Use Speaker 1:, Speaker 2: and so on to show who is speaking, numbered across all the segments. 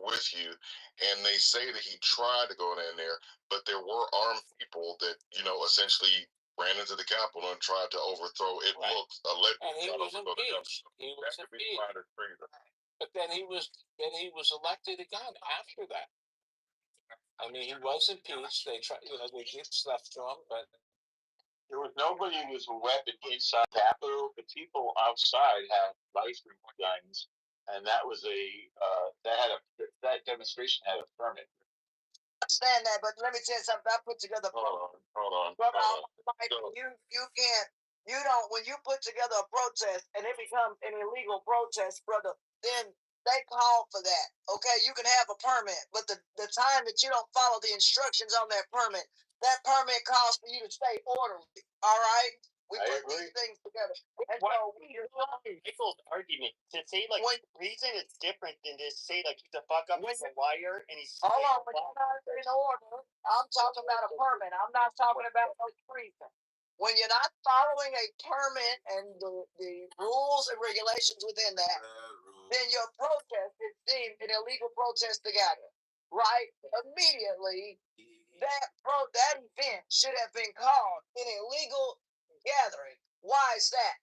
Speaker 1: with you, and they say that he tried to go in there, but there were armed people that essentially ran into the Capitol and tried to overthrow. It looks allegedly.
Speaker 2: And he was impeached. He was impeached. But then he was elected again after that. I mean, he was impeached. They tried, they did stuff to him, but there was nobody with a weapon inside the Capitol. The people outside had licensed guns, and that was that demonstration had a permit.
Speaker 3: I understand that, but let me tell you something. I put together.
Speaker 1: Hold on.
Speaker 3: Brother, you don't. When you put together a protest and it becomes an illegal protest, brother, then they call for that. Okay, you can have a permit, but the time that you don't follow the instructions on that permit calls for you to stay orderly. All right. We put these things together. And so
Speaker 2: Michael's argument to say reason is different than to say he's a fuck up, he's a liar, and he's
Speaker 3: hold on, but you're not in order. I'm talking about a permit. I'm not talking about no treason. When you're not following a permit and the rules and regulations within that, then your protest is deemed an illegal protest together. Right? Immediately, that event should have been called an illegal gathering. Why is that?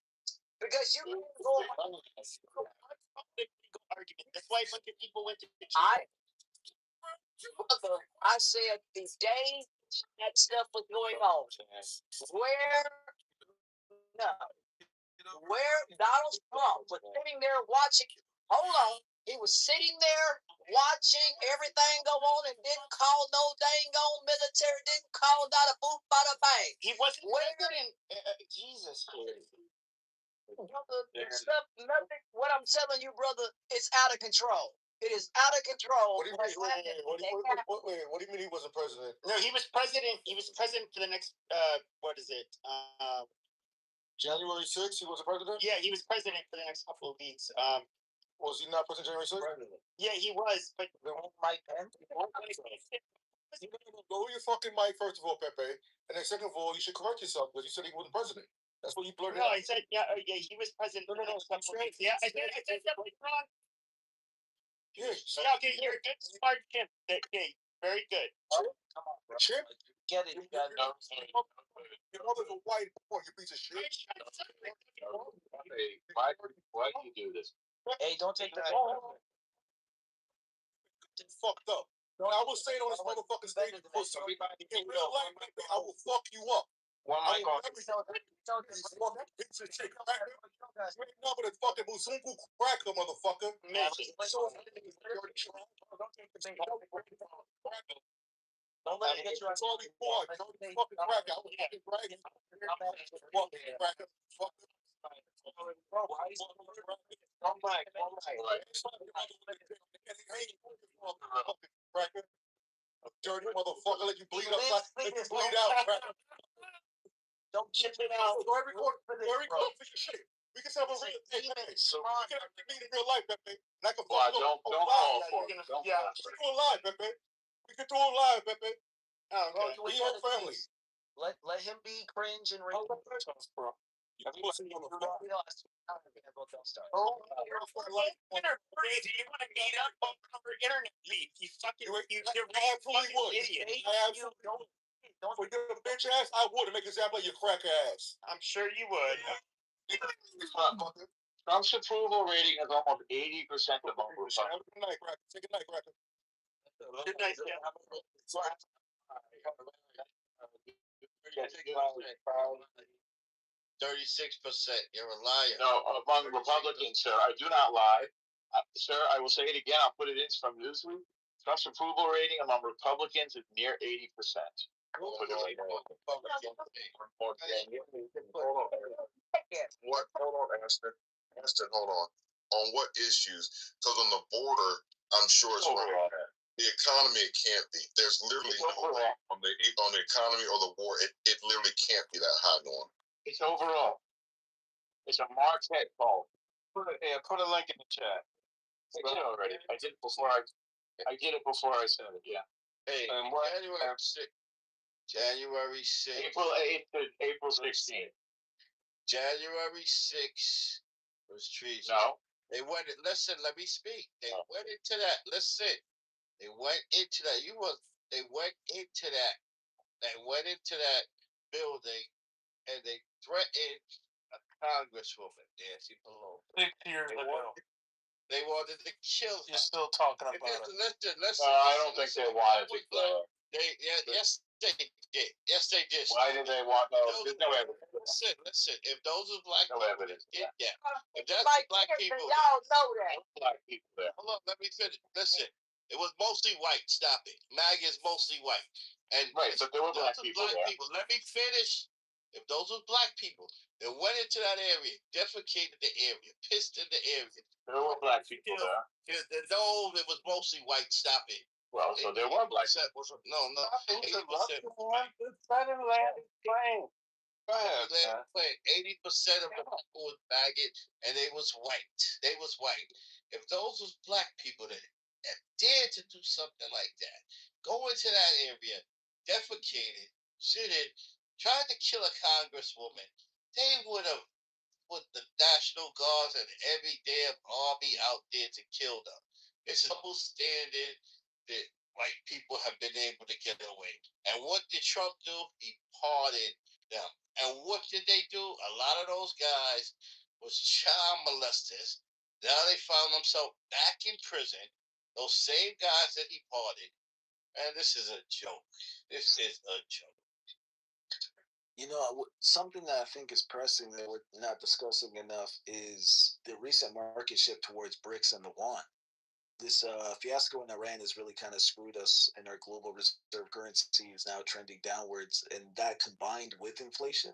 Speaker 3: Because you
Speaker 2: that's why a bunch of people went to jail.
Speaker 3: I said the day that stuff was going on, where Donald Trump was sitting there watching. Hold on, he was sitting there watching everything go on and didn't call no dang on military, didn't call not a boot, not a bang.
Speaker 2: He wasn't president. Jesus Christ.
Speaker 3: Nothing. What I'm telling you, brother, it's out of control. It is out of control.
Speaker 1: What do you mean he wasn't president?
Speaker 2: No, he was president. He was president for the next. What is it?
Speaker 1: January 6th, he was a president?
Speaker 2: Yeah, he was president for the next couple of weeks.
Speaker 1: Was he not president January 6th?
Speaker 2: Yeah, he was, but
Speaker 3: Mike Pence.
Speaker 1: Go your fucking mic, first of all, Pepe. And then second of all, you should correct yourself because you said he wasn't president. That's what you blurted out.
Speaker 2: No, I said, yeah, he was president.
Speaker 1: No.
Speaker 2: Yeah, I said that was wrong.
Speaker 1: Yes.
Speaker 2: Okay, you're a good, smart Chip. Okay, very good.
Speaker 1: Chip?
Speaker 3: Get it, you got it.
Speaker 1: Your mother's a white boy, you piece of shit.
Speaker 2: Hey, why do you do this?
Speaker 3: Hey, don't take that.
Speaker 1: It's fucked up. I was saying on this motherfucking stage before, in real life, I will fuck you up.
Speaker 2: One mic on.
Speaker 1: Number the fucking Musungu cracker, motherfucker.
Speaker 3: Don't let it get you on.
Speaker 1: It's all he was. Fucking cracker. I was fucking bragging. Fucking cracker. Dirty motherfucker, let you bleed outside. Let you bleed out, cracker.
Speaker 3: Don't chip it out.
Speaker 1: Very good for your shit. We can have a real thing. We can have to meet in real life, Pepe. Like a fuck.
Speaker 2: Don't fall for it.
Speaker 1: Yeah, we can do it live, Pepe. We can do it live, Pepe. We are family.
Speaker 3: Let him be cringe and
Speaker 1: You pussy motherfucker.
Speaker 2: You want to meet up over internet beef? You fucking idiot.
Speaker 1: For your bitch ass, I would make an example of your crack ass.
Speaker 2: I'm sure you would.
Speaker 4: Trump's approval rating is almost 80% of all voters.
Speaker 1: Good night, cracker. Say good night, cracker.
Speaker 2: Good night, yeah.
Speaker 4: 36%. You're a liar.
Speaker 2: No, among Republicans, sir, I do not lie. Sir, I will say it again. I'll put it in from Newsweek. Trump's approval rating among Republicans is near 80%.
Speaker 1: Hold on, Aston. Aston, hold on. On what issues? Because on the border, I'm sure it's right. The economy, it can't be. There's literally no way on the economy or the war. It literally can't be that high, Norm.
Speaker 2: It's overall. It's a Marquette call. Put a link in the chat. I did it already. I did it before I said it. Yeah.
Speaker 4: Hey, January 6th.
Speaker 2: April 8th to April 16th.
Speaker 4: January 6th was treason.
Speaker 2: No.
Speaker 4: They went. Listen, let me speak. They went into that. Listen. They went into that. They went into that. They went into that building and they threatened a congresswoman, Nancy Pelosi.
Speaker 2: 6 years ago.
Speaker 4: They wanted to kill her.
Speaker 2: You're still talking about it.
Speaker 4: Listen, I don't think they wanted to kill her. Yes, they did. Yes, they did. Why did they want? No, there's no evidence. Listen. If those are black, no evidence. Yeah. If that's
Speaker 3: Like
Speaker 4: black people,
Speaker 3: y'all know that.
Speaker 4: Black people there. Hold on, let me finish. Listen, it was mostly white. Stop it. MAGA is mostly white. And right, but there were black people there. Let me finish. If those were black people that went into that area, defecated the area, pissed in the area. There were black people there. No, it was mostly white. Stop it. Well, so there were black people. No. 80%. Go ahead, 80% of the people was maggot, and they was white. They was white. If those was black people that dared to do something like that, go into that area, defecated, shitted, tried to kill a congresswoman, they would have put the National Guards and every damn army out there to kill them. It's a double standard that white people have been able to get away. And what did Trump do? He pardoned them. And what did they do? A lot of those guys was child molesters. Now they found themselves back in prison. Those same guys that he pardoned. And this is a joke. This is a joke.
Speaker 5: You know, something that I think is pressing that we're not discussing enough is the recent market shift towards BRICS and the yuan. This fiasco in Iran has really kind of screwed us, and our global reserve currency is now trending downwards. And that combined with inflation,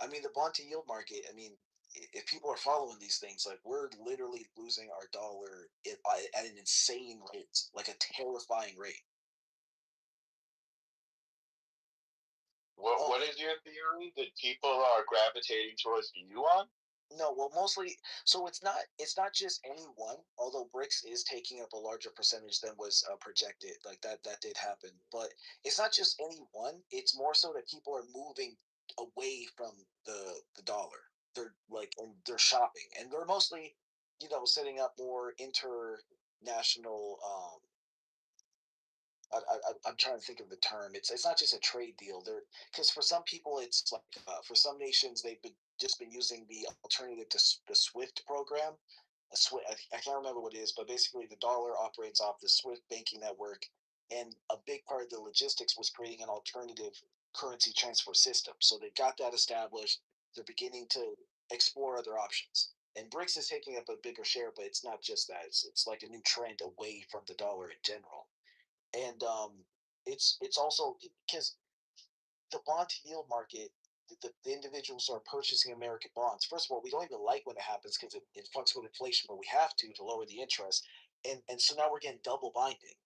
Speaker 5: I mean, the bond to yield market, I mean, if people are following these things, like we're literally losing our dollar at an insane rate, like a terrifying rate.
Speaker 4: What is your theory? That people are gravitating towards the yuan?
Speaker 5: No, well, mostly. So it's not just any one. Although BRICS is taking up a larger percentage than was projected, like that did happen. But it's not just any one. It's more so that people are moving away from the dollar. They're like, and they're shopping, and they're mostly, setting up more international. I'm trying to think of the term. It's not just a trade deal. There, because for some people, it's like for some nations they've just been using the alternative to the SWIFT program. I can't remember what it is, but basically the dollar operates off the SWIFT banking network, and a big part of the logistics was creating an alternative currency transfer system. So they got that established. They're beginning to explore other options. And BRICS is taking up a bigger share, but it's not just that. It's like a new trend away from the dollar in general. And it's also because the bond to yield market, the individuals are purchasing American bonds. First of all, we don't even like when it happens because it fucks with inflation, but we have to lower the interest, and so now we're getting double binding.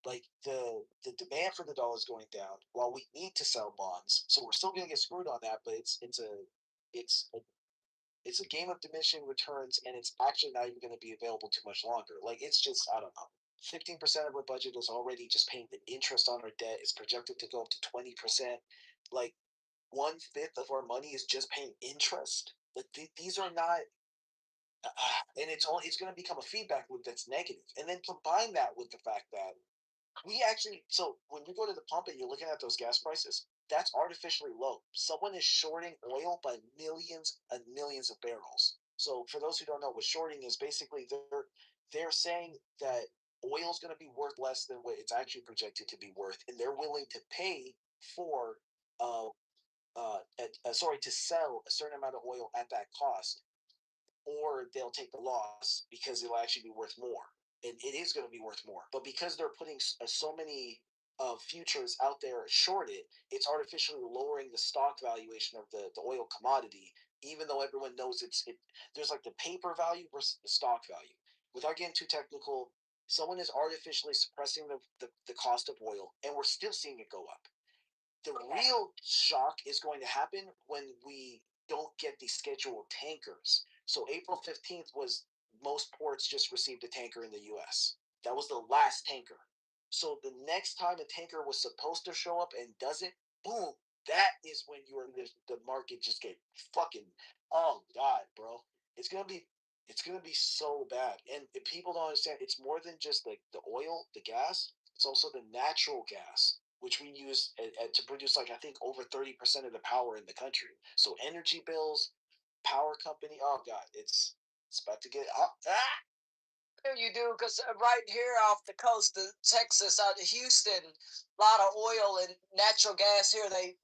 Speaker 5: Like the demand for the dollar is going down while we need to sell bonds, so we're still going to get screwed on that. But it's a it's a game of diminishing returns, and it's actually not even going to be available too much longer. Like it's just, I don't know. 15% of our budget is already just paying the interest on our debt. It's projected to go up to 20%. Like 1/5 of our money is just paying interest. Like these are not, and it's going to become a feedback loop that's negative. And then combine that with the fact that we actually, so when you go to the pump and you're looking at those gas prices, that's artificially low. Someone is shorting oil by millions and millions of barrels. So for those who don't know what shorting is, basically they're saying that oil is going to be worth less than what it's actually projected to be worth, and they're willing to pay for to sell a certain amount of oil at that cost, or they'll take the loss because it'll actually be worth more. And it is going to be worth more. But because they're putting so many futures out there shorted, it's artificially lowering the stock valuation of the oil commodity, even though everyone knows there's like the paper value versus the stock value. Without getting too technical, someone is artificially suppressing the cost of oil, and we're still seeing it go up. The real shock is going to happen when we don't get these scheduled tankers. So April 15th was most ports just received a tanker in the US. That was the last tanker. So the next time a tanker was supposed to show up and doesn't, boom, that is when the market just get fucking, oh God, bro. It's going to be It's gonna be so bad, and if people don't understand. It's more than just like the oil, the gas. It's also the natural gas, which we use to produce like I think over 30% of the power in the country. So energy bills, power company. Oh god, it's about to get up. Ah!
Speaker 3: You do, because right here off the coast of Texas, out of Houston, a lot of oil and natural gas here. They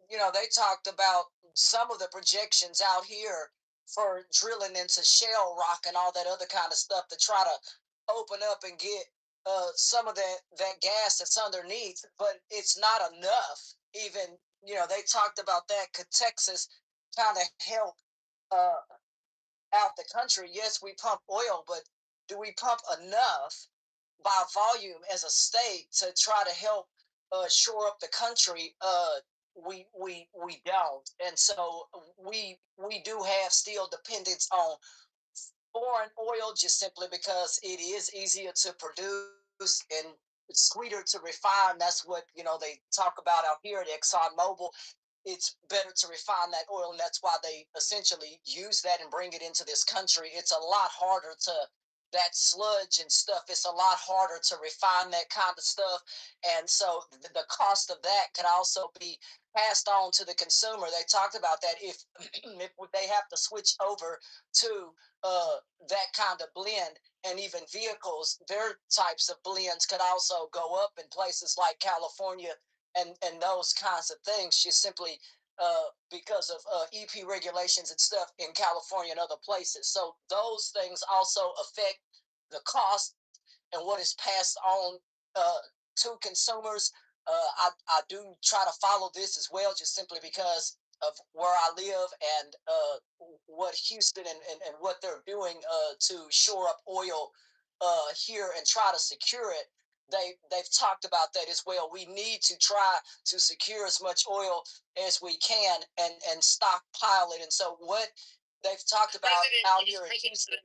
Speaker 3: talked about some of the projections out here for drilling into shale rock and all that other kind of stuff to try to open up and get some of that gas that's underneath, but it's not enough. Even they talked about that. Could Texas kind of help uh, out the country? Yes, we pump oil, but do we pump enough by volume as a state to try to help shore up the country? We don't, and so we do have still dependence on foreign oil just simply because it is easier to produce and it's sweeter to refine. That's what they talk about out here at ExxonMobil. It's better to refine that oil, and that's why they essentially use that and bring it into this country. It's a lot harder to that sludge and stuff. It's a lot harder to refine that kind of stuff, and so the cost of that could also be passed on to the consumer. They talked about that if if they have to switch over to that kind of blend, and even vehicles, their types of blends could also go up in places like California and those kinds of things, just simply because of EP regulations and stuff in California and other places. So those things also affect the cost and what is passed on to consumers. I do try to follow this as well, just simply because of where I live and what Houston and what they're doing to shore up oil here and try to secure it. They've talked about that as well. We need to try to secure as much oil as we can and stockpile it. And so what they've talked about out here in Houston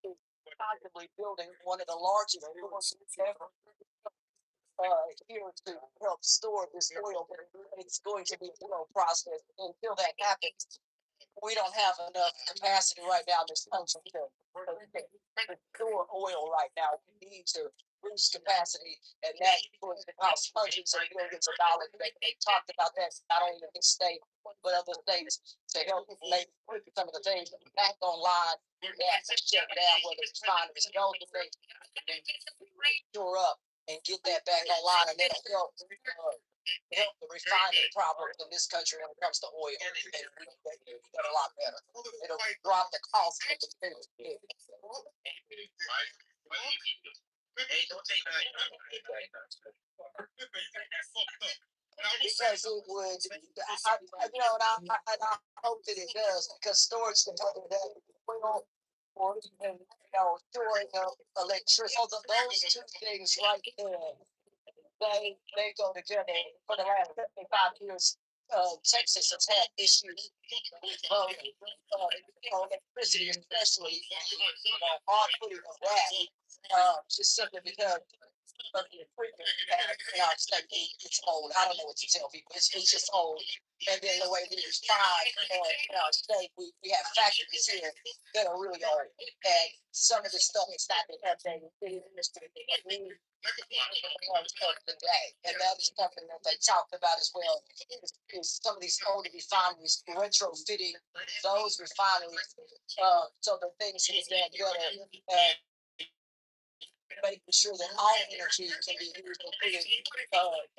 Speaker 3: is possibly building one of the largest stores ever here to help store this oil. But it's going to be a slow process until that happens. We don't have enough capacity right now in this country to store oil right now. We need to boost capacity, and that going to cost hundreds of millions of dollars. They talked about that not only in this state, but other states to help make some of the things back online that shut down, whether it's refineries and those things, shore up and get that back online, and that'll help the refining problem in this country when it comes to oil. And we get a lot better. It'll drop the cost of the things. Because it would, and I hope that it does, because storage can help that oil or even, storing of electricity. Those two things right there, they go together. For the last 75 years, Texas has had issues with electricity, especially on putting of that, just simply because of the equipment in our state. It's old. I don't know what to tell people. It's just old. And then the way we respond in our state, we have factories here that are really old. And some of the stuff is not been updated. Of the day, and that is something that they talked about as well. Is some of these older refineries retrofitting those refineries, so the things can get better and making sure that all energy can be used, including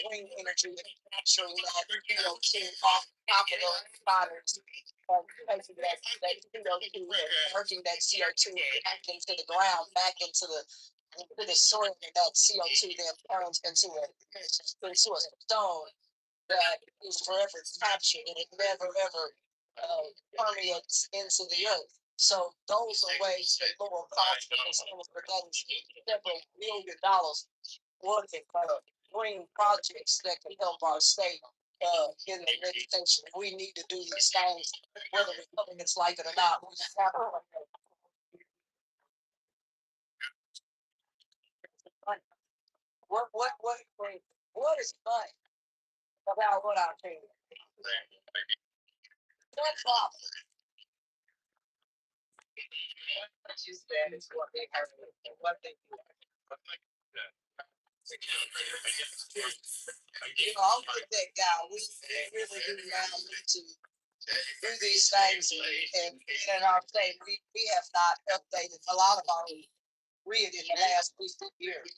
Speaker 3: green energy, capturing that CO2 off of the refineries. Making that CO2 and merging that CO2 back into the ground, back into the soil, and that CO2 then turns into a stone that is forever captured and it never ever permeates into the earth. So those are ways that lower costs for consumers, but that is several $1 billion worth of green projects that can help our state in the legislation. We need to do these things, whether Republicans like it or not. We just have to. What is fun about what I'm saying? No problem. What you said is what they have, what they do. I'm with that guy. We really do now need to do these things, and in our state, we have not updated a lot of our grid in the last 50 years.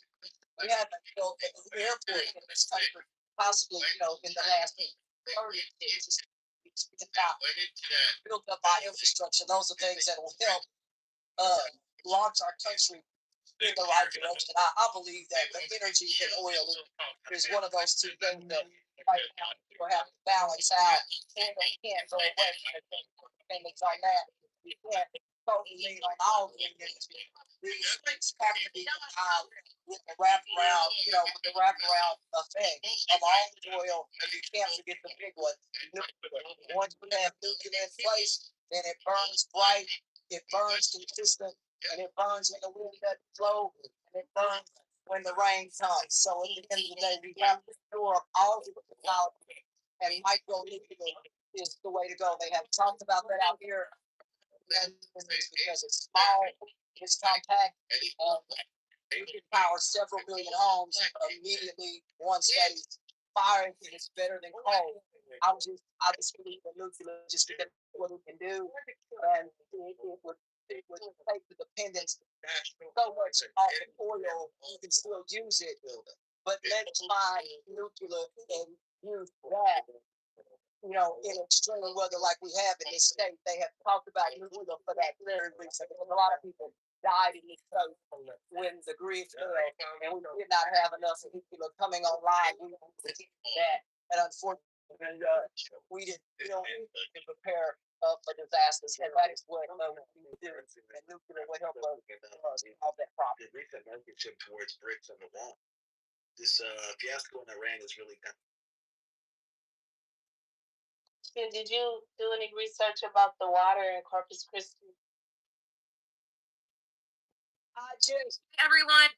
Speaker 3: We haven't built an airport in this country, possibly, in the last 30 years. It's not built up our infrastructure. Those are things that will help launch our country in the right direction. I believe that the energy and oil is one of those two things that right now we'll have to balance out. Oil can't go away. Things on that. We can't totally lean on all the energy. These things have to be combined with the wraparound, with the wraparound effect of all the oil, and you can't forget the big one, nuclear. Once we have nuclear in place, then it burns bright, it burns consistent, and it burns when the wind doesn't blow, and it burns when the rain comes. So at the end of the day, we have to store up all the technology, and micro nuclear is the way to go. They have talked about that out here, and because it's small, it's compact, it can power several million homes immediately once that is fired, and it's better than coal. I just believe that nuclear just because what it can do, and it would take the dependence so much off of oil, you can still use it. But let's find nuclear and use that. In extreme weather like we have in this state, they have talked about nuclear for that very reason. And a lot of people died in this coast when the grid failed, and we did not have enough nuclear coming online. We did that, and unfortunately, we didn't prepare for disasters, and that is what we do. And nuclear will help us solve that problem.
Speaker 5: Recent market shift towards bricks on the wall. This fiasco in Iran is really kind of.
Speaker 6: Did you do any research about the water in Corpus Christi?
Speaker 3: Everyone.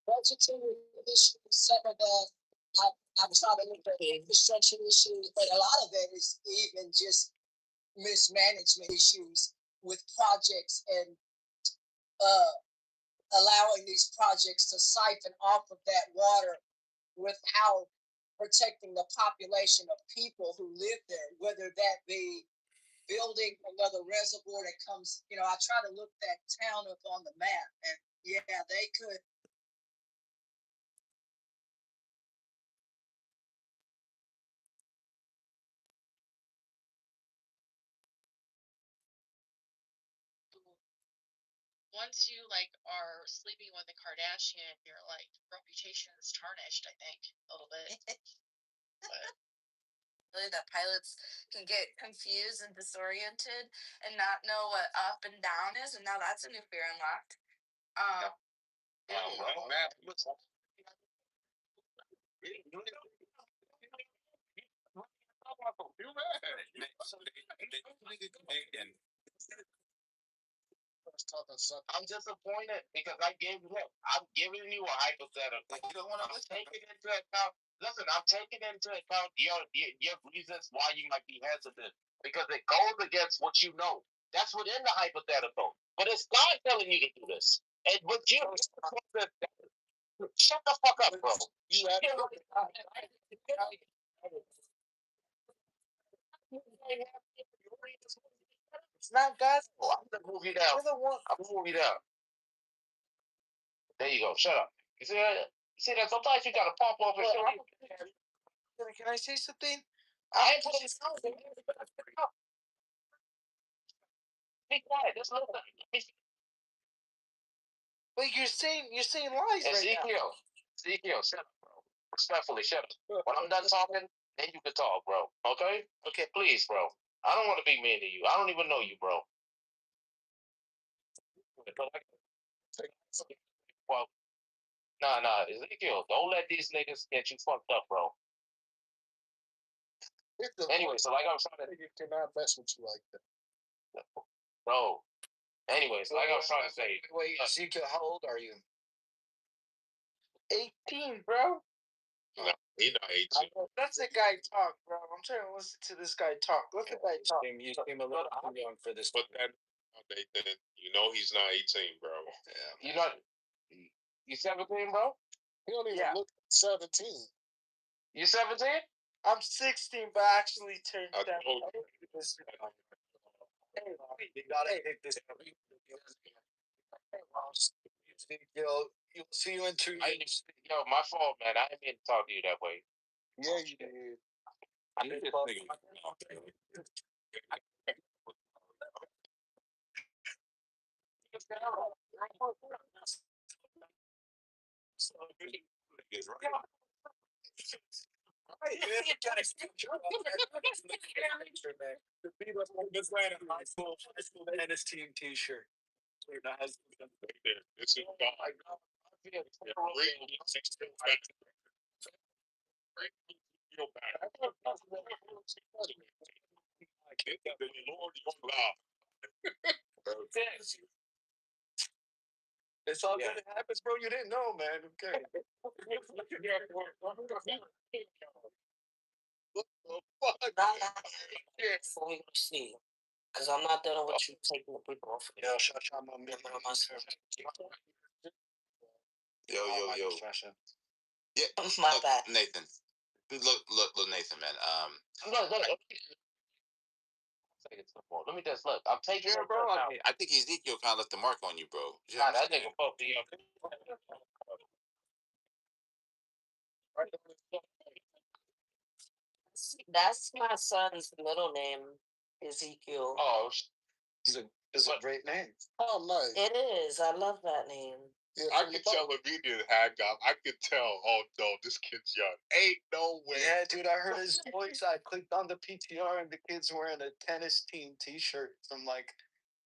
Speaker 3: Budgetary issues, some of that. I'm trying to look at infrastructure issues, but a lot of it is even just mismanagement issues with projects and allowing these projects to siphon off of that water without protecting the population of people who live there, whether that be building another reservoir that comes, I try to look that town up on the map, and yeah, they could.
Speaker 7: Once you are sleeping with a Kardashian, your reputation is tarnished, I think, a little bit.
Speaker 6: Really, that pilots can get confused and disoriented and not know what up and down is, and now that's a new fear unlocked.
Speaker 4: I'm disappointed because I'm giving you a hypothetical. You don't want to take it into account. Listen, I'm taking into account your reasons why you might be hesitant because it goes against what you know. That's within the hypothetical. But it's God telling you to do this. And what you shut the fuck up, bro. It's not God's fault. I'm gonna move you down. I'm gonna move you down. There you go. Shut up. You see that? Sometimes you gotta pop off and show. Can I say something? I ain't putting something. Be quiet. There's no. But you're saying lies right now. Ezekiel, shut up, bro. Respectfully, shut up. When I'm done talking, then you can talk, bro. Okay? Okay, please, bro. I don't want to be mean to you. I don't even know you, bro. Well, nah, Ezekiel, don't let these niggas get you fucked up, bro. Anyway, so like I was trying to, you cannot mess with you like that, bro. Anyways, like I was trying to say,
Speaker 5: Wait, Ezekiel, how old are you?
Speaker 4: 18, bro.
Speaker 1: No, he not 18.
Speaker 5: Let the guy talk, bro. I'm trying to listen to this guy talk. Let the guy talk. You seem a little too young for this.
Speaker 1: But that, Nathan, you know he's not 18, bro.
Speaker 2: Yeah. You not. You 17, bro?
Speaker 5: He don't even look 17.
Speaker 2: You 17?
Speaker 5: I'm 16, but I actually turned
Speaker 1: I
Speaker 5: down.
Speaker 1: told you.
Speaker 5: You gotta take this. You'll see you in 2 years.
Speaker 2: Yo, my fault, man. I didn't mean to talk to you that way.
Speaker 5: Yeah, you did.
Speaker 2: I need this nigga.
Speaker 5: High school tennis team T-shirt.
Speaker 1: This is God.
Speaker 5: It's all good. It happens, bro. You didn't know, man. Okay.
Speaker 3: So we gonna see. Cause I'm not dealing with you taking the people off.
Speaker 5: Yeah, shut my
Speaker 8: Yo. Yeah,
Speaker 3: My
Speaker 8: look,
Speaker 3: bad.
Speaker 8: Nathan. Look, Nathan, man.
Speaker 2: Look. Let me just look. I'm taking
Speaker 8: Yeah,
Speaker 2: it,
Speaker 8: bro. I think Ezekiel kind of left the mark on you, bro.
Speaker 2: Nah, that nigga fucked me up.
Speaker 3: That's my son's middle name, Ezekiel.
Speaker 2: Oh,
Speaker 5: It's a great name. Oh, nice.
Speaker 3: It is. I love that name.
Speaker 1: Yeah, I could tell if he did hag up. I could tell. Oh no, this kid's young. Ain't no way.
Speaker 5: Yeah, dude. I heard his voice. I clicked on the PTR and the kid's wearing a tennis team T-shirt from like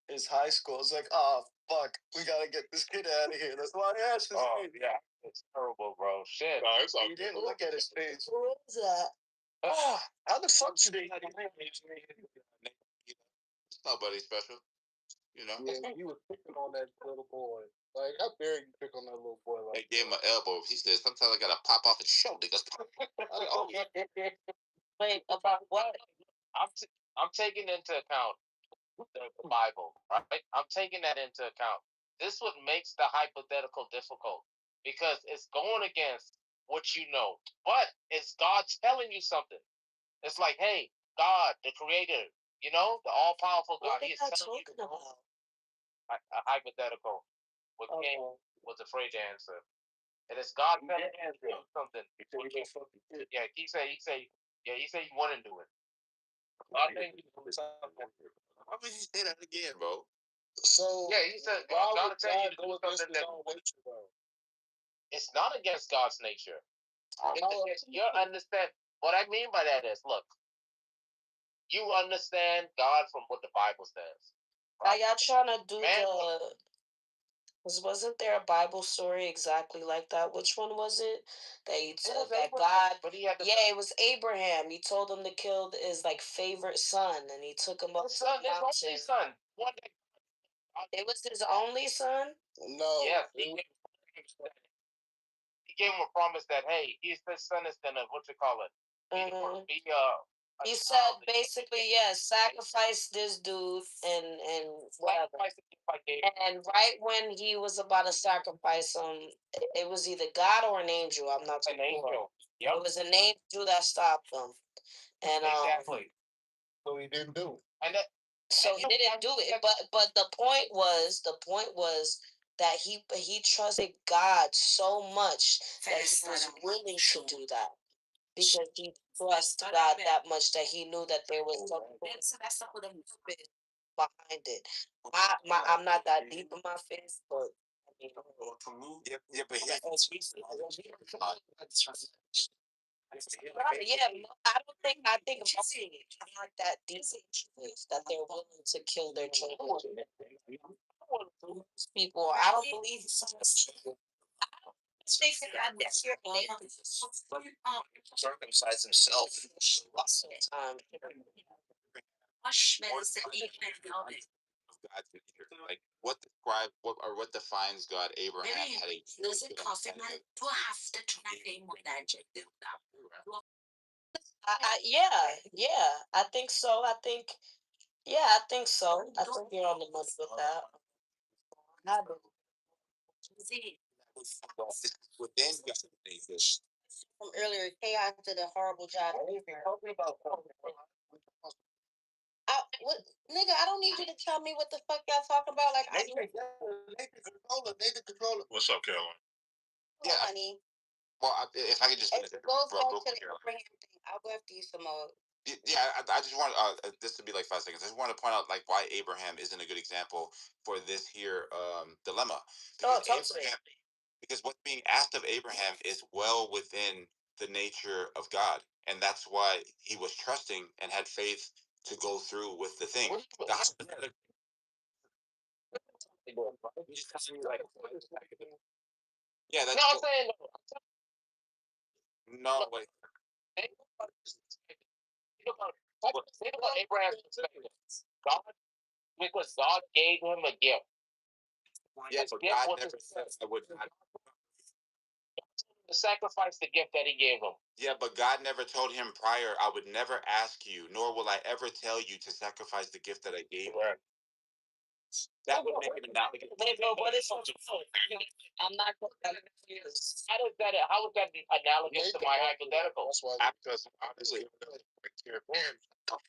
Speaker 5: his high school. I was like, oh fuck, we gotta get this kid out of here. That's why I asked his name.
Speaker 2: yeah, it's terrible, bro. Shit.
Speaker 1: No, it's all
Speaker 5: You didn't look at his face.
Speaker 3: Who is that?
Speaker 5: How the fuck did they?
Speaker 8: It's nobody special, you know.
Speaker 5: Yeah, he was picking on that little boy. Like, how dare you pick on that little boy
Speaker 8: They
Speaker 5: like
Speaker 8: gave him an elbow. He said, "Sometimes I gotta pop off his shoulder."
Speaker 3: Wait, about what?
Speaker 2: I'm taking into account the Bible, right? I'm taking that into account. This what makes the hypothetical difficult because it's going against what you know, but it's God telling you something. It's like, hey, God, the Creator, you know, the all-powerful God.
Speaker 3: What are
Speaker 2: He is
Speaker 3: you
Speaker 2: telling you
Speaker 3: talking about?
Speaker 2: a hypothetical. What King was afraid to answer, and it's God telling you something. Yeah, he said, he wouldn't do it. I think
Speaker 8: Why would you say that again, bro?
Speaker 5: So
Speaker 2: yeah, he said
Speaker 5: why
Speaker 2: God
Speaker 5: would
Speaker 2: tell you
Speaker 5: God
Speaker 2: to do
Speaker 5: go against
Speaker 2: something
Speaker 5: his
Speaker 2: that
Speaker 5: own nature, though?
Speaker 2: it's not against God's nature. It's against your understand. What I mean by that is, look, you understand God from what the Bible says.
Speaker 3: Are y'all trying to do wasn't there a Bible story exactly like that? Which one was it? That he told that God,
Speaker 2: but he had
Speaker 3: it was Abraham. He told him to kill his like favorite son, and he took him up to the
Speaker 2: his only
Speaker 3: mountain.
Speaker 2: son. One day,
Speaker 3: It was his only son.
Speaker 5: No.
Speaker 2: yes, he gave him a promise that hey, his son is gonna what you call it, be
Speaker 3: He said basically, sacrifice this dude and whatever. And right when he was about to sacrifice him, it was either God or an angel. I'm not too
Speaker 2: an angel.
Speaker 3: sure.
Speaker 2: Yep.
Speaker 3: It was an angel that stopped him. And
Speaker 2: exactly.
Speaker 5: So he didn't do it.
Speaker 2: And that,
Speaker 3: so he didn't do it. But the point was that he trusted God so much that he was willing to do that. Because he trusted God that much that he knew that there was something behind it. I'm not that deep in my faith, but I mean,
Speaker 8: But
Speaker 3: I think I'm not that deep in faith that they're willing to kill their children. People, I don't believe
Speaker 5: circumcise himself
Speaker 3: lots of times.
Speaker 8: God's nature. Like what defines God? Abraham had a
Speaker 3: Yeah, I think so. I think so. I think you're on the money with that. I do.
Speaker 8: within God's nature.
Speaker 3: From earlier, chaos did a horrible job. What, nigga? I don't need you to tell me what the fuck y'all talking about. Like,
Speaker 1: What's up, Caroline?
Speaker 8: Yeah,
Speaker 3: honey.
Speaker 8: Well, if I could just finish
Speaker 3: It goes back to the
Speaker 8: Caroline.
Speaker 3: Abraham thing. I'll go after you some more.
Speaker 8: Yeah, I just want this to be like 5 seconds. I just want to point out like why Abraham isn't a good example for this here dilemma. Because what's being asked of Abraham is well within the nature of God, and that's why he was trusting and had faith to go through with the thing. Yeah, that's
Speaker 2: No, I'm saying
Speaker 8: no wait.
Speaker 2: think about Abraham's perspective. God, because God gave him a gift.
Speaker 8: Yeah,
Speaker 2: His
Speaker 8: but
Speaker 2: gift
Speaker 8: God
Speaker 2: was
Speaker 8: never said I would not.
Speaker 2: to sacrifice the gift that he gave him.
Speaker 8: Yeah, but God never told him prior, I would never ask you, nor will I ever tell you to sacrifice the gift that I gave you. That would make it analogous.
Speaker 3: I'm not.
Speaker 2: How is that analogous to my hypothetical?
Speaker 1: That's why. Because obviously.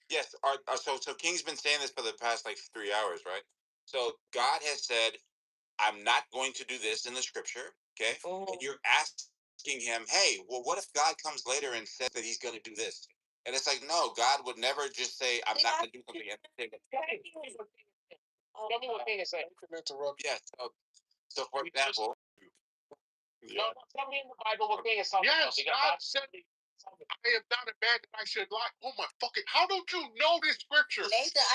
Speaker 8: Yes, so King's been saying this for the past like 3 hours, right? So God has said, I'm not going to do this in the scripture, okay? And you're asking him, hey, well, what if God comes later and says that he's going to do this? And it's like, no, God would never just say, I'm not going to do something.
Speaker 2: Tell me what King is saying.
Speaker 8: Yeah, so for example.
Speaker 2: No, tell me in the Bible what King is talking about.
Speaker 1: Yes, God said, I am not a man that I should lie. Oh my fucking, how don't you know this scripture?
Speaker 3: Nathan, I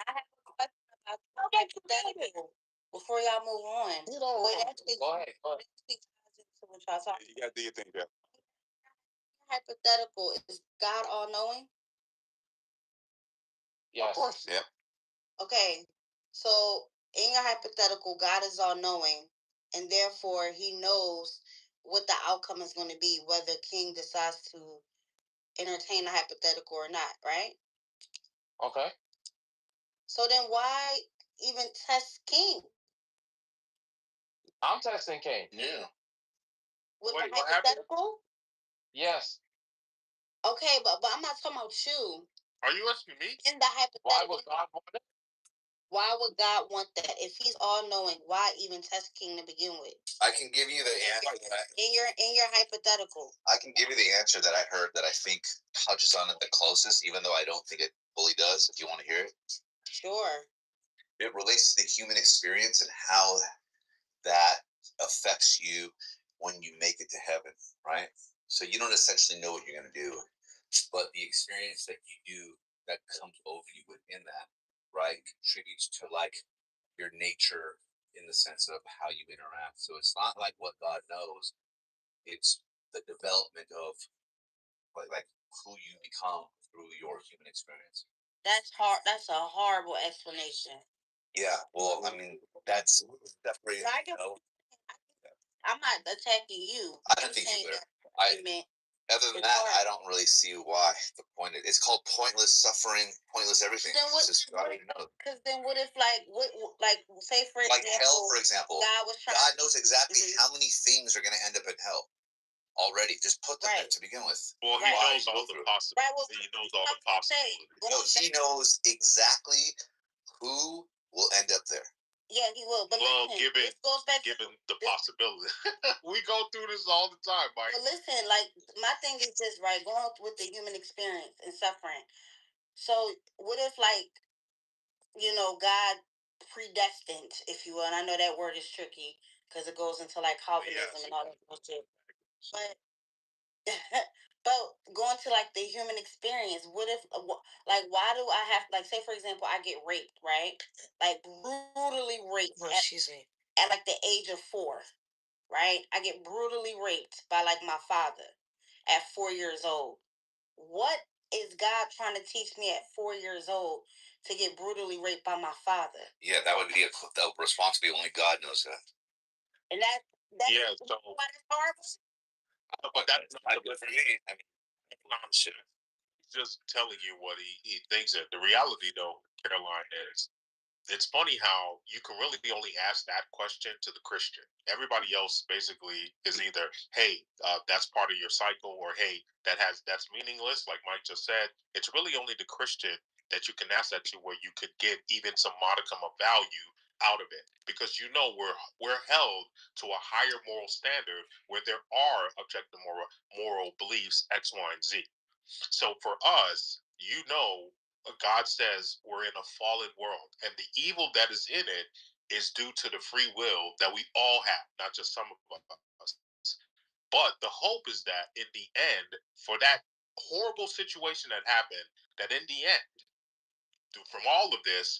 Speaker 3: have a question about hypothetical before y'all move on.
Speaker 2: Go ahead.
Speaker 8: You got to do your thing, Jeff.
Speaker 3: Hypothetical, is God all knowing?
Speaker 2: Yes.
Speaker 8: Of course, yeah.
Speaker 3: Okay, so in your hypothetical, God is all knowing, and therefore he knows what the outcome is going to be, whether King decides to entertain a hypothetical or not, right?
Speaker 2: Okay.
Speaker 3: So then why even test King?
Speaker 2: I'm testing King.
Speaker 1: Yeah.
Speaker 3: With
Speaker 1: Wait,
Speaker 3: the
Speaker 1: what happened?
Speaker 3: hypothetical?
Speaker 2: Yes.
Speaker 3: Okay, but I'm not talking about you.
Speaker 1: Are you asking me?
Speaker 3: In the hypothetical.
Speaker 2: Why would God want it?
Speaker 3: Why would God want that? If he's all knowing, why even test King to begin with?
Speaker 9: I can give you the answer that
Speaker 3: in your hypothetical.
Speaker 9: I can give you the answer that I heard that I think touches on it the closest, even though I don't think it fully does. If you want to hear it,
Speaker 3: Sure.
Speaker 9: it relates to the human experience and how that affects you when you make it to heaven, right? So you don't essentially know what you're going to do, but the experience that you do that comes over you within that, right, contributes to like your nature in the sense of how you interact. So it's not like what God knows; it's the development of like who you become through your human experience.
Speaker 3: That's hard. That's a horrible explanation.
Speaker 9: Yeah, well, I mean, that's definitely.
Speaker 3: I'm not attacking you.
Speaker 9: I don't think either. Other than that, I don't really see why the point. It's called pointless suffering, pointless everything.
Speaker 3: Then what? Because then what if like say for
Speaker 9: like
Speaker 3: example,
Speaker 9: hell, for example, God knows exactly
Speaker 3: Mhm.
Speaker 9: how many things are going to end up in hell already. Just put them there to begin with.
Speaker 1: Well, he knows all the possibilities.
Speaker 3: Right, well,
Speaker 1: He knows all the possibilities.
Speaker 9: No, he knows exactly who will end up there.
Speaker 3: Yeah, he will. But
Speaker 1: Well,
Speaker 3: listen,
Speaker 1: given
Speaker 3: this goes back
Speaker 1: the possibility. We go through this all the time, Mike.
Speaker 3: But listen, like my thing is this, right? Going with the human experience and suffering. So what if like, God predestined, if you will, and I know that word is tricky because it goes into like Calvinism and all that bullshit. But but going to like the human experience, what if like why do I have like say for example I get raped, right? Like brutally raped at like the age of 4, right? I get brutally raped by like my father at 4 years old. What
Speaker 6: is God trying to teach me at 4 years old to get brutally raped by my father?
Speaker 9: Yeah, that would be a responsibility. Only God knows that.
Speaker 6: And that's
Speaker 2: Yeah, so
Speaker 6: what is horrible.
Speaker 2: but that's not
Speaker 9: good for me. I mean,
Speaker 2: I'm sure. He's just telling you what he thinks. That the reality, though, Caroline, is it's funny how you can really only ask that question to the Christian. Everybody else basically is either, hey, that's part of your cycle, or hey, that's meaningless. Like Mike just said, it's really only the Christian that you can ask that to, where you could get even some modicum of value out of it, because you know we're held to a higher moral standard where there are objective moral beliefs X, Y, and Z. So for us, God says we're in a fallen world, and the evil that is in it is due to the free will that we all have, not just some of us. But the hope is that in the end, for that horrible situation that happened, that in the end, from all of this,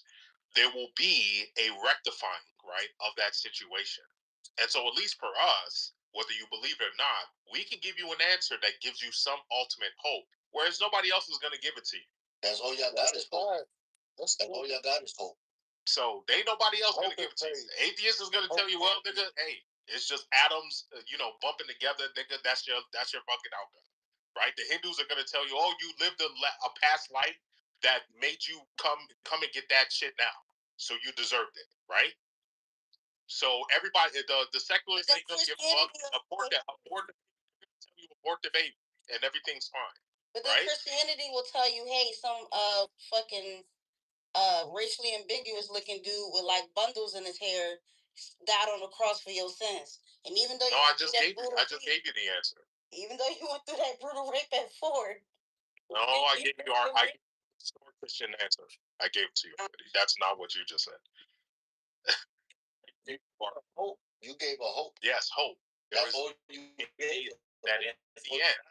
Speaker 2: there will be a rectifying, right, of that situation. And so, at least for us, whether you believe it or not, we can give you an answer that gives you some ultimate hope, whereas nobody else is going to give it to you.
Speaker 4: That's all y'all got is hope. That's all y'all got is hope.
Speaker 2: So, they ain't nobody else going to give it to you. Atheist is going to tell you, well, nigga, hey, it's just atoms, bumping together, nigga. That's your fucking outcome, right? The Hindus are going to tell you, oh, you lived a past life that made you come and get that shit now, so you deserved it, right? So everybody, the secularists ain't gonna give a fuck. Abort the baby, and everything's fine.
Speaker 6: But then Christianity will tell you, hey, some fucking racially ambiguous looking dude with like bundles in his hair died on the cross for your sins. And even though
Speaker 2: I just gave you the answer.
Speaker 6: Even though you went through that brutal rape at Ford.
Speaker 2: No, I gave you our Christian answer. I gave it to you. That's not what you just said.
Speaker 4: Hope. You gave a hope.
Speaker 2: Yes, hope.
Speaker 4: That's all you gave.
Speaker 2: That in the end.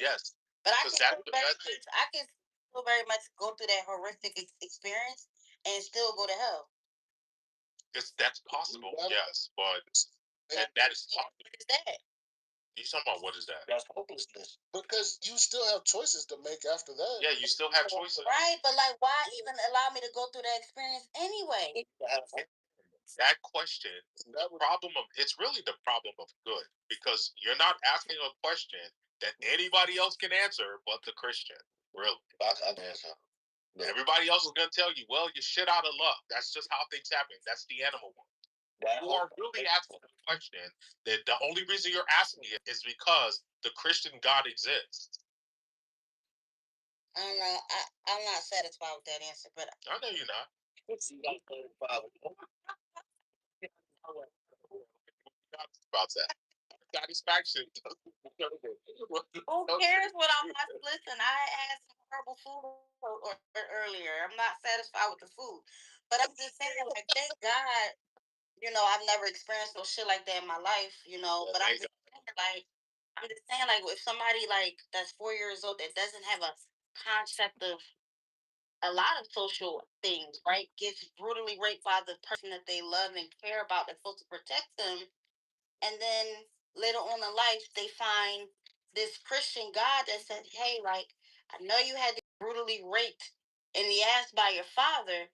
Speaker 2: Yes.
Speaker 6: But I can still very much go through that horrific experience and still go to hell.
Speaker 2: That's possible, yes, but that is possible.
Speaker 6: What is that?
Speaker 2: You talking about what is that?
Speaker 4: That's hopelessness. Because you still have choices to make after that.
Speaker 2: Yeah, you still have choices.
Speaker 6: Right, but like, why even allow me to go through that experience anyway?
Speaker 2: That question, it's really the problem of good, because you're not asking a question that anybody else can answer but the Christian. Really.
Speaker 4: I can answer.
Speaker 2: Everybody else is going to tell you, well, you're shit out of luck. That's just how things happen. That's the animal one. You are really asking a question that the only reason you're asking it is because the Christian God exists.
Speaker 6: I don't know. I'm not satisfied with that answer, but
Speaker 2: I know you're not. About that. Satisfaction.
Speaker 6: Who cares what I'm not? Listen, I had some horrible food earlier. I'm not satisfied with the food, but I'm just saying, like, thank God, I've never experienced no shit like that in my life, But I'm just saying, like, if somebody like that's 4 years old that doesn't have a concept of a lot of social things, right, gets brutally raped by the person that they love and care about, that's supposed to protect them, and then later on in life they find this Christian God that said, hey, like, I know you had to be brutally raped in the ass by your father,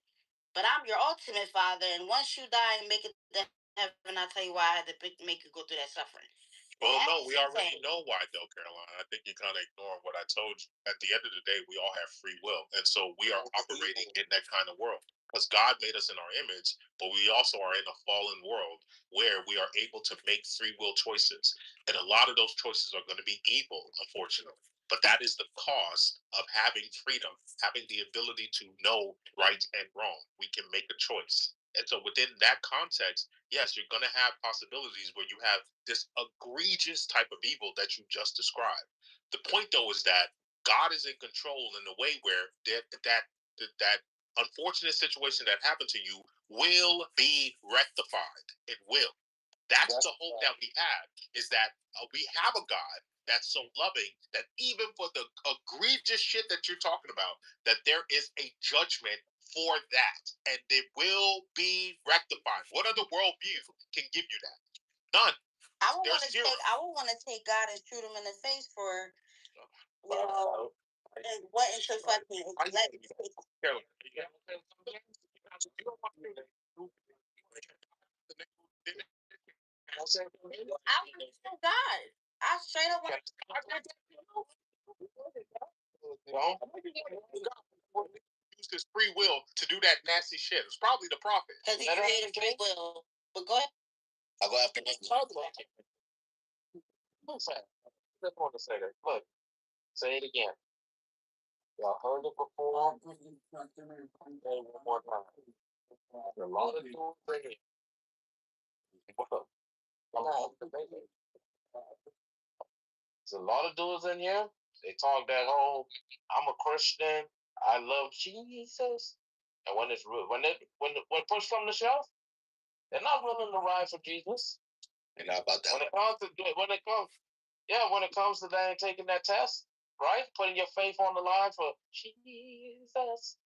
Speaker 6: but I'm your ultimate father, and once you die and make it to heaven, I'll tell you why I had to make you go through that suffering.
Speaker 2: Well, no, we already know why, though, Caroline. I think you're kind of ignoring what I told you. At the end of the day, we all have free will, and so we are operating in that kind of world, because God made us in our image, but we also are in a fallen world where we are able to make free will choices, and a lot of those choices are going to be evil, unfortunately. But that is the cost of having freedom, having the ability to know right and wrong. We can make a choice. And so within that context, yes, you're going to have possibilities where you have this egregious type of evil that you just described. The point, though, is that God is in control in a way where that unfortunate situation that happened to you will be rectified. It will. That's the hope that we have, is that we have a God that's so loving that even for the egregious shit that you're talking about, that there is a judgment for that, and it will be rectified. What other worldview can give you that? None.
Speaker 6: I would want to take God and shoot him in the face for, and went into fucking. I want to God. I straight up want
Speaker 2: Used his free will to do that nasty shit. It's probably the prophet.
Speaker 6: because he created free will. But go ahead.
Speaker 2: I'll go after this. I just want to say that. Look, say it again. Y'all heard it before. Say it one more time. There's a lot of dudes in here. There's a lot of dudes in here. They talk that whole "I'm a Christian, I love Jesus," and when it's real, when push comes to shove, they're not willing to ride for Jesus.
Speaker 4: And not about that.
Speaker 2: When it comes to that and taking that test, right? Putting your faith on the line for Jesus.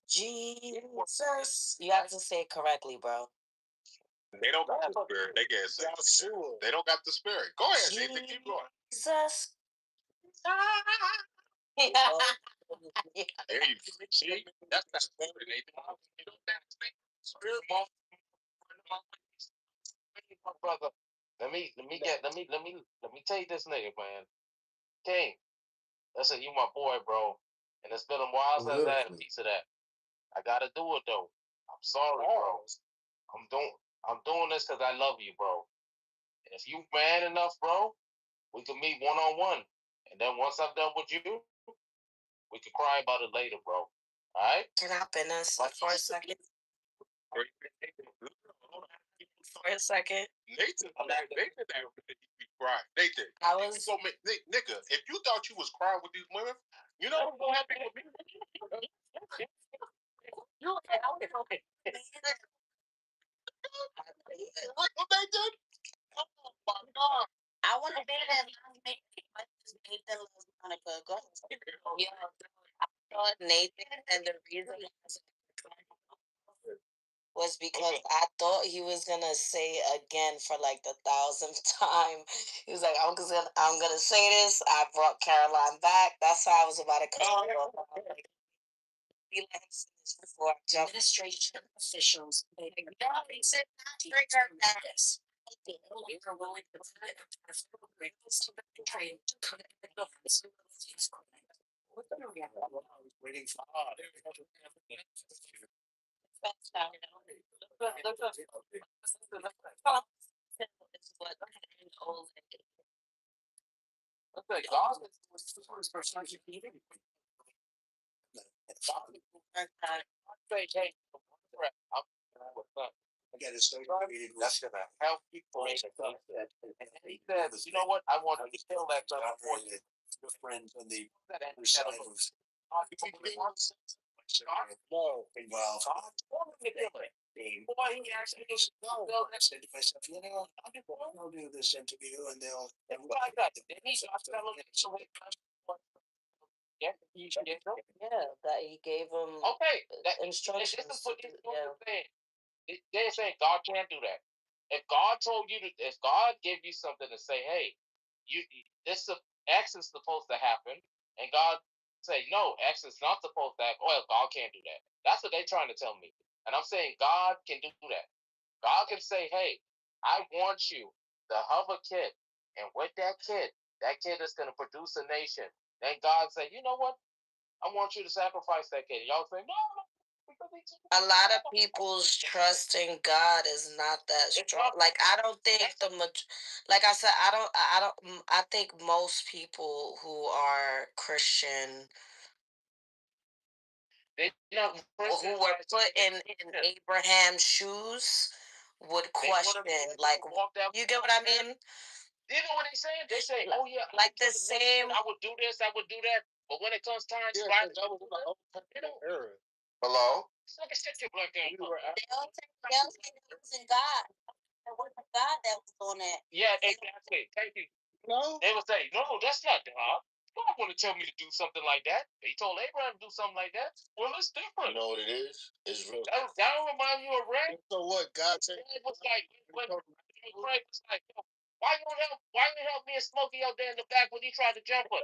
Speaker 6: Jesus. You have to say it correctly, bro.
Speaker 2: They don't got the spirit. They get saved. They don't got the spirit. Go ahead, Nathan. Keep going.
Speaker 6: Jesus.
Speaker 2: There you go. See? That's not spirit, Nathan. You know that spirit, brother. Let me tell you this nigga, man. King. Listen, you my boy, bro. And it's been a while since I had a piece of that. I gotta do it though. I'm sorry, bro. I'm doing this because I love you, bro. And if you man enough, bro, we can meet one on one. And then once I'm done with you, we can cry about it later, bro. Alright?
Speaker 6: Can I finish for a second? For a second.
Speaker 2: Nathan, Nathan,
Speaker 6: I was
Speaker 2: so nigga, if you thought you was crying with these women, you know what's gonna happen with me? You okay. What they did? Oh my God.
Speaker 6: I want to be that Nathan loves Monica. Go ahead. Yeah, I thought Nathan, and the reason was because I thought he was gonna say again for like the 1,000th time. He was like, I'm gonna say this. I brought Caroline back. That's how I was about to come. Before administration officials made a said this. We were willing to trade to come in the
Speaker 2: Waiting for that's gonna help people make a concept. And he says, you know what? I want to kill that for you. Your friends on the other side of no, well, boy, he actually just I said to myself, you know, I'll do this interview and they'll.
Speaker 6: Yeah, that he gave him instructions.
Speaker 2: This is what saying. They're saying God can't do that. If God if God gave you something to say, hey, X is supposed to happen, and God say no, X is not supposed to happen. Well, God can't do that. That's what they're trying to tell me, and I'm saying God can do that. God can say, hey, I want you to have a kid, and with that kid is going to produce a nation. Then God say, you know what? I want you to sacrifice that kid. Y'all say, no.
Speaker 6: A lot of people's trust in God is not that strong. Like I don't think like I said, I think most people who are Christian who were put in Abraham's shoes would question, like, you get what I mean?
Speaker 2: You know what they saying? They say, oh yeah,
Speaker 6: like the same.
Speaker 2: I would do this, I would do that, but when it comes time to hello? Like
Speaker 6: They'll take things in God. It wasn't God that was doing that.
Speaker 2: Yeah, exactly. Thank you. No. They would say, no, that's not God. God want to tell me to do something like that. He told Abraham to do something like that. Well, it's different.
Speaker 1: You know what it is? Israel.
Speaker 2: That don't remind you of Ray?
Speaker 1: So what God said?
Speaker 2: It was like, when Craig was like,
Speaker 4: Why you help me and Smokey out there in the back when he tried to jump us?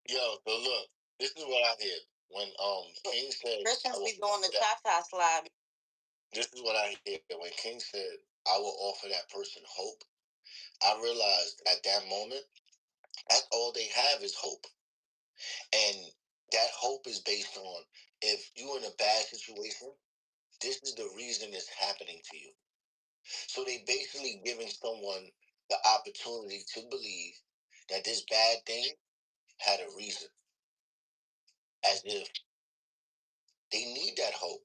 Speaker 1: Yo, so look, this is what I hear when King said.
Speaker 6: Christians be doing the cha-cha slide.
Speaker 1: This is what I hear when King said, "I will offer that person hope." I realized at that moment, that's all they have is hope, and that hope is based on if you're in a bad situation, this is the reason it's happening to you. So they basically giving someone the opportunity to believe that this bad thing had a reason, as if they need that hope.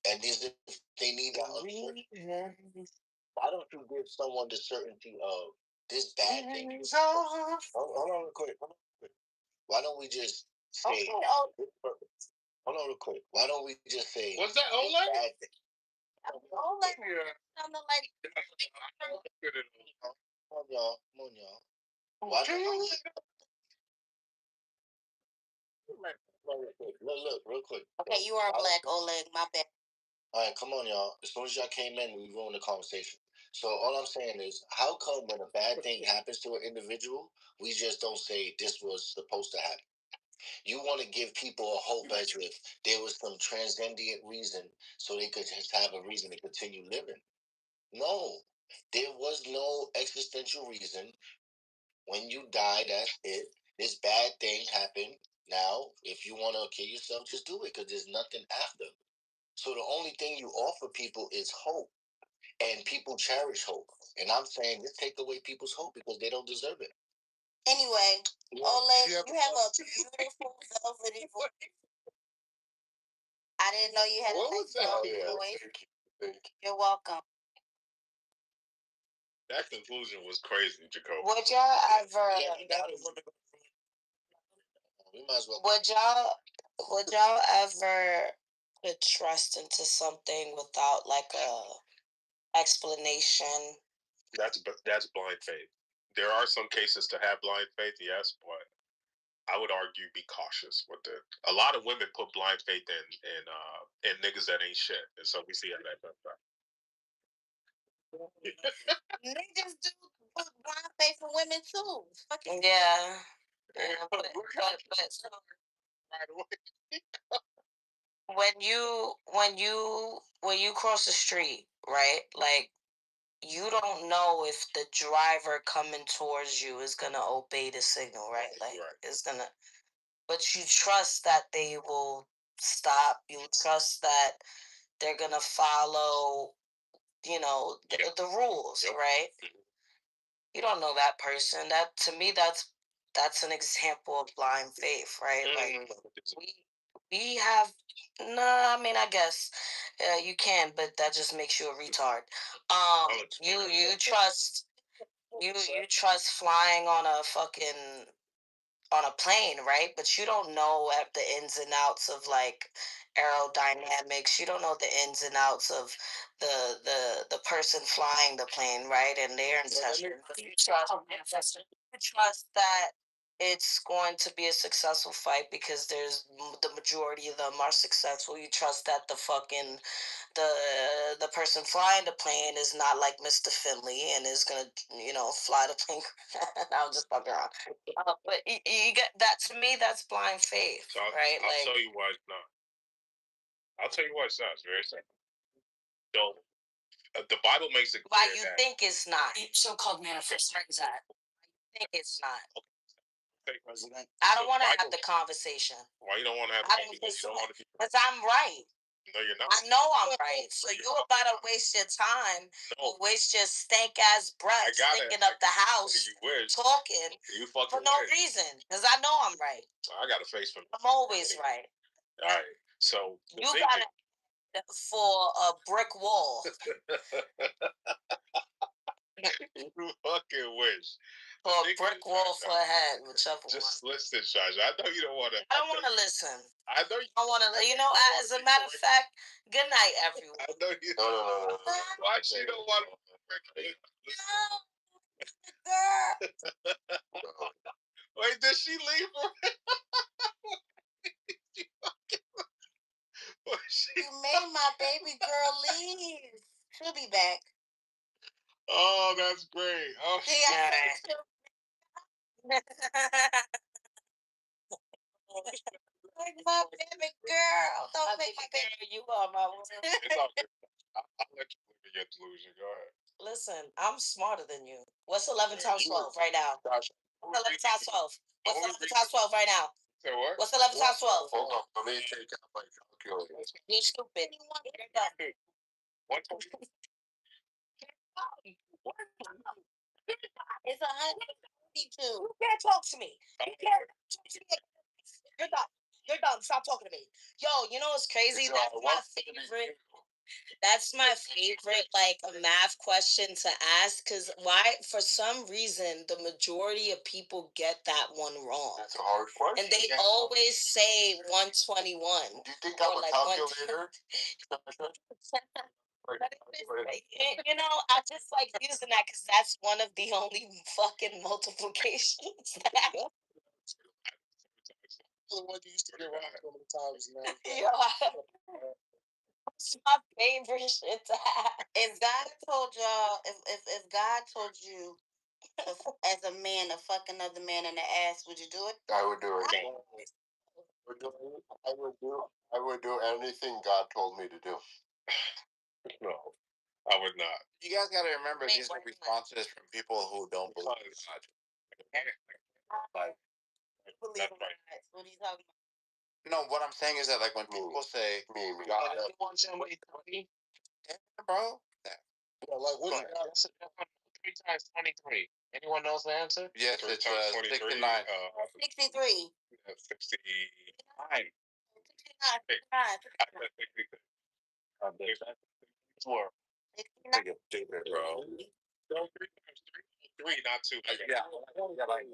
Speaker 1: And as if they need that uncertainty. Why don't you give someone the certainty of this bad thing? Hold on real quick. Why don't we just say, hold on real quick. Why don't we just say,
Speaker 4: what's that, Oleg?
Speaker 1: Bad thing?
Speaker 6: Oleg, sounded like.
Speaker 1: Come on, y'all. Come on, y'all. Why don't we look, real quick.
Speaker 6: Okay, you are black, Oleg. My bad.
Speaker 1: All right, come on, y'all. As soon as y'all came in, we ruined the conversation. So all I'm saying is, how come when a bad thing happens to an individual, we just don't say this was supposed to happen? You want to give people a hope as if there was some transcendent reason so they could just have a reason to continue living. No, there was no existential reason. When you die, that's it. This bad thing happened. Now, if you want to kill yourself, just do it because there's nothing after. So the only thing you offer people is hope, and people cherish hope. And I'm saying, just take away people's hope because they don't deserve it.
Speaker 6: Anyway, Oleg, you have a beautiful velvety voice. I didn't know you had a nice velvety voice.
Speaker 1: Thank you.
Speaker 6: You're welcome.
Speaker 1: That conclusion was crazy, Jacob.
Speaker 6: Would y'all ever?
Speaker 1: We might as well.
Speaker 6: Would y'all ever put trust into something without like a explanation?
Speaker 1: That's blind faith. There are some cases to have blind faith, yes, but I would argue be cautious with it. A lot of women put blind faith in niggas that ain't shit, and so we see how that comes out.
Speaker 6: Niggas do put blind faith in women too. Fucking yeah. But when you cross the street, right? Like you don't know if the driver coming towards you is gonna obey the signal, right? Like it's gonna, but you trust that they will stop. You trust that they're gonna follow, the rules, right? You don't know that person. That to me, that's an example of blind faith, right? Like we have. No, I mean, I guess you can, but that just makes you a retard. You trust you trust flying on a fucking on a plane, right? But you don't know at the ins and outs of like aerodynamics. You don't know the ins and outs of the person flying the plane, right? And their intention. You trust that it's going to be a successful fight because the majority of them are successful. You trust that the person flying the plane is not like Mr. Finley and is gonna fly the plane. I'm just fucking around. But you get that. To me, that's blind faith, right?
Speaker 1: I'll tell you why it's not. I'll tell you why it's not. It's very simple. So the Bible makes it clear
Speaker 6: why you think it's not. So-called manifestation. I think it's not.
Speaker 1: President.
Speaker 6: I don't want to have the conversation.
Speaker 1: Why you don't want to have the conversation?
Speaker 6: Because I'm right.
Speaker 1: No, you're not.
Speaker 6: I know I'm right. So you about to waste your time, waste your stank ass breath stinking up the house, talking for no reason. Because I know I'm right.
Speaker 1: I got a face for.
Speaker 6: I'm always right.
Speaker 1: All right. So
Speaker 6: you got it for a brick wall.
Speaker 1: You fucking wish.
Speaker 6: For a brick wall for a head, whichever one.
Speaker 1: Just listen, Shaja. I know you don't want to.
Speaker 6: I don't want to listen.
Speaker 1: I know you
Speaker 6: don't want to. As a matter of fact, good night, everyone.
Speaker 1: I know you. No. Why she don't want to?
Speaker 6: Girl.
Speaker 1: Wait, did she leave?
Speaker 6: You made my baby girl leaves. She'll be back.
Speaker 1: Oh, that's great. Oh,
Speaker 6: like my baby girl. Don't make my baby. You are my woman.
Speaker 1: It's all good. I'll let you look at your delusion. Go ahead.
Speaker 3: Listen, I'm smarter than you. What's 11 times 12 right now? What's 11 times 12? What's 11 times 12 right now?
Speaker 1: Say what?
Speaker 3: What's 11 times 12?
Speaker 1: Hold on. Let me take out my calculator.
Speaker 3: You're stupid.
Speaker 1: What?
Speaker 6: It's 152.
Speaker 3: You can't talk to me. You can't talk to me. You're done. You're done. Stop talking to me. Yo, you know what's crazy? That's my favorite. That's my favorite, like, math question to ask. Because why, for some reason, the majority of people get that one wrong.
Speaker 1: That's a hard question.
Speaker 3: And they always say 121.
Speaker 1: Do you think I'm a calculator?
Speaker 3: You know, I just like using that because that's one of the only fucking multiplications that I have.
Speaker 1: What you used to get right so many times now.
Speaker 3: It's my favorite shit to have.
Speaker 6: If God told y'all, if God told you as a man to fuck another man in the ass, would you do it?
Speaker 1: I would do it. I would do anything God told me to do. No, I would not.
Speaker 8: You guys got to remember these are responses from people who don't believe in God.
Speaker 6: Like, believe in God. What are you talking about?
Speaker 8: No, what I'm saying is that like when people say God, bro.
Speaker 1: Like what? 3 times 23. Anyone knows the answer? Yes, it's 69.
Speaker 6: 63.
Speaker 1: 69.
Speaker 6: 69.
Speaker 1: 69. Bro. 3 not 2.
Speaker 8: Yeah, like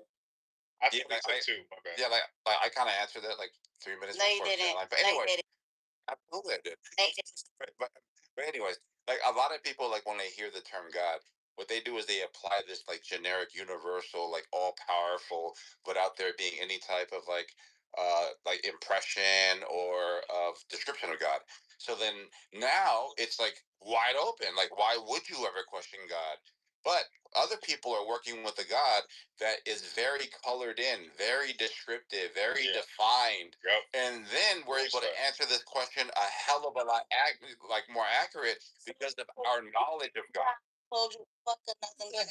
Speaker 1: I think I said 2. My bad.
Speaker 8: Yeah, like I kind of answered that like 3 minutes.
Speaker 6: No, you didn't.
Speaker 8: But anyway, absolutely I did. But anyways, like a lot of people, like when they hear the term God, what they do is they apply this like generic, universal, like all powerful, without there being any type of like impression or of description of God. So then now it's like wide open. Like, why would you ever question God? But other people are working with a God that is very colored in, very descriptive, very defined.
Speaker 1: Yep.
Speaker 8: And then we're able to answer this question a hell of a lot more accurate because of our knowledge of God.
Speaker 6: Told you fuck another man.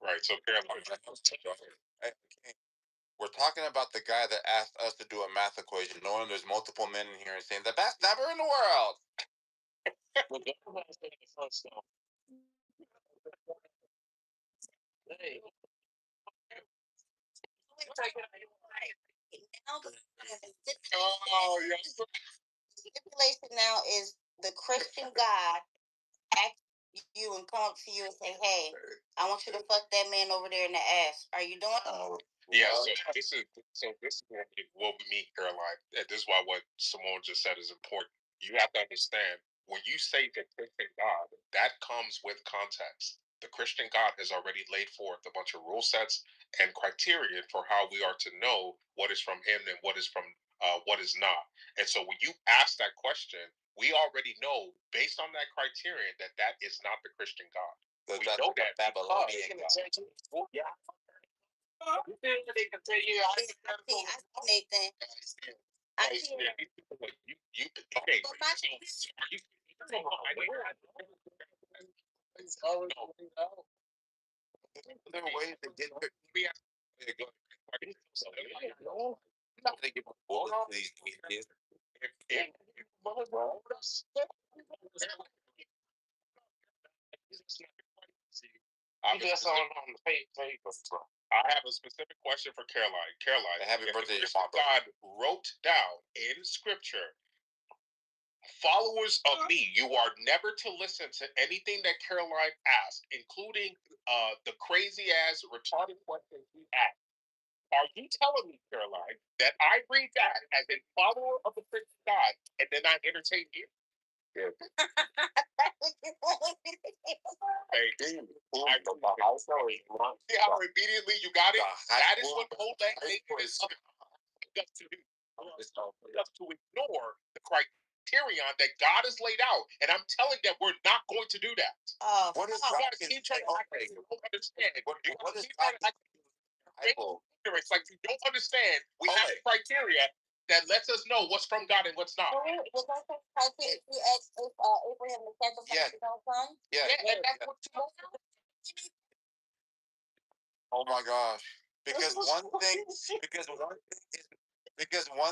Speaker 1: Right, so
Speaker 8: we're talking about the guy that asked us to do a math equation, knowing there's multiple men in here and saying the best number in the world.
Speaker 6: Stipulation now is the Christian God ask you and come up to you and say, "Hey, I want you to fuck that man over there in the ass." Are you doing it?
Speaker 1: Yeah, so this is what we meet, Caroline. And this is why what Simone just said is important. You have to understand when you say the Christian God, that comes with context. The Christian God has already laid forth a bunch of rule sets and criteria for how we are to know what is from Him and what is from what is not. And so when you ask that question, we already know based on that criterion that that is not the Christian God. We know that
Speaker 8: Babylonian God.
Speaker 6: Yeah. They can tell you. I see Nathan. I see.
Speaker 1: You okay?
Speaker 8: There are ways to get there. I'm not gonna give a bullet to these kids.
Speaker 1: I'm just on the paper. I have a specific question for Caroline. Caroline,
Speaker 8: happy birthday,
Speaker 1: God wrote down in Scripture, followers of me, you are never to listen to anything that Caroline asked, including the crazy ass retarded questions he asked. Are you telling me, Caroline, that I read that as a follower of the Christian God and then I entertain you? Hey, See how immediately you got it? That is what the whole thing is. Us to ignore the criterion that God has laid out, and I'm telling them we're not going to do that.
Speaker 8: What is
Speaker 1: You
Speaker 8: God
Speaker 1: gotta keep trying to act like you don't understand.
Speaker 8: What is
Speaker 1: Keep trying to
Speaker 8: God?
Speaker 1: act ignorance, like you don't understand. We have criteria that lets us know what's from God and what's not.
Speaker 6: Was that the criteria you asked if Abraham to sacrifice his own son?
Speaker 8: Yeah.
Speaker 1: And that's what you
Speaker 8: Oh my gosh! Because one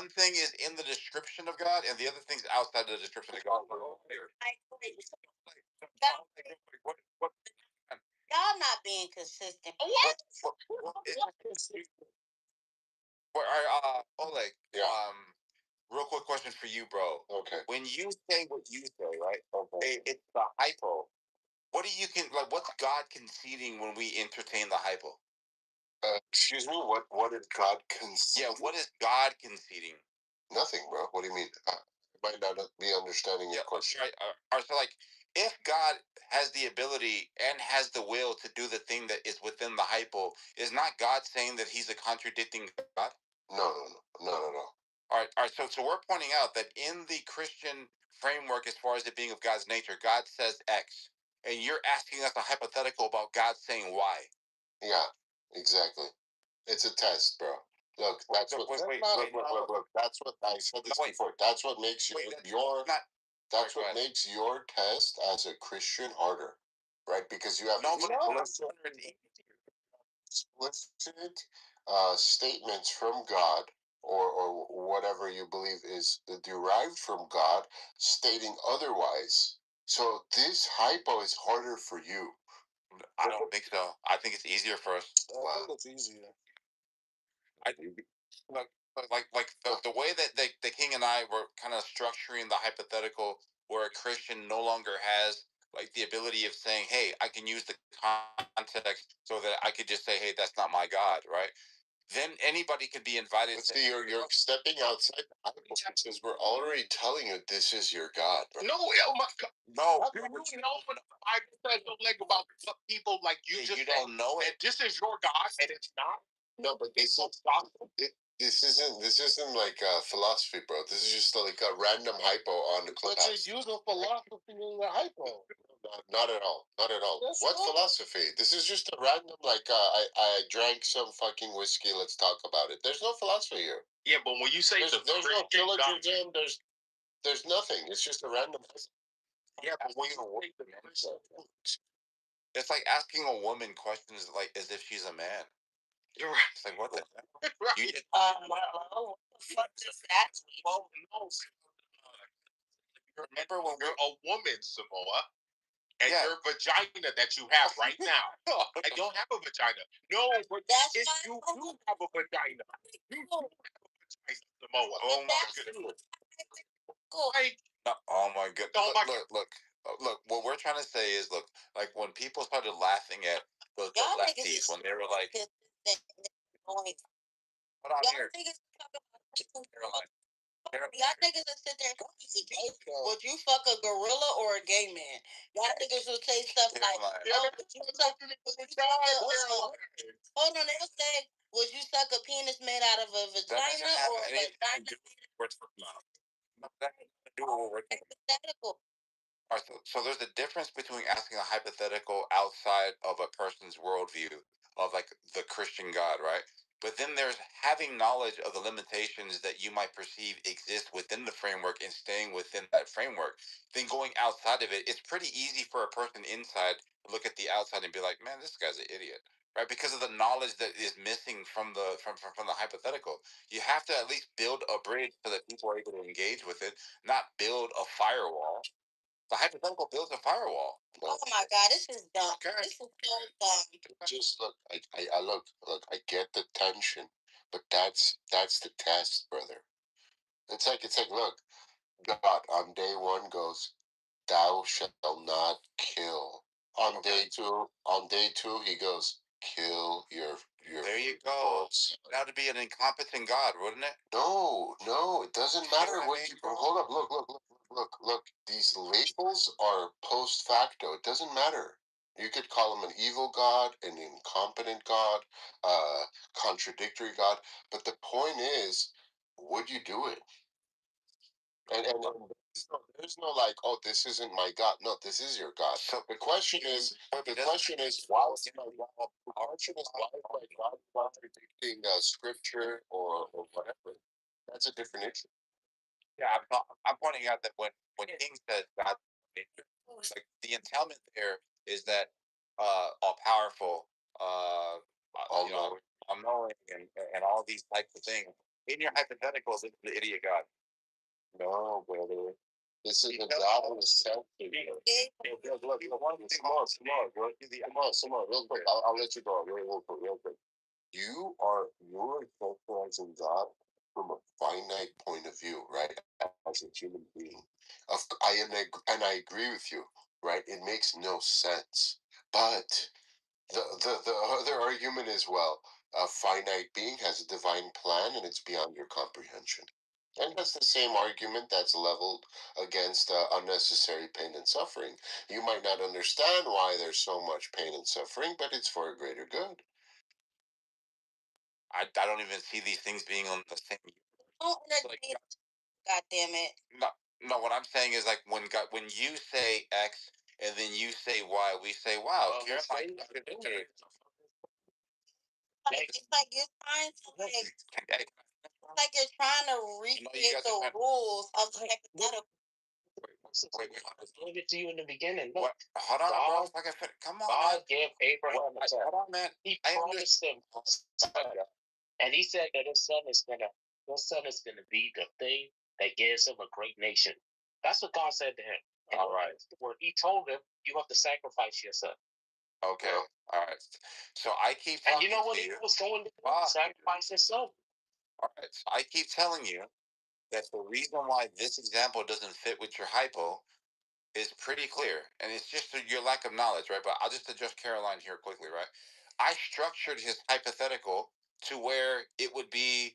Speaker 8: thing is in the description of God, and the other thing's outside the description of God.
Speaker 6: Y'all not being consistent.
Speaker 8: What? All right, Oleg.
Speaker 1: Yeah.
Speaker 8: Real quick question for you, bro.
Speaker 1: Okay.
Speaker 8: When you say what you say, right? Okay. It's the hypo. What do you what's God conceding when we entertain the hypo?
Speaker 1: Excuse me. What is God conceding?
Speaker 8: Yeah. What is God conceding?
Speaker 1: Nothing, bro. What do you mean? I might not be understanding your question.
Speaker 8: Right. So, if God has the ability and has the will to do the thing that is within the hypo, is not God saying that He's a contradicting God?
Speaker 1: No.
Speaker 8: All right. So we're pointing out that in the Christian framework, as far as it being of God's nature, God says X, and you're asking us a hypothetical about God saying Y.
Speaker 1: Yeah, exactly. It's a test, bro. Look, that's what. Look. That's what I said this before. That's what makes That's what makes your test as a Christian harder, right? Because you have explicit statements from God, or whatever you believe is derived from God, stating otherwise. So this hypo is harder for you.
Speaker 8: I don't think so. I think it's easier for us.
Speaker 1: I think it's easier.
Speaker 8: The way that the King and I were kind of structuring the hypothetical, where a Christian no longer has the ability of saying, "Hey, I can use the context so that I could just say, hey, that's not my God," right? Then anybody could be invited.
Speaker 1: But see, you're stepping outside the Bible because we're already telling you this is your God. Bro. No, oh my God.
Speaker 8: No.
Speaker 1: You know what the Bible says about people like you just
Speaker 8: you don't know it.
Speaker 1: This is your God, and it's not. No, but this isn't like philosophy, bro. This is just like a random hypo on the clubhouse. But you're using philosophy in the hypo. Not at all. Not at all. What philosophy? This is just a random I drank some fucking whiskey. Let's talk about it. There's no philosophy here. Yeah, but when you say there's no syllogism, there's nothing. It's just a random.
Speaker 8: Yeah, but when it's like asking a woman questions as if she's a man. You're right. It's like, what the heck?
Speaker 6: What the fuck does that mean?
Speaker 1: Well, no. Remember when you're a woman, Samoa, and your vagina that you have right now, and don't have a vagina. No, but
Speaker 6: that's
Speaker 1: if you do have a vagina, you do have a vagina, Samoa. Oh my goodness.
Speaker 8: Oh my goodness. Look. What we're trying to say is, look, like when people started laughing at the lefties when they were like, "Hold on here."
Speaker 6: Y'all niggas will sit there and would you fuck a gorilla or a gay man? Y'all niggas will say stuff like, hold on, they'll say, would you suck a penis made out of a vagina or a vagina? Hypothetical.
Speaker 8: All right, so there's a difference between asking a hypothetical outside of a person's worldview of the Christian God, right? But then there's having knowledge of the limitations that you might perceive exist within the framework and staying within that framework. Then going outside of it, it's pretty easy for a person inside to look at the outside and be like, "Man, this guy's an idiot," right? Because of the knowledge that is missing from the hypothetical. You have to at least build a bridge so that people are able to engage with it, not build a firewall. The hypothetical builds a firewall.
Speaker 6: Oh my God, this is dumb.
Speaker 8: Okay.
Speaker 6: This is so dumb.
Speaker 1: Just look, I look, I get the tension, but that's the test, brother. It's like, look, God on day one goes, "Thou shalt not kill." On day two, he goes, "Kill your."
Speaker 8: There you go. That would be an incompetent God, wouldn't it?
Speaker 1: No, it doesn't matter what you. Hold up, look. These labels are post facto. It doesn't matter. You could call him an evil God, an incompetent God, contradictory God. But the point is, would you do it? And there's no like, oh, this isn't my God. No, this is your God. So the question is, why is my God contradicting scripture or whatever? That's a different issue.
Speaker 8: Yeah, I'm pointing out that when King says God, like the entailment there is that all powerful, all knowing, and all these types of things. In your hypotheticals, it's the idiot God.
Speaker 1: No, brother. This is a God in the self. Look, come on, real quick. I'll let you go real quick. You're intellectualizing God from a finite point of view, right? As a human being, I agree with you, right? It makes no sense. But the other argument is, well, a finite being has a divine plan, and it's beyond your comprehension. And that's the same argument that's leveled against unnecessary pain and suffering. You might not understand why there's so much pain and suffering, but it's for a greater good.
Speaker 8: I don't even see these things being on the same.
Speaker 6: Oh, like, God damn it.
Speaker 8: No, what I'm saying is like when you say X and then you say Y, we say, wow, Caroline.
Speaker 6: It's like you're trying to recreate the rules of the hypothetical.
Speaker 5: Wait, I gave it to you in the beginning. Look,
Speaker 8: what? Hold on,
Speaker 5: God,
Speaker 8: bro. Come on,
Speaker 5: God
Speaker 8: man.
Speaker 5: gave Abraham a son.
Speaker 8: Hold on, man.
Speaker 5: He promised him a son, and he said that his son is gonna be the thing that gives him a great nation. That's what God said to him. All right. Where he told him, you have to sacrifice your son.
Speaker 8: Okay. All right. So I keep telling
Speaker 5: and you know what he was going to do? Sacrifice his son.
Speaker 8: All right. So I keep telling you that the reason why this example doesn't fit with your hypo is pretty clear, and it's just your lack of knowledge, right? But I'll just address Caroline here quickly, right? I structured his hypothetical to where it would be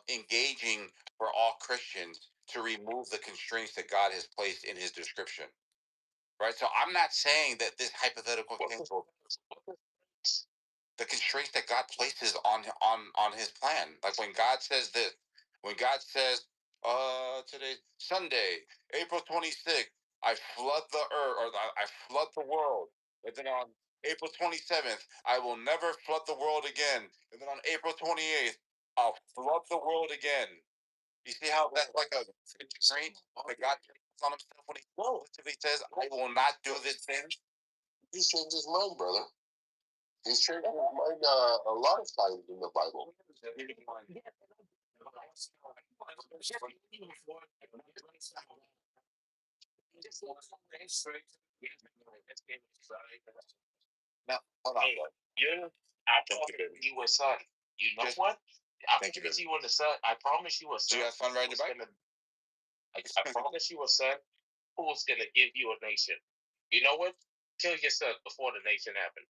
Speaker 8: engaging for all Christians to remove the constraints that God has placed in his description, right? So I'm not saying that this hypothetical cancel the constraints that God places on his plan. Like when God says this, when God says, today Sunday, April 26th, I flood the earth, or I flood the world. And then on April 27th, I will never flood the world again. And then on April 28th, I'll flood the world again. You see how that's like a constraint that God puts on himself when he says, I will not do this thing?
Speaker 1: He's changed his mind, brother. He's changed his mind a lot of times in the Bible.
Speaker 8: Now, hold on.
Speaker 5: I promise you a son. You know what? I promise you a son. I promise you a son.
Speaker 8: Do you have fun riding your bike?
Speaker 5: I promise you a son who's gonna give you a nation. You know what? Kill your son before the nation happens.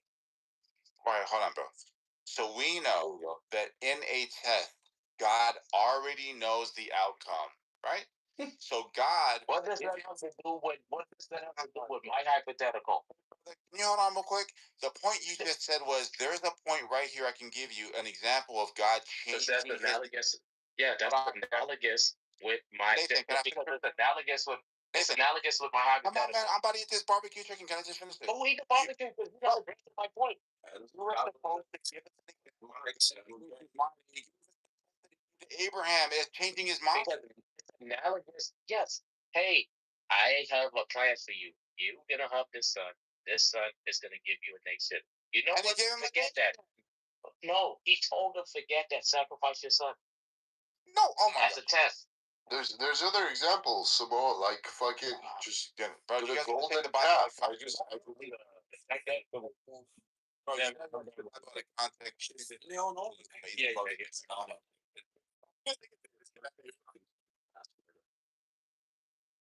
Speaker 8: All right, hold on, bro. So we know that in a test, God already knows the outcome, right? So God.
Speaker 5: What does that have to do with my hypothetical?
Speaker 8: Can you hold on real quick? The point you just said was there's a point right here I can give you an example of God changing.
Speaker 5: That's analogous. Yeah, that's analogous with my.
Speaker 8: Nathan,
Speaker 5: because it's analogous with. It's analogous with my hypothetical.
Speaker 8: Come on, man. I'm about to eat this barbecue chicken. Can I just finish this?
Speaker 5: Don't eat the barbecue because you got to my point.
Speaker 8: Abraham is changing his mind.
Speaker 5: It's analogous. Yes. Hey, I have a plan for you. You're gonna have this son. This son is gonna give you a nation. You know what? Forget that. No, he told him forget that. Sacrifice your son.
Speaker 8: No, oh my
Speaker 5: God. As a test.
Speaker 1: There's other examples, Samoa, like fucking just
Speaker 8: bro,
Speaker 1: the
Speaker 8: you guys
Speaker 1: golden
Speaker 8: the
Speaker 1: calf.
Speaker 8: I believe bro, you guys the context.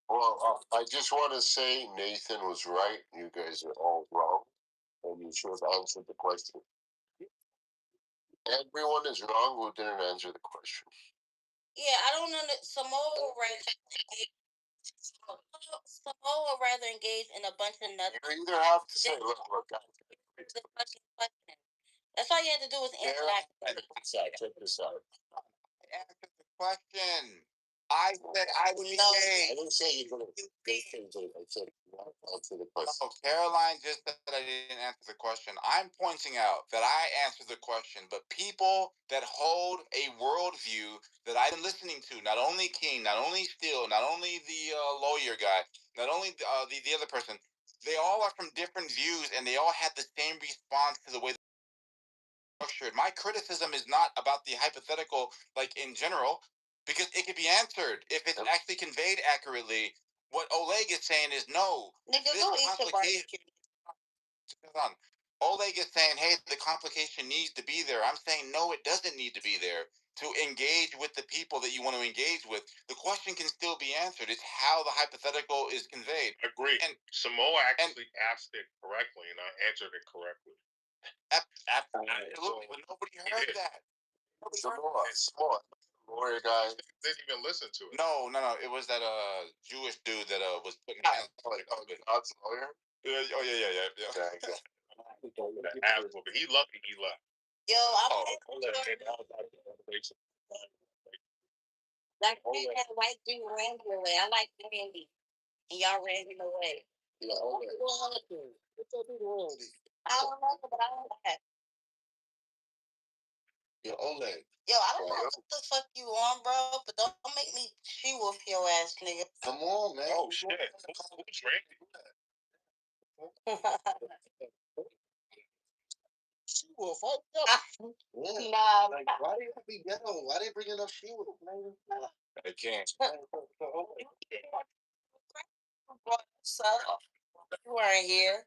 Speaker 1: Well, I just want to say Nathan was right. You guys are all wrong, and you should have answered the question. Everyone is wrong who didn't answer the question.
Speaker 6: Yeah, I don't know. Samoa right Samoa would rather engage in a bunch of nuts.
Speaker 1: You either have to say, look, guys.
Speaker 6: That's all you had to do was interact.
Speaker 1: Check this out.
Speaker 8: Answer the question. I said I would engage.
Speaker 1: I didn't say you're going to I said answer the question.
Speaker 8: Oh, Caroline just said I didn't answer the question. I'm pointing out that I answered the question, but people that hold a worldview that I've been listening to, not only King, not only Steele, not only the lawyer guy, not only the other person, they all are from different views, and they all had the same response to the way structured. My criticism is not about the hypothetical, like in general, because it could be answered if it's actually conveyed accurately. What Oleg is saying is no.
Speaker 6: Nigga,
Speaker 8: This
Speaker 6: go eat your
Speaker 8: complication. Hold on. Oleg is saying, hey, the complication needs to be there. I'm saying no, it doesn't need to be there to engage with the people that you want to engage with. The question can still be answered. It's how the hypothetical is conveyed.
Speaker 1: Agreed. And Samoa actually asked it correctly, and I answered it correctly.
Speaker 8: Absolutely, but nobody heard that.
Speaker 1: Samoa. Lawyer guy didn't even listen to it.
Speaker 8: No. It was that Jewish dude that was putting hands
Speaker 1: like God's lawyer.
Speaker 8: Yeah.
Speaker 1: Exactly. But he lucky he left.
Speaker 6: Yo, like that white dude ran me away. I like Randy, and y'all ran him away.
Speaker 1: Yeah,
Speaker 6: I don't know, but I don't like that.
Speaker 1: Yo, Oleg.
Speaker 6: Yo, I don't know what the fuck you on, bro, but don't make me she wolf your ass, nigga.
Speaker 1: Come on, man. Oh shit. Who's Randy? She wolf, hold up.
Speaker 6: Nah,
Speaker 1: like, why do you have to be ghetto? Why they bringing up she wolf, man? I can't.
Speaker 6: So, you weren't here.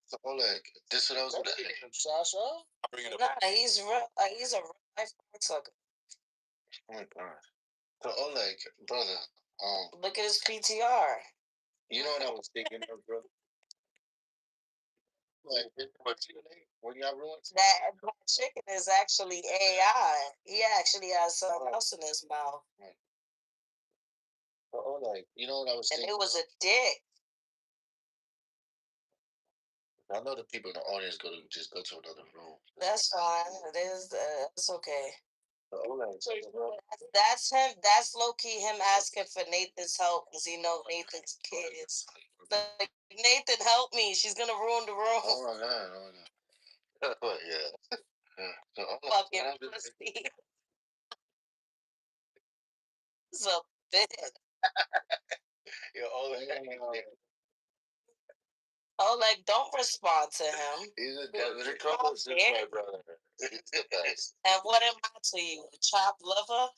Speaker 1: So, Oleg, this is what I was gonna ask. Sasha?
Speaker 6: Nah, he's a real life sucker.
Speaker 1: Oh my god. So Oleg, brother,
Speaker 6: look at his PTR.
Speaker 1: You know what I was thinking of, bro? Like, what's your name? When y'all ruined
Speaker 6: that chicken is actually AI. He actually has something else in his mouth.
Speaker 1: Right. So, Oleg, you know what I was thinking?
Speaker 6: And it was a dick.
Speaker 1: I know the people in the audience go to another room.
Speaker 6: That's fine. It is. It's okay.
Speaker 1: So,
Speaker 6: that's him. That's low key him asking for Nathan's help because he knows Nathan's kids. Like, Nathan, help me. She's gonna ruin the room.
Speaker 1: Oh my god. Yeah. So,
Speaker 6: Fucking pussy. It's a bitch. Oleg, don't respond to him.
Speaker 1: He's a Jacob's my brother. He's the best.
Speaker 6: And what am I to you? Chopped liver?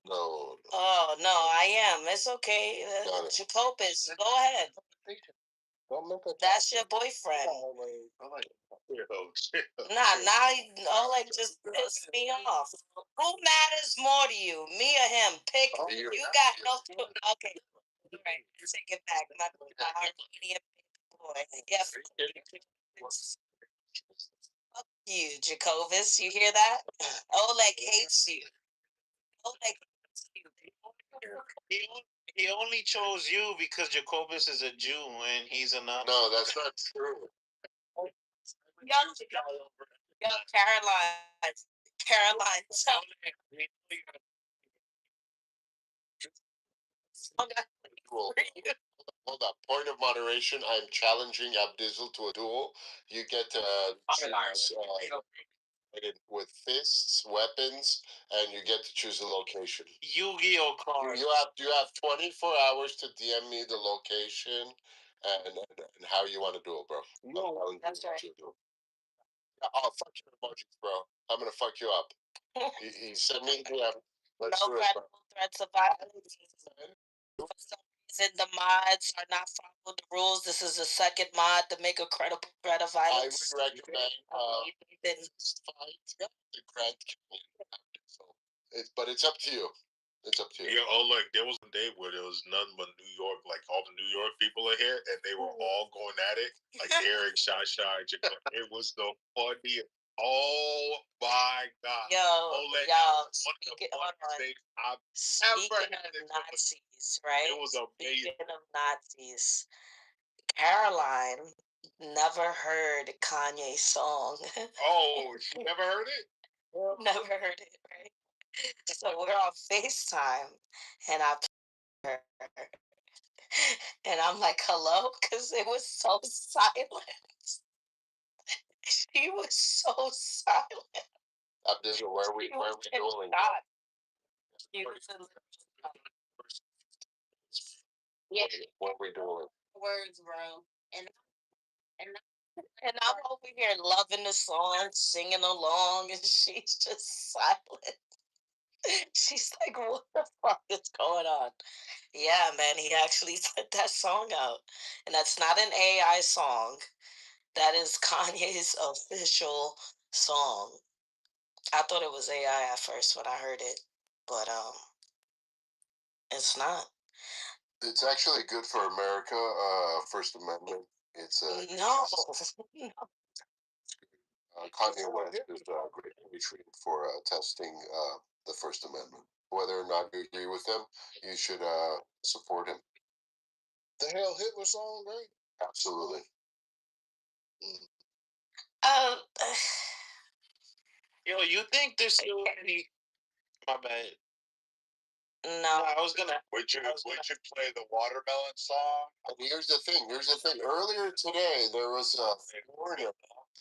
Speaker 1: No.
Speaker 6: Oh no, I am. It's okay. Jacobus, go ahead. That's your boyfriend. Now Oleg just pissed me off. Who matters more to you, me or him? Pick. You got no. Okay. All right, take it back. My Armenian boy. Yes. Fuck you, Jacobus. You hear that? Oleg hates you. Oleg hates you.
Speaker 2: He only chose you because Jacobus is a Jew and he's a non.
Speaker 1: No, that's not true.
Speaker 6: Yo, Caroline, tell me.
Speaker 1: Hold up. Point of moderation. I'm challenging Abdizzle to a duel. You get to choose with fists, weapons, and you get to choose a location.
Speaker 2: Yu-Gi-Oh cards.
Speaker 1: You have 24 hours to DM me the location and how you want to do it, bro.
Speaker 6: That's right.
Speaker 1: Oh, fuck your emojis, bro. I'm gonna fuck you up. he sent me DM. Let's
Speaker 6: no
Speaker 1: do it,
Speaker 6: credible threats of violence. For some reason, the mods are not following the rules. This is the second mod to make a credible threat of violence.
Speaker 1: I would recommend fight the Grand Canyon. But it's up to you. It's up to you. Yeah, oh, like there was a day where there was none but New York, like all the New York people are here, and they were all going at it, like Eric, Shasha, it was the funniest. Oh my God!
Speaker 6: Speaking of Nazis, right?
Speaker 1: It was amazing.
Speaker 6: Speaking of Nazis, Caroline never heard Kanye's song.
Speaker 1: Oh, you never heard it?
Speaker 6: Never heard it, right? So we're on FaceTime, and I her, and I'm like, "Hello," because it was so silent. She was so silent.
Speaker 1: I'm just where we doing?
Speaker 6: Not. She was in
Speaker 1: What we doing?
Speaker 6: words, bro. And and and I'm over here loving the song, singing along, and she's just silent. She's like, "What the fuck is going on?" Yeah, man, he actually put that song out, and that's not an AI song. That is Kanye's official song. I thought it was AI at first when I heard it, but it's not.
Speaker 1: It's actually good for America. First Amendment. It's
Speaker 6: No.
Speaker 1: Kanye West is greatly treated for testing the First Amendment. Whether or not you agree with him, you should support him. The Hell Hitler song, right? Absolutely.
Speaker 6: Um,
Speaker 2: Yo, you think there's still any? My bad.
Speaker 6: no.
Speaker 2: I was gonna.
Speaker 1: Would you play the Watermelon song? And here's the thing. Earlier today, there was a foreigner.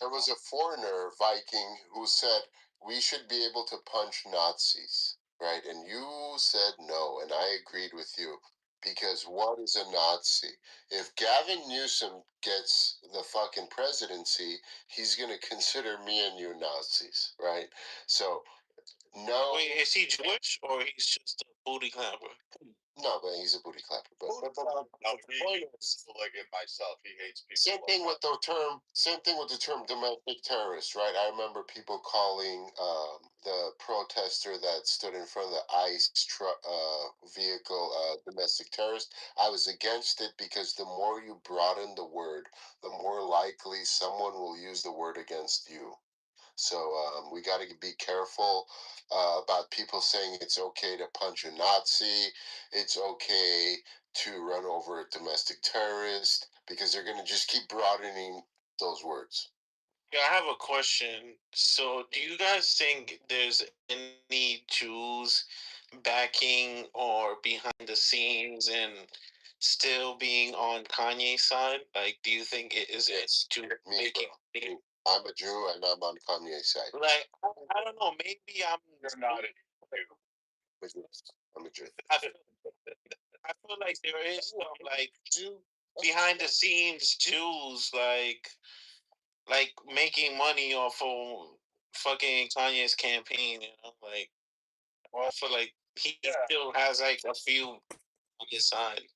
Speaker 1: There was a foreigner Viking who said we should be able to punch Nazis, right? And you said no, and I agreed with you because what is a Nazi? If Gavin Newsom gets the fucking presidency, he's gonna consider me and you Nazis, right? So no.
Speaker 2: Wait, is he Jewish or he's just a booty clamper?
Speaker 1: No, but he's a booty clapper. But the point is, like it myself, he hates people. Same thing with the term. Same thing with the term domestic terrorist, right? I remember people calling the protester that stood in front of the ICE truck vehicle domestic terrorist. I was against it because the more you broaden the word, the more likely someone will use the word against you. So we got to be careful about people saying it's okay to punch a Nazi, it's okay to run over a domestic terrorist, because they're going to just keep broadening those words.
Speaker 2: Yeah, I have a question. So, do you guys think there's any Jews backing or behind the scenes and still being on Kanye's side? Like, do you think it is
Speaker 1: Yes,
Speaker 2: to
Speaker 1: me,
Speaker 2: making?
Speaker 1: bro. I'm a Jew and I'm on Kanye's side.
Speaker 2: Like, I don't know. Maybe I'm.
Speaker 1: You're not a Jew. But yes, I'm a Jew.
Speaker 2: I feel like there is some like behind the scenes Jews like making money off of fucking Kanye's campaign. You know, like I feel like he still has like a few on his side.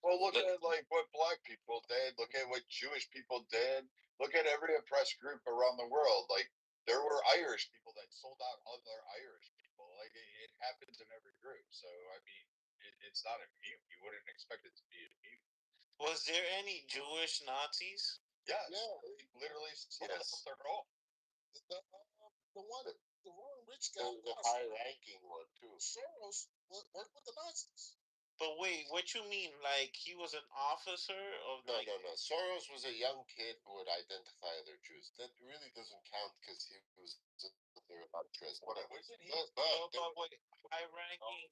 Speaker 1: Well, look at like what black people did. Look at what Jewish people did. Look at every oppressed group around the world. Like there were Irish people that sold out other Irish people. Like it happens in every group. So I mean, it's not immune. You wouldn't expect it to be immune.
Speaker 2: Was there any Jewish Nazis?
Speaker 1: Yes. Yeah, literally sold out their own. The one rich guy, the high ranking one too. Soros worked with the Nazis.
Speaker 2: But wait, what you mean? Like he was an officer of
Speaker 1: No,
Speaker 2: like?
Speaker 1: no. Soros was a young kid who would identify other Jews. That really doesn't count because he was there about interest. Whatever. Wasn't he?
Speaker 2: But wait, high ranking?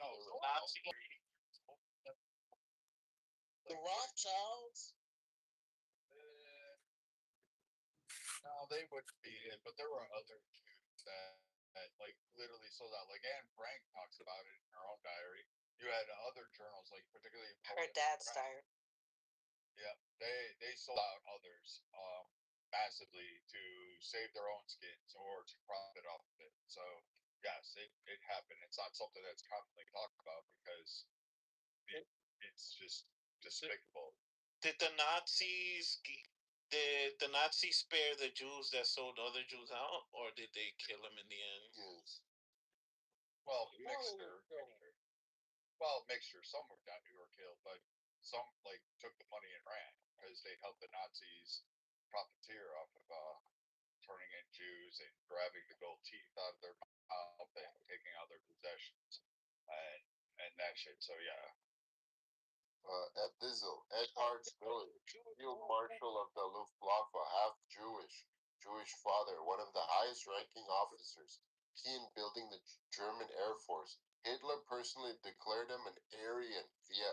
Speaker 1: No,
Speaker 2: Nazi.
Speaker 1: The Rothschilds. No, they wouldn't be it, but there were other Jews that like literally sold out. Like Anne Frank talks about it in her own diary. You had other journals, like particularly
Speaker 6: Her dad's diary.
Speaker 1: Yeah, they sold out others massively to save their own skins or to profit off of it. So yes, it happened. It's not something that's commonly talked about because it's just despicable.
Speaker 2: Did the Nazis? Did the Nazis spare the Jews that sold other Jews out, or did they kill them in the end?
Speaker 1: Yes. Well, mixture. Well, mixture. Some were down who were killed, but some like took the money and ran because they helped the Nazis profiteer off of turning in Jews and grabbing the gold teeth out of their mouth and taking out their possessions and that shit. So yeah. Ed Dizzle, Ed Hart's village, Field Marshal of the Luftwaffe, half Jewish father, one of the highest ranking officers, key in building the German Air Force. Hitler personally declared him an Aryan via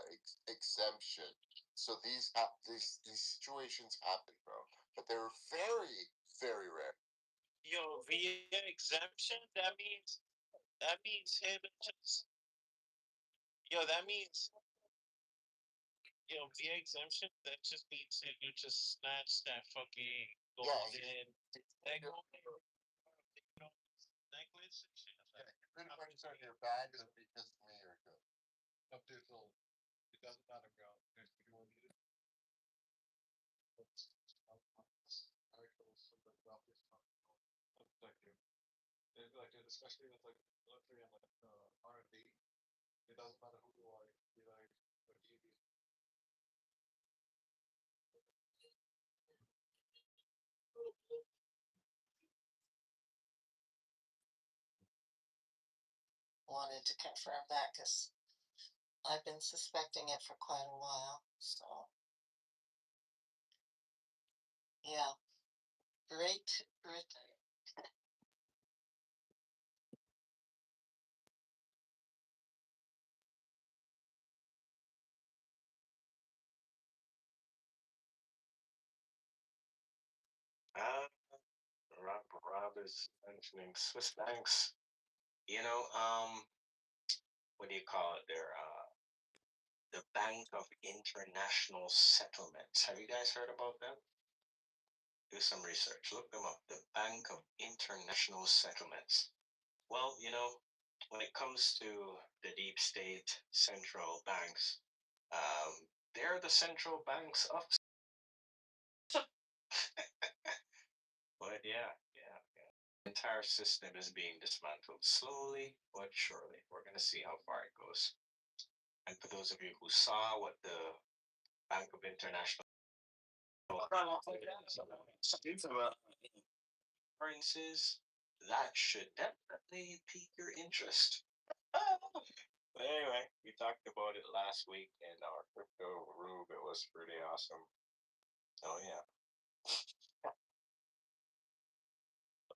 Speaker 1: exemption. So these situations happen, bro, but they're very, very rare.
Speaker 2: Yo, via exemption, that means him just. Yo, that means. Yo, via exemption, that just means that you just snatch that fucking golden necklace and shit.
Speaker 1: Pretty much on your bag is because me or good.
Speaker 2: Up there, so it doesn't matter, bro. There's you want me to. Like, especially with like military and like R&D, it doesn't matter who you are. You like,
Speaker 3: Wanted to confirm that because I've been suspecting it for quite a while. So, yeah, great.
Speaker 2: Rob is mentioning Swiss banks. You know, what do you call it? They're the Bank of International Settlements. Have you guys heard about them? Do some research. Look them up. The Bank of International Settlements. Well, you know, when it comes to the deep state central banks, they're the central banks of. But yeah. The entire system is being dismantled slowly but surely. We're going to see how far it goes. And for those of you who saw what the Bank of International currencies, that should definitely pique your interest. But anyway, we talked about it last week in our crypto room. It was pretty awesome. Oh yeah.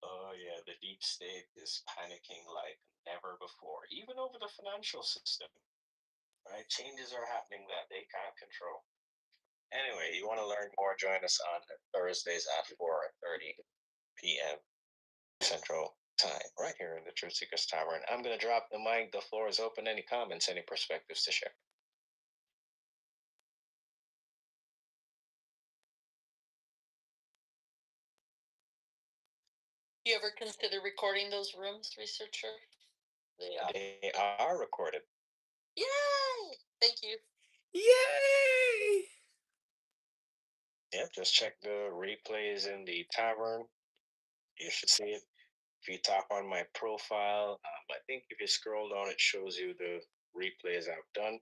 Speaker 2: Oh yeah, the deep state is panicking like never before, even over the financial system. Right? Changes are happening that they can't control. Anyway, you want to learn more, join us on Thursdays at 4:30 p.m. Central Time, right here in the Truth Seekers Tavern. I'm going to drop the mic. The floor is open. Any comments, any perspectives to share?
Speaker 3: You ever consider recording those rooms, researcher?
Speaker 2: They are recorded.
Speaker 3: Yay! Thank you.
Speaker 2: Yay! Yep, just check the replays in the tavern. You should see it. If you tap on my profile, I think if you scroll down, it shows you the replays I've done.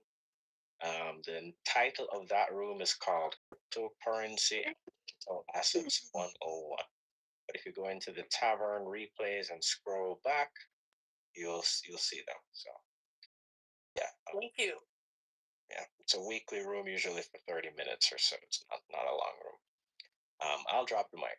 Speaker 2: The title of that room is called Cryptocurrency and Digital Assets 101. But if you go into the tavern replays and scroll back, you'll see them. So yeah.
Speaker 3: Thank you.
Speaker 2: Yeah, it's a weekly room, usually for 30 minutes or so. It's not a long room. I'll drop the mic.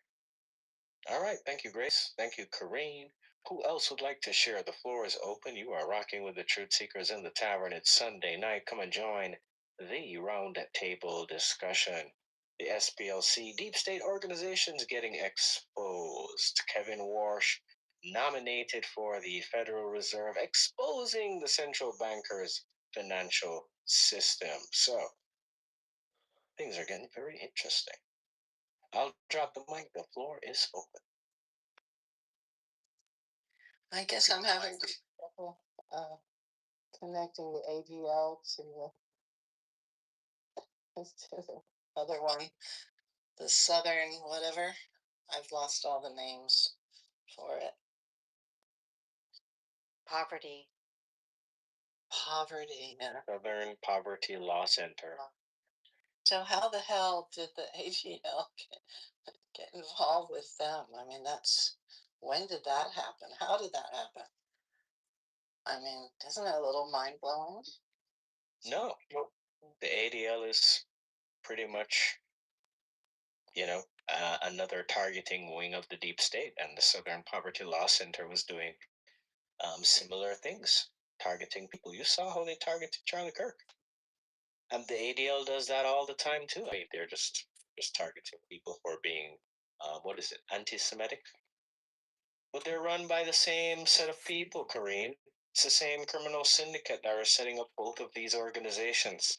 Speaker 2: All right, thank you, Grace. Thank you, Kareen. Who else would like to share? The floor is open. You are rocking with the Truth Seekers in the Tavern. It's Sunday night. Come and join the round table discussion. The SPLC deep state organizations getting exposed. Kevin Warsh nominated for the Federal Reserve, exposing the central bankers' financial system. So things are getting very interesting. I'll drop the mic. The floor is open.
Speaker 3: I guess I'm having trouble connecting the ADL to the other one, the Southern whatever. I've lost all the names for it. Poverty. Yeah.
Speaker 2: Southern Poverty Law Center.
Speaker 3: So how the hell did the AGL get involved with them? I mean, when did that happen? How did that happen? I mean, isn't it a little mind blowing?
Speaker 10: No, the ADL is pretty much, another targeting wing of the deep state, and the Southern Poverty Law Center was doing similar things, targeting people. You saw how they targeted Charlie Kirk, and the ADL does that all the time too. I mean, they're just targeting people for being, anti-Semitic. But they're run by the same set of people, Kareem. It's the same criminal syndicate that are setting up both of these organizations.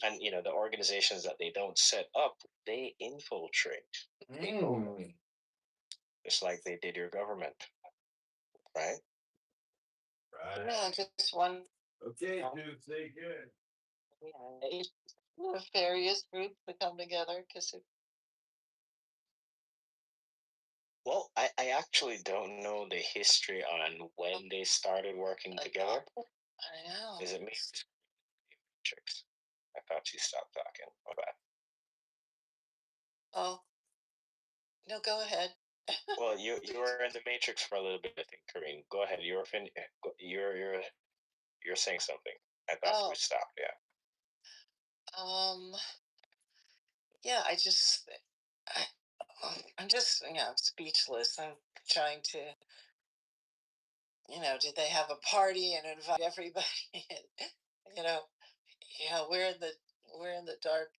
Speaker 10: And the organizations that they don't set up, they infiltrate. Just like they did your government, right?
Speaker 3: Right. Yeah, just one.
Speaker 11: Okay, dude, say good.
Speaker 3: Various groups to come together because
Speaker 10: Well, I actually don't know the history on when they started working together.
Speaker 3: I know.
Speaker 10: Is it me? Matrix? I thought you stopped talking. My bad.
Speaker 3: Oh, no, go ahead.
Speaker 10: Well, you were in the Matrix for a little bit, I think, Kareem. Go ahead. You're saying something. I thought we stopped. Yeah.
Speaker 3: Yeah, I'm just, speechless. I'm trying to, did they have a party and invite everybody? And, we're in the dark,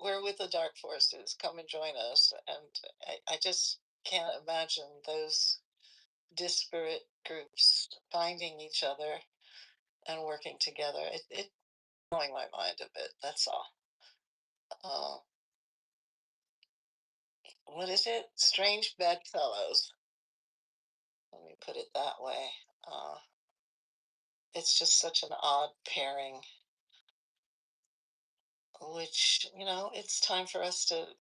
Speaker 3: we're with the dark forces. Come and join us. And I just can't imagine those disparate groups finding each other and working together. It's blowing my mind a bit. That's all. What is it? Strange bedfellows. Let me put it that way. It's just such an odd pairing, which, it's time for us to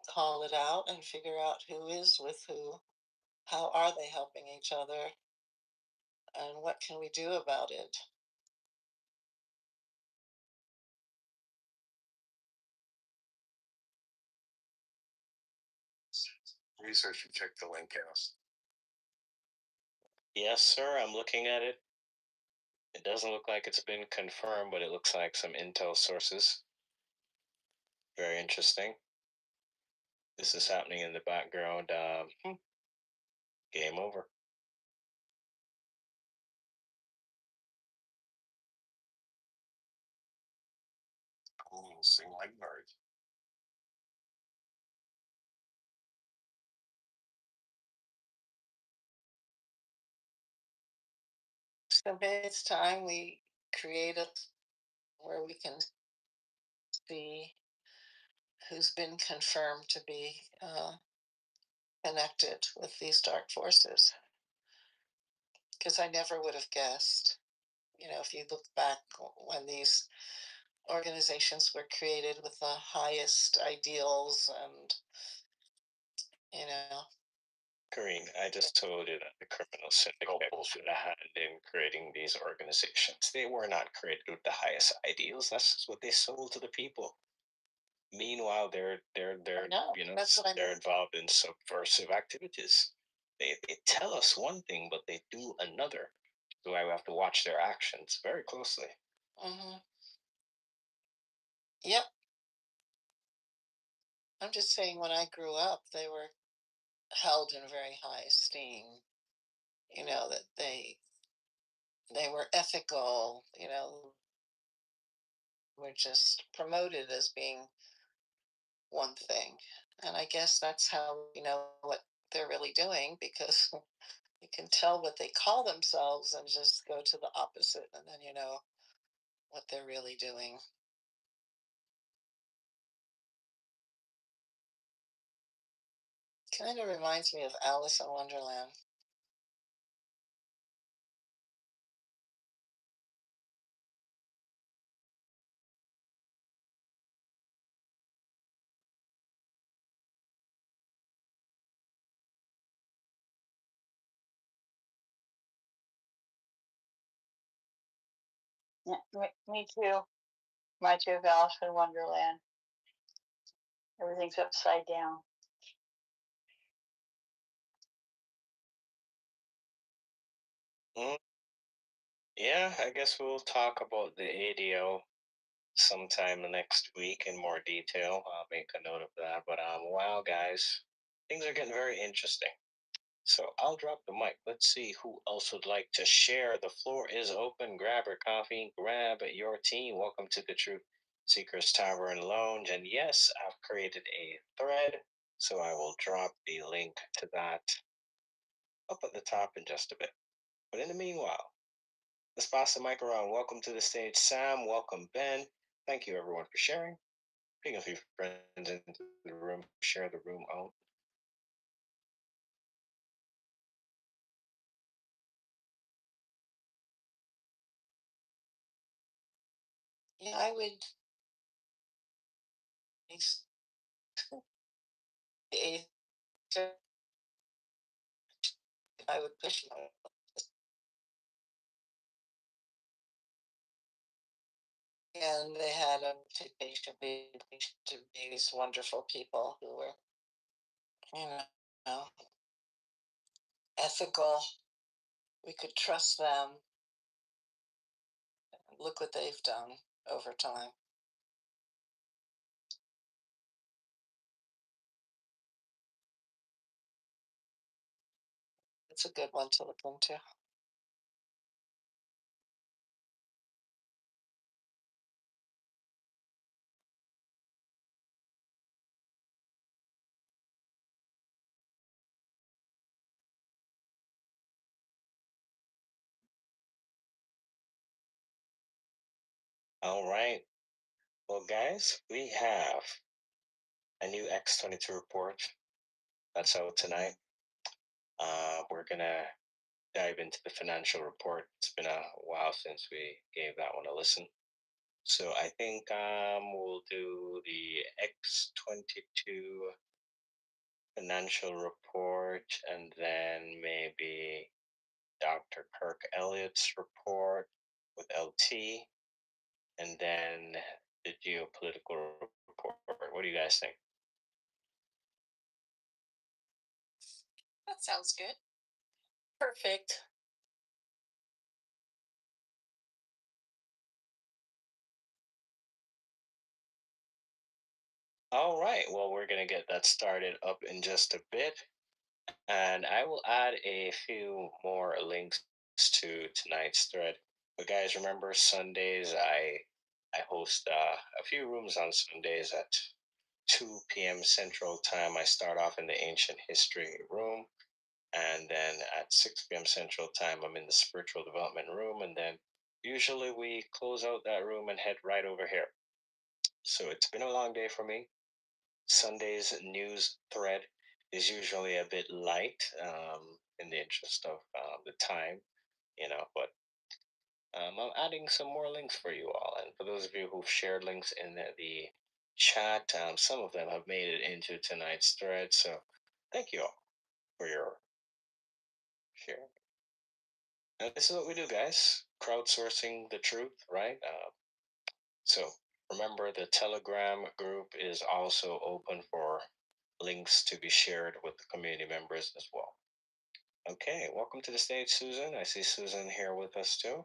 Speaker 3: call it out and figure out who is with who. How are they helping each other? And what can we do about it?
Speaker 11: Research and check the link out.
Speaker 10: Yes, sir. I'm looking at it. It doesn't look like it's been confirmed, but it looks like some intel sources. Very interesting. This is happening in the background. Game over.
Speaker 11: Sing like birds.
Speaker 3: So it's time we create where we can see who's been confirmed to be connected with these dark forces. Because I never would have guessed, if you look back when these organizations were created with the highest ideals and,
Speaker 10: Kareem, I just told you that the criminal syndicate had a hand in creating these organizations. They were not created with the highest ideals. That's just what they sold to the people. Meanwhile, they're involved in subversive activities. They tell us one thing, but they do another. So I have to watch their actions very closely.
Speaker 3: Mm-hmm. Yep. I'm just saying, when I grew up, they were held in very high esteem. That they were ethical. Were just promoted as being one thing, and I guess that's how you know what they're really doing, because you can tell what they call themselves and just go to the opposite, and then you know what they're really doing. Kind of reminds me of Alice in Wonderland.
Speaker 6: Me too. My two Alice in Wonderland. Everything's upside down.
Speaker 10: Yeah, I guess we'll talk about the ADO sometime next week in more detail. I'll make a note of that. But wow, guys, things are getting very interesting. So I'll drop the mic. Let's see who else would like to share. The floor is open. Grab your coffee, grab your tea. Welcome to the Truth Seekers Tavern Lounge. And yes, I've created a thread, so I will drop the link to that up at the top in just a bit. But in the meanwhile, let's pass the mic around. Welcome to the stage, Sam. Welcome, Ben. Thank you, everyone, for sharing. Bring a few friends into the room. Share the room out.
Speaker 6: Yeah, I would. I would push my. And they had a to be these wonderful people who were, you know, ethical. We could trust them. Look what they've done over time. It's a good one to look into.
Speaker 10: All right. Well, guys, we have a new X22 report that's out tonight. We're going to dive into the financial report. It's been a while since we gave that one a listen. So I think we'll do the X22 financial report and then maybe Dr. Kirk Elliott's report with LT and then the geopolitical report. What do you guys think?
Speaker 6: That sounds good. Perfect.
Speaker 10: All right. Well, we're going to get that started up in just a bit. And I will add a few more links to tonight's thread. But guys, remember Sundays, I host a few rooms on Sundays at 2 p.m. Central Time. I start off in the ancient history room. And then at 6 p.m. Central Time, I'm in the spiritual development room. And then usually we close out that room and head right over here. So it's been a long day for me. Sunday's news thread is usually a bit light in the interest of the time, but I'm adding some more links for you all. And for those of you who've shared links in the chat, some of them have made it into tonight's thread. So thank you all for your sharing. And this is what we do, guys, crowdsourcing the truth, right? So remember, the Telegram group is also open for links to be shared with the community members as well. Okay, welcome to the stage, Susan. I see Susan here with us too.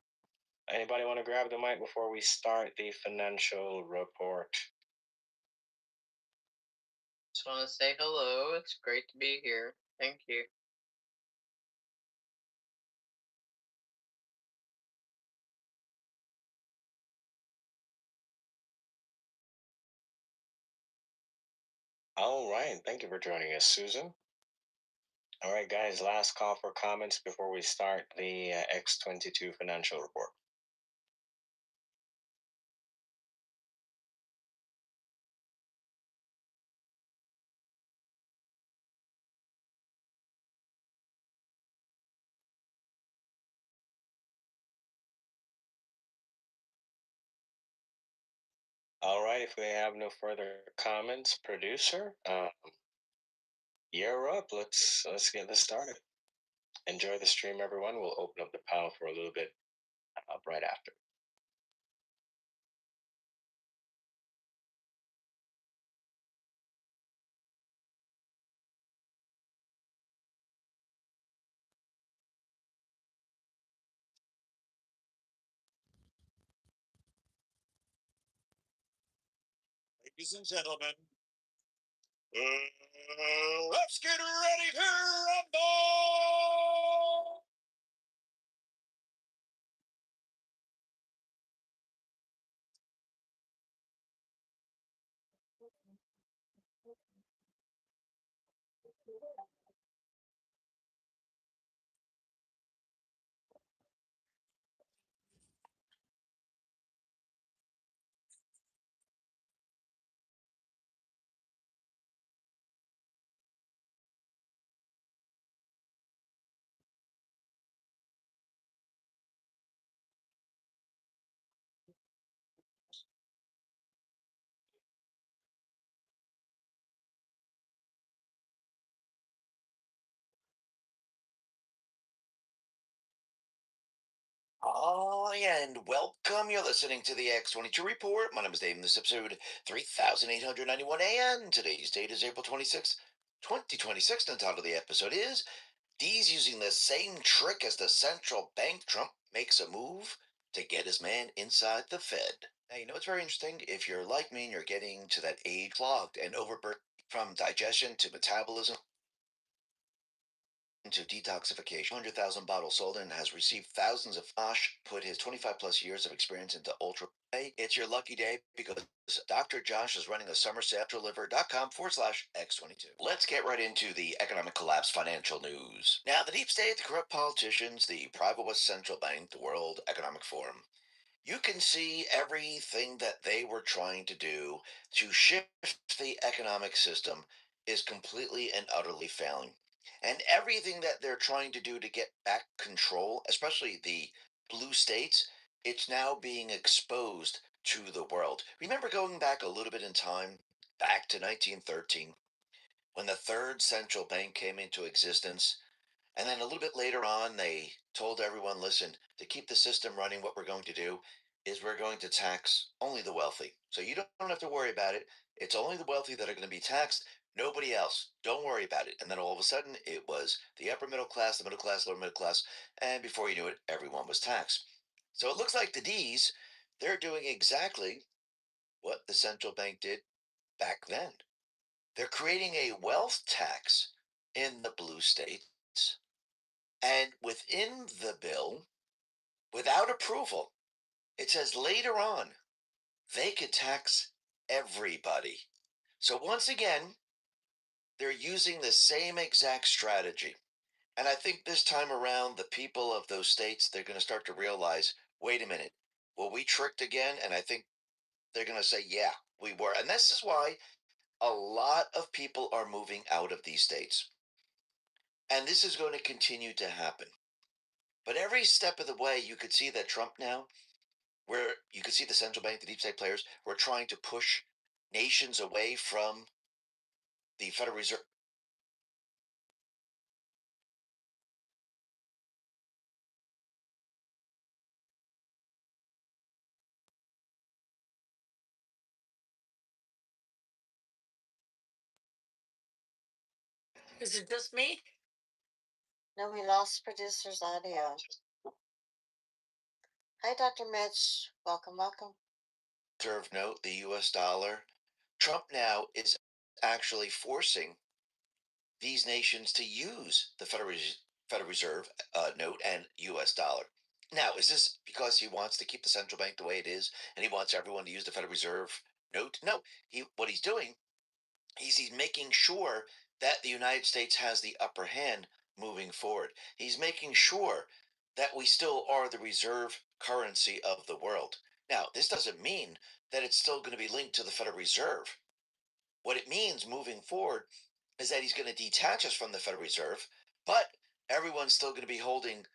Speaker 10: Anybody want to grab the mic before we start the financial report?
Speaker 12: Just want to say hello. It's great to be here. Thank you.
Speaker 10: All right, thank you for joining us, Susan. All right, guys, last call for comments before we start the X22 financial report. All right, if we have no further comments, producer, you're up. Let's get this started. Enjoy the stream, everyone. We'll open up the panel for a little bit right after.
Speaker 8: Ladies and gentlemen, let's get ready to rumble!
Speaker 13: Oh, yeah, and welcome. You're listening to the X22 Report. My name is Dave, and this is episode 3891, and today's date is April 26th, 2026. And the title of the episode is D's using the same trick as the central bank. Trump makes a move to get his man inside the Fed. Now, you know, it's very interesting. If you're like me and you're getting to that age clogged and overburdened from digestion to metabolism, into detoxification. 100,000 bottles sold and has received thousands of Josh put his 25 plus years of experience into ultra. Hey, it's your lucky day because Dr. Josh is running a summer sale at ultraliver.com/X22. Let's get right into the economic collapse financial news. Now, the deep state, the corrupt politicians, the private West Central Bank, the World Economic Forum, you can see everything that they were trying to do to shift the economic system is completely and utterly failing. And everything that they're trying to do to get back control, especially the blue states, it's now being exposed to the world. Remember going back a little bit in time, back to 1913, when the third central bank came into existence? And then a little bit later on, they told everyone, listen, to keep the system running, what we're going to do is we're going to tax only the wealthy. So you don't have to worry about it. It's only the wealthy that are going to be taxed. Nobody else. Don't worry about it. And then all of a sudden, it was the upper middle class, the middle class, lower middle class. And before you knew it, everyone was taxed. So it looks like the D's, they're doing exactly what the central bank did back then. They're creating a wealth tax in the blue states, and within the bill, without approval, it says later on they could tax everybody. So once again, they're using the same exact strategy. And I think this time around, the people of those states, they're going to start to realize, wait a minute, were we tricked again? And I think they're going to say, yeah, we were. And this is why a lot of people are moving out of these states. And this is going to continue to happen. But every step of the way, you could see that Trump now, where you could see the central bank, the deep state players, were trying to push nations away from the Federal Reserve.
Speaker 6: Is it just me? No, we lost producer's audio. Hi, Dr. Mitch. Welcome, welcome.
Speaker 13: Reserve note, the US dollar. Trump now is actually forcing these nations to use the Federal Reserve note and US dollar. Now, is this because he wants to keep the central bank the way it is and he wants everyone to use the Federal Reserve note? No, what he's doing he's making sure that the United States has the upper hand moving forward. He's making sure that we still are the reserve currency of the world. Now, this doesn't mean that it's still going to be linked to the Federal Reserve. What it means moving forward is that he's going to detach us from the Federal Reserve, but everyone's still going to be holding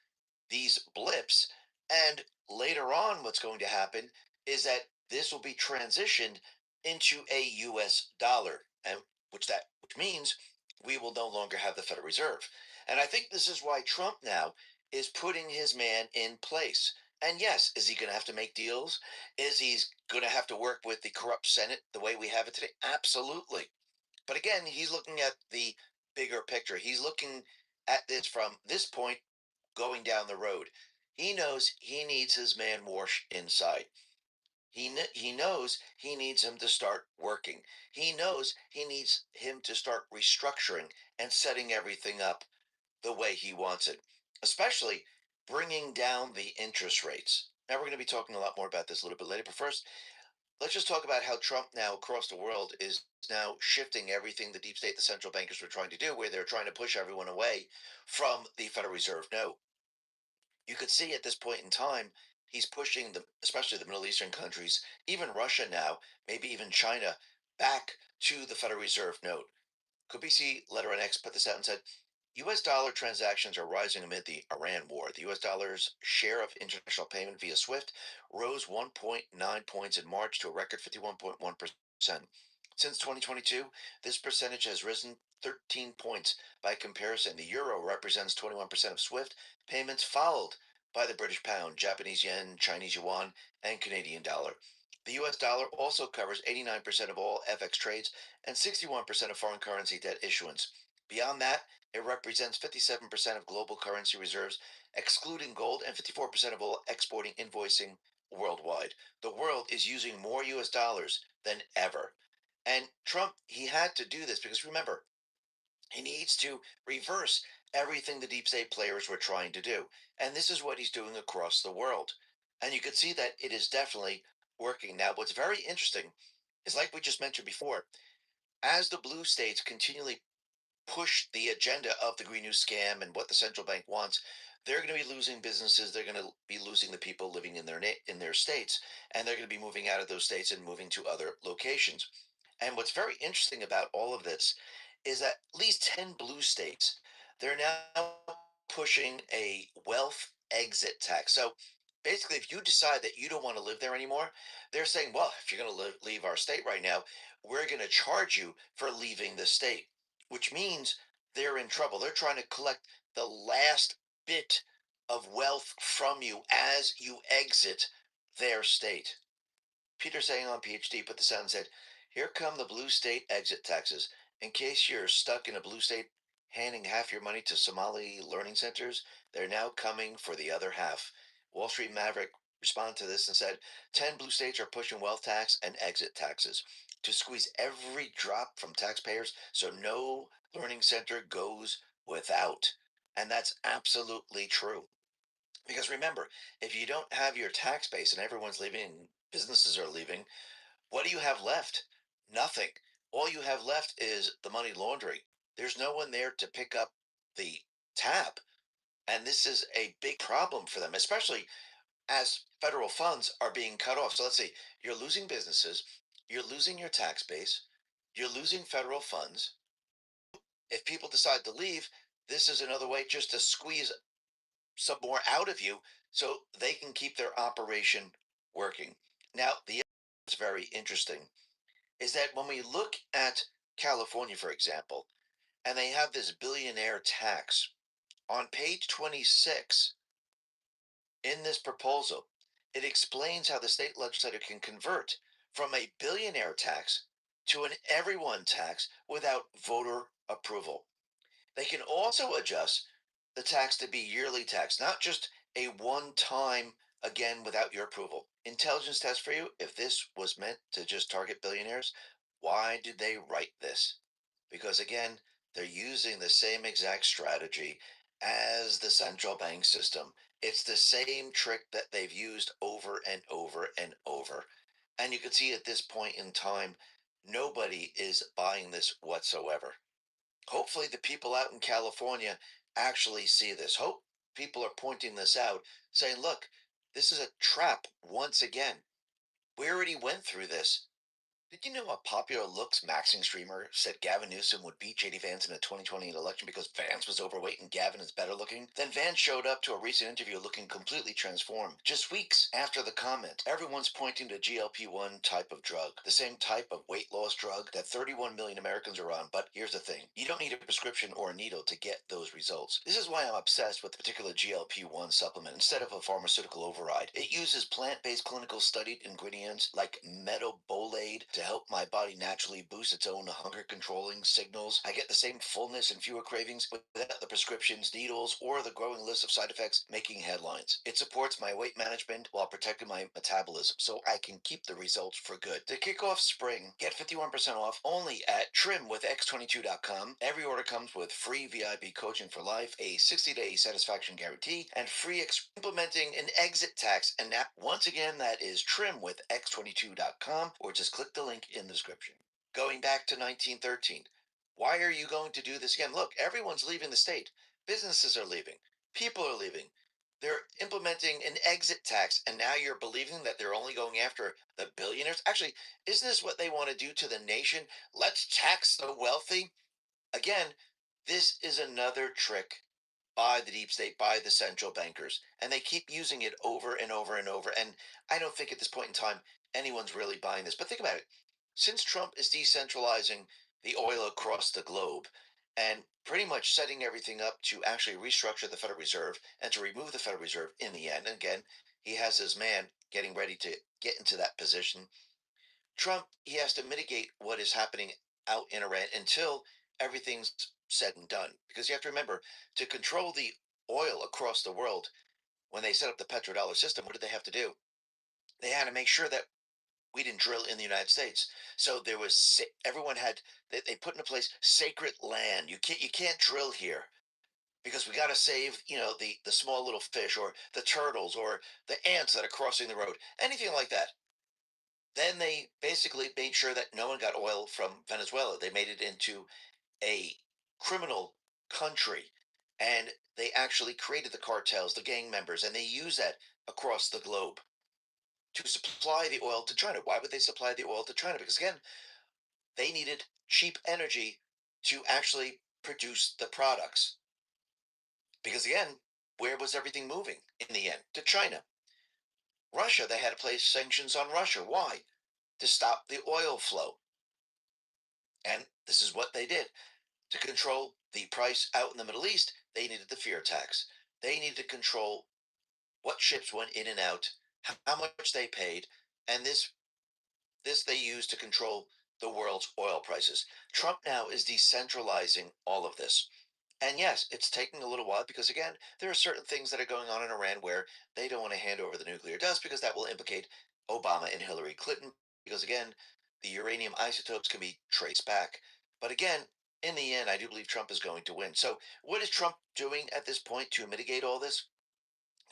Speaker 13: these blips. And later on, what's going to happen is that this will be transitioned into a US dollar, and which means we will no longer have the Federal Reserve. And I think this is why Trump now is putting his man in place. And yes, is he going to have to make deals? Is he going to have to work with the corrupt Senate the way we have it today? Absolutely. But again, he's looking at the bigger picture. He's looking at this from this point going down the road. He knows he needs his man Warsh inside. He knows he needs him to start working. He knows he needs him to start restructuring and setting everything up the way he wants it, especially bringing down the interest rates. Now, we're going to be talking a lot more about this a little bit later, but first, let's just talk about how Trump now across the world is now shifting everything the deep state, the central bankers were trying to do, where they're trying to push everyone away from the Federal Reserve note. You could see at this point in time, he's pushing especially the Middle Eastern countries, even Russia now, maybe even China, back to the Federal Reserve note. Could BC Letter on X put this out and said, U.S. dollar transactions are rising amid the Iran war. The U.S. dollar's share of international payment via SWIFT rose 1.9 points in March to a record 51.1%. Since 2022, this percentage has risen 13 points. By comparison, the euro represents 21% of SWIFT payments, followed by the British pound, Japanese yen, Chinese yuan, and Canadian dollar. The US dollar also covers 89% of all FX trades and 61% of foreign currency debt issuance. Beyond that, it represents 57% of global currency reserves, excluding gold, and 54% of all exporting invoicing worldwide. The world is using more US dollars than ever. And Trump, he had to do this because remember, he needs to reverse everything the deep state players were trying to do. And this is what he's doing across the world. And you can see that it is definitely working. Now, what's very interesting is, like we just mentioned before, as the blue states continually push the agenda of the Green New scam and what the central bank wants, they're going to be losing businesses. They're going to be losing the people living in their states, and they're going to be moving out of those states and moving to other locations. And what's very interesting about all of this is that at least 10 blue states, they're now pushing a wealth exit tax. So basically, if you decide that you don't want to live there anymore, they're saying, well, if you're going to leave our state right now, we're going to charge you for leaving the state, which means they're in trouble. They're trying to collect the last bit of wealth from you as you exit their state. Peter Sagan, PhD, put this out and said, here come the blue state exit taxes. In case you're stuck in a blue state handing half your money to Somali learning centers, they're now coming for the other half. Wall Street Maverick responded to this and said, 10 blue states are pushing wealth tax and exit taxes to squeeze every drop from taxpayers so no learning center goes without. And that's absolutely true. Because remember, if you don't have your tax base and everyone's leaving, businesses are leaving, what do you have left? Nothing. All you have left is the money laundering. There's no one there to pick up the tab. And this is a big problem for them, especially as federal funds are being cut off. So let's see, you're losing businesses, you're losing your tax base, you're losing federal funds. If people decide to leave, this is another way just to squeeze some more out of you so they can keep their operation working. Now, the other thing that's very interesting is that when we look at California, for example, and they have this billionaire tax, on page 26 in this proposal, it explains how the state legislature can convert from a billionaire tax to an everyone tax without voter approval. They can also adjust the tax to be yearly tax, not just a one time, again, without your approval. Intelligence test for you. If this was meant to just target billionaires, why did they write this? Because again, they're using the same exact strategy as the central bank system. It's the same trick that they've used over and over and over. And you can see at this point in time, nobody is buying this whatsoever. Hopefully, the people out in California actually see this. Hope people are pointing this out, saying, look, this is a trap once again. We already went through this. Did you know a popular looks maxing streamer said Gavin Newsom would beat JD Vance in the 2020 election because Vance was overweight and Gavin is better looking? Then Vance showed up to a recent interview looking completely transformed. Just weeks after the comment, everyone's pointing to GLP-1 type of drug, the same type of weight loss drug that 31 million Americans are on. But here's the thing, you don't need a prescription or a needle to get those results. This is why I'm obsessed with the particular GLP-1 supplement instead of a pharmaceutical override. It uses plant-based clinical studied ingredients like metabolate to help my body naturally boost its own hunger controlling signals. I get the same fullness and fewer cravings without the prescriptions, needles, or the growing list of side effects making headlines. It supports my weight management while protecting my metabolism so I can keep the results for good. To kick off spring, get 51% off only at trimwithx22.com. Every order comes with free VIP coaching for life, a 60-day satisfaction guarantee, and free implementing an exit tax. And that, once again, that is trimwithx22.com, or just click the link in the description. Going back to 1913. Why are you going to do this again? Look, everyone's leaving the state. Businesses are leaving. People are leaving. They're implementing an exit tax, and now you're believing that they're only going after the billionaires? Actually, isn't this what they want to do to the nation? Let's tax the wealthy. Again, this is another trick by the deep state, by the central bankers, and they keep using it over and over and over. And I don't think at this point in time anyone's really buying this. But think about it. Since Trump is decentralizing the oil across the globe and pretty much setting everything up to actually restructure the Federal Reserve and to remove the Federal Reserve in the end, and again, he has his man getting ready to get into that position. Trump, he has to mitigate what is happening out in Iran until everything's said and done. Because you have to remember, to control the oil across the world, when they set up the petrodollar system, what did they have to do? They had to make sure that we didn't drill in the United States. So there was everyone had they put into place sacred land. You can't drill here because we got to save the small little fish or the turtles or the ants that are crossing the road, anything like that. Then they basically made sure that no one got oil from Venezuela. They made it into a criminal country, and they actually created the cartels, the gang members, and they use that across the globe to supply the oil to China. Why would they supply the oil to China? Because again, they needed cheap energy to actually produce the products. Because again, where was everything moving in the end? To China. Russia, they had to place sanctions on Russia. Why? To stop the oil flow. And this is what they did. To control the price out in the Middle East, they needed the fear tax. They needed to control what ships went in and out, how much they paid, and this they used to control the world's oil prices. Trump now is decentralizing all of this. And yes, it's taking a little while because, again, there are certain things that are going on in Iran where they don't want to hand over the nuclear dust because that will implicate Obama and Hillary Clinton. Because, again, the uranium isotopes can be traced back. But again, in the end, I do believe Trump is going to win. So, what is Trump doing at this point to mitigate all this?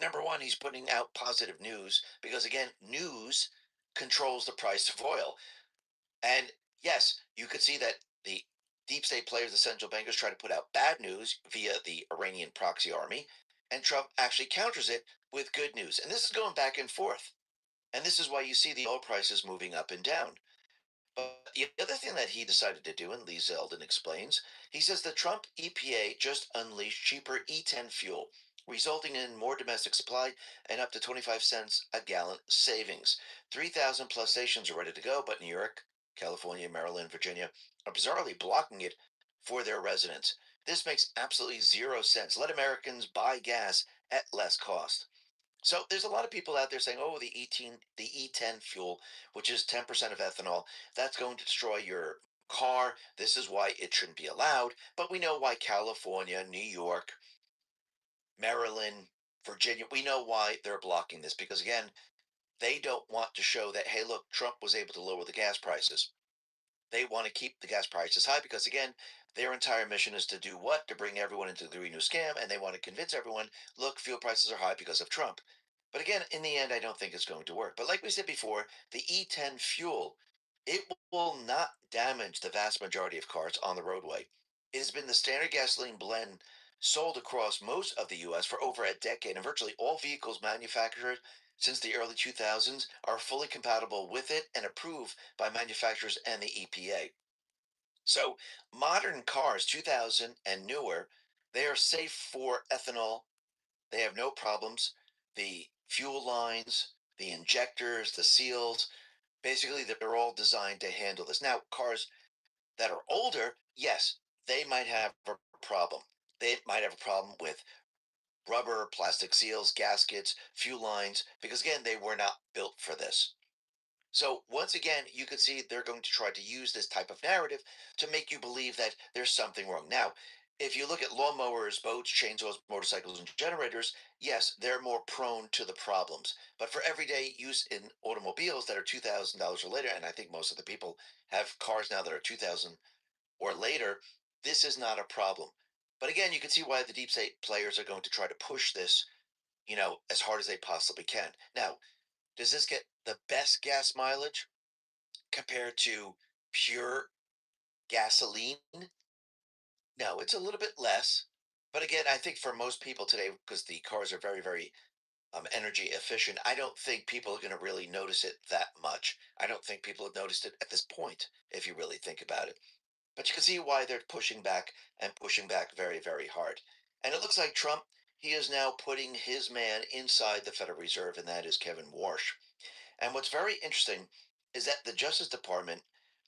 Speaker 13: Number one, he's putting out positive news because, again, news controls the price of oil. And yes, you could see that the deep state players, the central bankers, try to put out bad news via the Iranian proxy army, and Trump actually counters it with good news. And this is going back and forth. And this is why you see the oil prices moving up and down. But the other thing that he decided to do, and Lee Zeldin explains, he says the Trump EPA just unleashed cheaper E10 fuel, resulting in more domestic supply and up to 25 cents a gallon savings. 3,000 plus stations are ready to go, but New York, California, Maryland, Virginia are bizarrely blocking it for their residents. This makes absolutely zero sense. Let Americans buy gas at less cost. So there's a lot of people out there saying, "Oh, the E10 fuel, which is 10% of ethanol, that's going to destroy your car. This is why it shouldn't be allowed." But we know why California, New York, Maryland, Virginia, we know why they're blocking this because again, they don't want to show that, hey, look, Trump was able to lower the gas prices. They want to keep the gas prices high because again, their entire mission is to do what? To bring everyone into the Green New Scam, and they want to convince everyone, look, fuel prices are high because of Trump. But again, in the end, I don't think it's going to work. But like we said before, the E10 fuel, it will not damage the vast majority of cars on the roadway. It has been the standard gasoline blend sold across most of the US for over a decade, and virtually all vehicles manufactured since the early 2000s are fully compatible with it and approved by manufacturers and the EPA. So, modern cars, 2000 and newer, they are safe for ethanol. They have no problems. The fuel lines, the injectors, the seals, basically, they're all designed to handle this. Now, cars that are older, yes, they might have a problem. They might have a problem with rubber, plastic seals, gaskets, fuel lines, because again, they were not built for this. So once again, you can see they're going to try to use this type of narrative to make you believe that there's something wrong. Now, if you look at lawnmowers, boats, chainsaws, motorcycles, and generators, yes, they're more prone to the problems. But for everyday use in automobiles that are $2,000 or later, and I think most of the people have cars now that are 2,000 or later, this is not a problem. But again, you can see why the deep state players are going to try to push this, as hard as they possibly can. Now, does this get the best gas mileage compared to pure gasoline? No, it's a little bit less. But again, I think for most people today, because the cars are very, very energy efficient, I don't think people are going to really notice it that much. I don't think people have noticed it at this point, if you really think about it. But you can see why they're pushing back and pushing back very, very hard. And it looks like Trump, he is now putting his man inside the Federal Reserve, and that is Kevin Warsh. And what's very interesting is that the Justice Department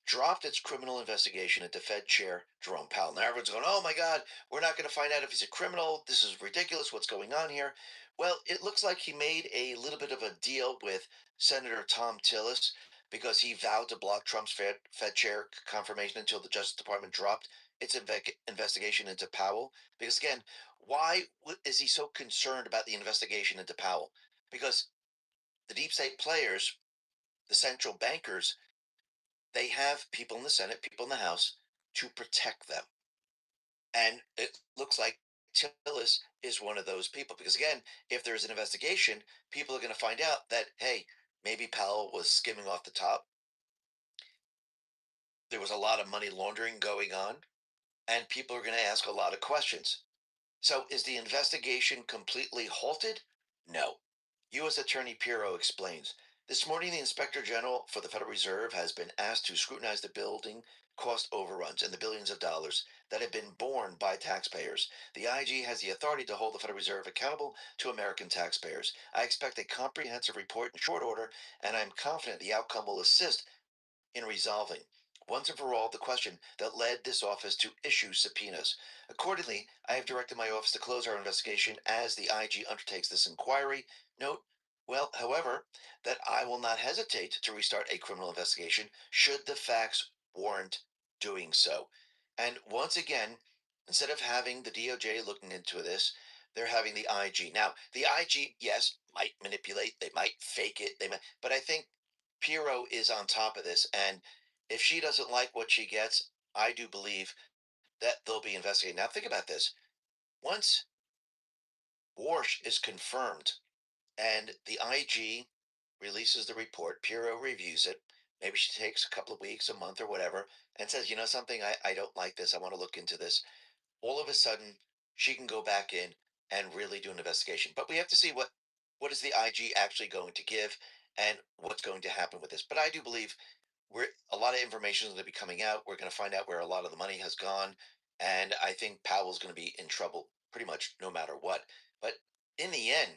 Speaker 13: dropped its criminal investigation into Fed Chair Jerome Powell. Now everyone's going, oh my God, we're not going to find out if he's a criminal. This is ridiculous. What's going on here? Well, it looks like he made a little bit of a deal with Senator Tom Tillis because he vowed to block Trump's Fed Chair confirmation until the Justice Department dropped its investigation into Powell. Because again, why is he so concerned about the investigation into Powell? Because the deep state players, the central bankers, they have people in the Senate, people in the House to protect them. And it looks like Tillis is one of those people. Because again, if there's an investigation, people are going to find out that, hey, maybe Powell was skimming off the top. There was a lot of money laundering going on, and people are going to ask a lot of questions. So is the investigation completely halted? No. U.S. Attorney Pirro explains. This morning, the Inspector General for the Federal Reserve has been asked to scrutinize the building cost overruns and the billions of dollars that have been borne by taxpayers. The IG has the authority to hold the Federal Reserve accountable to American taxpayers. I expect a comprehensive report in short order, and I am confident the outcome will assist in resolving once and for all the question that led this office to issue subpoenas. Accordingly, I have directed my office to close our investigation as the IG undertakes this inquiry. Note, however, that I will not hesitate to restart a criminal investigation should the facts warrant doing so. And once again, instead of having the DOJ looking into this, they're having the IG. Now, the IG, yes, might manipulate, they might fake it, but I think Pirro is on top of this, and if she doesn't like what she gets, I do believe that they'll be investigating. Now, think about this. Once Warsh is confirmed and the IG releases the report, Pirro reviews it, maybe she takes a couple of weeks, a month, or whatever, and says, you know something, I don't like this, I want to look into this. All of a sudden, she can go back in and really do an investigation. But we have to see what is the IG actually going to give and what's going to happen with this. But I do believe a lot of information is going to be coming out. We're going to find out where a lot of the money has gone, and I think Powell's going to be in trouble pretty much no matter what. But in the end,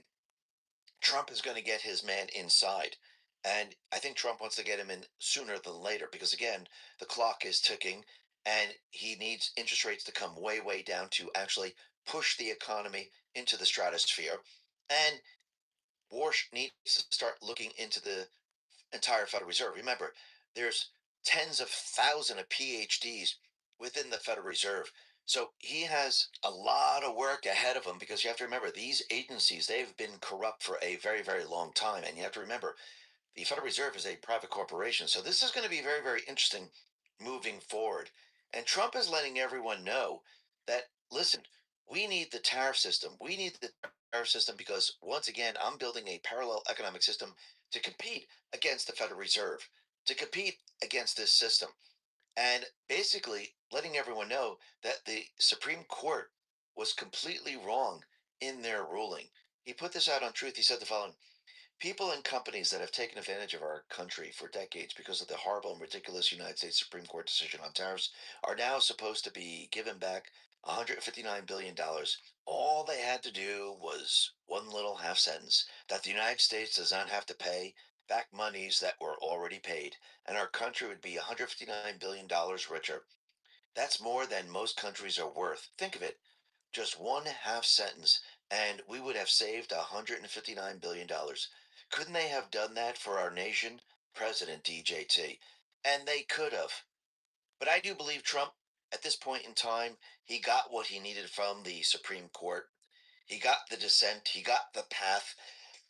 Speaker 13: Trump is going to get his man inside, and I think Trump wants to get him in sooner than later because again, the clock is ticking, and he needs interest rates to come way, way down to actually push the economy into the stratosphere, and Warsh needs to start looking into the entire Federal Reserve. Remember, there's tens of thousands of PhDs within the Federal Reserve. So he has a lot of work ahead of him because you have to remember these agencies, they've been corrupt for a very, very long time. And you have to remember the Federal Reserve is a private corporation. So this is going to be very, very interesting moving forward. And Trump is letting everyone know that, listen, we need the tariff system. We need the tariff system because, once again, I'm building a parallel economic system to compete against the Federal Reserve, to compete against this system. And basically letting everyone know that the Supreme Court was completely wrong in their ruling. He put this out on Truth. He said the following. People and companies that have taken advantage of our country for decades because of the horrible and ridiculous United States Supreme Court decision on tariffs are now supposed to be given back $159 billion. All they had to do was one little half sentence that the United States does not have to pay back monies that were already paid, and our country would be $159 billion richer. That's more than most countries are worth. Think of it. Just one half sentence, and we would have saved $159 billion. Couldn't they have done that for our nation President DJT. And they could have. But I do believe Trump, at this point in time, he got what he needed from the Supreme Court. He got the dissent, he got the path.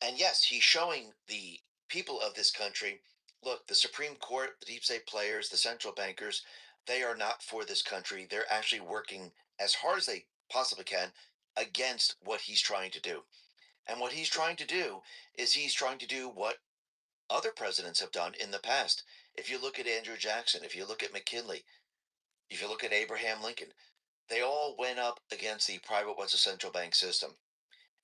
Speaker 13: And yes, he's showing the people of this country look, the Supreme Court, the deep state players, the central bankers, they are not for this country. They're actually working as hard as they possibly can against what he's trying to do. And what he's trying to do is he's trying to do what other presidents have done in the past. If you look at Andrew Jackson, if you look at McKinley, if you look at Abraham Lincoln, they all went up against the private what's a central bank system.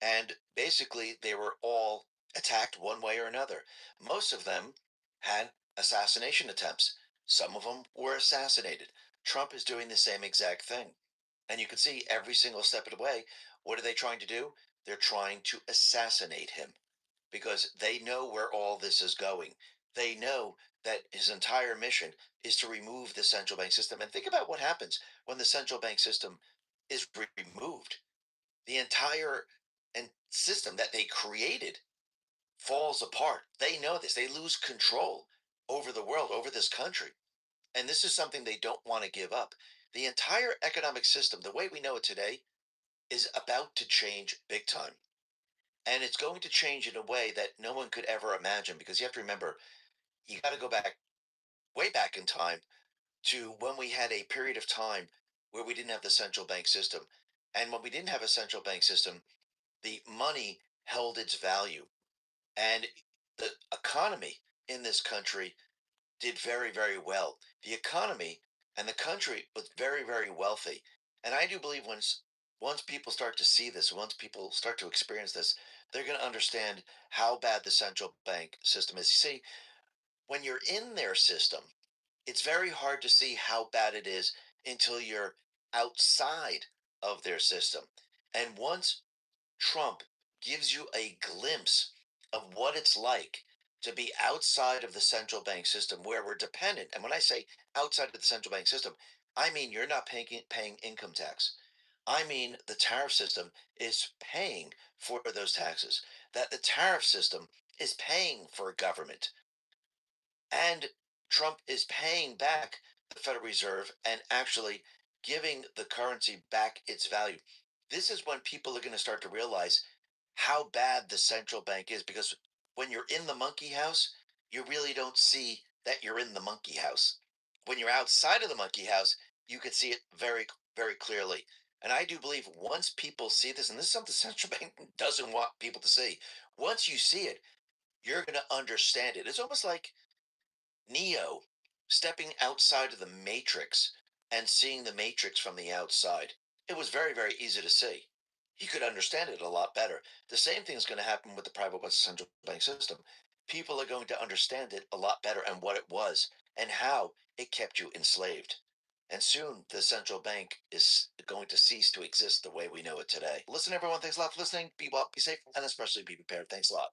Speaker 13: And basically, they were all attacked one way or another. Most of them had assassination attempts. Some of them were assassinated. Trump is doing the same exact thing. And you can see every single step of the way, what are they trying to do? They're trying to assassinate him because they know where all this is going. They know that his entire mission is to remove the central bank system. And think about what happens when the central bank system is removed. The entire and system that they created falls apart. They know this. They lose control over the world, over this country. And this is something they don't want to give up. The entire economic system, the way we know it today, is about to change big time. And it's going to change in a way that no one could ever imagine because you have to remember, you got to go back way back in time to when we had a period of time where we didn't have the central bank system. And when we didn't have a central bank system, the money held its value. And the economy in this country did very, very well. The economy and the country was very, very wealthy. And I do believe once people start to see this, once people start to experience this, they're going to understand how bad the central bank system is. You see, when you're in their system, it's very hard to see how bad it is until you're outside of their system. And once Trump gives you a glimpse of what it's like to be outside of the central bank system where we're dependent. And when I say outside of the central bank system, I mean you're not paying income tax. I mean the tariff system is paying for those taxes, that the tariff system is paying for government. And Trump is paying back the Federal Reserve and actually giving the currency back its value. This is when people are going to start to realize how bad the central bank is because when you're in the monkey house, you really don't see that you're in the monkey house. When you're outside of the monkey house, you can see it very, very clearly. And I do believe once people see this, and this is something the central bank doesn't want people to see, once you see it, you're going to understand it. It's almost like Neo stepping outside of the Matrix and seeing the Matrix from the outside. It was very, very easy to see. He could understand it a lot better. The same thing is going to happen with the private West central bank system. People are going to understand it a lot better and what it was and how it kept you enslaved. And soon the central bank is going to cease to exist the way we know it today. Listen, everyone. Thanks a lot for listening. Be well, be safe, and especially be prepared. Thanks a lot.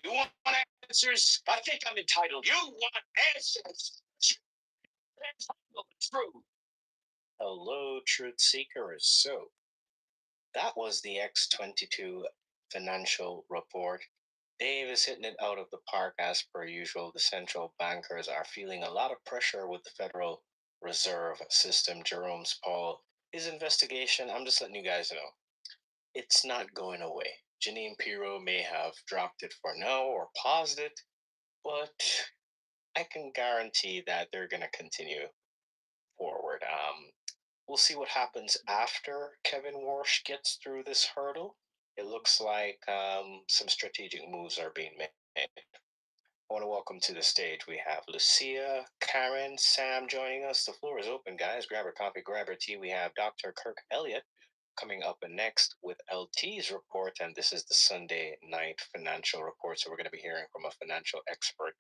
Speaker 10: You want answers? I think I'm entitled. You want answers? True. Hello, truth seekers. So, that was the X22 financial report. Dave is hitting it out of the park as per usual. The central bankers are feeling a lot of pressure with the Federal Reserve System. Jerome's Paul, his investigation, I'm just letting you guys know, it's not going away. Janine Pirro may have dropped it for now or paused it, but I can guarantee that they're going to continue forward. We'll see what happens after Kevin Warsh gets through this hurdle. It looks like some strategic moves are being made. I want to welcome to the stage. We have Lucia, Karen, Sam joining us. The floor is open, guys. Grab your coffee, grab your tea. We have Dr. Kirk Elliott coming up next with LT's report, and this is the Sunday night financial report. So we're going to be hearing from a financial expert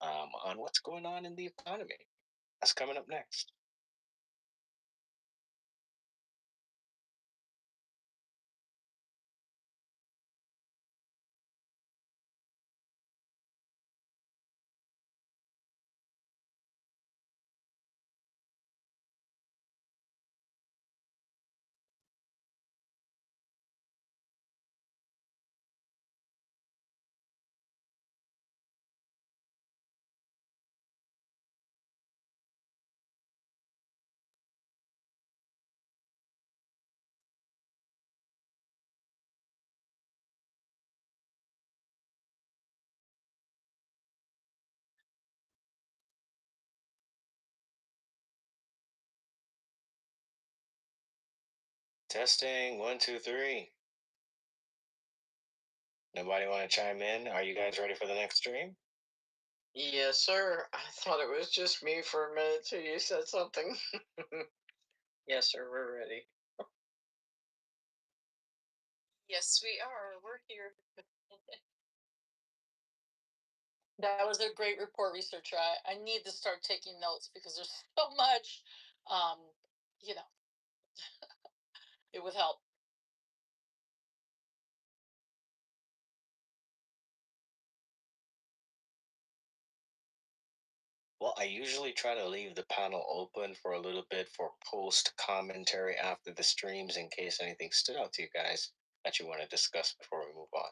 Speaker 10: on what's going on in the economy. That's coming up next. Testing 1, 2, 3. Nobody want to chime in? Are you guys ready for the next stream?
Speaker 3: Yes, sir. I thought it was just me for a minute till you said something. Yes, sir. We're ready.
Speaker 7: Yes, we are. We're here.
Speaker 6: That was a great report, researcher. I need to start taking notes because there's so much, um, you know, it would help.
Speaker 10: Well, I usually try to leave the panel open for a little bit for post commentary after the streams in case anything stood out to you guys that you want to discuss before we move on.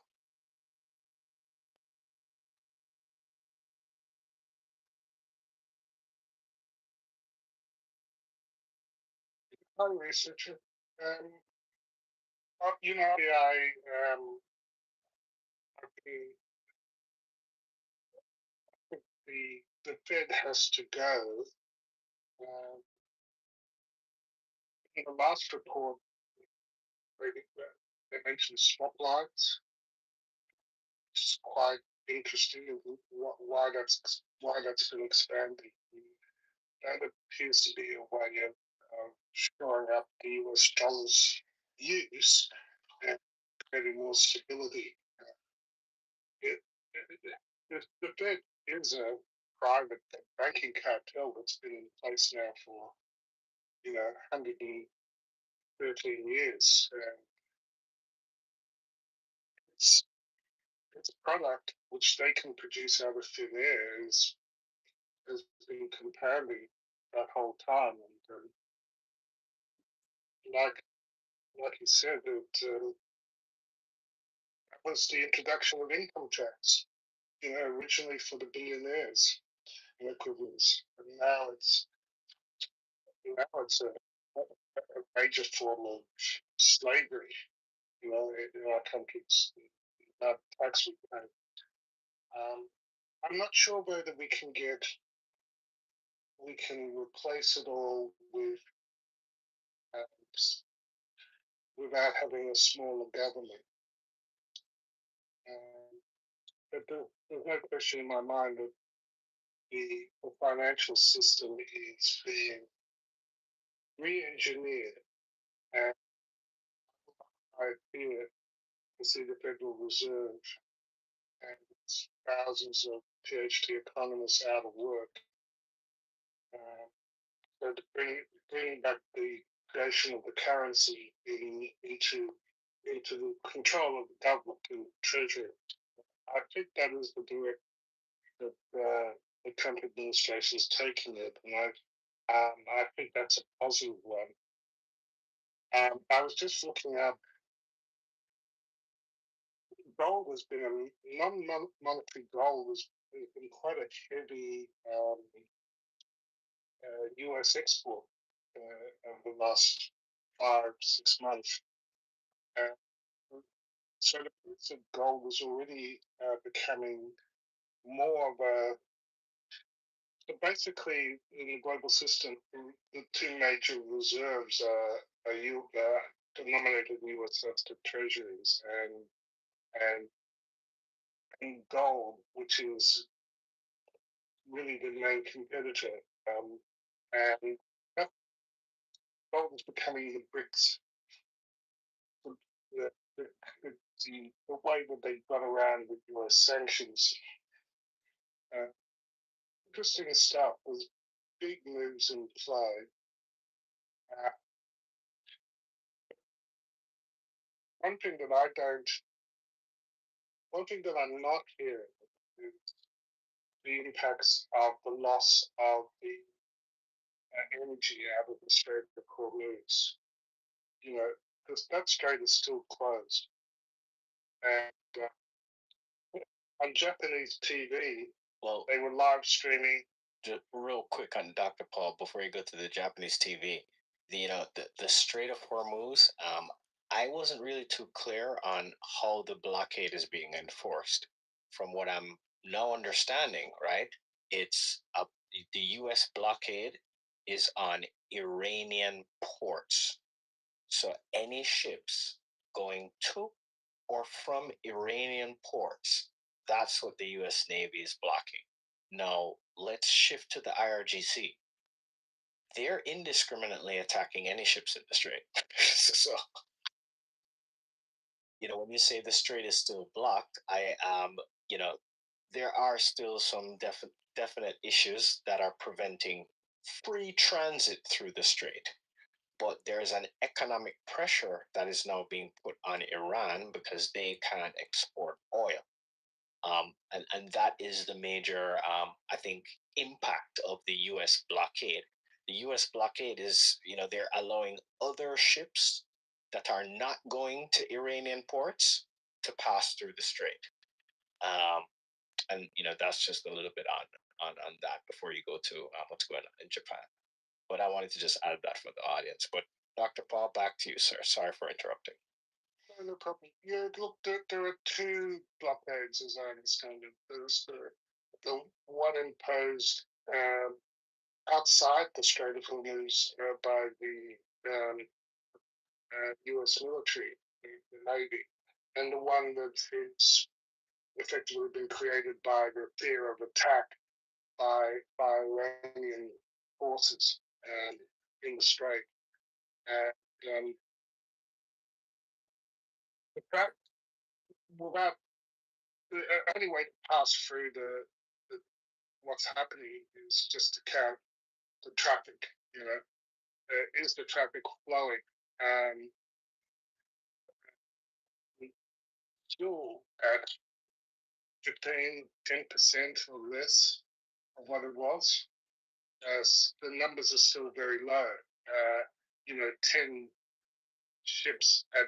Speaker 11: Hi, researcher. The Fed has to go. In the last report, they mentioned spotlights, which is quite interesting. Why that's been expanded. That appears to be a way of shoring up the US dollar's use and creating more stability. It, the Fed is a private banking cartel that's been in place now for 113 years. It's a product which they can produce out of thin air has been compounding that whole time. And like you said, that was the introduction of income tax. Originally for the billionaires and equivalents, and now it's a major form of slavery. In our countries, that tax we pay. I'm not sure whether we can replace it all with without having a smaller government. But there's no question in my mind that the financial system is being re-engineered, and I fear to see the Federal Reserve and thousands of PhD economists out of work. So to bring back the creation of the currency into the control of the government and treasury, I think that is the direct that the Trump administration is taking it, and I think that's a positive one. I was just looking up. Gold has been a non-monetary gold has been quite a heavy U.S. export over the last 5-6 months. So the price of gold is already becoming more of a. So basically, in the global system, the two major reserves are denominated in U.S. treasuries and gold, which is really the main competitor. And gold is becoming the BRICS. The, the, the way that they got around with US sanctions. interesting stuff. There's big moves in play. One thing that I'm not hearing is the impacts of the loss of the energy out of the Strait of Hormuz. You know, because that strait is still closed. And on Japanese TV,
Speaker 10: Well,
Speaker 11: they were live streaming.
Speaker 10: just real quick on Dr. Paul before you go to the Japanese TV. The Strait of Hormuz. I wasn't really too clear on how the blockade is being enforced. From what I'm now understanding, right? It's the U.S. blockade is on Iranian ports. So any ships going to or from Iranian ports, that's what the U.S. Navy is blocking. Now, let's shift to the IRGC. They're indiscriminately attacking any ships in the strait. So, when you say the strait is still blocked, there are still some definite issues that are preventing free transit through the strait. But there's an economic pressure that is now being put on Iran because they can't export oil. And that is the major, I think, impact of the U.S. blockade. The U.S. blockade is, they're allowing other ships that are not going to Iranian ports to pass through the strait. And that's just a little bit on that before you go to what's going on in Japan. But I wanted to just add that for the audience. But Dr. Paul, back to you, sir. Sorry for interrupting.
Speaker 11: No problem. Yeah, look, there are two blockades, as I understand it. There's the one imposed outside the Strait of Hormuz by the U.S. military, the Navy, and the one that is effectively been created by the fear of attack by Iranian forces in the Strait. And the fact, without the only way to pass through the what's happening is just to count the traffic. Is the traffic flowing? Still at 10% or less of what it was. The numbers are still very low. 10 ships at,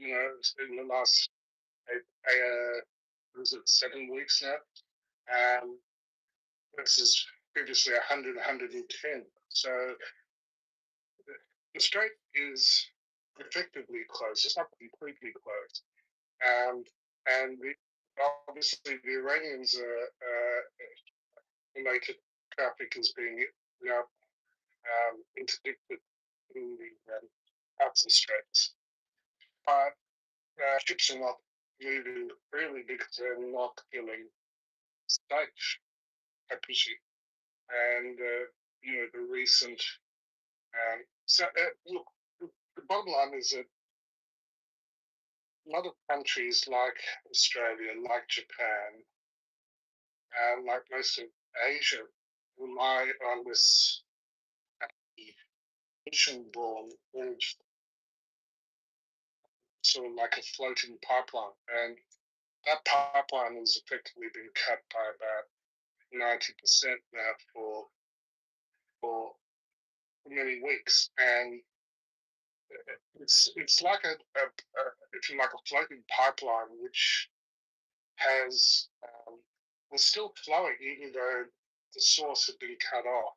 Speaker 11: in the last, was it 7 weeks now? Versus previously 100, 110. So the strait is effectively closed. It's not completely closed. And obviously the Iranians related traffic is being interdicted in the outer straits. But ships are not moving freely because they're not feeling safe, I presume. And the recent look, the bottom line is that a lot of countries like Australia, like Japan, and like most of Asia, rely on this ocean-borne energy, sort of like a floating pipeline. And that pipeline has effectively been cut by about 90% now for many weeks. And it's like if you like a floating pipeline which has was still flowing even though the source had been cut off,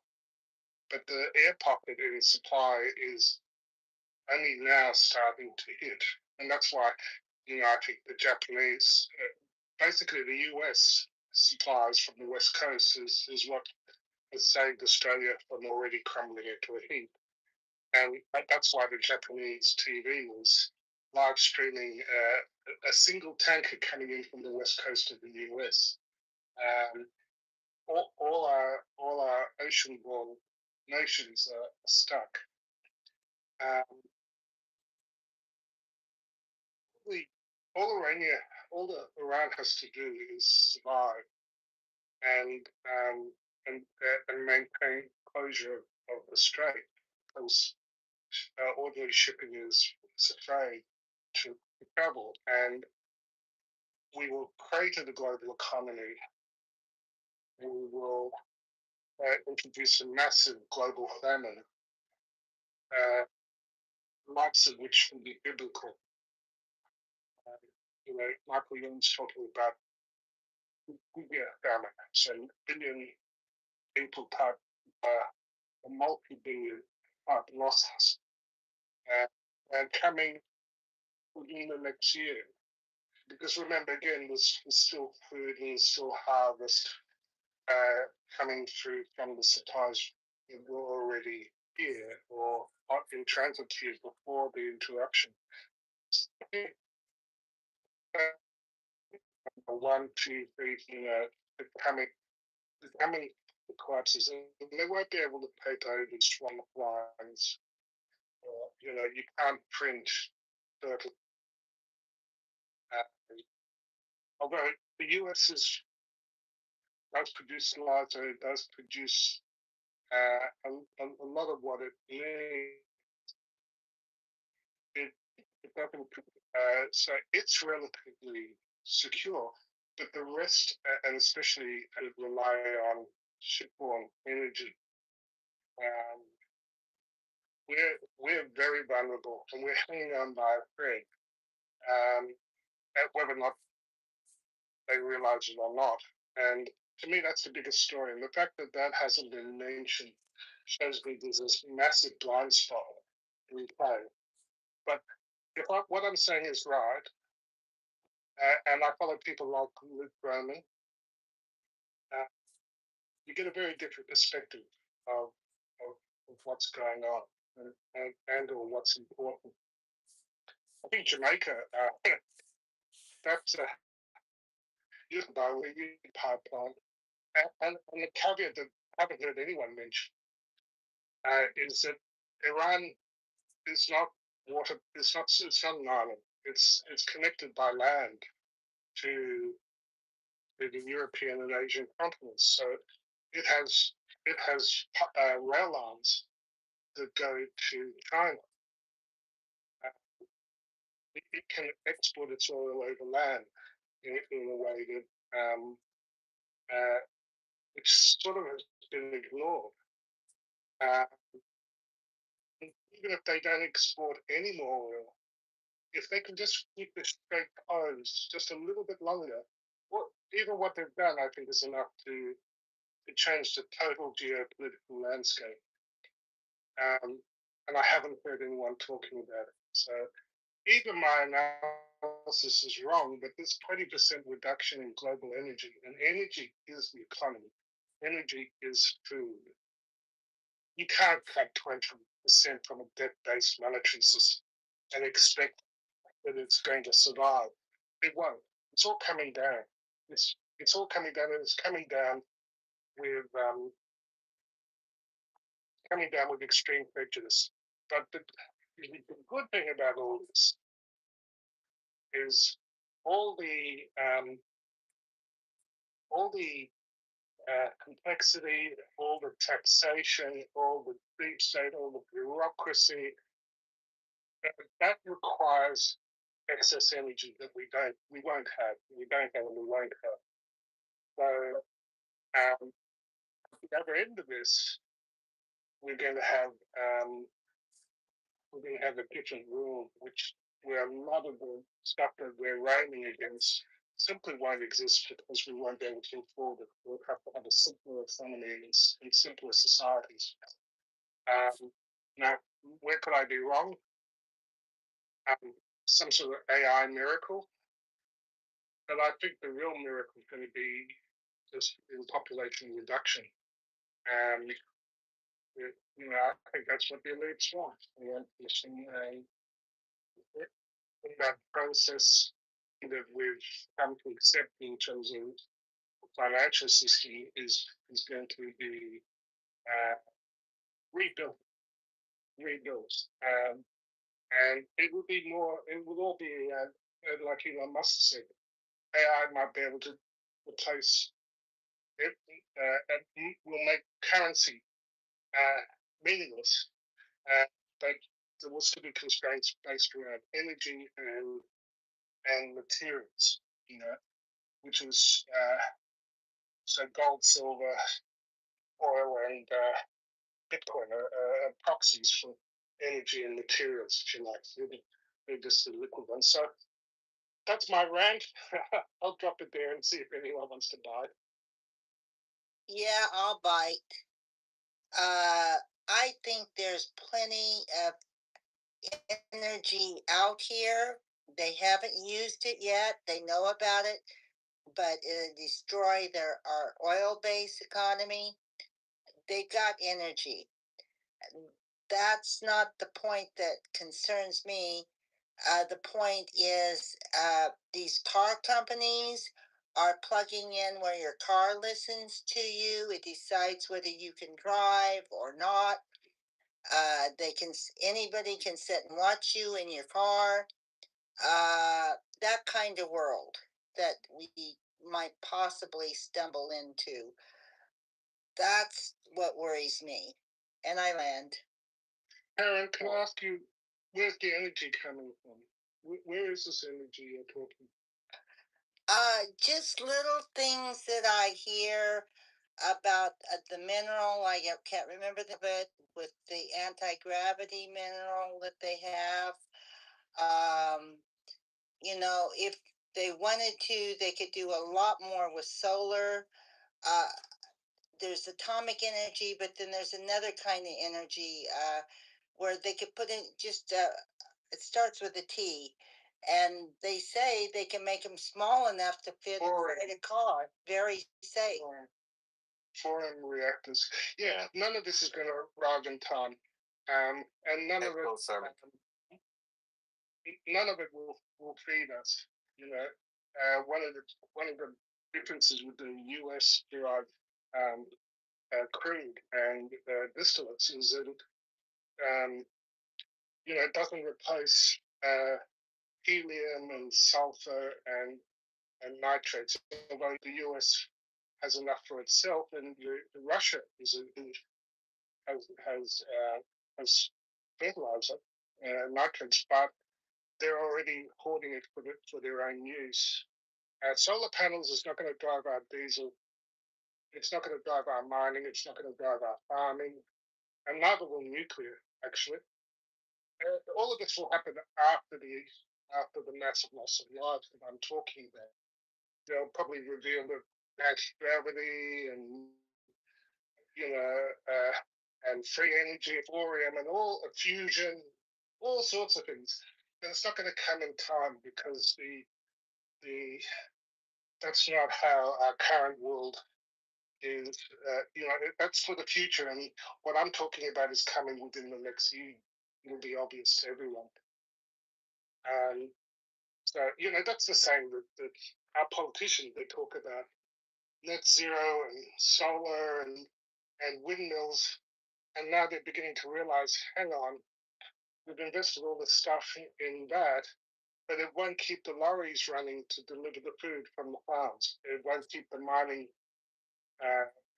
Speaker 11: but the air pocket in supply is only now starting to hit, and that's why I think the Japanese, basically the US supplies from the west coast is what has saved Australia from already crumbling into a heap. And that's why the Japanese TV was live streaming a single tanker coming in from the west coast of the US. All our ocean-borne nations are stuck. All Iran has to do is survive, and maintain closure of the strait, because ordinary shipping is afraid to travel, and we will crater the global economy. We will introduce a massive global famine, lots of which can be biblical. Michael Young's talking about bigger famines and billion people type, multi-billion type losses, and coming within the next year. Because remember, again, there's still food and there's still harvest coming through from the supplies that were already here or in transit here before the interruption. One, two, three, the coming collapses, and they won't be able to take over strong lines. You can't print turtle. Although the US does produce larger, it does produce a lot of what it needs. It doesn't, so it's relatively secure, but the rest, and especially rely on shipborne energy. We're very vulnerable, and we're hanging on by a thread. Whether or not they realize it or not, and to me, that's the biggest story. And the fact that that hasn't been mentioned shows me there's this massive blind spot in play. But what I'm saying is right, and I follow people like Luke Roman, you get a very different perspective of what's going on and or what's important. I think Jamaica, that's a pipeline, and the caveat that I haven't heard anyone mention is that Iran is not water. It's not an island. It's connected by land to the European and Asian continents. So it has rail lines that go to China. It can export its oil over land in a way that which sort of has been ignored. Even if they don't export any more oil, if they can just keep the strait closed just a little bit longer, even what they've done, I think, is enough to change the total geopolitical landscape. And I haven't heard anyone talking about it. So even my analysis is wrong, but this 20% reduction in global energy, and energy is the economy, energy is food. You can't cut 20% from a debt-based monetary system and expect that it's going to survive. It won't. It's all coming down. It's all coming down, and it's coming down with extreme prejudice. But the good thing about all this is all the complexity, all the taxation, all the deep state, all the bureaucracy, that requires excess energy that we won't have, and we won't have. So at the other end of this, we're going to have a different rule, where a lot of the stuff that we're railing against simply won't exist because we won't be able to afford it. We'll have to have a simpler economy and simpler societies. Now, where could I be wrong? Some sort of AI miracle. But I think the real miracle is going to be just in population reduction. And I think that's what the elites want. They want this in that process that we've come to accept in terms of the financial system is going to be rebuilt. And it will all be like Elon Musk said, AI might be able to replace it will make currency meaningless. But there will still be constraints based around energy and materials, which is so gold, silver, oil, and Bitcoin are proxies for energy and materials, if you like. They're just the liquid ones. So that's my rant. I'll drop it there and see if anyone wants to buy it.
Speaker 6: Yeah, I'll bite. I think there's plenty of energy out here. They haven't used it yet. They know about it, but it'll destroy our oil-based economy. They got energy. That's not the point that concerns me. The point is these car companies are plugging in where your car listens to you. It decides whether you can drive or not. Anybody can sit and watch you in your car. That kind of world that we might possibly stumble into. That's what worries me. And I land.
Speaker 11: Aaron, can I ask you, where's the energy coming from? Where is this energy you're talking?
Speaker 6: Just little things that I hear about the mineral. I can't remember it with the anti-gravity mineral that they have. If they wanted to, they could do a lot more with solar. There's atomic energy, but then there's another kind of energy where they could put in just it starts with a T, and they say they can make them small enough to fit in a car. Very safe.
Speaker 11: Foreign reactors. Yeah, none of this is going to arrive in time, and none of it will feed us. One of the differences with the U.S. derived crude and distillates is that it doesn't replace helium and sulfur and nitrates. Although the U.S. has enough for itself, and Russia has fertilizer, nitrates, but they're already hoarding it for their own use. Solar panels is not going to drive our diesel. It's not going to drive our mining. It's not going to drive our farming, and neither will nuclear. Actually, all of this will happen after the massive loss of lives that I'm talking about. They'll probably reveal that gravity and and free energy, thorium, and all fusion, all sorts of things. And it's not going to come in time because that's not how our current world is. That's for the future, and what I'm talking about is coming within the next year. It'll be obvious to everyone. So that's the same that our politicians, they talk about net zero and solar and windmills, and now they're beginning to realize, hang on, we've invested all this stuff in that, but it won't keep the lorries running to deliver the food from the farms. It won't keep the mining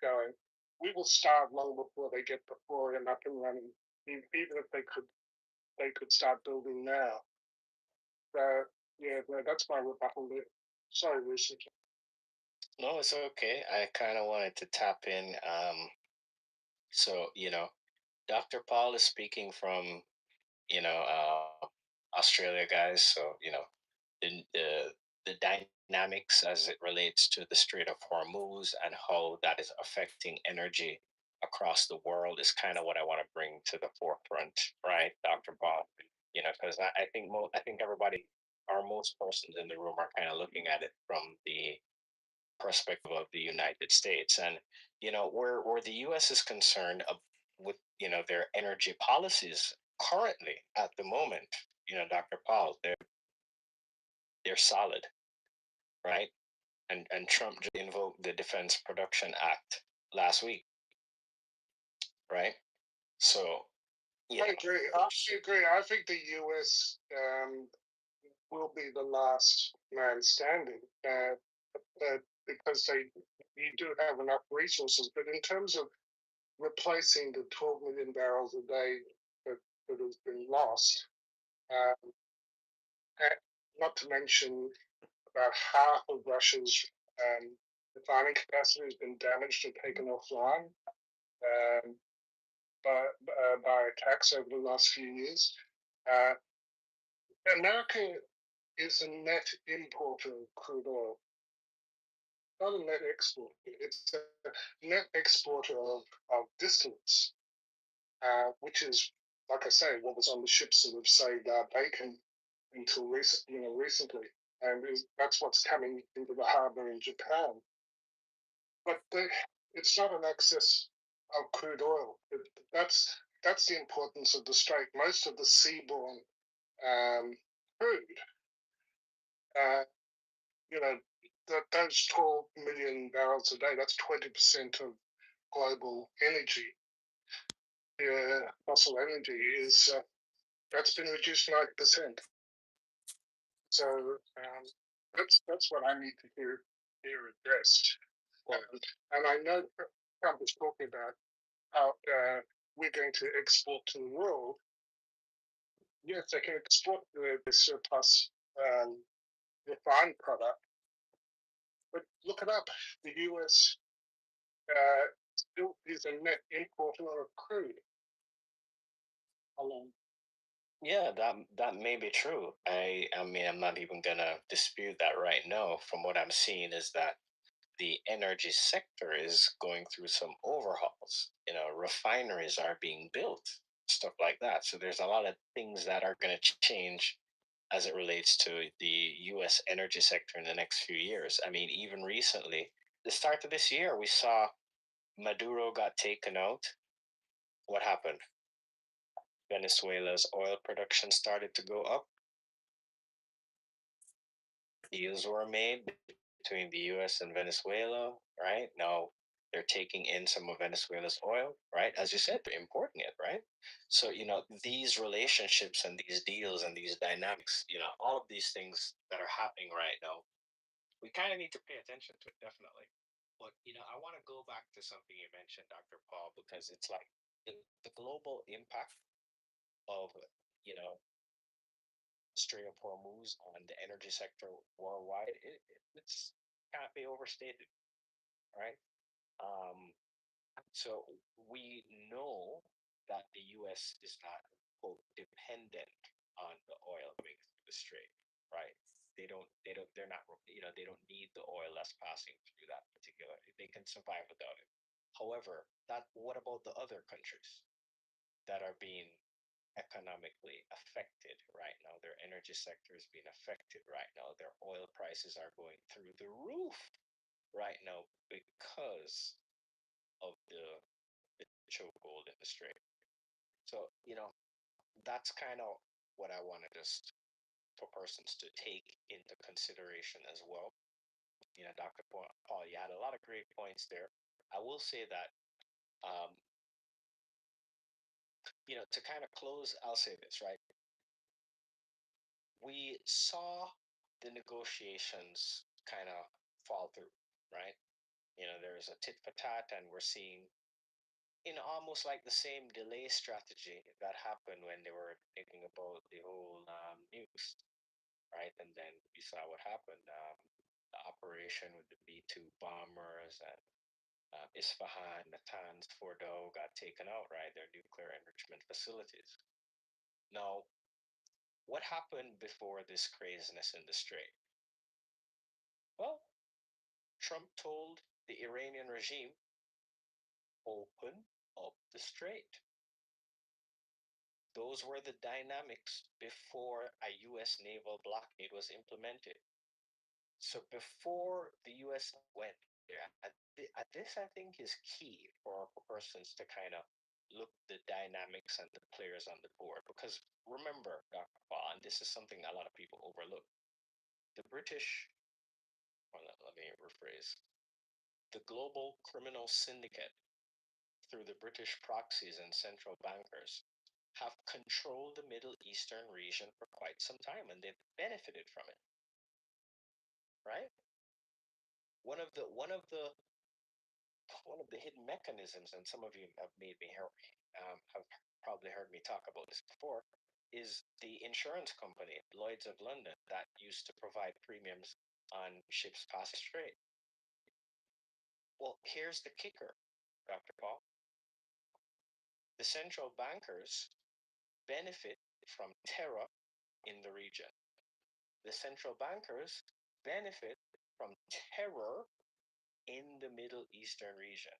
Speaker 11: going. We will starve long before they get the thorium up and running, even if they could start building now. So yeah, that's my rebuttal there. Sorry, Lucy.
Speaker 10: No, it's okay. I kind of wanted to tap in. So, Dr. Paul is speaking from, Australia, guys. So, the dynamics as it relates to the Strait of Hormuz and how that is affecting energy across the world is kind of what I want to bring to the forefront, right, Dr. Paul? Because I think everybody, or most persons in the room, are kind of looking at it from the perspective of the United States, and where the U.S. is concerned with their energy policies currently at the moment, Dr. Paul, they're solid, right? And Trump just invoked the Defense Production Act last week, right? So
Speaker 11: I agree. I think the U.S. Will be the last man standing. But because you do have enough resources. But in terms of replacing the 12 million barrels a day that has been lost, um, not to mention about half of Russia's refining capacity has been damaged and taken offline um, by attacks over the last few years. America is a net importer of crude oil, not a net exporter. It's a net exporter of distillates, which is, like I say, what was on the ships that have saved our bacon until recently, and that's what's coming into the harbour in Japan. But it's not an excess of crude oil. That's the importance of the strait. Most of the seaborne crude, uh, you know, those 12 million barrels a day, that's 20% of global energy. Fossil energy is that's been reduced 90%. So that's what I need to hear addressed. And I know Trump is talking about how we're going to export to the world. Yes, they can export the surplus refined product, but look it up. The U.S. Still is a net importer of crude. Alone.
Speaker 10: Yeah, that may be true. I mean, I'm not even gonna dispute that right now. From what I'm seeing is that the energy sector is going through some overhauls. You know, refineries are being built, stuff like that. So there's a lot of things that are going to change as it relates to the U.S. energy sector in the next few years. I mean, even recently, the start of this year, we saw Maduro got taken out. What happened? Venezuela's oil production started to go up. Deals were made between the US and Venezuela, right? Now they're taking in some of Venezuela's oil, right? As you said, they're importing it, right? So, you know, these relationships and these deals and these dynamics, you know, all of these things that are happening right now, we kind of need to pay attention to it, definitely. But, you know, I want to go back to something you mentioned, Dr. Paul, because it's like the global impact of, you know, Strait of Hormuz on the energy sector worldwide, it's can't be overstated, right? Um, so we know that the U.S. is not quote dependent on the oil coming through the strait, right? They're not, you know, they don't need the oil that's passing through that particular. They can survive without it. However, what about the other countries that are being economically affected right now? Their energy sector is being affected right now. Their oil prices are going through the roof right now because of the chokehold in the strait. So, you know, that's kind of what I want to just for persons to take into consideration as well. You know, Dr. Paul, you had a lot of great points there. I will say that, um, you know, to kind of close, I'll say this, right? We saw the negotiations kind of fall through, right? You know, there's a tit for tat, and we're seeing in almost like the same delay strategy that happened when they were thinking about the whole news, right? And then we saw what happened. The operation with the B 2 bombers and Isfahan, Natanz, Fordo got taken out, right? Their nuclear enrichment facilities. Now, what happened before this craziness in the strait? Well, Trump told the Iranian regime, open up the strait. Those were the dynamics before a U.S. naval blockade was implemented. So before the U.S. went there, this I think is key for persons to kind of look the dynamics and the players on the board. Because remember, Dr. Paul, and this is something a lot of people overlook, the British, well, let me rephrase, the global criminal syndicate through the British proxies and central bankers have controlled the Middle Eastern region for quite some time, and they've benefited from it, right? one of the hidden mechanisms, and some of you have have probably heard me talk about this before, is the insurance company, Lloyd's of London, that used to provide premiums on ships passing strait. Well, here's the kicker, Dr. Paul. The central bankers benefit from terror in the region. The central bankers benefit from terror in the Middle Eastern region.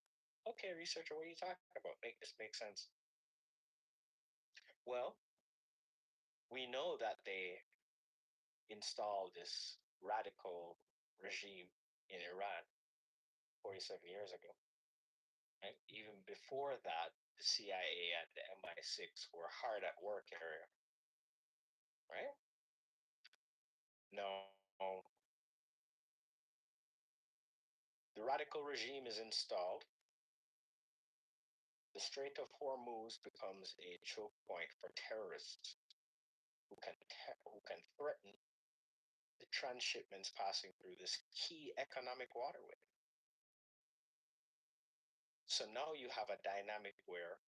Speaker 10: Okay, researcher, what are you talking about? Make this make sense. Well, we know that they installed this radical regime in Iran 47 years ago. And even before that, the CIA and the MI6 were hard at work in area. Right? No. The radical regime is installed. The Strait of Hormuz becomes a choke point for terrorists who can threaten the transshipments passing through this key economic waterway. So now you have a dynamic where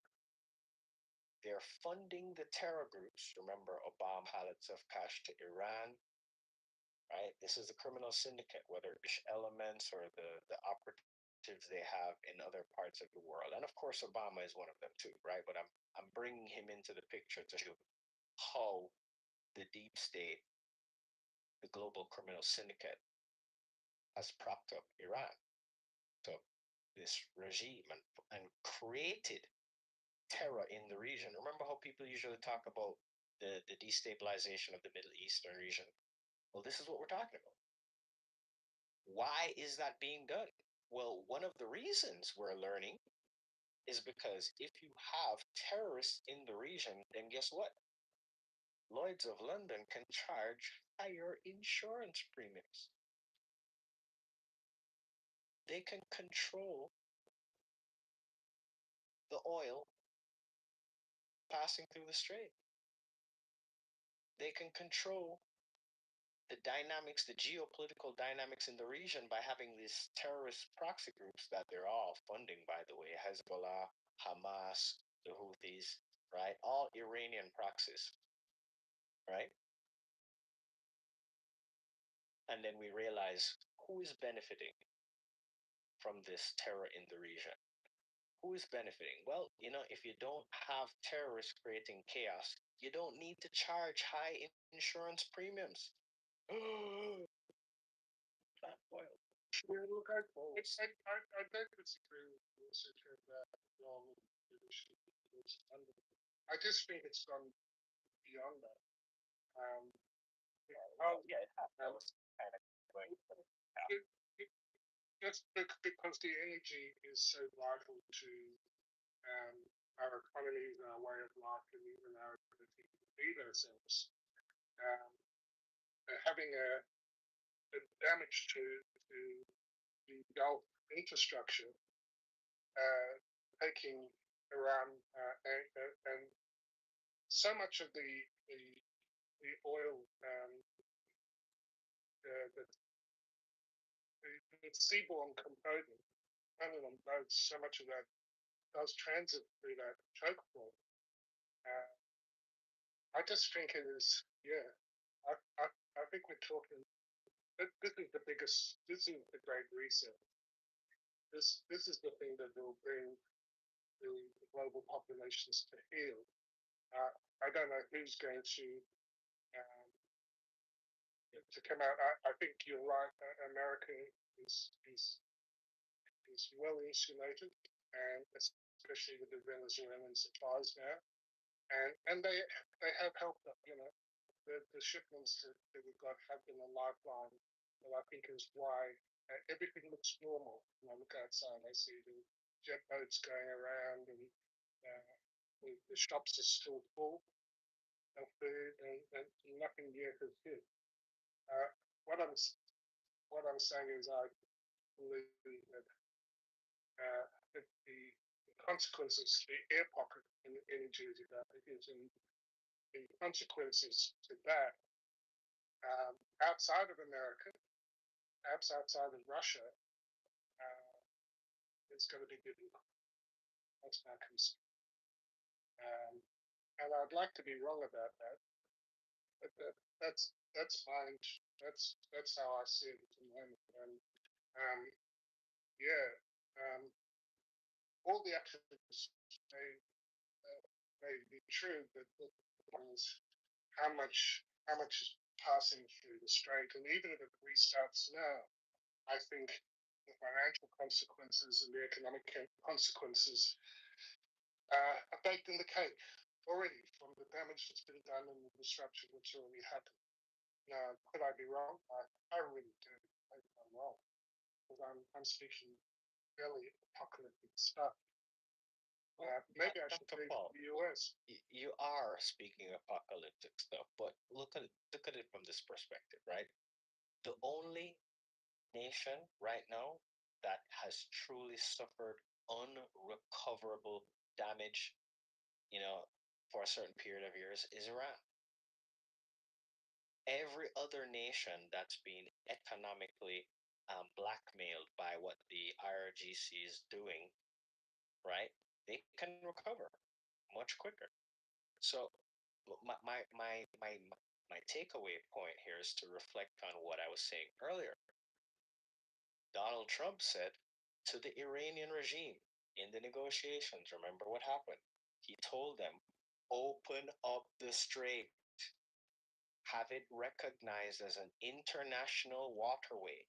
Speaker 10: they're funding the terror groups. Remember, Obama pallets of cash to Iran, right? This is a criminal syndicate, whether it's elements or the operatives they have in other parts of the world. And of course, Obama is one of them too, right? But I'm bringing him into the picture to show how the deep state, the global criminal syndicate, has propped up Iran, so this regime, and created terror in the region. Remember how people usually talk about the destabilization of the Middle Eastern region? Well, this is what we're talking about. Why is that being done? Well, one of the reasons we're learning is because if you have terrorists in the region, then guess what? Lloyd's of London can charge higher insurance premiums. They can control the oil passing through the strait. They can control the dynamics, the geopolitical dynamics in the region by having these terrorist proxy groups that they're all funding, by the way, Hezbollah, Hamas, the Houthis, right? All Iranian proxies, right? And then we realize who is benefiting from this terror in the region. Who is benefiting? Well, if you don't have terrorists creating chaos, you don't need to charge high insurance premiums. Plant oil.
Speaker 11: Yeah, look, I don't disagree with you, Researcher, that long leadership is under. I just think it's gone beyond that.
Speaker 10: Yeah, that was kind of going.
Speaker 11: Just because the energy is so vital to our economies, our way of life, and even our ability to feed ourselves. Having a damage to the Gulf infrastructure, taking Iran and so much of the oil, the seaborne component, depending on boats, so much of that does transit through that choke point. I just think it is, yeah. I think we're talking. This is the biggest. This is the Great Reset. This is the thing that will bring the global populations to heal. I don't know who's going to come out. I think you're right. America is well insulated, and especially with the Venezuelan supplies now, and they have helped. The shipments that we've got have been a lifeline. And I think is why everything looks normal. When I look outside, I see the jet boats going around, and the shops are still full of food, and nothing yet has hit. What I'm saying is I believe that the consequences, the air pocket in Jersey, is the consequences to that outside of America, perhaps outside of Russia, is going to be good enough. That's my concern. And I'd like to be wrong about that, but that's fine. That's how I see it at the moment. And yeah, all the actions may be true, but the problem is how much is passing through the strait, and even if it restarts now, I think the financial consequences and the economic consequences are baked in the cake already from the damage that's been done and the disruption that's already happened. Now, could I be wrong? I really do. Maybe I'm wrong, because I'm speaking fairly apocalyptic stuff. Maybe I should
Speaker 10: Dr.
Speaker 11: leave
Speaker 10: Paul,
Speaker 11: the US.
Speaker 10: you are speaking apocalyptic stuff, but look at it from this perspective, right? The only nation right now that has truly suffered unrecoverable damage, for a certain period of years is Iran. Every other nation that's been economically blackmailed by what the IRGC is doing, right? They can recover much quicker. So my takeaway point here is to reflect on what I was saying earlier. Donald Trump said to the Iranian regime in the negotiations, remember what happened? He told them, open up the strait, have it recognized as an international waterway.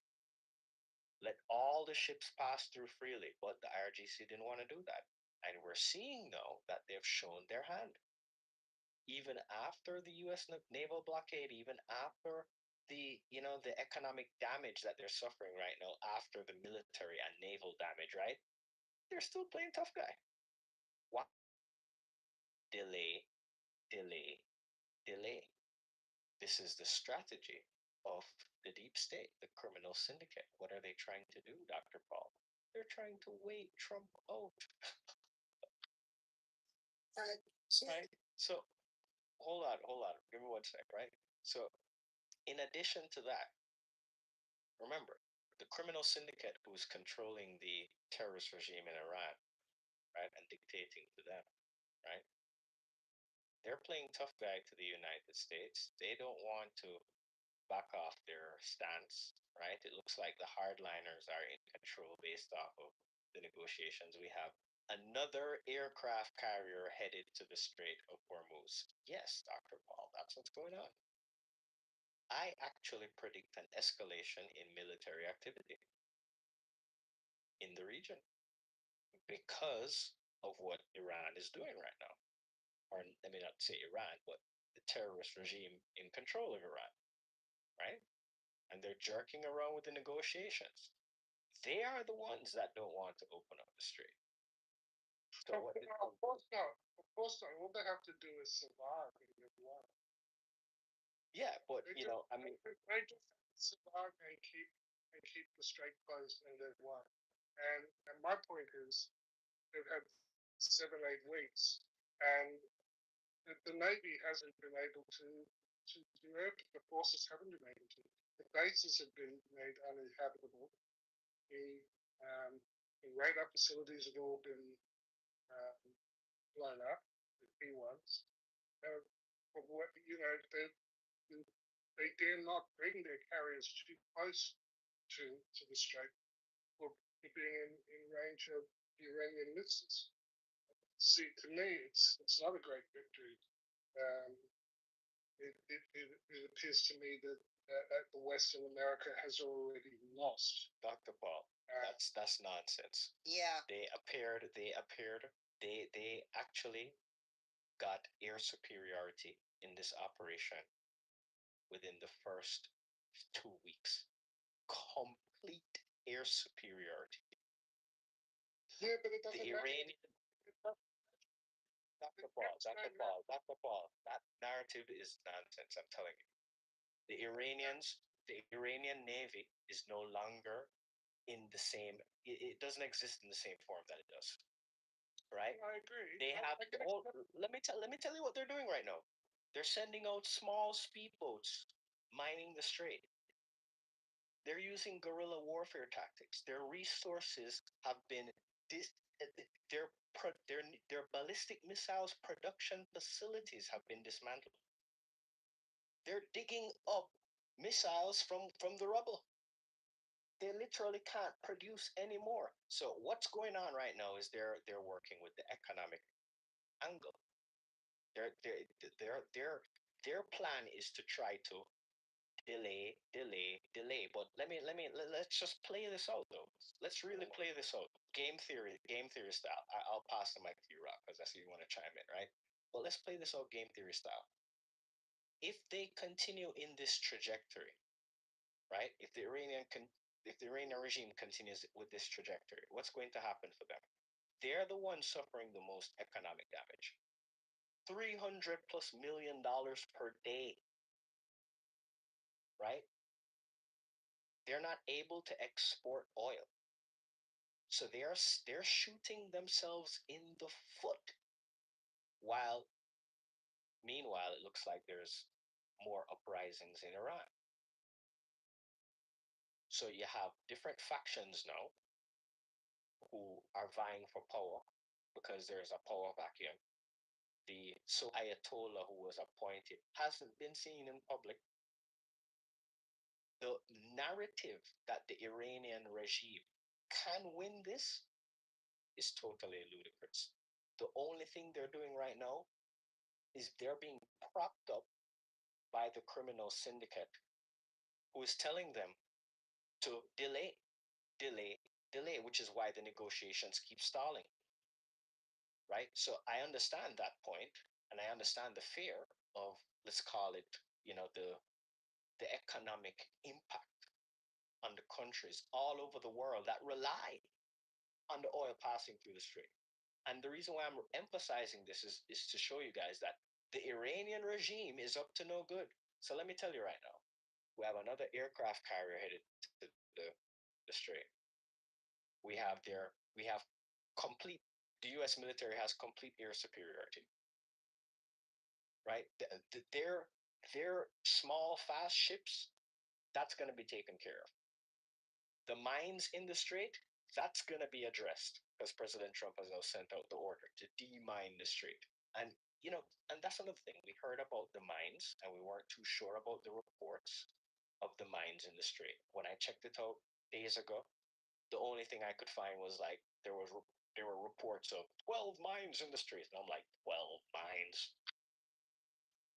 Speaker 10: Let all the ships pass through freely. But the IRGC didn't want to do that. And we're seeing now that they've shown their hand. Even after the US naval blockade, even after the economic damage that they're suffering right now after the military and naval damage, right? They're still playing tough guy. What? Delay, delay, delay. This is the strategy of the deep state, the criminal syndicate. What are they trying to do, Dr. Paul? They're trying to wait Trump out. Right? So hold on. Give me 1 sec, right? So in addition to that, remember, the criminal syndicate who's controlling the terrorist regime in Iran, right, and dictating to them, right? They're playing tough guy to the United States. They don't want to back off their stance, right? It looks like the hardliners are in control based off of the negotiations. We have another aircraft carrier headed to the Strait of Hormuz. Yes, Dr. Paul, that's what's going on. I actually predict an escalation in military activity in the region because of what Iran is doing right now. Or let me not say Iran, but the terrorist regime in control of Iran, right? And they're jerking around with the negotiations. They are the ones that don't want to open up the strait. So
Speaker 11: Of course not. Of course not. All they have to do is survive in the war.
Speaker 10: Yeah, but
Speaker 11: they just have to survive and keep the strait closed and they've won. And my point is, they've had 7-8 weeks, and the Navy hasn't been able to do it. The forces haven't been able to. The bases have been made uninhabitable. The radar facilities have all been blown up, the key ones. But what they dare not bring their carriers too close to the strait for being in range of Iranian missiles. See, to me, it's not a great victory. It appears to me that the Western America has already lost.
Speaker 10: Dr. Paul, that's nonsense.
Speaker 3: Yeah.
Speaker 10: They actually got air superiority in this operation within the first 2 weeks. Complete air superiority.
Speaker 11: Yeah, but it doesn't
Speaker 10: the Iranian Dr. Paul, that narrative is nonsense, I'm telling you. The Iranian Navy is no longer in the same, it doesn't exist in the same form that it does. Right?
Speaker 11: I agree.
Speaker 10: They have let me tell you what they're doing right now. They're sending out small speedboats mining the strait. They're using guerrilla warfare tactics. Their resources have been this their ballistic missiles production facilities have been dismantled. They're digging up missiles from the rubble. They literally can't produce anymore. So what's going on right now is they're working with the economic angle. Their their their plan is to try to delay. But let's just play this out though. Let's really play this out. Game theory style. I'll pass the mic to you, Rock, because I see you want to chime in, right? But let's play this out game theory style. If they continue in this trajectory, right? If the Iranian regime continues with this trajectory, what's going to happen for them? They're the ones suffering the most economic damage. $300+ million per day, right? They're not able to export oil. So they're shooting themselves in the foot. While meanwhile, it looks like there's more uprisings in Iran. So you have different factions now who are vying for power because there's a power vacuum. The Ayatollah who was appointed hasn't been seen in public. The narrative that the Iranian regime can win this is totally ludicrous. The only thing they're doing right now is they're being propped up by the criminal syndicate who is telling them to delay, which is why the negotiations keep stalling. Right? So I understand that point, and I understand the fear of, let's call it, the economic impact on the countries all over the world that rely on the oil passing through the strait. And the reason why I'm emphasizing this is to show you guys that the Iranian regime is up to no good. So let me tell you right now, we have another aircraft carrier headed to the strait. We have complete, the US military has complete air superiority, right? Their small, fast ships, that's going to be taken care of. The mines in the strait, that's going to be addressed because President Trump has now sent out the order to demine the strait. And, and that's another thing. We heard about the mines and we weren't too sure about the reports of the mines in the strait. When I checked it out days ago, the only thing I could find was like there were reports of 12 mines in the strait. And I'm like, 12 mines?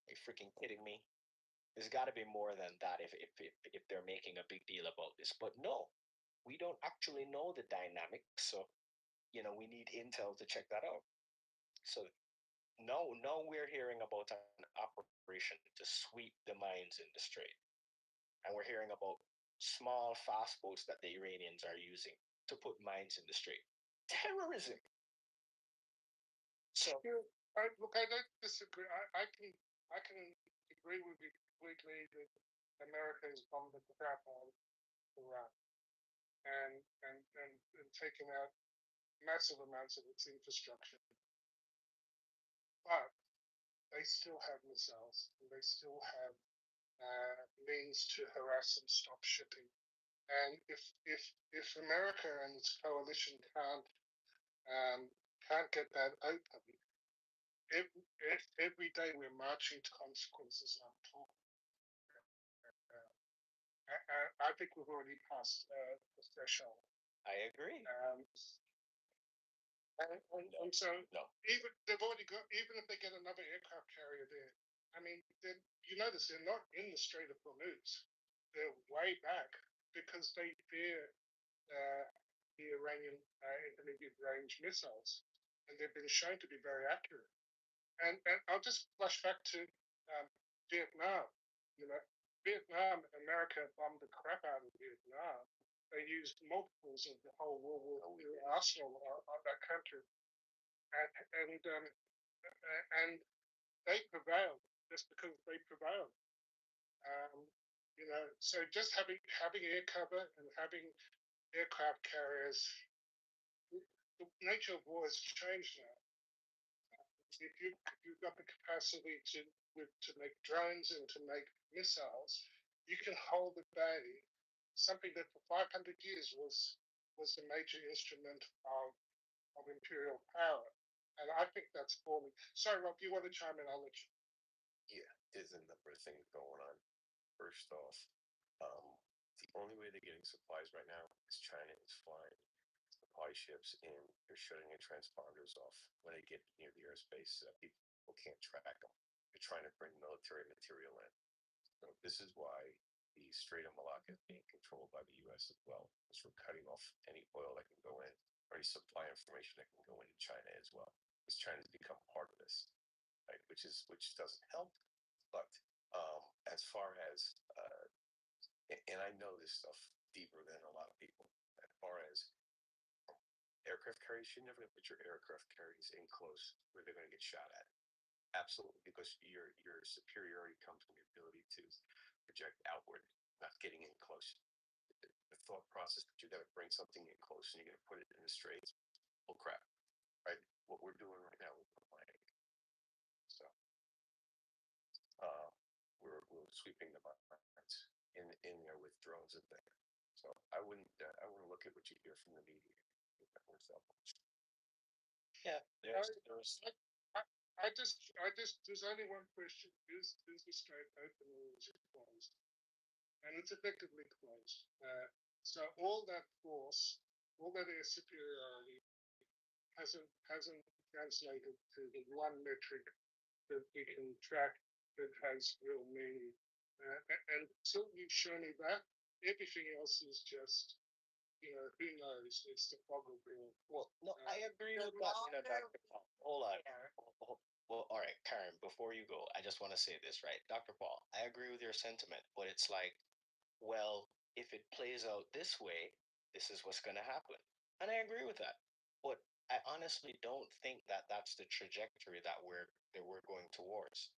Speaker 10: Are you freaking kidding me? There's got to be more than that if they're making a big deal about this. But no, we don't actually know the dynamics. So, we need intel to check that out. So no, we're hearing about an operation to sweep the mines in the strait. And we're hearing about small fast boats that the Iranians are using to put mines in the strait. Terrorism. So
Speaker 11: I don't disagree. I can agree with you completely that America has bombed the crap out of Iran and taken out massive amounts of its infrastructure. But they still have missiles and they still have means to harass and stop shipping. And if America and its coalition can't get that open, every day we're marching to consequences untold. I think we've already passed the threshold.
Speaker 10: I agree.
Speaker 11: And so even they've already got, even if they get another aircraft carrier there, I mean, you notice they're not in the Strait of Hormuz. They're way back because they fear the Iranian intermediate range missiles, and they've been shown to be very accurate. And I'll just flash back to Vietnam. Vietnam, America bombed the crap out of Vietnam. They used multiples of the whole World War II arsenal on that country, and they prevailed just because they prevailed. So just having air cover and having aircraft carriers, the nature of war has changed now. If you've got the capacity to make drones and to make missiles, you can hold at bay something that for 500 years was the major instrument of of imperial power. And I think that's falling. Sorry, Rob, you want to chime in? I'll let you.
Speaker 14: Yeah, there's a number of things going on. First off, the only way they're getting supplies right now is China is flying supply ships and they're shutting their transponders off when they get near the airspace so that people can't track them. They're trying to bring military material in. So this is why the Strait of Malacca is being controlled by the U.S. as well. Because we're cutting off any oil that can go in, or any supply information that can go into China as well. Because China's become part of this, right? Which doesn't help. But as far as and I know this stuff deeper than a lot of people. As far as aircraft carriers, you're never going to put your aircraft carriers in close where they're going to get shot at. Absolutely, because your superiority comes from the ability to project outward, not getting in close. The thought process that you're going to bring something in close and you're going to put it in the straits, bull crap, right? What we're doing right now with the planning. So we're sweeping the mines in there with drones and things. So I wouldn't look at what you hear from the media.
Speaker 10: Yeah,
Speaker 11: I just, there's only one question: is the strait open or is it closed? And it's effectively closed. So all that force, all that air superiority, hasn't translated to the one metric that we can track that has real meaning. And until you show me that, everything else is just, who knows? It's the fog of war.
Speaker 10: Well, no, I agree with that. Dr. Paul. Hold on. Well, all right, Karen, before you go, I just want to say this, right? Dr. Paul, I agree with your sentiment, but it's like, well, if it plays out this way, this is what's going to happen. And I agree with that. But I honestly don't think that that's the trajectory that we're going towards,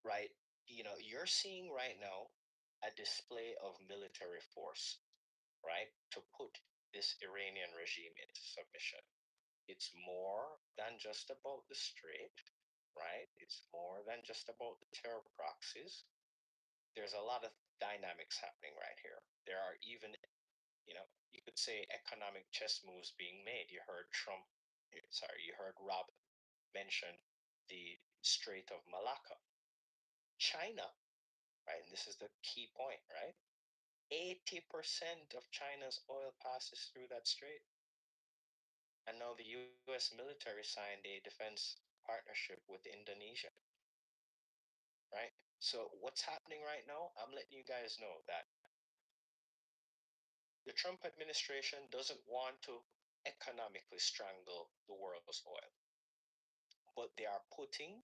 Speaker 10: right? You're seeing right now a display of military force, right, to put this Iranian regime into submission. It's more than just about the strait, right? It's more than just about the terror proxies. There's a lot of dynamics happening right here. There are even, you could say economic chess moves being made. You heard Rob mention the Strait of Malacca. China, right? And this is the key point, right? 80% of China's oil passes through that strait. And now the US military signed a defense partnership with Indonesia. Right? So what's happening right now? I'm letting you guys know that the Trump administration doesn't want to economically strangle the world's oil. But they are putting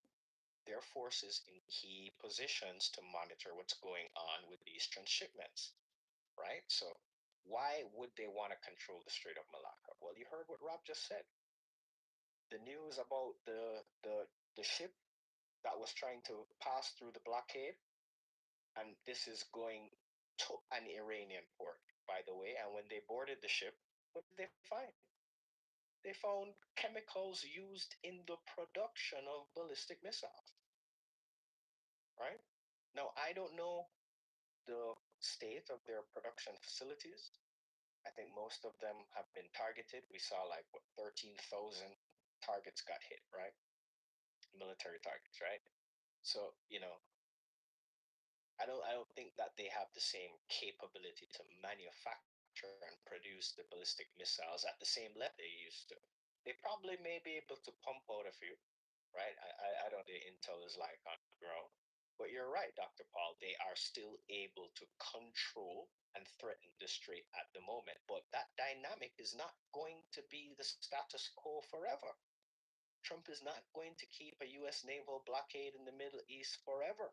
Speaker 10: their forces in key positions to monitor what's going on with these transshipments. Right? So why would they want to control the Strait of Malacca? Well, you heard what Rob just said. The news about the ship that was trying to pass through the blockade, and this is going to an Iranian port, by the way. And when they boarded the ship, what did they find? They found chemicals used in the production of ballistic missiles. Right? Now, I don't know the state of their production facilities. I think most of them have been targeted. We saw 13,000 targets got hit, right? Military targets, right? So, I don't think that they have the same capability to manufacture and produce the ballistic missiles at the same level they used to. They probably may be able to pump out a few, right? I don't know the intel is like on the ground. But you're right, Dr. Paul. They are still able to control and threaten the strait at the moment. But that dynamic is not going to be the status quo forever. Trump is not going to keep a U.S. naval blockade in the Middle East forever.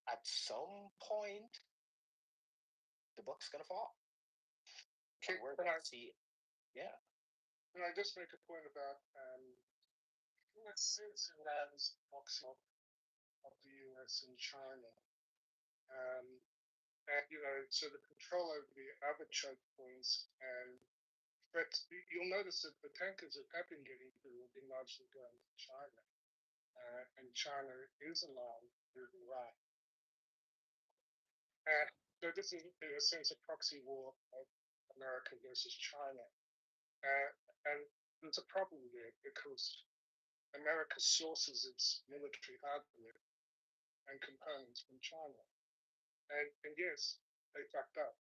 Speaker 10: At some point, the buck's gonna fall.
Speaker 11: Okay,
Speaker 10: we're gonna see. Yeah.
Speaker 11: Can I just make a point about since Iran's proxy of the US and China, and so the control over the other choke points and threats. You'll notice that the tankers that have been getting through have been largely going to China, and China is aligned with Iran. So this is, in a sense, a proxy war of America versus China. And there's a problem there because America sources its military hardware and components from China. And yes, they fucked up.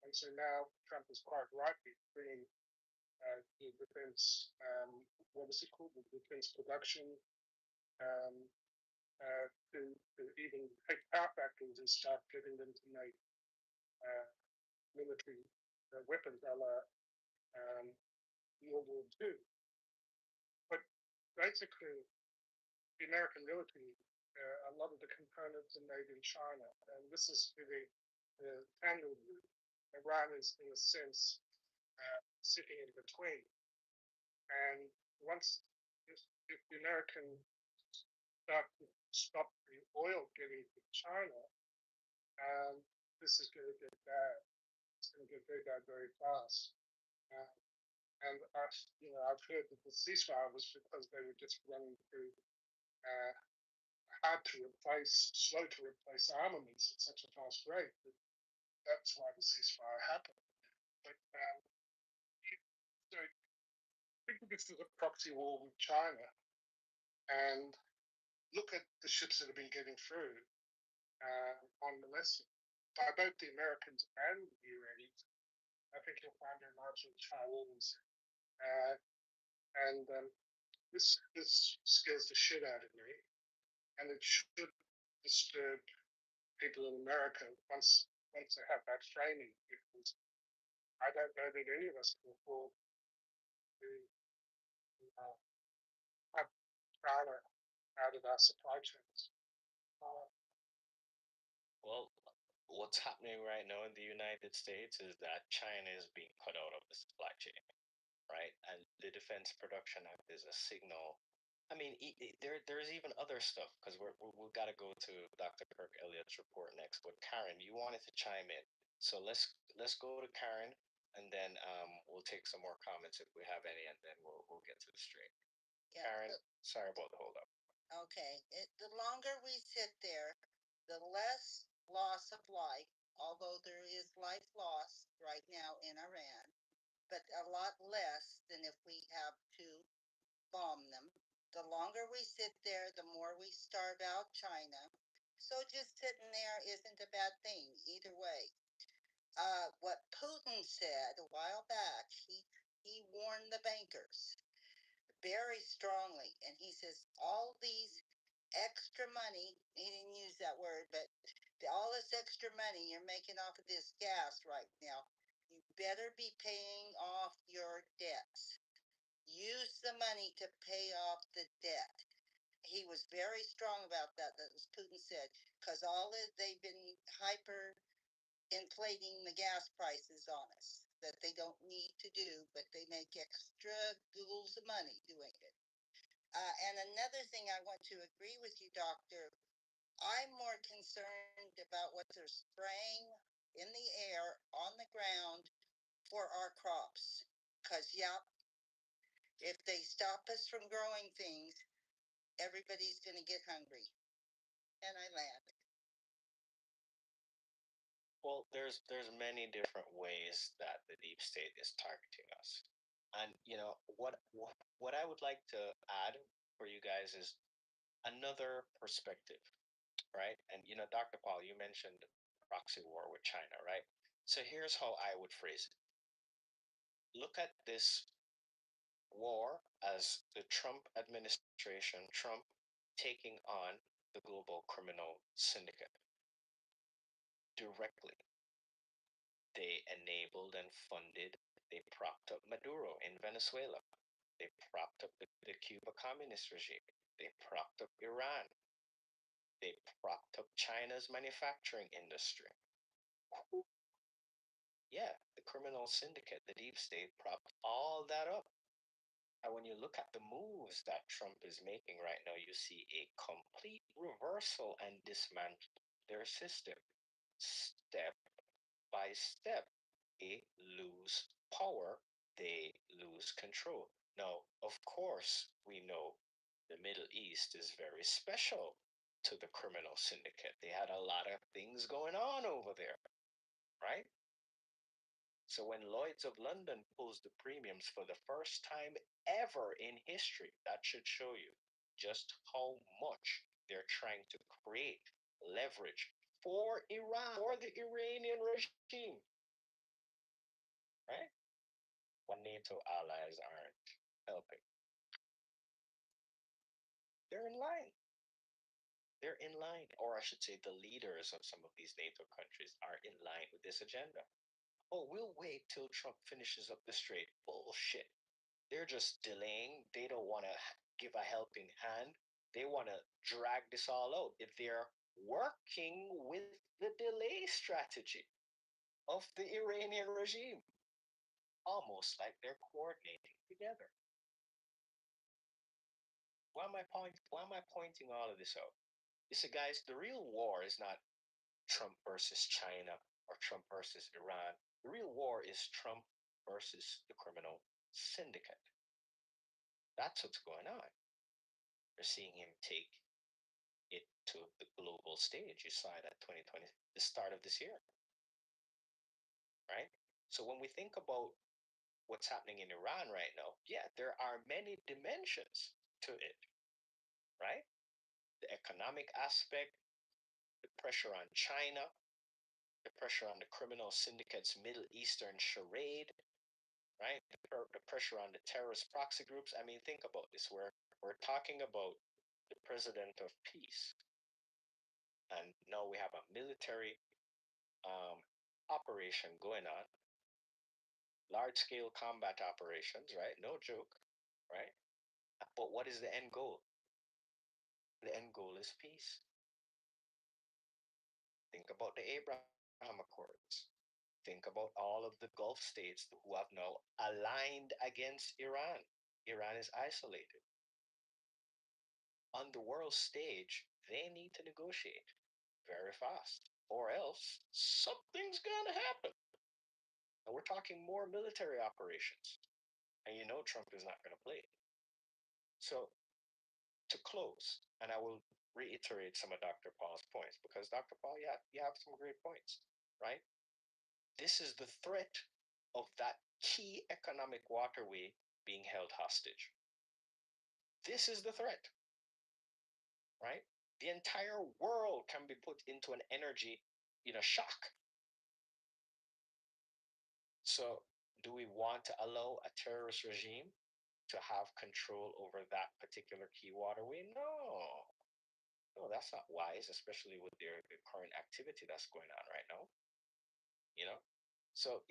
Speaker 11: And so now Trump is quite rightly bringing the defense, what is it called? The defense production um, to even take power factories and start getting them to make military weapons a la World War II. But basically, the American military, a lot of the components are made in China, and this is where the tangle. Iran is, in a sense, sitting in between. And once, if the Americans start to stop the oil getting to China, this is going to get bad. It's going to get very bad very fast. And I've heard that the ceasefire was because they were just running through hard to replace, slow to replace armaments at such a fast rate that that's why the ceasefire happened. But so think of this as a proxy war with China, and look at the ships that have been getting through unmolested by both the Americans and the Iranians. I think you'll find they're largely Chinese, and this scares the shit out of me, and it should disturb people in America once they have that framing. Because I don't know that any of us can afford to have China out of our supply chains.
Speaker 10: Well, what's happening right now in the United States is that China is being cut out of the supply chain, right? And the Defense Production Act is a signal. I mean, there's even other stuff because we've got to go to Dr. Kirk Elliott's report next. But Karen, you wanted to chime in, so let's go to Karen, and then we'll take some more comments if we have any, and then we'll get to the stream.
Speaker 6: Yeah.
Speaker 10: Karen, sorry about the hold up.
Speaker 6: Okay. The longer we sit there, the less loss of life, although there is life loss right now in Iran, but a lot less than if we have to bomb them. The longer we sit there, the more we starve out China. So just sitting there isn't a bad thing either way. What Putin said a while back, he warned the bankers very strongly, and he says all these extra money, he didn't use that word, but all this extra money you're making off of this gas right now, you better be paying off your debts. Use the money to pay off the debt. He was very strong about that. That was Putin said, because they've been hyper inflating the gas prices on us that they don't need to do, but they make extra gools of money doing it. And another thing I want to agree with you, Doctor. I'm more concerned about what they're spraying in the air, on the ground for our crops. Because, yeah, if they stop us from growing things, everybody's going to get hungry. And I land.
Speaker 10: Well, there's many different ways that the deep state is targeting us, and what I would like to add for you guys is another perspective, right? And Dr. Paul, you mentioned proxy war with China, right? So here's how I would phrase it. Look at this war as the Trump administration, Trump taking on the global criminal syndicate directly. They enabled and funded, they propped up Maduro in Venezuela. They propped up the Cuba communist regime. They propped up Iran. They propped up China's manufacturing industry. Yeah, the criminal syndicate, the deep state, propped all that up. And when you look at the moves that Trump is making right now, you see a complete reversal and dismantle their system step by step. They lose power, they lose control. Now, of course, we know the Middle East is very special to the criminal syndicate. They had a lot of things going on over there, right? So when Lloyd's of London pulls the premiums for the first time ever in history, that should show you just how much they're trying to create leverage for Iran, for the Iranian regime, right? When NATO allies aren't helping. They're in line. They're in line, or I should say, the leaders of some of these NATO countries are in line with this agenda. Oh, we'll wait till Trump finishes up the strait. Bullshit. They're just delaying. They don't want to give a helping hand. They want to drag this all out. If they're working with the delay strategy of the Iranian regime, almost like they're coordinating together. Why am I pointing all of this out? You see, guys, the real war is not Trump versus China or Trump versus Iran. The real war is Trump versus the criminal syndicate. That's what's going on. We're seeing him take it to the global stage. You saw it at 2020, the start of this year, right? So when we think about what's happening in Iran right now, yeah, there are many dimensions to it, right? The economic aspect, the pressure on China, the pressure on the criminal syndicate's Middle Eastern charade, right? The pressure on the terrorist proxy groups. I mean, think about this. We're talking about the president of peace, and now we have a military operation going on, large scale combat operations, right? No joke, right? But what is the end goal? The end goal is peace. Think about the Abraham Accords. Think about all of the Gulf states who have now aligned against Iran. Iran is isolated. On the world stage, they need to negotiate very fast, or else something's gonna happen. And we're talking more military operations. And you know Trump is not gonna play. So to close, and I will reiterate some of Dr. Paul's points, because Dr. Paul, you have some great points, right? This is the threat of that key economic waterway being held hostage. This is the threat, right? The entire world can be put into an energy, shock. So, do we want to allow a terrorist regime to have control over that particular key waterway? No. No, that's not wise, especially with the current activity that's going on right now. You know, so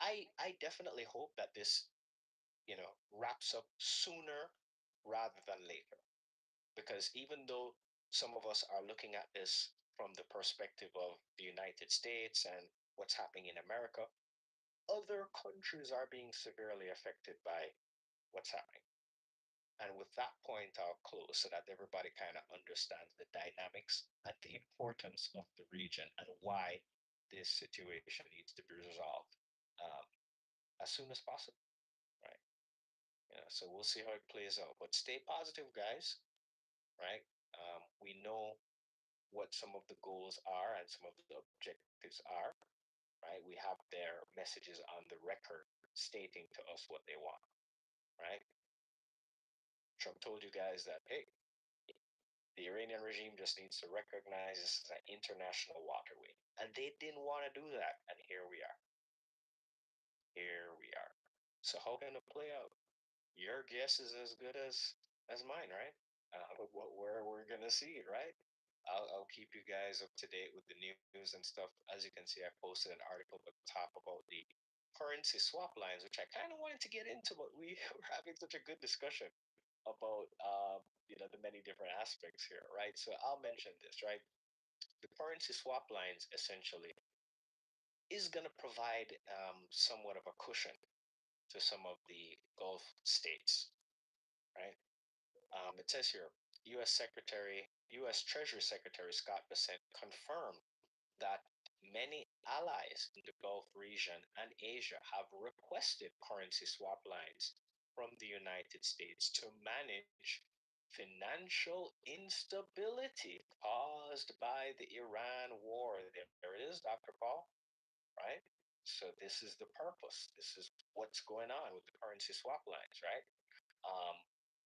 Speaker 10: I definitely hope that this wraps up sooner rather than later, because even though some of us are looking at this from the perspective of the United States and what's happening in America, other countries are being severely affected by what's happening. And with that point, I'll close so that everybody kind of understands the dynamics and the importance of the region and why this situation needs to be resolved um, as soon as possible, right? So we'll see how it plays out. But stay positive, guys, right? We know what some of the goals are and some of the objectives are, right? We have their messages on the record stating to us what they want, right? Trump told you guys that, hey, the Iranian regime just needs to recognize this as an international waterway. And they didn't want to do that. And here we are. Here we are. So how can it play out? Your guess is as good as mine, right? Where we're gonna see it, right? I'll keep you guys up to date with the news and stuff. As you can see, I posted an article at the top about the currency swap lines, which I kind of wanted to get into, but we were having such a good discussion about the many different aspects here, right? So I'll mention this, right? The currency swap lines essentially is going to provide somewhat of a cushion to some of the Gulf states, right? It says here, U.S. Treasury Secretary Scott Bessent confirmed that many allies in the Gulf region and Asia have requested currency swap lines from the United States to manage financial instability caused by the Iran war. There it is, Dr. Paul, right? So this is the purpose. This is what's going on with the currency swap lines, right? Um,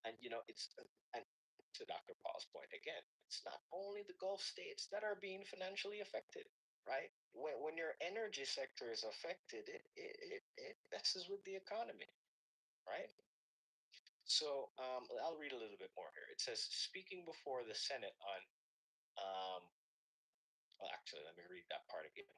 Speaker 10: and it's and to Dr. Paul's point again, it's not only the Gulf states that are being financially affected, right? When your energy sector is affected, it messes with the economy, right? So I'll read a little bit more here. It says, speaking before the Senate on, well, actually, let me read that part again.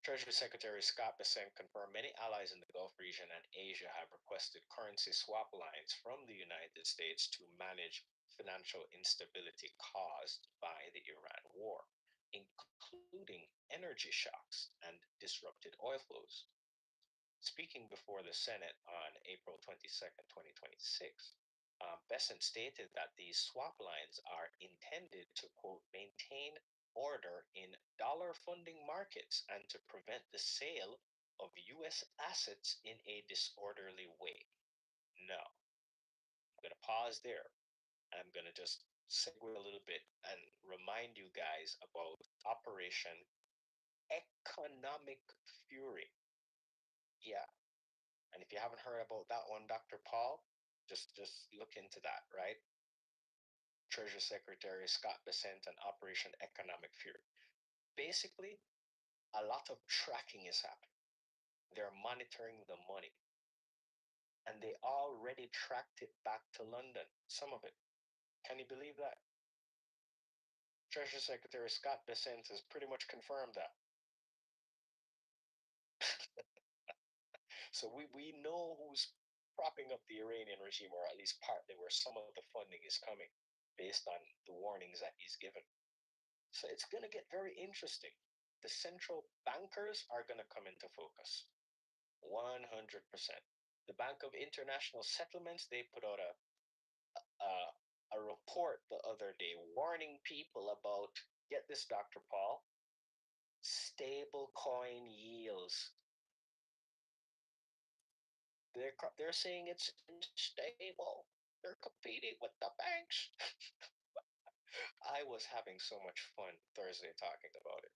Speaker 10: Treasury Secretary Scott Bessent confirmed many allies in the Gulf region and Asia have requested currency swap lines from the United States to manage financial instability caused by the Iran war, including energy shocks and disrupted oil flows. Speaking before the Senate on April 22nd, 2026, Bessent stated that these swap lines are intended to, quote, maintain order in dollar funding markets and to prevent the sale of U.S. assets in a disorderly way. No, I'm going to pause there. I'm going to just segue a little bit and remind you guys about Operation Economic Fury. Yeah. And if you haven't heard about that one, Dr. Paul, just look into that, right? Treasury Secretary Scott Bessent and Operation Economic Fury. Basically, a lot of tracking is happening. They're monitoring the money. And they already tracked it back to London, some of it. Can you believe that? Treasury Secretary Scott Bessent has pretty much confirmed that. So we know who's propping up the Iranian regime, or at least partly where some of the funding is coming, based on the warnings that he's given. So it's going to get very interesting. The central bankers are going to come into focus. 100%. The Bank of International Settlements, they put out a report the other day warning people about, get this, Dr. Paul, stable coin yields. They're saying it's unstable. They're competing with the banks. I was having so much fun Thursday talking about it.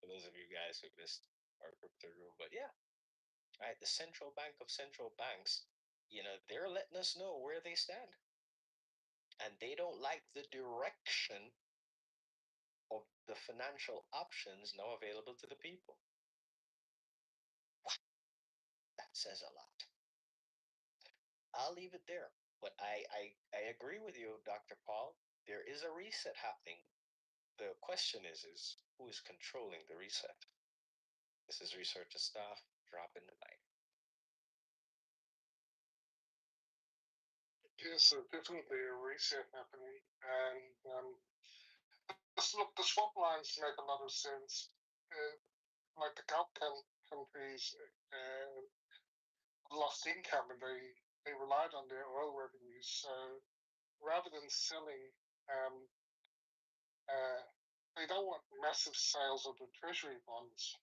Speaker 10: For those of you guys who missed our crypto room, but yeah, right. The central bank of central banks, they're letting us know where they stand, and they don't like the direction of the financial options now available to the people. That says a lot. I'll leave it there. But I agree with you, Dr. Paul. There is a reset happening. The question is who is controlling the reset? This is Researcher Staff dropping the mic.
Speaker 11: Yes, definitely a reset happening. And look, the swap lines make a lot of sense. Like the Gulf countries lost income and they relied on their oil revenues. So rather than selling, um, they don't want massive sales of the treasury bonds.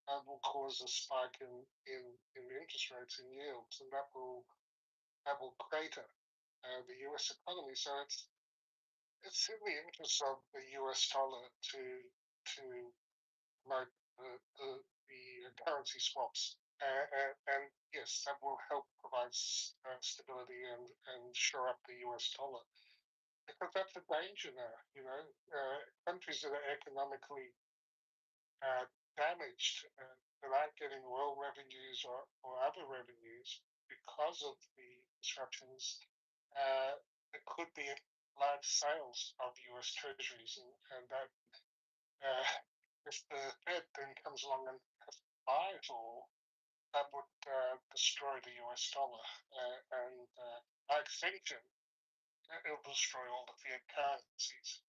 Speaker 11: That will cause a spike in interest rates and yields, and that will crater the U.S. economy. So it's in the interest of the U.S. dollar to promote the currency swaps. And yes, that will help provide stability and shore up the US dollar. Because that's the danger now, countries that are economically damaged, that aren't getting oil revenues or other revenues because of the disruptions, there could be large sales of US treasuries, and that if the Fed then comes along and has to buy it all, that would destroy the US dollar. And by extension, it will destroy all the fiat currencies.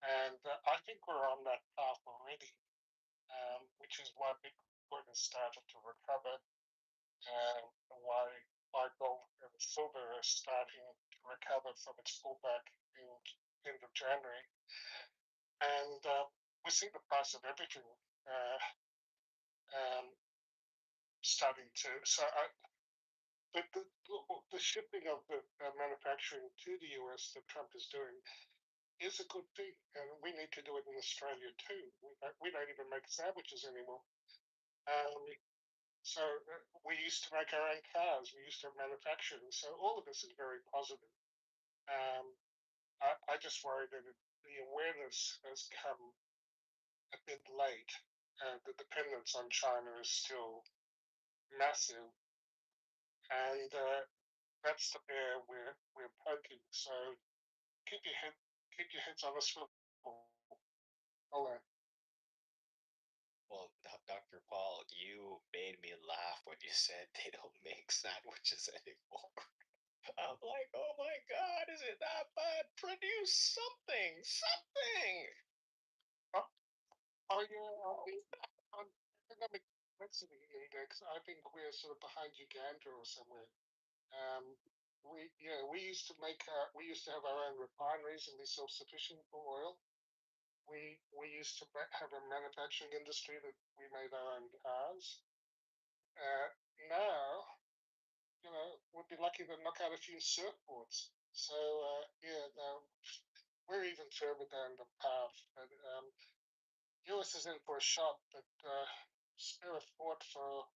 Speaker 11: And I think we're on that path already, which is why Bitcoin has started to recover, and why gold and silver are starting to recover from its pullback in end of January. And we see the price of everything starting to. So the shifting of the manufacturing to the US that Trump is doing is a good thing, and we need to do it in Australia too. We don't even make sandwiches anymore. So we used to make our own cars. We used to manufacture them. So all of this is very positive. Um, I just worry that the awareness has come a bit late. The dependence on China is still massive, and that's the bear we're poking. So keep your heads on a swivel. All right.
Speaker 10: Well, Dr. Paul, you made me laugh when you said they don't make sandwiches anymore. I'm like, oh my God, is it that bad? Produce something, something.
Speaker 11: Oh yeah, on economic complexity index, I think we're sort of behind Uganda or somewhere. We used to we used to have our own refineries and be self-sufficient for oil. We used to have a manufacturing industry that we made our own cars. Now, we'd be lucky to knock out a few surfboards. So no, we're even further down the path. But US is in for a shot, but spare a thought for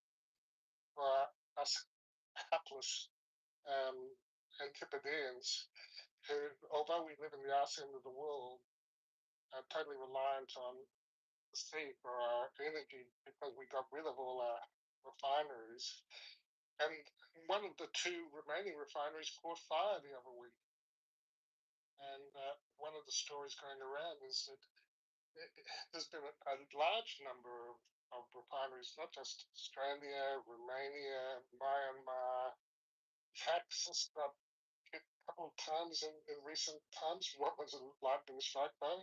Speaker 11: us hapless um, Antipodeans who, although we live in the arse end of the world, are totally reliant on the sea for our energy because we got rid of all our refineries. And one of the two remaining refineries caught fire the other week. And one of the stories going around is that there's been a large number of refineries, not just Australia, Romania, Myanmar, Texas got hit a couple of times in recent times. What was a lightning strike though?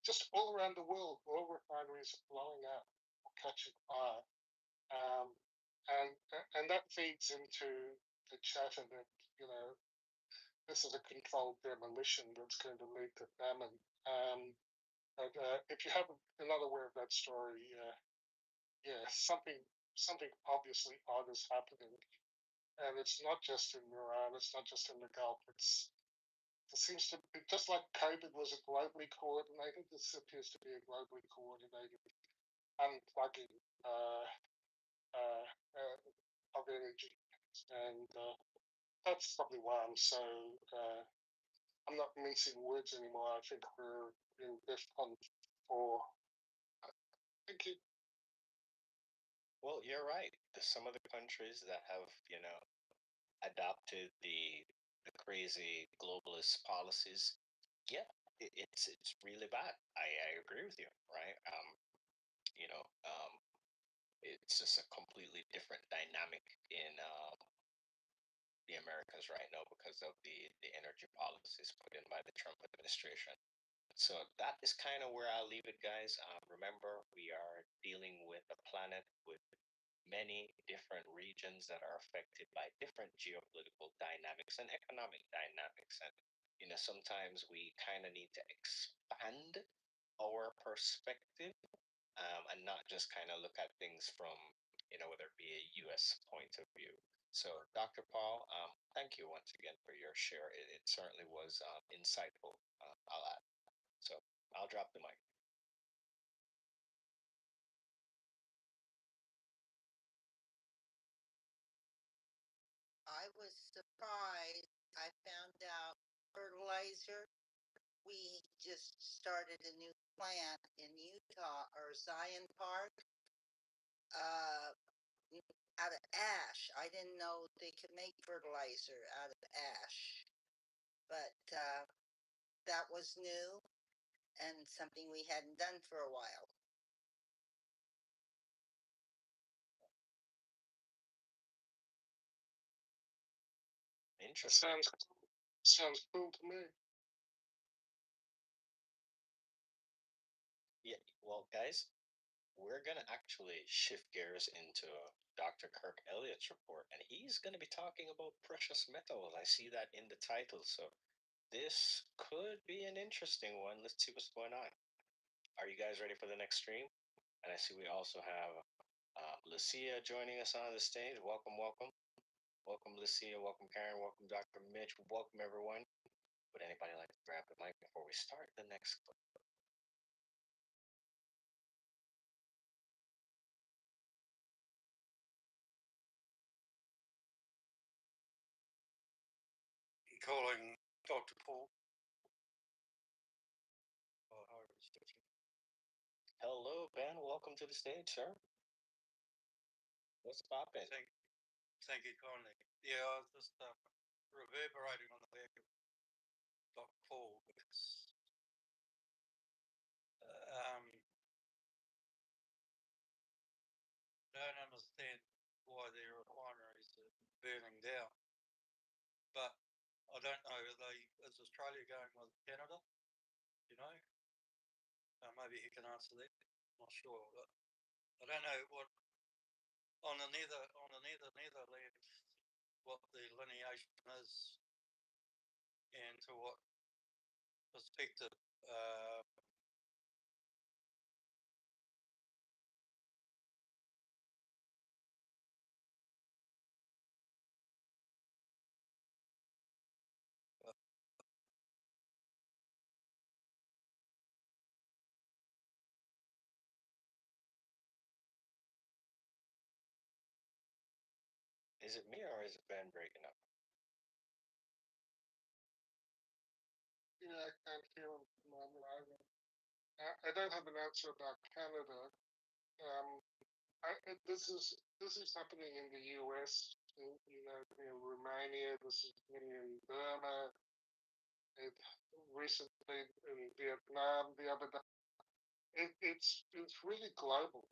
Speaker 11: Just all around the world, oil refineries are blowing up or catching fire. Um, and that feeds into the chatter that, you know, this is a controlled demolition that's going to lead to famine. But if you have another way of that story, yeah, something obviously odd is happening, and it's not just in Iran, it's not just in the Gulf. It seems to be just like COVID was a globally coordinated. This appears to be a globally coordinated unplugging uh, of energy, and that's probably why I'm not mincing words anymore. I think we're in DEFCON 4. Thank you.
Speaker 10: Well, you're right. There's some of the countries that have, adopted the crazy globalist policies. Yeah, it's really bad. I agree with you, right? You know, um, it's just a completely different dynamic in the Americas right now because of the energy policies put in by the Trump administration. So that is kind of where I'll leave it, guys. Remember, we are dealing with a planet with many different regions that are affected by different geopolitical dynamics and economic dynamics. And, sometimes we kind of need to expand our perspective and not just kind of look at things from, whether it be a US point of view. So, Dr. Paul, thank you once again for your share. It certainly was insightful, I'll add. So, I'll drop the mic.
Speaker 6: I was surprised. I found out fertilizer. We just started a new plant in Utah or Zion Park, uh, out of ash. I didn't know they could make fertilizer out of ash, but that was new and something we hadn't done for a while.
Speaker 10: Interesting.
Speaker 11: Sounds cool to me.
Speaker 10: Yeah, well, guys, we're going to actually shift gears into Dr. Kirk Elliott's report, and he's going to be talking about precious metals. I see that in the title, so this could be an interesting one. Let's see what's going on. Are you guys ready for the next stream? And I see we also have Lucia joining us on the stage. Welcome, welcome. Welcome, Lucia. Welcome, Karen. Welcome, Dr. Mitch. Welcome, everyone. Would anybody like to grab the mic before we start the next clip?
Speaker 15: Calling Dr. Paul.
Speaker 10: Hello, Ben. Welcome to the stage, sir. What's poppin'?
Speaker 15: Thank you kindly. Yeah, I was just reverberating on the back of Dr. Paul because don't understand why their refineries are burning down. But I don't know, is Australia going with Canada? You know? Maybe he can answer that. I'm not sure. But I don't know what on the Netherland what the lineation is and to what perspective
Speaker 10: Is it me or is it Ben breaking up?
Speaker 11: Yeah, I can't hear him at the moment either. I don't have an answer about Canada. This is happening in the US, in Romania. This is happening in Burma. It recently in Vietnam. The other day, it's really global.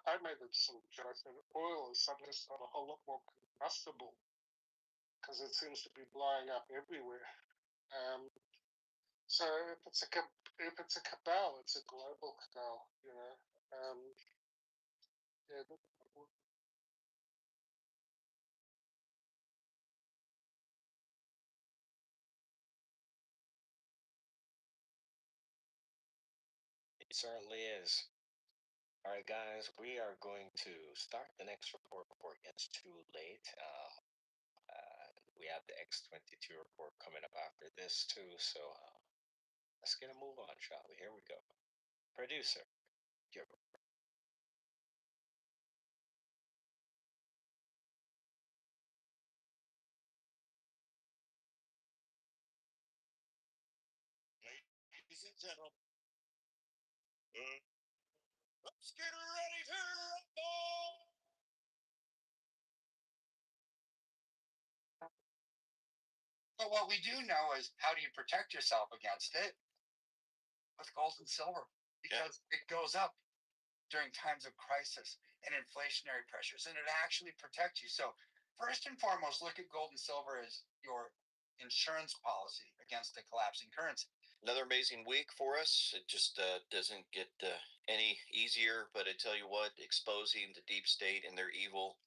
Speaker 11: I made some joke. I said oil is suddenly a whole lot more combustible because it seems to be blowing up everywhere. So if it's a cabal, it's a global cabal. Yeah.
Speaker 10: It certainly is. All right, guys, we are going to start the next report before it gets too late. We have the X-22 report coming up after this too, so let's get a move on, shall we? Here we go. Producer, your
Speaker 15: ladies and gentlemen, let's get ready to rumble!
Speaker 16: But what we do know is how do you protect yourself against it? With gold and silver, because it goes up during times of crisis and inflationary pressures, and it actually protects you. So first and foremost, look at gold and silver as your insurance policy against a collapsing currency.
Speaker 13: Another amazing week for us. It just doesn't get any easier, but I tell you what, exposing the deep state and their evil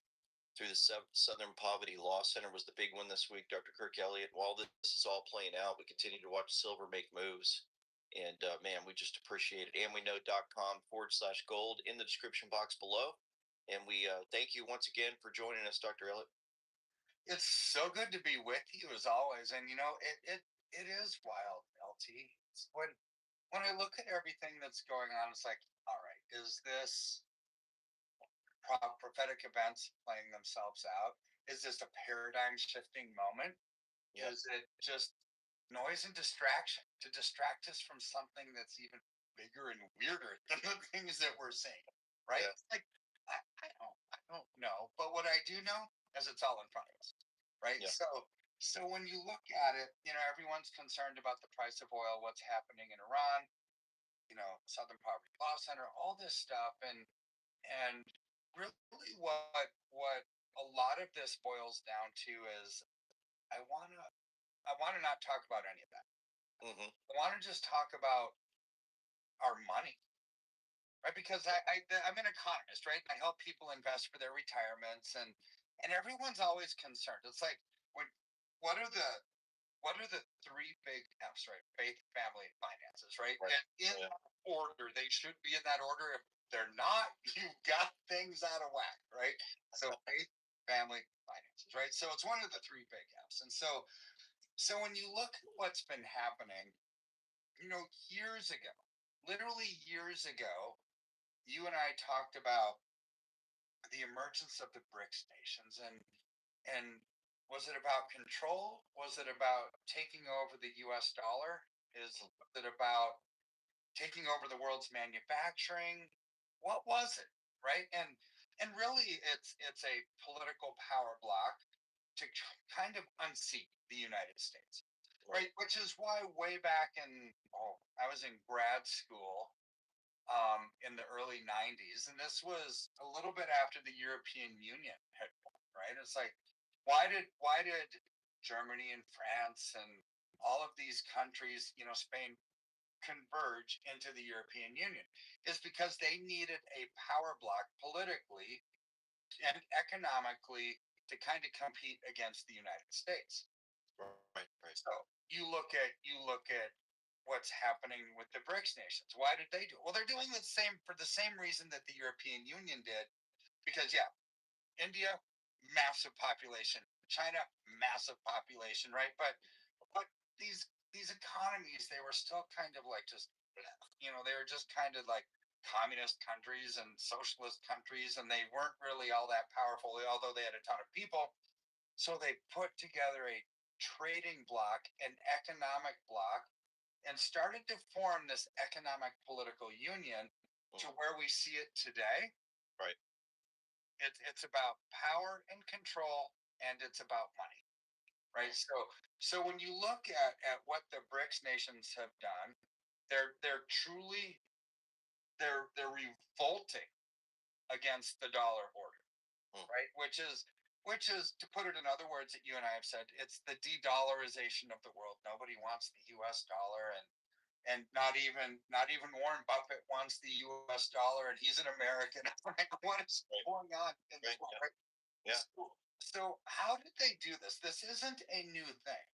Speaker 13: through the Southern Poverty Law Center was the big one this week. Dr. Kirk Elliott, while this is all playing out, we continue to watch silver make moves. And man, we just appreciate it. And we know.com/gold in the description box below. And we thank you once again for joining us, Dr. Elliott.
Speaker 16: It's so good to be with you as always. And it is wild, LT. When I look at everything that's going on, it's like, all right, is this prophetic events playing themselves out? Is this a paradigm shifting moment? Yeah. Is it just noise and distraction to distract us from something that's even bigger and weirder than the things that we're seeing? Right? Yeah. Like I don't know. But what I do know is it's all in front of us. Right? Yeah. So when you look at it, everyone's concerned about the price of oil, what's happening in Iran, Southern Poverty Law Center, all this stuff, and really what a lot of this boils down to is I wanna not talk about any of that. Mm-hmm. I want to just talk about our money, right? Because I'm an economist, right? I help people invest for their retirements, and everyone's always concerned. It's like what are the three big F's, right? Faith, family, and finances, right? And in that order, they should be in that order. If they're not, you've got things out of whack, right? So faith, family, finances, right? So it's one of the three big F's. And so So when you look at what's been happening, years ago, literally years ago, you and I talked about the emergence of the BRICS nations, and was it about control? Was it about taking over the U.S. dollar? Was it about taking over the world's manufacturing? What was it, right? And really, it's a political power block to kind of unseat the United States, right? Which is why way back I was in grad school in the early 90s, and this was a little bit after the European Union had formed, right? It's like, why did Germany and France and all of these countries, Spain, converge into the European Union? Is because they needed a power block politically and economically to kind of compete against the United States.
Speaker 8: Right.
Speaker 16: So you look at what's happening with the BRICS nations. Why did they do it? Well, they're doing the same for the same reason that the European Union did, because India, massive population, China, massive population, right? But these economies, they were still kind of like just they were just kind of like communist countries and socialist countries, and they weren't really all that powerful, although they had a ton of people. So they put together a trading bloc, an economic bloc, and started to form this economic political union to where we see it today.
Speaker 8: Right.
Speaker 16: It's about power and control, and it's about money, right? So when you look at what the BRICS nations have done, they're truly they're revolting against the dollar order, right? Which is, to put it in other words that you and I have said, it's the de-dollarization of the world. Nobody wants the U.S. dollar, and not even Warren Buffett wants the U.S. dollar, and he's an American. Like, what is going on in this world? Right?
Speaker 8: Yeah.
Speaker 16: So how did they do this? This isn't a new thing,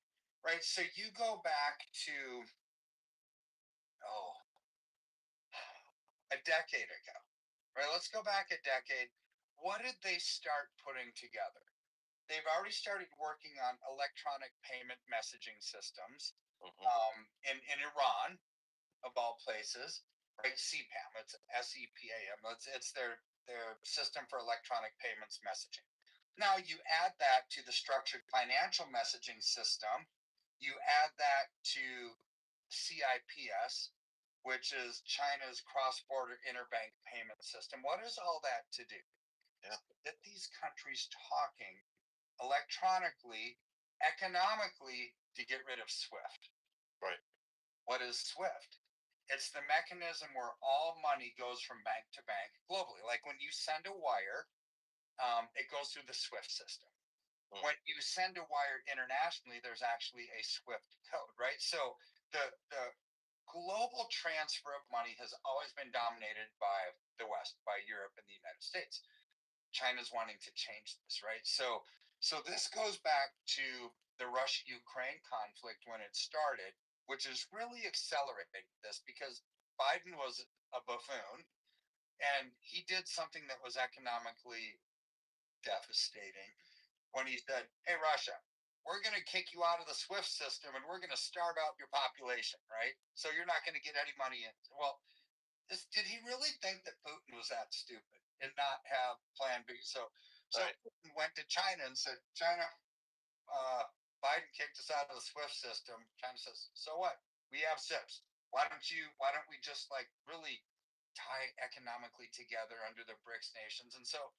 Speaker 16: right? So you go back to a decade ago, right? Let's go back a decade. What did they start putting together? They've already started working on electronic payment messaging systems in Iran, of all places, right? CPAM, it's SEPAM. It's their system for electronic payments messaging. Now you add that to the structured financial messaging system. You add that to CIPS, which is China's cross-border interbank payment system. What is all that to do? Get these countries talking electronically, economically, to get rid of SWIFT.
Speaker 8: Right.
Speaker 16: What is SWIFT? It's the mechanism where all money goes from bank to bank globally. Like when you send a wire, it goes through the SWIFT system. When you send a wire internationally, there's actually a SWIFT code, right? So the global transfer of money has always been dominated by the West, by Europe and the United States. China's wanting to change this, right? So this goes back to the Russia-Ukraine conflict when it started, which is really accelerating this because Biden was a buffoon, and he did something that was economically devastating when he said, "Hey, Russia, we're going to kick you out of the SWIFT system and we're going to starve out your population, right? So you're not going to get any money in." Well, did he really think that Putin was that stupid and not have Plan B? So Putin went to China and said, "China, Biden kicked us out of the SWIFT system." China says, "So what? We have SIPs. Why don't we just like really tie economically together under the BRICS nations?" And so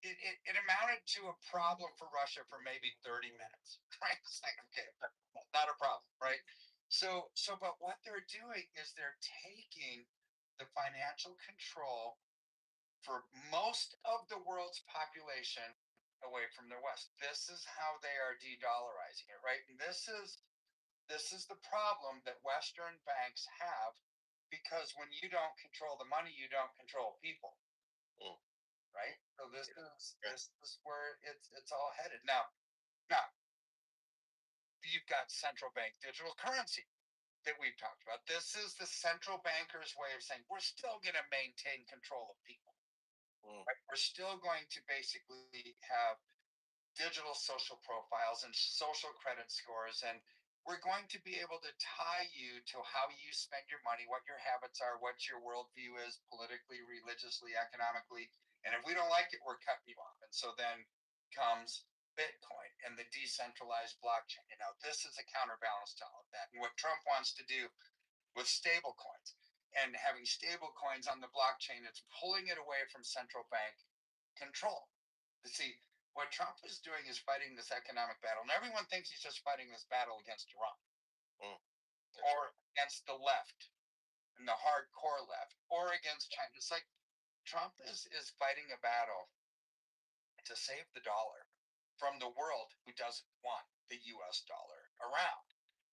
Speaker 16: it amounted to a problem for Russia for maybe 30 minutes, right? It's like, okay, not a problem, right? But what they're doing is they're taking the financial control for most of the world's population away from the West. This is how they are de-dollarizing it, right? And this is the problem that Western banks have, because when you don't control the money, you don't control people. Right? So this is where it's all headed. Now you've got central bank digital currency that we've talked about. This is the central banker's way of saying we're still going to maintain control of people. Right? We're still going to basically have digital social profiles and social credit scores, and we're going to be able to tie you to how you spend your money, what your habits are, what your worldview is politically, religiously, economically. And if we don't like it, we're cutting you off. And so then comes Bitcoin and the decentralized blockchain. You know, this is a counterbalance to all of that. And what Trump wants to do with stable coins and having stable coins on the blockchain, it's pulling it away from central bank control. You see, what Trump is doing is fighting this economic battle, and everyone thinks he's just fighting this battle against Iran or against the left and the hardcore left or against China. It's like Trump is fighting a battle to save the dollar from the world who doesn't want the U.S. dollar around.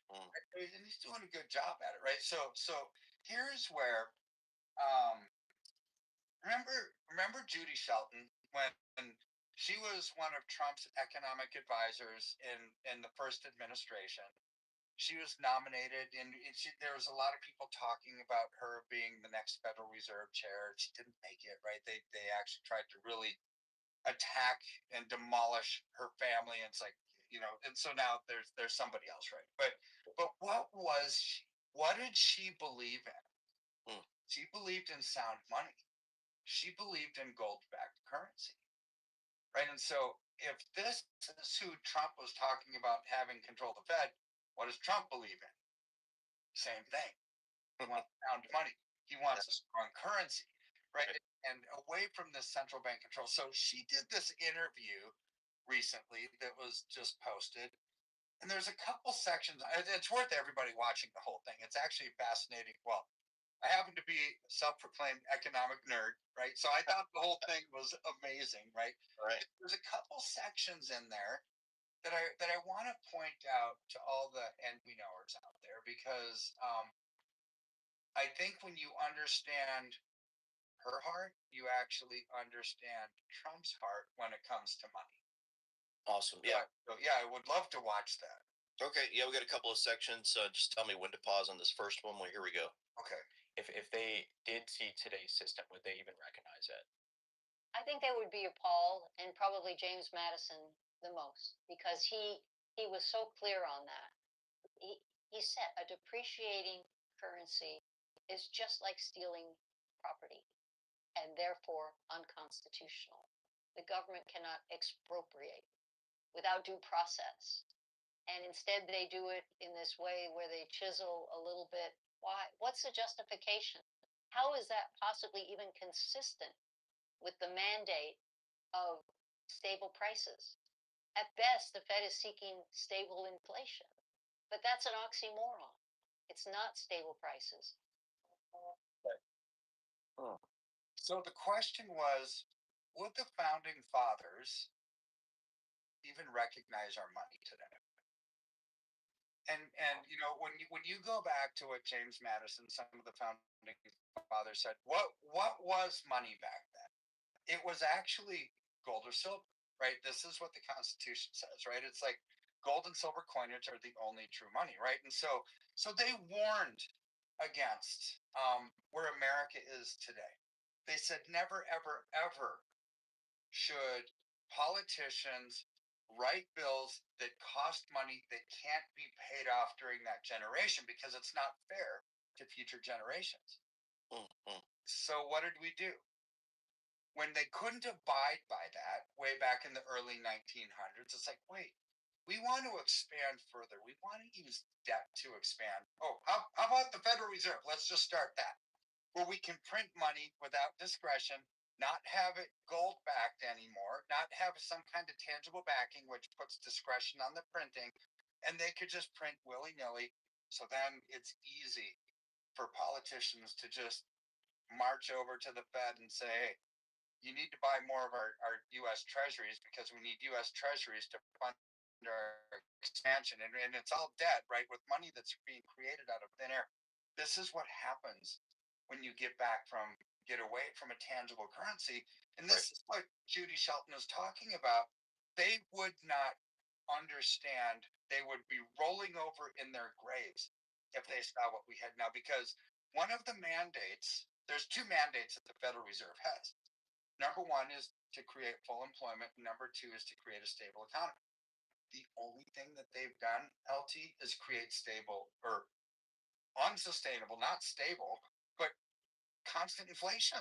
Speaker 16: Right? And he's doing a good job at it, right? So here's where remember Judy Shelton when she was one of Trump's economic advisors in the first administration. She was nominated, and there was a lot of people talking about her being the next Federal Reserve chair. She didn't make it, right? They actually tried to really attack and demolish her family. And it's like, you know, and so now there's somebody else, right? But what did she believe in? She believed in sound money. She believed in gold-backed currency, right? And so if this is who Trump was talking about having control of the Fed, what does Trump believe in? Same thing. He wants sound money. He wants a strong currency, right? And away from this central bank control. So she did this interview recently that was just posted. And there's a couple sections. It's worth everybody watching the whole thing. It's actually fascinating. Well, I happen to be a self-proclaimed economic nerd, right? So I thought the whole thing was amazing, right?
Speaker 13: Right.
Speaker 16: There's a couple sections in there that I want to point out to all the envy knowers out there, because I think when you understand her heart, you actually understand Trump's heart when it comes to money.
Speaker 13: Awesome. Yeah.
Speaker 16: So yeah, I would love to watch that.
Speaker 13: Okay. Yeah, we got a couple of sections. Just tell me when to pause on this first one. Well, here we go.
Speaker 16: Okay.
Speaker 10: If they did see today's system, would they even recognize it?
Speaker 17: I think they would be appalled, and probably James Madison the most, because he was so clear on that. He said a depreciating currency is just like stealing property, and therefore unconstitutional. The government cannot expropriate without due process. And instead they do it in this way where they chisel a little bit. Why? What's the justification? How is that possibly even consistent with the mandate of stable prices? At best, the Fed is seeking stable inflation, but that's an oxymoron. It's not stable prices.
Speaker 16: So the question was, would the founding fathers even recognize our money today? And you know, when you go back to what James Madison, some of the founding fathers said, what was money back then? It was actually gold or silver, right? This is what the Constitution says, right? It's like gold and silver coinage are the only true money, right? And so they warned against where America is today. They said never, ever, ever should politicians write bills that cost money that can't be paid off during that generation, because it's not fair to future generations. So what did we do? When they couldn't abide by that way back in the early 1900s, it's like, wait, we want to expand further. We want to use debt to expand. Oh, how about the Federal Reserve? Let's just start that, where we can print money without discretion, not have it gold backed anymore, not have some kind of tangible backing, which puts discretion on the printing, and they could just print willy nilly. So then it's easy for politicians to just march over to the Fed and say, hey, you need to buy more of our U.S. treasuries, because we need U.S. treasuries to fund our expansion. And it's all debt, right? With money that's being created out of thin air. This is what happens when you get away from a tangible currency. And this is what Judy Shelton is talking about. They would not understand. They would be rolling over in their graves if they saw what we had now, because one of the mandates, there's two mandates that the Federal Reserve has. Number one is to create full employment. Number two is to create a stable economy. The only thing that they've done, LT, is create stable or unsustainable, not stable, but constant inflation.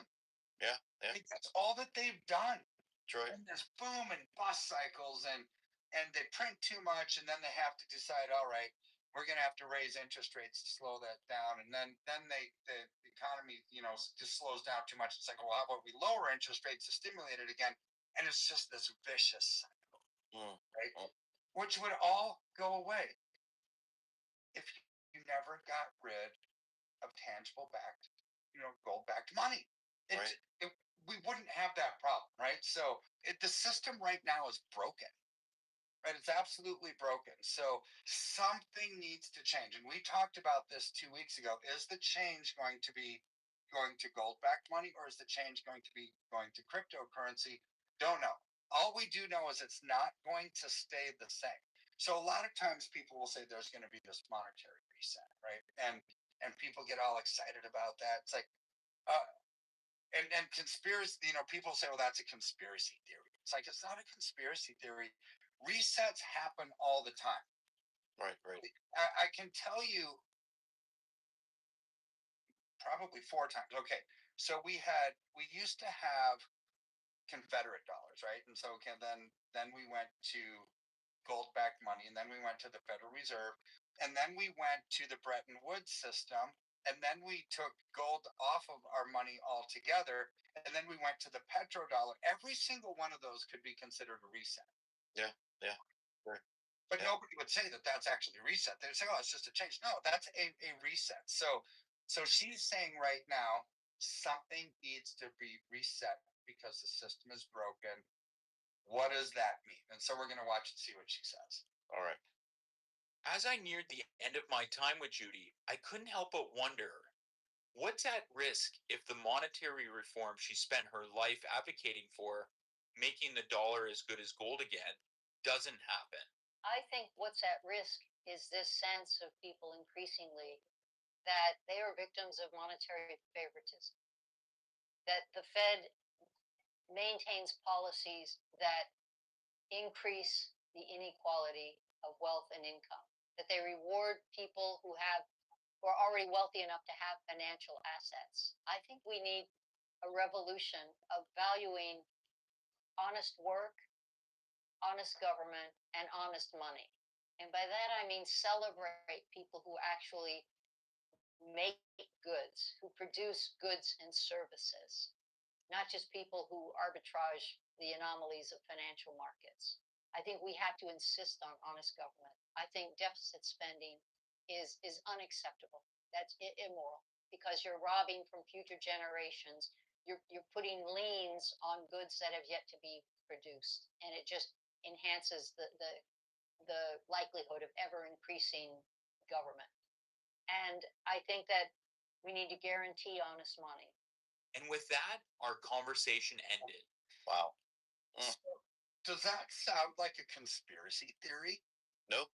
Speaker 9: Yeah, yeah.
Speaker 16: That's all that they've done.
Speaker 9: That's right.
Speaker 16: And there's boom and bust cycles, and they print too much, and then they have to decide, all right, we're going to have to raise interest rates to slow that down, and then the economy, just slows down too much. It's like, well, how about we lower interest rates to stimulate it again? And it's just this vicious cycle, right? Which would all go away if you never got rid of tangible backed, gold backed money.
Speaker 9: Right.
Speaker 16: We wouldn't have that problem, right? So the system right now is broken, right? It's absolutely broken. So something needs to change. And we talked about this 2 weeks ago. Is the change going to be going to gold backed money, or is the change going to be going to cryptocurrency? Don't know. All we do know is it's not going to stay the same. So a lot of times people will say there's going to be this monetary reset, right? And people get all excited about that. It's like, and conspiracy, people say, well, that's a conspiracy theory. It's like, it's not a conspiracy theory. Resets happen all the time.
Speaker 9: Right.
Speaker 16: I can tell you probably 4 times. Okay. So we used to have Confederate dollars, right? And so then we went to gold backed money, and then we went to the Federal Reserve, and then we went to the Bretton Woods system, and then we took gold off of our money altogether, and then we went to the petrodollar. Every single one of those could be considered a reset.
Speaker 9: Yeah.
Speaker 16: Right. But nobody would say that that's actually a reset. They'd say, oh, it's just a change. No, that's a reset. So she's saying right now something needs to be reset because the system is broken. What does that mean? And so we're going to watch and see what she says.
Speaker 9: All right.
Speaker 18: As I neared the end of my time with Judy, I couldn't help but wonder, what's at risk if the monetary reform she spent her life advocating for, making the dollar as good as gold again, doesn't happen?
Speaker 17: I think what's at risk is this sense of people increasingly that they are victims of monetary favoritism, that the Fed maintains policies that increase the inequality of wealth and income, that they reward people who are already wealthy enough to have financial assets. I think we need a revolution of valuing honest work, honest government, and honest money. And by that I mean celebrate people who actually make goods, who produce goods and services, not just people who arbitrage the anomalies of financial markets. I think we have to insist on honest government. I think deficit spending is unacceptable. That's immoral because you're robbing from future generations. You're putting liens on goods that have yet to be produced, and it just enhances the likelihood of ever increasing government. And I think that we need to guarantee honest money.
Speaker 18: And with that, our conversation ended.
Speaker 9: Wow.
Speaker 16: Does that sound like a conspiracy theory?
Speaker 9: Nope.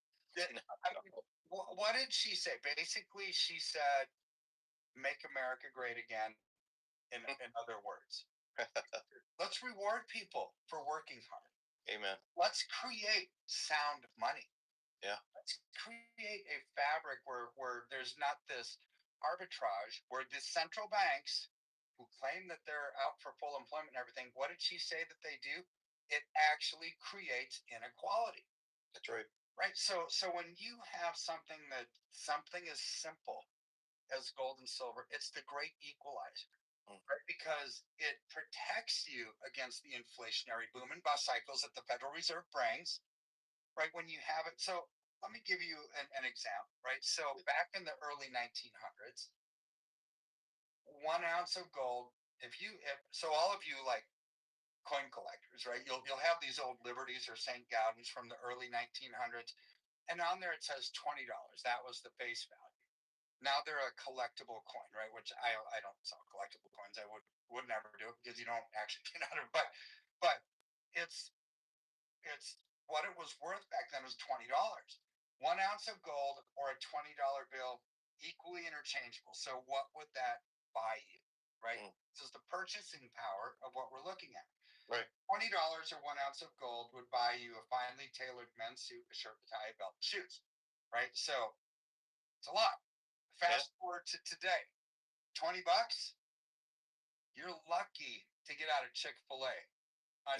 Speaker 16: What did she say? Basically, she said, make America great again, in other words. Let's reward people for working hard.
Speaker 9: Amen.
Speaker 16: Let's create sound money.
Speaker 9: Yeah.
Speaker 16: Let's create a fabric where there's not this arbitrage, where the central banks who claim that they're out for full employment and everything, what did she say that they do? It actually creates inequality.
Speaker 9: That's right.
Speaker 16: Right. So when you have something as simple as gold and silver, it's the great equalizer. Right? Because it protects you against the inflationary boom and bust cycles that the Federal Reserve brings. Right. When you have it. So let me give you an example. Right. So back in the early 1900s, 1 ounce of gold, so all of you like coin collectors, right? You'll have these old Liberties or St. Gaudens from the early 1900s, and on there it says $20. That was the face value. Now they're a collectible coin, right? Which I don't sell collectible coins. I would never do it because you don't actually get out of it. But it's what it was worth back then was $20. 1 ounce of gold or a $20 bill, equally interchangeable. So what would that buy you, right? is the purchasing power of what we're looking at.
Speaker 9: Right.
Speaker 16: $20 or 1 ounce of gold would buy you a finely tailored men's suit, a shirt, a tie, a belt, shoes. Right? So it's a lot. Fast forward to today. $20, you're lucky to get out of Chick-fil-A.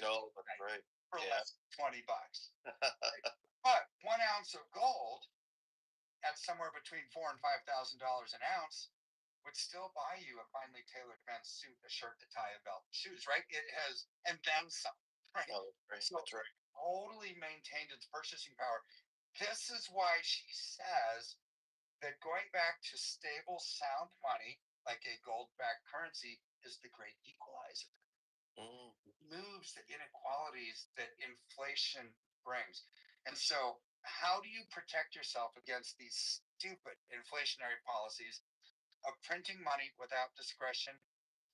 Speaker 9: No, right.
Speaker 16: For less than $20. But 1 ounce of gold at somewhere between $4,000 and $5,000 an ounce would still buy you a finely tailored men's suit, a shirt, a tie, a belt, shoes, right? It has, and then some, right?
Speaker 9: Oh, right.
Speaker 16: So
Speaker 9: That's right.
Speaker 16: totally maintained its purchasing power. This is why she says that going back to stable, sound money, like a gold-backed currency, is the great equalizer. Moves the inequalities that inflation brings. And so, how do you protect yourself against these stupid inflationary policies of printing money without discretion?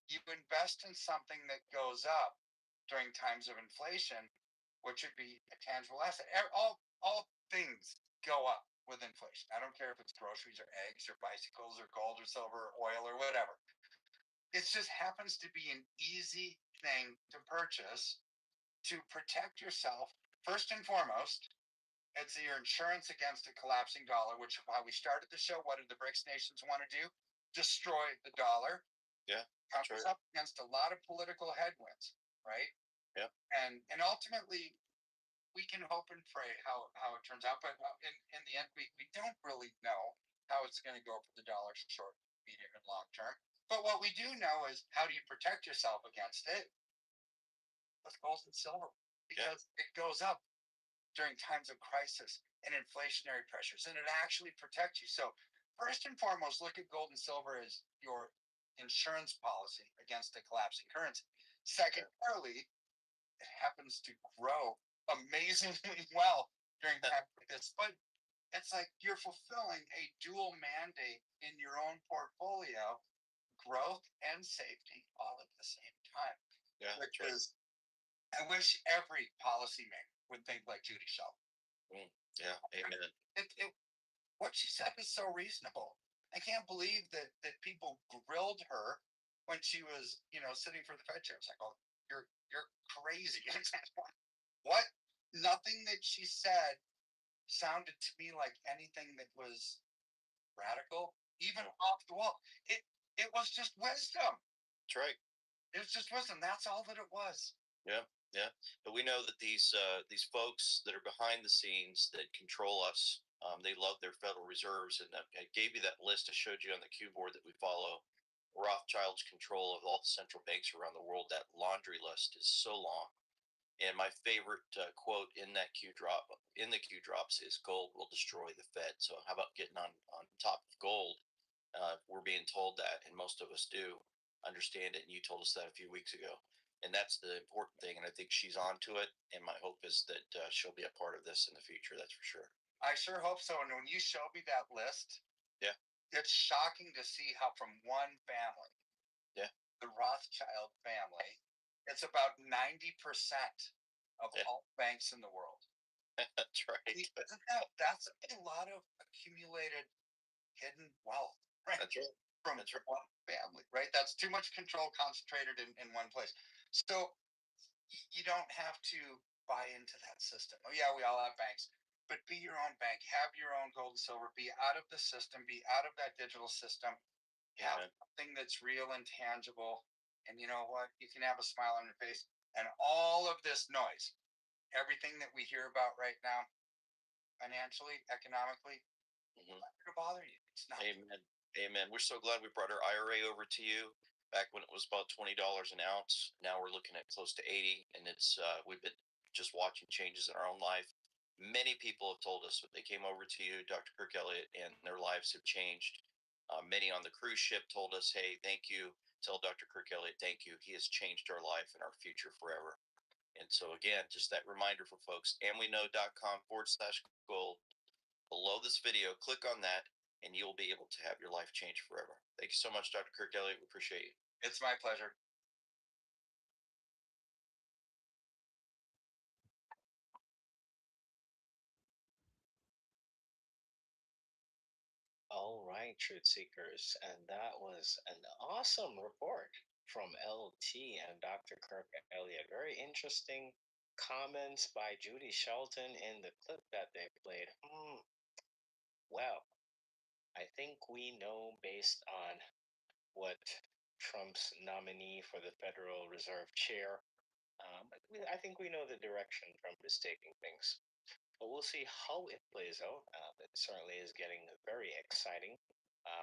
Speaker 16: You invest in something that goes up during times of inflation, which would be a tangible asset. All things go up with inflation. I don't care if it's groceries or eggs or bicycles or gold or silver or oil or whatever. It just happens to be an easy thing to purchase to protect yourself. First and foremost, it's your insurance against a collapsing dollar, which is why we started the show. What did the BRICS nations want to do? Destroy the dollar.
Speaker 9: Yeah.
Speaker 16: Comes up against a lot of political headwinds, right?
Speaker 9: Yeah.
Speaker 16: And ultimately, we can hope and pray how it turns out, but in the end, we don't really know how it's going to go for the dollar short, medium, and long term. But what we do know is how do you protect yourself against it? With gold and silver, because it goes up during times of crisis and inflationary pressures, and it actually protects you. So first and foremost, look at gold and silver as your insurance policy against a collapsing currency. Secondarily, it happens to grow amazingly well during times like this, but it's like you're fulfilling a dual mandate in your own portfolio, growth and safety all at the same time.
Speaker 9: Yeah,
Speaker 16: which is, I wish every policymaker would think like Judy Shaw.
Speaker 9: Yeah, amen.
Speaker 16: What she said was so reasonable. I can't believe that people grilled her when she was, sitting for the Fed chair. It's like, oh, you're crazy. What? Nothing that she said sounded to me like anything that was radical, even off the wall. It was just wisdom.
Speaker 9: That's right.
Speaker 16: It was just wisdom. That's all that it was.
Speaker 9: Yeah, yeah. But we know that these folks that are behind the scenes that control us, they love their Federal Reserves, and I gave you that list I showed you on the cue board that we follow. Rothschild's control of all the central banks around the world. That laundry list is so long. And my favorite quote in the Q drops is "Gold will destroy the Fed." So how about getting on top of gold? We're being told that, and most of us do understand it. And you told us that a few weeks ago, and that's the important thing. And I think she's on to it. And my hope is that she'll be a part of this in the future. That's for sure.
Speaker 16: I sure hope so. And when you showed me that list,
Speaker 9: yeah,
Speaker 16: it's shocking to see how from one family, the Rothschild family, it's about 90% of all banks in the world.
Speaker 9: That's right.
Speaker 16: That's a lot of accumulated hidden wealth, right?
Speaker 9: That's right.
Speaker 16: From one family, right? That's too much control concentrated in one place. So you don't have to buy into that system. Oh yeah, we all have banks, but be your own bank. Have your own gold and silver. Be out of the system. Be out of that digital system. Have something that's real and tangible. And you know what? You can have a smile on your face. And all of this noise, everything that we hear about right now, financially, economically, not going to bother you. It's not.
Speaker 9: Amen. Amen. We're so glad we brought our IRA over to you back when it was about $20 an ounce. Now we're looking at close to 80, and it's we've been just watching changes in our own life. Many people have told us that they came over to you, Dr. Kirk Elliott, and their lives have changed. Many on the cruise ship told us, "Hey, thank you. Tell Dr. Kirk Elliott, thank you. He has changed our life and our future forever." And so again, just that reminder for folks, amweknow.com/gold. Below this video, click on that, and you'll be able to have your life change forever. Thank you so much, Dr. Kirk Elliott. We appreciate you.
Speaker 16: It's my pleasure.
Speaker 10: All right, truth seekers, and that was an awesome report. from LT and Dr. Kirk Elliott. Very interesting comments by Judy Shelton in the clip that they played. Well, I think we know based on what Trump's nominee for the Federal Reserve chair, I think we know the direction Trump is taking things. But we'll see how it plays out. It certainly is getting very exciting.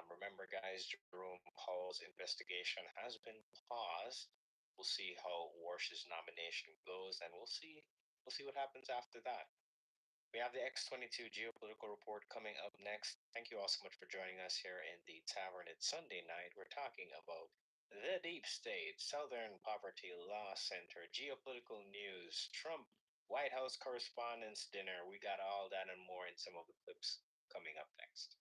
Speaker 10: Remember, guys, Jerome Powell's investigation has been paused. We'll see how Warsh's nomination goes, and we'll see what happens after that. We have the X22 geopolitical report coming up next. Thank you all so much for joining us here in the tavern. It's Sunday night. We're talking about the deep state, Southern Poverty Law Center, geopolitical news, Trump, White House Correspondents' Dinner. We got all that and more in some of the clips coming up next.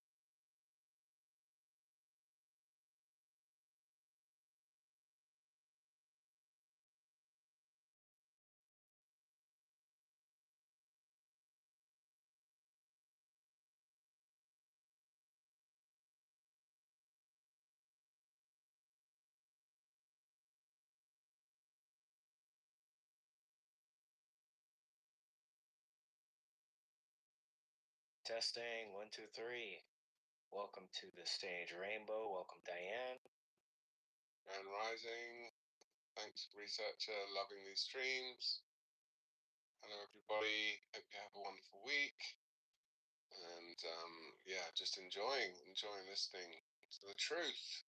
Speaker 10: Testing, 1, 2, 3. Welcome to the stage, Rainbow. Welcome, Diane.
Speaker 19: And Rising. Thanks, researcher. Loving these streams. Hello, everybody. Hope you have a wonderful week. And yeah, just enjoying this thing. It's the truth.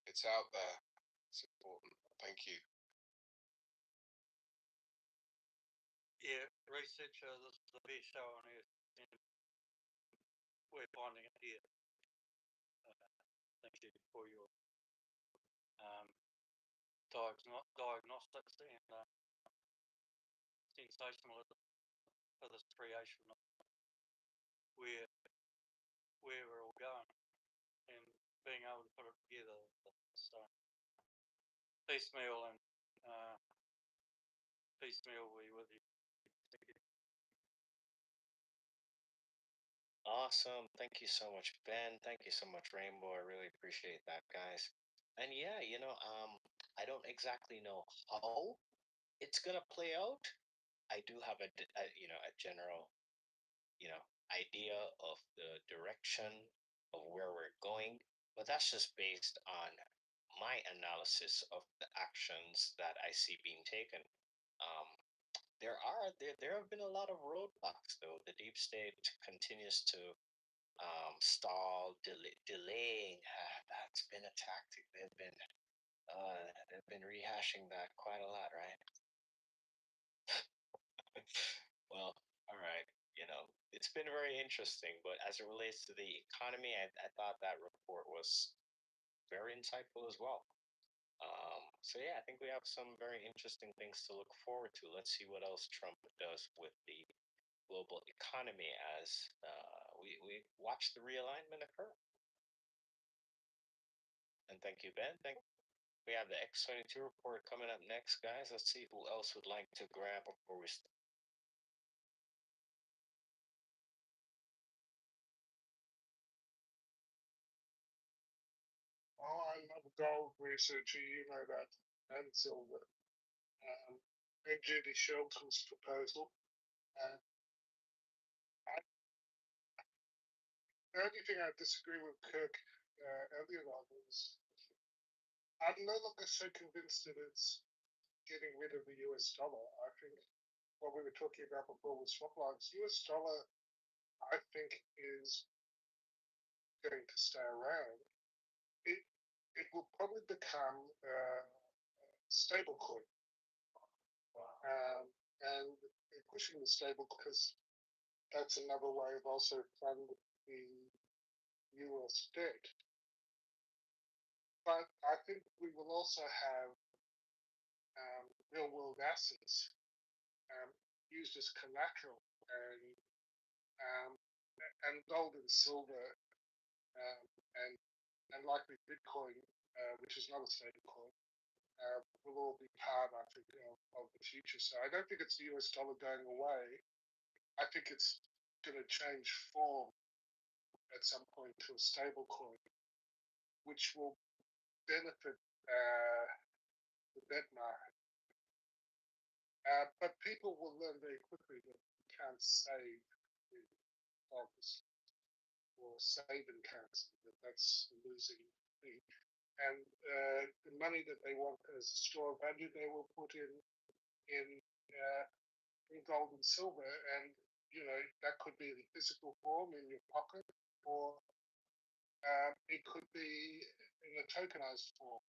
Speaker 19: It's out there. It's important. Thank you.
Speaker 15: Yeah, researcher, this is the best show on earth, and we're finding it here. Thank you for your diagnostics and sensationalism for this creation of where we're all going and being able to put it together. So, piecemeal and piecemeal will be with you. Thank you.
Speaker 10: Awesome. Thank you so much, Ben. Thank you so much, Rainbow. I really appreciate that, guys. And yeah, I don't exactly know how it's gonna play out. I do have a general, idea of the direction of where we're going, but that's just based on my analysis of the actions that I see being taken. Um, there have been a lot of roadblocks, though. The deep state continues to delaying. That's been a tactic. They've been rehashing that quite a lot, right? Well, all right. It's been very interesting, but as it relates to the economy, I thought that report was very insightful as well. So yeah, I think we have some very interesting things to look forward to. Let's see what else Trump does with the global economy as we watch the realignment occur. And thank you, Ben. We have the X22 report coming up next, guys. Let's see who else would like to grab before we start.
Speaker 11: Oh, I love gold researcher, you know that, and silver. And Judy Shelton's proposal. The only thing I disagree with Kirk Elliott on is I'm no longer so convinced that it's getting rid of the US dollar. I think what we were talking about before with swap lines, US dollar, I think, is going to stay around. It will probably become stable coin. And pushing the stable because that's another way of also funding the US debt. But I think we will also have real world assets used as collateral and gold and silver and likely Bitcoin, which is not a stable coin, will all be part, I think, of the future. So I don't think it's the US dollar going away. I think it's going to change form at some point to a stable coin, which will benefit the debt market. But people will learn very quickly that you can't save in dollars or save in currency, that that's a losing thing. And the money that they want as store of value, they will put in gold and silver, and that could be in physical form in your pocket, or it could be in a tokenized form,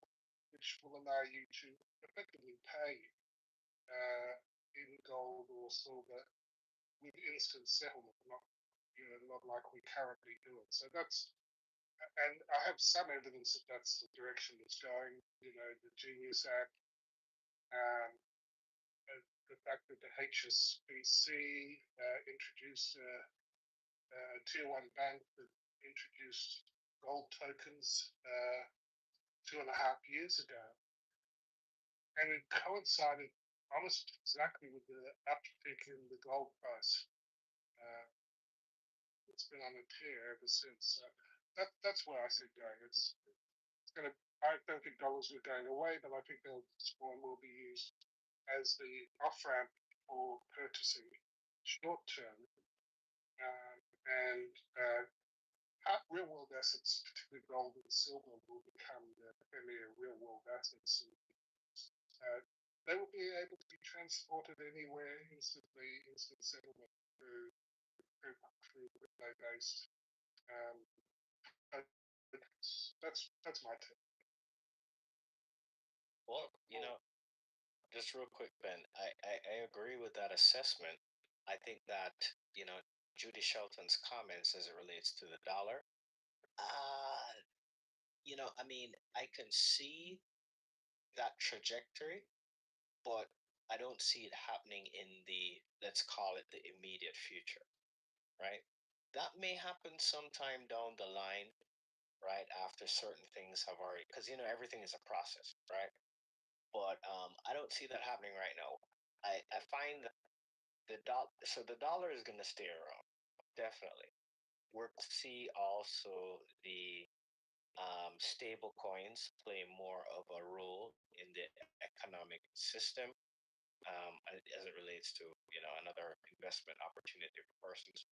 Speaker 11: which will allow you to effectively pay in gold or silver with instant settlement, not like we currently do it. So and I have some evidence that that's the direction it's going. The Genius Act, um, the fact that the HSBC introduced a tier one bank that introduced gold tokens 2.5 years ago, and it coincided almost exactly with the uptick in the gold price. It's been on a tear ever since. So that's where I see it going. It's going to. I don't think dollars are going away, but I think they'll more will be used as the off ramp for purchasing short term and real world assets, particularly gold and silver, will become the premier real world assets. They will be able to be transported anywhere instantly, instant settlement through crypto-based. Um, that's my take.
Speaker 10: Well, just real quick, Ben, I agree with that assessment. I think that, Judy Shelton's comments as it relates to the dollar, I can see that trajectory, but I don't see it happening in the, let's call it the immediate future, right? That may happen sometime down the line, right? After certain things have already, because, everything is a process, right? But I don't see that happening right now. I find that the dollar is going to stay around, definitely. We're going to see also the stable coins play more of a role in the economic system as it relates to another investment opportunity for persons.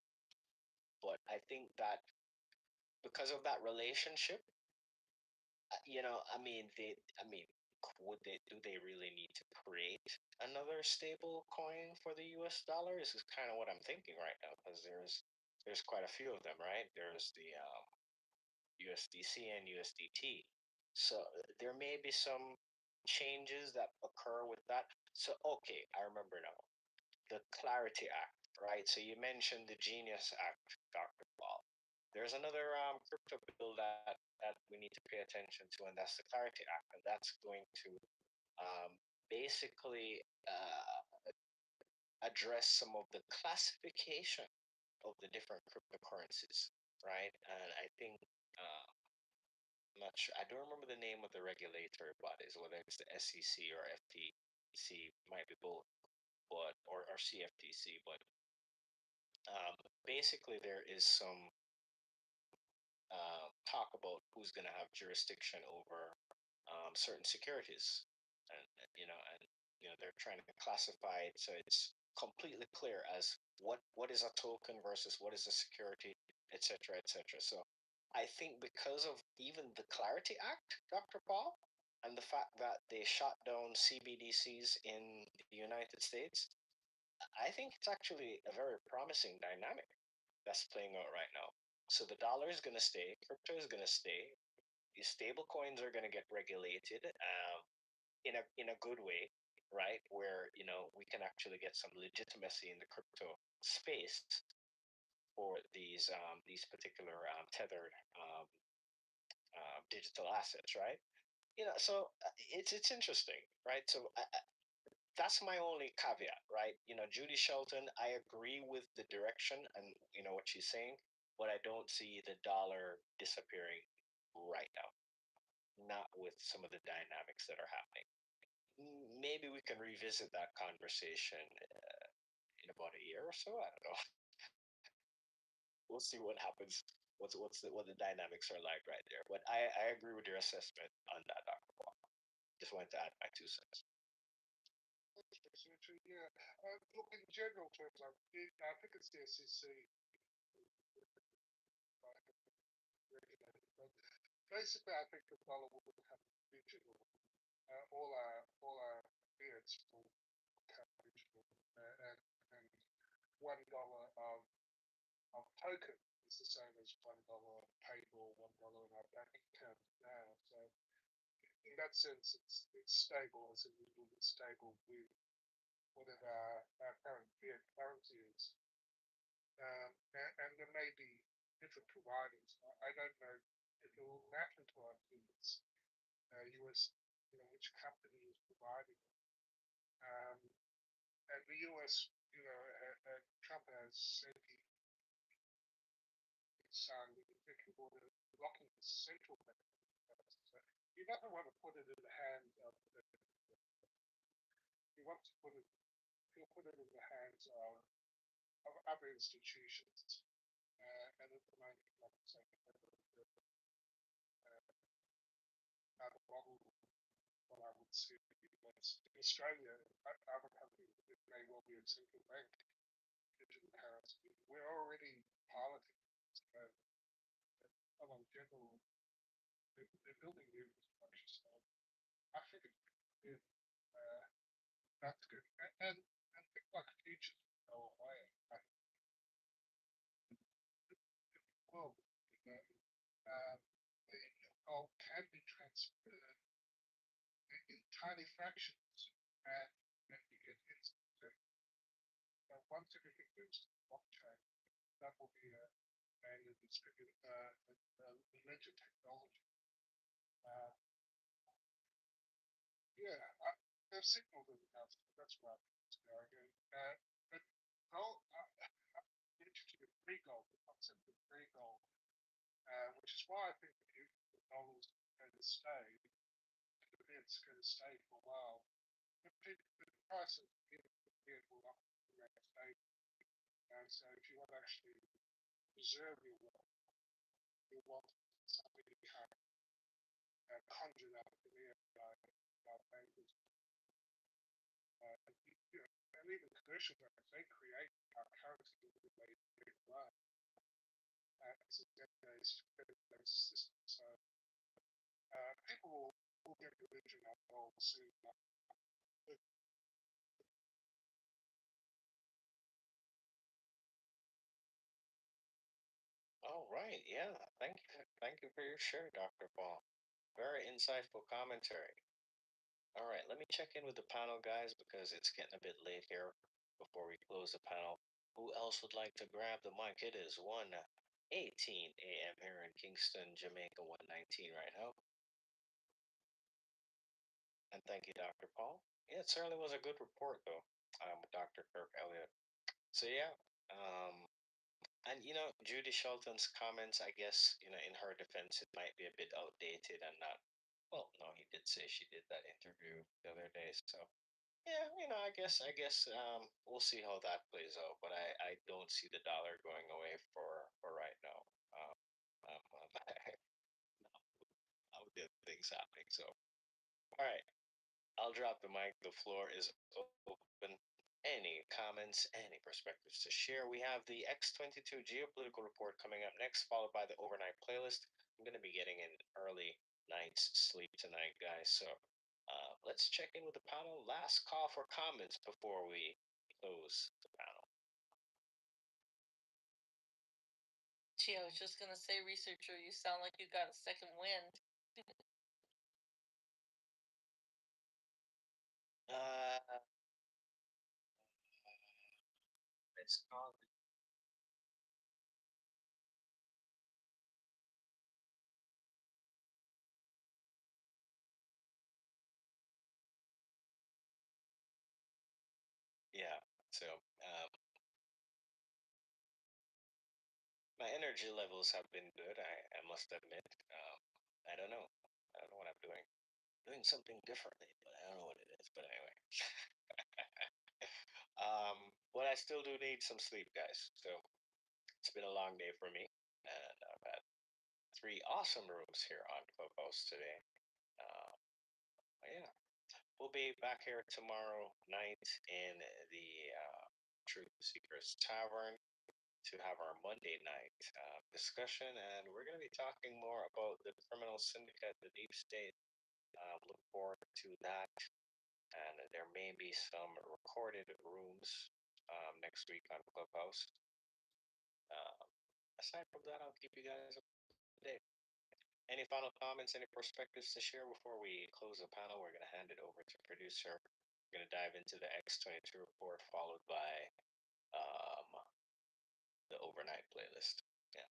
Speaker 10: But I think that because of that relationship, would they do they really need to create another stable coin for the US dollar? This is kind of what I'm thinking right now, because there's quite a few of them, right? There's the USDC and USDT. So there may be some changes that occur with that. So okay, I remember now. The Clarity Act, right? So you mentioned the Genius Act, Dr. Paul. There's another crypto bill that we need to pay attention to, and that's the Clarity Act, and that's going to basically address some of the classification of the different cryptocurrencies, right? And I think I'm not sure. I don't remember the name of the regulatory bodies, whether it's the SEC or FTC, might be both, but or CFTC, but basically there is some talk about who's going to have jurisdiction over certain securities, and they're trying to classify it so it's completely clear as what is a token versus what is a security, etc., etc. So I think because of even the Clarity Act, Dr. Paul, and the fact that they shot down CBDCs in the United States, I think it's actually a very promising dynamic that's playing out right now. So the dollar is going to stay, crypto is going to stay, these stable coins are going to get regulated in a good way, right? Where we can actually get some legitimacy in the crypto space for these particular tethered digital assets, right? So it's interesting, right? So that's my only caveat, right? Judy Shelton, I agree with the direction and what she's saying, but I don't see the dollar disappearing right now. Not with some of the dynamics that are happening. Maybe we can revisit that conversation in about a year or so. I don't know. We'll see what happens. What the dynamics are like right there. But I agree with your assessment on that, Dr. Paul. just wanted to add my 2 cents.
Speaker 11: Yeah. Look, in general terms, I think it's the SEC regulated, but basically, I think the dollar will become digital. All our fiats will become digital, and $1 of token is the same as $1 of paper or $1 in our bank account now. So in that sense, it's stable as it will be stable with whatever our current fiat currency is. And there may be different providers. I don't know if it will matter to our fiats, US, which company is providing it. And the US, Trump has said he's executive order blocking the central bank. So he doesn't want to put it in the hands of he'll put it in the hands of other institutions. And at the moment, like I say, another model, what I would see was in Australia, other countries, it may well be a central bank digital currency. We're already piloting Australia. In general, they're building the infrastructure, so I think that's good. And things like futures go away. Well, the gold can be transferred in tiny fractions, and you get instant. But once everything moves to the blockchain, that will be a manual distributed ledger technology. Yeah, they've signaled it enough. That's where it's going. But gold, I'm interested in free gold, the concept of free gold, which is why I think the dollar's going to stay. It's going to stay for a while. But the price of it will not remain stable. And so if you want to actually preserve your wealth, you want something you can't conjure out of the air by bankers. And even commercial banks, they create our currency that they run. It's a debt-based system. So people will get religion on gold soon.
Speaker 10: All right, yeah. Thank you for your share, Dr. Paul. Very insightful commentary. All right, let me check in with the panel, guys, because it's getting a bit late here before we close the panel. Who else would like to grab the mic? It is 1:18 a.m. here in Kingston, Jamaica, 1:19 right now. And thank you, Dr. Paul. Yeah, it certainly was a good report, though, Dr. Kirk Elliott. So, yeah, and Judy Shelton's comments, I guess, in her defense, it might be a bit outdated and not. Well, no, he did say she did that interview the other day, so yeah, I guess we'll see how that plays out. But I don't see the dollar going away for right now. How the things happening. So, all right, I'll drop the mic. The floor is open. Any comments, any perspectives to share? We have the X22 geopolitical report coming up next, followed by the overnight playlist. I'm going to be getting an early night's sleep tonight, guys. So let's check in with the panel. Last call for comments before we close the panel.
Speaker 6: Gee, I was just gonna say, researcher, you sound like you got a second wind.
Speaker 10: It's called. Yeah. So my energy levels have been good. I must admit. I don't know. I don't know what I'm doing. Doing something differently, but I don't know what it is. But anyway. But I still do need some sleep, guys. So it's been a long day for me, and I've had 3 awesome rooms here on Clubhouse today. Yeah, we'll be back here tomorrow night in the Truth Seekers Tavern to have our Monday night discussion, and we're going to be talking more about the criminal syndicate, the deep state. Look forward to that, and there may be some recorded rooms next week on Clubhouse. Aside from that, I'll keep you guys up to date. Any final comments, any perspectives to share before we close the panel? We're going to hand it over to producer. We're going to dive into the X22 report, followed by the overnight playlist. Yeah.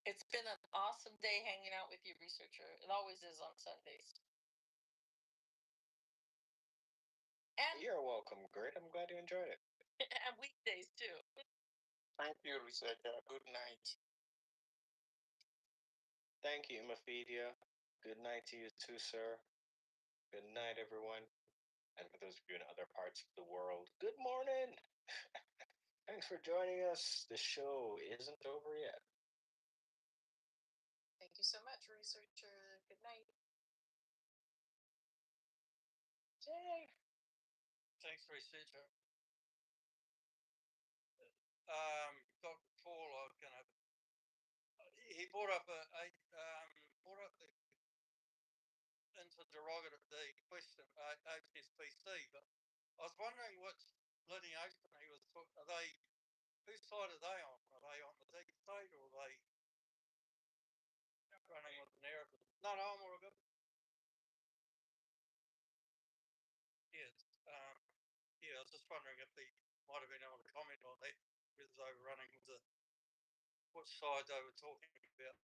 Speaker 6: It's been an awesome day hanging out with you, researcher. It always is on Sundays. And
Speaker 10: you're welcome, Grit. I'm glad you enjoyed it.
Speaker 6: And weekdays too.
Speaker 2: Thank you, researcher. Good night.
Speaker 10: Thank you, Mafedia. Good night to you too, sir. Good night, everyone. And for those of you in other parts of the world, good morning. Thanks for joining us. The show isn't over yet.
Speaker 7: Thank you so much, researcher. Good night.
Speaker 10: Yay.
Speaker 15: Thanks, researcher. Dr. Paul, he brought up the interrogative, the question, HSBC, but I was wondering which lineation he was talking. Whose side are they on? Are they on the deep state, or are they running with the narrative? No, I'm all good. Yes. I was just wondering if he might have been able to comment on that, whether they were running with which side they were talking about.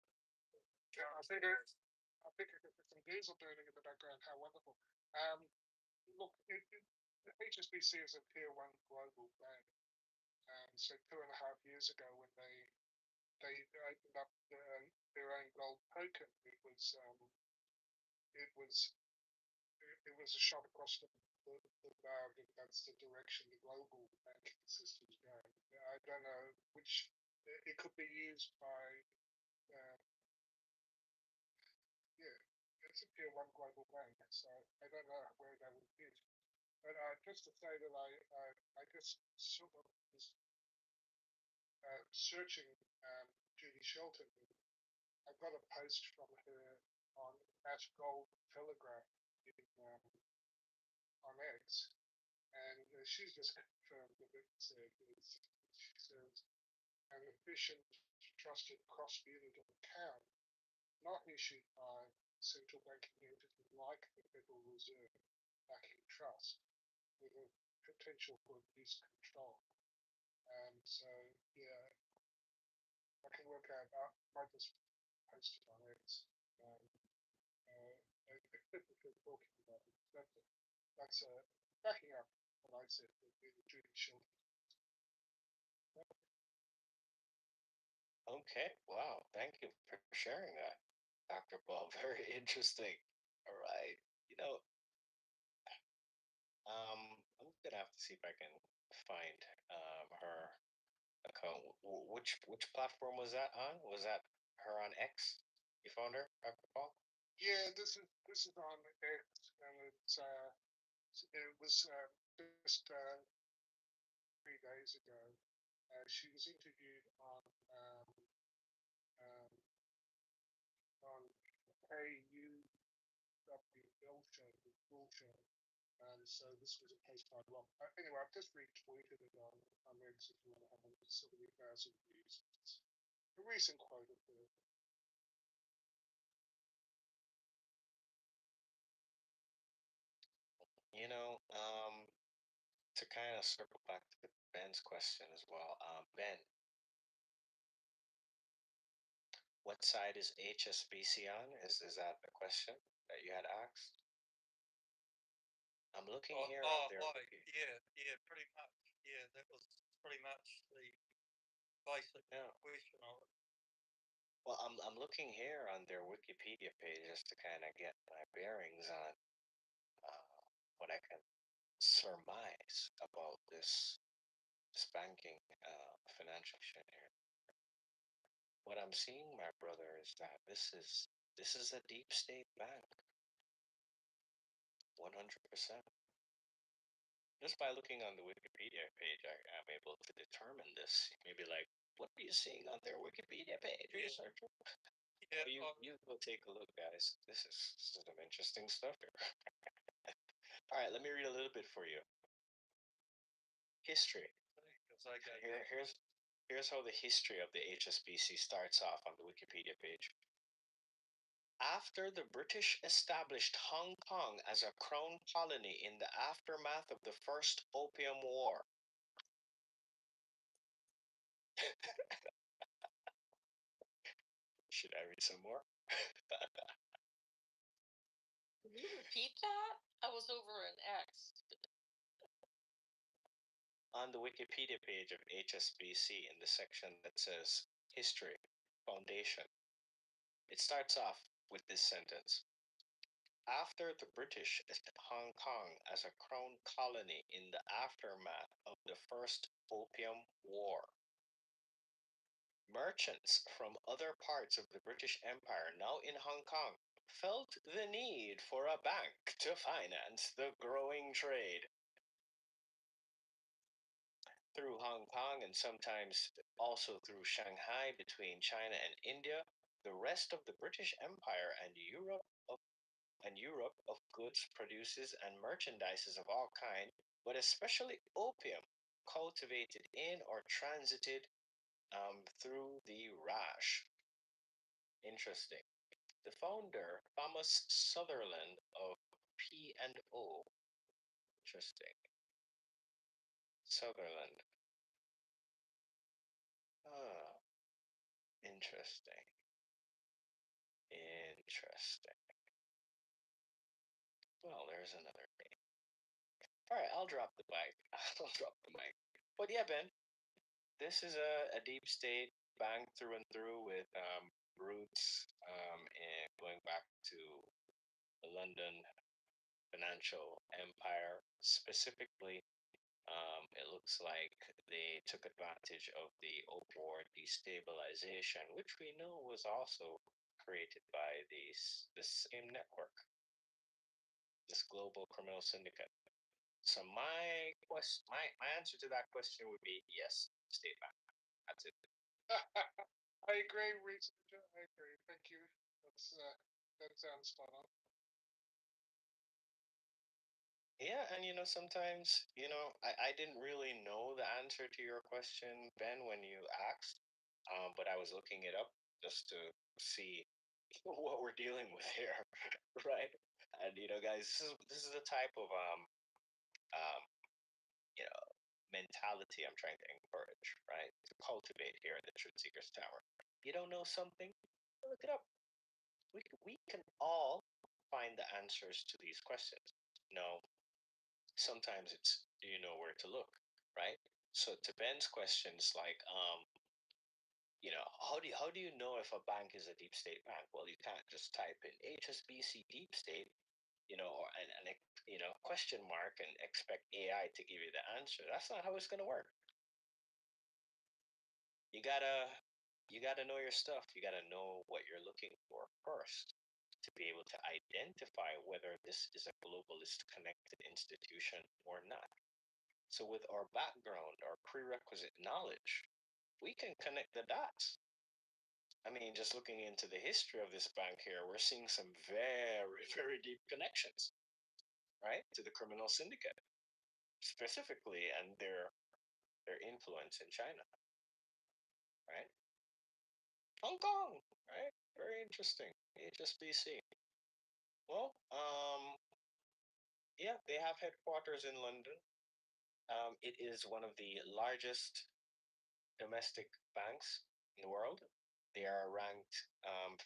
Speaker 11: Yeah, I think some diesel burning in the background. How wonderful! Look, HSBC is a tier one global bank. So 2.5 years ago, when they opened up their own gold token, it was a shot across the bow. That's the direction the global banking system is going. I don't know which. It could be used by. It's a tier one global bank, so I don't know where that would fit. But just to say that I just sort of was searching Judy Shelton. I got a post from her on @Gold Telegraph on X, and she's just confirmed that she says an efficient, trusted cross-unit account not issued by central banking entity like the Federal Reserve backing trust with a potential for abuse control. So yeah, I can work out. I just posted on X. Talking about it. That's backing up what I said. The Judy Shelton.
Speaker 10: Okay, wow, thank you for sharing that, Dr. Paul. Very interesting. All right, I'm gonna have to see if I can find her account. Which platform was that on? Was that her on X? You found her, Dr. Paul?
Speaker 11: Yeah, this is on X, and it was just 3 days ago. She was interviewed on KUWL show, so this was a post by Rob. Anyway, I've just retweeted it on X if you want to have a look at 70,000 views. It's a recent quote of her.
Speaker 10: To kind of circle back to Ben's question as well. Ben, what side is HSBC on? Is that the question that you had asked? I'm looking here.
Speaker 15: Yeah, pretty much. Yeah, that was pretty much the basic question of it.
Speaker 10: Well, I'm looking here on their Wikipedia page just to kind of get my bearings on what I can surmise about this banking financial shit here. What I'm seeing, my brother, is that this is a deep state bank. 100%. Just by looking on the Wikipedia page, I'm able to determine this. Maybe like, what are you seeing on their Wikipedia page, researcher? Yeah, you go take a look, guys. This is some interesting stuff here. All right, let me read a little bit for you. History. Here's how the history of the HSBC starts off on the Wikipedia page. After the British established Hong Kong as a crown colony in the aftermath of the First Opium War. Should I read some more?
Speaker 6: Can you repeat that? I was over an X.
Speaker 10: On the Wikipedia page of HSBC, in the section that says History, Foundation, it starts off with this sentence. After the British established Hong Kong as a crown colony in the aftermath of the First Opium War, merchants from other parts of the British Empire now in Hong Kong felt the need for a bank to finance the growing trade. Through Hong Kong and sometimes also through Shanghai between China and India, the rest of the British Empire and Europe of goods, produces, and merchandises of all kinds, but especially opium, cultivated in or transited through the Rash. Interesting. The founder, Thomas Sutherland of P&O. Interesting. Sutherland. Ah, interesting. Interesting. Well, there's another name. All right, I'll drop the mic. I'll drop the mic. But yeah, Ben, this is a deep state bank through and through with roots and going back to the London financial empire. Specifically, it looks like they took advantage of the War destabilization, which we know was also created by this same network, this global criminal syndicate. So my answer to that question would be yes, state bank. That's it.
Speaker 11: I agree, researcher. I agree. Thank you. That sounds spot on.
Speaker 10: Yeah, and sometimes, I didn't really know the answer to your question, Ben, when you asked, but I was looking it up just to see what we're dealing with here, right? And guys, this is the type of um, you know, mentality I'm trying to encourage, right? To cultivate here in the Truth Seekers Tower. You don't know something? Look it up. We can all find the answers to these questions. No, sometimes it's, do you know where to look, right? So to Ben's questions, like how do you know if a bank is a deep state bank? Well, you can't just type in HSBC deep state, or and question mark and expect AI to give you the answer. That's not how it's going to work. You gotta know your stuff. You gotta know what you're looking for first to be able to identify whether this is a globalist connected institution or not. So with our background, our prerequisite knowledge, we can connect the dots. I mean, just looking into the history of this bank here, we're seeing some very, very deep connections, right, to the criminal syndicate, specifically, and their influence in China, right? Hong Kong, right? Very interesting. HSBC. Well, yeah, they have headquarters in London. It is one of the largest domestic banks in the world. They are ranked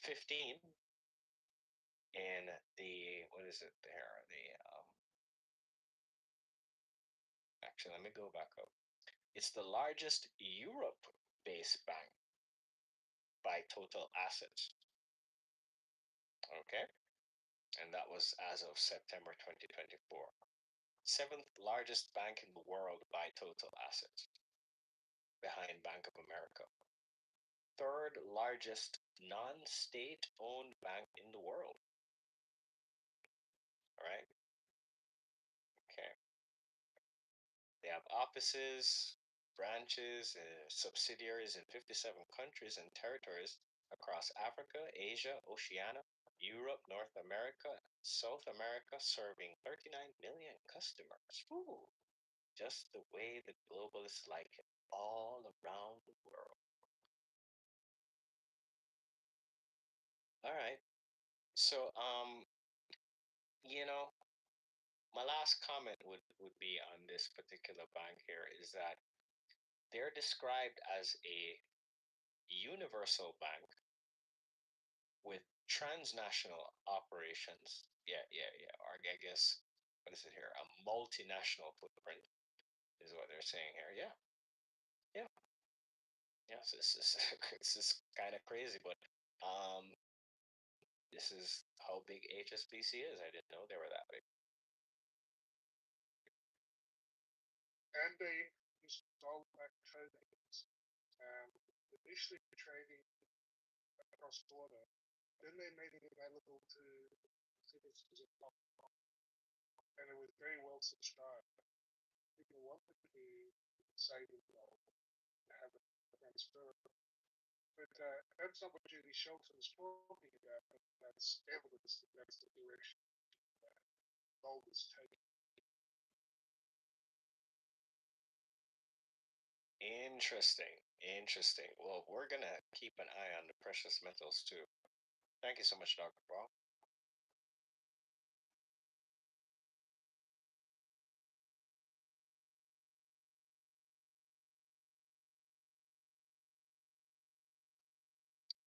Speaker 10: 15 in the, what is it there? Actually, let me go back up. It's the largest Europe-based bank by total assets. Okay, and that was as of September 2024. Seventh largest bank in the world by total assets, behind Bank of America. Third largest non-state owned bank in the world. All right. have offices, branches, subsidiaries in 57 countries and territories across Africa, Asia, Oceania, Europe, North America, South America, serving 39 million customers. Ooh, just the way the globalists like it, all around the world. All right. So, you know, my last comment would be on this particular bank here is that they're described as a universal bank with transnational operations. Yeah. Or I guess, what is it here? A multinational footprint is what they're saying here. Yeah. Yes, this is this is kind of crazy, but um, this is how big HSBC is. I didn't know they were that big.
Speaker 11: And they installed back trading and initially trading across the border. Then they made it available to citizens of Hong Kong, and it was very well subscribed. People wanted to save it all, have it transfer. But that's not what Judy Shelton's talking about. But that's evidence that that's the direction that gold is taking.
Speaker 10: Interesting. Well, we're gonna keep an eye on the precious metals too. Thank you so much, Dr. Paul.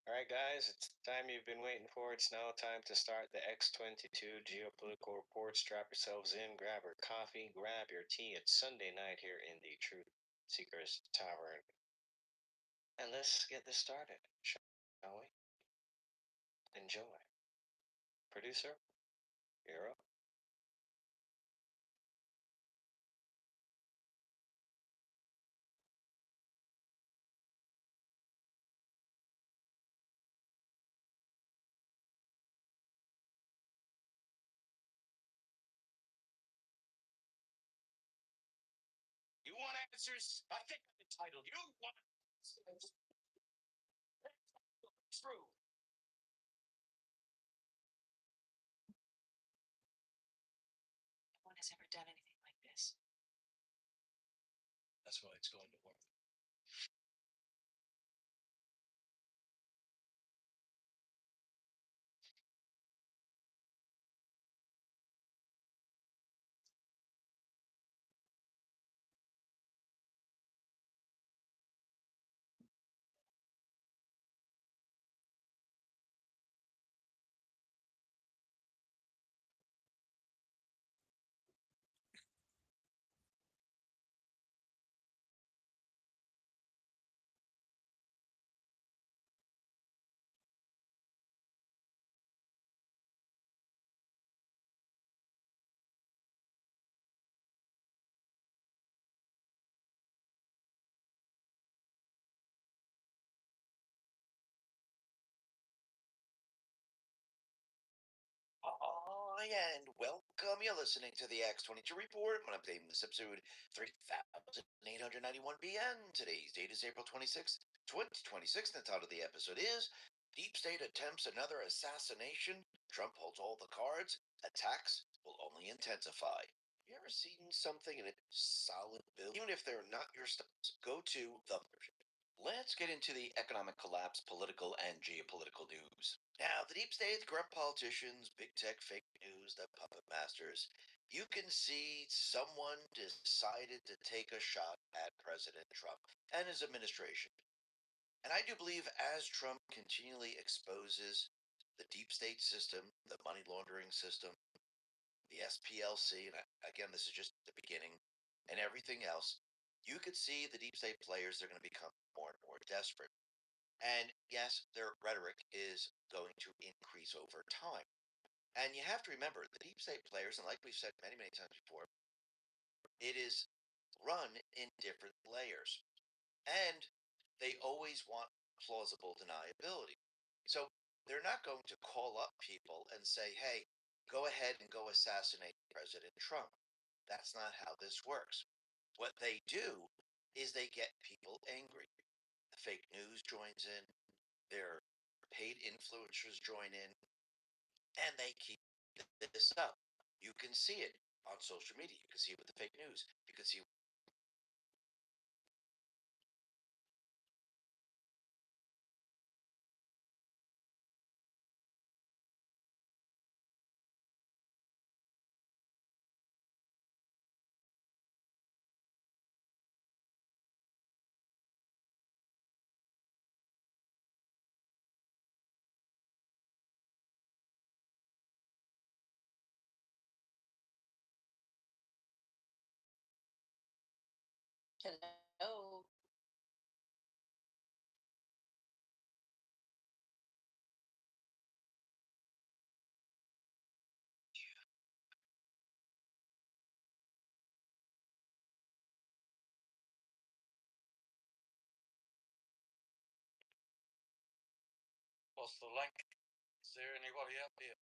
Speaker 10: All right, guys, it's the time you've been waiting for. It's now time to start the X22 geopolitical report. Strap yourselves in, grab your coffee, grab your tea. It's Sunday night here in the Truth Seekers Tavern. And let's get this started, shall we? Enjoy. Producer, you're up. You want answers? I think I'm entitled. You want answers? True. No one has ever done anything like this. That's why it's going to work.
Speaker 13: Oh, yeah, and welcome. You're listening to the X22 Report. I'm updating this episode 3891 BN. Today's date is April 26th, 2026. The title of the episode is Deep State Attempts Another Assassination. Trump holds all the cards. Attacks will only intensify. You ever seen something in a solid bill? Even if they're not your stocks, go to the Let's get into the economic collapse, political and geopolitical news. Now, the deep state, corrupt politicians, big tech, fake news, the puppet masters. You can see someone decided to take a shot at President Trump and his administration. And I do believe as Trump continually exposes the deep state system, the money laundering system, the SPLC, and again, this is just the beginning, and everything else, you could see the deep state players, they're going to become more and more desperate. And yes, their rhetoric is going to increase over time. And you have to remember the deep state players, and like we've said many, many times before, it is run in different layers. And they always want plausible deniability. So they're not going to call up people and say, hey, go ahead and go assassinate President Trump. That's not how this works. What they do is they get people angry. The fake news joins in, their paid influencers join in, and they keep this up. You can see it on social media. You can see it with the fake news. You can see
Speaker 6: Hello.
Speaker 15: What's the link? Is there anybody out there?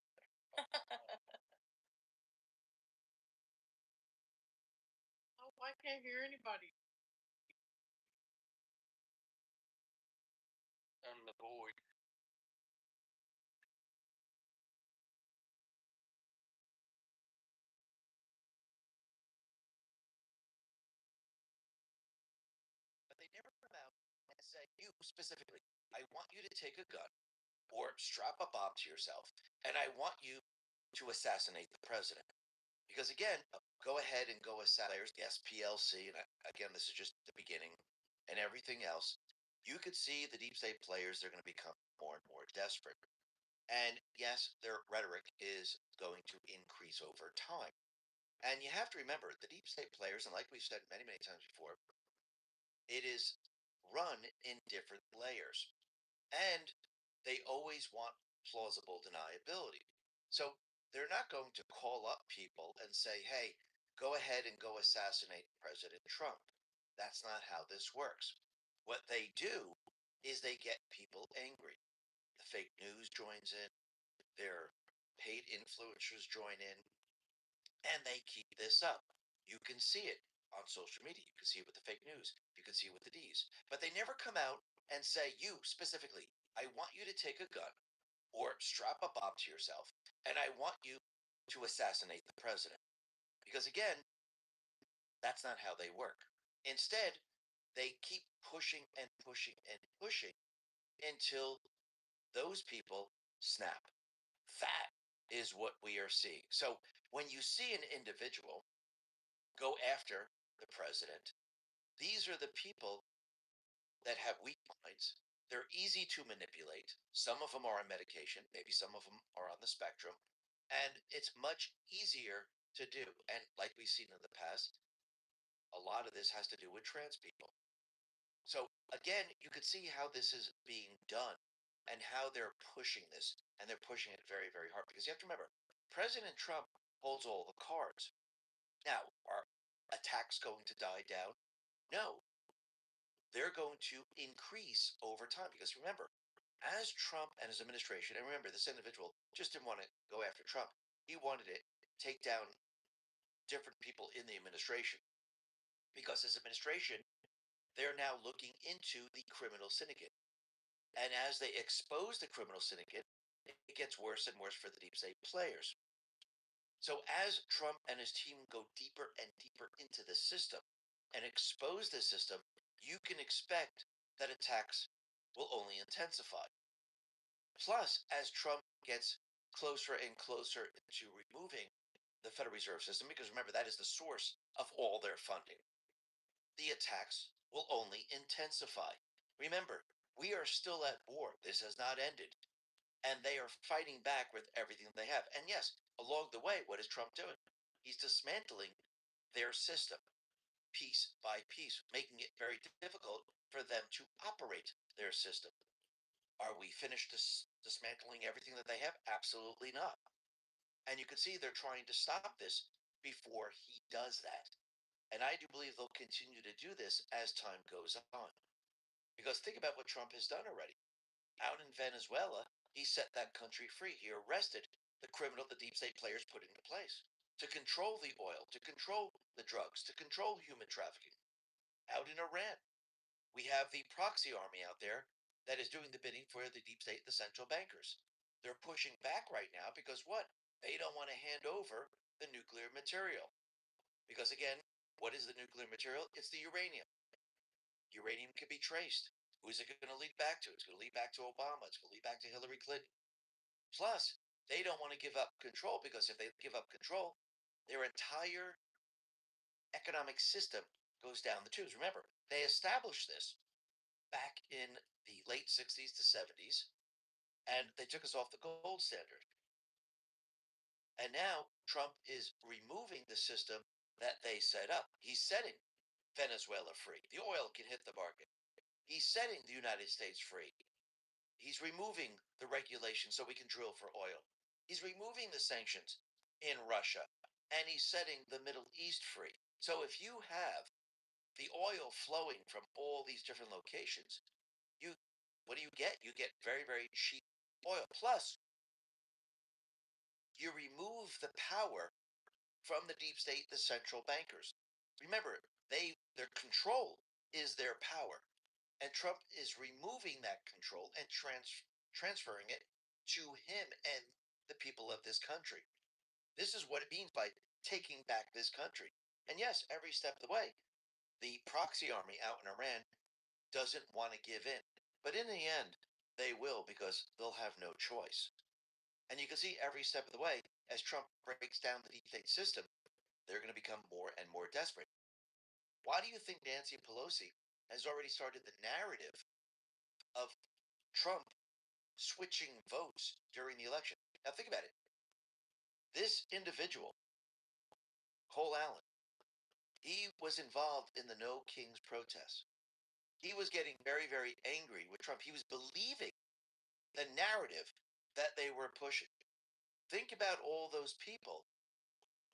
Speaker 4: Oh, I can't hear anybody.
Speaker 15: And the boy.
Speaker 13: but they never come out and say, you specifically, I want you to take a gun or strap a bomb to yourself, and I want you to assassinate the president. Because again, go ahead and go assassinate the SPLC, and again, this is just the beginning, and everything else. You could see the deep state players, they're going to become more and more desperate. And yes, their rhetoric is going to increase over time. And you have to remember the deep state players, and like we've said many, many times before, it is run in different layers. And they always want plausible deniability. So they're not going to call up people and say, hey, go ahead and go assassinate President Trump. That's not how this works. What they do is they get people angry. The fake news joins in, their paid influencers join in, and they keep this up. You can see it on social media. You can see it with the fake news. You can see it with the D's. But they never come out and say, you specifically, I want you to take a gun or strap a bomb to yourself, and I want you to assassinate the president. Because again, that's not how they work. Instead, they keep pushing and pushing and pushing until those people snap. That is what we are seeing. So when you see an individual go after the president, these are the people that have weak minds. They're easy to manipulate. Some of them are on medication, maybe some of them are on the spectrum, and it's much easier to do. And like we've seen in the past, a lot of this has to do with trans people. So again, you could see how this is being done and how they're pushing this, and they're pushing it very, very hard because you have to remember, President Trump holds all the cards. Now, are attacks going to die down? No, they're going to increase over time because remember, as Trump and his administration, and remember, this individual just didn't want to go after Trump. He wanted to take down different people in the administration because his administration, they're now looking into the criminal syndicate. And as they expose the criminal syndicate, it gets worse and worse for the deep state players. So as Trump and his team go deeper and deeper into the system and expose the system, you can expect that attacks will only intensify. Plus, as Trump gets closer and closer to removing the Federal Reserve System, because remember, that is the source of all their funding, the attacks will only intensify. Remember, we are still at war. This has not ended. And they are fighting back with everything they have. And yes, along the way, what is Trump doing? He's dismantling their system piece by piece, making it very difficult for them to operate their system. Are we finished dismantling everything that they have? Absolutely not. And you can see they're trying to stop this before he does that. And I do believe they'll continue to do this as time goes on. Because think about what Trump has done already. Out in Venezuela, he set that country free. He arrested the criminal the deep state players put into place. to control the oil, to control the drugs, to control human trafficking. Out in Iran, we have the proxy army out there that is doing the bidding for the deep state, the central bankers. They're pushing back right now because what? They don't want to hand over the nuclear material. Because again, what is the nuclear material? It's the uranium. Uranium can be traced. Who's it going to lead back to? It's going to lead back to Obama. It's going to lead back to Hillary Clinton. Plus, they don't want to give up control because if they give up control, their entire economic system goes down the tubes. Remember, they established this back in the late 60s to 70s, and they took us off the gold standard. And now Trump is removing the system that they set up. He's setting Venezuela free. The oil can hit the market. He's setting the United States free. He's removing the regulations so we can drill for oil. He's removing the sanctions in Russia, and he's setting the Middle East free. So if you have the oil flowing from all these different locations, what do you get? You get very, very cheap oil. Plus, you remove the power from the deep state, the central bankers. Remember, their control is their power. And Trump is removing that control and transferring it to him and the people of this country. This is what it means by taking back this country. And yes, every step of the way, the proxy army out in Iran doesn't want to give in. But in the end, they will because they'll have no choice. And you can see every step of the way, as Trump breaks down the deep state system, they're going to become more and more desperate. Why do you think Nancy Pelosi has already started the narrative of Trump switching votes during the election? Now think about it. This individual, Cole Allen, he was involved in the No Kings protests. He was getting very, very angry with Trump. He was believing the narrative that they were pushing. Think about all those people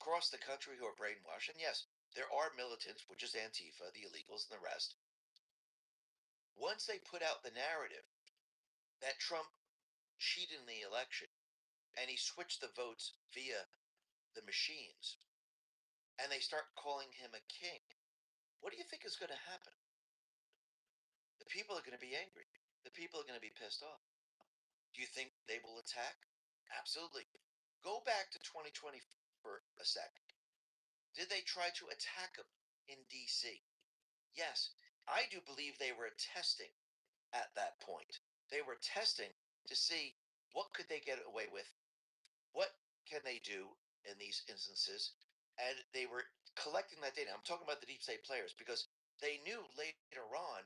Speaker 13: across the country who are brainwashed. And yes, there are militants, which is Antifa, the illegals, and the rest. Once they put out the narrative that Trump cheated in the election and he switched the votes via the machines, and they start calling him a king, what do you think is going to happen? The people are going to be angry. The people are going to be pissed off. Do you think they will attack? Absolutely. Go back to 2020 for a second. Did they try to attack him in D.C.? Yes, I do believe they were testing at that point. They were testing to see what could they get away with, what can they do in these instances, and they were collecting that data. I'm talking about the deep state players because they knew later on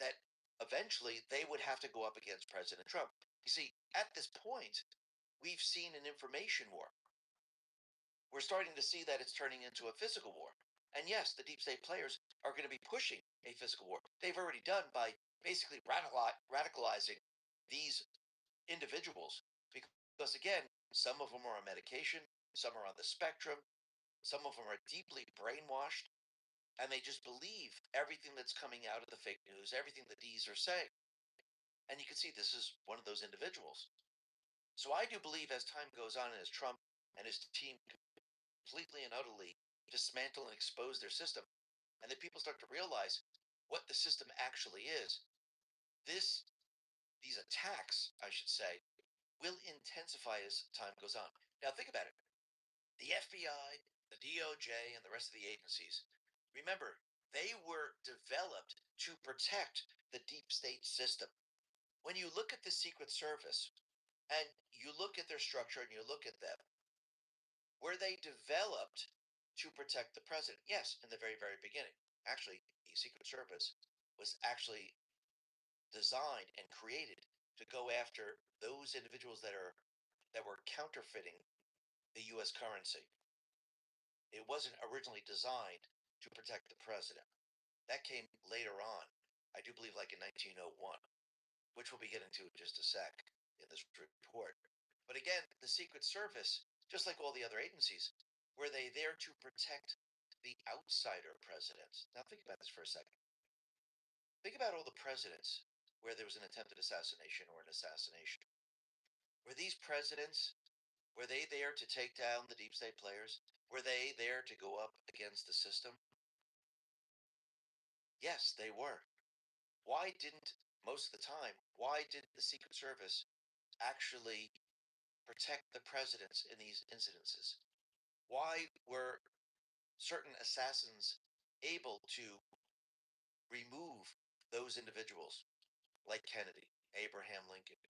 Speaker 13: that eventually they would have to go up against President Trump. You see, at this point, we've seen an information war. We're starting to see that it's turning into a physical war. And yes, the deep state players are going to be pushing a physical war. They've already done by basically radicalizing these individuals. Because again, some of them are on medication, some are on the spectrum, some of them are deeply brainwashed, and they just believe everything that's coming out of the fake news, everything the D's are saying. And you can see this is one of those individuals. So I do believe as time goes on and as Trump and his team completely and utterly dismantle and expose their system, and that people start to realize what the system actually is, these attacks, I should say, will intensify as time goes on. Now think about it. The FBI, the DOJ, and the rest of the agencies, remember, they were developed to protect the deep state system. When you look at the Secret Service and you look at their structure and you look at them, were they developed to protect the president? Yes, in the very, very beginning. Actually, the Secret Service was actually designed and created to go after those individuals that were counterfeiting the U.S. currency. It wasn't originally designed to protect the president. That came later on. I do believe like in 1901, which we'll be getting to in just a sec in this report. But again, the Secret Service, just like all the other agencies, were they there to protect the outsider presidents? Now think about this for a second. Think about all the presidents where there was an attempted assassination or an assassination. Were these presidents Were they there to take down the deep state players? Were they there to go up against the system? Yes, they were. Why didn't, most of the time, why did the Secret Service actually protect the presidents in these incidences? Why were certain assassins able to remove those individuals like Kennedy, Abraham Lincoln,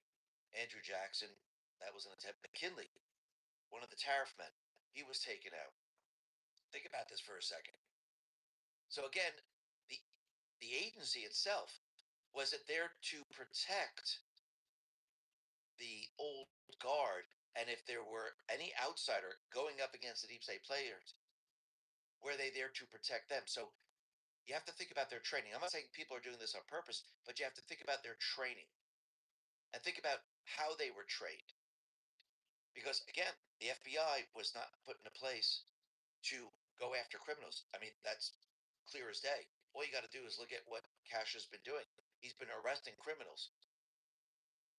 Speaker 13: Andrew Jackson? That was an attempt. McKinley, one of the tariff men, he was taken out. Think about this for a second. So again, the agency itself, was it there to protect the old guard? And if there were any outsider going up against the deep state players, were they there to protect them? So you have to think about their training. I'm not saying people are doing this on purpose, but you have to think about their training and think about how they were trained. Because again, the FBI was not put in a place to go after criminals. I mean, that's clear as day. All you got to do is look at what Cash has been doing. He's been arresting criminals.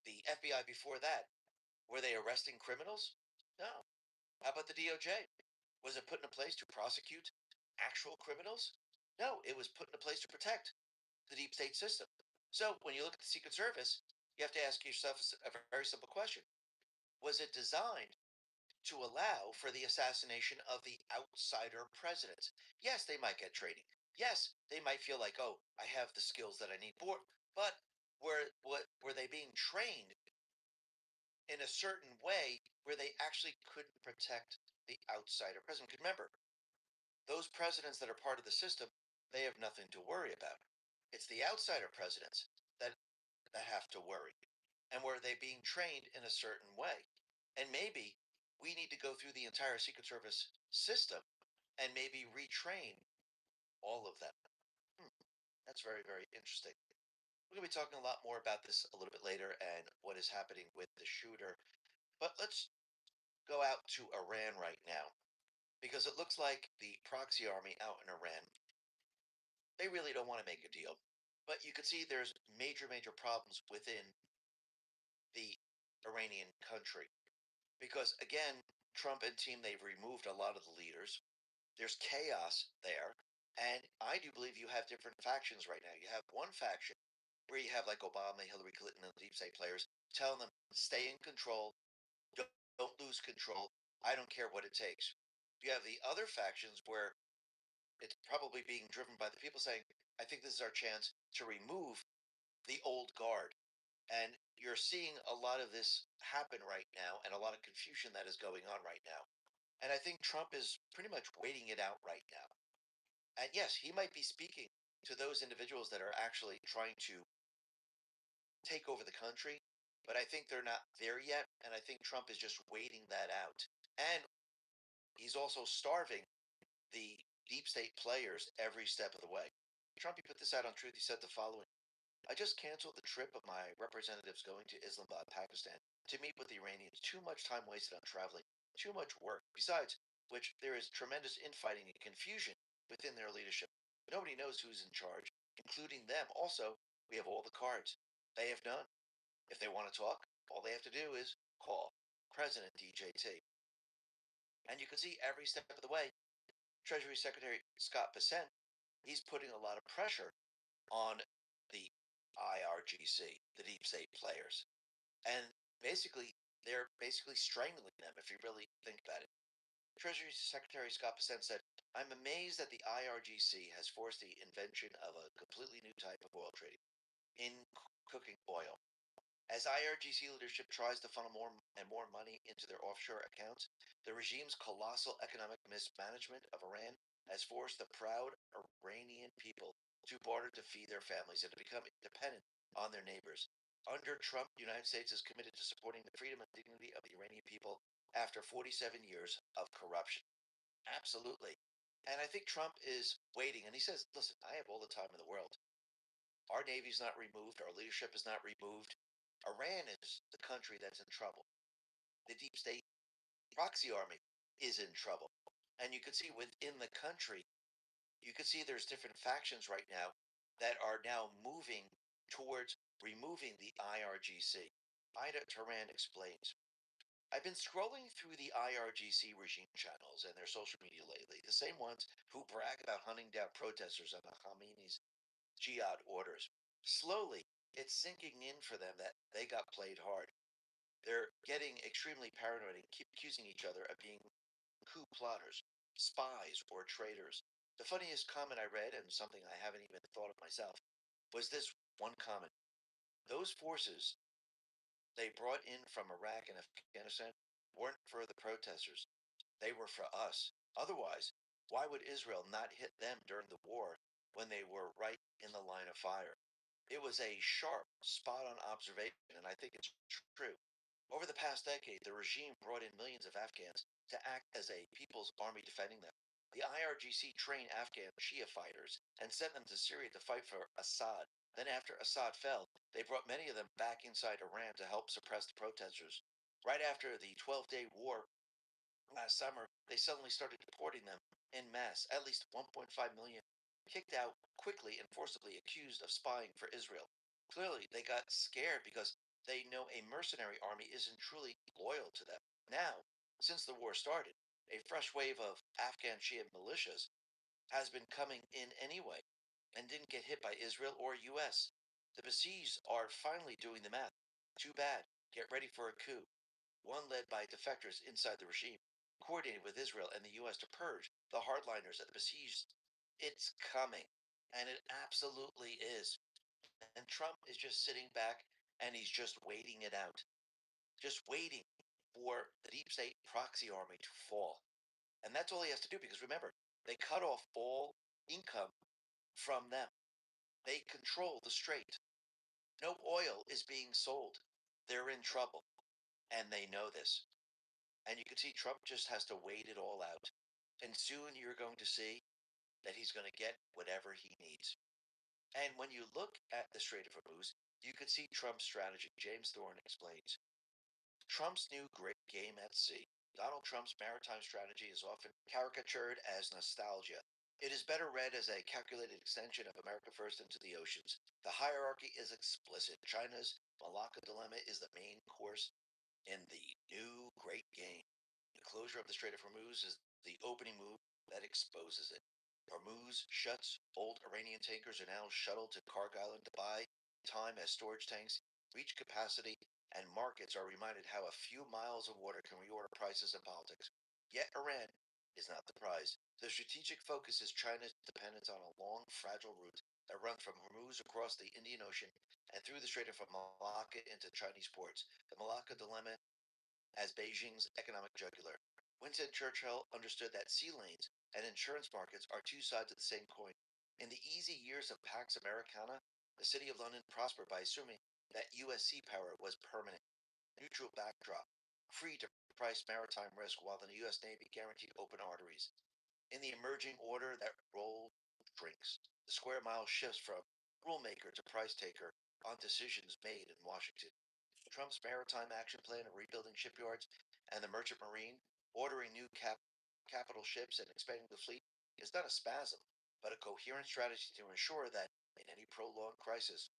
Speaker 13: The FBI before that, were they arresting criminals? No. How about the DOJ? Was it put in a place to prosecute actual criminals? No, it was put in a place to protect the deep state system. So when you look at the Secret Service, you have to ask yourself a very simple question. Was it designed to allow for the assassination of the outsider presidents? Yes, they might get training. Yes, they might feel like, oh, I have the skills that I need. But were they being trained in a certain way where they actually couldn't protect the outsider president? Because remember, those presidents that are part of the system, they have nothing to worry about. It's the outsider presidents that have to worry. And were they being trained in a certain way? And maybe we need to go through the entire Secret Service system and maybe retrain all of them. That's very, very interesting. We're going to be talking a lot more about this a little bit later and what is happening with the shooter. But let's go out to Iran right now, because it looks like the proxy army out in Iran, they really don't want to make a deal. But you can see there's major, major problems within the Iranian country. Because again, Trump and team, they've removed a lot of the leaders. There's chaos there. And I do believe you have different factions right now. You have one faction where you have like Obama, Hillary Clinton, and the deep state players telling them, stay in control, don't lose control. I don't care what it takes. You have the other factions where it's probably being driven by the people saying, I think this is our chance to remove the old guard. And you're seeing a lot of this happen right now and a lot of confusion that is going on right now. And I think Trump is pretty much waiting it out right now. And yes, he might be speaking to those individuals that are actually trying to take over the country, but I think they're not there yet. And I think Trump is just waiting that out. And he's also starving the deep state players every step of the way. Trump, he put this out on Truth. He said the following: I just canceled the trip of my representatives going to Islamabad, Pakistan, to meet with the Iranians. Too much time wasted on traveling, too much work. Besides which, there is tremendous infighting and confusion within their leadership. Nobody knows who's in charge, including them. Also, we have all the cards. They have none. If they want to talk, all they have to do is call President DJT. And you can see every step of the way, Treasury Secretary Scott Bessent, he's putting a lot of pressure on the IRGC, the deep state players. And basically, they're basically strangling them if you really think about it. Treasury Secretary Scott Bessent said, I'm amazed that the IRGC has forced the invention of a completely new type of oil trading in cooking oil. As IRGC leadership tries to funnel more and more money into their offshore accounts, the regime's colossal economic mismanagement of Iran has forced the proud Iranian people to barter to feed their families and to become dependent on their neighbors. Under Trump, the United States is committed to supporting the freedom and dignity of the Iranian people after 47 years of corruption. Absolutely. And I think Trump is waiting, and he says, listen, I have all the time in the world. Our Navy's not removed. Our leadership is not removed. Iran is the country that's in trouble. The deep state proxy army is in trouble. And you can see within the country, you can see there's different factions right now that are now moving towards removing the IRGC. Ida Turan explains. I've been scrolling through the IRGC regime channels and their social media lately, the same ones who brag about hunting down protesters on Khamenei's jihad orders. Slowly, it's sinking in for them that they got played hard. They're getting extremely paranoid and keep accusing each other of being coup plotters, spies, or traitors. The funniest comment I read, and something I haven't even thought of myself, was this one comment. Those forces they brought in from Iraq and Afghanistan weren't for the protesters. They were for us. Otherwise, why would Israel not hit them during the war when they were right in the line of fire? It was a sharp, spot on observation, and I think it's true. Over the past decade, the regime brought in millions of Afghans to act as a people's army defending them. The IRGC trained Afghan Shia fighters and sent them to Syria to fight for Assad. Then, after Assad fell, they brought many of them back inside Iran to help suppress the protesters. Right after the 12-day war last summer, they suddenly started deporting them en masse. At least 1.5 million kicked out quickly and forcibly accused of spying for Israel. Clearly, they got scared because they know a mercenary army isn't truly loyal to them. Now, since the war started, a fresh wave of Afghan Shia militias has been coming in anyway and didn't get hit by Israel or US. The besieged are finally doing the math. Too bad. Get ready for a coup. One led by defectors inside the regime, coordinated with Israel and the US to purge the hardliners at the besieged. It's coming. And it absolutely is. And Trump is just sitting back and he's just waiting it out. Just waiting for the deep state proxy army to fall. And that's all he has to do because remember, they cut off all income from them. They control the strait. No oil is being sold. They're in trouble. And they know this. And you can see Trump just has to wait it all out. And soon you're going to see that he's going to get whatever he needs. And when you look at the Strait of Hormuz, you can see Trump's strategy. James Thorne explains. Trump's new great game at sea. Donald Trump's maritime strategy is often caricatured as nostalgia. It is better read as a calculated extension of America First into the oceans. The hierarchy is explicit. China's Malacca dilemma is the main course in the new great game. The closure of the Strait of Hormuz is the opening move that exposes it. Hormuz shuts. Old Iranian tankers are now shuttled to Karg Island to buy time as storage tanks reach capacity, and markets are reminded how a few miles of water can reorder prices and politics. Yet Iran is not the prize. The strategic focus is China's dependence on a long, fragile route that runs from Hormuz across the Indian Ocean and through the Strait of Malacca into Chinese ports. The Malacca dilemma as Beijing's economic jugular. Winston Churchill understood that sea lanes and insurance markets are two sides of the same coin. In the easy years of Pax Americana, the City of London prospered by assuming that U.S. sea power was permanent, neutral backdrop, free to price maritime risk while the U.S. Navy guaranteed open arteries. In the emerging order that roll drinks, the square mile shifts from rulemaker to price taker on decisions made in Washington. Trump's maritime action plan of rebuilding shipyards and the merchant marine, ordering new capital ships and expanding the fleet is not a spasm, but a coherent strategy to ensure that in any prolonged crisis,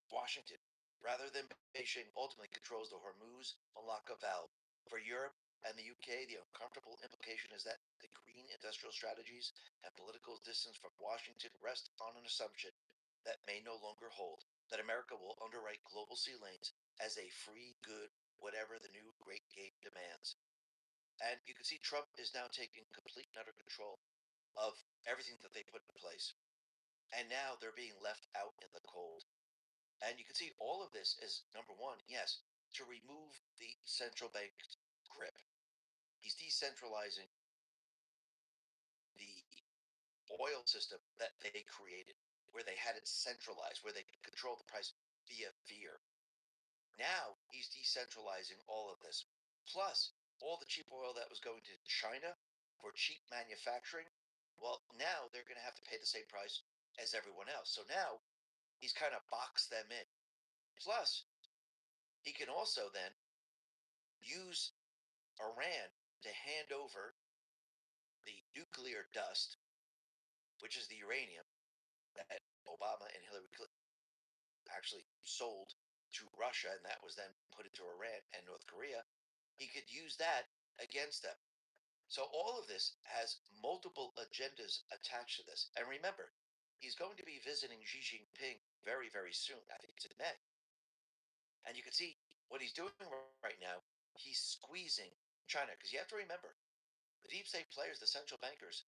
Speaker 13: Washington, rather than Beijing, ultimately controls the Hormuz-Malacca valve. For Europe and the UK, the uncomfortable implication is that the green industrial strategies and political distance from Washington rest on an assumption that may no longer hold, that America will underwrite global sea lanes as a free good, whatever the new great game demands. And you can see Trump is now taking complete and utter control of everything that they put in place. And now they're being left out in the cold. And you can see all of this is number one, yes, to remove the central bank grip. He's decentralizing the oil system that they created, where they had it centralized, where they could control the price via fear. Now he's decentralizing all of this. Plus, all the cheap oil that was going to China for cheap manufacturing, well, now they're going to have to pay the same price as everyone else. So now he's kind of boxed them in. Plus, he can also then use Iran to hand over the nuclear dust, which is the uranium that Obama and Hillary Clinton actually sold to Russia, and that was then put into Iran and North Korea. he could use that against them. So all of this has multiple agendas attached to this. And remember, he's going to be visiting Xi Jinping very, very soon. I think it's in May. And you can see what he's doing right now. He's squeezing China. Because you have to remember, the deep state players, the central bankers,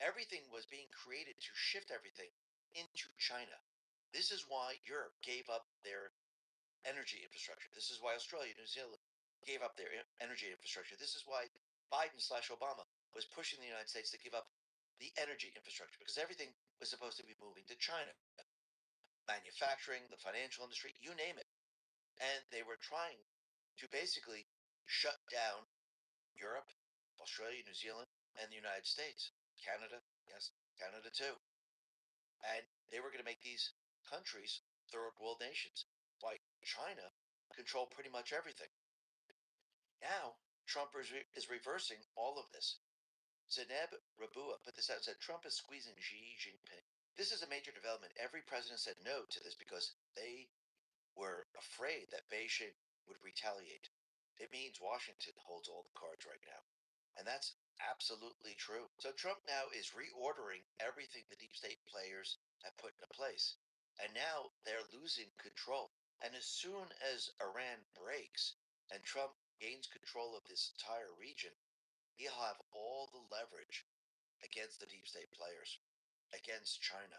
Speaker 13: everything was being created to shift everything into China. This is why Europe gave up their energy infrastructure. This is why Australia, New Zealand gave up their energy infrastructure. This is why Biden/Obama was pushing the United States to give up the energy infrastructure, because everything was supposed to be moving to China. Manufacturing, the financial industry, you name it. And they were trying to basically shut down Europe, Australia, New Zealand, and the United States. Canada, yes, Canada too. And they were going to make these countries third world nations. Why China controlled pretty much everything. Now, Trump is reversing all of this. Zeneb Rabua put this out and said Trump is squeezing Xi Jinping. This is a major development. Every president said no to this because they were afraid that Beijing would retaliate. It means Washington holds all the cards right now. And that's absolutely true. So Trump now is reordering everything the deep state players have put into place. And now they're losing control. And as soon as Iran breaks and Trump gains control of this entire region, he'll have all the leverage against the deep state players, against China.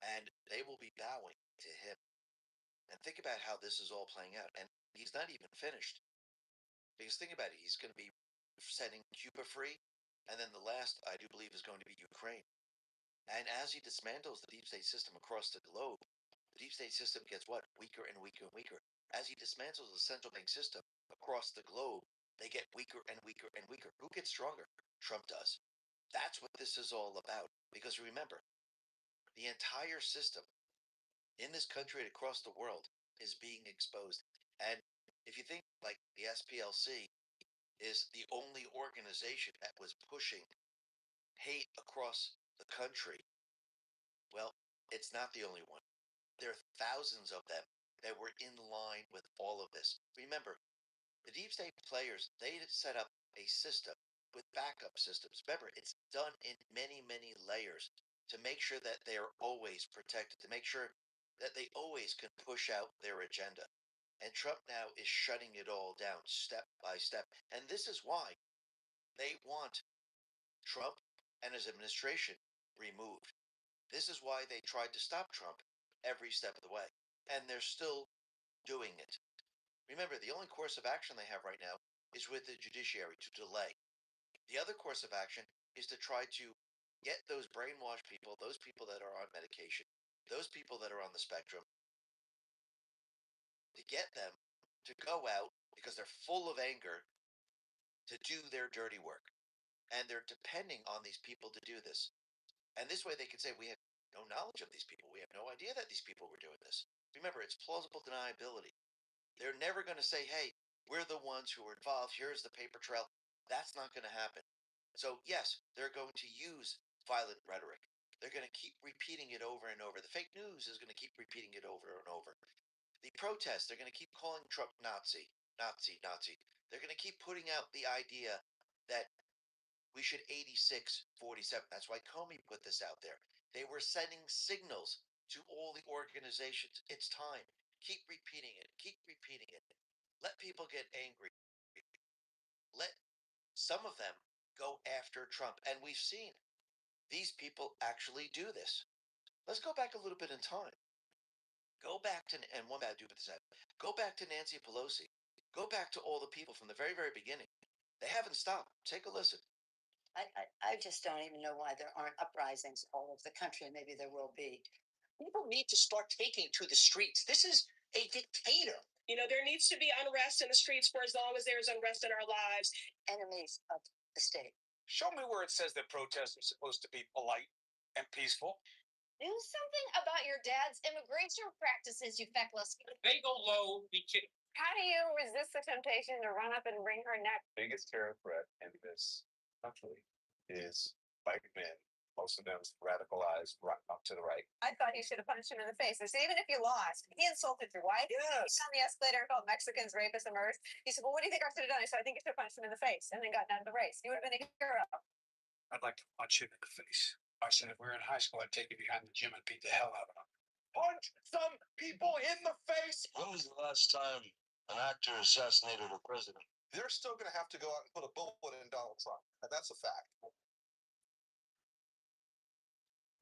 Speaker 13: And they will be bowing to him. And think about how this is all playing out. And he's not even finished. Because think about it, he's going to be setting Cuba free. And then the last, I do believe, is going to be Ukraine. And as he dismantles the deep state system across the globe, the deep state system gets what? Weaker and weaker and weaker. As he dismantles the central bank system across the globe, they get weaker and weaker and weaker. Who gets stronger? Trump does. That's what this is all about. Because remember, the entire system in this country and across the world is being exposed. And if you think like the SPLC is the only organization that was pushing hate across the country, well, it's not the only one. There are thousands of them that were in line with all of this. Remember, the deep state players, they set up a system with backup systems. Remember, it's done in many, many layers to make sure that they are always protected, to make sure that they always can push out their agenda. And Trump now is shutting it all down step by step. And this is why they want Trump and his administration removed. This is why they tried to stop Trump every step of the way. And they're still doing it. Remember, the only course of action they have right now is with the judiciary to delay. The other course of action is to try to get those brainwashed people, those people that are on medication, those people that are on the spectrum, to get them to go out because they're full of anger to do their dirty work. And they're depending on these people to do this. And this way they can say, we have no knowledge of these people. We have no idea that these people were doing this. Remember, it's plausible deniability. They're never going to say, hey, we're the ones who were involved. Here's the paper trail. That's not going to happen. So, yes, they're going to use violent rhetoric. They're going to keep repeating it over and over. The fake news is going to keep repeating it over and over. The protests, they're going to keep calling Trump Nazi, Nazi, Nazi. They're going to keep putting out the idea that we should 86-47. That's why Comey put this out there. They were sending signals to all the organizations. It's time. Keep repeating it. Keep repeating it. Let people get angry. Let some of them go after Trump. And we've seen these people actually do this. Let's go back a little bit in time. Go back to, and one bad dude with this out. Go back to Nancy Pelosi. Go back to all the people from the very, very beginning. They haven't stopped. Take a listen.
Speaker 3: I just don't even know why there aren't uprisings all over the country, and maybe there will be. People need to start taking to the streets. This is a dictator. You know, there needs to be unrest in the streets for as long as there's unrest in our lives. Enemies of the state.
Speaker 20: Show me where it says that protests are supposed to be polite and peaceful.
Speaker 17: Do something about your dad's immigration practices, you feckless.
Speaker 20: They go low, be kidding.
Speaker 17: How do you resist the temptation to run up and wring her neck?
Speaker 14: Biggest terror threat in this country is white men
Speaker 20: most of them radicalized right up to the right.
Speaker 3: I thought he should have punched him in the face. I said, even if you lost, he insulted your wife.
Speaker 20: Yes.
Speaker 3: He's on the escalator, called Mexicans, rapists, and murderers. He said, well, what do you think I should have done? I said, I think you should have punched him in the face and then gotten out of the race. You would have been a hero.
Speaker 20: I'd like to punch him in the face. I said, if we were in high school, I'd take you behind the gym and beat the hell out of him. Punch some people in the face.
Speaker 21: When was the last time an actor assassinated a president?
Speaker 1: They're still going to have to go out and put a bullet in Donald Trump, and that's a fact.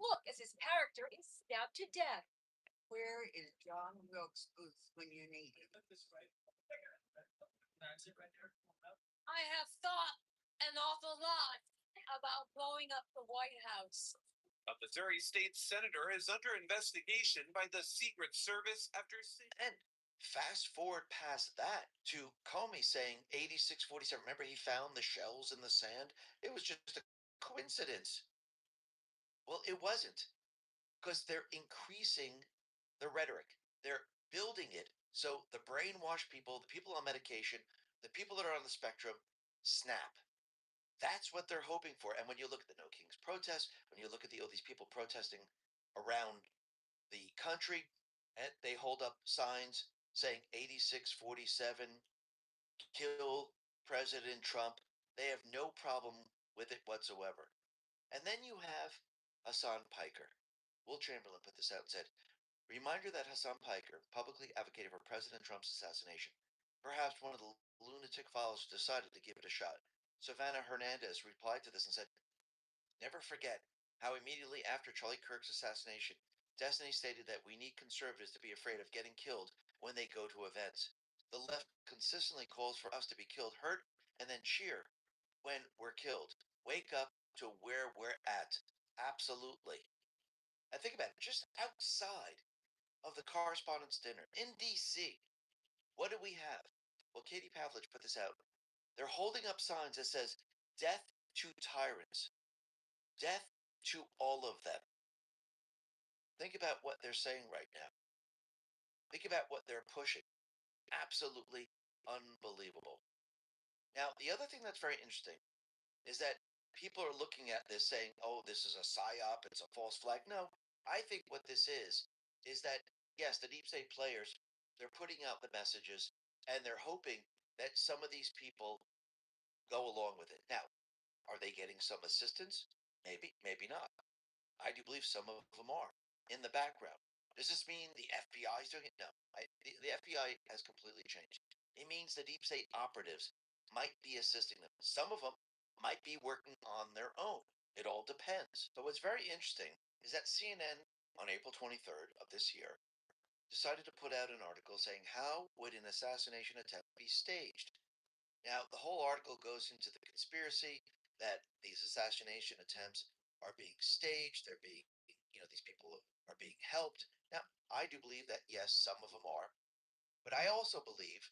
Speaker 3: Look, as his character is stabbed to death. Where is John Wilkes Booth when you need him? I have thought an awful lot about blowing up the White House.
Speaker 18: A Missouri state senator is under investigation by the Secret Service after
Speaker 13: And fast forward past that to Comey saying 8647. Remember, he found the shells in the sand? It was just a coincidence. Well, it wasn't, because they're increasing the rhetoric. They're building it so the brainwashed people, the people on medication, the people that are on the spectrum snap. That's what they're hoping for. And when you look at the No Kings protest, when you look at these people protesting around the country, and they hold up signs saying 8647, kill President Trump. They have no problem with it whatsoever. And then you have Hassan Piker. Will Chamberlain put this out and said, reminder that Hassan Piker publicly advocated for President Trump's assassination. Perhaps one of the lunatic followers decided to give it a shot. Savannah Hernandez replied to this and said, never forget how immediately after Charlie Kirk's assassination, Destiny stated that we need conservatives to be afraid of getting killed when they go to events. The left consistently calls for us to be killed, hurt, and then cheer when we're killed. Wake up to where we're at. Absolutely. And think about it, just outside of the Correspondents' Dinner in D.C., what do we have? Well, Katie Pavlich put this out. They're holding up signs that says, death to tyrants. Death to all of them. Think about what they're saying right now. Think about what they're pushing. Absolutely unbelievable. Now, the other thing that's very interesting is that people are looking at this saying, oh, this is a psyop, it's a false flag. No, I think what this is that, yes, the deep state players, they're putting out the messages and they're hoping that some of these people go along with it. Now, are they getting some assistance? Maybe, maybe not. I do believe some of them are in the background. Does this mean the FBI is doing it? No. The FBI has completely changed. It means the deep state operatives might be assisting them. Some of them might be working on their own. It all depends. But what's very interesting is that CNN on April 23rd of this year decided to put out an article saying, how would an assassination attempt be staged? Now, the whole article goes into the conspiracy that these assassination attempts are being staged. They're being, these people are being helped. Now, I do believe that, yes, some of them are. But I also believe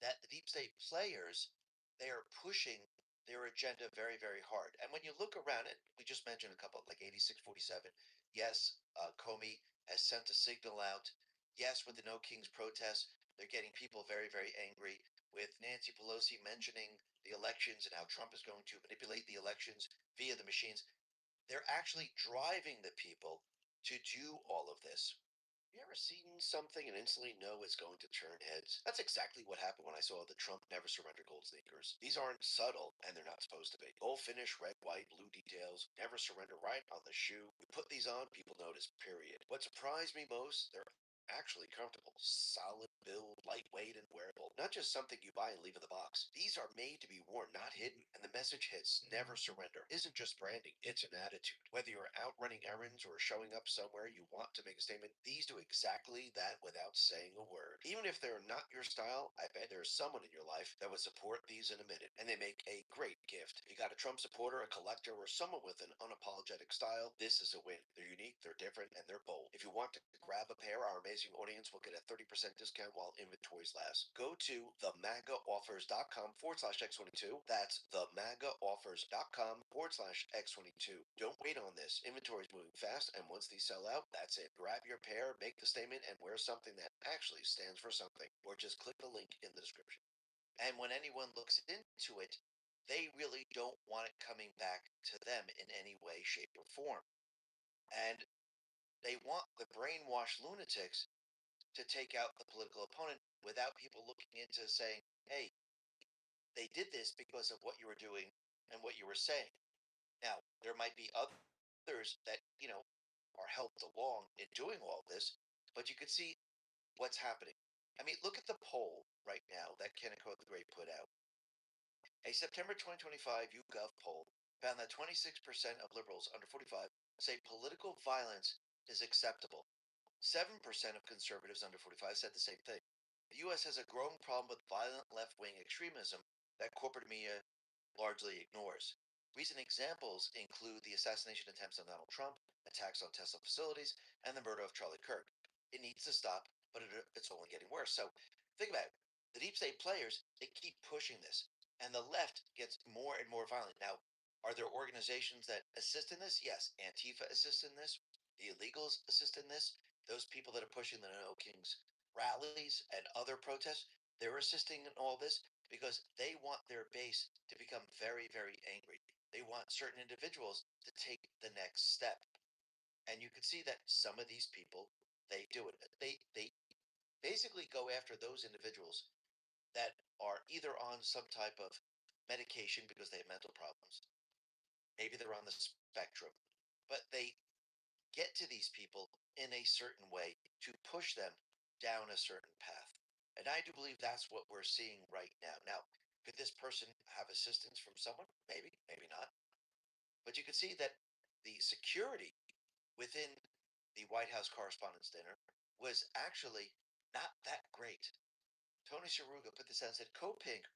Speaker 13: that the deep state players, they are pushing their agenda very, very hard. And when you look around it, we just mentioned a couple, like 8647. Yes, Comey has sent a signal out. Yes, with the No Kings protests, they're getting people very, very angry. With Nancy Pelosi mentioning the elections and how Trump is going to manipulate the elections via the machines, they're actually driving the people to do all of this. You ever seen something and instantly know it's going to turn heads? That's exactly what happened when I saw the Trump Never Surrender gold sneakers. These aren't subtle, and they're not supposed to be. Gold finish, red, white, blue details, never surrender right on the shoe. We put these on, people notice, period. What surprised me most, they're actually comfortable, solid build, lightweight, and wearable. Not just something you buy and leave in the box. These are made to be worn, not hidden, and the message hits, never surrender, isn't just branding, it's an attitude. Whether you're out running errands or showing up somewhere you want to make a statement, these do exactly that without saying a word. Even if they're not your style, I bet there's someone in your life that would support these in a minute, and they make a great gift. If you got a Trump supporter, a collector, or someone with an unapologetic style, this is a win. They're unique, they're different, and they're bold. If you want to grab a pair, our amazing audience will get a 30% discount while inventories last. Go to themagaoffers.com/X22. That's themagaoffers.com/X22. Don't wait on this. Inventory is moving fast, and once these sell out, that's it. Grab your pair, make the statement, and wear something that actually stands for something. Or just click the link in the description. And when anyone looks into it, they really don't want it coming back to them in any way, shape, or form. And they want the brainwashed lunatics to take out the political opponent without people looking into saying, hey, they did this because of what you were doing and what you were saying. Now, there might be others that, are helped along in doing all this, but you could see what's happening. I mean, look at the poll right now that Kenneco the Great put out. A September 2025 YouGov poll found that 26% of liberals under 45 say political violence is acceptable. 7% of conservatives under 45 said the same thing. The U.S. has a growing problem with violent left-wing extremism that corporate media largely ignores. Recent examples include the assassination attempts on Donald Trump, attacks on Tesla facilities, and the murder of Charlie Kirk. It needs to stop, but it's only getting worse. So think about it. The deep state players, they keep pushing this, and the left gets more and more violent. Now, are there organizations that assist in this? Yes. Antifa assists in this. The illegals assist in this. Those people that are pushing the No Kings rallies and other protests, they're assisting in all this because they want their base to become very, very angry. They want certain individuals to take the next step. And you can see that some of these people, they do it. They basically go after those individuals that are either on some type of medication because they have mental problems. Maybe they're on the spectrum, but they get to these people in a certain way to push them down a certain path. And I do believe that's what we're seeing right now. Now, could this person have assistance from someone? Maybe, maybe not. But you can see that the security within the White House Correspondents' Dinner was actually not that great. Tony Saruga put this out and said, Co-Pink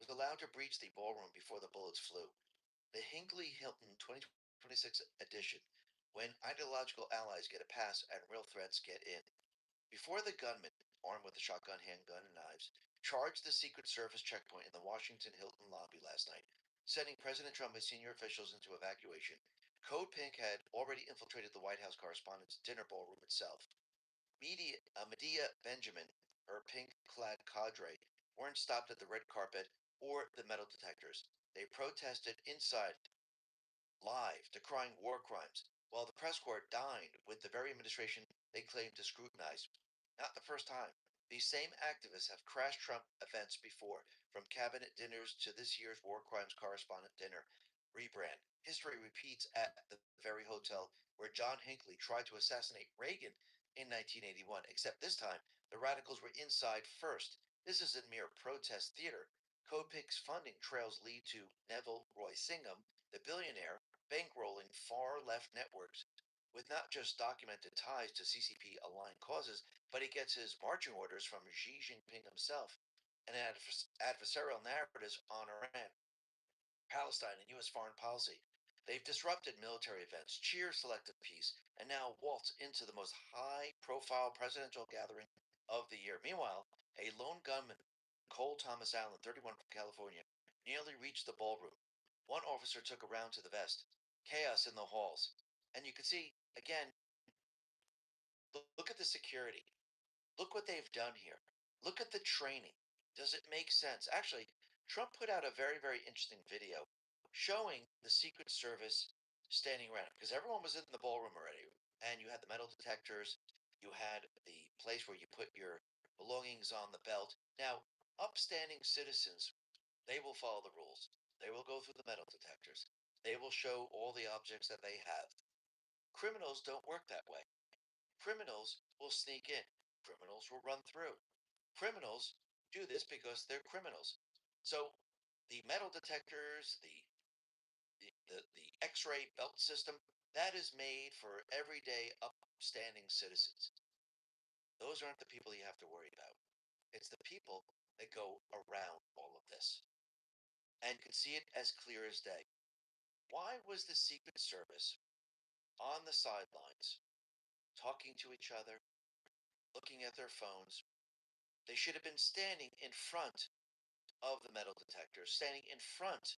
Speaker 13: was allowed to breach the ballroom before the bullets flew. The Hinckley Hilton 2026 edition, when ideological allies get a pass and real threats get in. Before the gunman, armed with a shotgun, handgun, and knives, charged the Secret Service checkpoint in the Washington Hilton lobby last night, sending President Trump and senior officials into evacuation, Code Pink had already infiltrated the White House Correspondents' Dinner ballroom itself. Medea Benjamin, her pink-clad cadre, weren't stopped at the red carpet or the metal detectors. They protested inside, live, decrying war crimes, while the press corps dined with the very administration they claimed to scrutinize. Not the first time. These same activists have crashed Trump events before, from cabinet dinners to this year's war crimes correspondent dinner rebrand. History repeats at the very hotel where John Hinckley tried to assassinate Reagan in 1981, except this time the radicals were inside first. This isn't mere protest theater. Kopik's funding trails lead to Neville Roy Singham, the billionaire, bankrolling far left networks with not just documented ties to CCP aligned causes, but he gets his marching orders from Xi Jinping himself and adversarial narratives on Iran, Palestine, and U.S. foreign policy. They've disrupted military events, cheered selective peace, and now waltz into the most high profile presidential gathering of the year. Meanwhile, a lone gunman, Cole Thomas Allen, 31 from California, nearly reached the ballroom. One officer took a round to the vest. Chaos in the halls. And you can see, again, look at the security. Look what they've done here. Look at the training. Does it make sense? Actually, Trump put out a very, very interesting video showing the Secret Service standing around because everyone was in the ballroom already. And you had the metal detectors, you had the place where you put your belongings on the belt. Now, upstanding citizens, they will follow the rules. They will go through the metal detectors. They will show all the objects that they have. Criminals don't work that way. Criminals will sneak in. Criminals will run through. Criminals do this because they're criminals. So the metal detectors, the X-ray belt system, that is made for everyday upstanding citizens. Those aren't the people you have to worry about. It's the people that go around all of this. And can see it as clear as day. Why was the Secret Service on the sidelines, talking to each other, looking at their phones? They should have been standing in front of the metal detectors, standing in front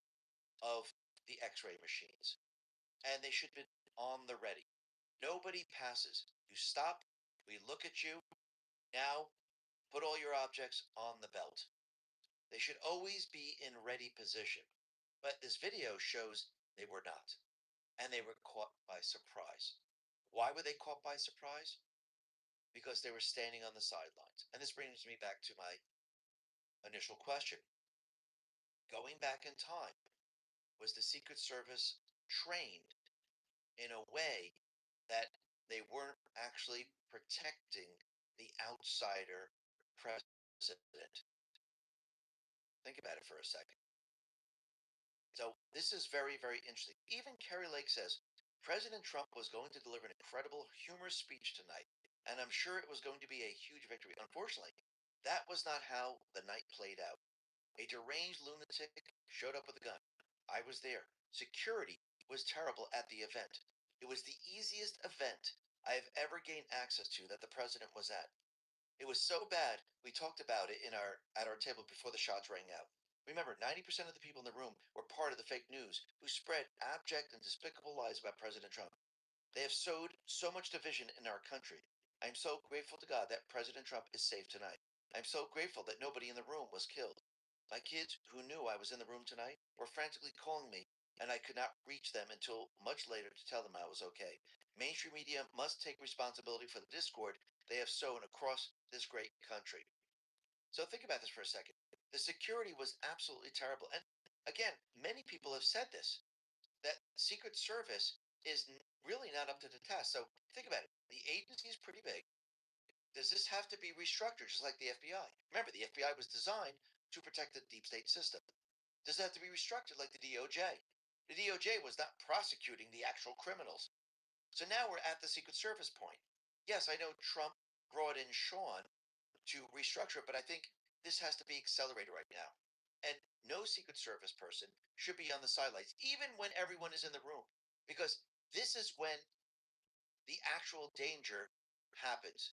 Speaker 13: of the X-ray machines. And they should have been on the ready. Nobody passes. You stop, we look at you. Now, put all your objects on the belt. They should always be in ready position. But this video shows they were not. And they were caught by surprise. Why were they caught by surprise? Because they were standing on the sidelines. And this brings me back to my initial question. Going back in time, was the Secret Service trained in a way that they weren't actually protecting the outsider president? Think about it for a second. So this is very, very interesting. Even Kerry Lake says President Trump was going to deliver an incredible, humorous speech tonight, and I'm sure it was going to be a huge victory. Unfortunately, that was not how the night played out. A deranged lunatic showed up with a gun. I was there. Security was terrible at the event. It was the easiest event I have ever gained access to that the president was at. It was so bad, we talked about it at our table before the shots rang out. Remember, 90% of the people in the room were part of the fake news who spread abject and despicable lies about President Trump. They have sowed so much division in our country. I'm so grateful to God that President Trump is safe tonight. I'm so grateful that nobody in the room was killed. My kids, who knew I was in the room tonight, were frantically calling me, and I could not reach them until much later to tell them I was okay. Mainstream media must take responsibility for the discord they have sown across this great country. So think about this for a second. The security was absolutely terrible. And again, many people have said this, that Secret Service is really not up to the task. So think about it. The agency is pretty big. Does this have to be restructured just like the FBI? Remember, the FBI was designed to protect the deep state system. Does it have to be restructured like the DOJ? The DOJ was not prosecuting the actual criminals. So now we're at the Secret Service point. Yes, I know Trump brought in Sean to restructure it, but I think this has to be accelerated right now. And no Secret Service person should be on the sidelines, even when everyone is in the room, because this is when the actual danger happens.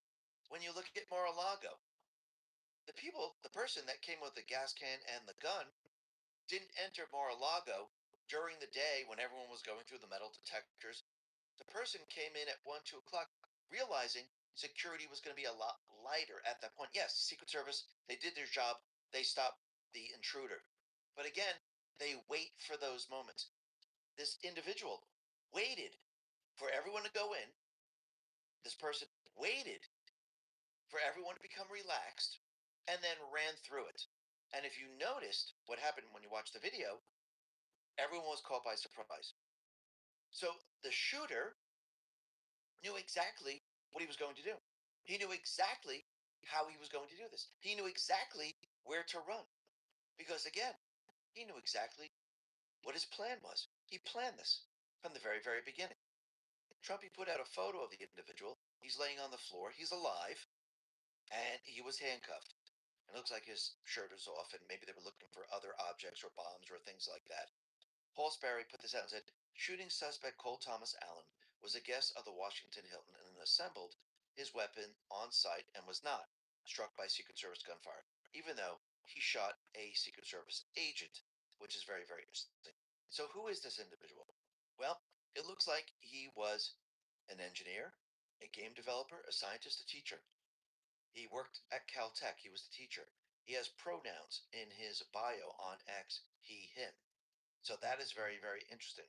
Speaker 13: When you look at Mar-a-Lago, the person that came with the gas can and the gun didn't enter Mar-a-Lago during the day when everyone was going through the metal detectors. The person came in at 1, 2 o'clock, realizing security was going to be a lot lighter at that point. Yes, Secret Service, they did their job. They stopped the intruder. But again, they wait for those moments. This individual waited for everyone to go in. This person waited for everyone to become relaxed and then ran through it. And if you noticed what happened when you watched the video, everyone was caught by surprise. So the shooter knew exactly what he was going to do. He knew exactly how he was going to do this. He knew exactly where to run. Because again, he knew exactly what his plan was. He planned this from the very, very beginning. Trump, he put out a photo of the individual. He's laying on the floor. He's alive. And he was handcuffed. It looks like his shirt is off, and maybe they were looking for other objects or bombs or things like that. Paul Sperry put this out and said, shooting suspect Cole Thomas Allen was a guest of the Washington Hilton and assembled his weapon on site and was not struck by Secret Service gunfire, even though he shot a Secret Service agent, which is very, very interesting. So who is this individual? Well, it looks like he was an engineer, a game developer, a scientist, a teacher. He worked at Caltech. He was a teacher. He has pronouns in his bio on X, he, him. So that is very, very interesting.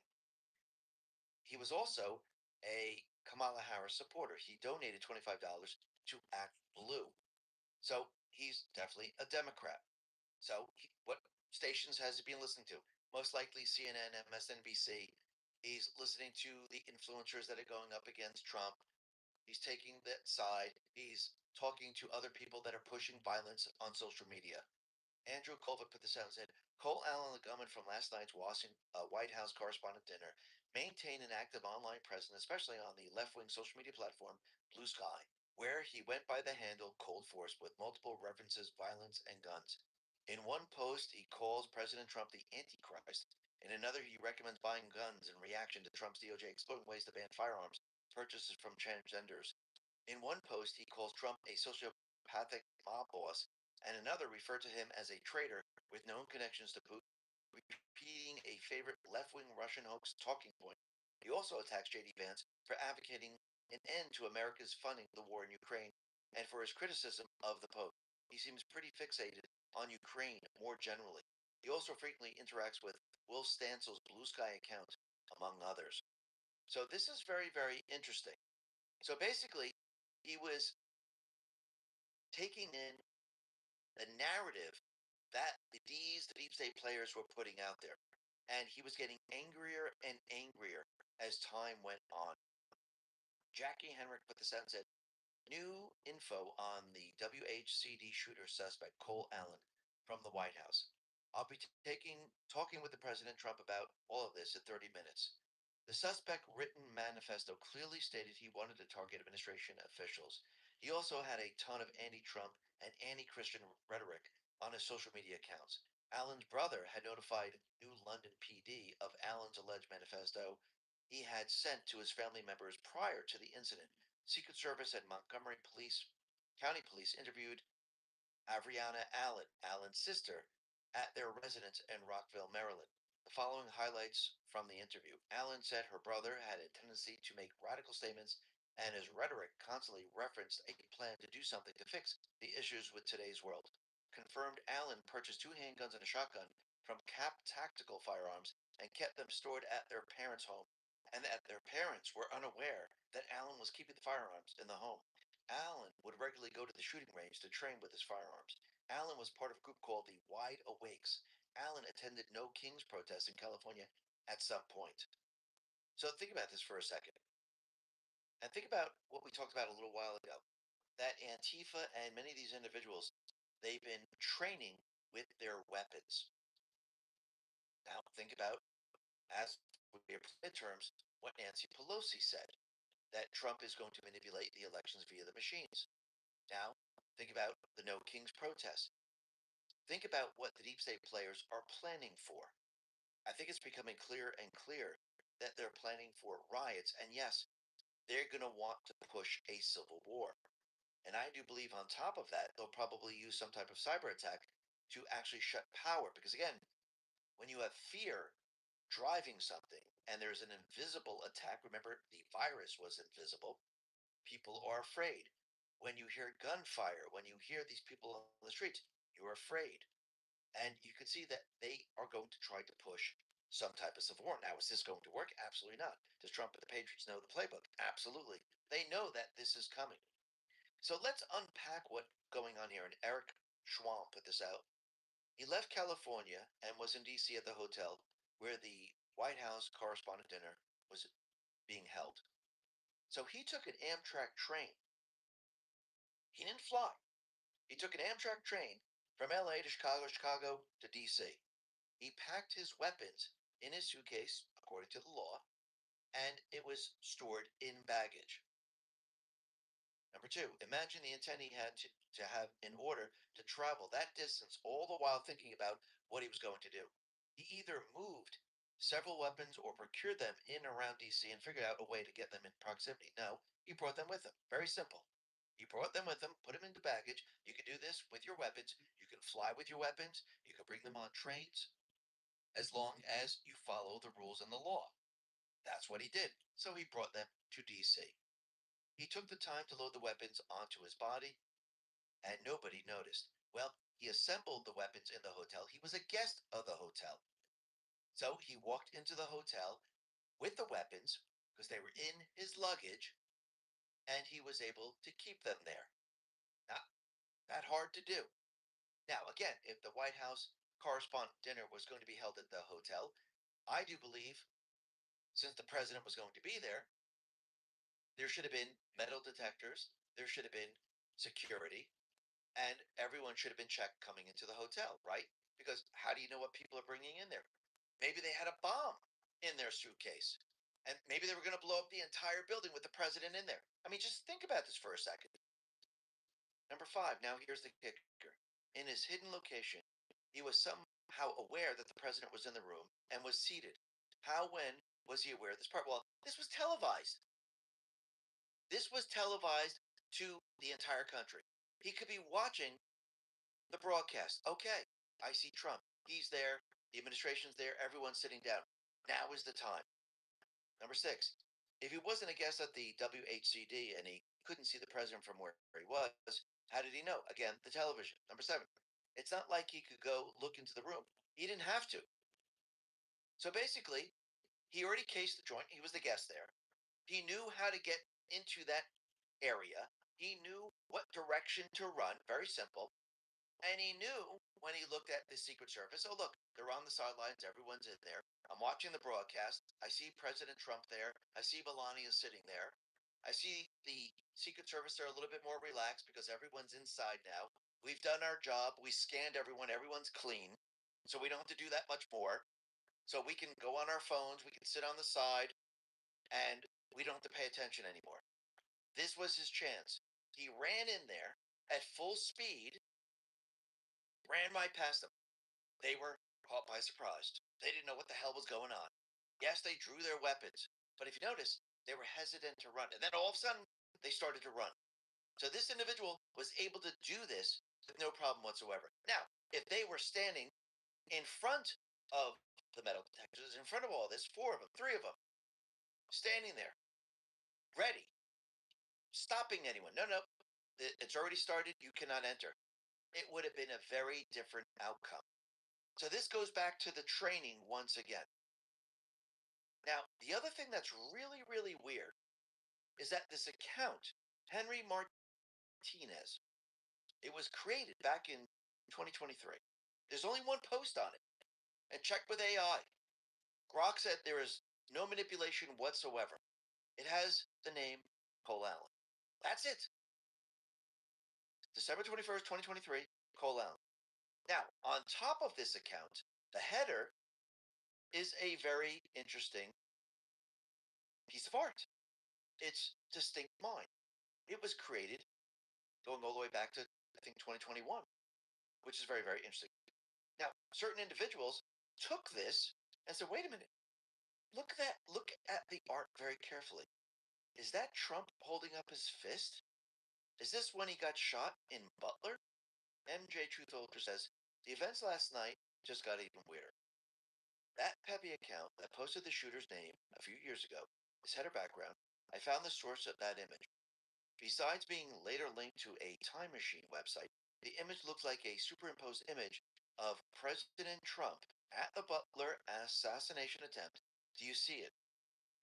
Speaker 13: He was also a Kamala Harris supporter. He donated $25 to Act Blue. So he's definitely a Democrat. So what stations has he been listening to? Most likely CNN, MSNBC. He's listening to the influencers that are going up against Trump. He's taking that side. He's talking to other people that are pushing violence on social media. Andrew Colvin put this out and said, Cole Allen, the gunman from last night's White House correspondent dinner, maintained an active online presence, especially on the left-wing social media platform Blue Sky, where he went by the handle Cold Force with multiple references, violence, and guns. In one post, he calls President Trump the Antichrist. In another, he recommends buying guns in reaction to Trump's DOJ exploring ways to ban firearms purchases from transgenders. In one post, he calls Trump a sociopathic mob boss, and another referred to him as a traitor with known connections to Putin, repeating a favorite left-wing Russian hoax talking point. He also attacks J.D. Vance for advocating an end to America's funding of the war in Ukraine and for his criticism of the Pope. He seems pretty fixated on Ukraine more generally. He also frequently interacts with Will Stansel's Blue Sky account, among others. So this is very, very interesting. So basically, he was taking in the narrative that the deep state players were putting out there. And he was getting angrier and angrier as time went on. Jackie Henrik put this out and said, new info on the WHCD shooter suspect, Cole Allen, from the White House. I'll be talking with the President Trump about all of this in 30 minutes. The suspect written manifesto clearly stated he wanted to target administration officials. He also had a ton of anti-Trump and anti-Christian rhetoric on his social media accounts. Allen's brother had notified New London PD of Allen's alleged manifesto he had sent to his family members prior to the incident. Secret Service and Montgomery County Police interviewed Avriana Allen, Allen's sister, at their residence in Rockville, Maryland. The following highlights from the interview. Allen said her brother had a tendency to make radical statements, and his rhetoric constantly referenced a plan to do something to fix the issues with today's world. Confirmed Allen purchased 2 handguns and a shotgun from Cap Tactical Firearms and kept them stored at their parents' home, and that their parents were unaware that Allen was keeping the firearms in the home. Allen would regularly go to the shooting range to train with his firearms. Allen was part of a group called the Wide Awakes. Allen attended No Kings protests in California at some point. So think about this for a second. And think about what we talked about a little while ago. That Antifa and many of these individuals, they've been training with their weapons. Now think about, as we apply terms, what Nancy Pelosi said, that Trump is going to manipulate the elections via the machines. Now, think about the No Kings protests. Think about what the deep state players are planning for. I think it's becoming clearer and clearer that they're planning for riots, and yes, they're going to want to push a civil war. And I do believe on top of that, they'll probably use some type of cyber attack to actually shut power. Because again, when you have fear driving something and there's an invisible attack, remember the virus was invisible, people are afraid. When you hear gunfire, when you hear these people on the streets, you're afraid. And you can see that they are going to try to push some type of civil war. Now, is this going to work? Absolutely not. Does Trump and the Patriots know the playbook? Absolutely. They know that this is coming. So let's unpack what's going on here. And Eric Schwalm put this out. He left California and was in D.C. at the hotel where the White House correspondent dinner was being held. So he took an Amtrak train. He didn't fly. He took an Amtrak train from LA to Chicago to DC. He packed his weapons in his suitcase, according to the law, and it was stored in baggage. Number 2, imagine the intent he had to have in order to travel that distance, all the while thinking about what he was going to do. He either moved several weapons or procured them in and around DC and figured out a way to get them in proximity. No, he brought them with him. Very simple. He brought them with him, put them into baggage. You can do this with your weapons. You can fly with your weapons. You can bring them on trains, as long as you follow the rules and the law. That's what he did. So he brought them to DC. He took the time to load the weapons onto his body, and nobody noticed. Well, he assembled the weapons in the hotel. He was a guest of the hotel. So he walked into the hotel with the weapons because they were in his luggage, and he was able to keep them there. Not that hard to do. Now, again, if the White House correspondent dinner was going to be held at the hotel, I do believe, since the president was going to be there should have been metal detectors, there should have been security, and everyone should have been checked coming into the hotel, right? Because how do you know what people are bringing in there? Maybe they had a bomb in their suitcase, and maybe they were going to blow up the entire building with the president in there. I mean, just think about this for a second. Number 5, now here's the kicker. In his hidden location, he was somehow aware that the president was in the room and was seated. How, when was he aware of this part? Well, this was televised. This was televised to the entire country. He could be watching the broadcast. Okay, I see Trump. He's there. The administration's there. Everyone's sitting down. Now is the time. Number 6, if he wasn't a guest at the WHCD and he couldn't see the president from where he was, how did he know? Again, the television. Number 7, it's not like he could go look into the room. He didn't have to. So basically, he already cased the joint. He was the guest there. He knew how to get into that area. He knew what direction to run. Very simple. And he knew when he looked at the Secret Service, oh, look, they're on the sidelines. Everyone's in there. I'm watching the broadcast. I see President Trump there. I see Melania sitting there. I see the Secret Service are a little bit more relaxed because everyone's inside now. We've done our job. We scanned everyone. Everyone's clean. So we don't have to do that much more. So we can go on our phones. We can sit on the side and we don't have to pay attention anymore. This was his chance. He ran in there at full speed, ran right past them. They were caught by surprise. They didn't know what the hell was going on. Yes, they drew their weapons, but if you notice, they were hesitant to run. And then all of a sudden, they started to run. So this individual was able to do this with no problem whatsoever. Now, if they were standing in front of the metal detectors, in front of all this, 4 of them, 3 of them, standing there, ready, stopping anyone. No, no, it's already started. You cannot enter. It would have been a very different outcome. So this goes back to the training once again. Now, the other thing that's really, really weird is that this account, Henry Martinez, it was created back in 2023. There's only one post on it. And check with AI. Grok said there is no manipulation whatsoever. It has the name Cole Allen. That's it. December 21st, 2023, Cole Allen. Now, on top of this account, the header is a very interesting piece of art. It's Distinct Mind. It was created going all the way back to, I think, 2021, which is very, very interesting. Now, certain individuals took this and said, wait a minute, look at the art very carefully. Is that Trump holding up his fist? Is this when he got shot in Butler? MJ Truth Ultra says, the events last night just got even weirder. That Pepe account that posted the shooter's name a few years ago is header background. I found the source of that image. Besides being later linked to a Time Machine website, the image looks like a superimposed image of President Trump at the Butler assassination attempt. Do you see it?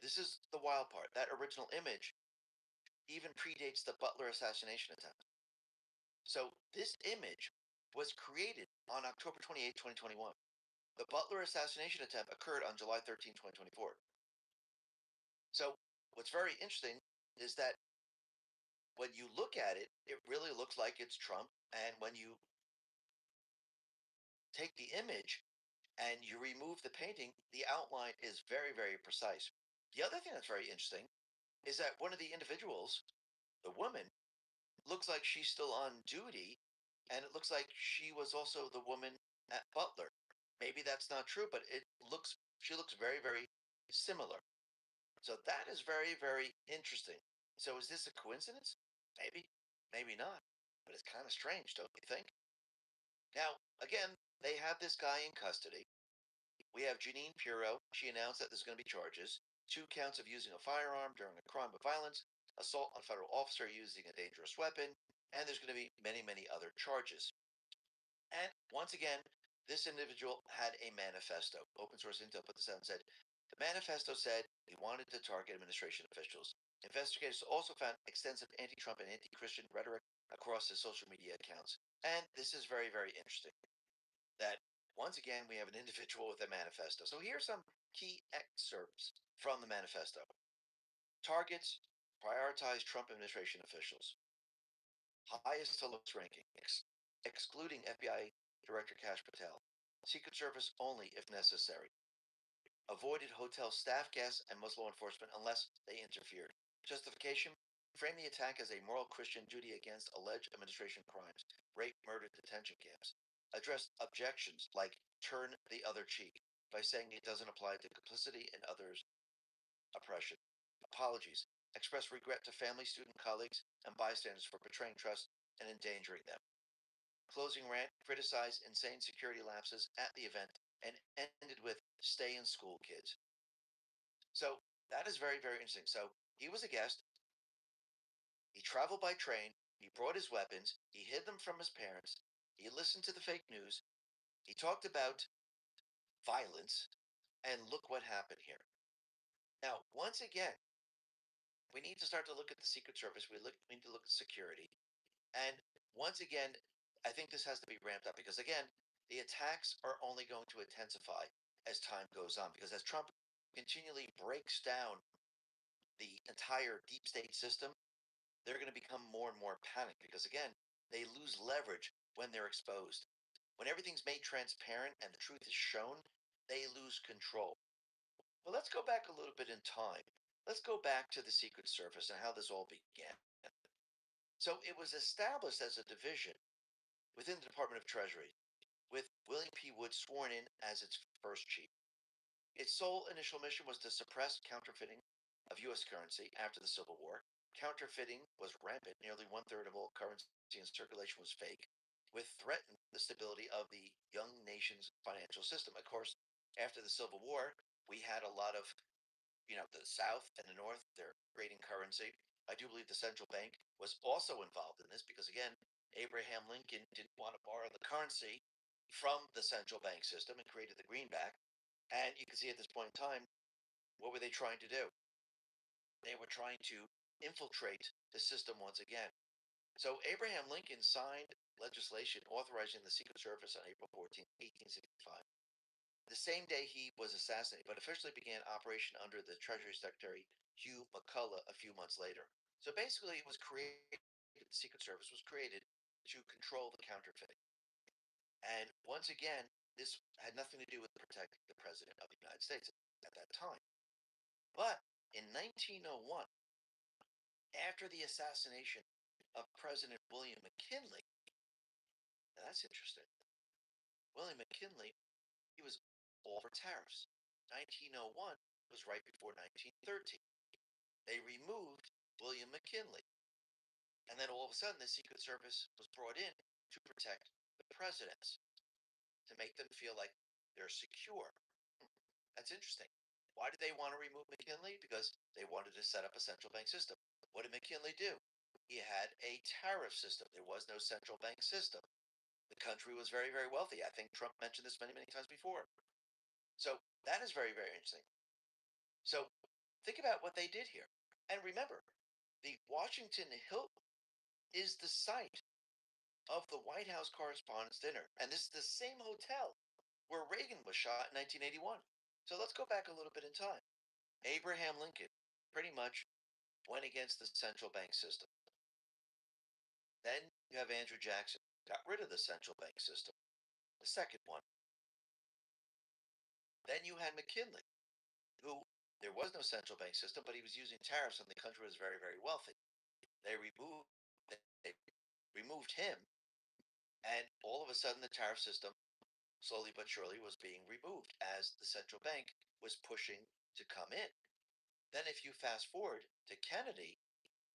Speaker 13: This is the wild part. That original image even predates the Butler assassination attempt. So this image was created on October 28, 2021. The Butler assassination attempt occurred on July 13, 2024. So what's very interesting is that when you look at it, it really looks like it's Trump. And when you take the image and you remove the painting, the outline is very, very precise. The other thing that's very interesting is that one of the individuals, the woman, looks like she's still on duty, and it looks like she was also the woman at Butler. Maybe that's not true, but she looks very, very similar. So that is very, very interesting. So is this a coincidence? Maybe, maybe not. But it's kind of strange, don't you think? Now, again, they have this guy in custody. We have Janine Pirro. She announced that there's going to be charges. 2 counts of using a firearm during a crime of violence, assault on a federal officer using a dangerous weapon, and there's going to be many, many other charges. And once again, this individual had a manifesto. Open source intel put this out and said, the manifesto said he wanted to target administration officials. Investigators also found extensive anti-Trump and anti-Christian rhetoric across his social media accounts. And this is very, very interesting. That once again, we have an individual with a manifesto. So here are some key excerpts from the manifesto. Targets, prioritize Trump administration officials. Highest to lowest ranking, excluding FBI Director Kash Patel. Secret Service only if necessary. Avoided hotel staff, guests, and most law enforcement unless they interfered. Justification, frame the attack as a moral Christian duty against alleged administration crimes, rape, murder, detention camps. Address objections like turn the other cheek by saying it doesn't apply to complicity in others' oppression. Apologies. Express regret to family, student, colleagues, and bystanders for betraying trust and endangering them. Closing rant, criticize insane security lapses at the event and ended with stay in school, kids. So that is very, very interesting. So he was a guest. He traveled by train. He brought his weapons. He hid them from his parents. He listened to the fake news. He talked about violence. And look what happened here. Now, once again, we need to start to look at the Secret Service. We need to look at security. And once again, I think this has to be ramped up because, again, the attacks are only going to intensify as time goes on. Because as Trump continually breaks down the entire deep state system, they're going to become more and more panicked because, again, they lose leverage when they're exposed. When everything's made transparent and the truth is shown, they lose control. But let's go back a little bit in time. Let's go back to the Secret Service and how this all began. So it was established as a division within the Department of Treasury, with William P. Wood sworn in as its first chief. Its sole initial mission was to suppress counterfeiting of U.S. currency after the Civil War. Counterfeiting was rampant. Nearly one-third of all currency in circulation was fake, which threatened the stability of the young nation's financial system. Of course, after the Civil War, we had a lot of, the South and the North, they're creating currency. I do believe the central bank was also involved in this because, again, Abraham Lincoln didn't want to borrow the currency from the central bank system and created the greenback. And you can see at this point in time, what were they trying to do? They were trying to infiltrate the system once again. So Abraham Lincoln signed legislation authorizing the Secret Service on April 14, 1865. The same day he was assassinated, but officially began operation under the Treasury Secretary Hugh McCullough a few months later. So basically, it was created, the Secret Service was created to control the counterfeiting. And once again, this had nothing to do with protecting the President of the United States at that time. But in 1901, after the assassination of President William McKinley, now that's interesting. William McKinley, he was all for tariffs. 1901 was right before 1913. They removed William McKinley. And then all of a sudden, the Secret Service was brought in to protect the presidents, to make them feel like they're secure. That's interesting. Why did they want to remove McKinley? Because they wanted to set up a central bank system. What did McKinley do? He had a tariff system. There was no central bank system. The country was very, very wealthy. I think Trump mentioned this many, many times before. So that is very, very interesting. So think about what they did here. And remember, the Washington Hilton is the site of the White House Correspondents' Dinner. And this is the same hotel where Reagan was shot in 1981. So let's go back a little bit in time. Abraham Lincoln pretty much went against the central bank system. Then you have Andrew Jackson, got rid of the central bank system, the second one. Then you had McKinley, who there was no central bank system, but he was using tariffs and the country was very, very wealthy. They removed him, and all of a sudden the tariff system, slowly but surely, was being removed as the central bank was pushing to come in. Then if you fast forward to Kennedy,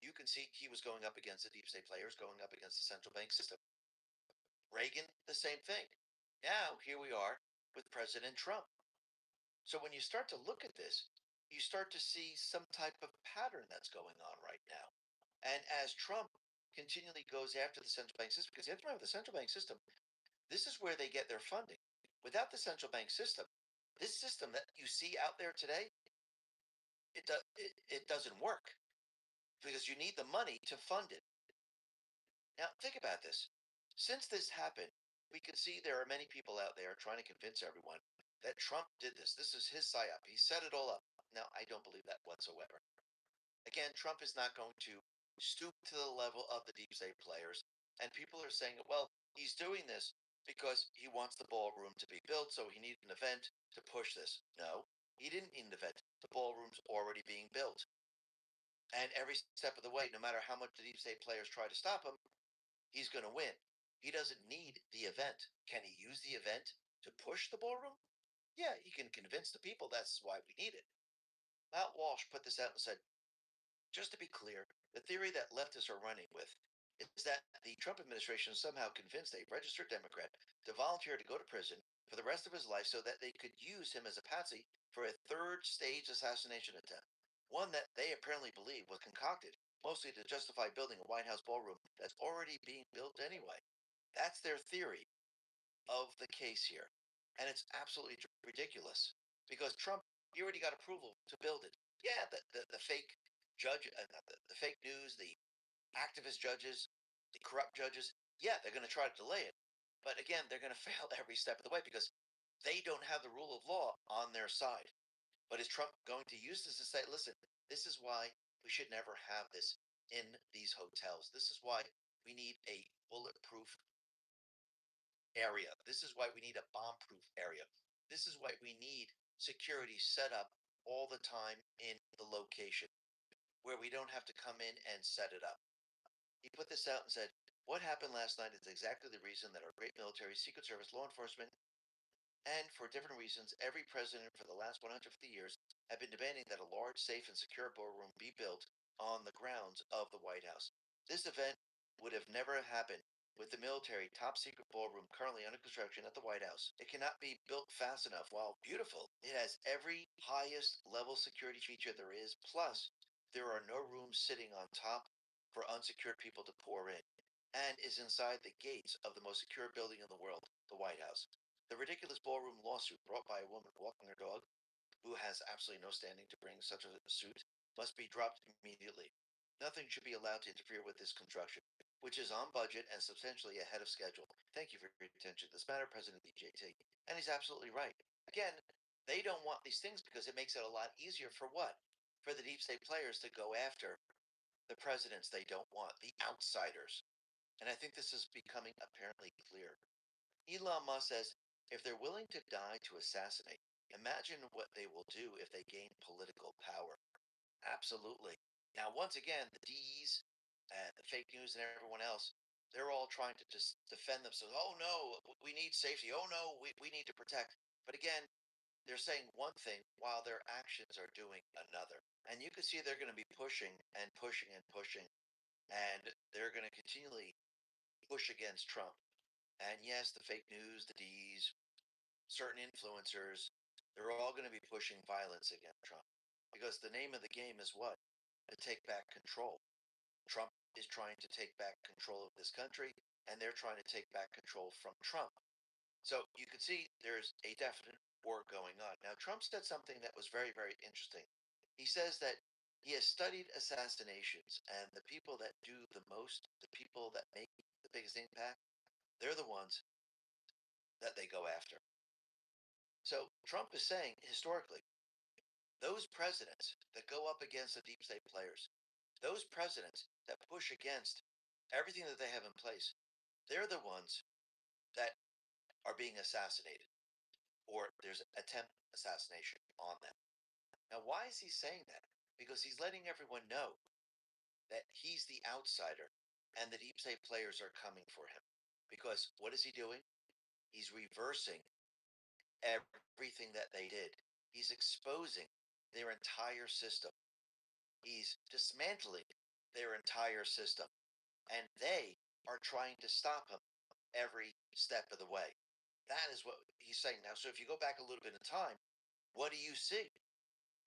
Speaker 13: you can see he was going up against the deep state players, going up against the central bank system. Reagan, the same thing. Now, here we are with President Trump. So when you start to look at this, you start to see some type of pattern that's going on right now. And as Trump continually goes after the central bank system, because you have to remember the central bank system, this is where they get their funding. Without the central bank system, this system that you see out there today, it doesn't work because you need the money to fund it. Now, think about this. Since this happened, we can see there are many people out there trying to convince everyone that Trump did this. This is his psyop. He set it all up. Now, I don't believe that whatsoever. Again, Trump is not going to stoop to the level of the deep state players. And people are saying, well, he's doing this because he wants the ballroom to be built, so he needed an event to push this. No, he didn't need an event. The ballroom's already being built. And every step of the way, no matter how much the deep state players try to stop him, he's going to win. He doesn't need the event. Can he use the event to push the ballroom? Yeah, he can convince the people that's why we need it. Matt Walsh put this out and said, just to be clear, the theory that leftists are running with is that the Trump administration somehow convinced a registered Democrat to volunteer to go to prison for the rest of his life so that they could use him as a patsy for a third stage assassination attempt, one that they apparently believe was concocted mostly to justify building a White House ballroom that's already being built anyway. That's their theory of the case here. And it's absolutely ridiculous because Trump, he already got approval to build it. Yeah, the fake judge, the fake news, the activist judges, the corrupt judges, yeah, they're going to try to delay it. But again, they're going to fail every step of the way because they don't have the rule of law on their side. But is Trump going to use this to say, listen, this is why we should never have this in these hotels? This is why we need a bulletproof area. This is why we need a bomb-proof area. This is why we need security set up all the time in the location where we don't have to come in and set it up. He put this out and said, what happened last night is exactly the reason that our great military, Secret Service, law enforcement, and for different reasons, every president for the last 150 years have been demanding that a large, safe, and secure ballroom be built on the grounds of the White House. This event would have never happened with the military top secret ballroom currently under construction at the White House. It cannot be built fast enough. While beautiful, it has every highest level security feature there is. Plus, there are no rooms sitting on top for unsecured people to pour in, and is inside the gates of the most secure building in the world, the White House. The ridiculous ballroom lawsuit brought by a woman walking her dog, who has absolutely no standing to bring such a suit, must be dropped immediately. Nothing should be allowed to interfere with this construction, which is on budget and substantially ahead of schedule. Thank you for your attention to this matter, President BJT. And he's absolutely right. Again, they don't want these things because it makes it a lot easier for what? For the deep state players to go after the presidents they don't want, the outsiders. And I think this is becoming apparently clear. Elon Musk says, if they're willing to die to assassinate, imagine what they will do if they gain political power. Absolutely. Now, once again, the D's and the fake news and everyone else, they're all trying to just defend themselves. Oh, no, we need safety. Oh, no, we need to protect. But again, they're saying one thing while their actions are doing another. And you can see they're going to be pushing and pushing and pushing. And they're going to continually push against Trump. And yes, the fake news, the D's, certain influencers, they're all going to be pushing violence against Trump. Because the name of the game is what? To take back control. Trump is trying to take back control of this country, and they're trying to take back control from Trump. So you can see there's a definite war going on. Now, Trump said something that was very, very interesting. He says that he has studied assassinations, and the people that do the most, the people that make the biggest impact, they're the ones that they go after. So Trump is saying, historically, those presidents that go up against the deep state players, those presidents that push against everything that they have in place, they're the ones that are being assassinated, or there's attempt assassination on them. Now, why is he saying that? Because he's letting everyone know that he's the outsider and the deep state players are coming for him. Because what is he doing? He's reversing everything that they did. He's exposing their entire system. He's dismantling their entire system. And they are trying to stop him every step of the way. That is what he's saying now. So if you go back a little bit in time, what do you see?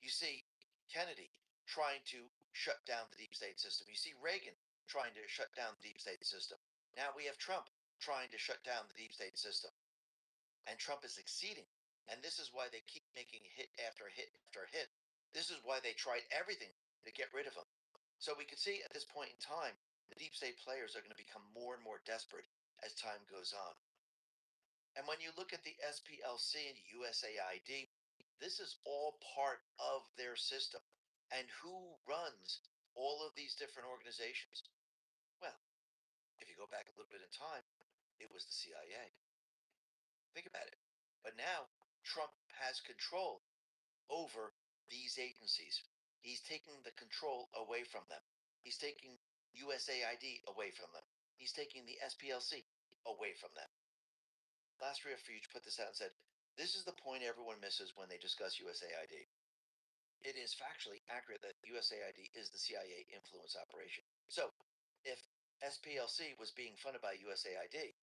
Speaker 13: You see Kennedy trying to shut down the deep state system. You see Reagan trying to shut down the deep state system. Now we have Trump trying to shut down the deep state system. And Trump is succeeding. And this is why they keep making hit after hit after hit. This is why they tried everything to get rid of him. So we can see at this point in time, the deep state players are going to become more and more desperate as time goes on. And when you look at the SPLC and USAID, this is all part of their system. And who runs all of these different organizations? Well, if you go back a little bit in time, it was the CIA. Think about it. But now Trump has control over these agencies. He's taking the control away from them. He's taking USAID away from them. He's taking the SPLC away from them. Last refuge put this out and said, this is the point everyone misses when they discuss USAID. It is factually accurate that USAID is the CIA influence operation. So, if SPLC was being funded by USAID,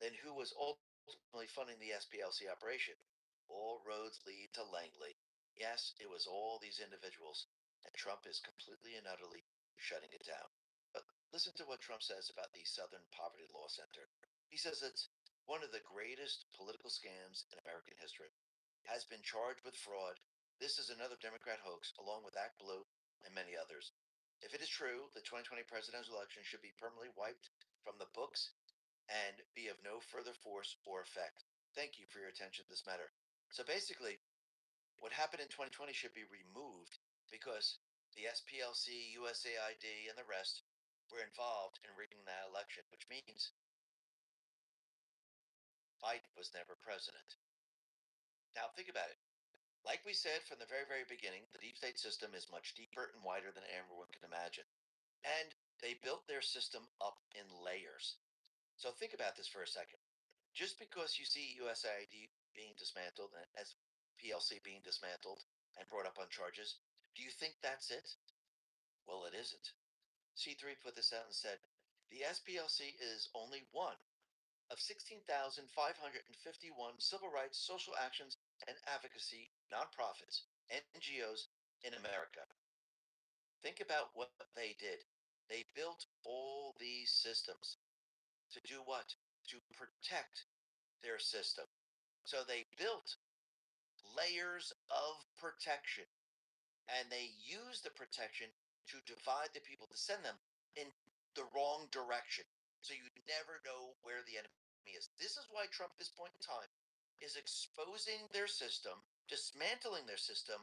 Speaker 13: then who was ultimately funding the SPLC operation? All roads lead to Langley. Yes, it was all these individuals, and Trump is completely and utterly shutting it down. But listen to what Trump says about the Southern Poverty Law Center. He says it's one of the greatest political scams in American history, has been charged with fraud. This is another Democrat hoax, along with Act Blue and many others. If it is true, the 2020 presidential election should be permanently wiped from the books and be of no further force or effect. Thank you for your attention to this matter. So basically, what happened in 2020 should be removed because the SPLC, USAID, and the rest were involved in rigging that election, which means Biden was never president. Now, think about it. Like we said from the very, very beginning, the deep state system is much deeper and wider than everyone can imagine. And they built their system up in layers. So think about this for a second. Just because you see USAID being dismantled and SPLC being dismantled and brought up on charges, do you think that's it? Well, it isn't. C3 put this out and said, the SPLC is only one of 16,551 civil rights, social actions, and advocacy nonprofits, NGOs in America. Think about what they did. They built all these systems to do what? To protect their system. So they built layers of protection, and they used the protection to divide the people, to send them in the wrong direction. So you never know where the enemy is. This is why Trump, at this point in time, is exposing their system, dismantling their system,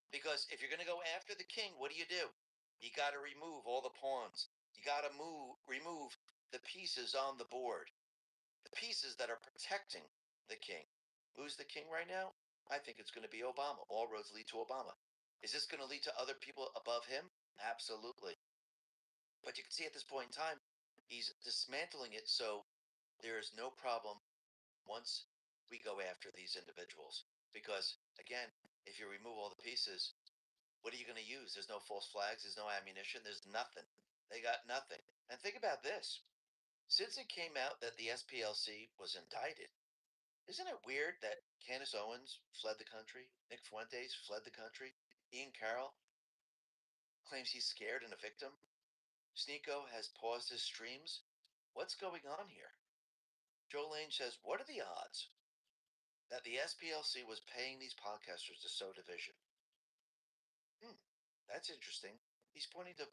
Speaker 13: because if you're going to go after the king, what do? You got to remove all the pawns. You got to remove the pieces on the board, the pieces that are protecting the king. Who's the king right now? I think it's going to be Obama. All roads lead to Obama. Is this going to lead to other people above him? Absolutely. But you can see at this point in time, he's dismantling it so there is no problem once we go after these individuals. Because, again, if you remove all the pieces, what are you going to use? There's no false flags. There's no ammunition. There's nothing. They got nothing. And think about this. Since it came out that the SPLC was indicted, isn't it weird that Candace Owens fled the country? Nick Fuentes fled the country? Ian Carroll claims he's scared and a victim? Sneeko has paused his streams? What's going on here? Joe Lane says, what are the odds that the SPLC was paying these podcasters to sow division? That's interesting. He's pointing to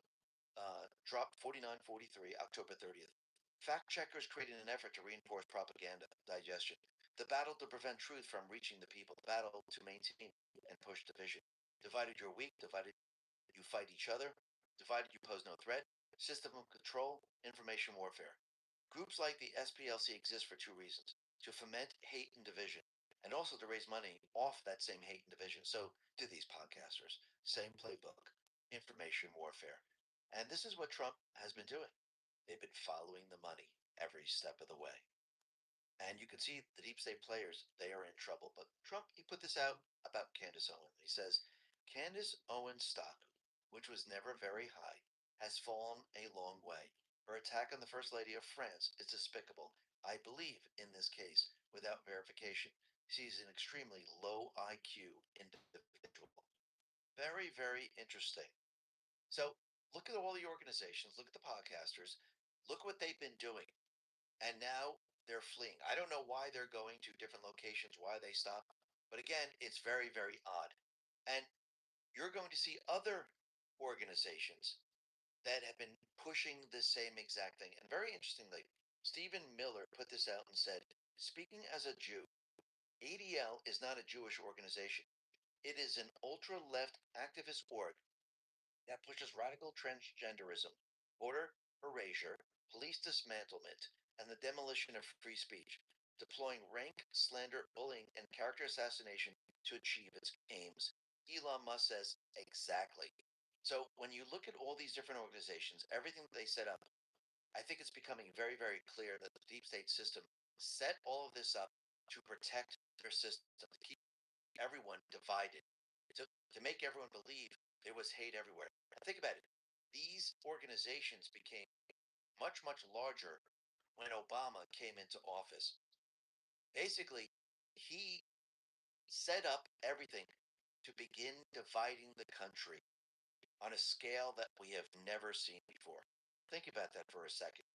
Speaker 13: drop 4943, October 30th. Fact checkers creating an effort to reinforce propaganda digestion. The battle to prevent truth from reaching the people. The battle to maintain and push division. Divided you're weak. Divided you fight each other. Divided you pose no threat. System of control. Information warfare. Groups like the SPLC exist for two reasons: to foment hate and division, and also to raise money off that same hate and division. So do these podcasters. Same playbook. Information warfare. And this is what Trump has been doing. They've been following the money every step of the way. And you can see the deep state players, they are in trouble. But Trump, he put this out about Candace Owens. He says, Candace Owens' stock, which was never very high, has fallen a long way. Her attack on the First Lady of France is despicable. I believe in this case, without verification, she's an extremely low IQ individual. Very, very interesting. So look at all the organizations, look at the podcasters, look what they've been doing. And now they're fleeing. I don't know why they're going to different locations, why they stop. But again, it's very, very odd. And you're going to see other organizations that have been pushing the same exact thing. And very interestingly, Stephen Miller put this out and said, speaking as a Jew, ADL is not a Jewish organization. It is an ultra-left activist org that pushes radical transgenderism, border erasure, police dismantlement, and the demolition of free speech, deploying rank, slander, bullying, and character assassination to achieve its aims. Elon Musk says exactly. So when you look at all these different organizations, everything that they set up, I think it's becoming very, very clear that the deep state system set all of this up to protect their system, to keep everyone divided, to make everyone believe there was hate everywhere. Now think about it. These organizations became much, much larger when Obama came into office. Basically, he set up everything to begin dividing the country on a scale that we have never seen before. Think about that for a second.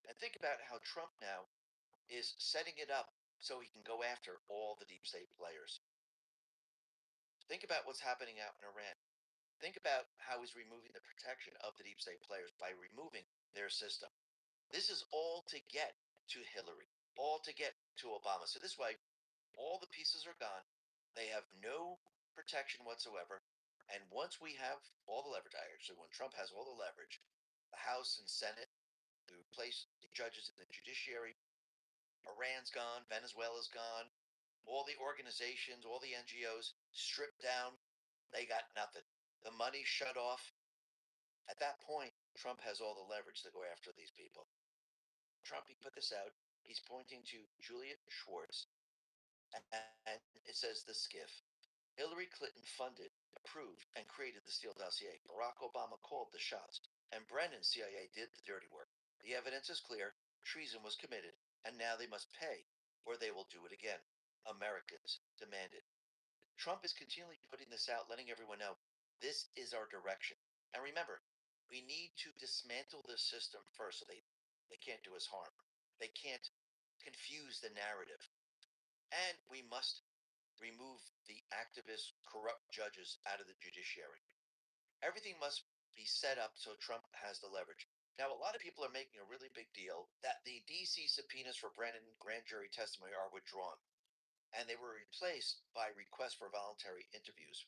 Speaker 13: And think about how Trump now is setting it up so he can go after all the deep state players. Think about what's happening out in Iran. Think about how he's removing the protection of the deep state players by removing their system. This is all to get to Hillary, all to get to Obama. So this way, all the pieces are gone. They have no protection whatsoever. And once we have all the leverage, actually, when Trump has all the leverage, the House and Senate, we replace the judges in the judiciary, Iran's gone, Venezuela's gone, all the organizations, all the NGOs stripped down, they got nothing. The money shut off. At that point, Trump has all the leverage to go after these people. Trump, he put this out. He's pointing to Juliet Schwartz, and it says the skiff. Hillary Clinton funded, approved, and created the Steele dossier. Barack Obama called the shots, and Brennan's CIA did the dirty work. The evidence is clear. Treason was committed, and now they must pay, or they will do it again. Americans demand it. Trump is continually putting this out, letting everyone know this is our direction. And remember, we need to dismantle this system first so they can't do us harm. They can't confuse the narrative. And we must remove the activist, corrupt judges out of the judiciary. Everything must be set up so Trump has the leverage. Now, a lot of people are making a really big deal that the DC subpoenas for Brennan grand jury testimony are withdrawn, and they were replaced by requests for voluntary interviews.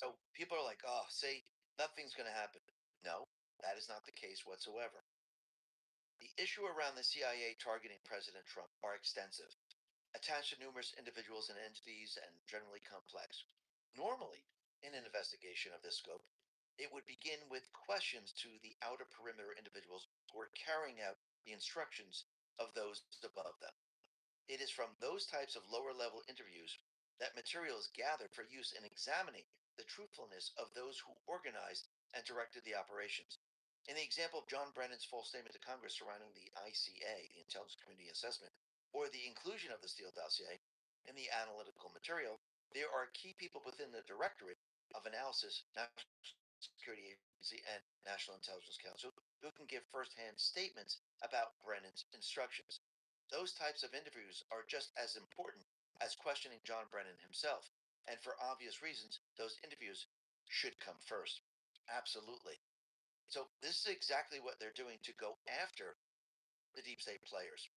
Speaker 13: So people are like, oh, see, nothing's going to happen. No, that is not the case whatsoever. The issue around the CIA targeting President Trump are extensive, attached to numerous individuals and entities, and generally complex. Normally, in an investigation of this scope, it would begin with questions to the outer perimeter individuals who are carrying out the instructions of those above them. It is from those types of lower level interviews that material is gathered for use in examining the truthfulness of those who organized and directed the operations. In the example of John Brennan's false statement to Congress surrounding the ICA, the Intelligence Community Assessment, or the inclusion of the Steele dossier in the analytical material, there are key people within the Directorate of Analysis, National Security Agency, and National Intelligence Council who can give firsthand statements about Brennan's instructions. Those types of interviews are just as important as questioning John Brennan himself. And for obvious reasons, those interviews should come first. Absolutely. So this is exactly what they're doing to go after the deep state players.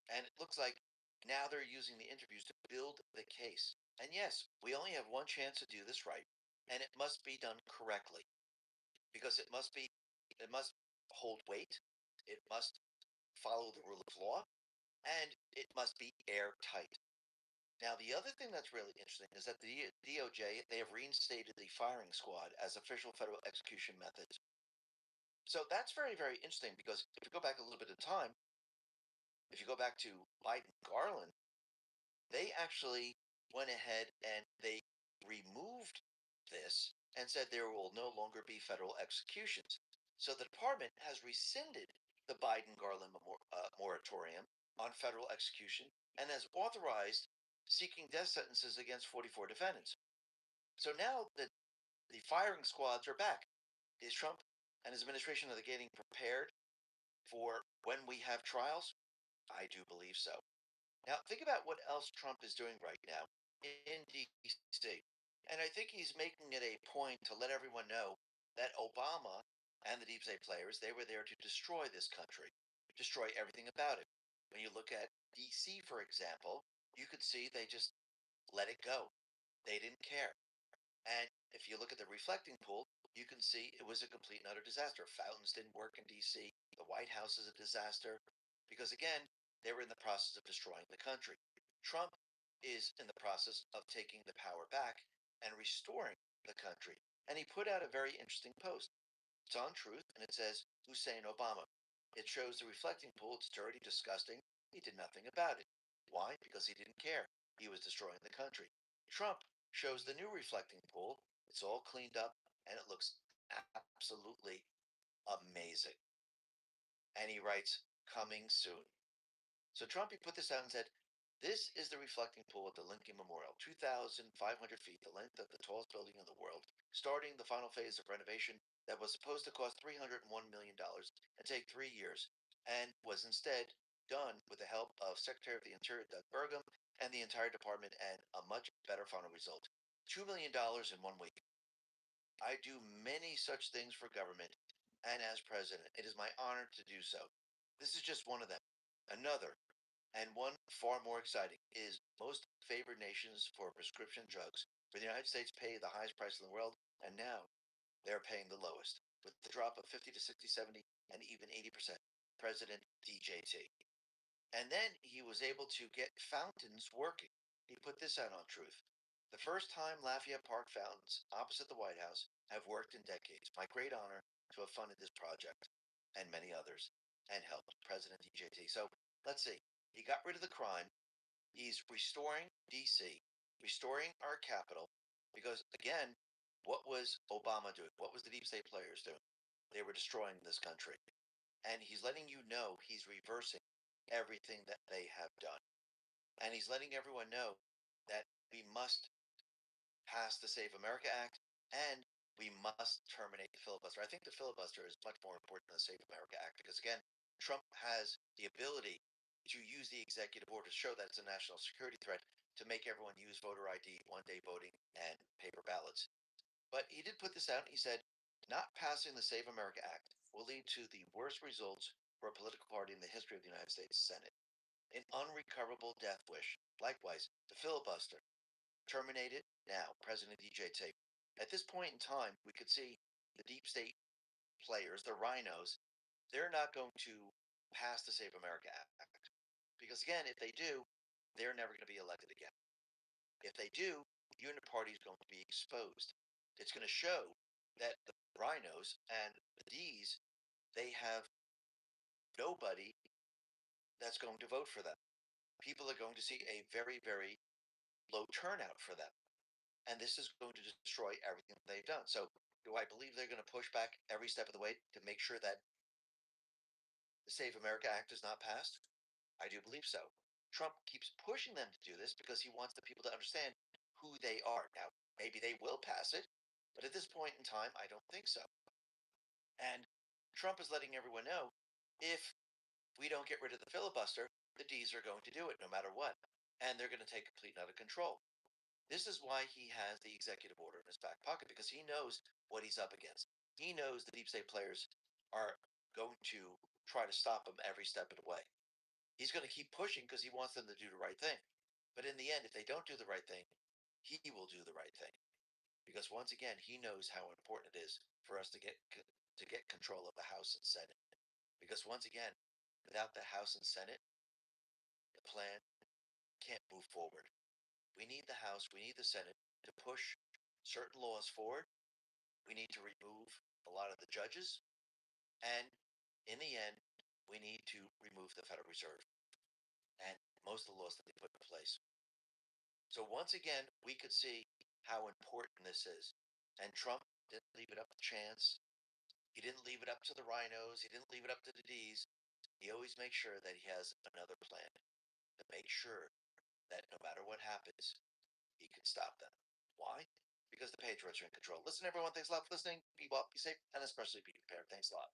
Speaker 13: And it looks like now they're using the interviews to build the case. And yes, we only have one chance to do this right, and it must be done correctly because it must hold weight, it must follow the rule of law, and it must be airtight. Now, the other thing that's really interesting is that the DOJ, they have reinstated the firing squad as official federal execution methods. So that's very, very interesting because if you go back a little bit of time, if you go back to Biden Garland, they actually went ahead and they removed this and said there will no longer be federal executions. So the department has rescinded the Biden Garland moratorium on federal execution and has authorized seeking death sentences against 44 defendants. So now that the firing squads are back, is Trump and his administration, are they getting prepared for when we have trials? I do believe so. Now, think about what else Trump is doing right now in D.C. And I think he's making it a point to let everyone know that Obama and the deep state players, they were there to destroy this country, destroy everything about it. When you look at D.C., for example, you could see they just let it go. They didn't care. And if you look at the reflecting pool, you can see it was a complete and utter disaster. Fountains didn't work in D.C. The White House is a disaster because, again, they were in the process of destroying the country. Trump is in the process of taking the power back and restoring the country. And he put out a very interesting post. It's on Truth, and it says, Hussein Obama. It shows the reflecting pool. It's dirty, disgusting. He did nothing about it. Why? Because he didn't care. He was destroying the country. Trump shows the new reflecting pool. It's all cleaned up, and it looks absolutely amazing. And he writes, coming soon. So Trump, he put this out and said, this is the reflecting pool at the Lincoln Memorial, 2,500 feet, the length of the tallest building in the world, starting the final phase of renovation that was supposed to cost $301 million and take 3 years, and was instead done with the help of Secretary of the Interior Doug Burgum and the entire department, and a much better final result. $2 million in 1 week. I do many such things for government, and as president, it is my honor to do so. This is just one of them. Another, and one far more exciting, is most favored nations for prescription drugs. For the United States pay the highest price in the world, and now they're paying the lowest, with the drop of 50 to 60, 70, and even 80%. President DJT. And then he was able to get fountains working. He put this out on Truth. The first time Lafayette Park fountains opposite the White House have worked in decades. My great honor to have funded this project and many others and helped President DJT. So let's see. He got rid of the crime. He's restoring DC, restoring our capital, because again, what was Obama doing? What was the deep state players doing? They were destroying this country. And he's letting you know he's reversing everything that they have done. And he's letting everyone know that we must pass the Save America Act and we must terminate the filibuster. I think the filibuster is much more important than the Save America Act because, again, Trump has the ability to use the executive order to show that it's a national security threat to make everyone use voter ID, one-day voting, and paper ballots. But he did put this out. He said, not passing the Save America Act will lead to the worst results for a political party in the history of the United States Senate. An unrecoverable death wish. Likewise, the filibuster. Terminated now, President DJT. At this point in time, we could see the deep state players, the rhinos, they're not going to pass the Save America Act. Because again, if they do, they're never going to be elected again. If they do, the unit party is going to be exposed. It's going to show that the rhinos and the D's, they have nobody that's going to vote for them. People are going to see a very, very low turnout for them. And this is going to destroy everything they've done. So do I believe they're going to push back every step of the way to make sure that the Save America Act is not passed? I do believe so. Trump keeps pushing them to do this because he wants the people to understand who they are. Now, maybe they will pass it, but at this point in time, I don't think so. And Trump is letting everyone know if we don't get rid of the filibuster, the D's are going to do it no matter what. And they're going to take complete and utter control. This is why he has the executive order in his back pocket, because he knows what he's up against. He knows the deep state players are going to try to stop him every step of the way. He's going to keep pushing because he wants them to do the right thing. But in the end, if they don't do the right thing, he will do the right thing. Because once again, he knows how important it is for us to get control of the House and Senate. Because once again, without the House and Senate, the plan can't move forward. We need the House, we need the Senate to push certain laws forward. We need to remove a lot of the judges. And in the end, we need to remove the Federal Reserve and most of the laws that they put in place. So once again, we could see how important this is. And Trump didn't leave it up to chance. He didn't leave it up to the rhinos. He didn't leave it up to the D's. He always makes sure that he has another plan to make sure that no matter what happens, he can stop them. Why? Because the Patriots are in control. Listen, everyone. Thanks a lot for listening. Be well, be safe, and especially be prepared. Thanks a lot.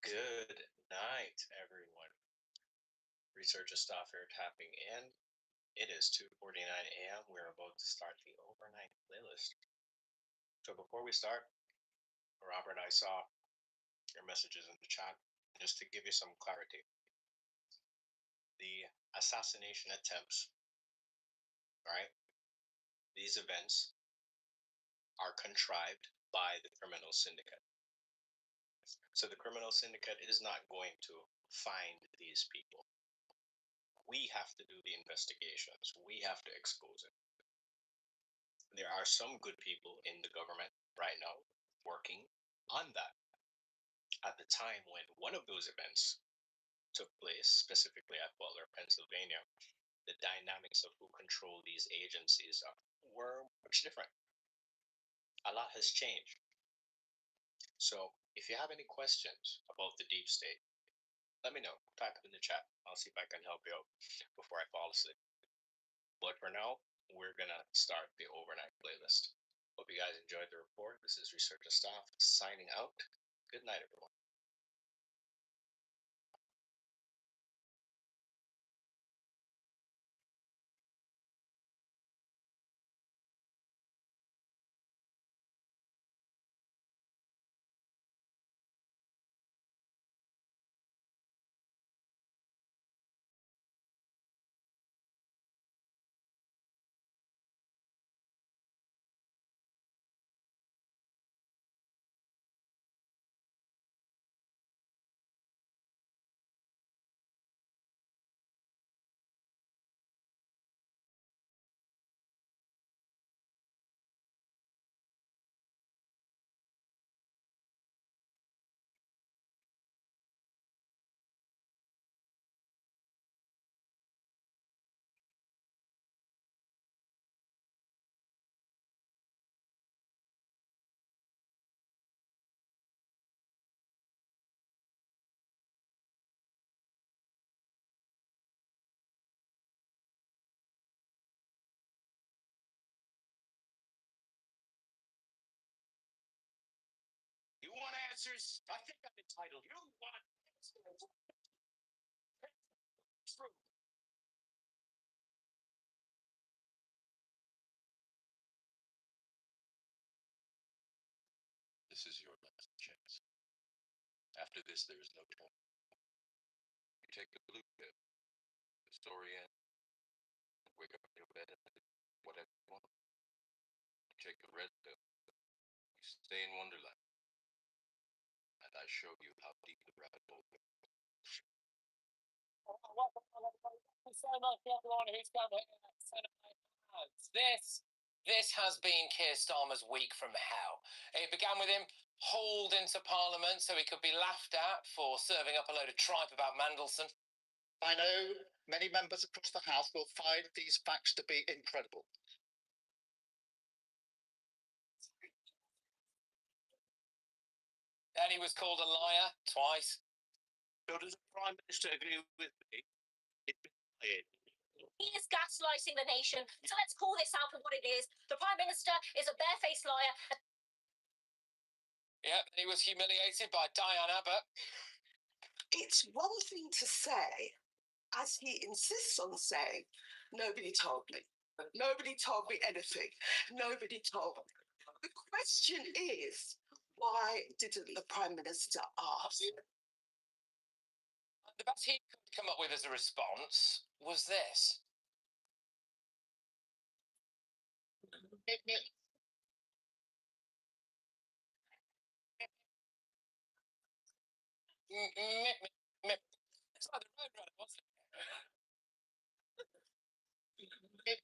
Speaker 10: Good night, everyone. Researcher staff here tapping in. It is 2:49 a.m. We're about to start the overnight playlist. So before we start, Robert, I saw your messages in the chat. Just to give you some clarity, the assassination attempts, right? These events are contrived by the criminal syndicate. So the criminal syndicate is not going to find these people. We have to do the investigations. We have to expose it. There are some good people in the government right now working on that. At the time when one of those events took place, specifically at Butler, Pennsylvania, the dynamics of who control these agencies were much different. A lot has changed. So if you have any questions about the deep state, let me know. Type it in the chat. I'll see if I can help you out before I fall asleep. But for now, we're gonna start the overnight playlist. Hope you guys enjoyed the report. This is Researcher Staff signing out. Good night, everyone. You want answers? I think I'm entitled. You want answers? True. This is your last chance. After this, there is no tomorrow. You take the blue pill, the story ends, wake up in your bed, whatever you want. You take the red pill, you stay in Wonderland, and I show you how deep the rabbit hole is. This has been Keir Starmer's week from hell. It began with him hauled into Parliament so he could be laughed at for serving up a load of tripe about Mandelson.
Speaker 5: I know many members across the House will find these facts to be incredible.
Speaker 2: Then he was called a liar twice.
Speaker 10: So does the Prime Minister agree with me? It's been lying.
Speaker 17: He is gaslighting the nation, so let's call this out for what it is. The Prime Minister is a barefaced liar.
Speaker 2: Yep, he was humiliated by Diane Abbott.
Speaker 3: It's one thing to say, as he insists on saying, nobody told me. Nobody told me anything. Nobody told me. The question is, why didn't the Prime Minister ask?
Speaker 2: The best he could come up with as a response was this. It's like the Roadrunner, wasn't it?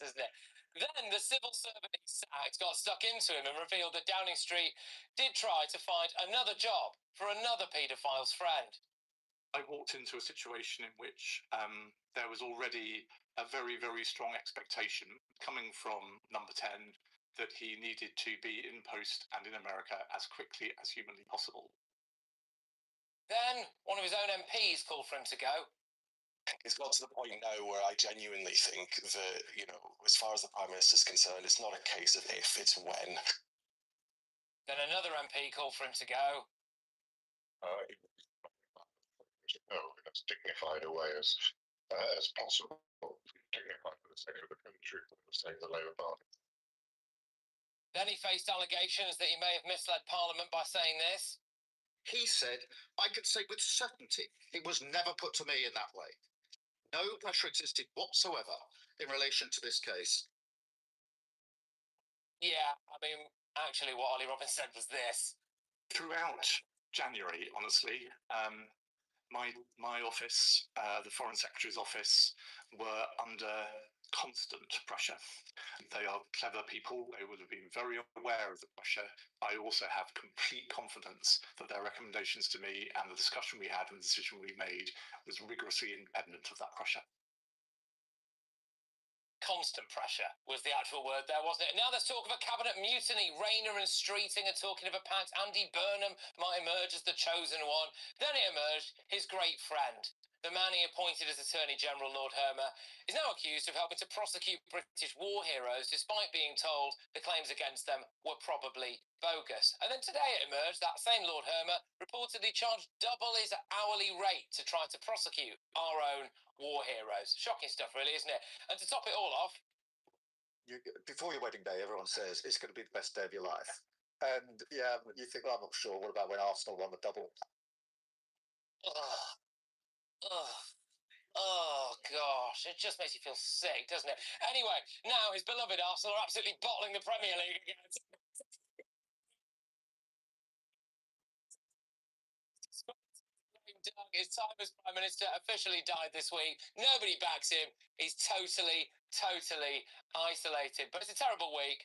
Speaker 2: Isn't it? Then the civil servant he sacked got stuck into him and revealed that Downing Street did try to find another job for another paedophile's friend.
Speaker 22: I walked into a situation in which there was already a very, very strong expectation coming from number 10 that he needed to be in post and in America as quickly as humanly possible.
Speaker 2: Then one of his own MPs called for him to go.
Speaker 23: It's got to the point now where I genuinely think that, you know, as far as the Prime Minister's concerned, it's not a case of if, it's when.
Speaker 2: Then another MP called for him to go.
Speaker 1: As dignified a way as possible. Dignified for the sake of the country, for the sake of the Labour Party.
Speaker 2: Then he faced allegations that he may have misled Parliament by saying this.
Speaker 5: He said, I could say with certainty it was never put to me in that way. No pressure existed whatsoever in relation to this case.
Speaker 2: Yeah, I mean, actually what Ollie Robbins said was this.
Speaker 22: Throughout January, honestly, my office, the Foreign Secretary's office, were under constant pressure. They are clever people. They would have been very aware of the pressure. I also have complete confidence that their recommendations to me and the discussion we had and the decision we made was rigorously independent of that pressure.
Speaker 2: Constant pressure was the actual word there, wasn't it? Now there's talk of a cabinet mutiny. Rayner and Streeting are talking of a pact. Andy Burnham might emerge as the chosen one. Then it emerged his great friend. The man he appointed as Attorney General, Lord Hermer, is now accused of helping to prosecute British war heroes, despite being told the claims against them were probably bogus. And then today it emerged that same Lord Hermer reportedly charged double his hourly rate to try to prosecute our own war heroes. Shocking stuff, really, isn't it? And to top it all off,
Speaker 5: Before your wedding day, everyone says it's going to be the best day of your life. And yeah, you think, well, I'm not sure. What about when Arsenal won the double?
Speaker 2: Oh, gosh, it just makes you feel sick, doesn't it? Anyway, now his beloved Arsenal are absolutely bottling the Premier League again. His time as Prime Minister officially died this week. Nobody backs him. He's totally isolated. But it's a terrible week.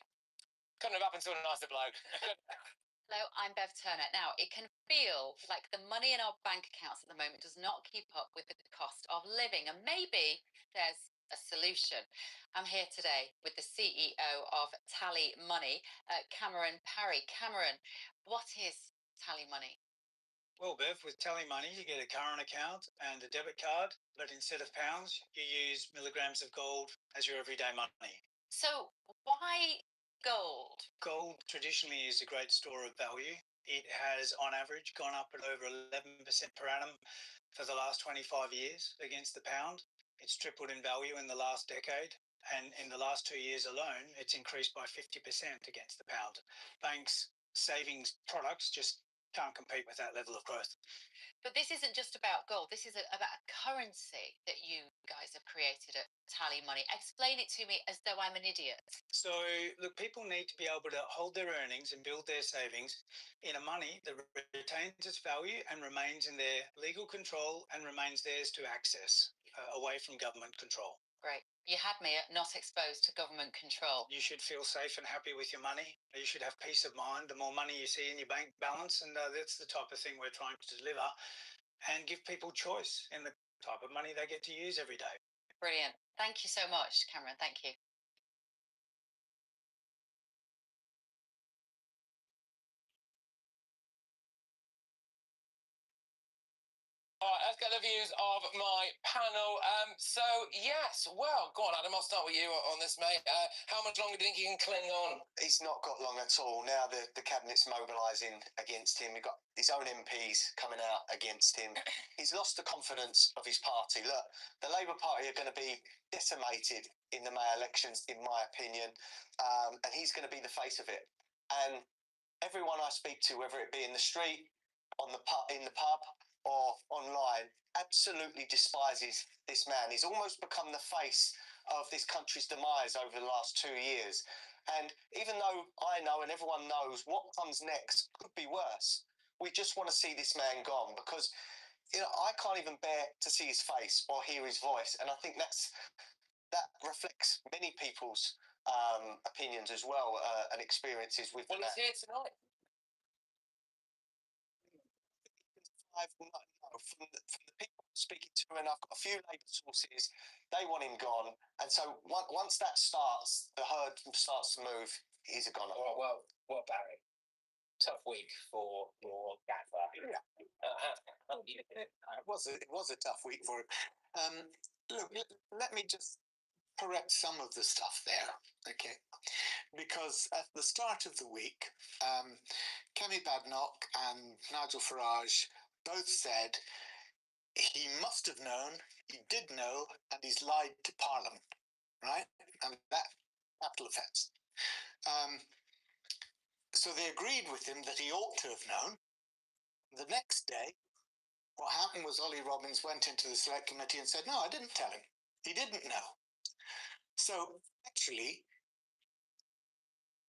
Speaker 2: Couldn't have happened to a nicer bloke.
Speaker 8: Hello, I'm Bev Turner. Now, it can feel like the money in our bank accounts at the moment does not keep up with the cost of living, and maybe there's a solution. I'm here today with the CEO of Tally Money, Cameron Parry. Cameron, what is Tally Money?
Speaker 15: Well, Bev, with Tally Money, you get a current account and a debit card, but instead of pounds, you use milligrams of gold as your everyday money.
Speaker 8: So why gold?
Speaker 15: Gold traditionally is a great store of value. It has, on average, gone up at over 11% per annum for the last 25 years against the pound. It's tripled in value in the last decade. And in the last 2 years alone, it's increased by 50% against the pound. Banks' savings products just can't compete with that level of growth.
Speaker 8: But this isn't just about gold. This is about a currency that you guys have created at Tally Money. Explain it to me as though I'm an idiot.
Speaker 15: So, look, people need to be able to hold their earnings and build their savings in a money that retains its value and remains in their legal control and remains theirs to access, away from government control.
Speaker 8: Great. You had me at not exposed to government control.
Speaker 15: You should feel safe and happy with your money. You should have peace of mind. The more money you see in your bank balance, and that's the type of thing we're trying to deliver, and give people choice in the type of money they get to use every day.
Speaker 8: Brilliant. Thank you so much, Cameron. Thank you.
Speaker 2: All right, let's get the views of my panel. So, yes, well, go on, Adam, I'll start with you on this, mate. How much longer do you think you can cling on?
Speaker 21: He's not got long at all. Now the cabinet's mobilising against him. We've got his own MPs coming out against him. He's lost the confidence of his party. Look, the Labour Party are going to be decimated in the May elections, in my opinion, and he's going to be the face of it. And everyone I speak to, whether it be in the street, in the pub, or online, absolutely despises this man. He's almost become the face of this country's demise over the last 2 years. And even though I know and everyone knows what comes next could be worse, we just want to see this man gone, because I can't even bear to see his face or hear his voice. And I think that reflects many people's opinions as well, and experiences with
Speaker 2: Well, he's here tonight.
Speaker 21: From the people I'm speaking to, and I've got a few Labour sources, they want him gone. And so once that starts, the herd starts to move, he's a goner.
Speaker 2: Well, Barry, tough week for your gaffer.
Speaker 5: Yeah. It was a tough week for him. Look, let me just correct some of the stuff there, okay? Because at the start of the week, Kemi Badenoch and Nigel Farage both said he must have known, he did know, and he's lied to Parliament, right? And that capital offence. So they agreed with him that he ought to have known. The next day, what happened was Ollie Robbins went into the select committee and said, no, I didn't tell him. He didn't know. So actually,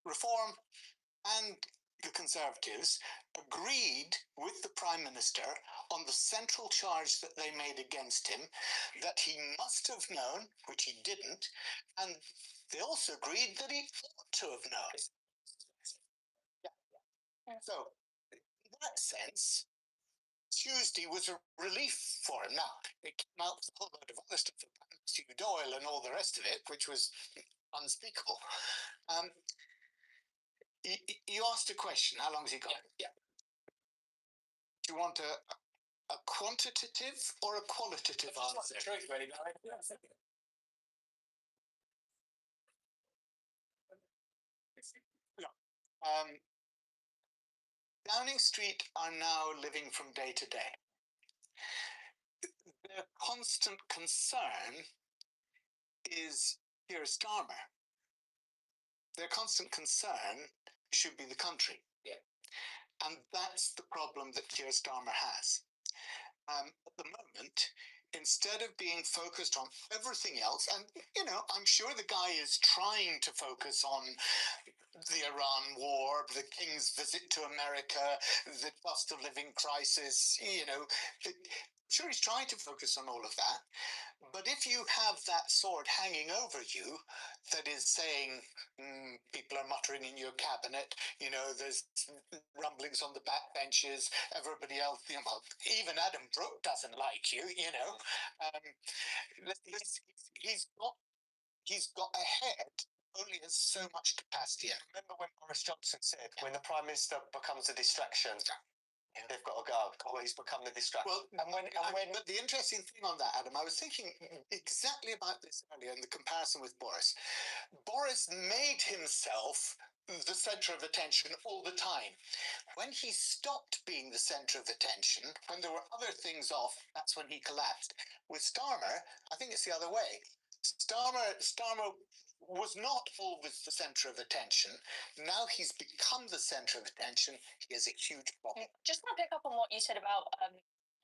Speaker 5: Reform and the Conservatives agreed with the Prime Minister on the central charge that they made against him, that he must have known, which he didn't, and they also agreed that he ought to have known. Yeah. So, in that sense, Tuesday was a relief for him. Now, it came out with a whole load of other stuff pursued oil and all the rest of it, which was unspeakable. You asked a question. How long has he got? Yeah. Do you want a quantitative or a qualitative answer? Truth, really. Downing Street are now living from day to day. Their constant concern is Keir Starmer. Their constant concern should be the country. Yeah. And that's the problem that Keir Starmer has. At the moment, instead of being focused on everything else, and, you know, I'm sure the guy is trying to focus on the Iran war, the King's visit to America, the cost of living crisis, you know, I'm sure he's trying to focus on all of that. But if you have that sword hanging over you that is saying, people are muttering in your cabinet, you know, there's rumblings on the backbenches, everybody else, you know, even Adam Brooke doesn't like you, you know. He's got a head, only has so much capacity.
Speaker 21: Remember when Boris Johnson said, when the Prime Minister becomes a distraction, they've got to go. He's become the distraction.
Speaker 5: Well, but the interesting thing on that, Adam, I was thinking exactly about this earlier in the comparison with Boris. Boris made himself the centre of attention all the time. When he stopped being the centre of attention, when there were other things off, that's when he collapsed. With Starmer, I think it's the other way. Starmer was not always the centre of attention. Now he's become the centre of attention. He has a huge problem.
Speaker 9: Just want to pick up on what you said about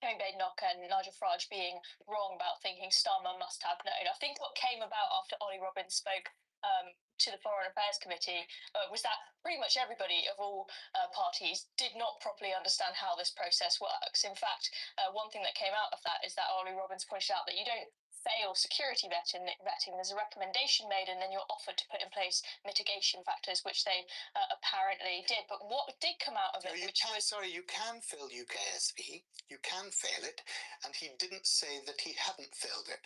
Speaker 9: Kemi Badenoch and Nigel Farage being wrong about thinking Starmer must have known. I think what came about after Ollie Robbins spoke to the Foreign Affairs Committee was that pretty much everybody of all parties did not properly understand how this process works. In fact, one thing that came out of that is that Ollie Robbins pointed out that you don't fail security vetting. There's a recommendation made and then you're offered to put in place mitigation factors, which they apparently did. But what did come out of it,
Speaker 5: you can fail UKSV, you can fail it, and he didn't say that he hadn't failed it.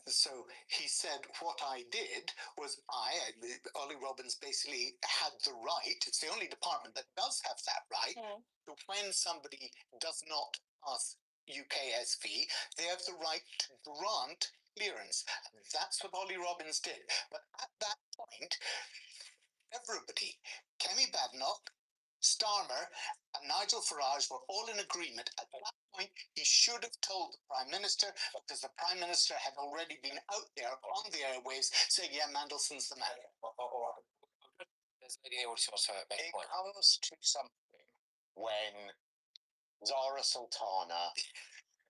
Speaker 5: So he said, what I did was Ollie Robbins basically had the right, it's the only department that does have that right, so when somebody does not pass UKSV, they have the right to grant clearance. That's what Ollie Robbins did. But at that point, everybody, Kemi Badenoch, Starmer, and Nigel Farage were all in agreement. At that point, he should have told the Prime Minister, because the Prime Minister had already been out there on the airwaves saying, yeah, Mandelson's the man.
Speaker 21: It comes to something when Zara Sultana,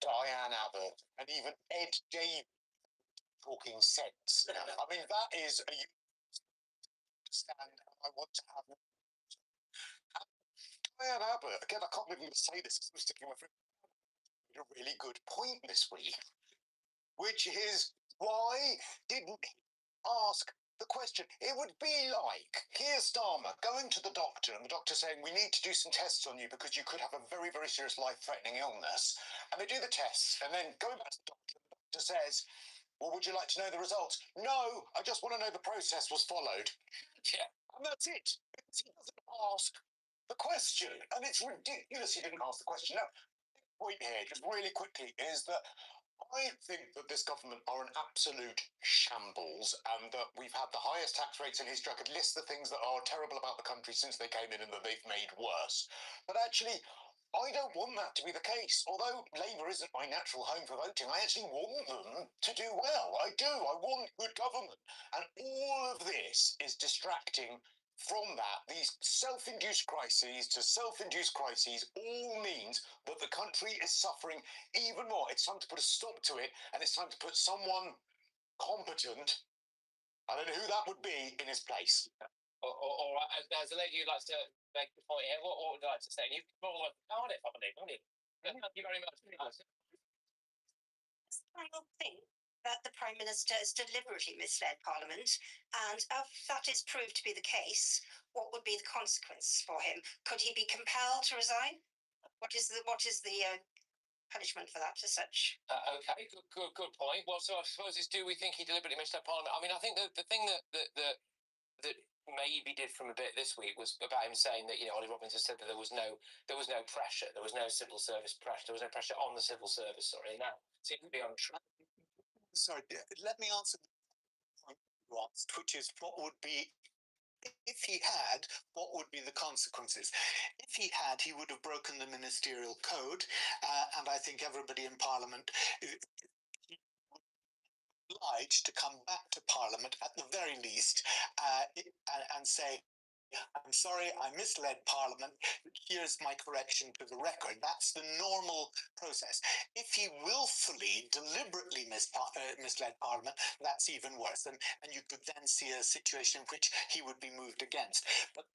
Speaker 21: Diane Abbott, and even Ed Davey talking sense. I mean, that is a understand. I want to have Diane Abbott. Again, I can't believe I'm going to say this. I'm sticking my finger. A really good point this week, which is why didn't he ask the question? It would be like Keir Starmer going to the doctor and the doctor saying, we need to do some tests on you because you could have a very, very serious life-threatening illness. And they do the tests and then going back to the doctor says, well, would you like to know the results? No, I just want to know the process was followed. Yeah. And that's it. Because he doesn't ask the question. And it's ridiculous he didn't ask the question. Now, the point here, just really quickly, is that I think that this government are an absolute shambles and that we've had the highest tax rates in history. I could list the things that are terrible about the country since they came in and that they've made worse. But actually, I don't want that to be the case. Although Labour isn't my natural home for voting, I actually want them to do well. I do. I want good government. And all of this is distracting from that. These self-induced crises all means that the country is suffering even more. It's time to put a stop to it, and it's time to put someone competent, I don't know who that would be, in his place.
Speaker 2: All right, as a lady who'd like to make the point here, what would you like to say? You've come all the way from Cardiff, I believe, haven't you? Thank you very much.
Speaker 12: I don't think that the Prime Minister has deliberately misled Parliament, and if that is proved to be the case, what would be the consequence for him? Could he be compelled to resign? What is the punishment for that as such.
Speaker 2: Okay, good point. Well, so I suppose it's, do we think he deliberately misled Parliament? I mean, I think the thing that maybe did from a bit this week was about him saying that, you know, Ollie Robbins has said that there was no pressure, there was no civil service pressure, there was no pressure on the civil service. Sorry, and that seems to be untrue.
Speaker 5: Sorry, let me answer the point you asked, which is what would be, if he had, what would be the consequences? If he had, he would have broken the ministerial code, and I think everybody in Parliament obliged to come back to Parliament at the very least and say, I'm sorry, I misled Parliament. Here's my correction to the record. That's the normal process. If he willfully, deliberately misled Parliament, that's even worse. And you could then see a situation in which he would be moved against. But,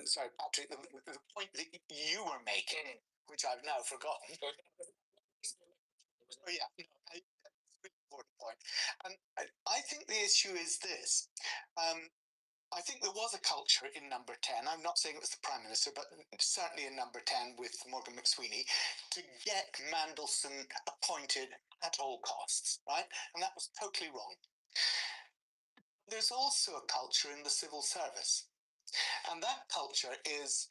Speaker 5: sorry, Patrick, the point that you were making, which I've now forgotten. Oh, yeah, no, important point. And I think the issue is this. I think there was a culture in number 10. I'm not saying it was the Prime Minister, but certainly in number 10 with Morgan McSweeney, to get Mandelson appointed at all costs, right? And that was totally wrong. There's also a culture in the civil service. And that culture is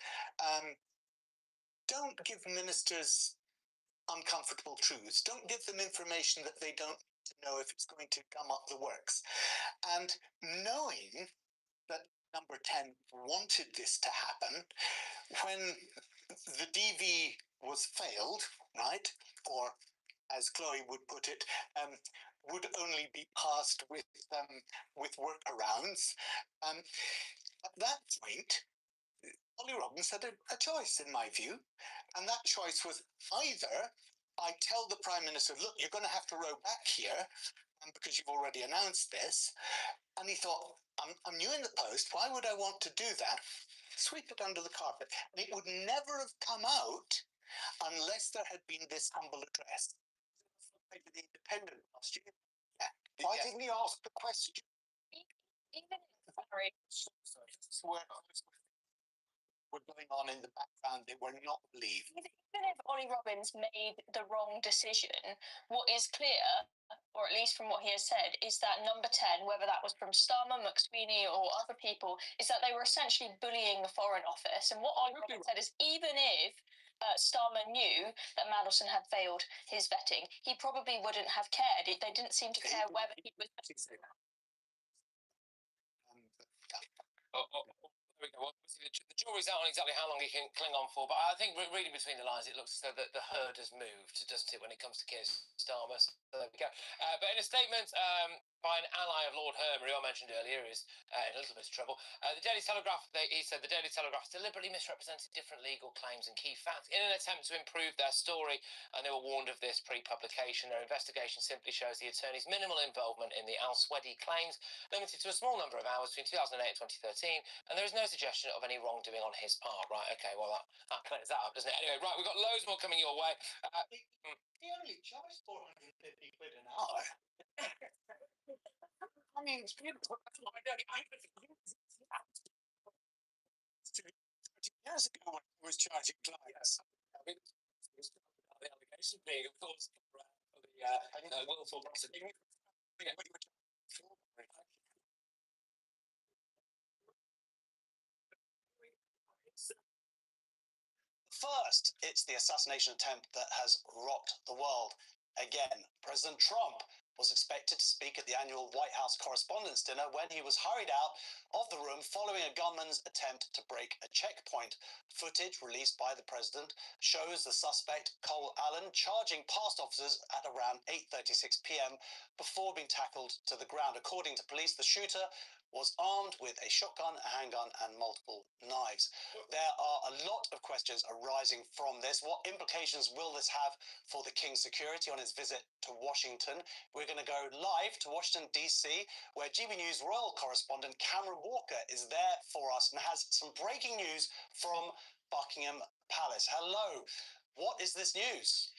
Speaker 5: don't give ministers uncomfortable truths. Don't give them information that they don't know if it's going to gum up the works. And knowing that number 10 wanted this to happen, when the DV was failed, right, or as Chloe would put it, would only be passed with workarounds. At that point, Ollie Robbins had a choice, in my view, and that choice was either I tell the Prime Minister, look, you're going to have to row back here, because you've already announced this, and he thought, I'm new in the post, why would I want to do that? Sweep it under the carpet. And it would never have come out unless there had been this humble address. The Independent last year. Yeah. Why didn't he ask the question?
Speaker 9: Even sorry.
Speaker 5: Were going on in the background, they were not believed.
Speaker 9: Even if Ollie Robbins made the wrong decision, what is clear, or at least from what he has said, is that number 10, whether that was from Starmer, McSweeney or other people, is that they were essentially bullying the Foreign Office. And what Ollie Robbins said is even if Starmer knew that Mandelson had failed his vetting, he probably wouldn't have cared. They didn't seem to care whether he was...
Speaker 2: There we go. Well, the jury's out on exactly how long he can cling on for, but I think reading between the lines, it looks as though the herd has moved, doesn't it, when it comes to Keir Starmer? So there we go. But in a statement by an ally of Lord Hermer, who I mentioned earlier, is in a little bit of trouble. The Daily Telegraph, he said the Daily Telegraph deliberately misrepresented different legal claims and key facts in an attempt to improve their story, and they were warned of this pre-publication. Their investigation simply shows the attorney's minimal involvement in the Al-Swedi claims, limited to a small number of hours between 2008 and 2013, and there is no suggestion of any wrongdoing on his part. Right, okay, well, that clears that up, doesn't it? Anyway, right, we've got loads more coming your way.
Speaker 5: He only charged 450 quid an hour. I mean, it's beautiful. 30 years ago when he was charging clients.
Speaker 2: The allegation being, of course, for the willful prosecution.
Speaker 21: First, it's the assassination attempt that has rocked the world. Again, President Trump was expected to speak at the annual White House Correspondents' Dinner when he was hurried out of the room following a gunman's attempt to break a checkpoint. Footage released by the president shows the suspect, Cole Allen, charging past officers at around 8:36 p.m. before being tackled to the ground. According to police, the shooter was armed with a shotgun, a handgun, and multiple knives. There are a lot of questions arising from this. What implications will this have for the King's security on his visit to Washington? We're going to go live to Washington, D.C., where GB News royal correspondent Cameron Walker is there for us and has some breaking news from Buckingham Palace. Hello, what is this news?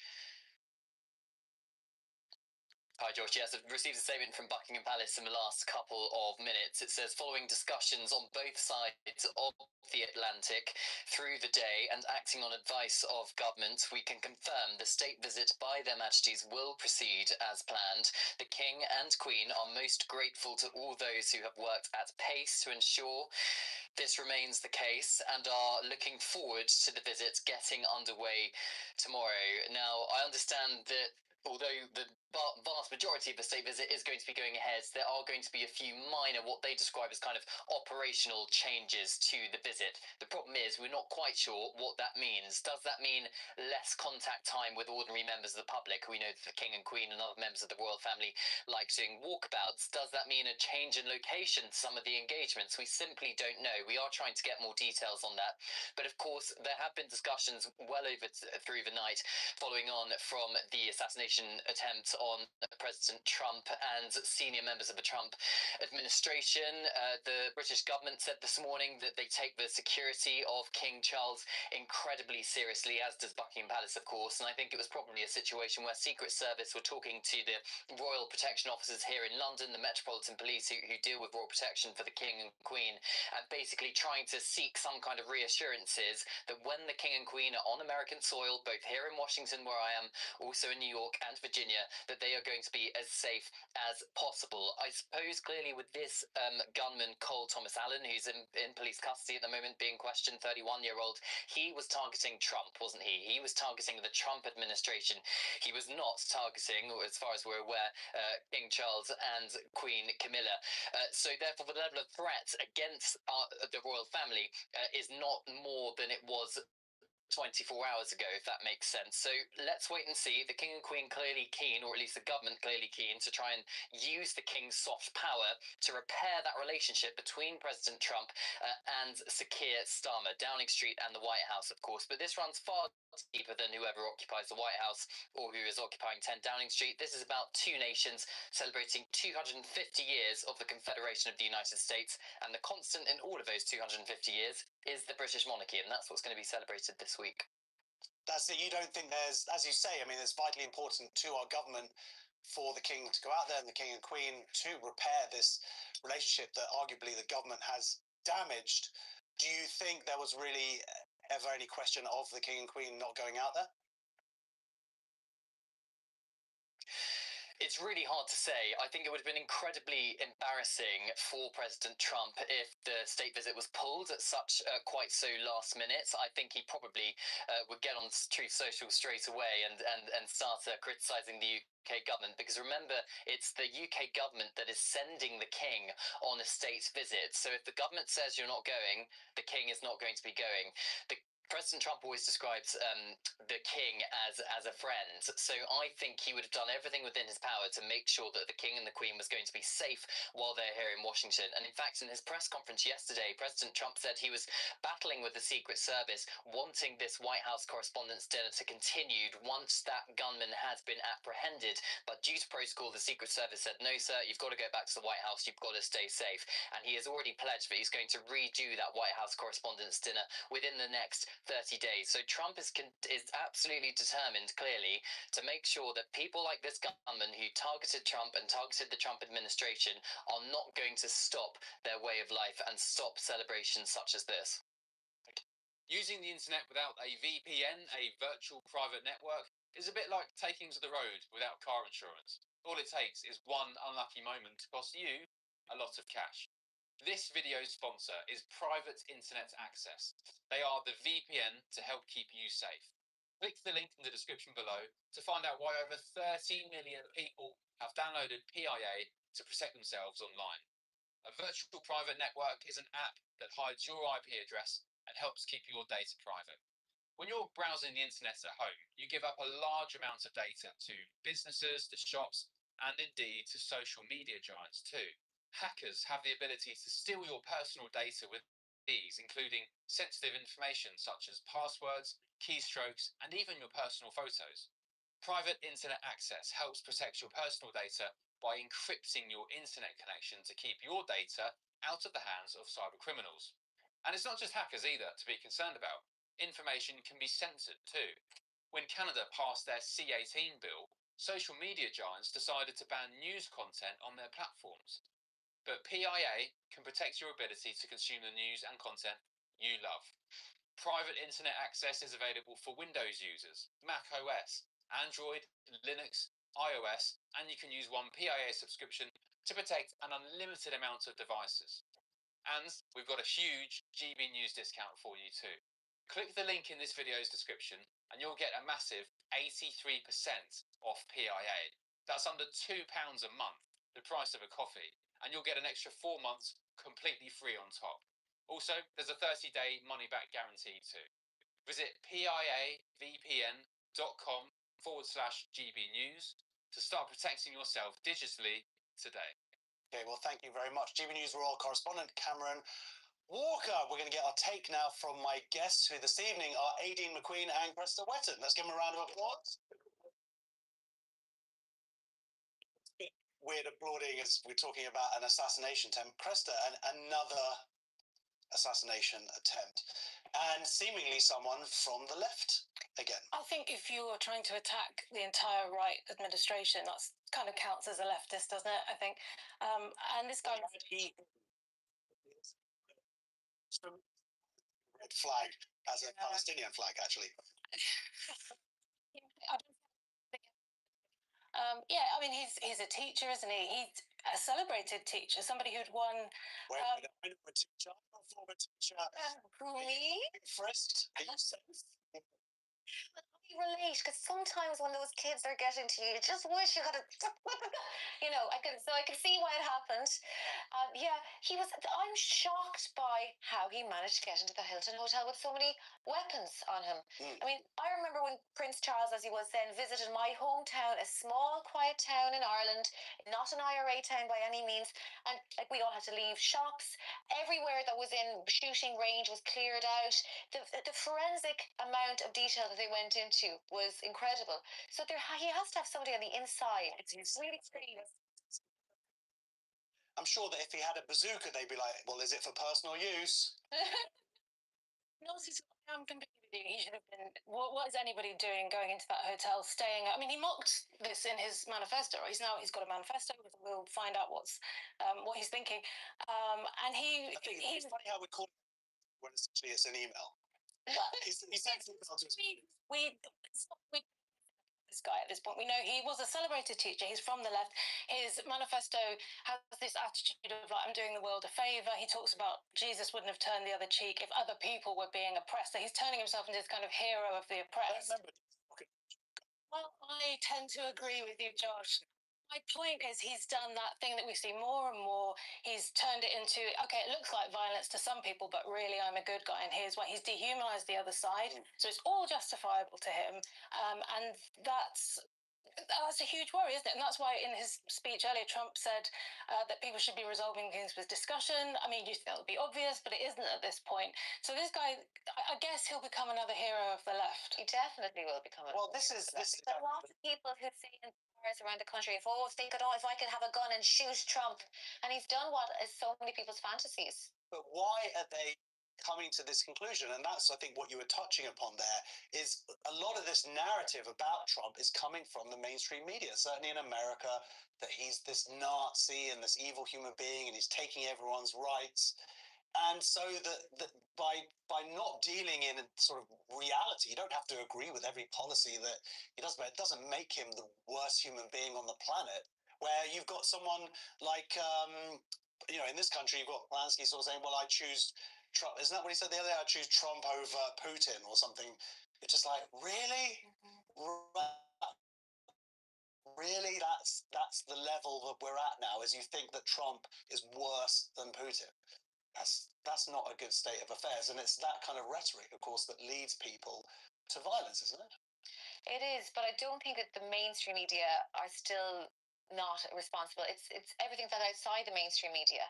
Speaker 7: Hi, George. Yes, I've received a statement from Buckingham Palace in the last couple of minutes. It says, following discussions on both sides of the Atlantic through the day and acting on advice of government, we can confirm the state visit by their Majesties will proceed as planned. The King and Queen are most grateful to all those who have worked at pace to ensure this remains the case and are looking forward to the visit getting underway tomorrow. Now, I understand that although the vast majority of the state visit is going to be going ahead, there are going to be a few minor, what they describe as kind of operational changes to the visit. The problem is we're not quite sure what that means. Does that mean less contact time with ordinary members of the public? We know that the King and Queen and other members of the royal family like doing walkabouts. Does that mean a change in location to some of the engagements? We simply don't know. We are trying to get more details on that. But of course, there have been discussions well over through the night following on from the assassination attempt on President Trump and senior members of the Trump administration. The British government said this morning that they take the security of King Charles incredibly seriously, as does Buckingham Palace, of course. And I think it was probably a situation where Secret Service were talking to the Royal Protection Officers here in London, the Metropolitan Police who deal with royal protection for the King and Queen, and basically trying to seek some kind of reassurances that when the King and Queen are on American soil, both here in Washington where I am, also in New York and Virginia, that they are going to be as safe as possible. I suppose clearly with this gunman, Cole Thomas Allen, who's in police custody at the moment being questioned, 31-year-old, he was targeting Trump, wasn't he? He was targeting the Trump administration. He was not targeting, or as far as we're aware, King Charles and Queen Camilla. So therefore the level of threat against the royal family is not more than it was 24 hours ago, if that makes sense. So let's wait and see. The King and Queen clearly keen, or at least the government clearly keen, to try and use the King's soft power to repair that relationship between President Trump and Sir Keir Starmer, Downing Street and the White House, of course. But this runs far deeper than whoever occupies the White House or who is occupying 10 Downing Street. This is about two nations celebrating 250 years of the Confederation of the United States, and the constant in all of those 250 years is the British monarchy, and that's what's going to be celebrated this week.
Speaker 21: That's it. You don't think there's, as you say, I mean, it's vitally important to our government for the King to go out there and the King and Queen to repair this relationship that arguably the government has damaged. Do you think there was really ever any question of the King and Queen not going out there?
Speaker 7: It's really hard to say. I think it would have been incredibly embarrassing for President Trump if the state visit was pulled at such quite so last minute. I think he probably would get on Truth Social straight away and start criticising the UK government, because remember, it's the UK government that is sending the King on a state visit. So if the government says you're not going, the King is not going to be going. President Trump always describes the King as a friend, so I think he would have done everything within his power to make sure that the King and the Queen was going to be safe while they're here in Washington. And in fact, in his press conference yesterday, President Trump said he was battling with the Secret Service, wanting this White House Correspondents' Dinner to continue once that gunman has been apprehended. But due to protocol, the Secret Service said, no, sir, you've got to go back to the White House, you've got to stay safe. And he has already pledged that he's going to redo that White House Correspondents' Dinner within the next 30 days. So Trump is absolutely determined, clearly, to make sure that people like this gunman who targeted Trump and targeted the Trump administration are not going to stop their way of life and stop celebrations such as this.
Speaker 16: Using the internet without a VPN, a virtual private network, is a bit like taking to the road without car insurance. All it takes is one unlucky moment to cost you a lot of cash. This video's sponsor is Private Internet Access. They are the VPN to help keep you safe. Click the link in the description below to find out why over 30 million people have downloaded PIA to protect themselves online. A virtual private network is an app that hides your IP address and helps keep your data private. When you're browsing the internet at home, you give up a large amount of data to businesses, to shops, and indeed to social media giants too. Hackers have the ability to steal your personal data with ease, including sensitive information such as passwords, keystrokes, and even your personal photos. Private internet access helps protect your personal data by encrypting your internet connection to keep your data out of the hands of cyber criminals. And it's not just hackers either to be concerned about. Information can be censored too. When Canada passed their C-18 bill, social media giants decided to ban news content on their platforms. But PIA can protect your ability to consume the news and content you love. Private internet access is available for Windows users, Mac OS, Android, Linux, iOS, and you can use one PIA subscription to protect an unlimited amount of devices. And we've got a huge GB News discount for you too. Click the link in this video's description and you'll get a massive 83% off PIA. That's under £2 a month, the price of a coffee, and you'll get an extra 4 months completely free on top. Also, there's a 30-day money-back guarantee too. Visit piavpn.com/GB News to start protecting yourself digitally today.
Speaker 21: Okay, well, thank you very much. GB News Royal correspondent Cameron Walker. We're going to get our take now from my guests, who this evening are Aideen McQueen and Cresta Wetton. Let's give them a round of applause. Weird applauding as we're talking about an assassination attempt. Cresta, another assassination attempt, and seemingly someone from the left again.
Speaker 9: I think if you are trying to attack the entire right administration, that's kind of counts as a leftist, doesn't it? I think. And this guy.
Speaker 21: Red flag as a Palestinian flag, actually.
Speaker 9: Yeah, I mean, he's a teacher, isn't he? He's a celebrated teacher, somebody who'd won.
Speaker 21: I know a teacher, a former teacher.
Speaker 9: Me?
Speaker 21: Frisked. Are you safe?
Speaker 17: I relate, because sometimes when those kids are getting to you, you just wish you had a, you know, I can see why it happened. Yeah, I'm shocked by how he managed to get into the Hilton Hotel with so many weapons on him. I mean, I remember when Prince Charles, as he was then, visited my hometown, a small, quiet town in Ireland, not an IRA town by any means, and like we all had to leave shops. Everywhere that was in shooting range was cleared out. The forensic amount of detail that they went into was incredible. So he has to have somebody on the inside. It's really pretty.
Speaker 21: I'm sure that if he had a bazooka, they'd be like, well, is it for personal use?
Speaker 9: No, I'm completely with you. He should have been. What is anybody doing going into that hotel, staying? I mean, he mocked this in his manifesto. He's got a manifesto. We'll find out what he's thinking. And
Speaker 21: I think it's funny how we call it when essentially it's an email. He sends an email to us.
Speaker 9: This guy at this point, we know he was a celebrated teacher. He's from the left. His manifesto has this attitude of like, I'm doing the world a favor. He talks about Jesus wouldn't have turned the other cheek if other people were being oppressed. So he's turning himself into this kind of hero of the oppressed. Well, I tend to agree with you, Josh. My point is he's done that thing that we see more and more. He's turned it into, okay, it looks like violence to some people, but really I'm a good guy, and here's why. He's dehumanized the other side. So it's all justifiable to him. And that's a huge worry, isn't it? And that's why in his speech earlier, Trump said that people should be resolving things with discussion. I mean, you think that would be obvious, but it isn't at this point. So this guy, I guess he'll become another hero of the left.
Speaker 17: He definitely will become.
Speaker 21: Well, this is
Speaker 17: a lot of people who say in bars around the country, if I could have a gun and shoot Trump, and he's done what is so many people's fantasies.
Speaker 21: But why are they coming to this conclusion? And that's, I think, what you were touching upon there, is a lot of this narrative about Trump is coming from the mainstream media, certainly in America, that he's this Nazi and this evil human being and he's taking everyone's rights. And so that by not dealing in sort of reality, you don't have to agree with every policy that he does, but it doesn't make him the worst human being on the planet. Where you've got someone like, you know, in this country, you've got Polanski sort of saying, well, I choose Trump. Isn't that what he said the other day? I choose Trump over Putin or something. It's just like, really? Really? That's the level that we're at now, is you think that Trump is worse than Putin. That's not a good state of affairs, and it's that kind of rhetoric, of course, that leads people to violence, isn't it?
Speaker 17: It is, but I don't think that the mainstream media are still not responsible. It's everything that's outside the mainstream media,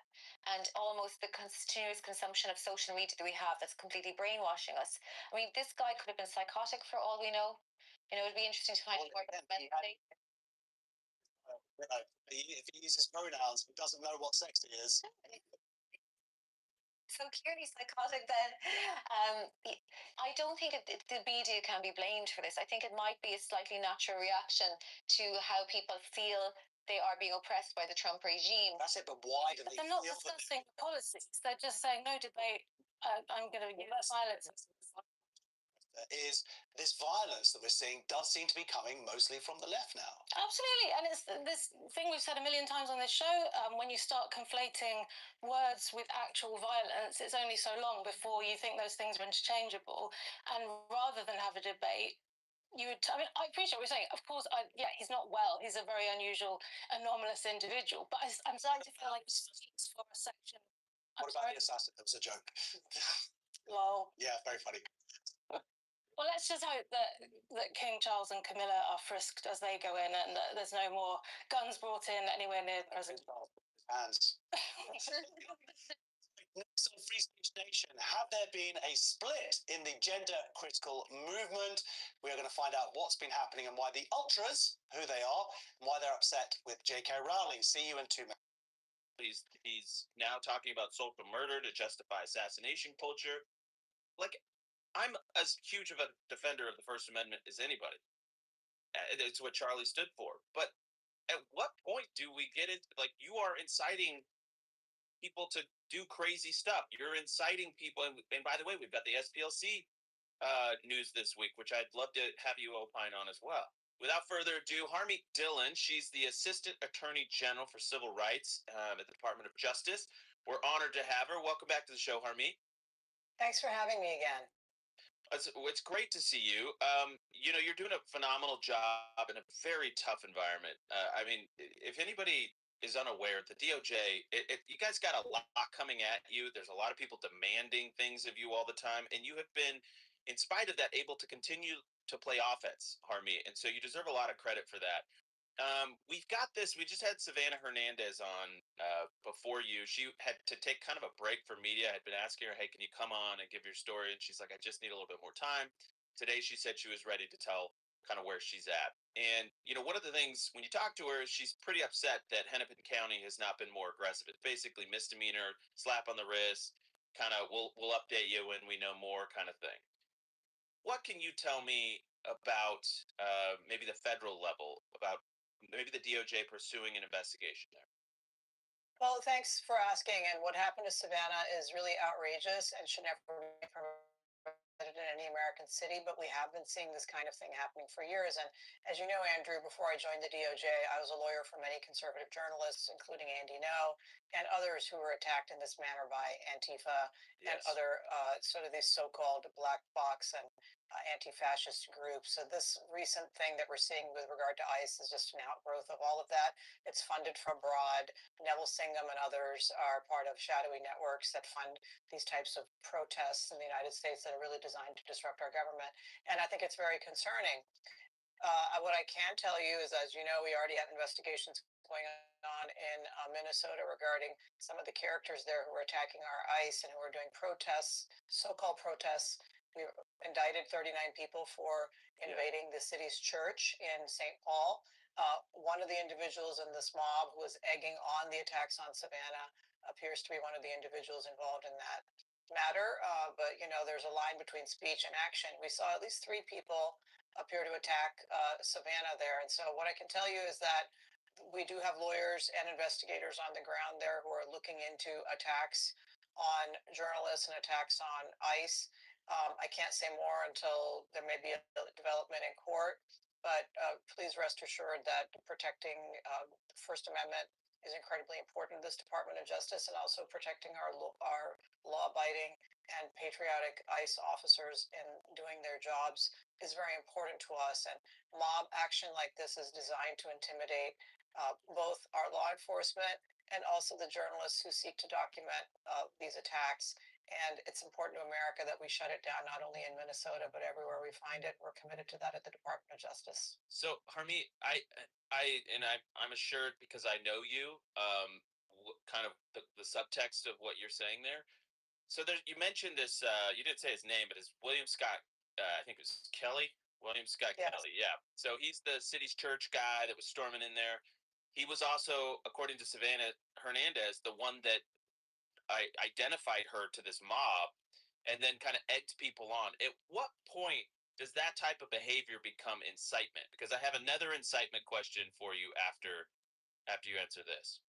Speaker 17: and almost the continuous consumption of social media that we have that's completely brainwashing us. I mean, this guy could have been psychotic for all we know. You know, it'd be interesting to find out more about mental state.
Speaker 21: If he uses pronouns, he doesn't know what sex he is.
Speaker 8: so clearly psychotic then. I don't think the media can be blamed for this. I think it might be a slightly natural reaction to how people feel they are being oppressed by the Trump regime.
Speaker 21: That's it, but why do they
Speaker 9: They're not
Speaker 21: feel that?
Speaker 9: discussing policies. They're just saying no debate. I'm going to use violence.
Speaker 21: Is this violence that we're seeing does seem to be coming mostly from the left now.
Speaker 9: Absolutely, and it's this thing we've said a million times on this show. When you start conflating words with actual violence, it's only so long before you think those things are interchangeable. And rather than have a debate, you would. I mean, I appreciate what you're saying. Of course, yeah, he's not well. He's a very unusual, anomalous individual. But I'm starting to feel like he speaks for a section.
Speaker 21: What about the assassin? That was a joke.
Speaker 9: Well,
Speaker 21: yeah, very funny.
Speaker 9: Well, let's just hope that King Charles and Camilla are frisked as they go in, and that there's no more guns brought in anywhere near the President.
Speaker 21: Hands. Next on Free Speech Nation, have there been a split in the gender critical movement? We are going to find out what's been happening and why the ultras, who they are, and why they're upset with J.K. Rowling. See you in 2 minutes.
Speaker 6: He's now talking about social murder to justify assassination culture. Like, I'm as huge of a defender of the First Amendment as anybody. It's what Charlie stood for. But at what point do we get it? Like, you are inciting people to do crazy stuff. You're inciting people. And by the way, we've got the SPLC news this week, which I'd love to have you opine on as well. Without further ado, Harmeet Dillon, she's the Assistant Attorney General for Civil Rights at the Department of Justice. We're honored to have her. Welcome back to the show, Harmeet.
Speaker 11: Thanks for having me again.
Speaker 6: It's great to see you. You're doing a phenomenal job in a very tough environment. I mean, if anybody is unaware, the DOJ, you guys got a lot coming at you. There's a lot of people demanding things of you all the time, and you have been, in spite of that, able to continue to play offense, Harmeet, and so you deserve a lot of credit for that. We've got this. We just had Savannah Hernandez on before you. She had to take kind of a break from media. I had been asking her, hey, can you come on and give your story? And she's like, I just need a little bit more time. Today, she said she was ready to tell kind of where she's at. And, one of the things when you talk to her, she's pretty upset that Hennepin County has not been more aggressive. It's basically misdemeanor, slap on the wrist, kind of we'll update you when we know more kind of thing. What can you tell me about maybe the federal level, about maybe the DOJ pursuing an investigation there?
Speaker 11: Well, thanks for asking. And what happened to Savannah is really outrageous and should never be permitted in any American city. But we have been seeing this kind of thing happening for years. And as you know, Andrew, before I joined the DOJ, I was a lawyer for many conservative journalists, including Andy Ngo and others who were attacked in this manner by Antifa and other sort of these so-called black box and anti-fascist groups. So this recent thing that we're seeing with regard to ICE is just an outgrowth of all of that. It's funded from abroad. Neville Singham and others are part of shadowy networks that fund these types of protests in the United States that are really designed to disrupt our government. And I think it's very concerning. What I can tell you is, as you know, we already have investigations going on in Minnesota regarding some of the characters there who are attacking our ICE and who are doing protests, so-called protests. We indicted 39 people for invading the city's church in St. Paul. One of the individuals in this mob who was egging on the attacks on Savannah appears to be one of the individuals involved in that matter. But, there's a line between speech and action. We saw at least 3 people appear to attack Savannah there. And so what I can tell you is that we do have lawyers and investigators on the ground there who are looking into attacks on journalists and attacks on ICE. I can't say more until there may be a development in court, but please rest assured that protecting the First Amendment is incredibly important to this Department of Justice, and also protecting our law-abiding and patriotic ICE officers in doing their jobs is very important to us. And mob action like this is designed to intimidate both our law enforcement and also the journalists who seek to document these attacks. And it's important to America that we shut it down, not only in Minnesota, but everywhere we find it. We're committed to that at the Department of Justice.
Speaker 6: So, Harmeet, I'm assured because I know you, kind of the subtext of what you're saying there. So you mentioned this, you didn't say his name, but it's William Scott, I think it was Kelly, William Scott Kelly, yeah. So he's the city's church guy that was storming in there. He was also, according to Savannah Hernandez, the one that identified her to this mob, and then kind of egged people on. At what point does that type of behavior become incitement? Because I have another incitement question for you after you answer this.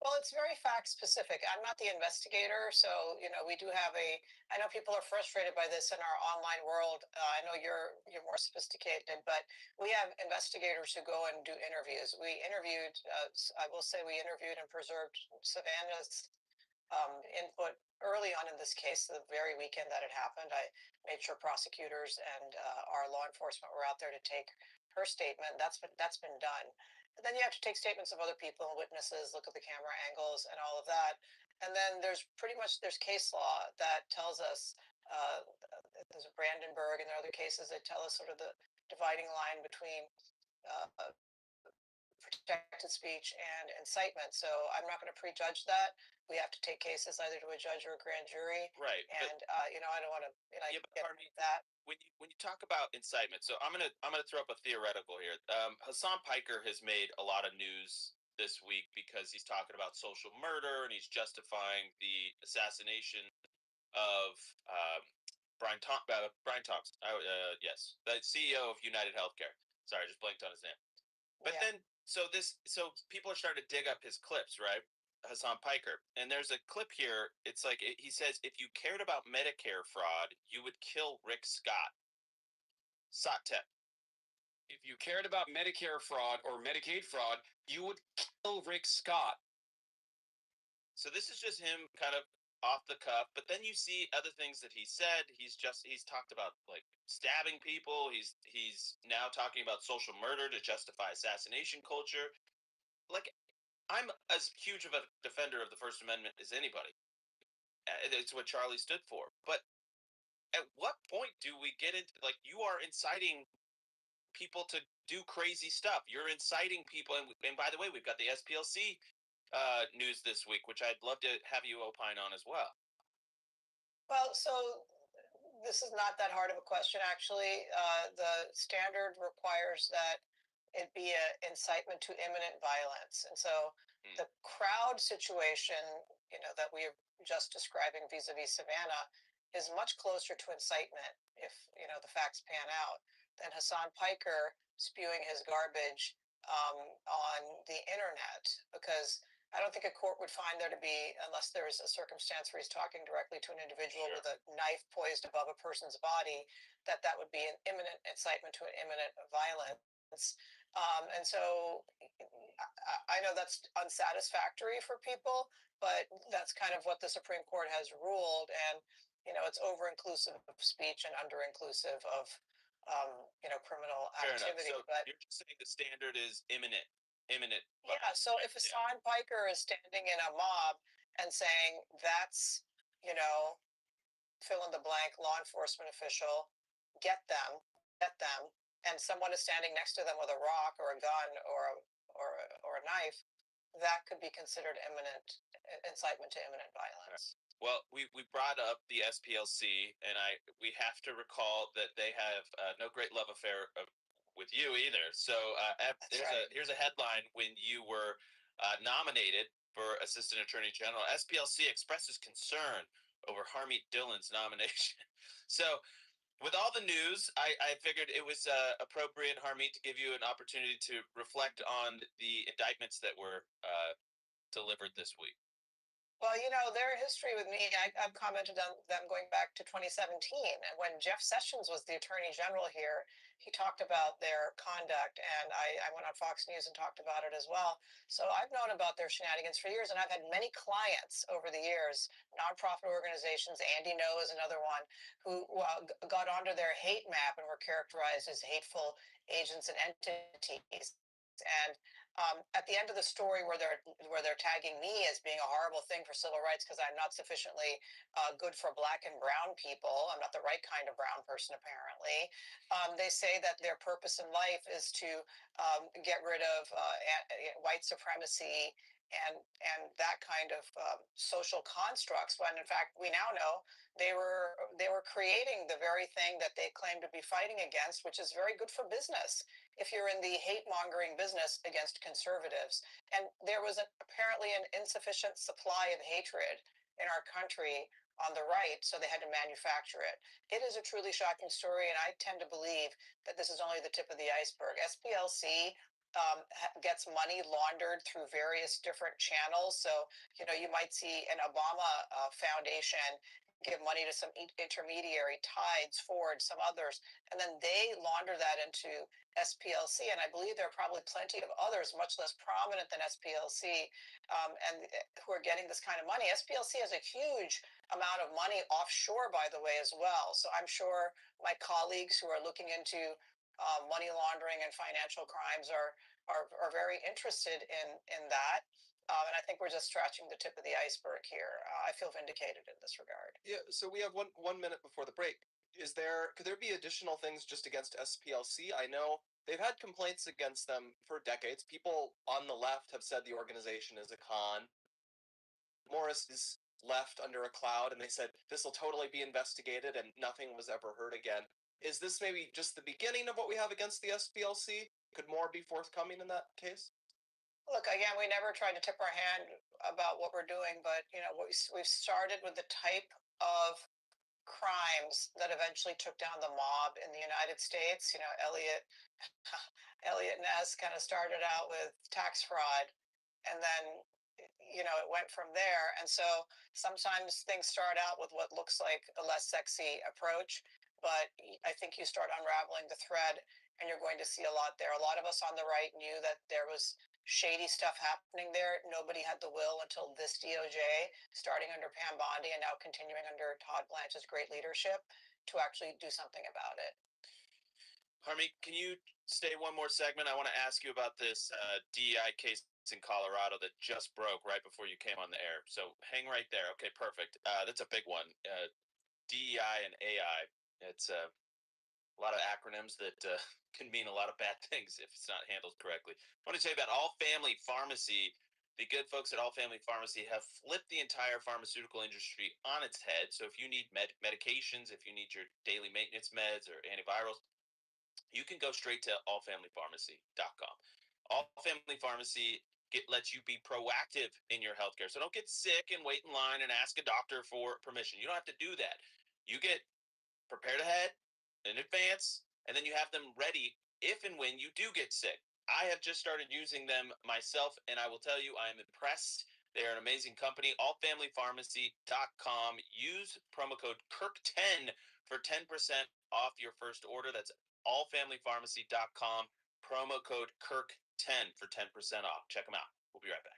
Speaker 11: Well, it's very fact specific. I'm not the investigator, so we do have I know people are frustrated by this in our online world. I know you're more sophisticated, but we have investigators who go and do interviews. We interviewed, I will say, we interviewed and preserved Savannah's input early on in this case, the very weekend that it happened. I made sure prosecutors and our law enforcement were out there to take her statement. That's been done. And then you have to take statements of other people and witnesses, look at the camera angles and all of that. And then there's case law that tells us there's a Brandenburg and there are other cases that tell us sort of the dividing line between protected speech and incitement. So I'm not going to prejudge that. We have to take cases either to a judge or a grand jury.
Speaker 6: Right.
Speaker 11: And I don't want to
Speaker 6: Yeah, but
Speaker 11: get
Speaker 6: pardon me,
Speaker 11: that.
Speaker 6: when you talk about incitement, so I'm gonna throw up a theoretical here. Hassan Piker has made a lot of news this week because he's talking about social murder and he's justifying the assassination of Brian Thompson. Yes, the CEO of United Healthcare. Sorry, I just blanked on his name. But then, so people are starting to dig up his clips, right? Hassan Piker. And there's a clip here. It's like, he says, if you cared about Medicare fraud, you would kill Rick Scott. Satep.
Speaker 20: If you cared about Medicare fraud or Medicaid fraud, you would kill Rick Scott.
Speaker 6: So this is just him kind of off the cuff, but then you see other things that he said. He's talked about like stabbing people. He's now talking about social murder to justify assassination culture. Like, I'm as huge of a defender of the First Amendment as anybody. It's what Charlie stood for. But at what point do we get into, like, you are inciting people to do crazy stuff? You're inciting people, and by the way, we've got the SPLC news this week, which I'd love to have you opine on as well.
Speaker 11: Well, so this is not that hard of a question, actually. The standard requires that it be an incitement to imminent violence. And so the crowd situation, that we are just describing vis-a-vis Savannah is much closer to incitement if, the facts pan out than Hassan Piker spewing his garbage on the internet, because I don't think a court would find there to be, unless there is a circumstance where he's talking directly to an individual with a knife poised above a person's body, that would be an imminent incitement to an imminent violence. And so I know that's unsatisfactory for people, but that's kind of what the Supreme Court has ruled. And, it's over inclusive of speech and under inclusive of, criminal activity.
Speaker 6: So
Speaker 11: but
Speaker 6: you're just saying the standard is imminent.
Speaker 11: Yeah. So if Hassan Piker is standing in a mob and saying that's, fill in the blank law enforcement official, get them, and someone is standing next to them with a rock or a gun or a knife, that could be considered incitement to imminent violence.
Speaker 6: Well, we brought up the SPLC, and we have to recall that they have no great love affair with you either. So here's a headline when you were nominated for Assistant Attorney General. SPLC expresses concern over Harmeet Dillon's nomination. So with all the news, I figured it was appropriate, Harmeet, to give you an opportunity to reflect on the indictments that were delivered this week.
Speaker 11: Well, their history with me, I've commented on them going back to 2017. And when Jeff Sessions was the Attorney General here, he talked about their conduct. And I went on Fox News and talked about it as well. So I've known about their shenanigans for years. And I've had many clients over the years, nonprofit organizations. Andy No is another one, who got onto their hate map and were characterized as hateful agents and entities. And at the end of the story, where they're tagging me as being a horrible thing for civil rights because I'm not sufficiently good for Black and brown people, I'm not the right kind of brown person apparently. They say that their purpose in life is to get rid of white supremacy and that kind of social constructs. When in fact we now know they were creating the very thing that they claim to be fighting against, which is very good for business if you're in the hate mongering business against conservatives. And there was apparently an insufficient supply of hatred in our country on the right, so they had to manufacture it. It is a truly shocking story, and I tend to believe that this is only the tip of the iceberg. SPLC gets money laundered through various different channels. So, you know, you might see an Obama foundation give money to some intermediary, Tides, Ford, some others, and then they launder that into SPLC. And I believe there are probably plenty of others, much less prominent than SPLC, and who are getting this kind of money. SPLC has a huge amount of money offshore, by the way, as well. So I'm sure my colleagues who are looking into money laundering and financial crimes are very interested in that. And I think we're just scratching the tip of the iceberg here. I feel vindicated in this regard.
Speaker 4: Yeah, so we have one minute before the break. Could there be additional things just against SPLC? I know they've had complaints against them for decades. People on the left have said the organization is a con. Morris is left under a cloud, and they said this will totally be investigated, and nothing was ever heard again. Is this maybe just the beginning of what we have against the SPLC? Could more be forthcoming in that case?
Speaker 11: Look, again, we never tried to tip our hand about what we're doing, but you know, we've started with the type of crimes that eventually took down the mob in the United States. You know, Elliot Ness kind of started out with tax fraud, and then you know it went from there. And so sometimes things start out with what looks like a less sexy approach, but I think you start unraveling the thread, and you're going to see a lot there. A lot of us on the right knew that there was shady stuff happening there. Nobody had the will until this DOJ, starting under Pam Bondi and now continuing under Todd Blanche's great leadership, to actually do something about it.
Speaker 6: Harmeet, can you stay one more segment? I want to ask you about this DEI case in Colorado that just broke right before you came on the air. So hang right there. Okay, perfect. That's a big one. DEI and AI. It's a lot of acronyms that can mean a lot of bad things if it's not handled correctly. I want to tell you about All Family Pharmacy. The good folks at All Family Pharmacy have flipped the entire pharmaceutical industry on its head. So if you need medications, if you need your daily maintenance meds or antivirals, you can go straight to allfamilypharmacy.com. All Family Pharmacy lets you be proactive in your healthcare. So don't get sick and wait in line and ask a doctor for permission. You don't have to do that. You get prepared ahead in advance, and then you have them ready if and when you do get sick. I have just started using them myself, and I will tell you, I am impressed. They're an amazing company. Allfamilypharmacy.com. Use promo code KIRK10 for 10% off your first order. That's allfamilypharmacy.com. Promo code KIRK10 for 10% off. Check them out. We'll be right back.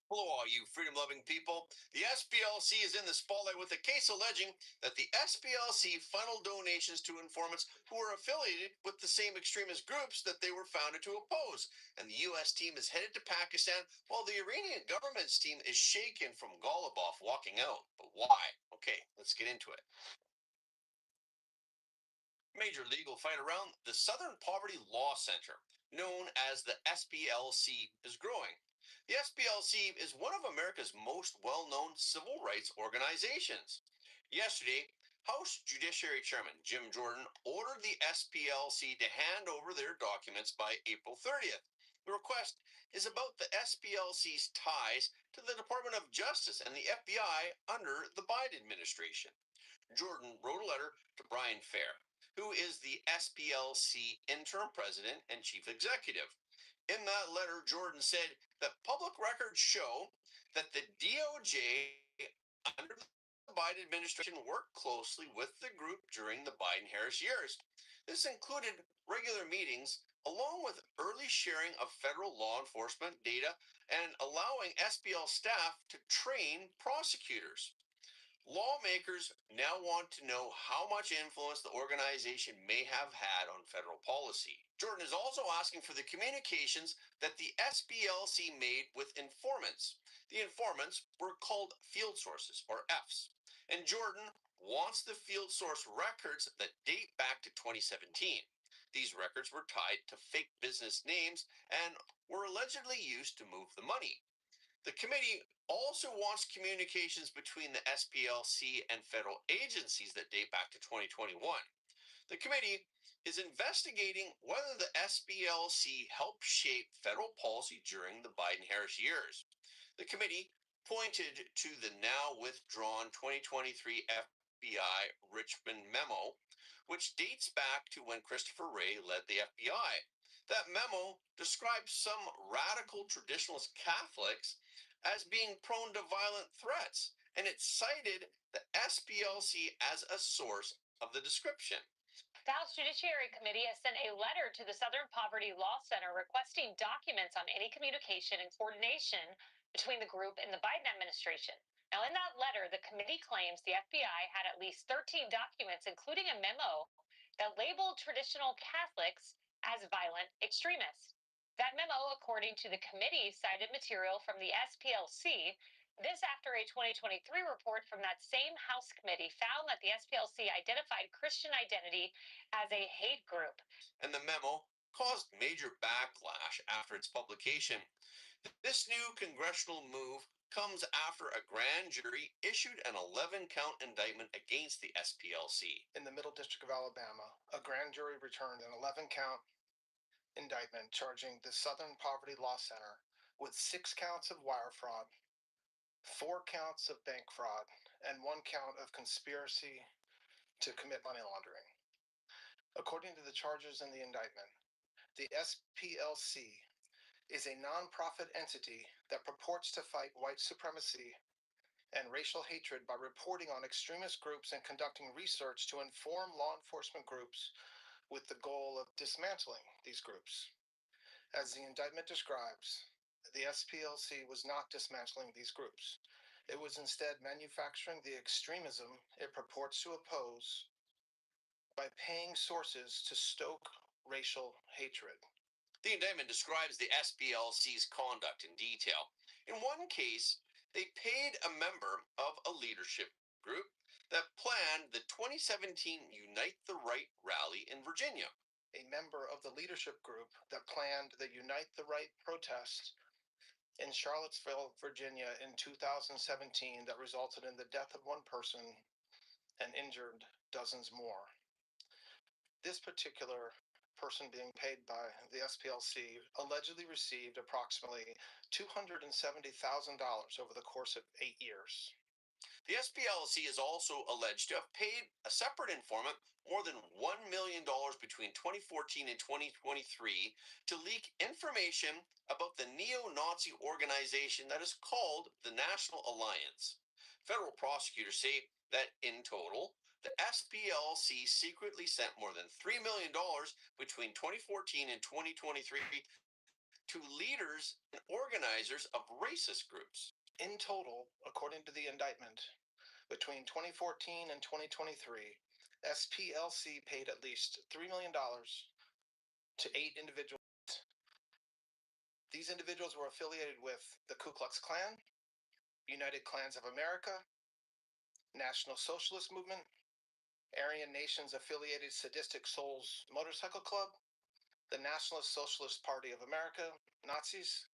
Speaker 14: Hello, all you freedom-loving people. The SPLC is in the spotlight with a case alleging that the SPLC funneled donations to informants who were affiliated with the same extremist groups that they were founded to oppose. And the U.S. team is headed to Pakistan while the Iranian government's team is shaken from Golubov walking out. But why? Okay, let's get into it. Major legal fight around the Southern Poverty Law Center, known as the SPLC, is growing. The SPLC is one of America's most well-known civil rights organizations. Yesterday, House Judiciary Chairman Jim Jordan ordered the SPLC to hand over their documents by April 30th. The request is about the SPLC's ties to the Department of Justice and the FBI under the Biden administration. Jordan wrote a letter to Brian Fair, who is the SPLC interim president and chief executive. In that letter, Jordan said that public records show that the DOJ under the Biden administration worked closely with the group during the Biden-Harris years. This included regular meetings along with early sharing of federal law enforcement data and allowing SPL staff to train prosecutors. Lawmakers now want to know how much influence the organization may have had on federal policy. Jordan is also asking for the communications that the SPLC made with informants. The informants were called field sources, or Fs, and Jordan wants the field source records that date back to 2017. These records were tied to fake business names and were allegedly used to move the money. The committee also wants communications between the SPLC and federal agencies that date back to 2021. The committee is investigating whether the SPLC helped shape federal policy during the Biden-Harris years. The committee pointed to the now withdrawn 2023 FBI Richmond memo, which dates back to when Christopher Wray led the FBI. That memo describes some radical traditionalist Catholics as being prone to violent threats, and it cited the SPLC as a source of the description.
Speaker 13: The House Judiciary Committee has sent a letter to the Southern Poverty Law Center requesting documents on any communication and coordination between the group and the Biden administration. Now, in that letter, the committee claims the FBI had at least 13 documents, including a memo that labeled traditional Catholics as violent extremists. That memo, according to the committee, cited material from the SPLC. This after a 2023 report from that same House committee found that the SPLC identified Christian identity as a hate group.
Speaker 14: And the memo caused major backlash after its publication. This new congressional move comes after a grand jury issued an 11-count indictment against the SPLC.
Speaker 18: In the Middle District of Alabama, a grand jury returned an 11-count indictment charging the Southern Poverty Law Center with 6 counts of wire fraud, 4 counts of bank fraud, and 1 count of conspiracy to commit money laundering. According to the charges in the indictment, the SPLC is a nonprofit entity that purports to fight white supremacy and racial hatred by reporting on extremist groups and conducting research to inform law enforcement groups with the goal of dismantling these groups. As the indictment describes, the SPLC was not dismantling these groups. It was instead manufacturing the extremism it purports to oppose by paying sources to stoke racial hatred.
Speaker 14: The indictment describes the SPLC's conduct in detail. In one case, they paid a member of a leadership group that planned the 2017 Unite the Right rally in Virginia.
Speaker 18: A member of the leadership group that planned the Unite the Right protest in Charlottesville, Virginia in 2017 that resulted in the death of 1 person and injured dozens more. This particular person being paid by the SPLC allegedly received approximately $270,000 over the course of 8 years.
Speaker 14: The SPLC is also alleged to have paid a separate informant more than $1 million between 2014 and 2023 to leak information about the neo-Nazi organization that is called the National Alliance. Federal prosecutors say that in total, the SPLC secretly sent more than $3 million between 2014 and 2023 to leaders and organizers of racist groups.
Speaker 18: In total, according to the indictment, between 2014 and 2023, SPLC paid at least $3 million to 8 individuals. These individuals were affiliated with the Ku Klux Klan, United Klans of America, National Socialist Movement, Aryan Nations affiliated Sadistic Souls Motorcycle Club, the Nationalist Socialist Party of America, Nazis,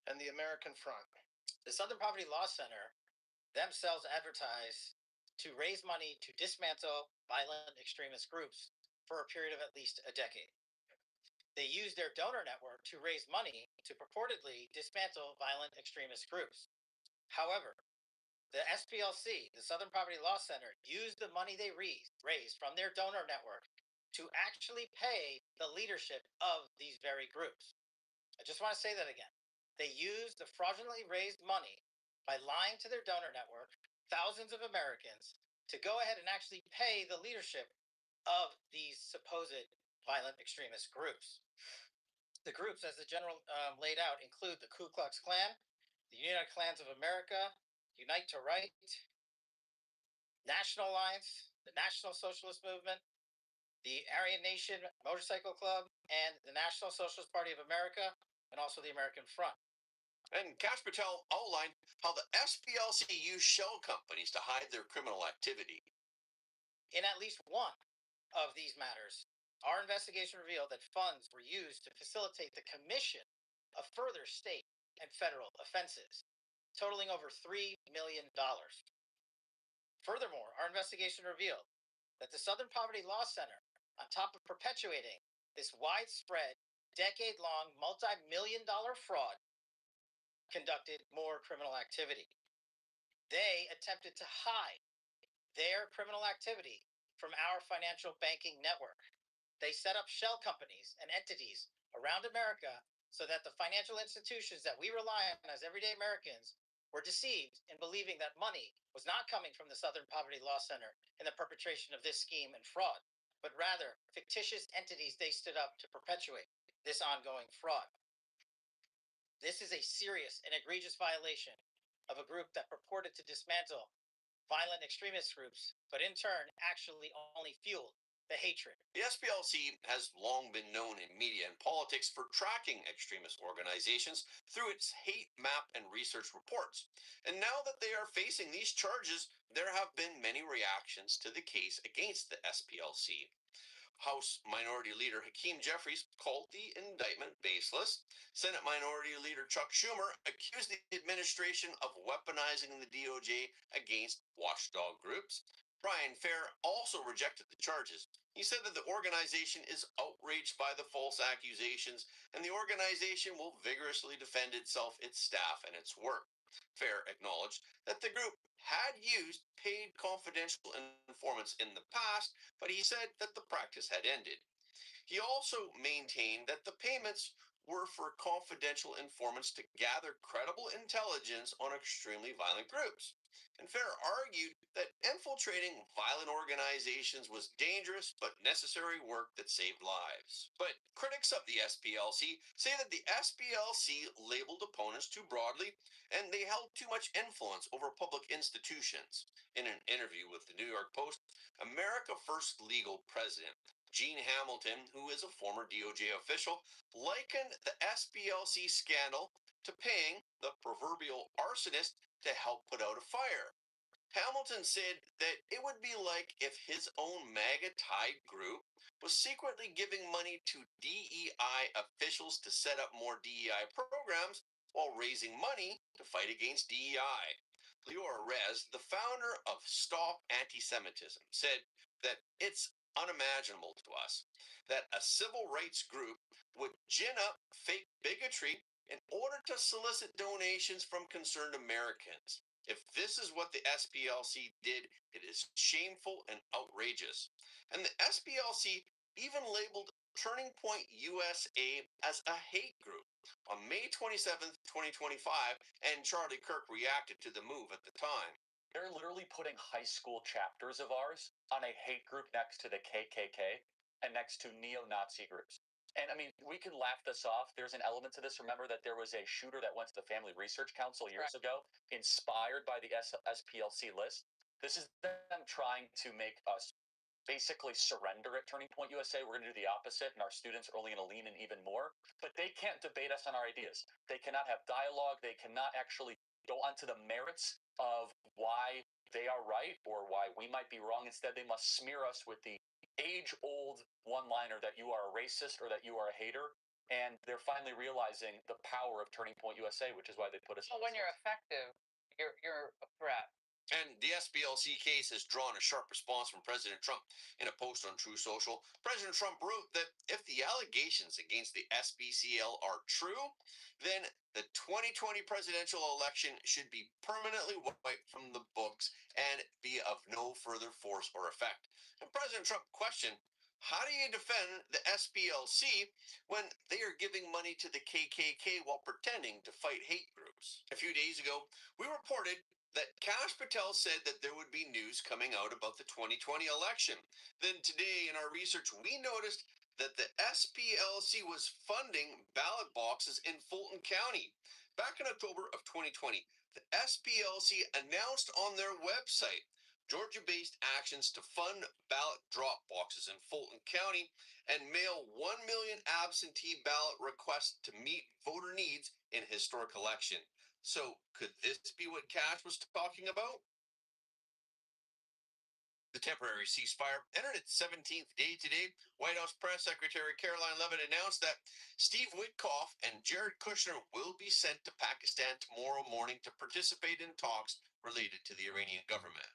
Speaker 18: and the American Front.
Speaker 19: The Southern Poverty Law Center themselves advertise to raise money to dismantle violent extremist groups for a period of at least a decade. They use their donor network to raise money to purportedly dismantle violent extremist groups. However, the SPLC, the Southern Poverty Law Center, used the money they raised from their donor network to actually pay the leadership of these very groups. I just want to say that again. They used the fraudulently raised money by lying to their donor network, thousands of Americans, to go ahead and actually pay the leadership of these supposed violent extremist groups. The groups, as the general laid out, include the Ku Klux Klan, the United Klans of America, Unite to Right, National Alliance, the National Socialist Movement, the Aryan Nation Motorcycle Club, and the National Socialist Party of America, and also the American Front.
Speaker 14: And Kash Patel outlined how the SPLC used shell companies to hide their criminal activity.
Speaker 19: In at least one of these matters, our investigation revealed that funds were used to facilitate the commission of further state and federal offenses. totaling over $3 million. Furthermore, our investigation revealed that the Southern Poverty Law Center, on top of perpetuating this widespread, decade-long, multi-million-dollar fraud, conducted more criminal activity. They attempted to hide their criminal activity from our financial banking network. They set up shell companies and entities around America so that the financial institutions that we rely on as everyday Americans were deceived in believing that money was not coming from the Southern Poverty Law Center in the perpetration of this scheme and fraud, but rather fictitious entities they stood up to perpetuate this ongoing fraud. This is a serious and egregious violation of a group that purported to dismantle violent extremist groups, but in turn actually only fueled the hatred.
Speaker 14: The SPLC has long been known in media and politics for tracking extremist organizations through its hate map and research reports. And now that they are facing these charges, there have been many reactions to the case against the SPLC. House Minority Leader Hakeem Jeffries called the indictment baseless. Senate Minority Leader Chuck Schumer accused the administration of weaponizing the DOJ against watchdog groups. Brian Fair also rejected the charges. He said that the organization is outraged by the false accusations, and the organization will vigorously defend itself, its staff, and its work. Fair acknowledged that the group had used paid confidential informants in the past, but he said that the practice had ended. He also maintained that the payments were for confidential informants to gather credible intelligence on extremely violent groups. And Fair argued that infiltrating violent organizations was dangerous but necessary work that saved lives. But critics of the SPLC say that the SPLC labeled opponents too broadly and they held too much influence over public institutions. In an interview with the New York Post, America First legal president Gene Hamilton, who is a former DOJ official, likened the SPLC scandal to paying the proverbial arsonist to help put out a fire. Hamilton said that it would be like if his own MAGA-tied group was secretly giving money to DEI officials to set up more DEI programs while raising money to fight against DEI. Leora Rez, the founder of Stop Anti-Semitism, said that it's unimaginable to us that a civil rights group would gin up fake bigotry in order to solicit donations from concerned Americans. If this is what the SPLC did, it is shameful and outrageous. And the SPLC even labeled Turning Point USA as a hate group on May 27th, 2025, and Charlie Kirk reacted to the move at the time.
Speaker 3: They're literally putting high school chapters of ours on a hate group next to the KKK and next to neo-Nazi groups. And I mean, we can laugh this off. There's an element to this. Remember that there was a shooter that went to the Family Research Council years ago, inspired by the SPLC list. This is them trying to make us basically surrender at Turning Point USA. We're going to do the opposite, and our students are only going to lean in even more. But they can't debate us on our ideas. They cannot have dialogue. They cannot actually go onto the merits of why they are right or why we might be wrong. Instead, they must smear us with the age-old one-liner that you are a racist or that you are a hater. And they're finally realizing the power of Turning Point USA, which is why they put us.
Speaker 2: Well, when you're effective, you're a threat.
Speaker 14: And the SPLC case has drawn a sharp response from President Trump. In a post on True Social, President Trump wrote that if the allegations against the SPCL are true, then the 2020 presidential election should be permanently wiped from the books and be of no further force or effect. And President Trump questioned, how do you defend the SPLC when they are giving money to the KKK while pretending to fight hate groups? A few days ago, we reported that Kash Patel said that there would be news coming out about the 2020 election. Then today in our research, we noticed that the SPLC was funding ballot boxes in Fulton County. Back in October of 2020, the SPLC announced on their website Georgia-based actions to fund ballot drop boxes in Fulton County and mail 1 million absentee ballot requests to meet voter needs in historic election. So could this be what Kash was talking about? The temporary ceasefire entered its 17th day today. White House Press Secretary Caroline Leavitt announced that Steve Witkoff and Jared Kushner will be sent to Pakistan tomorrow morning to participate in talks related to the Iranian government.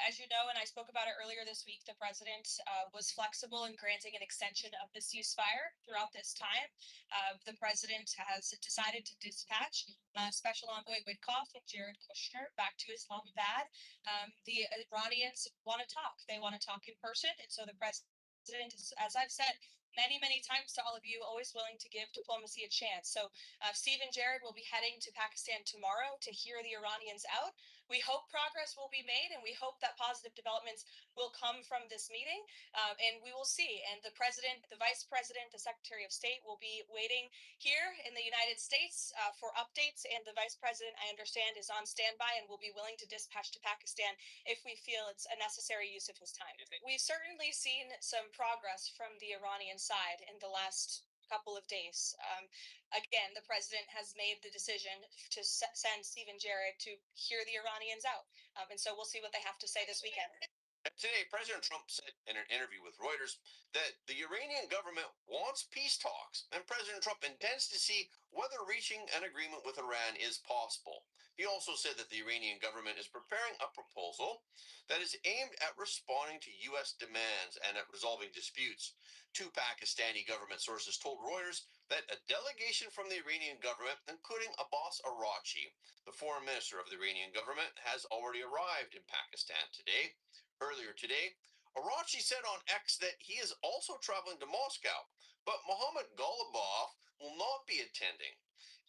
Speaker 1: As you know, and I spoke about it earlier this week, the president was flexible in granting an extension of the ceasefire throughout this time. The president has decided to dispatch Special Envoy Witkoff and Jared Kushner back to Islamabad. The Iranians want to talk. They want to talk in person. And so the president, as I've said many times to all of you, always willing to give diplomacy a chance. So Steve and Jared will be heading to Pakistan tomorrow to hear the Iranians out. We hope progress will be made, and we hope that positive developments will come from this meeting, and we will see. And the president, the vice president, the secretary of state will be waiting here in the United States for updates, and the vice president, I understand, is on standby and will be willing to dispatch to Pakistan if we feel it's a necessary use of his time. We've certainly seen some progress from the Iranian side in the last couple of days. Again, the president has made the decision to send Steve and Jared to hear the Iranians out. And so we'll see what they have to say this weekend.
Speaker 14: Today, President Trump said in an interview with Reuters that the Iranian government wants peace talks, and President Trump intends to see whether reaching an agreement with Iran is possible. He also said that the Iranian government is preparing a proposal that is aimed at responding to U.S. demands and at resolving disputes. Two Pakistani government sources told Reuters that a delegation from the Iranian government, including Abbas Araghchi, the foreign minister of the Iranian government, has already arrived in Pakistan today. Earlier today, Araghchi said on X that he is also traveling to Moscow, but Mohammad Ghalibaf will not be attending.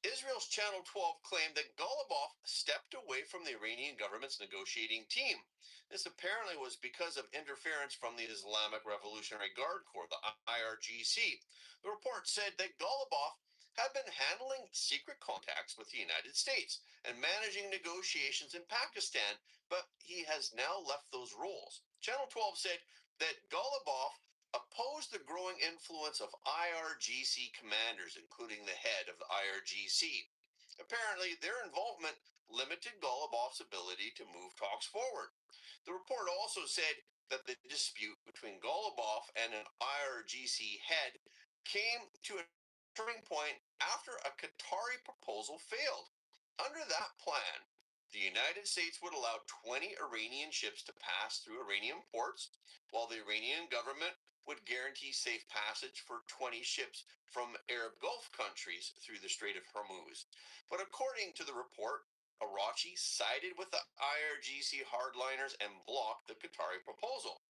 Speaker 14: Israel's Channel 12 claimed that Ghalibaf stepped away from the Iranian government's negotiating team. This apparently was because of interference from the Islamic Revolutionary Guard Corps, the IRGC. The report said that Ghalibaf had been handling secret contacts with the United States and managing negotiations in Pakistan, but he has now left those roles. Channel 12 said that Ghalibaf opposed the growing influence of IRGC commanders, including the head of the IRGC. Apparently, their involvement limited Ghalibaf's ability to move talks forward. The report also said that the dispute between Ghalibaf and an IRGC head came to a turning point after a Qatari proposal failed. Under that plan, the United States would allow 20 Iranian ships to pass through Iranian ports, while the Iranian government would guarantee safe passage for 20 ships from Arab Gulf countries through the Strait of Hormuz. But according to the report, Araghchi sided with the IRGC hardliners and blocked the Qatari proposal.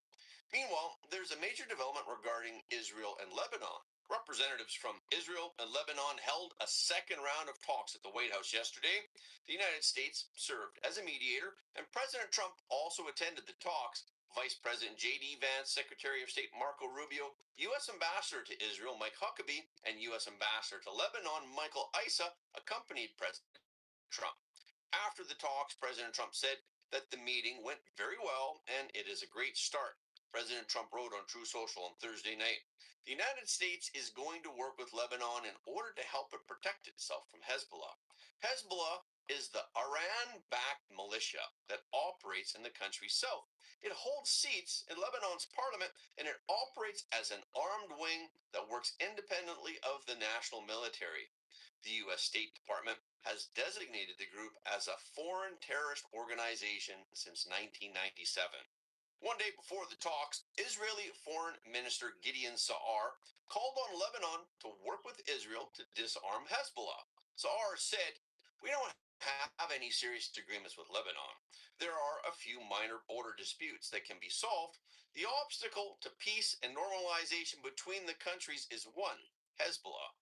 Speaker 14: Meanwhile, there's a major development regarding Israel and Lebanon. Representatives from Israel and Lebanon held a second round of talks at the White House yesterday. The United States served as a mediator, and President Trump also attended the talks. Vice President J.D. Vance, Secretary of State Marco Rubio, U.S. Ambassador to Israel Mike Huckabee, and U.S. Ambassador to Lebanon Michael Issa accompanied President Trump. After the talks, President Trump said that the meeting went very well and it is a great start. President Trump wrote on True Social on Thursday night, "The United States is going to work with Lebanon in order to help it protect itself from Hezbollah. Hezbollah is the Iran-backed militia that operates in the country's south. It holds seats in Lebanon's parliament, and it operates as an armed wing that works independently of the national military. The U.S. State Department has designated the group as a foreign terrorist organization since 1997. One day before the talks, Israeli Foreign Minister Gideon Sa'ar called on Lebanon to work with Israel to disarm Hezbollah. Sa'ar said, "We don't have any serious agreements with Lebanon. There are a few minor border disputes that can be solved. The obstacle to peace and normalization between the countries is one, Hezbollah."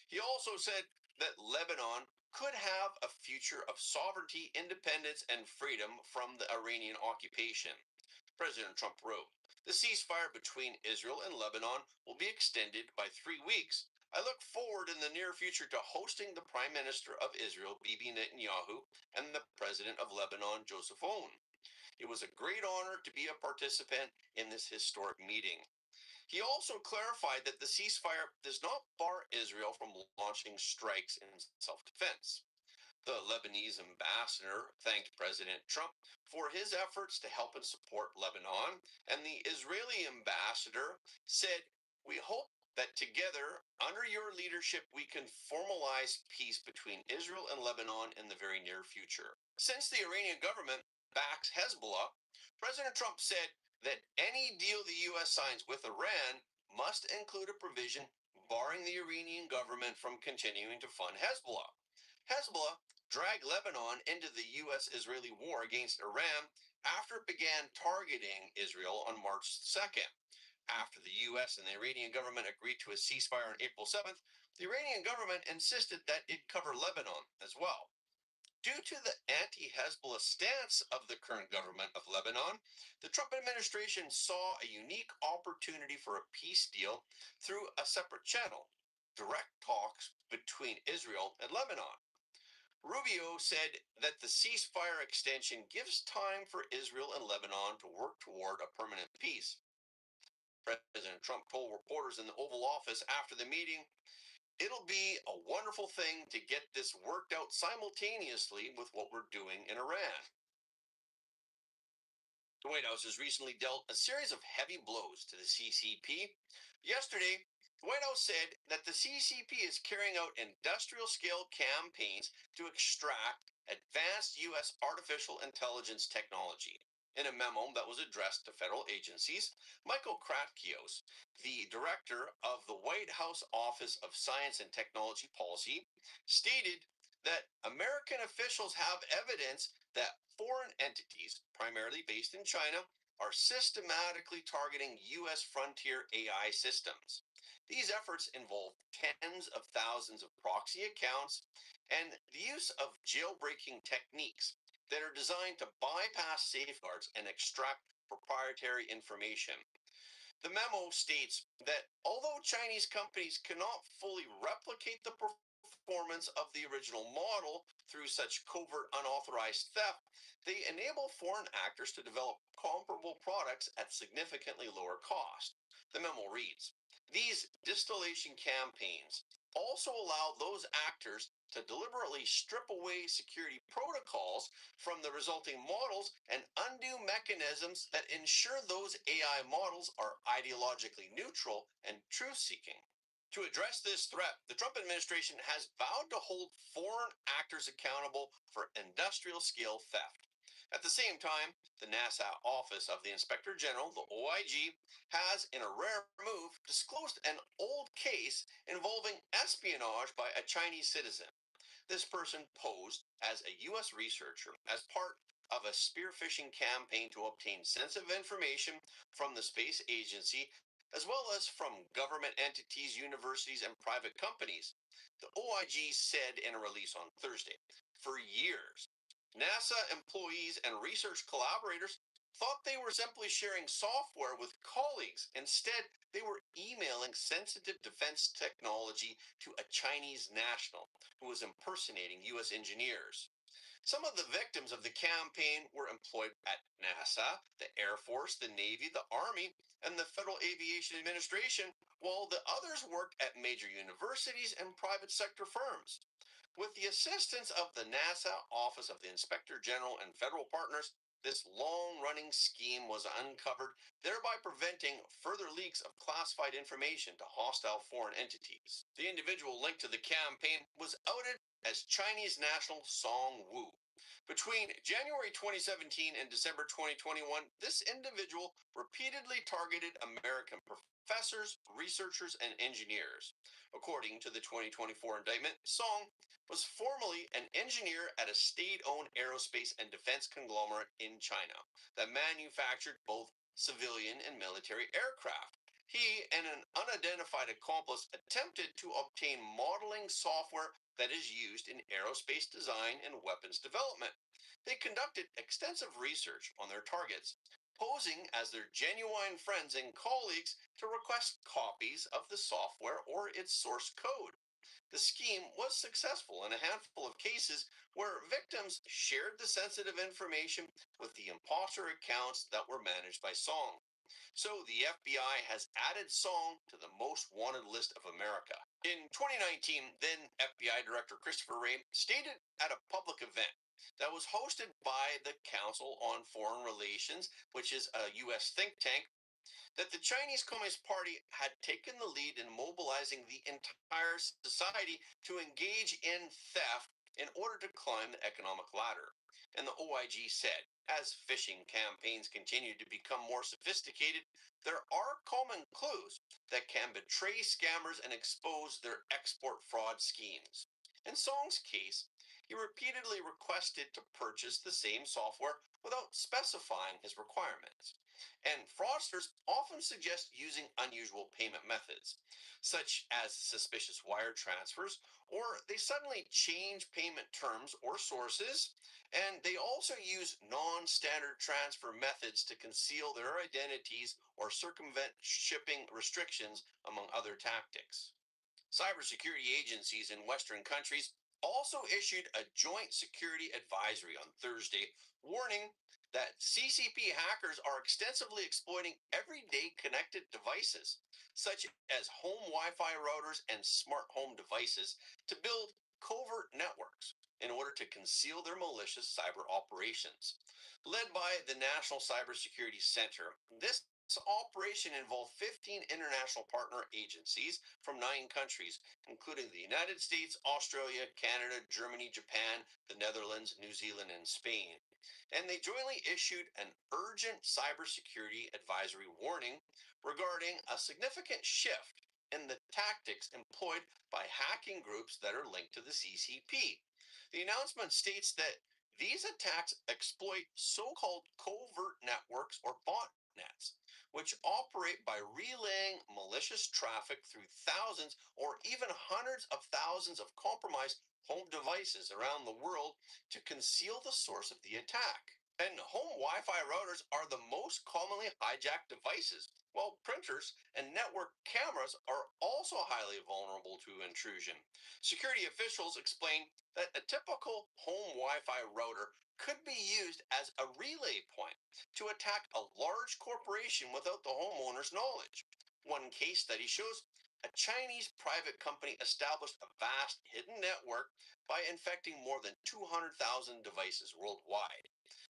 Speaker 14: He also said that Lebanon could have a future of sovereignty, independence, and freedom from the Iranian occupation. President Trump wrote, "The ceasefire between Israel and Lebanon will be extended by 3 weeks. I look forward in the near future to hosting the Prime Minister of Israel, Bibi Netanyahu, and the President of Lebanon, Joseph Aoun. It was a great honor to be a participant in this historic meeting." He also clarified that the ceasefire does not bar Israel from launching strikes in self-defense. The Lebanese ambassador thanked President Trump for his efforts to help and support Lebanon, and the Israeli ambassador said, "We hope that together, under your leadership, we can formalize peace between Israel and Lebanon in the very near future." Since the Iranian government backs Hezbollah, President Trump said that any deal the U.S. signs with Iran must include a provision barring the Iranian government from continuing to fund Hezbollah. Hezbollah dragged Lebanon into the U.S.-Israeli war against Iran after it began targeting Israel on March 2nd. After the U.S. and the Iranian government agreed to a ceasefire on April 7th, the Iranian government insisted that it cover Lebanon as well. Due to the anti-Hezbollah stance of the current government of Lebanon, the Trump administration saw a unique opportunity for a peace deal through a separate channel: direct talks between Israel and Lebanon. Rubio said that the ceasefire extension gives time for Israel and Lebanon to work toward a permanent peace. President Trump told reporters in the Oval Office after the meeting, "It'll be a wonderful thing to get this worked out simultaneously with what we're doing in Iran." The White House has recently dealt a series of heavy blows to the CCP. Yesterday, the White House said that the CCP is carrying out industrial-scale campaigns to extract advanced U.S. artificial intelligence technology. In a memo that was addressed to federal agencies, Michael Kratkios, the director of the White House Office of Science and Technology Policy, stated that American officials have evidence that foreign entities, primarily based in China, are systematically targeting U.S. frontier AI systems. These efforts involve tens of thousands of proxy accounts and the use of jailbreaking techniques that are designed to bypass safeguards and extract proprietary information. The memo states that although Chinese companies cannot fully replicate the performance of the original model through such covert unauthorized theft, they enable foreign actors to develop comparable products at significantly lower cost. The memo reads, "These distillation campaigns also allow those actors to deliberately strip away security protocols from the resulting models and undo mechanisms that ensure those AI models are ideologically neutral and truth-seeking." To address this threat, the Trump administration has vowed to hold foreign actors accountable for industrial-scale theft. At the same time, the NASA Office of the Inspector General, the OIG, has, in a rare move, disclosed an old case involving espionage by a Chinese citizen. This person posed as a U.S. researcher as part of a spearphishing campaign to obtain sensitive information from the space agency, as well as from government entities, universities, and private companies. The OIG said in a release on Thursday, "For years, NASA employees and research collaborators thought they were simply sharing software with colleagues. Instead, they were emailing sensitive defense technology to a Chinese national who was impersonating U.S. engineers." Some of the victims of the campaign were employed at NASA, the Air Force, the Navy, the Army, and the Federal Aviation Administration, while the others worked at major universities and private sector firms. With the assistance of the NASA Office of the Inspector General and federal partners, this long-running scheme was uncovered, thereby preventing further leaks of classified information to hostile foreign entities. The individual linked to the campaign was outed as Chinese national Song Wu. Between January 2017 and December 2021, this individual repeatedly targeted American professors, researchers, and engineers. According to the 2024 indictment, Song was formerly an engineer at a state-owned aerospace and defense conglomerate in China that manufactured both civilian and military aircraft. He and an unidentified accomplice attempted to obtain modeling software that is used in aerospace design and weapons development. They conducted extensive research on their targets, posing as their genuine friends and colleagues to request copies of the software or its source code. The scheme was successful in a handful of cases where victims shared the sensitive information with the imposter accounts that were managed by Song. So the FBI has added Song to the most wanted list of America. In 2019, then FBI Director Christopher Wray stated at a public event that was hosted by the Council on Foreign Relations, which is a U.S. think tank, that the Chinese Communist Party had taken the lead in mobilizing the entire society to engage in theft in order to climb the economic ladder. And the OIG said, as phishing campaigns continue to become more sophisticated, there are common clues that can betray scammers and expose their export fraud schemes. In Song's case, he repeatedly requested to purchase the same software without specifying his requirements. And fraudsters often suggest using unusual payment methods, such as suspicious wire transfers, or they suddenly change payment terms or sources, and they also use non-standard transfer methods to conceal their identities or circumvent shipping restrictions, among other tactics. Cybersecurity agencies in Western countries also issued a joint security advisory on Thursday, warning that CCP hackers are extensively exploiting everyday connected devices, such as home Wi-Fi routers and smart home devices, to build covert networks in order to conceal their malicious cyber operations. Led by the National Cybersecurity Center, this operation involved 15 international partner agencies from 9 countries, including the United States, Australia, Canada, Germany, Japan, the Netherlands, New Zealand, and Spain. And they jointly issued an urgent cybersecurity advisory warning regarding a significant shift in the tactics employed by hacking groups that are linked to the CCP. The announcement states that these attacks exploit so-called covert networks or botnets, which operate by relaying malicious traffic through thousands or even hundreds of thousands of compromised home devices around the world to conceal the source of the attack. And home Wi-Fi routers are the most commonly hijacked devices, while printers and network cameras are also highly vulnerable to intrusion. Security officials explain that a typical home Wi-Fi router could be used as a relay point to attack a large corporation without the homeowner's knowledge. One case study shows a Chinese private company established a vast hidden network by infecting more than 200,000 devices worldwide.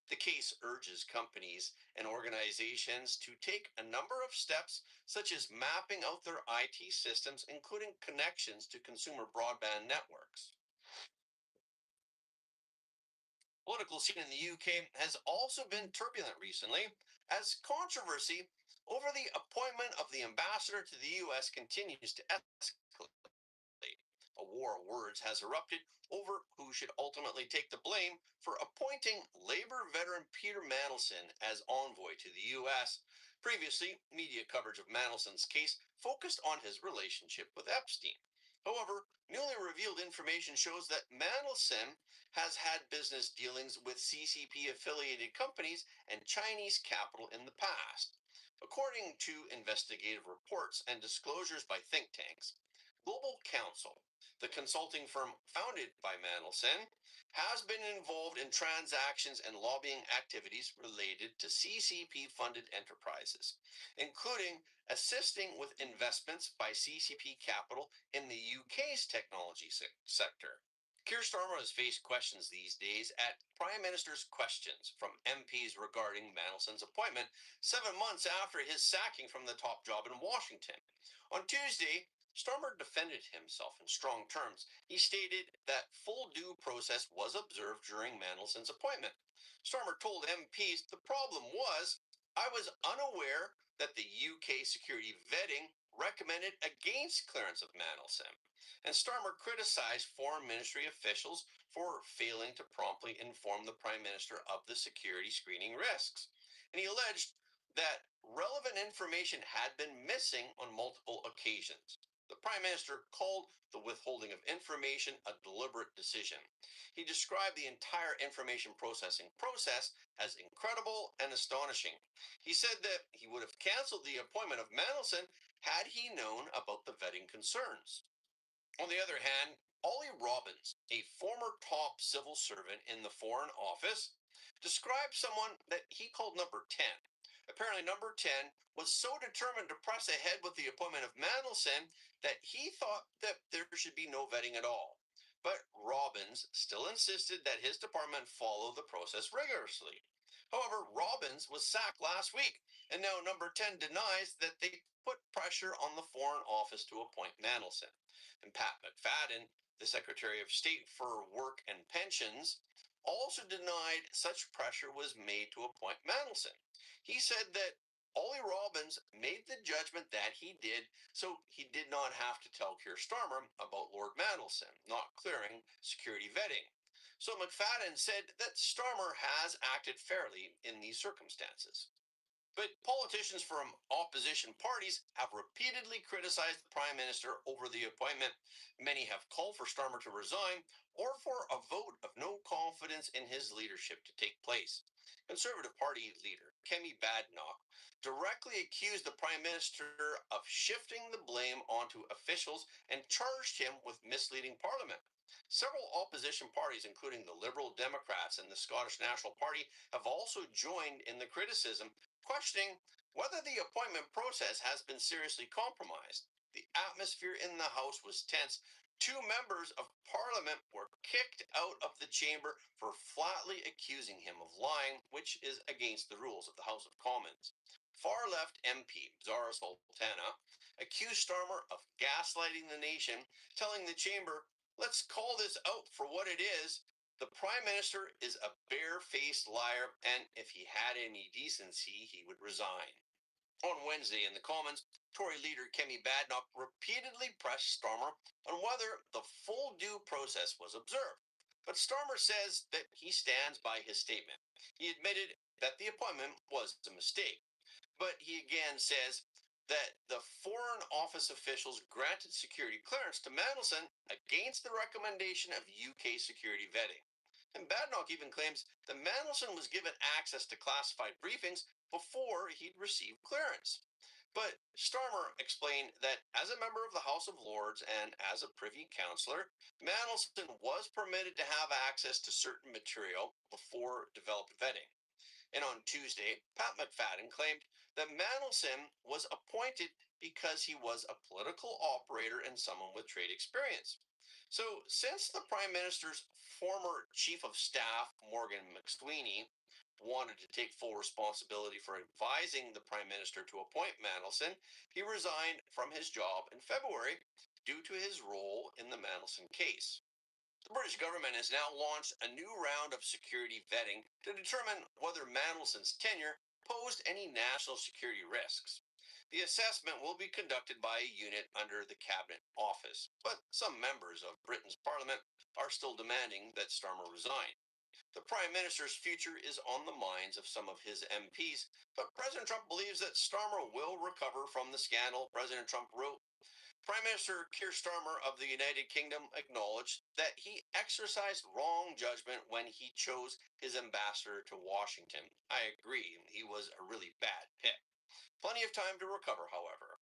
Speaker 14: The case urges companies and organizations to take a number of steps, such as mapping out their IT systems, including connections to consumer broadband networks. Political scene in the UK has also been turbulent recently, as controversy over the appointment of the ambassador to the US continues to escalate. A war of words has erupted over who should ultimately take the blame for appointing Labour veteran Peter Mandelson as envoy to the US. Previously, media coverage of Mandelson's case focused on his relationship with Epstein. However, newly revealed information shows that Mandelson has had business dealings with CCP-affiliated companies and Chinese capital in the past. According to investigative reports and disclosures by think tanks, Global Counsel, the consulting firm founded by Mandelson, has been involved in transactions and lobbying activities related to CCP-funded enterprises, including assisting with investments by CCP capital in the UK's technology sector. Keir Starmer has faced questions these days at Prime Minister's questions from MPs regarding Mandelson's appointment 7 months after his sacking from the top job in Washington. On Tuesday, Starmer defended himself in strong terms. He stated that full due process was observed during Mandelson's appointment. Starmer told MPs the problem was, I was unaware that the UK security vetting recommended against clearance of Mandelson. And Starmer criticized foreign ministry officials for failing to promptly inform the Prime Minister of the security screening risks. And he alleged that relevant information had been missing on multiple occasions. The Prime Minister called the withholding of information a deliberate decision. He described the entire information processing process as incredible and astonishing. He said that he would have canceled the appointment of Mandelson had he known about the vetting concerns. On the other hand, Ollie Robbins, a former top civil servant in the Foreign Office, described someone that he called number 10, Apparently, number 10 was so determined to press ahead with the appointment of Mandelson that he thought that there should be no vetting at all. But Robbins still insisted that his department follow the process rigorously. However, Robbins was sacked last week, and now number 10 denies that they put pressure on the Foreign Office to appoint Mandelson. And Pat McFadden, the Secretary of State for Work and Pensions, also denied such pressure was made to appoint Mandelson. He said that Ollie Robbins made the judgment that he did, so he did not have to tell Keir Starmer about Lord Mandelson not clearing security vetting. So McFadden said that Starmer has acted fairly in these circumstances. But politicians from opposition parties have repeatedly criticized the Prime Minister over the appointment. Many have called for Starmer to resign or for a vote of no confidence in his leadership to take place. Conservative Party leader Kemi Badenoch directly accused the Prime Minister of shifting the blame onto officials and charged him with misleading Parliament. Several opposition parties, including the Liberal Democrats and the Scottish National Party, have also joined in the criticism, questioning whether the appointment process has been seriously compromised. The atmosphere in the House was tense. Two members of Parliament were kicked out of the chamber for flatly accusing him of lying, which is against the rules of the House of Commons. Far-left MP Zara Sultana accused Starmer of gaslighting the nation, telling the chamber, "Let's call this out for what it is. The Prime Minister is a bare-faced liar, and if he had any decency, he would resign." On Wednesday in the Commons, Tory leader Kemi Badenoch repeatedly pressed Starmer on whether the full due process was observed. But Starmer says that he stands by his statement. He admitted that the appointment was a mistake, but he again says that the Foreign Office officials granted security clearance to Mandelson against the recommendation of UK security vetting. And Badenoch even claims that Mandelson was given access to classified briefings before he'd received clearance. But Starmer explained that as a member of the House of Lords and as a Privy Councillor, Mandelson was permitted to have access to certain material before developed vetting. And on Tuesday, Pat McFadden claimed that Mandelson was appointed because he was a political operator and someone with trade experience. So, since the Prime Minister's former Chief of Staff, Morgan McSweeney, wanted to take full responsibility for advising the Prime Minister to appoint Mandelson, he resigned from his job in February due to his role in the Mandelson case. The British government has now launched a new round of security vetting to determine whether Mandelson's tenure posed any national security risks. The assessment will be conducted by a unit under the Cabinet Office, but some members of Britain's Parliament are still demanding that Starmer resign. The Prime Minister's future is on the minds of some of his MPs, but President Trump believes that Starmer will recover from the scandal. President Trump wrote, Prime Minister Keir Starmer of the United Kingdom acknowledged that he exercised wrong judgment when he chose his ambassador to Washington. I agree, he was a really bad pick. Plenty of time to recover, however.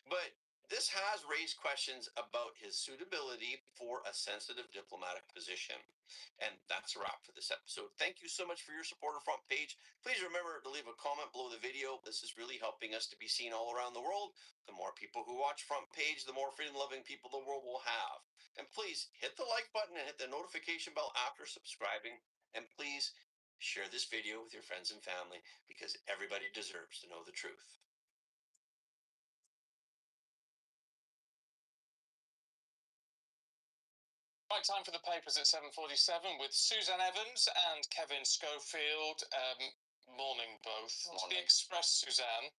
Speaker 14: But this has raised questions about his suitability for a sensitive diplomatic position. And that's a wrap for this episode. Thank you so much for your support of Front Page. Please remember to leave a comment below the video. This is really helping us to be seen all around the world. The more people who watch Front Page, the more freedom-loving people the world will have. And please hit the like button and hit the notification bell after subscribing. And please share this video with your friends and family because everybody deserves to know the truth.
Speaker 2: Right, time for the papers at 7:47 with Suzanne Evans and Kevin Schofield. Morning, both.
Speaker 21: Morning.
Speaker 2: To the Express, Suzanne.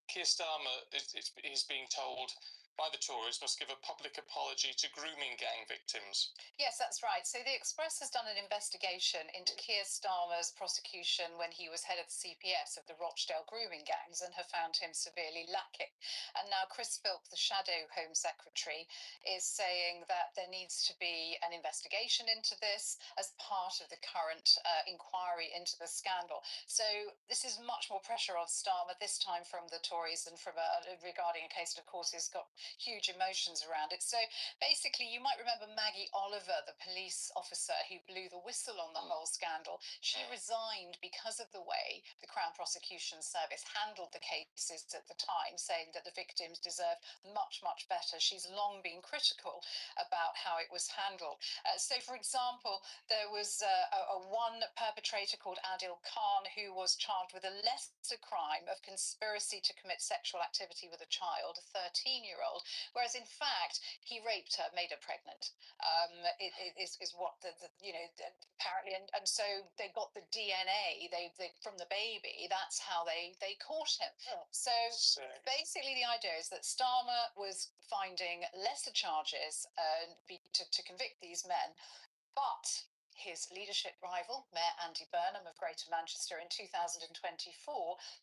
Speaker 2: Keir Starmer is being told by the Tories must give a public apology to grooming gang victims.
Speaker 8: Yes, that's right. So the Express has done an investigation into Keir Starmer's prosecution when he was head of the CPS of the Rochdale grooming gangs and have found him severely lacking. And now Chris Philp, the shadow Home Secretary, is saying that there needs to be an investigation into this as part of the current inquiry into the scandal. So this is much more pressure on Starmer, this time from the Tories than from regarding a case that, of course, has got huge emotions around it. So basically, you might remember Maggie Oliver, the police officer who blew the whistle on the whole scandal. She resigned because of the way the Crown Prosecution Service handled the cases at the time, saying that the victims deserved much, much better. She's long been critical about how it was handled. So, for example, there was a one perpetrator called Adil Khan who was charged with a lesser crime of conspiracy to commit sexual activity with a child, a 13-year-old, whereas in fact he raped her, made her pregnant. Is what apparently, and so they got the DNA they from the baby. That's how they caught him. So basically, the idea is that Starmer was finding lesser charges to convict these men, but his leadership rival, Mayor Andy Burnham of Greater Manchester in 2024,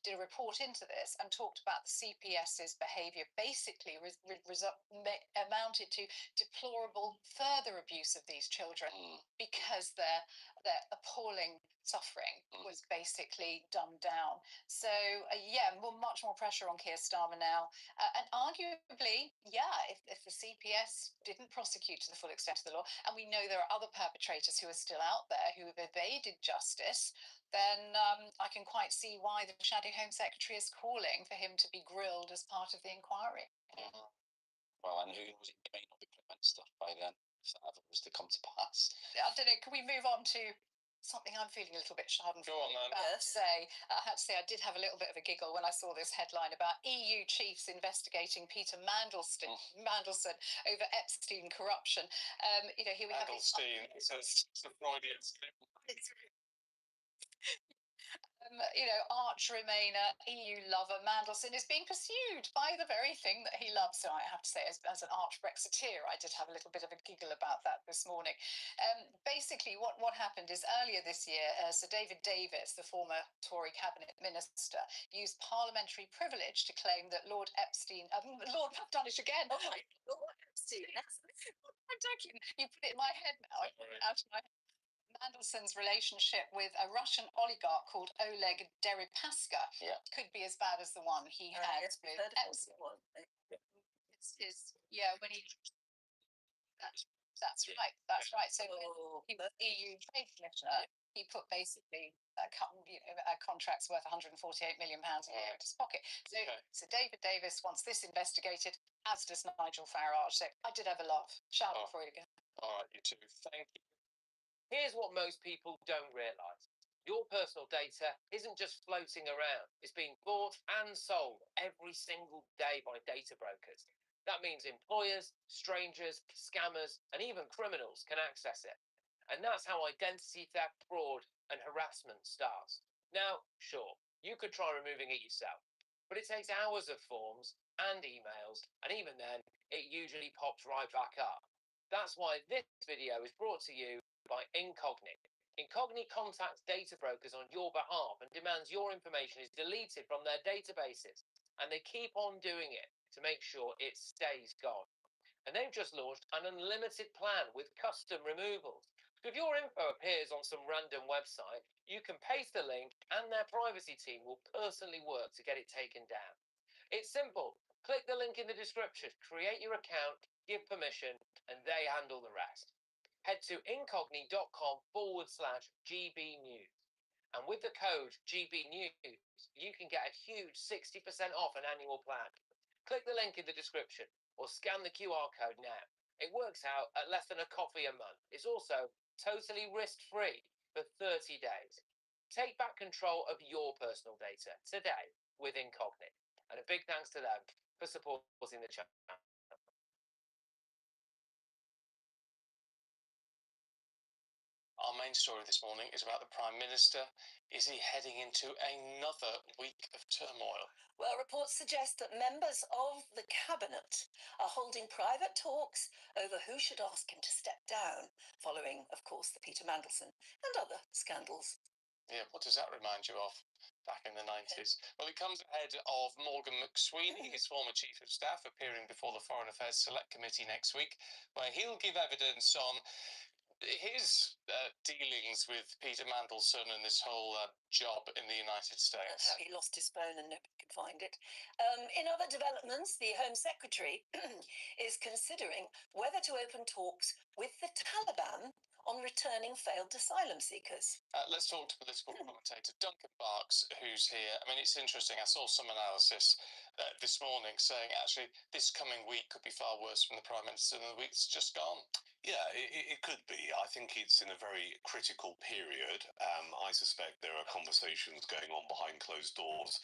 Speaker 8: did a report into this and talked about the CPS's behaviour basically amounted to deplorable further abuse of these children because their appalling suffering was basically dumbed down. So, much more pressure on Keir Starmer now. And arguably, if the CPS didn't prosecute to the full extent of the law, and we know there are other perpetrators who are still out there who have evaded justice, then I can quite see why the Shadow Home Secretary is calling for him to be grilled as part of the inquiry.
Speaker 3: Well, and who knows, it may not be prevent stuff by then, if that ever was to come to pass.
Speaker 8: I don't know, can we move on to something I'm feeling a little bit schadenfreude about today? I have to say, I did have a little bit of a giggle when I saw this headline about EU chiefs investigating Peter Mandelson over Epstein corruption. Here we have
Speaker 2: Mandelstein, it's a Freudian slip.
Speaker 8: Arch Remainer, EU lover Mandelson is being pursued by the very thing that he loves. So I have to say, as an arch Brexiteer, I did have a little bit of a giggle about that this morning. Basically, what happened is earlier this year, Sir David Davis, the former Tory cabinet minister, used parliamentary privilege to claim that Lord Epstein, Lord, I've done it again. Oh my Lord Epstein, you put it in my head now. I put it out of my head. Mandelson's relationship with a Russian oligarch called Oleg Deripaska could be as bad as the one he had with Epstein. When he. That's right. So he was EU Trade Commissioner. He put basically contracts worth £148 million a year into his pocket. So David Davis wants this investigated, as does Nigel Farage. So I did have a laugh. Shout out for it again.
Speaker 2: All right, you two. Thank you.
Speaker 10: Here's what most people don't realise. Your personal data isn't just floating around. It's being bought and sold every single day by data brokers. That means employers, strangers, scammers, and even criminals can access it. And that's how identity theft, fraud, and harassment starts. Now, sure, you could try removing it yourself, but it takes hours of forms and emails, and even then, it usually pops right back up. That's why this video is brought to you by Incogni. Incogni contacts data brokers on your behalf and demands your information is deleted from their databases. And they keep on doing it to make sure it stays gone. And they've just launched an unlimited plan with custom removals. So if your info appears on some random website, you can paste the link and their privacy team will personally work to get it taken down. It's simple. Click the link in the description, create your account, give permission, and they handle the rest. Head to incogni.com/GB News. And with the code GB News, you can get a huge 60% off an annual plan. Click the link in the description or scan the QR code now. It works out at less than a coffee a month. It's also totally risk-free for 30 days. Take back control of your personal data today with Incogni. And a big thanks to them for supporting the channel.
Speaker 21: Our main story this morning is about the Prime Minister. Is he heading into another week of turmoil?
Speaker 22: Well, reports suggest that members of the Cabinet are holding private talks over who should ask him to step down, following, of course, the Peter Mandelson and other scandals.
Speaker 21: Yeah, what does that remind you of back in the 90s? Well, it comes ahead of Morgan McSweeney, his former Chief of Staff, appearing before the Foreign Affairs Select Committee next week, where he'll give evidence on
Speaker 3: his dealings with Peter Mandelson and this whole job in the United
Speaker 22: That's
Speaker 3: States.
Speaker 22: how he lost his phone and nobody could find it. In other developments, the Home Secretary is considering whether to open talks with the Taliban on returning failed asylum seekers.
Speaker 3: Let's talk to political commentator Duncan Barks, who's here. I mean, it's interesting. I saw some analysis this morning saying actually this coming week could be far worse from the Prime Minister than the week that's just gone.
Speaker 12: Yeah, it could be. I think it's in a very critical period. I suspect there are conversations going on behind closed doors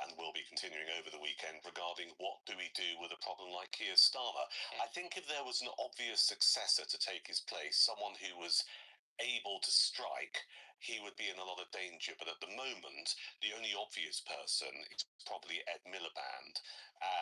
Speaker 12: and will be continuing over the weekend regarding what do we do with a problem like Keir Starmer. I think if there was an obvious successor to take his place, someone who was able to strike, he would be in a lot of danger. But at the moment, the only obvious person is probably Ed Miliband.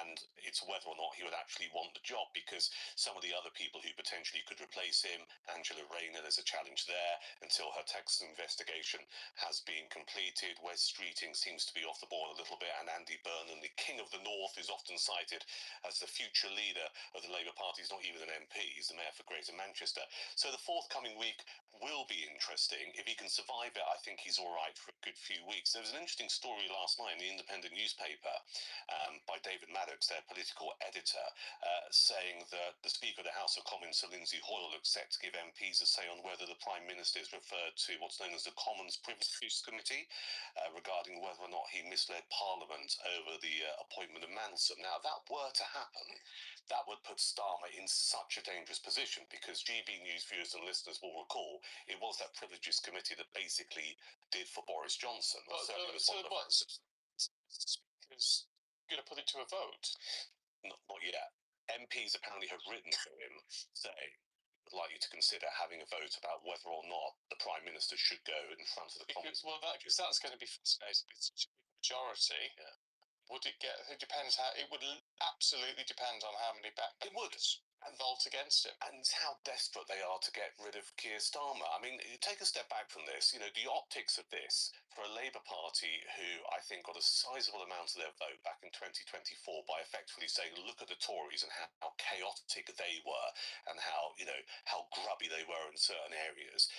Speaker 12: And it's whether or not he would actually want the job, because some of the other people who potentially could replace him, Angela Rayner, there's a challenge there until her Texas investigation has been completed. Wes Streeting seems to be off the ball a little bit, and Andy Burnham, the King of the North, is often cited as the future leader of the Labour Party. He's not even an MP, he's the Mayor for Greater Manchester. So the forthcoming week will be interesting. If he can survive it, I think he's all right for a good few weeks. There was an interesting story last night in the Independent newspaper by David Maddox, their political editor, saying that the Speaker of the House of Commons, Sir Lindsay Hoyle, looks set to give MPs a say on whether the Prime Minister is referred to what's known as the Commons Privileges Committee regarding whether or not he misled Parliament over the appointment of Manson. Now, if that were to happen, that would put Starmer in such a dangerous position, because GB News viewers and listeners will recall it was that Privileges Committee that basically did for Boris Johnson.
Speaker 3: Speaker's going to put it to a vote?
Speaker 12: Not yet. MPs apparently have written to him saying, would like you to consider having a vote about whether or not the Prime Minister should go in front of the Commons.
Speaker 3: Well, that's going to be fascinating. It's such a big majority. Yeah. Would it get? It depends how. It would absolutely depend on how many back.
Speaker 12: It would.
Speaker 3: And vote against him.
Speaker 12: And how desperate they are to get rid of Keir Starmer. I mean, take a step back from this. You know, the optics of this for a Labour Party who I think got a sizable amount of their vote back in 2024 by effectively saying, look at the Tories and how chaotic they were and how, you know, how grubby they were in certain areas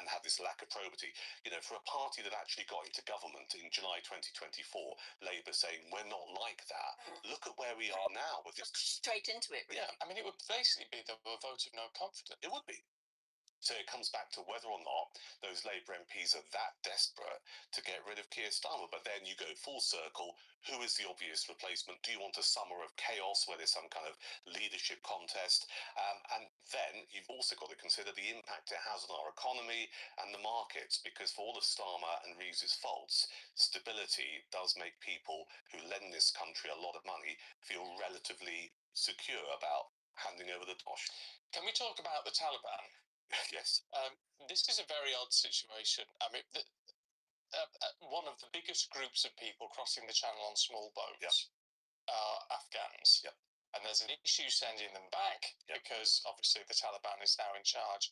Speaker 12: and had this lack of probity. You know, for a party that actually got into government in July 2024, Labour saying, we're not like that. Look at where we are now with this.
Speaker 22: Straight into it, really.
Speaker 3: Yeah, I mean, it would basically be the vote of no confidence.
Speaker 12: It would be. So it comes back to whether or not those Labour MPs are that desperate to get rid of Keir Starmer. But then you go full circle. Who is the obvious replacement? Do you want a summer of chaos where there's some kind of leadership contest? And then you've also got to consider the impact it has on our economy and the markets, because for all of Starmer and Reeves's faults, stability does make people who lend this country a lot of money feel relatively secure about handing over the tosh.
Speaker 3: Can we talk about the Taliban?
Speaker 12: Yes.
Speaker 3: This is a very odd situation. I mean, one of the biggest groups of people crossing the channel on small boats are Afghans.
Speaker 12: Yep.
Speaker 3: And there's an issue sending them back because obviously the Taliban is now in charge.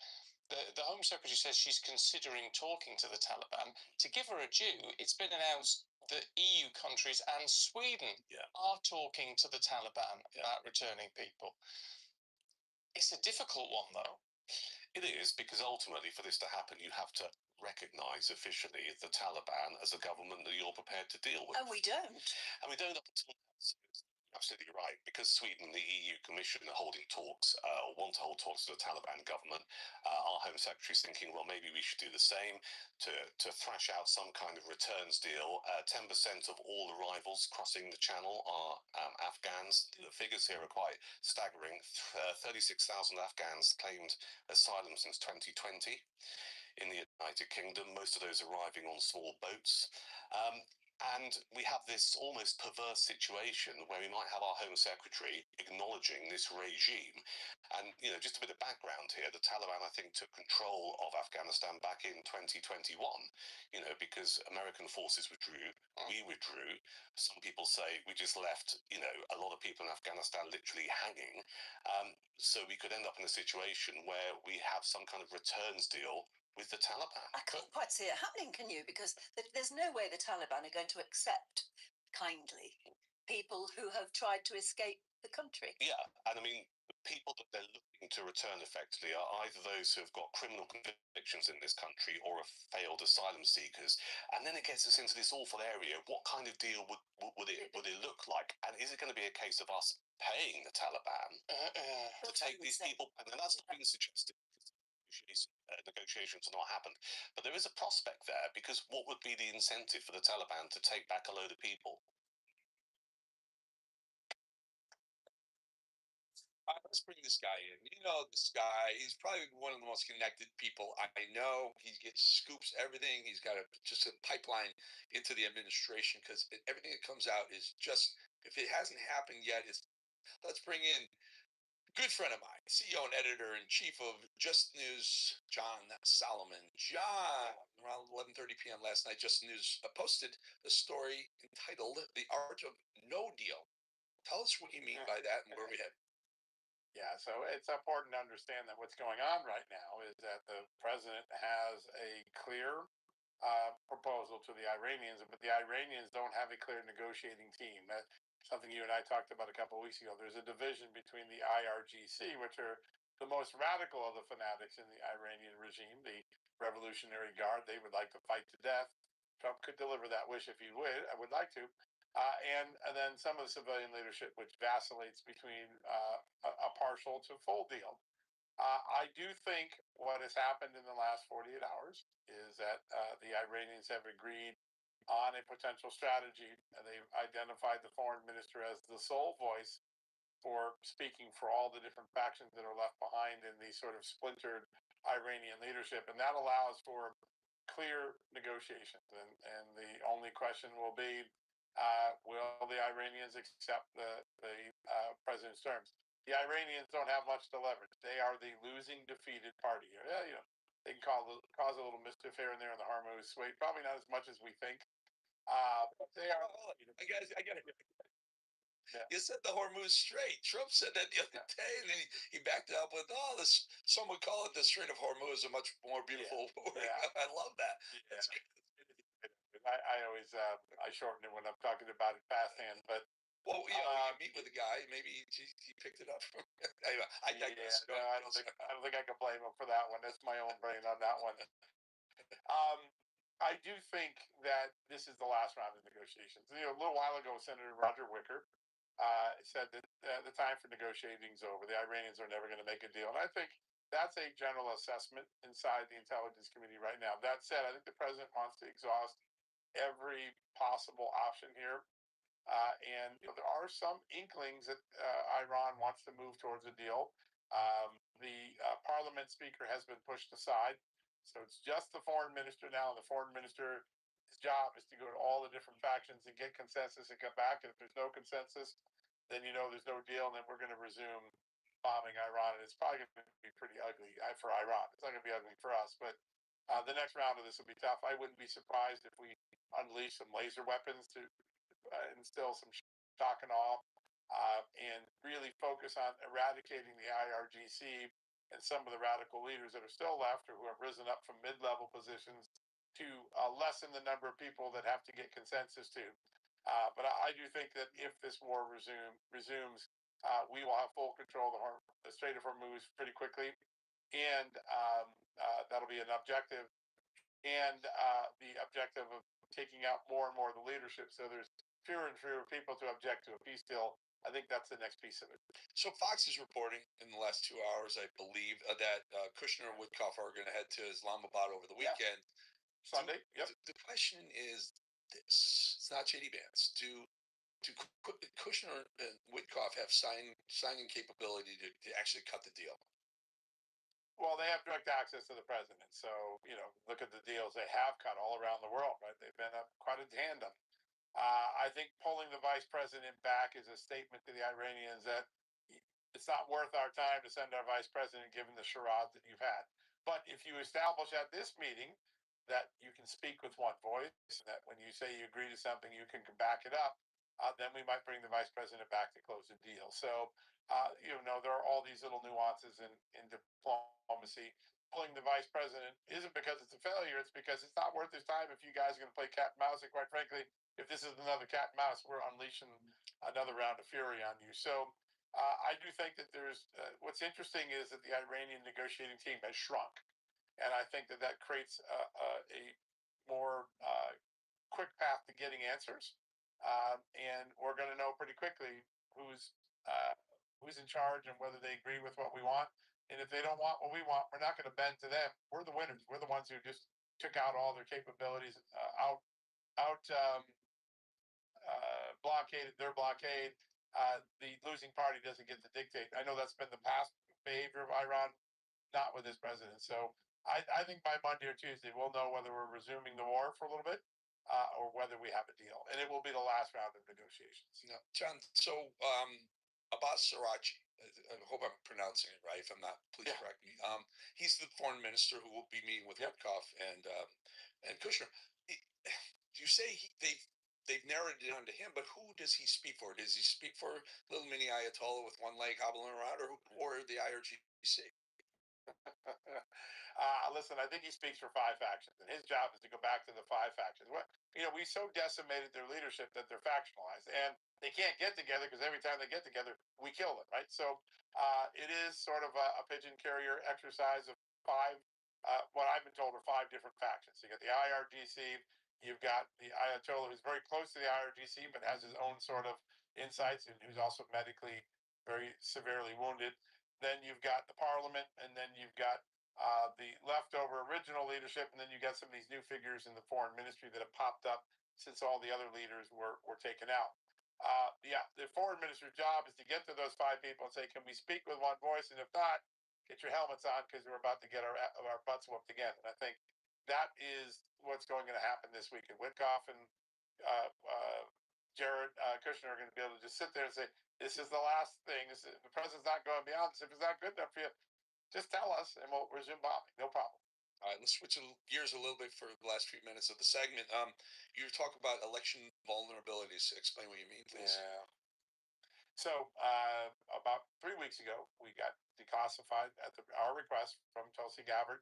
Speaker 3: The Home Secretary says she's considering talking to the Taliban. To give her a due, it's been announced that EU countries and Sweden are talking to the Taliban about returning people. It's a difficult one, though.
Speaker 12: It is, because ultimately for this to happen, you have to recognise officially the Taliban as a government that you're prepared to deal with.
Speaker 22: And we don't.
Speaker 12: And we don't up until now. So absolutely right. Because Sweden and the EU Commission are holding talks, or want to hold talks to the Taliban government, our Home Secretary is thinking, well, maybe we should do the same to thrash out some kind of returns deal. 10% of all arrivals crossing the channel are Afghans. The figures here are quite staggering. 36,000 Afghans claimed asylum since 2020 in the United Kingdom, most of those arriving on small boats. And we have this almost perverse situation where we might have our Home Secretary acknowledging this regime. And, you know, just a bit of background here, the Taliban, I think, took control of Afghanistan back in 2021, you know, because American forces withdrew, we withdrew. Some people say we just left, you know, a lot of people in Afghanistan literally hanging. So we could end up in a situation where we have some kind of returns deal with the Taliban.
Speaker 22: I can't quite see it happening, can you? Because there's no way the Taliban are going to accept kindly people who have tried to escape the country.
Speaker 12: Yeah, and I mean, people that they're looking to return effectively are either those who have got criminal convictions in this country or have failed asylum seekers. And then it gets us into this awful area. What kind of deal would it look like? And is it going to be a case of us paying the Taliban to take these people? And that's not being suggested. Negotiations have not happened, but there is a prospect there, because what would be the incentive for the Taliban to take back a load of people?
Speaker 5: Let's bring this guy in. You know, this guy, he's probably one of the most connected people I know. He gets scoops everything. He's got just a pipeline into the administration, because everything that comes out is just, if it hasn't happened yet, let's bring in good friend of mine, CEO and editor-in-chief of Just News, John Solomon. John, around 11:30 p.m. last night, Just News posted the story entitled "The Art of No Deal." Tell us what you mean by that and where we head.
Speaker 15: Yeah, so it's important to understand that what's going on right now is that the president has a clear proposal to the Iranians, but the Iranians don't have a clear negotiating team. That's something you and I talked about a couple of weeks ago. There's a division between the IRGC, which are the most radical of the fanatics in the Iranian regime, the Revolutionary Guard. They would like to fight to death. Trump could deliver that wish if he would. I would like to. And then some of the civilian leadership, which vacillates between a partial to full deal. I do think what has happened in the last 48 hours is that the Iranians have agreed on a potential strategy. They've identified the foreign minister as the sole voice for speaking for all the different factions that are left behind in the sort of splintered Iranian leadership. And that allows for clear negotiations. And the only question will be, will the Iranians accept the president's terms? The Iranians don't have much to leverage. They are the losing, defeated party. Yeah, they can cause a little mischief here and there in the Hormuz Strait. Probably not as much as we think. But they are.
Speaker 5: I got it. Yeah. You said the Hormuz Strait. Trump said that the other day, and then he backed it up with, this. Some would call it the Strait of Hormuz, a much more beautiful word. Yeah. I love that.
Speaker 15: Yeah. I always I shorten it when I'm talking about it fast hand, but.
Speaker 5: Well, you meet with a guy, maybe he picked it up from. Anyway, I digress.
Speaker 15: Yeah, I don't think I can blame him for that one. That's my own brain on that one. I do think that this is the last round of negotiations. A little while ago, Senator Roger Wicker said that the time for negotiating is over. The Iranians are never going to make a deal, and I think that's a general assessment inside the intelligence community right now. That said, I think the president wants to exhaust every possible option here. And there are some inklings that Iran wants to move towards a deal. The parliament speaker has been pushed aside. So it's just the foreign minister now. And the foreign minister's job is to go to all the different factions and get consensus and come back. And if there's no consensus, then there's no deal. And then we're going to resume bombing Iran. And it's probably going to be pretty ugly for Iran. It's not going to be ugly for us. But the next round of this will be tough. I wouldn't be surprised if we unleash some laser weapons to instill some shock and awe, and really focus on eradicating the IRGC and some of the radical leaders that are still left or who have risen up from mid-level positions to lessen the number of people that have to get consensus to. But I do think that if this war resumes, we will have full control of the Strait of Hormuz pretty quickly, and that'll be an objective. And the objective of taking out more and more of the leadership, so there's fewer and fewer people to object to a peace deal. I think that's the next piece of it.
Speaker 5: So Fox is reporting in the last 2 hours, I believe, that Kushner and Witkoff are going to head to Islamabad over the weekend.
Speaker 15: Sunday. Yep.
Speaker 5: The question is this: it's not J.D. Vance. Do Kushner and Witkoff have signing capability to actually cut the deal?
Speaker 15: Well, they have direct access to the president. So, look at the deals they have cut all around the world, right? They've been quite a tandem. I think pulling the vice president back is a statement to the Iranians that it's not worth our time to send our vice president given the charade that you've had. But if you establish at this meeting that you can speak with one voice, that when you say you agree to something, you can back it up, then we might bring the vice president back to close the deal. So, there are all these little nuances in diplomacy. Pulling the vice president isn't because it's a failure. It's because it's not worth his time if you guys are going to play cat and mouse. And quite frankly, if this is another cat and mouse, we're unleashing another round of fury on you. So I do think that there's what's interesting is that the Iranian negotiating team has shrunk, and I think that that creates a more quick path to getting answers, and we're going to know pretty quickly who's in charge and whether they agree with what we want. And if they don't want what we want, we're not going to bend to them. We're the winners. We're the ones who just took out all their capabilities, out blockaded their blockade. The losing party doesn't get to dictate. I know that's been the past behavior of Iran, not with this president. So I think by Monday or Tuesday, we'll know whether we're resuming the war for a little bit or whether we have a deal. And it will be the last round of negotiations.
Speaker 5: No, John. So Abbas Siraji, I hope I'm pronouncing it right. If I'm not, please correct me. He's the foreign minister who will be meeting with Witkoff and Kushner. You say they've narrowed it down to him, but who does he speak for? Does he speak for little mini Ayatollah with one leg hobbling around, or the IRGC?
Speaker 15: Listen, I think he speaks for five factions, and his job is to go back to the five factions. We so decimated their leadership that they're factionalized, and they can't get together because every time they get together, we kill them, right? So it is sort of a pigeon carrier exercise of five, what I've been told are five different factions. You got the IRGC, you've got the Ayatollah, who's very close to the IRGC, but has his own sort of insights, and who's also medically very severely wounded. Then you've got the parliament, and then you've got the leftover original leadership, and then you got some of these new figures in the foreign ministry that have popped up since all the other leaders were taken out. The foreign minister's job is to get to those five people and say, can we speak with one voice? And if not, get your helmets on because we're about to get our butts whooped again. And I think that is what's going to happen this week. And Witkoff and Jared Kushner are going to be able to just sit there and say, this is the last thing. The president's not going beyond this. If it's not good enough for you, just tell us and we'll resume bombing. No problem.
Speaker 5: All right, let's switch gears a little bit for the last few minutes of the segment. You talk about election vulnerabilities. Explain what you mean, please.
Speaker 15: Yeah. So about 3 weeks ago, we got declassified at our request from Tulsi Gabbard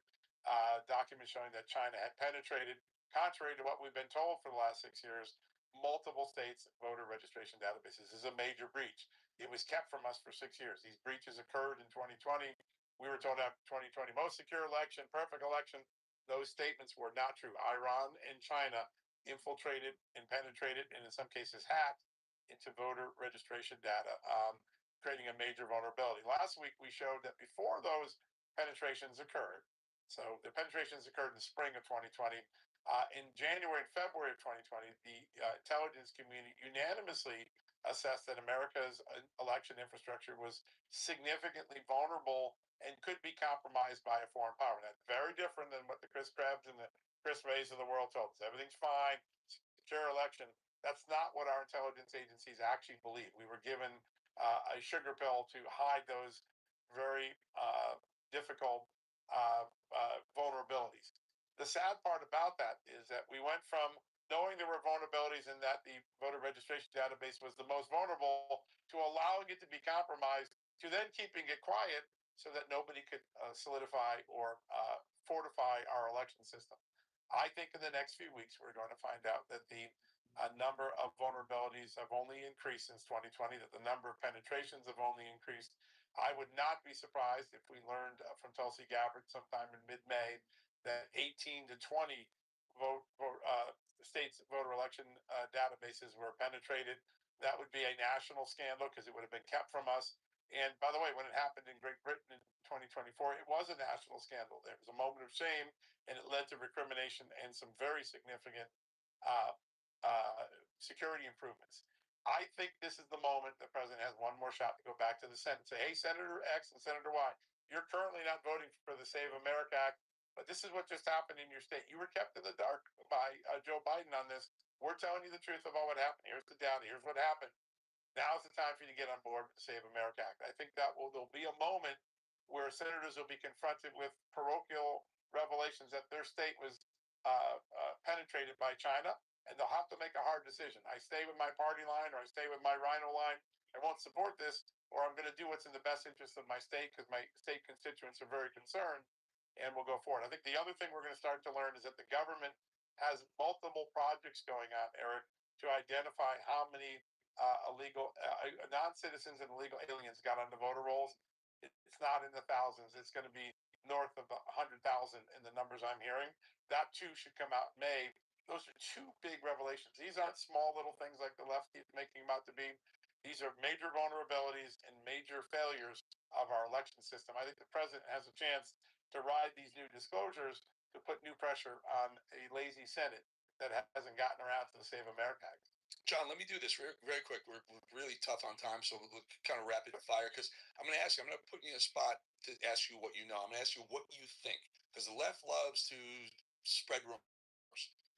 Speaker 15: documents showing that China had penetrated, contrary to what we've been told for the last 6 years, multiple states' voter registration databases. This is a major breach. It was kept from us for 6 years. These breaches occurred in 2020. We were told after 2020, most secure election, perfect election. Those statements were not true. Iran and China infiltrated and penetrated, and in some cases hacked into voter registration data, creating a major vulnerability. Last week, we showed that before those penetrations occurred, so the penetrations occurred in the spring of 2020, in January and February of 2020, the intelligence community unanimously assessed that America's election infrastructure was significantly vulnerable and could be compromised by a foreign power. That's very different than what the Chris Krebs and the Chris Wrays of the world told us. Everything's fine, secure election. That's not what our intelligence agencies actually believe. We were given a sugar pill to hide those very difficult vulnerabilities. The sad part about that is that we went from knowing there were vulnerabilities and that the voter registration database was the most vulnerable to allowing it to be compromised to then keeping it quiet so that nobody could solidify or fortify our election system. I think in the next few weeks, we're going to find out that the number of vulnerabilities have only increased since 2020, that the number of penetrations have only increased. I would not be surprised if we learned from Tulsi Gabbard sometime in mid-May that 18 to 20 states' voter election databases were penetrated. That would be a national scandal because it would have been kept from us. And by the way, when it happened in Great Britain in 2024, it was a national scandal. There was a moment of shame, and it led to recrimination and some very significant security improvements. I think this is the moment the president has one more shot to go back to the Senate and say, hey, Senator X and Senator Y, you're currently not voting for the Save America Act, but this is what just happened in your state. You were kept in the dark by Joe Biden on this. We're telling you the truth about what happened. Here's the data. Here's what happened. Now's the time for you to get on board with the Save America Act. I think there'll be a moment where senators will be confronted with parochial revelations that their state was penetrated by China, and they'll have to make a hard decision. I stay with my party line or I stay with my rhino line. I won't support this, or I'm going to do what's in the best interest of my state because my state constituents are very concerned, and we'll go forward. I think the other thing we're going to start to learn is that the government has multiple projects going on, Eric, to identify how many non-citizens and illegal aliens got on the voter rolls. It's not in the thousands. It's going to be north of 100,000 in the numbers I'm hearing. That too should come out in May. Those are two big revelations. These aren't small little things like the left keeps making them out to be. These are major vulnerabilities and major failures of our election system. I think the president has a chance to ride these new disclosures to put new pressure on a lazy Senate that hasn't gotten around to the Save America Act.
Speaker 5: John, let me do this very, very quick. We're really tough on time, so we'll kind of rapid fire because I'm going to ask you, I'm going to put you in a spot to ask you what you know. I'm going to ask you what you think because the left loves to spread rumors.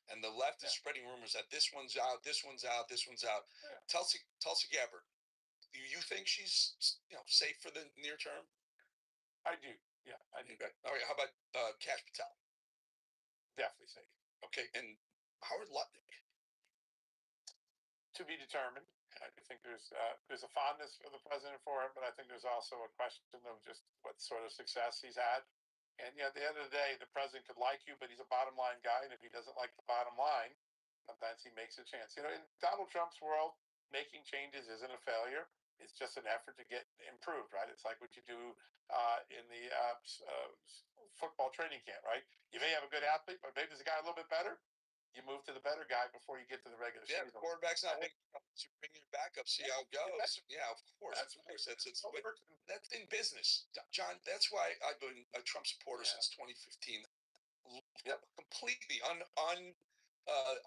Speaker 5: And the left is spreading rumors that this one's out, this one's out, this one's out. Yeah. Tulsi Gabbard, do you think she's safe for the near term?
Speaker 15: I do. Yeah, I do.
Speaker 5: Okay. All right. How about Kash Patel?
Speaker 15: Definitely safe.
Speaker 5: Okay. And Howard Lutnick?
Speaker 15: To be determined. I think there's a fondness for the president for him, but I think there's also a question of just what sort of success he's had. And at the end of the day, the president could like you, but he's a bottom line guy, and if he doesn't like the bottom line, sometimes he makes a chance. In Donald Trump's world, making changes isn't a failure. It's just an effort to get improved, right? It's like what you do in the football training camp, right? You may have a good athlete, but maybe there's a guy a little bit better. You move to the better guy before you get to the regular season.
Speaker 5: Yeah, the quarterback's not winning. You bring your backup, see how it goes. Yeah, of course. That's in business, John. That's why I've been a Trump supporter since 2015. Yep. Completely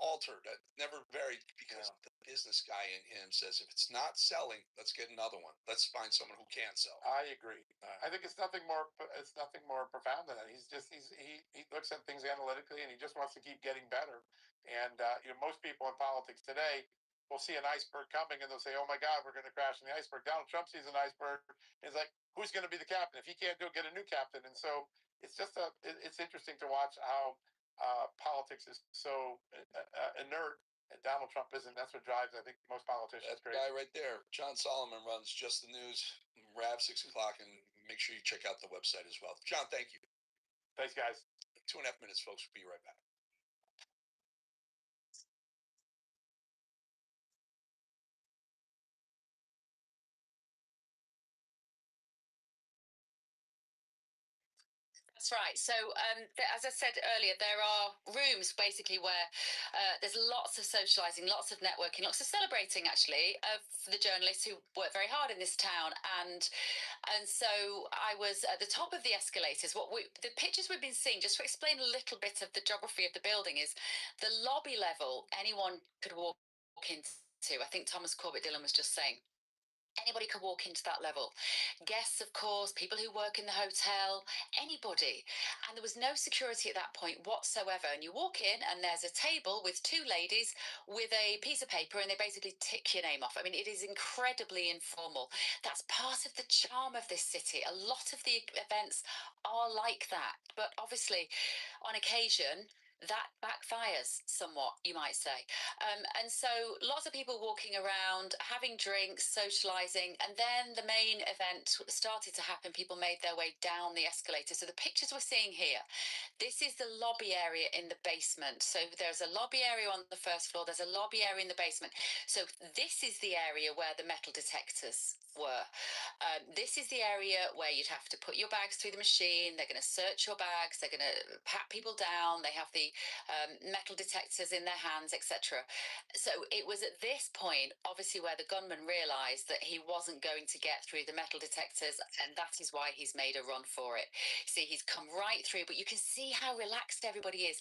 Speaker 5: altered, never varied because the business guy in him says if it's not selling, let's get another one. Let's find someone who can sell.
Speaker 15: I agree. I think it's nothing more profound than that. He looks at things analytically and he just wants to keep getting better. And most people in politics today will see an iceberg coming and they'll say, "Oh my God, we're going to crash in the iceberg." Donald Trump sees an iceberg and is like, "Who's going to be the captain? If he can't do it, get a new captain." And so it's just it's interesting to watch how politics is so inert, and Donald Trump isn't. That's what drives, I think, most politicians.
Speaker 5: That guy right there, John Solomon, runs Just the News, RAV 6 o'clock, and make sure you check out the website as well. John, thank you.
Speaker 15: Thanks, guys.
Speaker 5: 2.5 minutes, folks. We'll be right back.
Speaker 8: That's right. So, as I said earlier, there are rooms basically where there's lots of socializing, lots of networking, lots of celebrating actually of the journalists who work very hard in this town. And so I was at the top of the escalators. The pictures we've been seeing, just to explain a little bit of the geography of the building, is the lobby level anyone could walk into. I think Thomas Corbett Dillon was just saying. Anybody could walk into that level. Guests, of course, people who work in the hotel, anybody. And there was no security at that point whatsoever. And you walk in and there's a table with two ladies with a piece of paper and they basically tick your name off. I mean, it is incredibly informal. That's part of the charm of this city. A lot of the events are like that. But obviously, on occasion, that backfires somewhat, you might say. And so lots of people walking around, having drinks, socializing, and then the main event started to happen. People made their way down the escalator. So the pictures we're seeing here, this is the lobby area in the basement. So there's a lobby area on the first floor, there's a lobby area in the basement. So this is the area where the metal detectors were. This is the area where you'd have to put your bags through the machine. They're going to search your bags. They're going to pat people down. They have the metal detectors in their hands, etc. So it was at this point, obviously, where the gunman realized that he wasn't going to get through the metal detectors, and that is why he's made a run for it. See, he's come right through, but you can see how relaxed everybody is.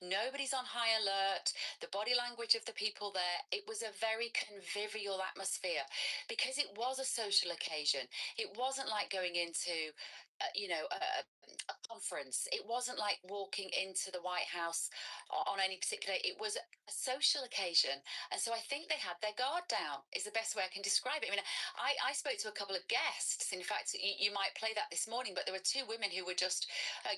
Speaker 8: Nobody's on high alert. The body language of the people there, it was a very convivial atmosphere because it was a social occasion. It wasn't like going into a conference. It wasn't like walking into the White House on any particular day. It was a social occasion. And so I think they had their guard down is the best way I can describe it. I mean, I spoke to a couple of guests. In fact, you might play that this morning, but there were two women who were just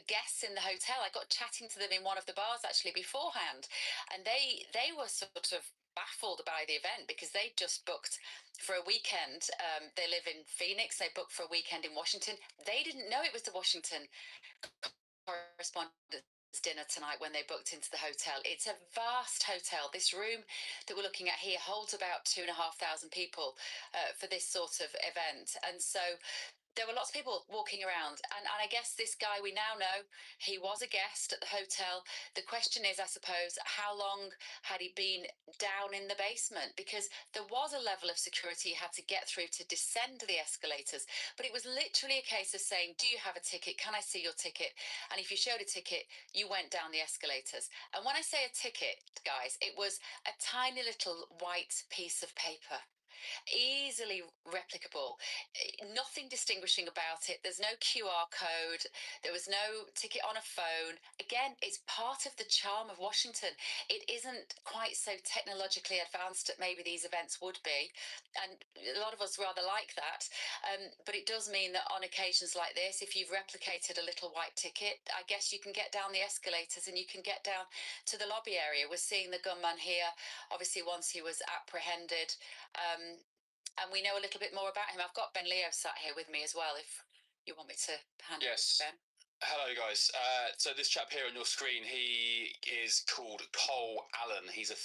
Speaker 8: guests in the hotel. I got chatting to them in one of the bars actually beforehand. And they were sort of baffled by the event because they just booked for a weekend. They live in Phoenix. They booked for a weekend in Washington. They didn't know it was the Washington correspondence dinner tonight when they booked into the hotel. It's a vast hotel. This room that we're looking at here holds about 2,500 people for this sort of event. And so there were lots of people walking around, and I guess this guy, we now know he was a guest at the hotel. The question is, I suppose, how long had he been down in the basement? Because there was a level of security he had to get through to descend the escalators, but it was literally a case of saying, do you have a ticket? Can I see your ticket? And if you showed a ticket, you went down the escalators. And when I say a ticket, guys, it was a tiny little white piece of paper, easily replicable, nothing distinguishing about it. There's no QR code, there was no ticket on a phone. Again, it's part of the charm of Washington. It isn't quite so technologically advanced that maybe these events would be, and a lot of us rather like that, but it does mean that on occasions like this, if you've replicated a little white ticket, I guess you can get down the escalators and you can get down to the lobby area. We're seeing the gunman here, obviously once he was apprehended, and we know a little bit more about him. I've got Ben Leo sat here with me as well, if you want me to hand it to Ben.
Speaker 7: Hello, guys. So this chap here on your screen, he is called Cole Allen. He's a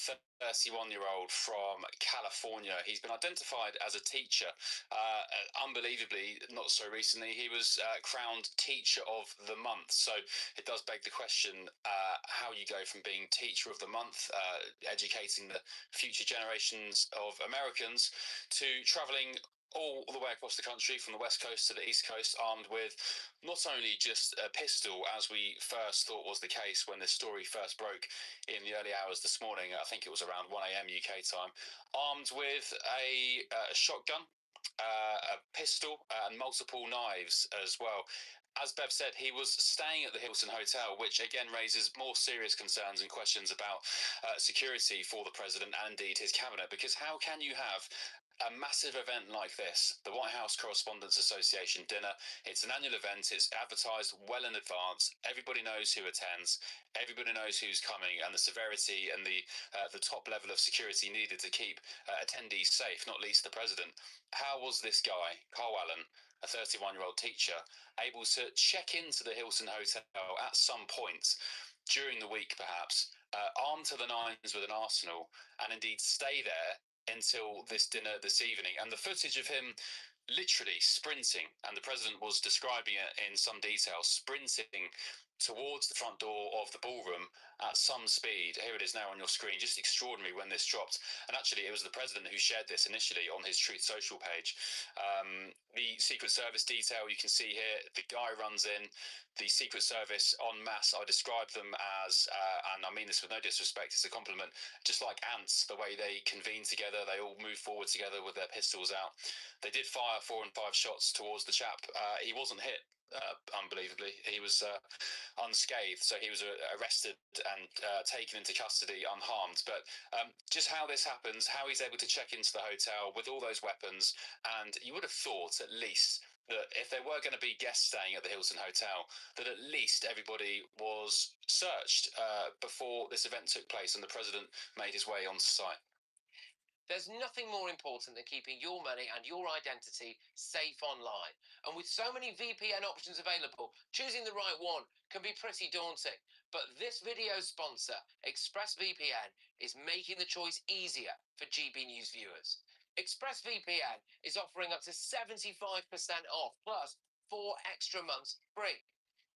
Speaker 7: 31-year-old from California. He's been identified as a teacher. Unbelievably, not so recently, he was crowned Teacher of the Month. So it does beg the question how you go from being Teacher of the Month, educating the future generations of Americans, to traveling all the way across the country from the West Coast to the East Coast, armed with not only just a pistol, as we first thought was the case when this story first broke in the early hours this morning. I think it was around 1 a.m. UK time, armed with a shotgun, a pistol, and multiple knives as well. As Bev said, he was staying at the Hilton Hotel, which again raises more serious concerns and questions about security for the president and indeed his cabinet, because how can you have a massive event like this, the White House Correspondents Association dinner? It's an annual event. It's advertised well in advance. Everybody knows who attends. Everybody knows who's coming, and the severity and the top level of security needed to keep attendees safe, not least the president. How was this guy, Carl Allen, a 31-year-old teacher, able to check into the Hilton Hotel at some point during the week, perhaps, armed to the nines with an arsenal, and indeed stay there until this dinner this evening? And the footage of him literally sprinting, and the president was describing it in some detail, sprinting towards the front door of the ballroom at some speed. Here it is now on your screen. Just extraordinary when this dropped. And actually, it was the president who shared this initially on his Truth Social page. The Secret Service detail you can see here, the guy runs in, the Secret Service en masse. I describe them as, and I mean this with no disrespect, it's a compliment, just like ants, the way they convene together, they all move forward together with their pistols out. They did fire 4 and 5 shots towards the chap. He wasn't hit. Unbelievably, he was unscathed, so he was arrested and taken into custody unharmed. But just how this happens, how he's able to check into the hotel with all those weapons, and you would have thought at least that if there were going to be guests staying at the Hilton Hotel, that at least everybody was searched before this event took place and the president made his way onto site.
Speaker 10: There's nothing more important than keeping your money and your identity safe online. And with so many VPN options available, choosing the right one can be pretty daunting. But this video's sponsor, ExpressVPN, is making the choice easier for GB News viewers. ExpressVPN is offering up to 75% off, plus 4 extra months free.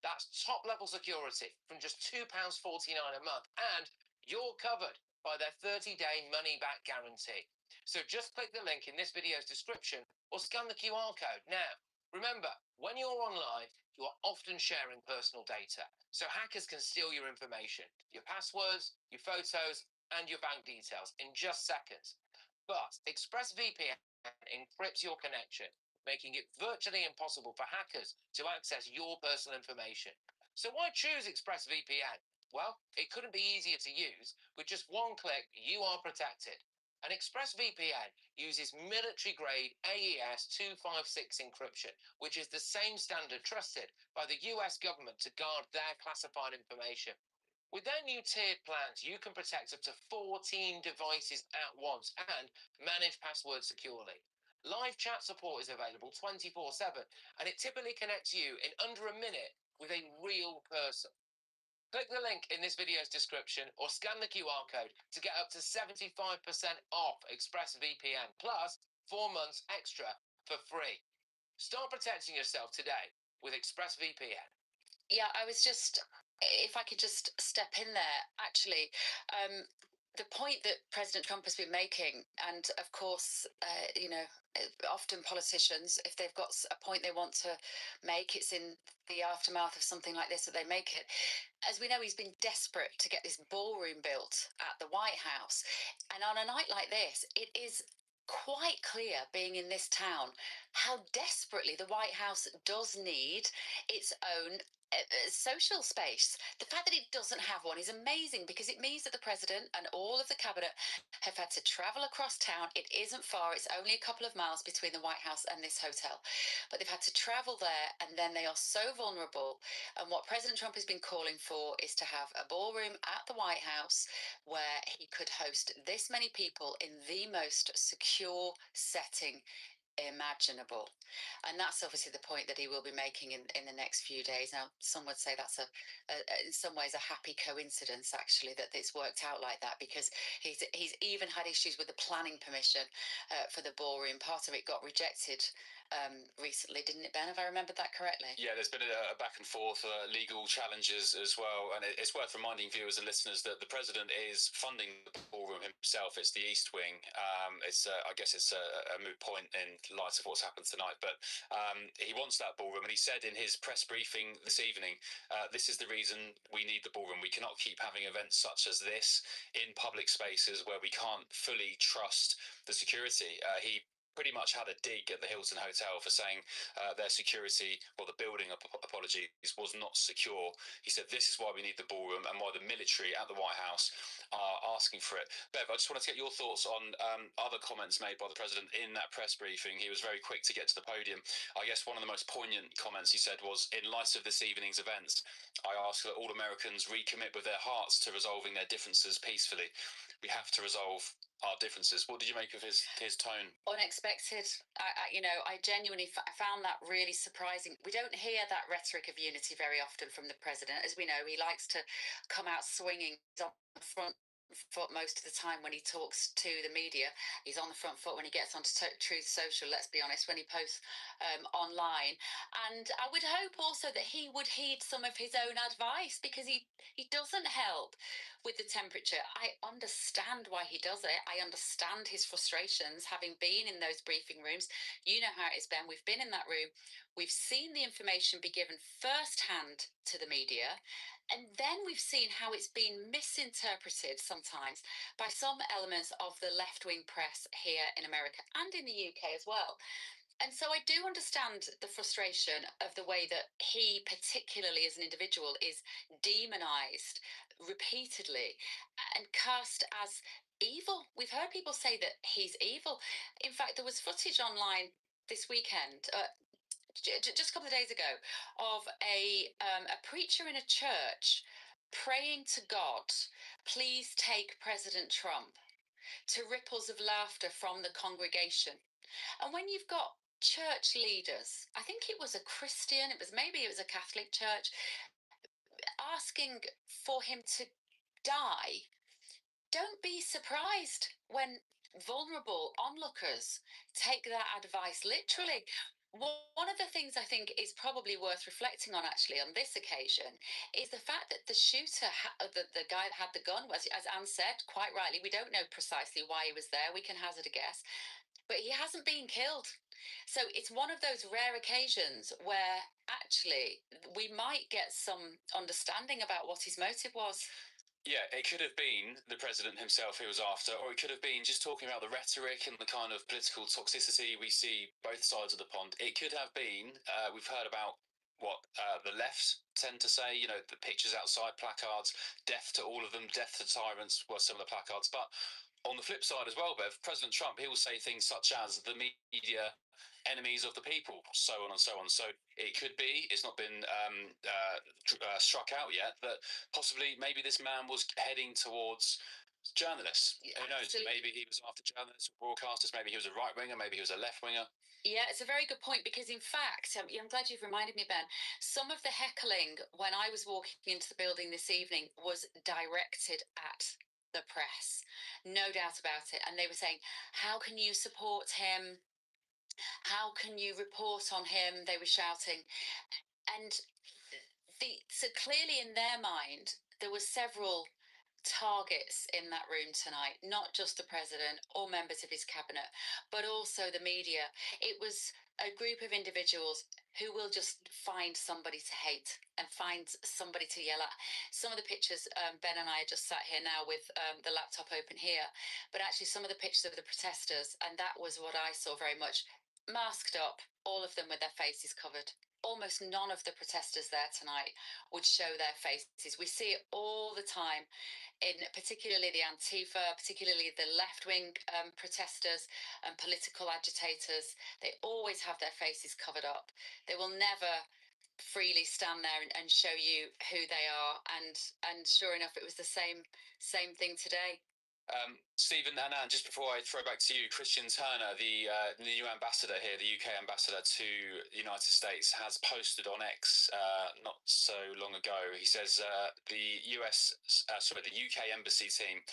Speaker 10: That's top-level security from just £2.49 a month, and you're covered by their 30-day money-back guarantee. So just click the link in this video's description or scan the QR code now. Remember, when you're online, you are often sharing personal data, so hackers can steal your information, your passwords, your photos, and your bank details in just seconds. But ExpressVPN encrypts your connection, making it virtually impossible for hackers to access your personal information. So why choose ExpressVPN? Well, it couldn't be easier to use. With just one click, you are protected. And ExpressVPN uses military-grade AES 256 encryption, which is the same standard trusted by the US government to guard their classified information. With their new tiered plans, you can protect up to 14 devices at once and manage passwords securely. Live chat support is available 24/7, and it typically connects you in under a minute with a real person. Click the link in this video's description or scan the QR code to get up to 75% off ExpressVPN plus 4 months extra for free. Start protecting yourself today with ExpressVPN.
Speaker 8: Yeah, I was just, if I could just step in there, actually, the point that President Trump has been making, and of course, often politicians, if they've got a point they want to make, it's in the aftermath of something like this that they make it. As we know, he's been desperate to get this ballroom built at the White House. And on a night like this, it is quite clear, being in this town, how desperately the White House does need its own social space. The fact that it doesn't have one is amazing, because it means that the president and all of the cabinet have had to travel across town. It isn't far, it's only a couple of miles between the White House and this hotel, but they've had to travel there, and then they are so vulnerable. And what President Trump has been calling for is to have a ballroom at the White House where he could host this many people in the most secure setting imaginable. And that's obviously the point that he will be making in the next few days. Now, some would say that's in some ways a happy coincidence, actually, that it's worked out like that, because he's even had issues with the planning permission for the ballroom. Part of it got rejected recently, didn't it, Ben, if I remembered that correctly?
Speaker 7: Yeah, there's been a back and forth, legal challenges as well, and it's worth reminding viewers and listeners that the president is funding the ballroom himself. It's the East Wing. I guess it's a moot point in light of what's happened tonight, but he wants that ballroom, and he said in his press briefing this evening, this is the reason we need the ballroom. We cannot keep having events such as this in public spaces where we can't fully trust the security. He pretty much had a dig at the Hilton Hotel for saying their security, or the building, apologies, was not secure. He said this is why we need the ballroom and why the military at the White House are asking for it. Bev, I just wanted to get your thoughts on other comments made by the president in that press briefing. He was very quick to get to the podium. I guess one of the most poignant comments he said was, in light of this evening's events, I ask that all Americans recommit with their hearts to resolving their differences peacefully. We have to resolve our differences. What did you make of his tone?
Speaker 8: Unexpected. I genuinely found that really surprising. We don't hear that rhetoric of unity very often from the president. As we know, he likes to come out swinging. He's on the front foot most of the time when he talks to the media. He's on the front foot when he gets onto Truth Social, let's be honest, when he posts online. And I would hope also that he would heed some of his own advice, because he doesn't help with the temperature. I understand why he does it. I understand his frustrations, having been in those briefing rooms. You know how it is, Ben. We've been in that room. We've seen the information be given firsthand to the media. And then we've seen how it's been misinterpreted sometimes by some elements of the left-wing press here in America and in the UK as well. And so I do understand the frustration of the way that he, particularly as an individual, is demonized repeatedly and cast as evil. We've heard people say that he's evil. In fact, there was footage online this weekend, just a couple of days ago, of a preacher in a church praying to God, please take President Trump, to ripples of laughter from the congregation. And when you've got church leaders, I think it was a Christian, maybe it was a Catholic church, asking for him to die, don't be surprised when vulnerable onlookers take that advice literally. One of the things I think is probably worth reflecting on, actually, on this occasion, is the fact that the shooter, the guy that had the gun, as Anne said quite rightly, we don't know precisely why he was there. We can hazard a guess, but he hasn't been killed. So it's one of those rare occasions where actually we might get some understanding about what his motive was.
Speaker 7: Yeah, it could have been the president himself who was after, or it could have been just talking about the rhetoric and the kind of political toxicity we see both sides of the pond. It could have been, we've heard about what the left tend to say, the pictures outside, placards, death to all of them, death to tyrants were some of the placards. But on the flip side as well, Bev, President Trump, he will say things such as the media enemies of the people, so on and so on. So it could be, it's not been struck out yet, that possibly maybe this man was heading towards journalists.
Speaker 8: Yeah,
Speaker 7: Who knows?
Speaker 8: absolutely.
Speaker 7: Maybe he was after journalists or broadcasters. Maybe he was a right winger. Maybe he was a left winger.
Speaker 8: Yeah, it's a very good point because, in fact, I'm glad you've reminded me, Ben. Some of the heckling when I was walking into the building this evening was directed at the press, no doubt about it. And they were saying, "How can you support him? How can you report on him?" They were shouting, and so clearly in their mind there were several targets in that room tonight, not just the president or members of his cabinet, but also the media. It was a group of individuals who will just find somebody to hate and find somebody to yell at. Some of the pictures, Ben and I are just sat here now with the laptop open here, but actually some of the pictures of the protesters, and that was what I saw very much, masked up, all of them with their faces covered. Almost none of the protesters there tonight would show their faces. We see it all the time in particularly the Antifa, particularly the left-wing protesters and political agitators. They always have their faces covered up. They will never freely stand there and show you who they are. And sure enough, it was the same thing today.
Speaker 7: Stephen, and just before I throw back to you, Christian Turner, the new ambassador here, the UK ambassador to the United States, has posted on X not so long ago. He says the UK embassy team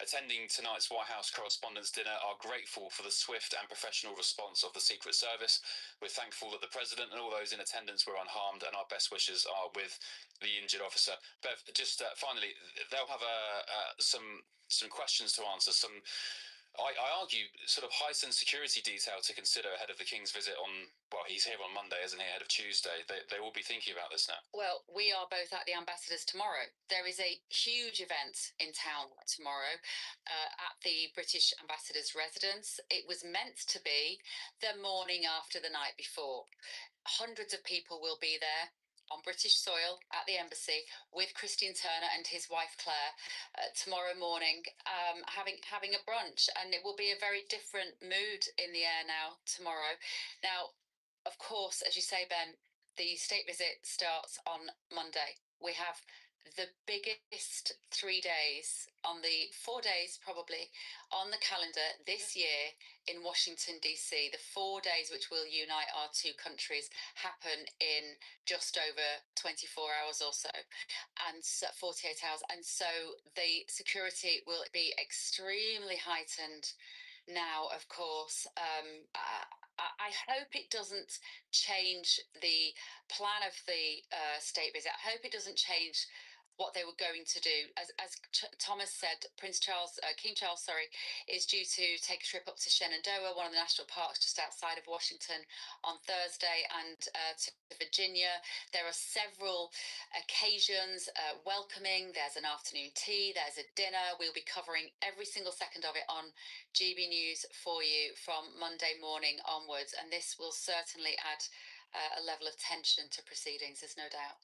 Speaker 7: attending tonight's White House Correspondents' Dinner are grateful for the swift and professional response of the Secret Service. We're thankful that the President and all those in attendance were unharmed, and our best wishes are with the injured officer. Bev, just finally, they'll have some questions to answer, I argue, sort of heightened security detail to consider ahead of the King's visit on, well, he's here on Monday, isn't he, ahead of Tuesday. They will be thinking about this now.
Speaker 8: Well, we are both at the Ambassadors tomorrow. There is a huge event in town tomorrow at the British Ambassador's residence. It was meant to be the morning after the night before. Hundreds of people will be there on British soil at the embassy with Christian Turner and his wife Claire tomorrow morning, having a brunch, and it will be a very different mood in the air now tomorrow. Now, of course, as you say, Ben, the state visit starts on Monday. We have the biggest 3 days on the 4 days probably on the calendar this year in Washington DC. The 4 days which will unite our two countries happen in just over 24 hours or so, and 48 hours, and so the security will be extremely heightened now, of course. I hope it doesn't change the plan of the state visit. I hope it doesn't change what they were going to do. As Thomas said, King Charles, is due to take a trip up to Shenandoah, one of the national parks just outside of Washington, on Thursday, and to Virginia. There are several occasions welcoming. There's an afternoon tea, there's a dinner. We'll be covering every single second of it on GB News for you from Monday morning onwards, and this will certainly add a level of tension to proceedings, there's no doubt.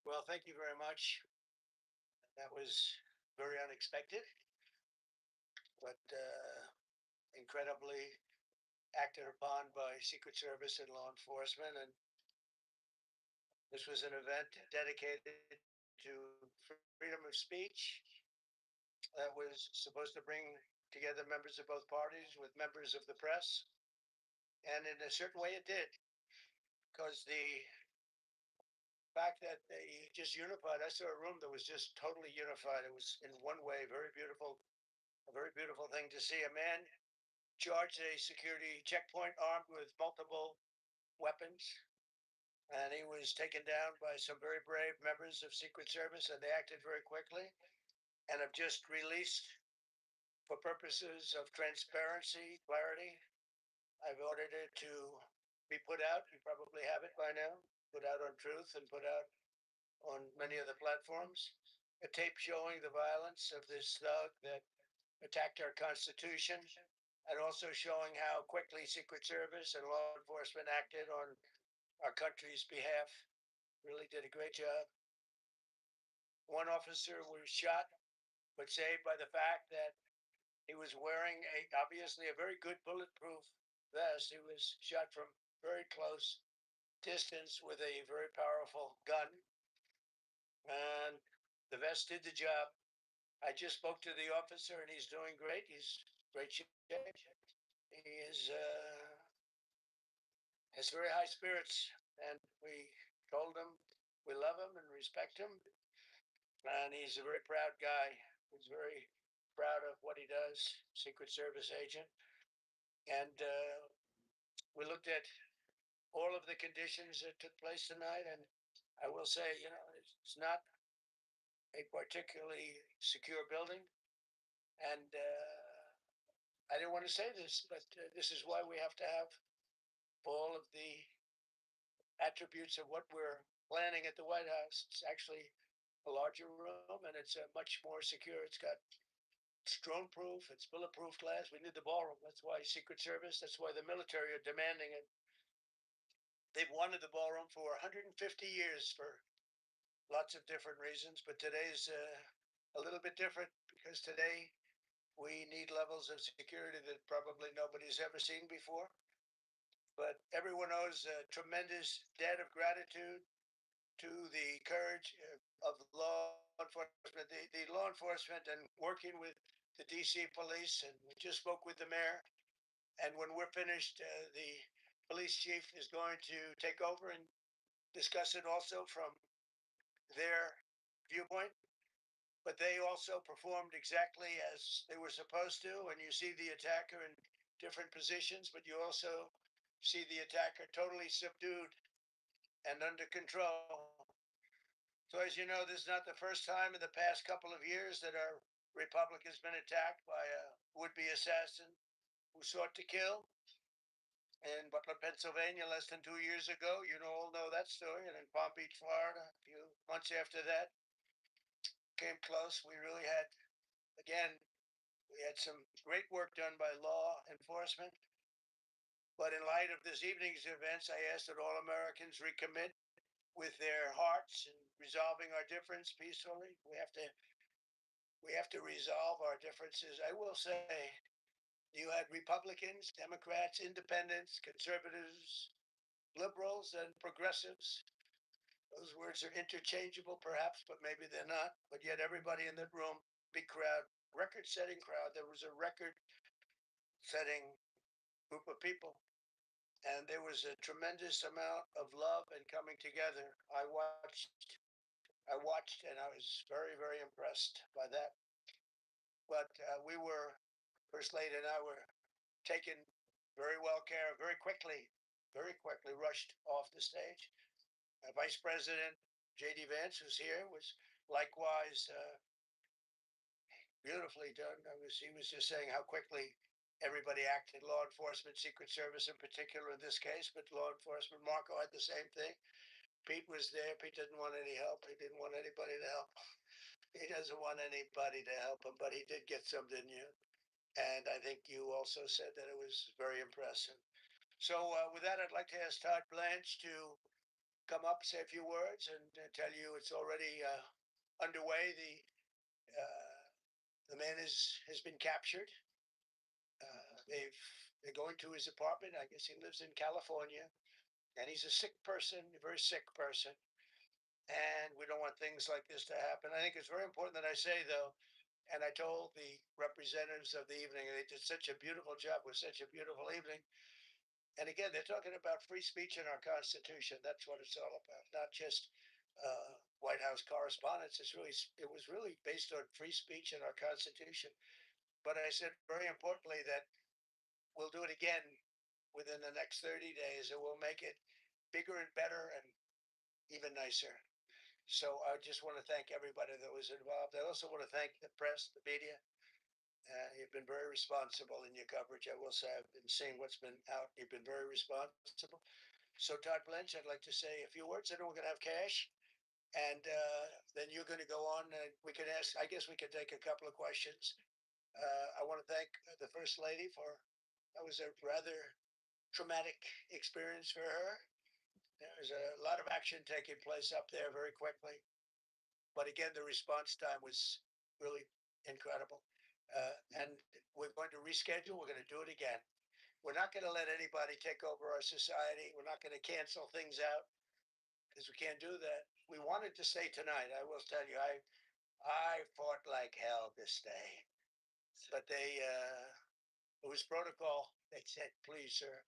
Speaker 20: Well, thank you very much. That was very unexpected, but incredibly acted upon by Secret Service and law enforcement. And this was an event dedicated to freedom of speech that was supposed to bring together members of both parties with members of the press. And in a certain way, it did, because the fact that they just unified, I saw a room that was just totally unified. It was in one way very beautiful, a very beautiful thing to see. A man charged a security checkpoint armed with multiple weapons, and he was taken down by some very brave members of Secret Service, and they acted very quickly and have just released, for purposes of transparency, clarity, I've ordered it to be put out. You probably have it by now, put out on Truth and put out on many of the platforms. A tape showing the violence of this thug that attacked our Constitution, and also showing how quickly Secret Service and law enforcement acted on our country's behalf. Really did a great job. One officer was shot, but saved by the fact that he was wearing obviously a very good bulletproof vest. He was shot from very close distance with a very powerful gun, and the vest did the job. I just spoke to the officer, and he's doing great. He's great shape. He has very high spirits, and we told him we love him and respect him, and he's a very proud guy. He's very proud of what he does, Secret Service agent. And we looked at all of the conditions that took place tonight, and I will say, it's not a particularly secure building, and I didn't want to say this, but this is why we have to have all of the attributes of what we're planning at the White House. It's actually a larger room, and it's much more secure. It's got drone proof, it's bulletproof glass. We need the ballroom. That's why Secret Service, that's why the military are demanding it. They've wanted the ballroom for 150 years for lots of different reasons, but today's a little bit different, because today we need levels of security that probably nobody's ever seen before. But everyone owes a tremendous debt of gratitude to the courage of law enforcement, the law enforcement, and working with the DC police. And we just spoke with the mayor. And when we're finished, the police chief is going to take over and discuss it also from their viewpoint. But they also performed exactly as they were supposed to. And you see the attacker in different positions, but you also see the attacker totally subdued and under control. So as you know, this is not the first time in the past couple of years that our republic has been attacked by a would-be assassin who sought to kill. In Butler, Pennsylvania, less than 2 years ago, all know that story. And in Palm Beach, Florida, a few months after that, came close. We really had, again, we had some great work done by law enforcement. But in light of this evening's events, I ask that all Americans recommit with their hearts and resolving our difference peacefully. We have to resolve our differences. I will say, you had Republicans, Democrats, independents, conservatives, liberals, and progressives. Those words are interchangeable, perhaps, but maybe they're not. But yet everybody in that room, big crowd, record-setting crowd. There was a record-setting group of people. And there was a tremendous amount of love and coming together. I watched, and I was very, very impressed by that. But we were, First Lady and I were taken very well care of, very quickly rushed off the stage. Vice President J.D. Vance, who's here, was likewise beautifully done. He was just saying how quickly everybody acted, law enforcement, Secret Service in particular in this case, but law enforcement. Marco had the same thing. Pete was there. Pete didn't want any help. He didn't want anybody to help. He doesn't want anybody to help him, but he did get some, didn't you? And I think you also said that it was very impressive. So with that, I'd like to ask Todd Blanche to
Speaker 16: come up, say a few words, and tell you it's already underway. The man has been captured. They're going to his apartment. I guess he lives in California, and he's a sick person, a very sick person. And we don't want things like this to happen. I think it's very important that I say, though, and I told the representatives of the evening, they did such a beautiful job with such a beautiful evening. And again, they're talking about free speech in our Constitution. That's what it's all about, not just White House correspondence. It was really based on free speech in our Constitution. But I said very importantly that we'll do it again within the next 30 days, and we'll make it bigger and better and even nicer. So I just want to thank everybody that was involved. I also want to thank the press, the media. You've been very responsible in your coverage. I will say I've been seeing what's been out. You've been very responsible. So Todd Blanche, I'd like to say a few words. I know we're going to have cash, and then you're going to go on. And we can ask. I guess we can take a couple of questions. I want to thank the First Lady for. That was a rather traumatic experience for her. There was a lot of action taking place up there very quickly. But again, the response time was really incredible. And we're going to reschedule. We're going to do it again. We're not going to let anybody take over our society. We're not going to cancel things out because we can't do that. We wanted to stay tonight. I will tell you, I fought like hell this day, but it was protocol. They said, "Please, sir,"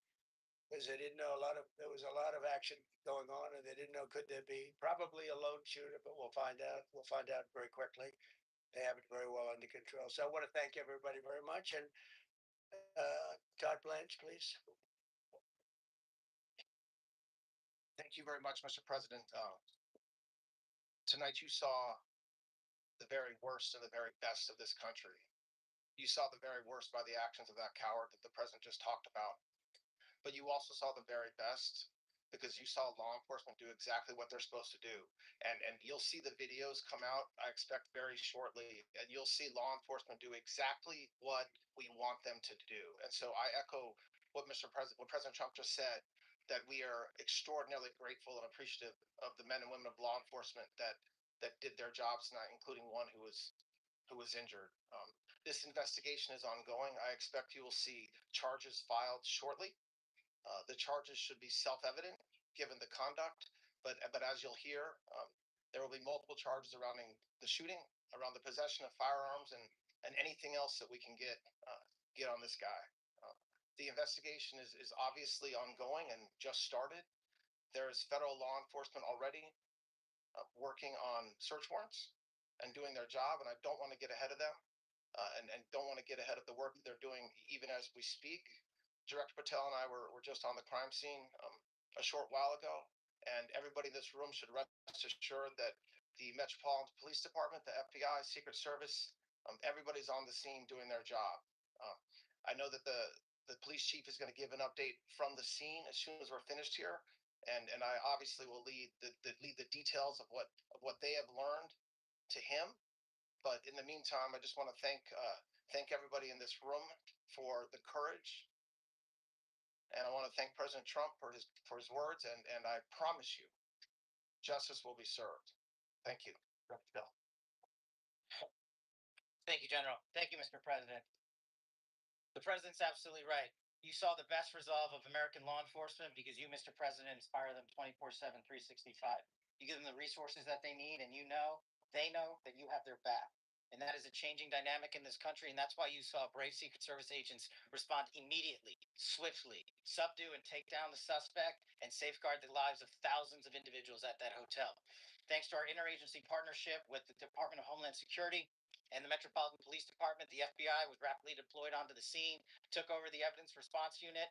Speaker 16: because they didn't know there was a lot of action going on, and they didn't know could there be probably a lone shooter, but we'll find out. We'll find out very quickly. They have it very well under control. So I want to thank everybody very much. And Todd Blanche, please.
Speaker 18: Thank you very much, Mr. President. Tonight you saw the very worst and the very best of this country. You saw the very worst by the actions of that coward that the president just talked about. But you also saw the very best because you saw law enforcement do exactly what they're supposed to do. And you'll see the videos come out, I expect, very shortly, and you'll see law enforcement do exactly what we want them to do. And so I echo what what President Trump just said, that we are extraordinarily grateful and appreciative of the men and women of law enforcement that did their jobs tonight, including one who was injured. This investigation is ongoing. I expect you will see charges filed shortly. The charges should be self-evident given the conduct, but as you'll hear, there will be multiple charges surrounding the shooting, around the possession of firearms, and anything else that we can get on this guy. The investigation is obviously ongoing and just started. There is federal law enforcement already working on search warrants and doing their job, and I don't want to get ahead of them and don't want to get ahead of the work that they're doing even as we speak. Director Patel and I were just on the crime scene a short while ago, and everybody in this room should rest assured that the Metropolitan Police Department, the FBI, Secret Service, everybody's on the scene doing their job. I know that the police chief is going to give an update from the scene as soon as we're finished here, and I obviously will lead the details of what they have learned to him. But in the meantime, I just want to thank everybody in this room for the courage. And I want to thank President Trump for his words, and I promise you, justice will be served. Thank you.
Speaker 19: Thank you, General. Thank you, Mr. President. The president's absolutely right. You saw the best resolve of American law enforcement because you, Mr. President, inspire them 24/7, 365. You give them the resources that they need, and they know that you have their back. And that is a changing dynamic in this country. And that's why you saw brave Secret Service agents respond immediately, swiftly, subdue and take down the suspect, and safeguard the lives of thousands of individuals at that hotel. Thanks to our interagency partnership with the Department of Homeland Security and the Metropolitan Police Department, the FBI was rapidly deployed onto the scene, took over the evidence response unit,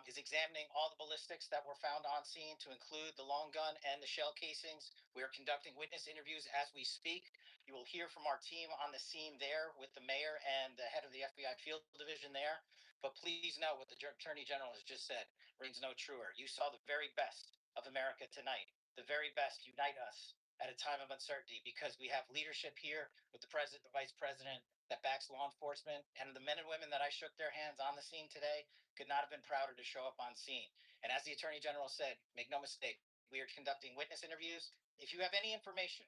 Speaker 19: is examining all the ballistics that were found on scene to include the long gun and the shell casings. We are conducting witness interviews as we speak. You will hear from our team on the scene there with the mayor and the head of the FBI field division there. But please know what the Attorney General has just said rings no truer. You saw the very best of America tonight. The very best unite us at a time of uncertainty because we have leadership here with the president, the vice president that backs law enforcement, and the men and women that I shook their hands on the scene today could not have been prouder to show up on scene. And as the Attorney General said, make no mistake, We are conducting witness interviews. If you have any information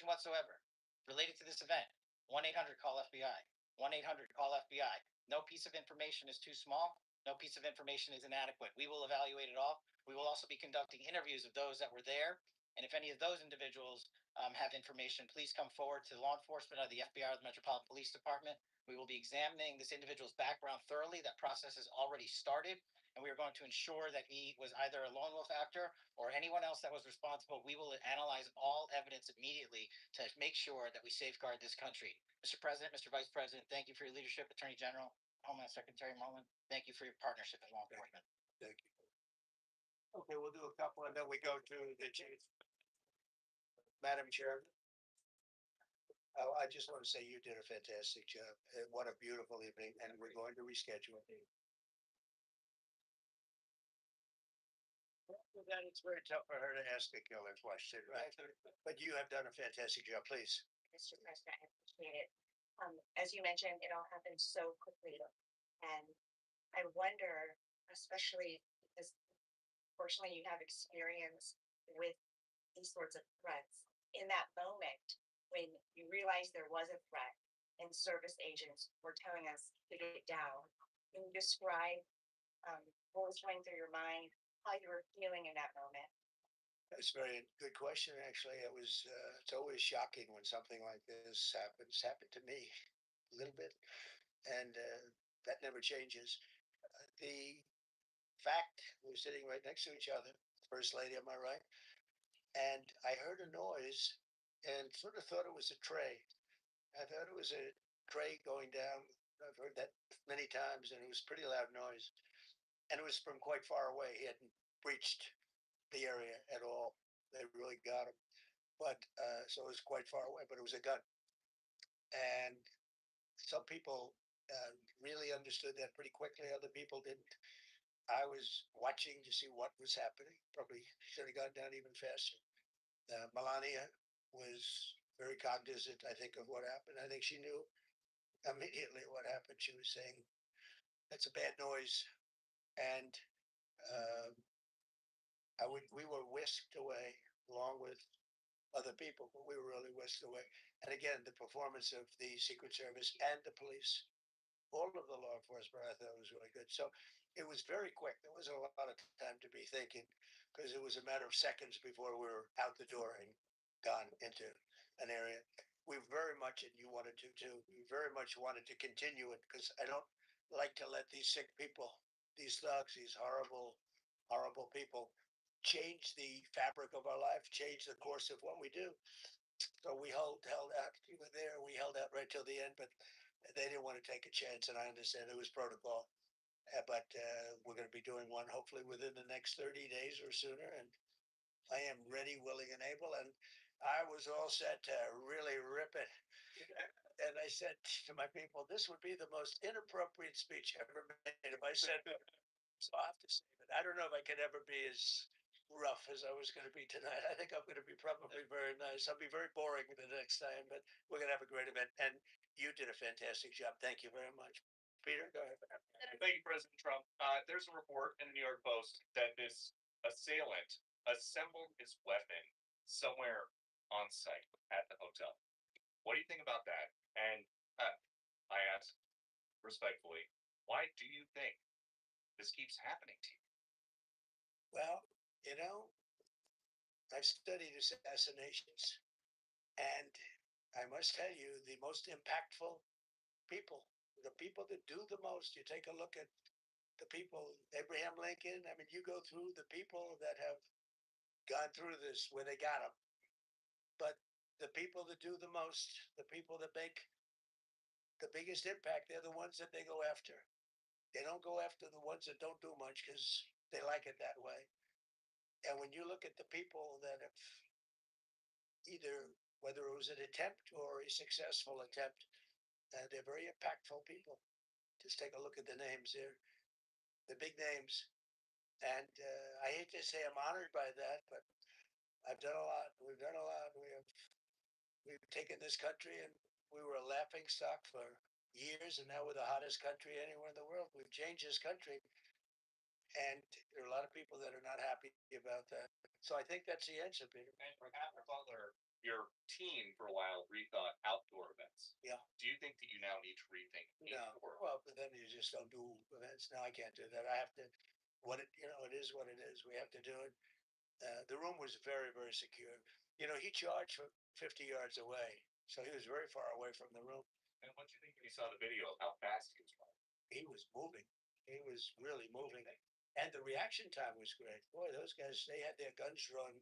Speaker 19: whatsoever related to this event, 1-800-CALL-FBI. 1-800-CALL-FBI. No piece of information is too small. No piece of information is inadequate. We will evaluate it all. We will also be conducting interviews of those that were there. And if any of those individuals have information, please come forward to law enforcement or the FBI or the Metropolitan Police Department. We will be examining this individual's background thoroughly. That process has already started, and we are going to ensure that he was either a lone wolf actor or anyone else that was responsible. We will analyze all evidence immediately to make sure that we safeguard this country. Mr. President, Mr. Vice President, thank you for your leadership. Attorney General, Homeland Secretary Mullen, thank you for your partnership in law enforcement.
Speaker 16: Thank you. Okay, we'll do a couple and then we go to the chief. Madam Chair. I just want to say you did a fantastic job. What a beautiful evening, and we're going to reschedule. With that, it's very tough for her to ask a killer question, right? But you have done a fantastic job, please.
Speaker 9: Mr. President, I appreciate it. As you mentioned, it all happened so quickly. And I wonder, especially because fortunately you have experience with these sorts of threats, in that moment when you realized there was a threat and service agents were telling us to get down, can you describe what was going through your mind, how you were feeling in that moment?
Speaker 16: That's a very good question. Actually, it's always shocking when something like this happens. Happened to me a little bit, and that never changes. The fact we're sitting right next to each other, First Lady on my right, and I heard a noise and sort of thought it was a tray. I thought it was a tray going down. I've heard that many times, and it was a pretty loud noise. And it was from quite far away. He hadn't breached the area at all. They really got him. But so it was quite far away, but it was a gun. And some people really understood that pretty quickly. Other people didn't. I was watching to see what was happening. Probably should have gone down even faster. Melania was very cognizant, I think, of what happened. I think she knew immediately what happened. She was saying, "That's a bad noise," and we were whisked away along with other people, but we were really whisked away. And again, the performance of the Secret Service and the police, all of the law enforcement, I thought was really good. So it was very quick. There wasn't a lot of time to be thinking because it was a matter of seconds before we were out the door and gone into an area. We very much, and you wanted to too, we very much wanted to continue it because I don't like to let these sick people, these thugs, these horrible, horrible people change the fabric of our life, change the course of what we do. So we held out. We were there. We held out right till the end, but they didn't want to take a chance, and I understand it was protocol. But we're going to be doing one hopefully within the next 30 days or sooner, and I am ready, willing, and able. And I was all set to really rip it. And I said to my people, this would be the most inappropriate speech ever made if I said it. So I have to say it. I don't know if I could ever be as rough as I was going to be tonight. I think I'm going to be probably very nice. I'll be very boring the next time, but we're going to have a great event. And you did a fantastic job. Thank you very much. Peter, go ahead.
Speaker 17: Thank you, President Trump. There's a report in the New York Post that this assailant assembled his weapon somewhere on site at the hotel. What do you think about that? And I ask respectfully, why do you think this keeps happening to you?
Speaker 16: Well, I've studied assassinations, and I must tell you, the most impactful people, the people that do the most, you take a look at the people, Abraham Lincoln, I mean, you go through the people that have gone through this where they got them. But the people that do the most, the people that make the biggest impact, they're the ones that they go after. They don't go after the ones that don't do much because they like it that way. And when you look at the people that have either, whether it was an attempt or a successful attempt, they're very impactful people. Just take a look at the names there, the big names. And I hate to say I'm honored by that, but I've done a lot. We've done a lot. We've taken this country, and we were a laughing stock for years, and now we're the hottest country anywhere in the world. We've changed this country. And there are a lot of people that are not happy about that. So I think that's the answer, Peter.
Speaker 17: And for after Butler, your team for a while rethought outdoor events.
Speaker 16: Yeah.
Speaker 17: Do you think that you now need to rethink
Speaker 16: No,
Speaker 17: indoor?
Speaker 16: well, but then you just don't do events. No, I can't do that. I have to, it is what it is. We have to do it. The room was very, very secure. He charged for 50 yards away. So he was very far away from the room.
Speaker 17: And what do you think when you saw the video of how fast he was running?
Speaker 16: He was moving. He was really moving. And the reaction time was great. Boy, those guys, they had their guns drawn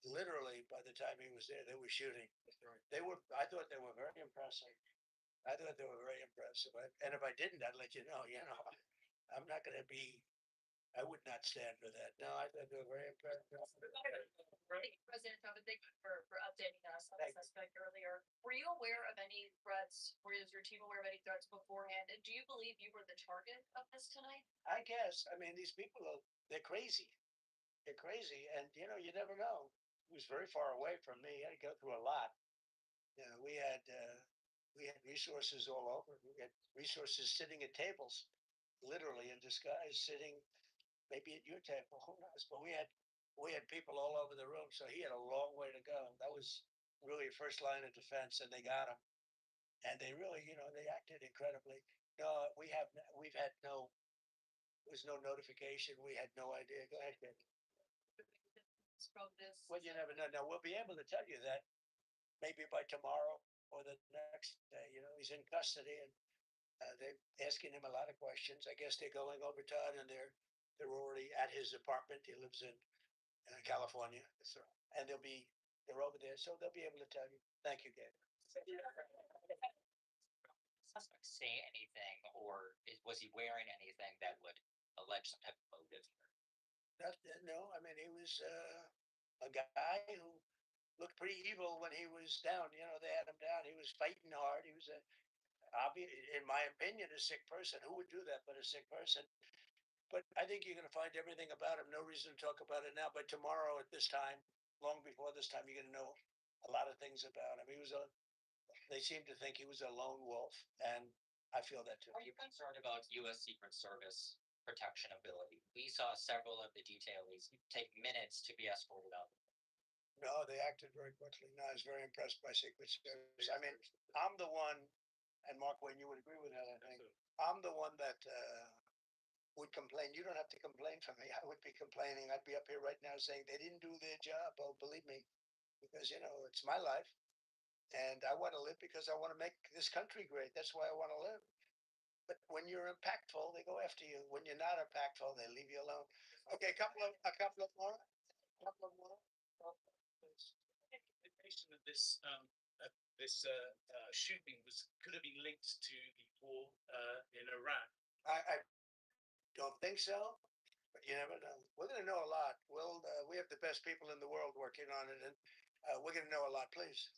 Speaker 16: literally by the time he was there. They were shooting. I thought they were very impressive. And if I didn't, I'd let you know, I'm not going to be, I would not stand for that. No, I thought they were very impressive.
Speaker 4: Thank you, President Trump, and thank you for updating us on the
Speaker 16: Thank you.
Speaker 4: suspect earlier. Were you aware of any threats? Was your team aware of any threats beforehand? And do you believe you were the target of this tonight?
Speaker 16: I guess. I mean, these people they're crazy. They're crazy. And, you never know. He was very far away from me. I had to go through a lot. We had resources all over. We had resources sitting at tables, literally in disguise, sitting maybe at your table, who knows? But we had people all over the room, so he had a long way to go. That was really a first line of defense, and they got him. And they really, they acted incredibly. No, we've had no, there was no notification. We had no idea. Go ahead, Kate.
Speaker 4: From this.
Speaker 16: Well, you never know. Now we'll be able to tell you that maybe by tomorrow or the next day. He's in custody, and they're asking him a lot of questions. I guess they're going over Todd, and they're already at his apartment. He lives in California, and they're over there, so they'll be able to tell you. Thank you, Gabe.
Speaker 11: Suspect say anything, or was he wearing anything that would allege some type of motive here?
Speaker 16: No, I mean, he was a guy who looked pretty evil when he was down. They had him down. He was fighting hard. He was in my opinion, a sick person. Who would do that but a sick person? But I think you're going to find everything about him. No reason to talk about it now. But tomorrow at this time, long before this time, you're going to know a lot of things about him. They seem to think he was a lone wolf, and I feel that too.
Speaker 11: Are you concerned about U.S. Secret Service protection ability? We saw several of the detainees take minutes to be escorted out.
Speaker 16: No, they acted very quickly. No, I was very impressed by Secret Service. I mean, I'm the one, and Mark Wayne, you would agree with that, I think. I'm the one that would complain. You don't have to complain for me. I would be complaining. I'd be up here right now saying they didn't do their job. Oh, believe me, because, it's my life. And I want to live because I want to make this country great. That's why I want to live. But when you're impactful, they go after you. When you're not impactful, they leave you alone. Okay, a couple of more.
Speaker 23: Indication that this shooting could have been linked to the war in Iraq.
Speaker 16: I don't think so, but you never know. We're going to know a lot. We have the best people in the world working on it, and we're going to know a lot. Please.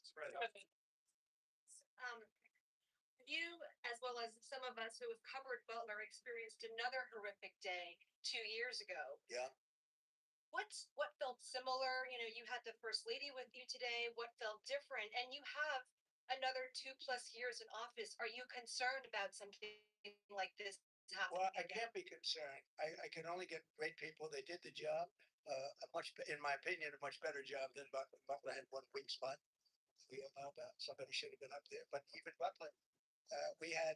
Speaker 4: You, as well as some of us who have covered Butler, experienced another horrific day 2 years ago.
Speaker 16: Yeah.
Speaker 4: What felt similar? You had the First Lady with you today. What felt different? And you have another 2+ years in office. Are you concerned about something like this happening?
Speaker 16: Well, I can't be concerned. I can only get great people. They did the job, in my opinion, a much better job than Butler. Butler had one weak spot. We all know about. Somebody should have been up there. But even Butler, we had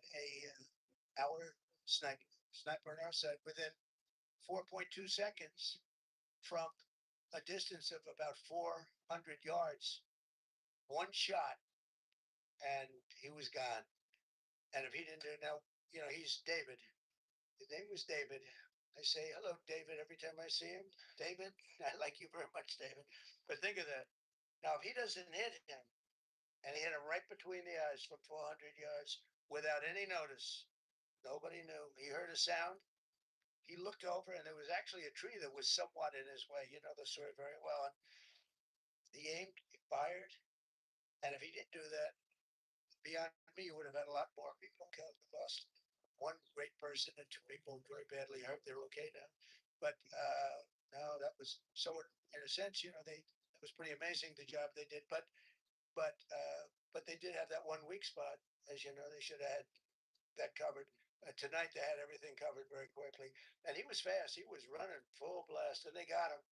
Speaker 16: our sniper on our side within 4.2 seconds from a distance of about 400 yards. One shot, and he was gone. And if he didn't do it now, he's David. His name was David. I say, hello, David, every time I see him. David, I like you very much, David. But think of that. Now, if he doesn't hit him, and he hit him right between the eyes from 400 yards without any notice, nobody knew. He heard a sound. He looked over, and there was actually a tree that was somewhat in his way. You know the story very well. And he aimed, he fired, and if he didn't do that, beyond me, you would have had a lot more people killed. We lost one great person and 2 people very badly hurt. They're okay now. But no, that was so. In a sense, it was pretty amazing the job they did. But they did have that one weak spot. As you know, they should have had that covered. Tonight they had everything covered very quickly, and he was fast. He was running full blast, and they got him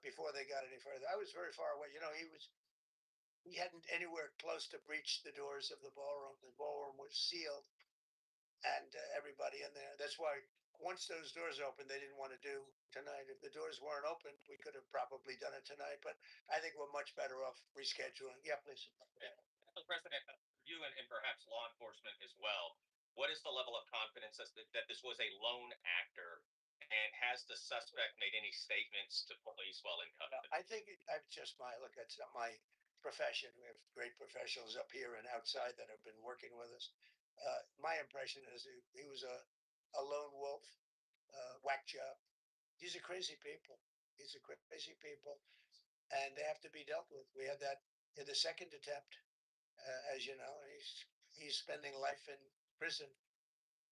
Speaker 16: before they got any further. I was very far away. You know, he hadn't anywhere close to breach the doors of the ballroom. The ballroom was sealed, and everybody in there. That's why once those doors opened, they didn't want to do tonight. If the doors weren't open, we could have probably done it tonight. But I think we're much better off rescheduling. Yeah, please.
Speaker 17: Mr. President, you and perhaps law enforcement as well, what is the level of confidence that this was a lone actor? And has the suspect made any statements to police while in custody?
Speaker 16: I think I've just look. That's not my profession. We have great professionals up here and outside that have been working with us. My impression is he was a lone wolf, whack job. These are crazy people. These are crazy people, and they have to be dealt with. We had that in the second attempt, as you know. He's spending life in prison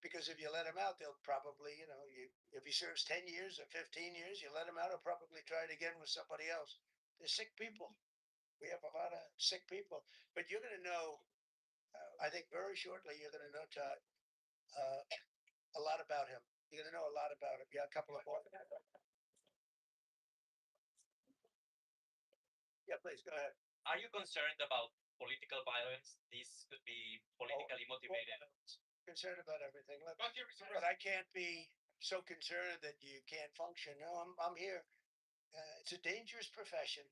Speaker 16: because if you let him out, they'll probably, if he serves 10 years or 15 years, you let him out, he'll probably try it again with somebody else. They're sick people. We have a lot of sick people, but you're going to know. I think very shortly you're going to know, Todd, a lot about him. You're going to know a lot about him. Yeah, a couple of more. Yeah, please go ahead.
Speaker 11: Are you concerned about political violence? This could be politically motivated.
Speaker 16: Concerned about everything. Look, but I can't be so concerned that you can't function. No, I'm here. It's a dangerous profession.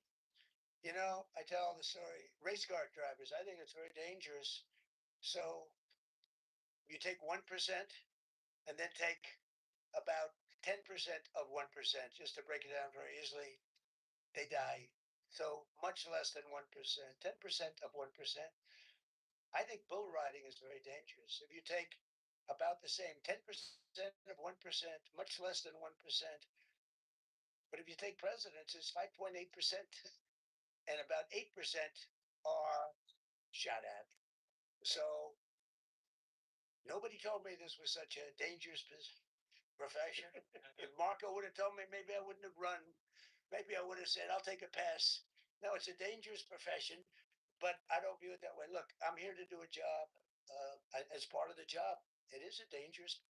Speaker 16: You know, I tell the story. Race car drivers, I think it's very dangerous. So you take 1% and then take about 10% of 1%, just to break it down very easily, they die. So much less than 1%, 10% of 1%. I think bull riding is very dangerous. If you take about the same 10% of 1%, much less than 1%. But if you take presidents, it's 5.8%, and about 8% are shot at. So nobody told me this was such a dangerous profession. If Marco would have told me, maybe I wouldn't have run. Maybe I would have said, I'll take a pass. No, it's a dangerous profession, but I don't view it that way. Look, I'm here to do a job. As part of the job, it is a dangerous.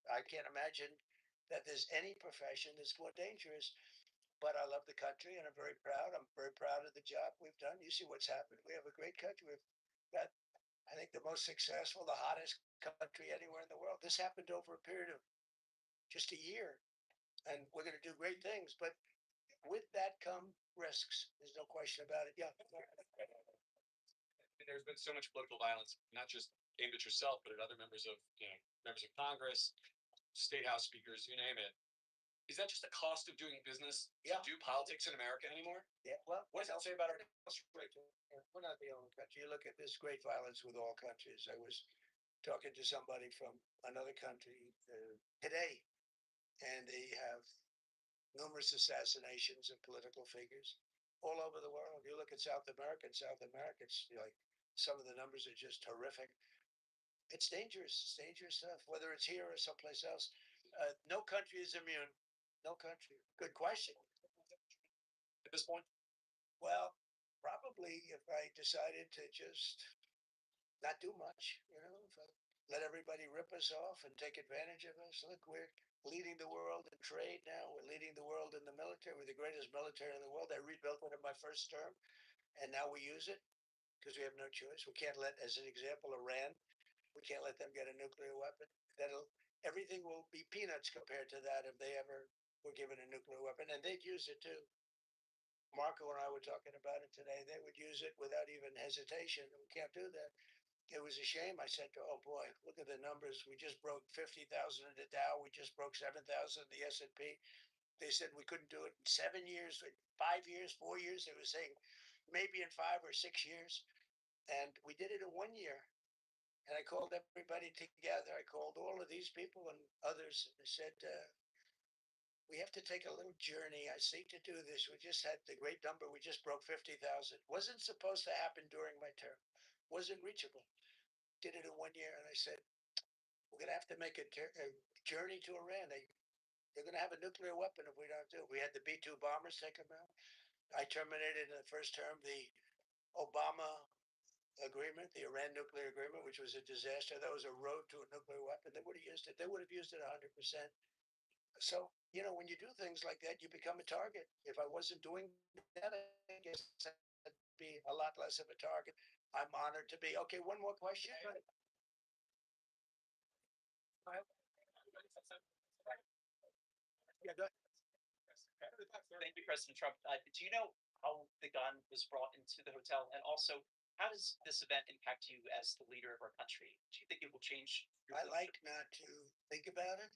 Speaker 16: I can't imagine that there's any profession that's more dangerous. But I love the country, and I'm very proud. I'm very proud of the job we've done. You see what's happened. We have a great country. We've got, I think, the most successful, the hottest country anywhere in the world. This happened over a period of just a year, and we're going to do great things. But with that come risks. There's no question about it. Yeah.
Speaker 1: There's been so much political violence, not just aimed at yourself, but at other members of Congress, state house speakers, you name it. Is that just the cost of doing business to do politics in America anymore?
Speaker 16: Yeah. Well,
Speaker 1: what does that say about our
Speaker 16: rate? We're not the only country. You look at this great violence with all countries. I was talking to somebody from another country today, and they have numerous assassinations of political figures all over the world. You look at South America. In South America, it's like some of the numbers are just horrific. It's dangerous. It's dangerous stuff, whether it's here or someplace else. No country is immune. No country. Good question.
Speaker 1: At this point?
Speaker 16: Well, probably if I decided to just not do much, if I let everybody rip us off and take advantage of us. Look, we're leading the world in trade now. We're leading the world in the military. We're the greatest military in the world. I rebuilt it in my first term, and now we use it because we have no choice. We can't let, as an example, Iran, we can't let them get a nuclear weapon. Everything will be peanuts compared to that if they ever were given a nuclear weapon, and they'd use it too. Marco and I were talking about it today. They would use it without even hesitation. We can't do that. It was a shame. I said, oh boy, look at the numbers. We just broke 50,000 in the Dow. We just broke 7,000 in the S&P. They said we couldn't do it in 7 years, 5 years, 4 years. They were saying maybe in 5 or 6 years. And we did it in 1 year. And I called everybody together. I called all of these people and others and said, we have to take a little journey. I seek to do this. We just had the great number. We just broke 50,000. Wasn't supposed to happen during my term. Wasn't reachable. Did it in 1 year. And I said, we're going to have to make a journey to Iran. They're going to have a nuclear weapon if we don't do it. We had the B-2 bombers take them out. I terminated in the first term the Obama agreement, the Iran nuclear agreement, which was a disaster. That was a road to a nuclear weapon. They would have used it. They would have used it 100%. So, you know, when you do things like that, you become a target. If I wasn't doing that, I guess I'd be a lot less of a target. I'm honored to be. Okay, one more question. Yeah, go ahead.
Speaker 11: Thank you, President Trump. Do you know how the gun was brought into the hotel? And also, how does this event impact you as the leader of our country? Do you think it will change?
Speaker 16: I like not to think about it.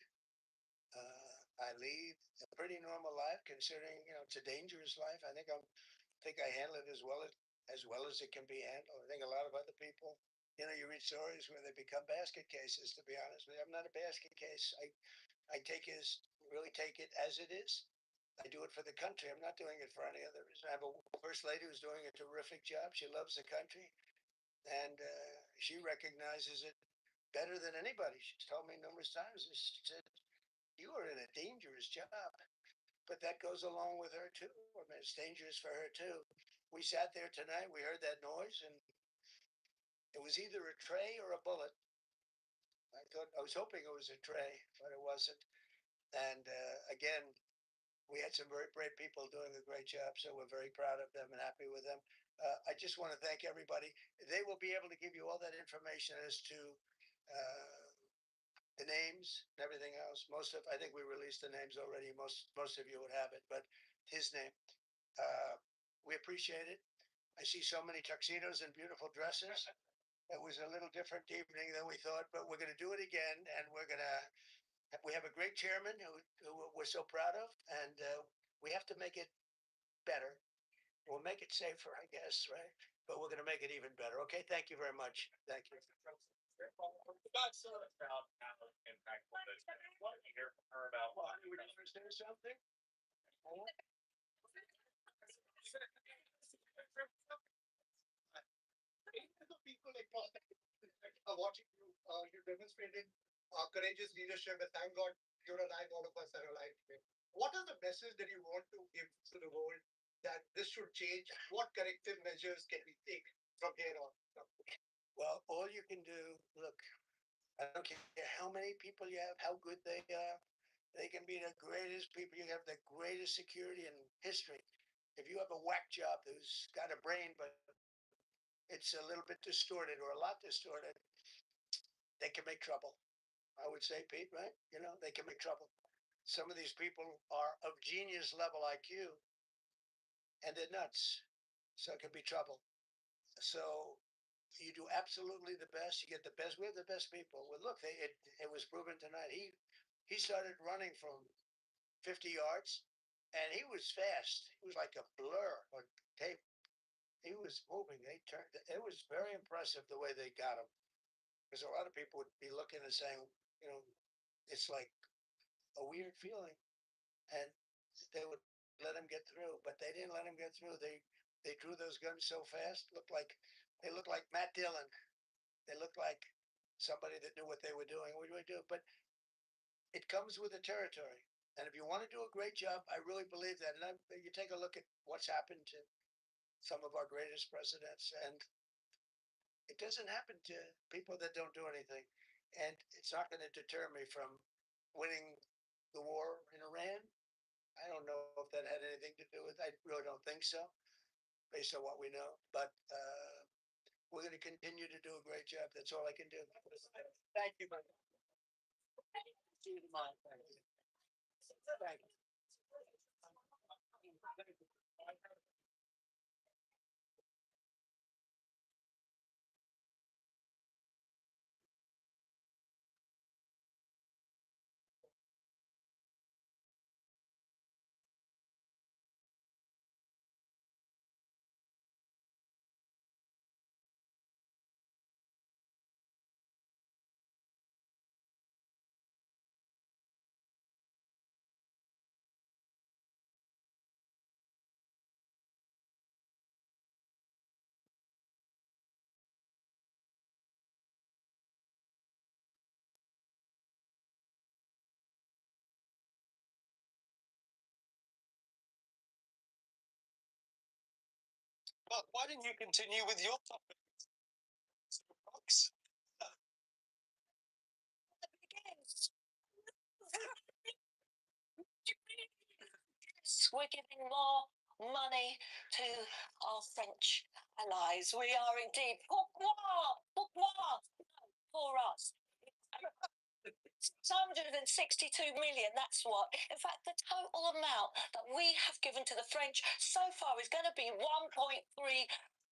Speaker 16: I lead a pretty normal life, considering it's a dangerous life. I think I handle it as well as it can be handled. I think a lot of other people, you read stories where they become basket cases. To be honest with you, I'm not a basket case. I really take it as it is. I do it for the country. I'm not doing it for any other reason. I have a first lady who's doing a terrific job. She loves the country, and she recognizes it better than anybody. She's told me numerous times. She said, "You are in a dangerous job," but that goes along with her too. I mean, it's dangerous for her too. We sat there tonight. We heard that noise, and it was either a tray or a bullet. I was hoping it was a tray, but it wasn't. And again, we had some very brave people doing a great job, so we're very proud of them and happy with them. I just want to thank everybody. They will be able to give you all that information as to the names and everything else. I think we released the names already. Most of you would have it, but his name. We appreciate it. I see so many tuxedos and beautiful dresses. It was a little different evening than we thought, but we're going to do it again, and we have a great chairman who we're so proud of, and we have to make it better. We'll make it safer, I guess, right? But we're going to make it even better. Okay, thank you very much. Thank you.
Speaker 17: About how impactful this is. What did you hear from her about?
Speaker 16: Well, you were just saying something?
Speaker 6: People across the are watching you. You demonstrated courageous leadership, and thank God you're alive. All of us are alive today. What is the message that you want to give to the world that this should change? What corrective measures can we take from here on?
Speaker 16: Well, all you can do, look, I don't care how many people you have, how good they are. They can be the greatest people. You have the greatest security in history. If you have a whack job who's got a brain, but it's a little bit distorted or a lot distorted, they can make trouble. I would say, Pete, right? They can make trouble. Some of these people are of genius level IQ, and they're nuts. So it can be trouble. So you do absolutely the best. You get the best. We have the best people. Well, look, it was proven tonight. He started running from 50 yards, and he was fast. He was like a blur on tape. He was moving. It was very impressive the way they got him. Because a lot of people would be looking and saying, it's like a weird feeling, and they would let him get through, but they didn't let him get through. They drew those guns so fast. They looked like Matt Dillon. They looked like somebody that knew what they were doing. What do I do? But it comes with the territory. And if you want to do a great job, I really believe that. And you take a look at what's happened to some of our greatest presidents, and it doesn't happen to people that don't do anything. And it's not going to deter me from winning the war in Iran. I don't know if that had anything to do with it. I really don't think so, based on what we know. But we're going to continue to do a great job. That's all I can do. Thank you, buddy. See you tomorrow. Thank you. Thank you.
Speaker 12: But why didn't you continue with your topic?
Speaker 22: we're giving more money to our French allies. We are indeed. Pourquoi? Pourquoi? No, for us. 662 million, that's what. In fact, the total amount that we have given to the French so far is going to be 1.3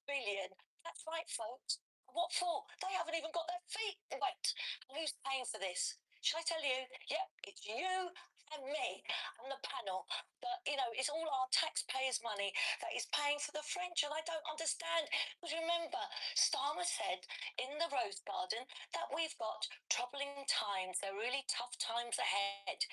Speaker 22: billion. That's right, folks. What for? They haven't even got their feet wet. And who's paying for this? Shall I tell you? Yep, it's you and me and the panel. That, you know, it's all our taxpayers' money that is paying for the French, and I don't understand. Because remember, Starmer said in the Rose Garden that we've got troubling times. They're really tough times ahead.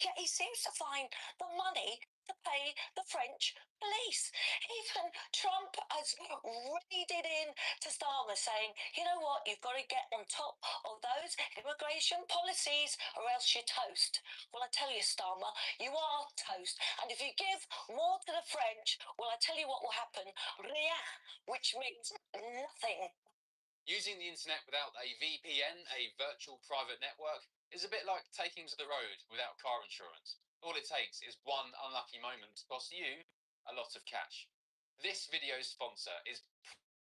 Speaker 22: Yet he seems to find the money to pay the French police. Even Trump has waded in to Starmer saying, you know what, you've got to get on top of those immigration policies or else you're toast. Well, I tell you, Starmer, you are toast. And if you give more to the French, well, I tell you what will happen. Rien, which means nothing.
Speaker 7: Using the internet without a VPN, a virtual private network, is a bit like taking to the road without car insurance. All it takes is one unlucky moment to cost you a lot of cash. This video's sponsor is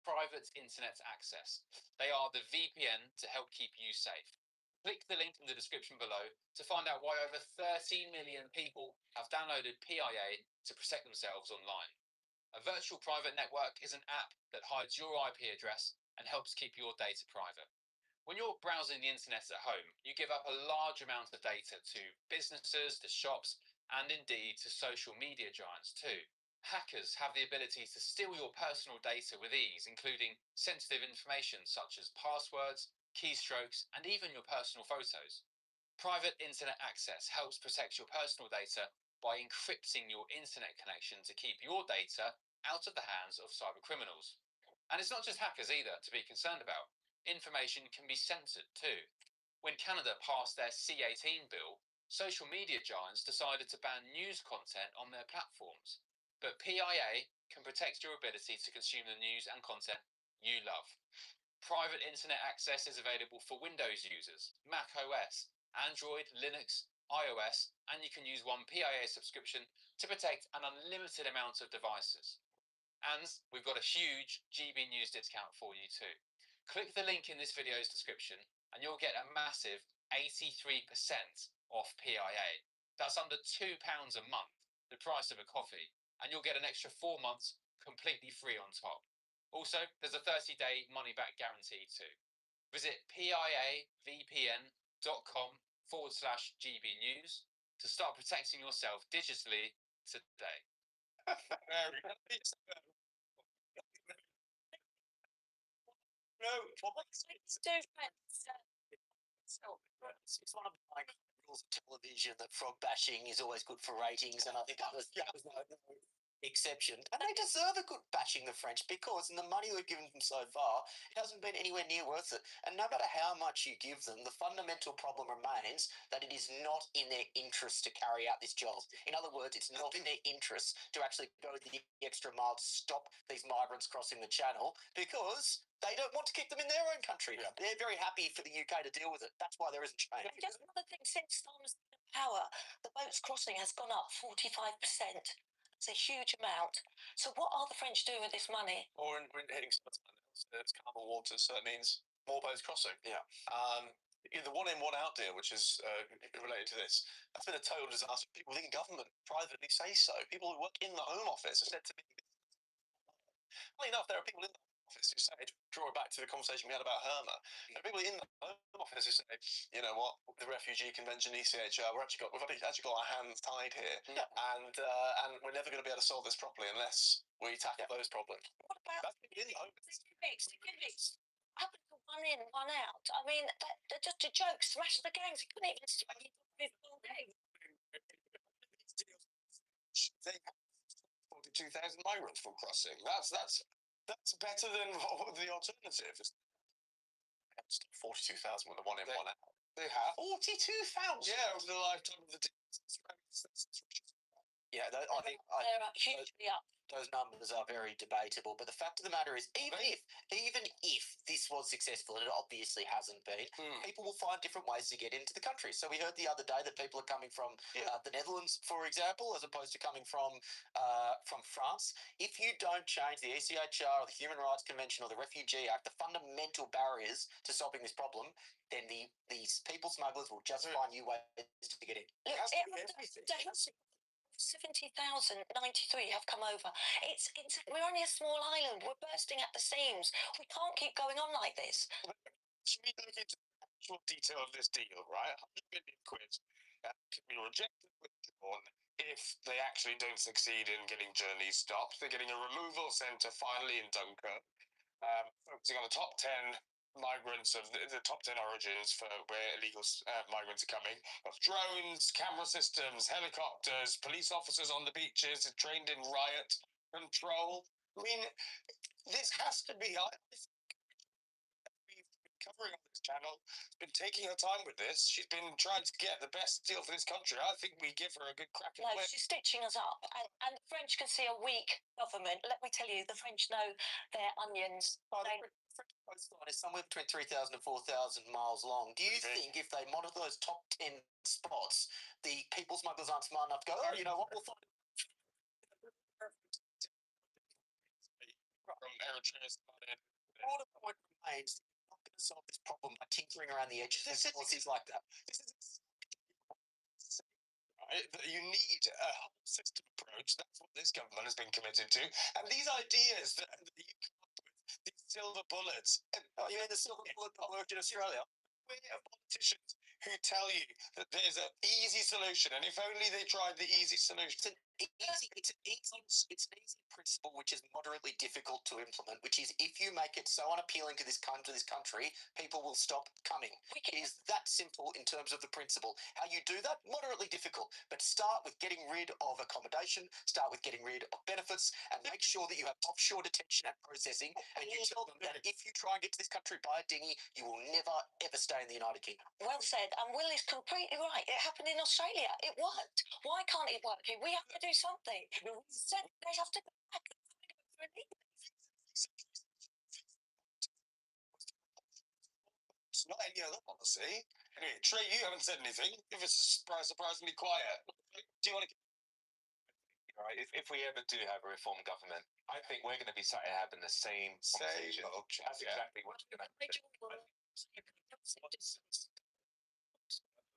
Speaker 7: Private Internet Access. They are the VPN to help keep you safe. Click the link in the description below to find out why over 30 million people have downloaded PIA to protect themselves online. A virtual private network is an app that hides your IP address and helps keep your data private. When you're browsing the internet at home, you give up a large amount of data to businesses, to shops, and indeed to social media giants too. Hackers have the ability to steal your personal data with ease, including sensitive information such as passwords, keystrokes, and even your personal photos. Private internet access helps protect your personal data by encrypting your internet connection to keep your data out of the hands of cybercriminals. And it's not just hackers either to be concerned about. Information can be censored too. When Canada passed their C18 bill, social media giants decided to ban news content on their platforms. But PIA can protect your ability to consume the news and content you love. Private internet access is available for Windows users, Mac OS, Android, Linux, iOS, and you can use one PIA subscription to protect an unlimited amount of devices. And we've got a huge GB News discount for you too. Click the link in this video's description and you'll get a massive 83% off PIA. That's under £2 a month, the price of a coffee, and you'll get an extra 4 months completely free on top. Also, there's a 30-day money-back guarantee too. Visit piavpn.com/GB News to start protecting yourself digitally today.
Speaker 21: It's one of my rules of television that frog bashing is always good for ratings, and I think that was no exception. And they deserve a good bashing, the French, because in the money we've given them so far, it hasn't been anywhere near worth it. And no matter how much you give them, the fundamental problem remains that it is not in their interest to carry out this job. In other words, it's not in their interest to actually go the extra mile to stop these migrants crossing the channel, because they don't want to keep them in their own country. Yeah. They're very happy for the UK to deal with it. That's why there isn't change. And just another thing, since Starmer's been in power, the boats crossing has gone up 45%. It's a huge amount. So what are the French doing with this money?
Speaker 12: Or in hitting something else, it's calmer waters, so it means more boats crossing. Yeah. The one in, one out deal, which is related to this, that's been a total disaster. People within government privately say so. People who work in the Home Office have said to me, funny enough, there are people in the Home Office who say, draw it back to the conversation we had about Herma. There are people in the Home Office who say, you know what, the Refugee Convention, ECHR, we've actually got our hands tied here, and we're never going to be able to solve this properly unless we tackle those problems.
Speaker 22: What about the convicts? Happened to one in, one out. I mean, they're just a joke. Smash the gangs. You couldn't even smash the whole gang.
Speaker 12: 42,000 migrants from crossing. That's better than the alternative. 42,000 with the one in, one out. They have 42,000. Yeah, over the lifetime of the.
Speaker 21: Yeah, I think
Speaker 22: they're hugely up.
Speaker 21: those numbers are very debatable. But the fact of the matter is, even if this was successful, and it obviously hasn't been, people will find different ways to get into the country. So we heard the other day that people are coming from the Netherlands, for example, as opposed to coming from France. If you don't change the ECHR or the Human Rights Convention or the Refugee Act, the fundamental barriers to solving this problem, then these people smugglers will just find new ways to get in.
Speaker 22: Look, 70,093 have come over. We're only a small island. We're bursting at the seams. We can't keep going on like this.
Speaker 12: Should we look into the actual detail of this deal, right? 100 million quid can be rejected, withdrawn if they actually don't succeed in getting journeys stopped. They're getting a removal centre finally in Dunkirk, focusing on the top 10 migrants of the top 10 origins for where illegal migrants are coming, of drones, camera systems, helicopters, police officers on the beaches trained in riot control. I mean, this has to be, we've been covering on this channel, been taking her time with this. She's been trying to get the best deal for this country. I think we give her a good crack at
Speaker 22: No,
Speaker 12: it.
Speaker 22: she's stitching us up. And the French can see a weak government. Let me tell you, the French know their onions.
Speaker 21: The French coastline is somewhere between 3,000 and 4,000 miles long. Do you think if they monitor those top 10 spots, the people smugglers aren't smart enough to go, oh, you know what, we'll find
Speaker 12: from Eritrea started.
Speaker 21: All the point remains, you're not going to solve this problem by tinkering around the edges of policies like that. This is
Speaker 12: right, that you need a whole system approach. That's what this government has been committed to. And these ideas that you come up with, these silver bullets.
Speaker 21: you know the silver bullet that worked in Australia?
Speaker 12: We have politicians who tell you that there's an easy solution, and if only they tried the easy solution.
Speaker 21: It's an easy principle which is moderately difficult to implement, which is if you make it so unappealing to this country, people will stop coming. It is that simple in terms of the principle. How you do that, moderately difficult, but start with getting rid of accommodation, start with getting rid of benefits, and make sure that you have offshore detention and processing, and you tell them that if you try and get to this country by a dinghy, you will never, ever stay in the United Kingdom.
Speaker 22: Well said. And Will is completely right. It happened in Australia. It worked. Why can't it work here? We have to do something. Said they have to go back.
Speaker 12: It's not any other policy. Anyway, Trey, you haven't said anything. If it's surprisingly quiet, do you want to?
Speaker 2: Right. If we ever do have a reform government, I think we're going to be sat here having the same conversation. That's exactly what's going to happen. I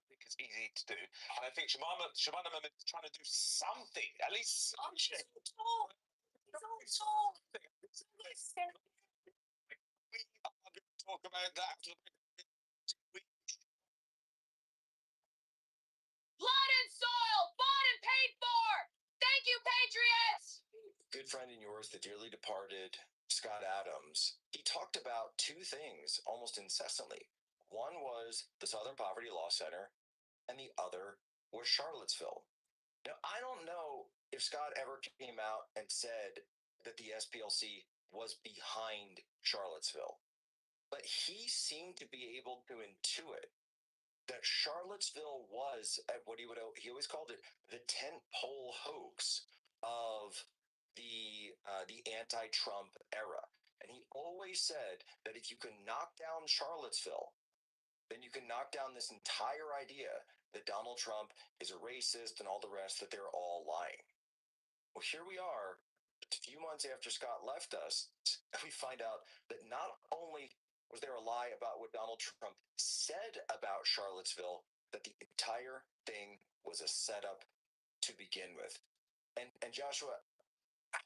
Speaker 2: think it's easy to do, and I think Shabana Mohammed is trying to do something, at least something.
Speaker 21: We are going to talk about that.
Speaker 8: Blood and soil, bought and paid for. Thank you, Patriots.
Speaker 13: Good friend of yours, the dearly departed Scott Adams, he talked about two things almost incessantly. One was the Southern Poverty Law Center, and the other was Charlottesville. Now, I don't know if Scott ever came out and said that the SPLC was behind Charlottesville, but he seemed to be able to intuit that Charlottesville was at what he always called it the tent pole hoax of the anti-Trump era, and he always said that if you can knock down Charlottesville, then you can knock down this entire idea that Donald Trump is a racist and all the rest, that they're all lying. Well, here we are, a few months after Scott left us, and we find out that not only was there a lie about what Donald Trump said about Charlottesville, that the entire thing was a setup to begin with. And Joshua,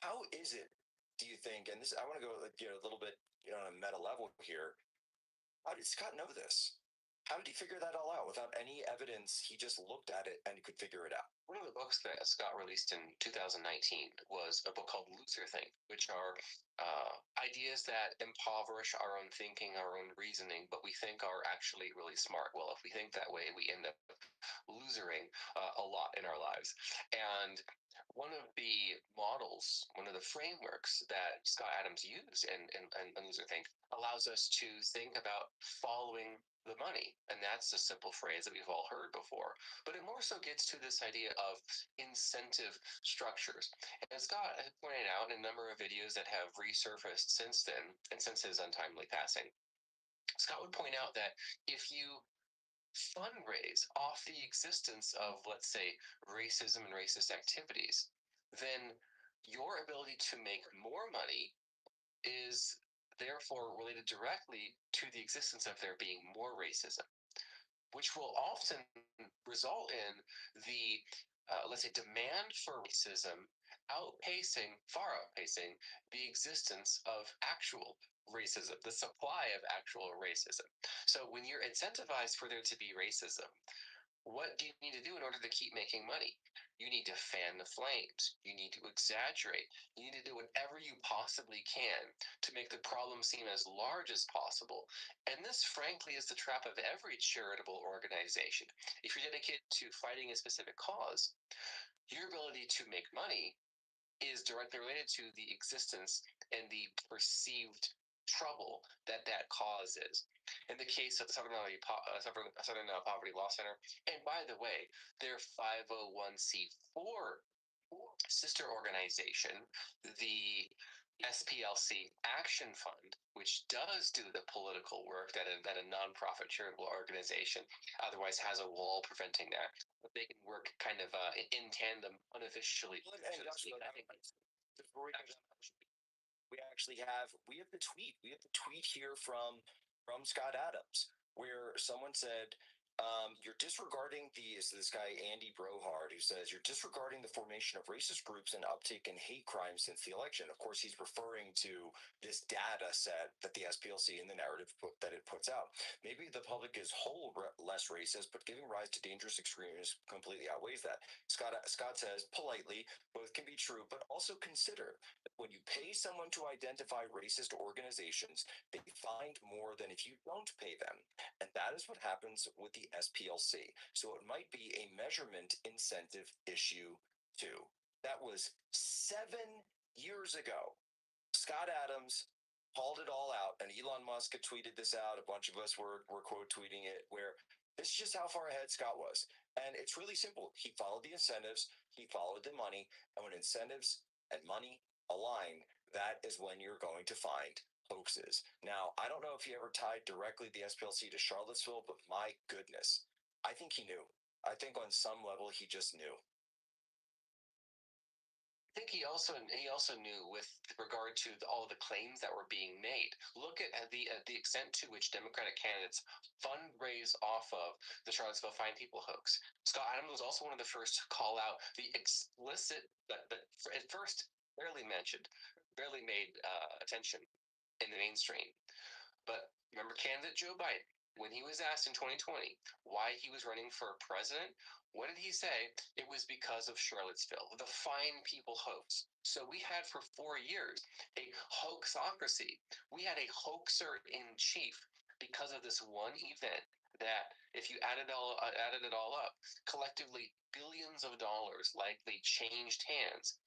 Speaker 13: how is it, do you think, and this, I want to go a little bit on a meta level here, how did Scott know this? How did he figure that all out without any evidence? He just looked at it and could figure it out.
Speaker 14: One of the books that Scott released in 2019 was a book called Loser Think, which are ideas that impoverish our own thinking, our own reasoning, but we think are actually really smart. Well, if we think that way, we end up losing a lot in our lives. And one of the models, one of the frameworks that Scott Adams used and Loser Think allows us to think about following the money. And that's a simple phrase that we've all heard before. But it more so gets to this idea of incentive structures. And Scott has pointed out in a number of videos that have resurfaced since then and since his untimely passing, Scott would point out that if you fundraise off the existence of, let's say, racism and racist activities, then your ability to make more money is therefore related directly to the existence of there being more racism, which will often result in the, let's say, demand for racism far outpacing the existence of actual racism, the supply of actual racism. So when you're incentivized for there to be racism, what do you need to do in order to keep making money? You need to fan the flames. You need to exaggerate. You need to do whatever you possibly can to make the problem seem as large as possible. And this, frankly, is the trap of every charitable organization. If you're dedicated to fighting a specific cause, your ability to make money is directly related to the existence and the perceived trouble that that causes. In the case of the Southern Poverty Law Center, and by the way, their 501c4 sister organization, the SPLC Action Fund, which does do the political work that a nonprofit charitable organization otherwise has a wall preventing that. But they can work kind of in tandem unofficially.
Speaker 13: We actually have the tweet. We have the tweet here from Scott Adams, where someone said, you're disregarding this guy, Andy Brohard, who says, you're disregarding the formation of racist groups and uptick in hate crimes since the election. Of course, he's referring to this data set that the SPLC in the narrative that it puts out. Maybe the public is less racist, but giving rise to dangerous extremism completely outweighs that. Scott says, politely, both can be true, but also consider that when you pay someone to identify racist organizations, they find more than if you don't pay them. And that is what happens with the SPLC. So it might be a measurement incentive issue too. That was 7 years ago. Scott Adams called it all out, and Elon Musk had tweeted this out. A bunch of us were quote tweeting it, where this is just how far ahead Scott was. And it's really simple. He followed the incentives, he followed the money, and when incentives and money align, that is when you're going to find hoaxes. Now, I don't know if he ever tied directly the SPLC to Charlottesville, but my goodness, I think he knew. I think on some level he just knew.
Speaker 14: I think he also knew with regard to all of the claims that were being made. Look at the extent to which Democratic candidates fundraise off of the Charlottesville Fine People hoax. Scott Adams was also one of the first to call out the explicit, but at first barely mentioned, barely made attention in the mainstream. But remember candidate Joe Biden, when he was asked in 2020 why he was running for president, what did he say? It was because of Charlottesville, the Fine People hoax. So we had for 4 years a hoaxocracy. We had a hoaxer in chief because of this one event that, if you added it all up, collectively billions of dollars likely changed hands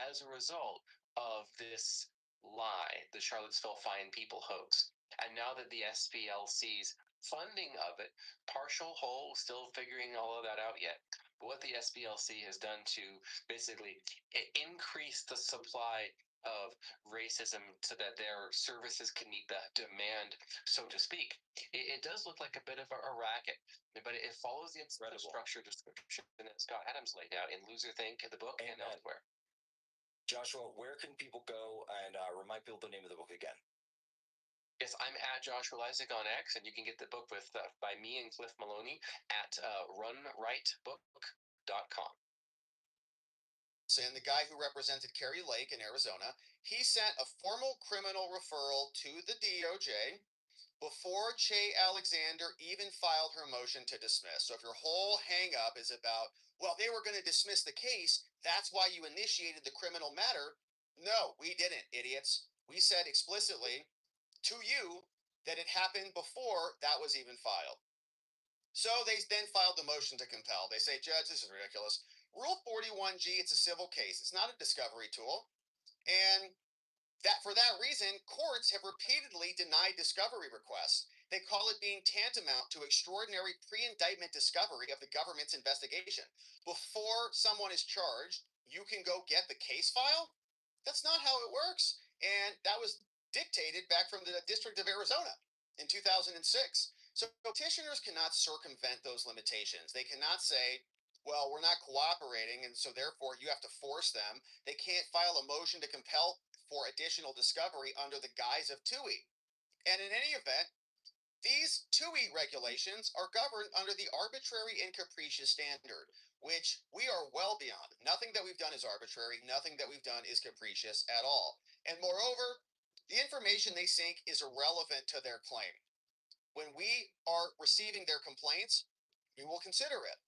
Speaker 14: as a result of this lie, the Charlottesville Fine People hoax. And now that the SPLC's funding of it, partial, whole, still figuring all of that out yet. But what the SPLC has done to basically increase the supply of racism so that their services can meet the demand, so to speak. It does look like a bit of a racket, but it follows the structure description that Scott Adams laid out in Loser Think, the book, and elsewhere.
Speaker 13: Joshua, where can people go and remind people the name of the book again?
Speaker 14: Yes, I'm at Joshua Isaac on X, and you can get the book by me and Cliff Maloney at runrightbook.com.
Speaker 3: And the guy who represented Kerry Lake in Arizona, he sent a formal criminal referral to the DOJ before Che Alexander even filed her motion to dismiss. So if your whole hang up is about, well, they were going to dismiss the case, that's why you initiated the criminal matter. No, we didn't, idiots. We said explicitly to you that it happened before that was even filed. So they then filed the motion to compel. They say, Judge, this is ridiculous. Rule 41G, it's a civil case. It's not a discovery tool. And that for that reason, courts have repeatedly denied discovery requests. They call it being tantamount to extraordinary pre-indictment discovery of the government's investigation. Before someone is charged, you can go get the case file. That's not how it works. And that was dictated back from the District of Arizona in 2006. So petitioners cannot circumvent those limitations. They cannot say, well, we're not cooperating, and so therefore you have to force them. They can't file a motion to compel for additional discovery under the guise of TUI. And in any event, these TUI regulations are governed under the arbitrary and capricious standard, which we are well beyond. Nothing that we've done is arbitrary. Nothing that we've done is capricious at all. And moreover, the information they seek is irrelevant to their claim. When we are receiving their complaints, we will consider it.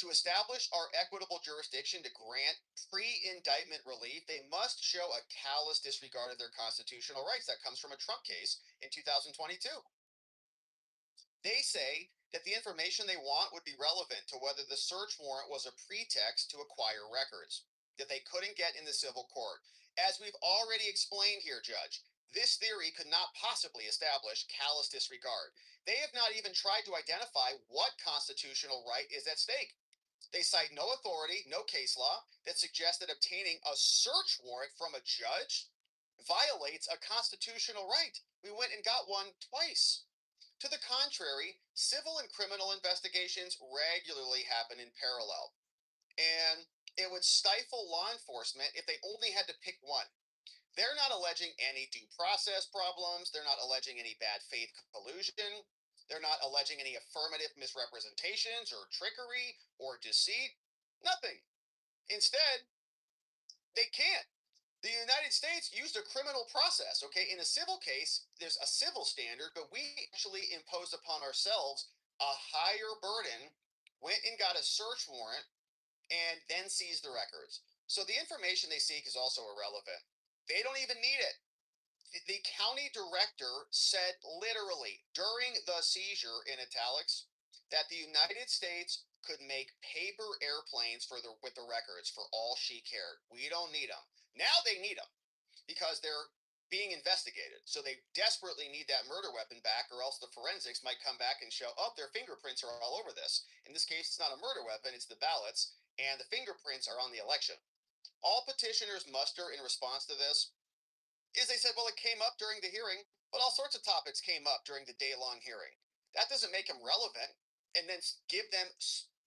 Speaker 3: To establish our equitable jurisdiction to grant pre-indictment relief, they must show a callous disregard of their constitutional rights. That comes from a Trump case in 2022. They say that the information they want would be relevant to whether the search warrant was a pretext to acquire records that they couldn't get in the civil court. As we've already explained here, Judge, this theory could not possibly establish callous disregard. They have not even tried to identify what constitutional right is at stake. They cite no authority, no case law that suggests that obtaining a search warrant from a judge violates a constitutional right. We went and got one twice. To the contrary, civil and criminal investigations regularly happen in parallel. And it would stifle law enforcement if they only had to pick one. They're not alleging any due process problems. They're not alleging any bad faith collusion. They're not alleging any affirmative misrepresentations or trickery or deceit. Nothing. Instead, they can't. The United States used a criminal process, okay? In a civil case, there's a civil standard, but we actually imposed upon ourselves a higher burden, went and got a search warrant, and then seized the records. So the information they seek is also irrelevant. They don't even need it. The county director said literally during the seizure in italics that the United States could make paper airplanes with the records for all she cared. We don't need them. Now they need them because they're being investigated. So they desperately need that murder weapon back, or else the forensics might come back and show, oh, their fingerprints are all over this. In this case, it's not a murder weapon, it's the ballots, and the fingerprints are on the election. All petitioners muster in response to this is they said, well, it came up during the hearing, but all sorts of topics came up during the day-long hearing. That doesn't make them relevant and then give them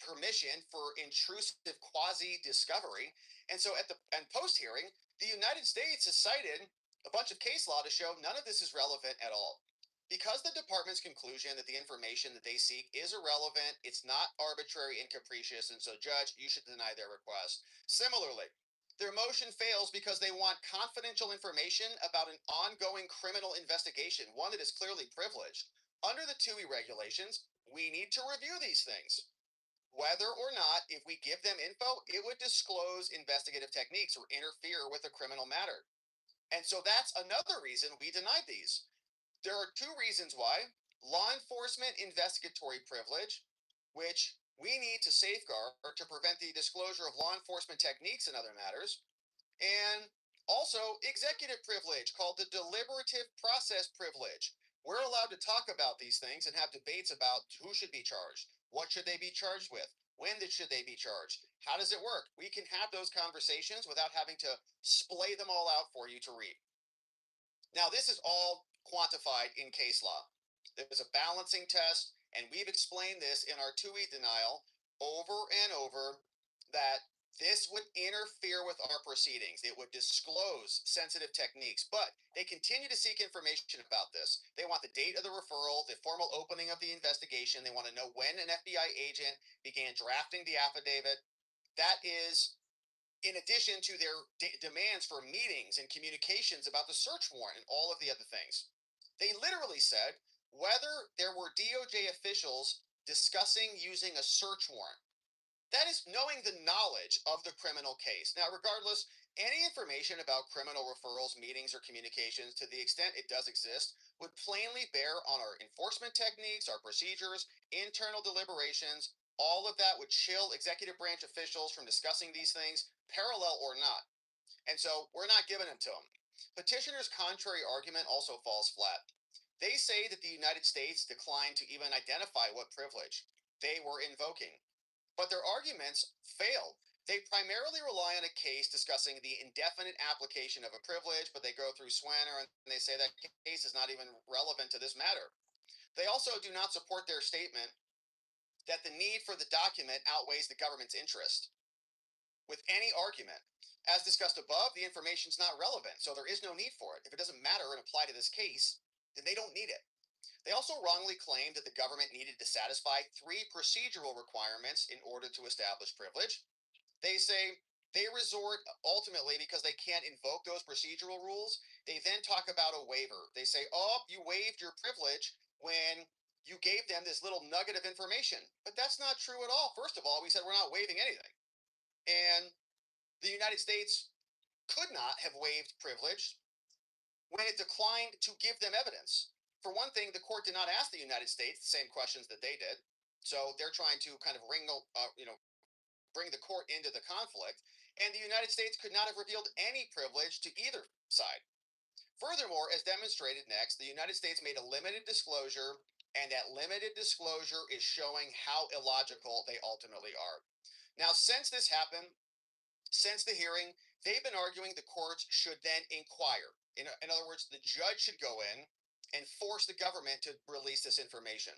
Speaker 3: permission for intrusive quasi-discovery. And so at the post-hearing, the United States has cited a bunch of case law to show none of this is relevant at all. Because the department's conclusion that the information that they seek is irrelevant, it's not arbitrary and capricious, and so, Judge, you should deny their request. Similarly, their motion fails because they want confidential information about an ongoing criminal investigation, one that is clearly privileged. Under the TUI regulations, we need to review these things. Whether or not, if we give them info, it would disclose investigative techniques or interfere with a criminal matter. And so that's another reason we denied these. There are two reasons why. Law enforcement investigatory privilege, which we need to safeguard to prevent the disclosure of law enforcement techniques and other matters, and also executive privilege called the deliberative process privilege. We're allowed to talk about these things and have debates about who should be charged, what should they be charged with, when should they be charged, how does it work. We can have those conversations without having to splay them all out for you to read. Now, this is all quantified in case law. There's a balancing test, and we've explained this in our TUI denial over and over, that this would interfere with our proceedings. It would disclose sensitive techniques, but they continue to seek information about this. They want the date of the referral, the formal opening of the investigation. They want to know when an FBI agent began drafting the affidavit. That is in addition to their demands for meetings and communications about the search warrant and all of the other things. They literally said whether there were DOJ officials discussing using a search warrant. That is knowing the knowledge of the criminal case. Now, regardless, Any information about criminal referrals, meetings, or communications, to the extent it does exist, would plainly bear on our enforcement techniques, our procedures, internal deliberations. All of that would chill executive branch officials from discussing these things, parallel or not. And so we're not giving them to them. Petitioner's contrary argument also falls flat. They say that the United States declined to even identify what privilege they were invoking, but their arguments fail. They primarily rely on a case discussing the indefinite application of a privilege, but they go through Swanner and they say that case is not even relevant to this matter. They also do not support their statement that the need for the document outweighs the government's interest with any argument. As discussed above, the information is not relevant, so there is no need for it. If it doesn't matter and apply to this case, then they don't need it. They also wrongly claimed that the government needed to satisfy 3 procedural requirements in order to establish privilege. They say they resort ultimately because they can't invoke those procedural rules. They then talk about a waiver. They say, oh, you waived your privilege when you gave them this little nugget of information. But that's not true at all. First of all, we said we're not waiving anything. And the United States could not have waived privilege when it declined to give them evidence. For one thing, the court did not ask the United States the same questions that they did. So they're trying to kind of bring the court into the conflict. And the United States could not have revealed any privilege to either side. Furthermore, as demonstrated next, the United States made a limited disclosure, and that limited disclosure is showing how illogical they ultimately are. Now, since this happened, since the hearing, they've been arguing the courts should then inquire. In other words, the judge should go in and force the government to release this information.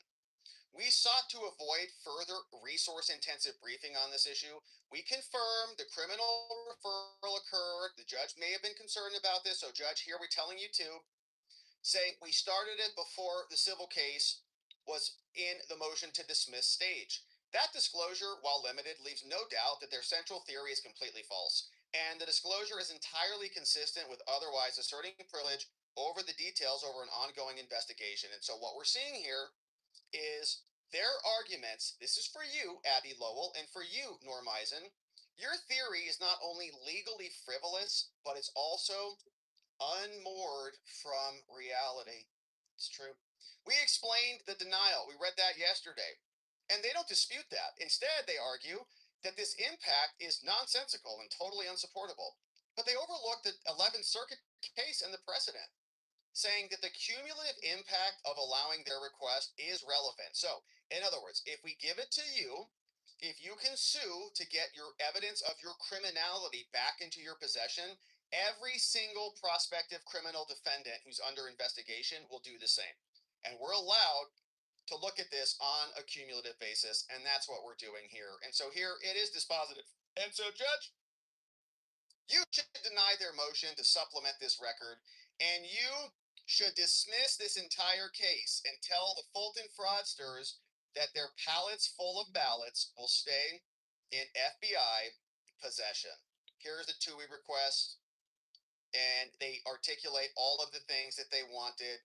Speaker 3: We sought to avoid further resource-intensive briefing on this issue. We confirmed the criminal referral occurred. The judge may have been concerned about this, so Judge, here we're telling you too, saying we started it before the civil case was in the motion to dismiss stage. That disclosure, while limited, leaves no doubt that their central theory is completely false, and the disclosure is entirely consistent with otherwise asserting privilege over the details over an ongoing investigation. And so what we're seeing here is their arguments. This is for you, Abby Lowell, and for you, Norm Eisen. Your theory is not only legally frivolous, but it's also unmoored from reality. It's true. We explained the denial. We read that yesterday. And they don't dispute that. Instead, they argue that this impact is nonsensical and totally unsupportable. But they overlook the 11th Circuit case and the precedent, saying that the cumulative impact of allowing their request is relevant. So, in other words, if we give it to you, if you can sue to get your evidence of your criminality back into your possession, every single prospective criminal defendant who's under investigation will do the same. And we're allowed to look at this on a cumulative basis, and that's what we're doing here. And so here it is dispositive. And so, Judge, you should deny their motion to supplement this record, and you should dismiss this entire case and tell the Fulton fraudsters that their pallets full of ballots will stay in FBI possession. Here's the TUI request, and they articulate all of the things that they wanted.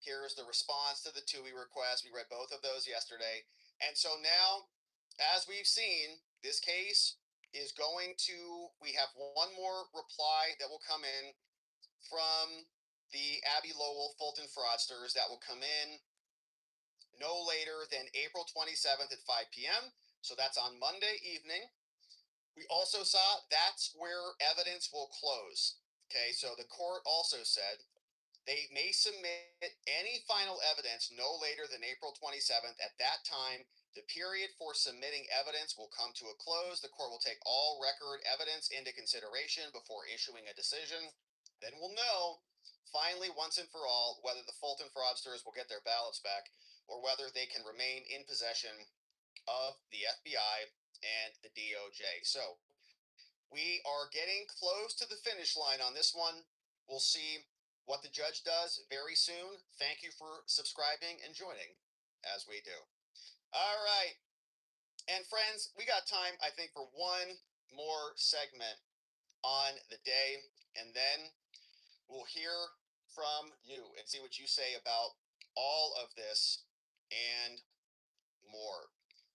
Speaker 3: Here's the response to the TUI request. We read both of those yesterday. And so now, as we've seen, this case is going to, we have one more reply that will come in from the Abby Lowell Fulton fraudsters that will come in no later than April 27th at 5 p.m. So that's on Monday evening. We also saw that's where evidence will close. Okay, so the court also said they may submit any final evidence no later than April 27th. At that time, the period for submitting evidence will come to a close. The court will take all record evidence into consideration before issuing a decision. Then we'll know, finally, once and for all, whether the Fulton fraudsters will get their ballots back or whether they can remain in possession of the FBI and the DOJ. So we are getting close to the finish line on this one. We'll see what the judge does very soon. Thank you for subscribing and joining as we do. All right. And friends, we got time, I think, for one more segment on the day, and then we'll hear from you and see what you say about all of this and more.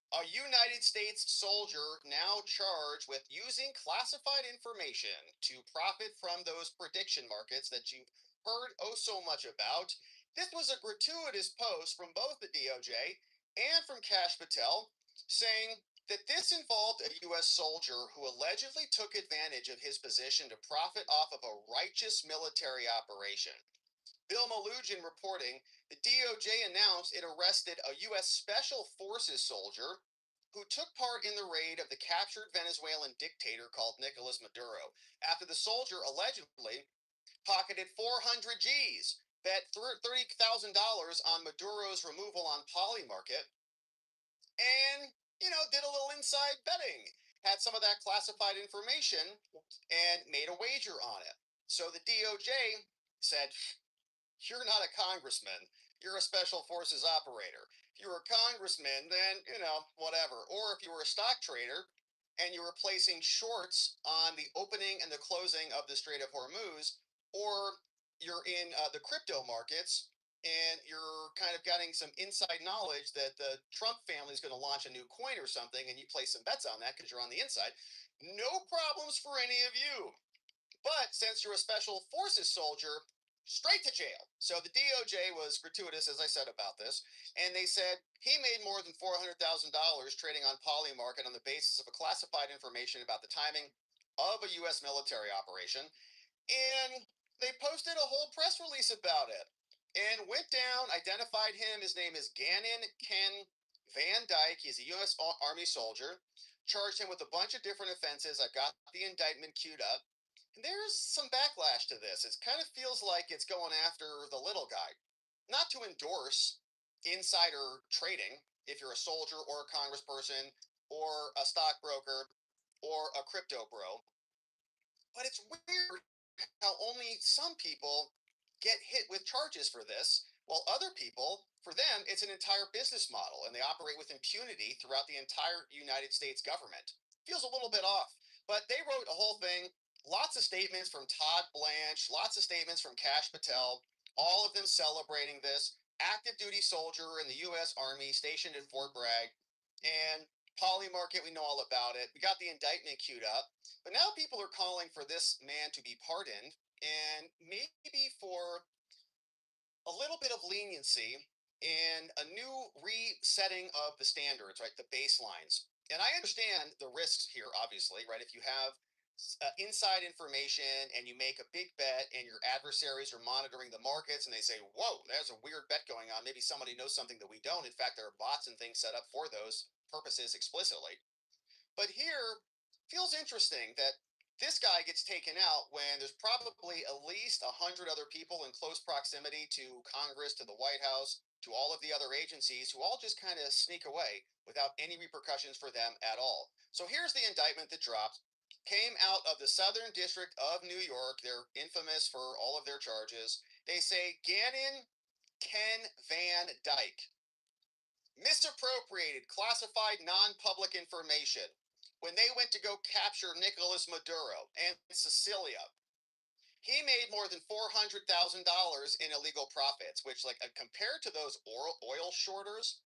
Speaker 3: A United States soldier now charged with using classified information to profit from those prediction markets that you've heard oh so much about. This was a gratuitous post from both the DOJ and from Kash Patel saying that this involved a U.S. soldier who allegedly took advantage of his position to profit off of a righteous military operation. Bill Malugin reporting the DOJ announced it arrested a U.S. Special Forces soldier who took part in the raid of the captured Venezuelan dictator called Nicolas Maduro after the soldier allegedly pocketed 400 G's, bet $30,000 on Maduro's removal on Polymarket, and, did a little inside betting, had some of that classified information, and made a wager on it. So the DOJ said, you're not a congressman. You're a special forces operator. If you were a congressman, then, whatever. Or if you were a stock trader and you were placing shorts on the opening and the closing of the Strait of Hormuz, or you're in the crypto markets and you're kind of getting some inside knowledge that the Trump family is going to launch a new coin or something, and you place some bets on that because you're on the inside, no problems for any of you. But since you're a special forces soldier, straight to jail. So the DOJ was gratuitous, as I said, about this. And they said he made more than $400,000 trading on Polymarket on the basis of a classified information about the timing of a U.S. military operation. And they posted a whole press release about it and went down, identified him. His name is Gannon Ken Van Dyke. He's a U.S. Army soldier. Charged him with a bunch of different offenses. I've got the indictment queued up. And there's some backlash to this. It kind of feels like it's going after the little guy. Not to endorse insider trading if you're a soldier or a congressperson or a stockbroker or a crypto bro. But it's weird how only some people get hit with charges for this, while other people, for them, it's an entire business model and they operate with impunity throughout the entire United States government. Feels a little bit off, but they wrote a whole thing. Lots of statements from Todd Blanche, lots of statements from Kash Patel, all of them celebrating this. Active duty soldier in the U.S. Army stationed in Fort Bragg. And Polymarket, we know all about it. We got the indictment queued up. But now people are calling for this man to be pardoned and maybe for a little bit of leniency and a new resetting of the standards, right? The baselines. And I understand the risks here, obviously, right? If you have inside information and you make a big bet and your adversaries are monitoring the markets and they say, whoa, there's a weird bet going on. Maybe somebody knows something that we don't. In fact, there are bots and things set up for those purposes explicitly. But here feels interesting that this guy gets taken out when there's probably at least 100 other people in close proximity to Congress, to the White House, to all of the other agencies who all just kind of sneak away without any repercussions for them at all. So here's the indictment that dropped. Came out of the Southern District of New York. They're infamous for all of their charges. They say Gannon Ken Van Dyke misappropriated classified non-public information when they went to go capture Nicolas Maduro and Sicilia. He made more than $400,000 in illegal profits, which, like, compared to those oil shorters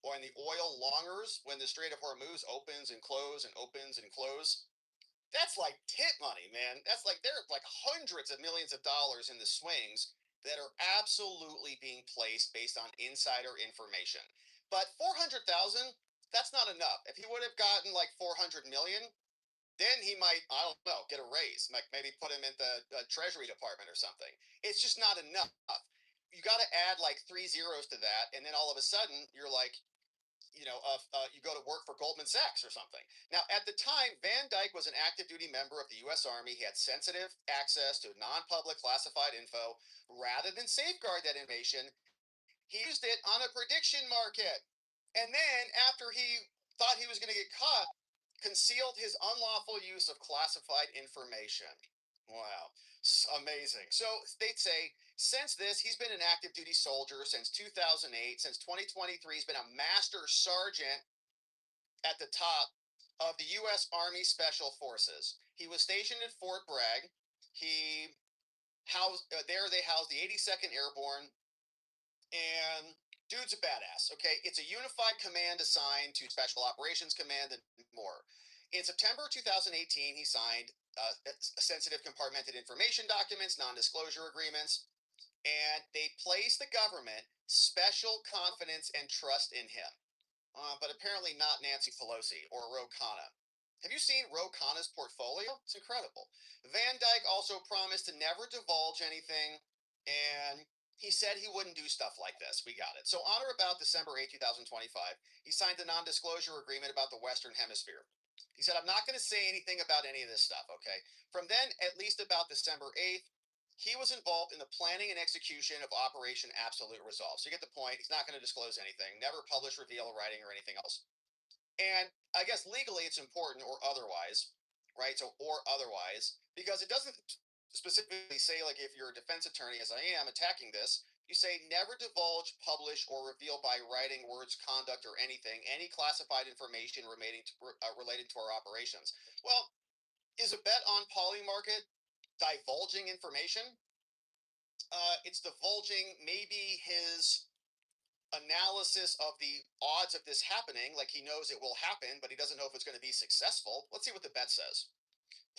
Speaker 3: or in the oil longers when the Strait of Hormuz opens and closes and opens and closes, that's like tit money, man. That's like there are like hundreds of millions of dollars in the swings that are absolutely being placed based on insider information. But 400,000, that's not enough. If he would have gotten like 400 million, then he might, I don't know, get a raise, like maybe put him in the Treasury Department or something. It's just not enough. You got to add like 3 zeros to that, and then all of a sudden you're like, you go to work for Goldman Sachs or something. Now, at the time, Van Dyke was an active duty member of the U.S. Army. He had sensitive access to non-public classified info. Rather than safeguard that information, he used it on a prediction market. And then, after he thought he was going to get caught, concealed his unlawful use of classified information. Wow, amazing. So they'd say, since this, he's been an active duty soldier since 2008. Since 2023, he's been a master sergeant at the top of the U.S. Army Special Forces. He was stationed at Fort Bragg. He housed, there they housed the 82nd Airborne. And Dude's a badass. Okay, it's a unified command assigned to Special Operations Command and more. In September 2018, he signed sensitive compartmented information documents, non-disclosure agreements, and they placed the government special confidence and trust in him. But apparently not Nancy Pelosi or Ro Khanna. Have you seen Ro Khanna's portfolio? It's incredible. Van Dyke also promised to never divulge anything, and he said he wouldn't do stuff like this. We got it. So on or about December 8, 2025, he signed a non-disclosure agreement about the Western Hemisphere. He said, I'm not going to say anything about any of this stuff, okay? From then, at least about December 8th, he was involved in the planning and execution of Operation Absolute Resolve. So you get the point. He's not going to disclose anything, never publish, reveal, writing, or anything else. And I guess legally it's important or otherwise, right? So, or otherwise, because it doesn't specifically say, like, if you're a defense attorney, as I am, attacking this, you say never divulge, publish, or reveal by writing, words, conduct, or anything, any classified information related to our operations. Well, is a bet on Polymarket divulging information? It's divulging maybe his analysis of the odds of this happening, like he knows it will happen, but he doesn't know if it's going to be successful. Let's see what the bet says.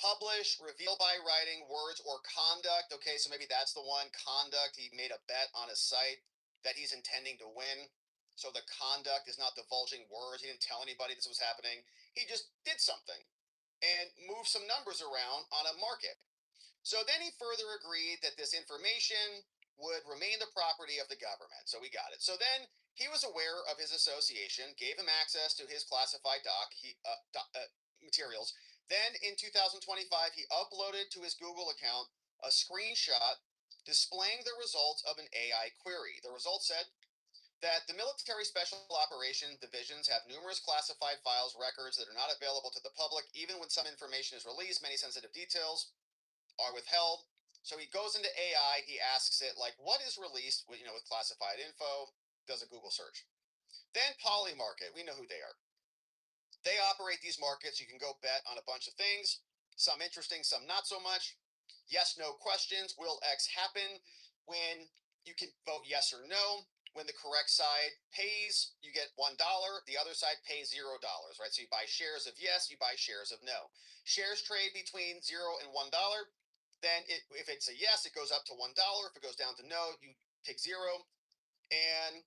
Speaker 3: Publish, reveal by writing, words, or conduct. Okay, so maybe that's the one. Conduct. He made a bet on his site that he's intending to win. So the conduct is not divulging words. He didn't tell anybody this was happening. He just did something and moved some numbers around on a market. So then he further agreed that this information would remain the property of the government. So we got it. So then he was aware of his association, gave him access to his classified materials. Then in 2025, he uploaded to his Google account a screenshot displaying the results of an AI query. The results said that the military special operation divisions have numerous classified files, records that are not available to the public. Even when some information is released, many sensitive details are withheld. So he goes into AI, he asks it, like, what is released with, with classified info, does a Google search. Then Polymarket, we know who they are. They operate these markets. You can go bet on a bunch of things, some interesting, some not so much. Yes, no questions. Will X happen? When you can vote yes or no. When the correct side pays, you get $1. The other side pays $0, right? So you buy shares of yes, you buy shares of no. Shares trade between $0 and $1. Then if it's a yes, it goes up to $1. If it goes down to no, you take 0. And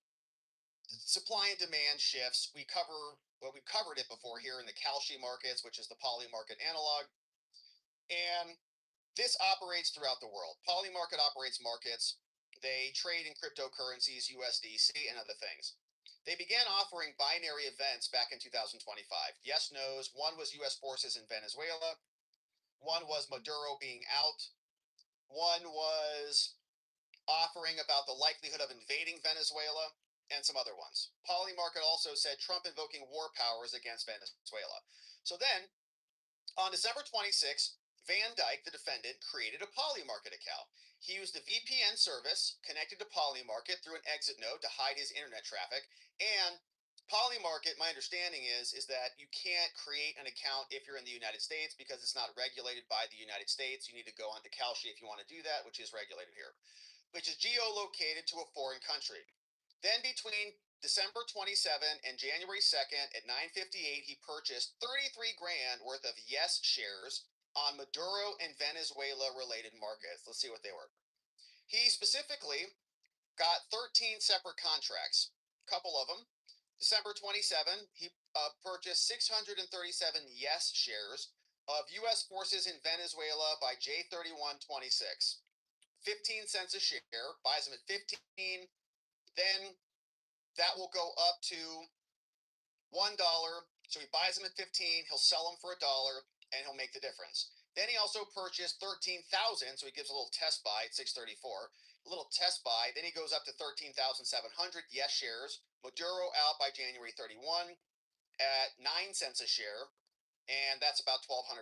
Speaker 3: supply and demand shifts. We've covered it before here in the Kalshi markets, which is the Polymarket analog. And this operates throughout the world. Polymarket operates markets. They trade in cryptocurrencies, USDC, and other things. They began offering binary events back in 2025. Yes, no's. One was U.S. forces in Venezuela. One was Maduro being out. One was offering about the likelihood of invading Venezuela, and some other ones. Polymarket also said Trump invoking war powers against Venezuela. So then, on December 26, Van Dyke, the defendant, created a Polymarket account. He used the VPN service connected to Polymarket through an exit node to hide his internet traffic. And Polymarket, my understanding is that you can't create an account if you're in the United States because it's not regulated by the United States. You need to go onto Kalshi if you want to do that, which is regulated here, which is geolocated to a foreign country. Then between December 27 and January 2nd at 9:58, he purchased 33 grand worth of Yes shares on Maduro and Venezuela related markets. Let's see what they were. He specifically got 13 separate contracts, a couple of them. December 27, he purchased 637 Yes shares of U.S. forces in Venezuela by J3126. 15 cents a share, buys them at 15. Then that will go up to $1. So he buys them at 15, he'll sell them for $1, and he'll make the difference. Then he also purchased 13,000, so he gives a little test buy at 634, a little test buy. Then he goes up to 13,700 Yes shares. Maduro out by January 31 at 9 cents a share, and that's about $1,200.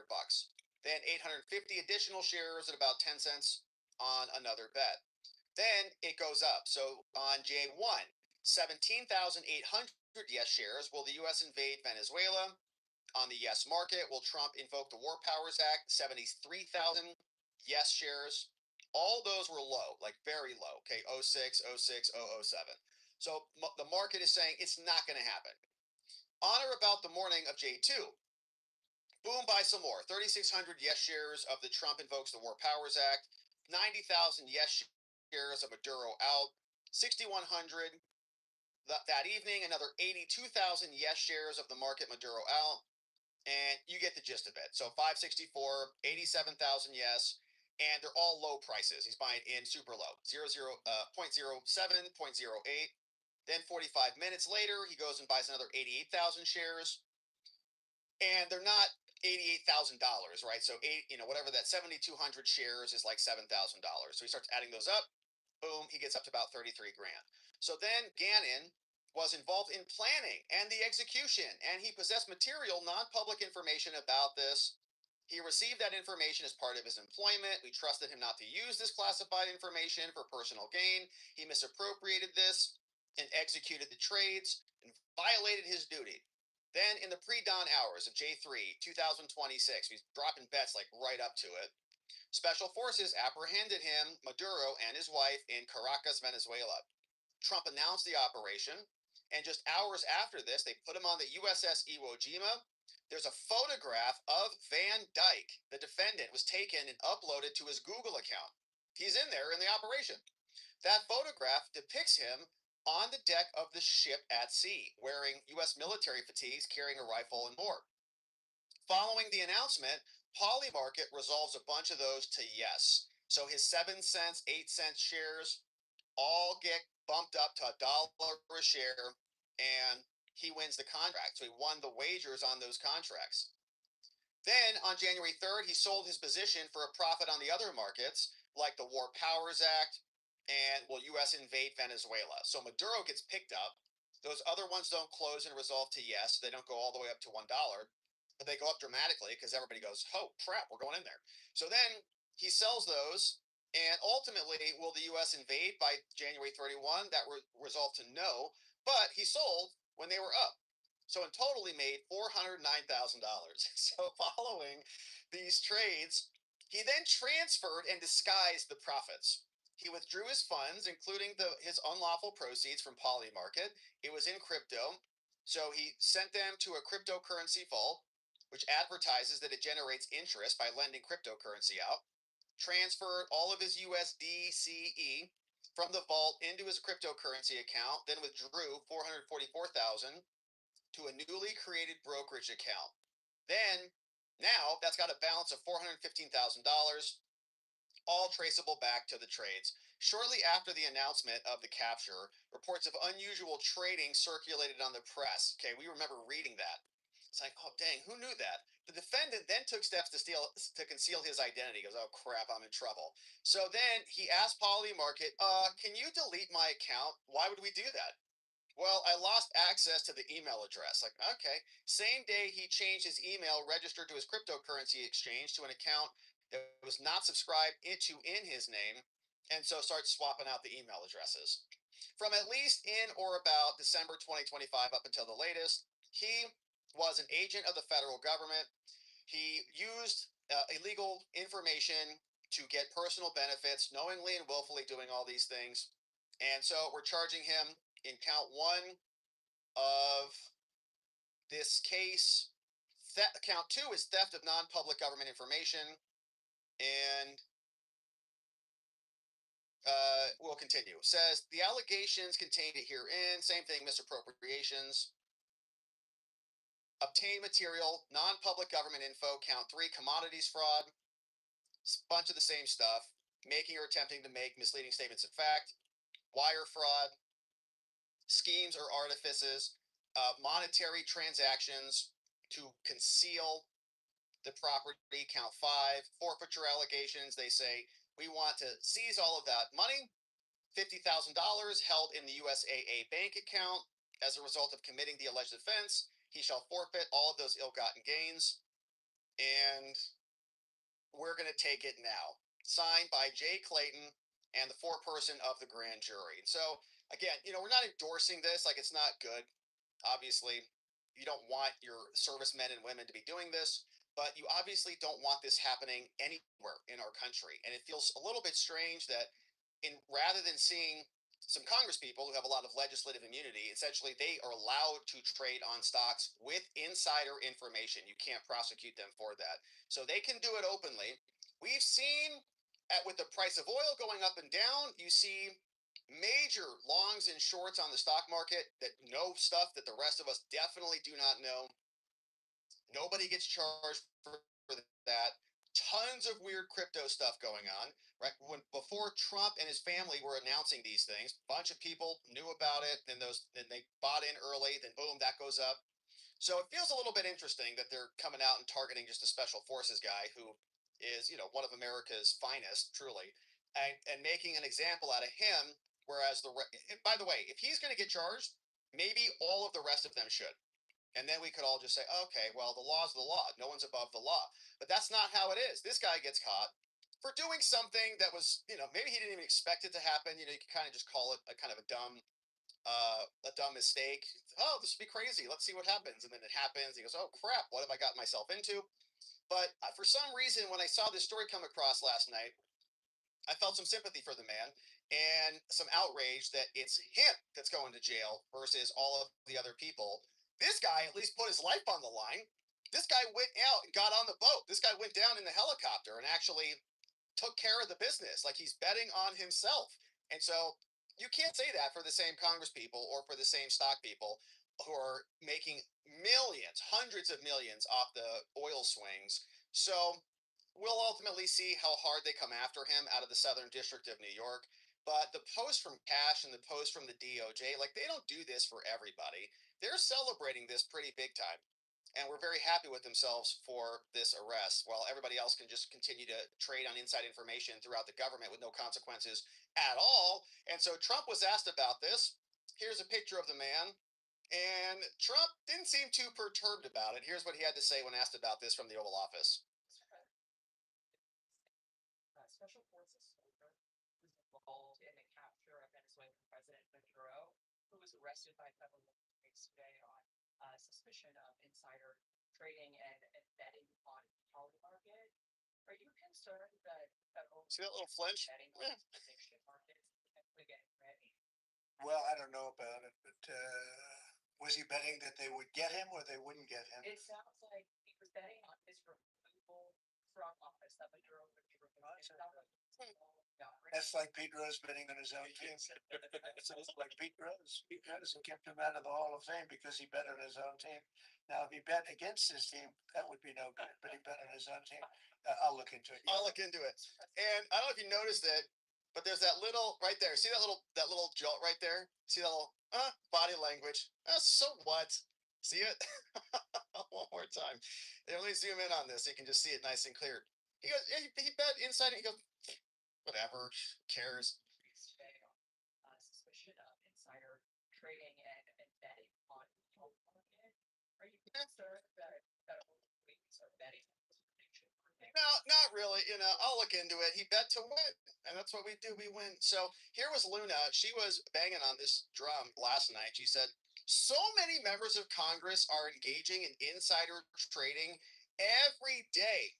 Speaker 3: Then 850 additional shares at about 10 cents on another bet. Then it goes up. So on J1, 17,800 Yes shares. Will the U.S. invade Venezuela? On the Yes market, will Trump invoke the War Powers Act? 73,000 Yes shares. All those were low, like very low. Okay, 06, 06, 007. So the market is saying it's not going to happen. On or about the morning of J2, boom, buy some more. 3,600 yes shares of the Trump invokes the War Powers Act. 90,000 yes shares of Maduro out. 6,100 that evening. Another 82,000 yes shares of the market Maduro out. And you get the gist of it. So 564, 87,000 yes, and they're all low prices. He's buying in super low, 0.07, 0.08. Then 45 minutes later, he goes and buys another 88,000 shares, and they're not $88,000, right? So whatever that 7,200 shares is like $7,000. So he starts adding those up. Boom, he gets up to about 33 grand. So then Gannon was involved in planning and the execution, and he possessed material, non-public information about this. He received that information as part of his employment. We trusted him not to use this classified information for personal gain. He misappropriated this and executed the trades and violated his duty. Then in the pre-dawn hours of J3, 2026, he's dropping bets like right up to it. Special forces apprehended him, Maduro, and his wife in Caracas, Venezuela. Trump announced the operation, and just hours after this, they put him on the USS Iwo Jima. There's a photograph of Van Dyke, the defendant, was taken and uploaded to his Google account. He's in there in the operation. That photograph depicts him on the deck of the ship at sea, wearing U.S. military fatigues, carrying a rifle and more. Following the announcement, Polymarket resolves a bunch of those to yes. So his 7 cents, 8 cent shares all get bumped up to $1 a share, and he wins the contract. So he won the wagers on those contracts. Then on January 3rd, he sold his position for a profit on the other markets, like the War Powers Act and U.S. invade Venezuela. So Maduro gets picked up. Those other ones don't close and resolve to yes. They don't go all the way up to $1, but they go up dramatically because everybody goes, oh, crap, we're going in there. So then he sells those. And ultimately, will the U.S. invade by January 31? That resolved to no, but he sold when they were up. So in total, he made $409,000. So following these trades, he then transferred and disguised the profits. He withdrew his funds, including his unlawful proceeds from Polymarket. It was in crypto. So he sent them to a cryptocurrency vault, which advertises that it generates interest by lending cryptocurrency out. Transferred all of his USDCE from the vault into his cryptocurrency account, then withdrew $444,000 to a newly created brokerage account. Then, now that's got a balance of $415,000, all traceable back to the trades. Shortly after the announcement of the capture, reports of unusual trading circulated on the press. Okay, we remember reading that. It's like, oh dang, who knew that? The defendant then took steps to conceal his identity. He goes, oh crap, I'm in trouble. So then he asked Polymarket, can you delete my account? Why would we do that? Well, I lost access to the email address. Like, okay. Same day he changed his email registered to his cryptocurrency exchange to an account that was not subscribed into in his name, and so starts swapping out the email addresses. From at least in or about December 2025 up until the latest, he was an agent of the federal government. He used illegal information to get personal benefits, knowingly and willfully doing all these things. And so we're charging him in count 1 of this case. Count 2 is theft of non-public government information. And we'll continue. It says the allegations contained herein, same thing, misappropriations. Obtain material, non-public government info, count 3, commodities fraud. Bunch of the same stuff. Making or attempting to make misleading statements of fact. Wire fraud. Schemes or artifices. Monetary transactions to conceal the property, count 5. Forfeiture allegations, they say, we want to seize all of that money, $50,000 held in the USAA bank account. As a result of committing the alleged offense, he shall forfeit all of those ill-gotten gains. And we're going to take it now. Signed by Jay Clayton and the foreperson of the grand jury. And so, again, we're not endorsing this. Like, it's not good. Obviously, you don't want your servicemen and women to be doing this, but you obviously don't want this happening anywhere in our country. And it feels a little bit strange that rather than seeing some Congress people who have a lot of legislative immunity, essentially they are allowed to trade on stocks with insider information. You can't prosecute them for that. So they can do it openly. We've seen with the price of oil going up and down, you see major longs and shorts on the stock market that know stuff that the rest of us definitely do not know. Nobody gets charged for that. Tons of weird crypto stuff going on. Right when before Trump and his family were announcing these things, a bunch of people knew about it. Then they bought in early. Then boom, that goes up. So it feels a little bit interesting that they're coming out and targeting just a special forces guy who is, one of America's finest, truly, and making an example out of him. Whereas by the way, if he's going to get charged, maybe all of the rest of them should. And then we could all just say, okay, well, the law's the law. No one's above the law. But that's not how it is. This guy gets caught for doing something that was, maybe he didn't even expect it to happen. You can kind of just call it a kind of a dumb mistake. Oh, this would be crazy. Let's see what happens. And then it happens. He goes, oh, crap. What have I got myself into? But for some reason, when I saw this story come across last night, I felt some sympathy for the man and some outrage that it's him that's going to jail versus all of the other people. This guy at least put his life on the line. This guy went out and got on the boat. This guy went down in the helicopter and actually took care of the business. Like he's betting on himself. And so you can't say that for the same Congress people or for the same stock people who are making millions, hundreds of millions off the oil swings. So we'll ultimately see how hard they come after him out of the Southern District of New York. But the post from Cash and the post from the DOJ, like they don't do this for everybody. They're celebrating this pretty big time. And we're very happy with themselves for this arrest, while everybody else can just continue to trade on inside information throughout the government with no consequences at all. And so Trump was asked about this. Here's a picture of the man. And Trump didn't seem too perturbed about it. Here's what he had to say when asked about this from the Oval Office.
Speaker 5: Special forces soldier who's involved in the capture of Venezuelan President Maduro, who was arrested by federal authorities today on suspicion of insider trading and betting on the poly market. Are you concerned that federal
Speaker 3: see that little flinch?
Speaker 5: betting on prediction markets potentially getting ready?
Speaker 16: Well, I don't know about it, but was he betting that they would get him or they wouldn't get him?
Speaker 5: It sounds like he was betting on his removal from office, that Maduro would be removed.
Speaker 16: That's like Pete Rose betting on his own team. Sounds like Pete Rose. Pete Rose kept him out of the Hall of Fame because he bet on his own team. Now, if he bet against his team, that would be no good. But he bet on his own team. I'll look into it.
Speaker 3: I'll look into it. And I don't know if you noticed it, but there's that little right there. See that little jolt right there? See that little body language? So what? See it? One more time. And let me zoom in on this so you can just see it nice and clear. He goes, yeah, he bet inside it. He goes, whatever, cares.
Speaker 5: Suspicion of insider trading and betting on the poly market. Are you concerned that federal employees are betting on this prediction market?
Speaker 3: No, not really. I'll look into it. He bet to win, and that's what we do. We win. So here was Luna. She was banging on this drum last night. She said, so many members of Congress are engaging in insider trading every day.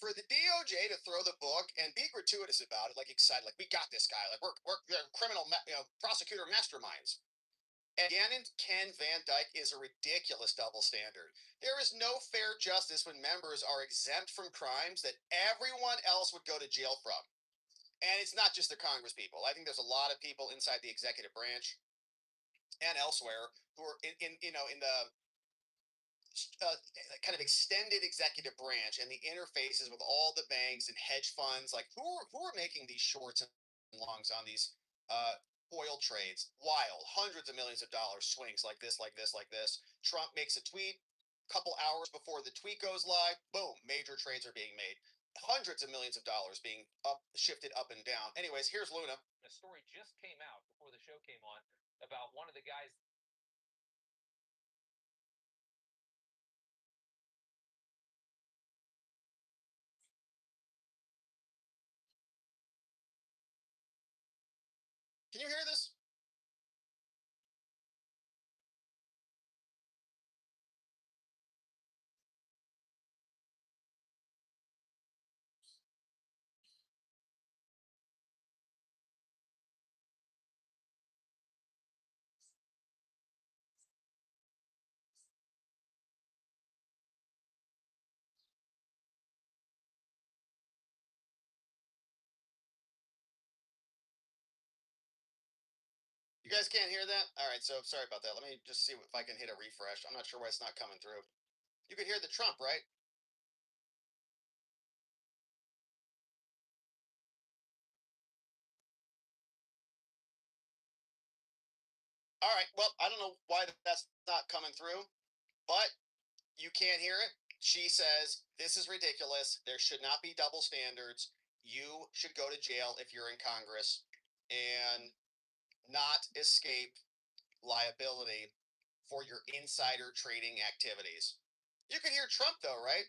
Speaker 3: For the DOJ to throw the book and be gratuitous about it, like excited, like we got this guy, like we're criminal, prosecutor masterminds. Again, Ken Van Dyke is a ridiculous double standard. There is no fair justice when members are exempt from crimes that everyone else would go to jail from. And it's not just the Congress people. I think there's a lot of people inside the executive branch and elsewhere who are in the kind of extended executive branch and the interfaces with all the banks and hedge funds. Like who are making these shorts and longs on these oil trades? Wild, hundreds of millions of dollars swings like this. Trump makes a tweet. Couple hours before the tweet goes live, boom, major trades are being made. Hundreds of millions of dollars being shifted up and down. Anyways, here's Luna.
Speaker 10: A story just came out before the show came on about one of the guys
Speaker 3: Can you hear this? You guys can't hear that? All right, so sorry about that. Let me just see if I can hit a refresh. I'm not sure why it's not coming through. You can hear the Trump, right? All right, well, I don't know why that's not coming through, but you can't hear it. She says, this is ridiculous. There should not be double standards. You should go to jail if you're in Congress and not escape liability for your insider trading activities. You can hear Trump though, right?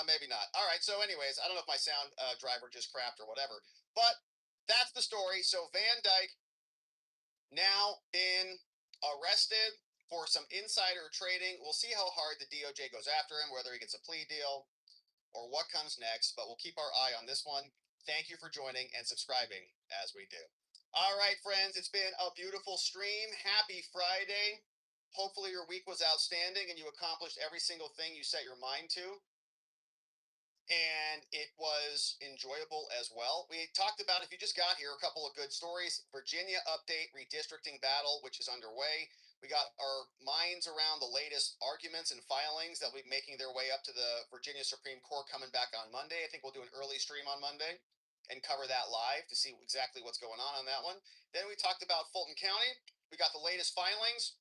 Speaker 3: Maybe not. All right. So, anyways, I don't know if my sound driver just crapped or whatever, but that's the story. So, Van Dyke now been arrested for some insider trading. We'll see how hard the DOJ goes after him, whether he gets a plea deal or what comes next, but we'll keep our eye on this one. Thank you for joining and subscribing as we do. All right, friends, it's been a beautiful stream. Happy Friday. Hopefully, your week was outstanding and you accomplished every single thing you set your mind to. And it was enjoyable as well. We talked about, if you just got here, a couple of good stories. Virginia update redistricting battle, which is underway. We got our minds around the latest arguments and filings that will be making their way up to the Virginia Supreme Court coming back on Monday. I think we'll do an early stream on Monday and cover that live to see exactly what's going on that one. Then we talked about Fulton County. We got the latest filings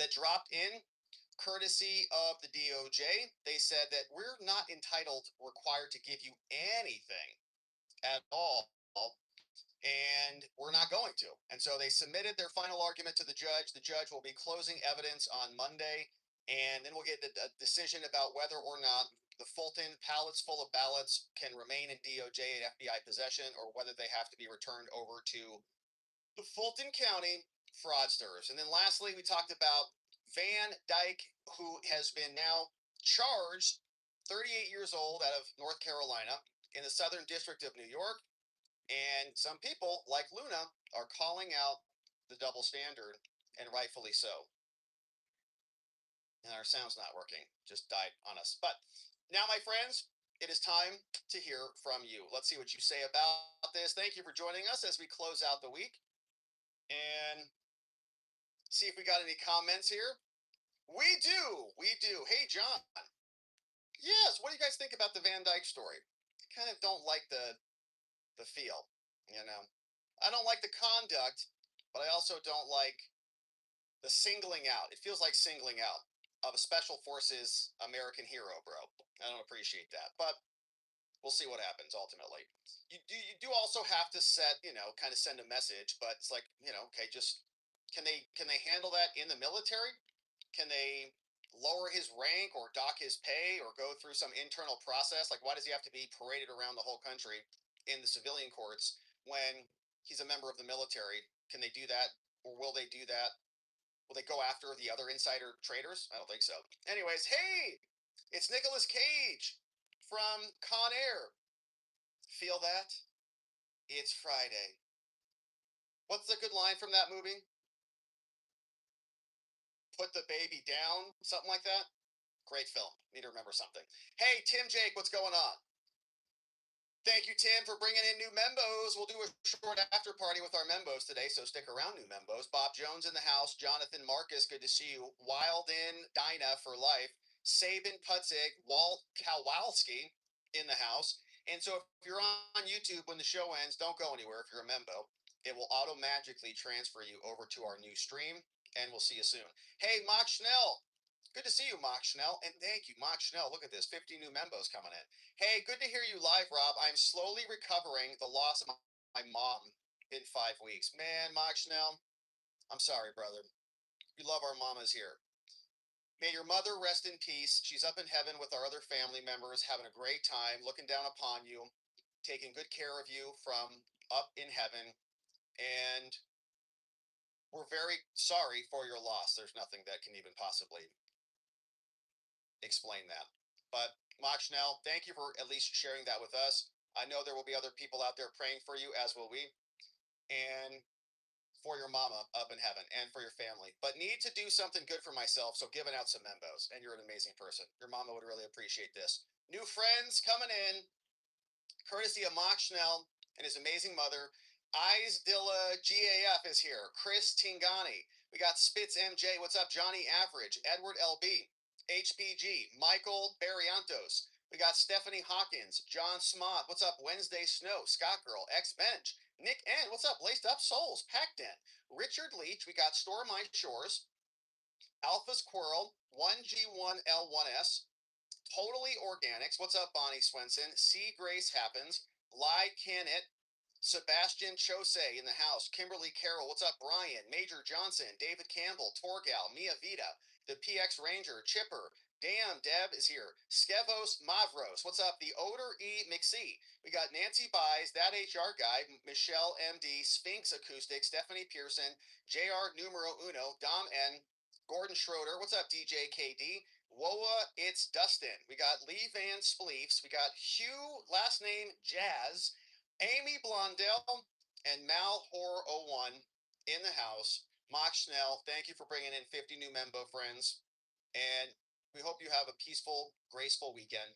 Speaker 3: that dropped in courtesy of the DOJ. They said that we're not entitled, required to give you anything at all, and we're not going to. And so they submitted their final argument to the judge. The judge will be closing evidence on Monday, and then we'll get a decision about whether or not the Fulton pallets full of ballots can remain in DOJ and FBI possession, or whether they have to be returned over to the Fulton County fraudsters. And then lastly, we talked about Van Dyke, who has been now charged, 38 years old, out of North Carolina, in the Southern District of New York. And some people, like Luna, are calling out the double standard, and rightfully so. And our sound's not working, just died on us. But now, my friends, it is time to hear from you. Let's see what you say about this. Thank you for joining us as we close out the week. And see if we got any comments here. We do. Hey, John. Yes. What do you guys think about the Van Dyke story? I kind of don't like the feel, you know. I don't like the conduct, but I also don't like the singling out. It feels like singling out of a special forces American hero, bro. I don't appreciate that, but we'll see what happens ultimately. You do also have to set, kind of send a message, but it's like, okay, just can they handle that in the military? Can they lower his rank or dock his pay or go through some internal process? Like, why does he have to be paraded around the whole country in the civilian courts when he's a member of the military? Can they do that, or will they do that? Will they go after the other insider traders? I don't think so. Anyways, hey, it's Nicolas Cage from Con Air. Feel that? It's Friday. What's the good line from that movie? Put the baby down, something like that. Great film. Need to remember something. Hey, Tim Jake, what's going on? Thank you, Tim, for bringing in new members. We'll do a short after party with our members today, so stick around, new members. Bob Jones in the house. Jonathan Marcus, good to see you. Wild in Dinah for life. Sabin Putzig, Walt Kowalski in the house. And so if you're on YouTube when the show ends, don't go anywhere if you're a member. It will automatically transfer you over to our new stream, and we'll see you soon. Hey, Mark Schnell. Good to see you, Mark Schnell. And thank you, Mark Schnell. Look at this, 50 new members coming in. Hey, good to hear you live, Rob. I'm slowly recovering the loss of my mom in 5 weeks. Man, Mark Schnell, I'm sorry, brother. We love our mamas here. May your mother rest in peace. She's up in heaven with our other family members, having a great time, looking down upon you, taking good care of you from up in heaven. And we're very sorry for your loss. There's nothing that can even possibly explain that. But Mark Schnell, thank you for at least sharing that with us. I know there will be other people out there praying for you, as will we. And for your mama up in heaven and for your family, but need to do something good for myself. So giving out some membos, and you're an amazing person. Your mama would really appreciate this. New friends coming in. courtesy of Mock Schnell and his amazing mother. Isdilla GAF is here. Chris Tingani. We got Spitz MJ. What's up, Johnny Average? Edward LB. HBG. Michael Barriantos. We got Stephanie Hawkins. John Smoth. What's up, Wednesday Snow? Scott Girl. X Bench. Nick N. What's up, Laced Up Souls? Packed in. Richard Leach. We got Store My Shores. Alpha Squirrel. 1G1L1S. Totally Organics. What's up, Bonnie Swenson? C Grace Happens. Lie Can It. Sebastian Chose in the house. Kimberly Carroll. What's up, Brian? Major Johnson. David Campbell. Torgal. Mia Vita. The PX Ranger. Chipper. Damn, Deb is here. Skevos Mavros. What's up? The Odor E McSee. We got Nancy Buys, That HR Guy, Michelle MD, Sphinx Acoustic, Stephanie Pearson, JR Numero Uno, Dom N, Gordon Schroeder. What's up, DJ KD? Woa, it's Dustin. We got Lee Van Spleefs. We got Hugh, last name Jazz, Amy Blondell, and Mal Hor 01 in the house. Mock Schnell, thank you for bringing in 50 new Membo friends. And we hope you have a peaceful, graceful weekend.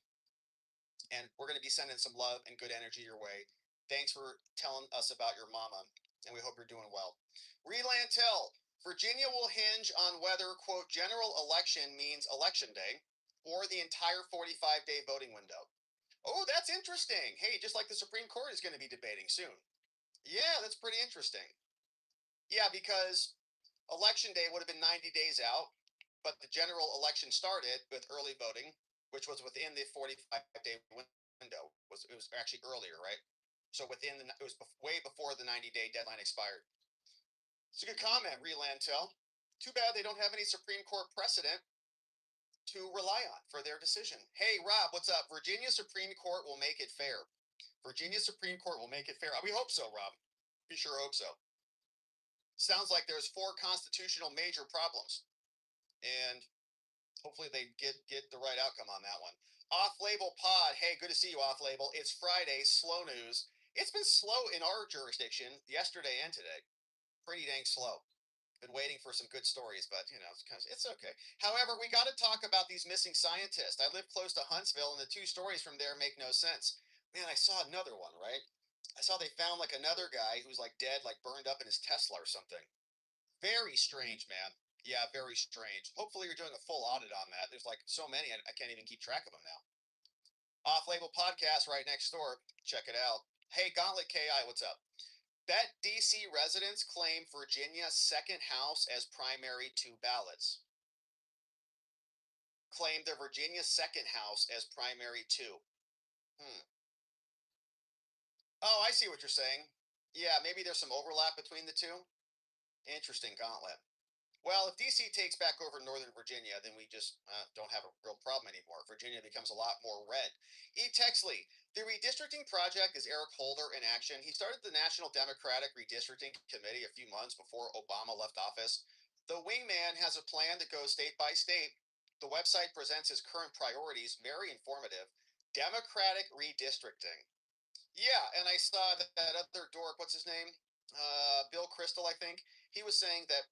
Speaker 3: And we're going to be sending some love and good energy your way. Thanks for telling us about your mama. And we hope you're doing well. Relantel, Virginia will hinge on whether, quote, general election means election day or the entire 45-day voting window. Oh, that's interesting. Hey, just like the Supreme Court is going to be debating soon. Yeah, that's pretty interesting. Yeah, because election day would have been 90 days out, but the general election started with early voting, which was within the 45-day window. It was actually earlier, right? So it was way before the 90-day deadline expired. It's a good comment, Relantel. Too bad they don't have any Supreme Court precedent to rely on for their decision. Hey, Rob, what's up? Virginia Supreme Court will make it fair. Virginia Supreme Court will make it fair. We hope so, Rob. We sure hope so. Sounds like there's 4 constitutional major problems. And hopefully they get the right outcome on that one. Off-label pod. Hey, good to see you, Off-label. It's Friday. Slow news. It's been slow in our jurisdiction yesterday and today. Pretty dang slow. Been waiting for some good stories, but it's okay. However, we got to talk about these missing scientists. I live close to Huntsville, and the 2 stories from there make no sense. Man, I saw another one, right? I saw they found like another guy who's like dead, like burned up in his Tesla or something. Very strange, man. Yeah, very strange. Hopefully you're doing a full audit on that. There's like so many, I can't even keep track of them now. Off-label podcast right next door. Check it out. Hey, Gauntlet KI, what's up? Bet DC residents claim Virginia's second house as primary to ballots. Claim the Virginia second house as primary to. Oh, I see what you're saying. Yeah, maybe there's some overlap between the two. Interesting, Gauntlet. Well, if DC takes back over Northern Virginia, then we just don't have a real problem anymore. Virginia becomes a lot more red. E. Texley, the redistricting project is Eric Holder in action. He started the National Democratic Redistricting Committee a few months before Obama left office. The wingman has a plan that goes state by state. The website presents his current priorities, very informative. Democratic redistricting. Yeah, and I saw that other dork, what's his name? Bill Kristol, I think. He was saying that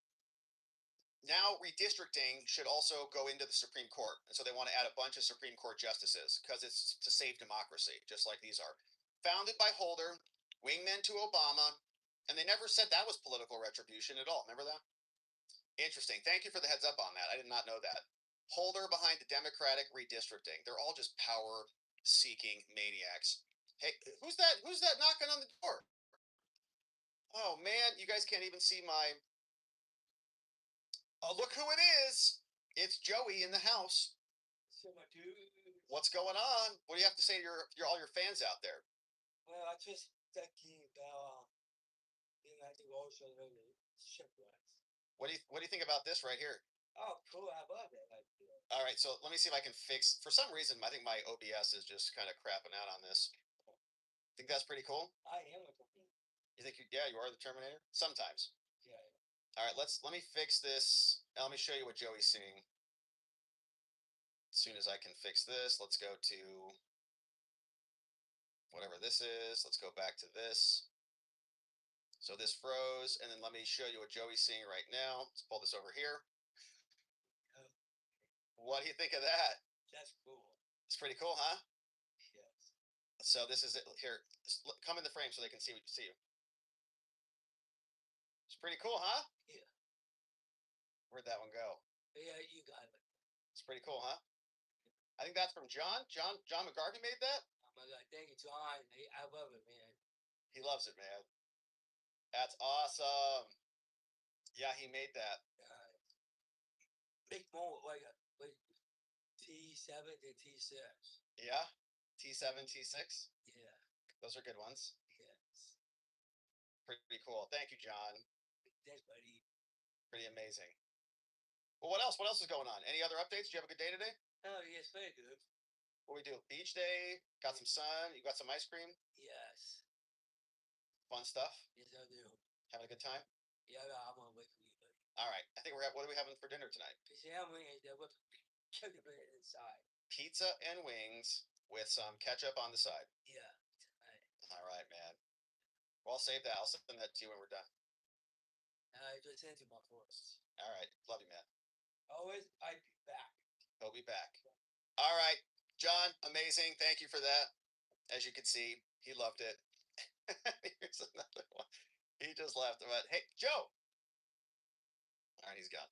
Speaker 3: now redistricting should also go into the Supreme Court. And so they want to add a bunch of Supreme Court justices because it's to save democracy, just like these are. Founded by Holder, wingman to Obama, and they never said that was political retribution at all. Remember that? Interesting. Thank you for the heads up on that. I did not know that. Holder behind the Democratic redistricting. They're all just power-seeking maniacs. Hey, who's that? Who's that knocking on the door? Oh man, you guys can't even see my. Oh, look who it is! It's Joey in the house. What's going on? What do you have to say to your all your fans out there?
Speaker 15: Well, I just thinking about being at the ocean really shipwrecks.
Speaker 3: What do you think about this right here?
Speaker 15: Oh, cool! I love it.
Speaker 3: All right, so let me see if I can fix. For some reason, I think my OBS is just kind of crapping out on this. Think that's pretty cool?
Speaker 15: I am a Terminator.
Speaker 3: You think you are the Terminator? Sometimes.
Speaker 15: Yeah.
Speaker 3: All right, let me fix this. Let me show you what Joey's seeing. As soon as I can fix this, let's go to whatever this is. Let's go back to this. So this froze, and then let me show you what Joey's seeing right now. Let's pull this over here. What do you think of that?
Speaker 15: That's cool.
Speaker 3: It's pretty cool, huh?
Speaker 15: Yes.
Speaker 3: So this is it here. Come in the frame so they can see what you see. It's pretty cool, huh?
Speaker 15: Yeah.
Speaker 3: Where'd that one go?
Speaker 15: Yeah, you got it.
Speaker 3: It's pretty cool, huh? I think that's from John. John McGarvey made that.
Speaker 15: Oh my God, thank you, John. I love it, man.
Speaker 3: He loves it, man. That's awesome. Yeah, he made that.
Speaker 15: Big moment, like T7 to T6.
Speaker 3: Yeah, T7, T6.
Speaker 15: Yeah.
Speaker 3: Those are good ones.
Speaker 15: Yes.
Speaker 3: Pretty cool. Thank you, John.
Speaker 15: Thanks, buddy.
Speaker 3: Pretty amazing. Well, what else? What else is going on? Any other updates? Did you have a good day today?
Speaker 15: Oh, yes, very good.
Speaker 3: What we do? Beach day. Got some sun. You got some ice cream.
Speaker 15: Yes.
Speaker 3: Fun stuff.
Speaker 15: Yes, I do.
Speaker 3: Having a good time.
Speaker 15: Yeah, I'm gonna wait for you, buddy.
Speaker 3: All right. I think we're at. What are we having for dinner tonight?
Speaker 15: See, I'm waiting with ketchup inside.
Speaker 3: Pizza and wings with some ketchup on the side.
Speaker 15: Yeah.
Speaker 3: All right, man. Well, I'll save that. I'll send that to you when we're done.
Speaker 15: I just sent you my force.
Speaker 3: All right. Love you, man.
Speaker 15: Always, I'd be back.
Speaker 3: He'll be back. All right. John, amazing. Thank you for that. As you can see, he loved it. Here's another one. He just left. But hey, Joe. All right, he's gone.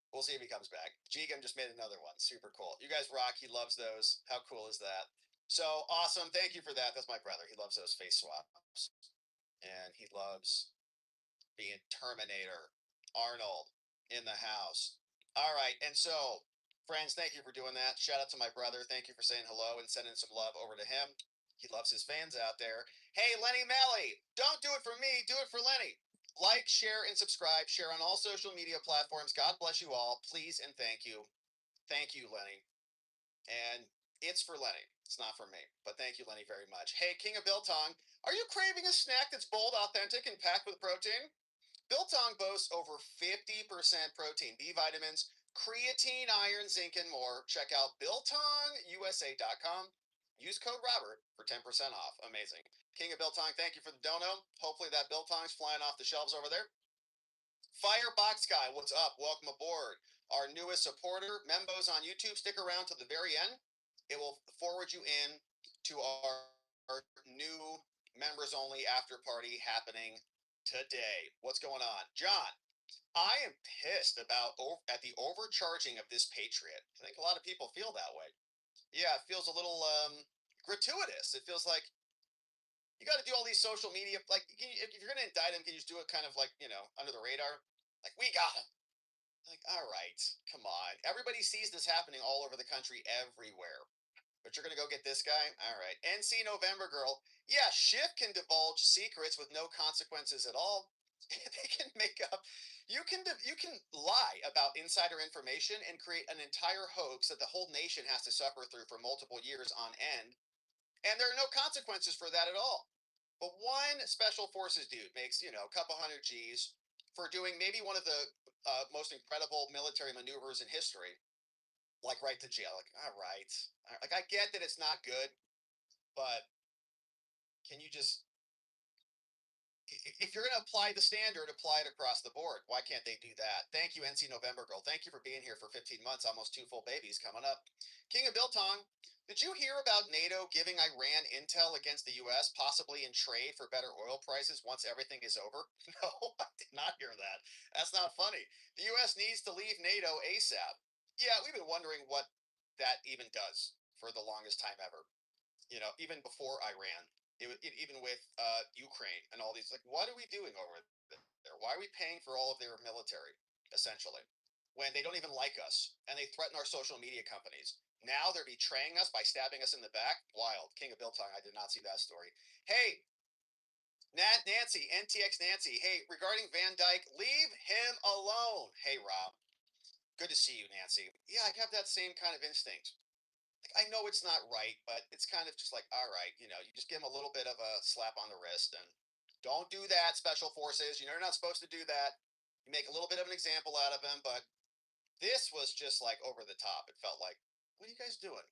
Speaker 3: We'll see if he comes back. Jigam just made another one. Super cool. You guys rock. He loves those. How cool is that? So awesome. Thank you for that. That's my brother. He loves those face swaps. And he loves being Terminator. Arnold in the house. All right. And so, friends, thank you for doing that. Shout out to my brother. Thank you for saying hello and sending some love over to him. He loves his fans out there. Hey, Lenny Melly, don't do it for me. Do it for Lenny. Like, share, and subscribe. Share on all social media platforms. God bless you all. Please and thank you. Thank you, Lenny. And it's for Lenny. It's not for me. But thank you, Lenny, very much. Hey, King of Biltong, are you craving a snack that's bold, authentic, and packed with protein? Biltong boasts over 50% protein, B vitamins, creatine, iron, zinc, and more. Check out BiltongUSA.com. Use code Robert for 10% off. Amazing. King of Biltong, thank you for the dono. Hopefully that Biltong's flying off the shelves over there. Firebox Guy, what's up? Welcome aboard. Our newest supporter, Membos on YouTube, stick around to the very end. It will forward you in to our new members only after party happening today. What's going on? John, I am pissed at the overcharging of this Patriot. I think a lot of people feel that way. Yeah, it feels a little gratuitous. It feels like you got to do all these social media. Like, if you're going to indict him, can you just do it kind of like, under the radar? Like, we got him. Like, all right, come on. Everybody sees this happening all over the country, everywhere. But you're going to go get this guy? All right. NC November Girl. Yeah, Schiff can divulge secrets with no consequences at all. They can make up. You can lie about insider information and create an entire hoax that the whole nation has to suffer through for multiple years on end. And there are no consequences for that at all. But one special forces dude makes, a couple hundred G's for doing maybe one of the most incredible military maneuvers in history, like right to jail. Like, all right. Like, I get that it's not good, but can you just, if you're going to apply the standard, apply it across the board. Why can't they do that? Thank you, NC November Girl. Thank you for being here for 15 months, almost 2 full babies coming up. King of Biltong, did you hear about NATO giving Iran intel against the U.S., possibly in trade for better oil prices once everything is over? No, I did not hear that. That's not funny. The U.S. needs to leave NATO ASAP. Yeah, we've been wondering what that even does for the longest time ever. Even before Iran. Even with Ukraine and all these, like, what are we doing over there? Why are we paying for all of their military, essentially, when they don't even like us and they threaten our social media companies? Now they're betraying us by stabbing us in the back. Wild. King of Biltong, I did not see that story. Hey, Nancy, NTX Nancy. Hey, regarding Van Dyke, leave him alone. Hey, Rob. Good to see you, Nancy. Yeah, I have that same kind of instinct. I know it's not right, but it's kind of just like, all right, you just give them a little bit of a slap on the wrist and don't do that, special forces. You're not supposed to do that. You make a little bit of an example out of them, but this was just like over the top. It felt like, what are you guys doing?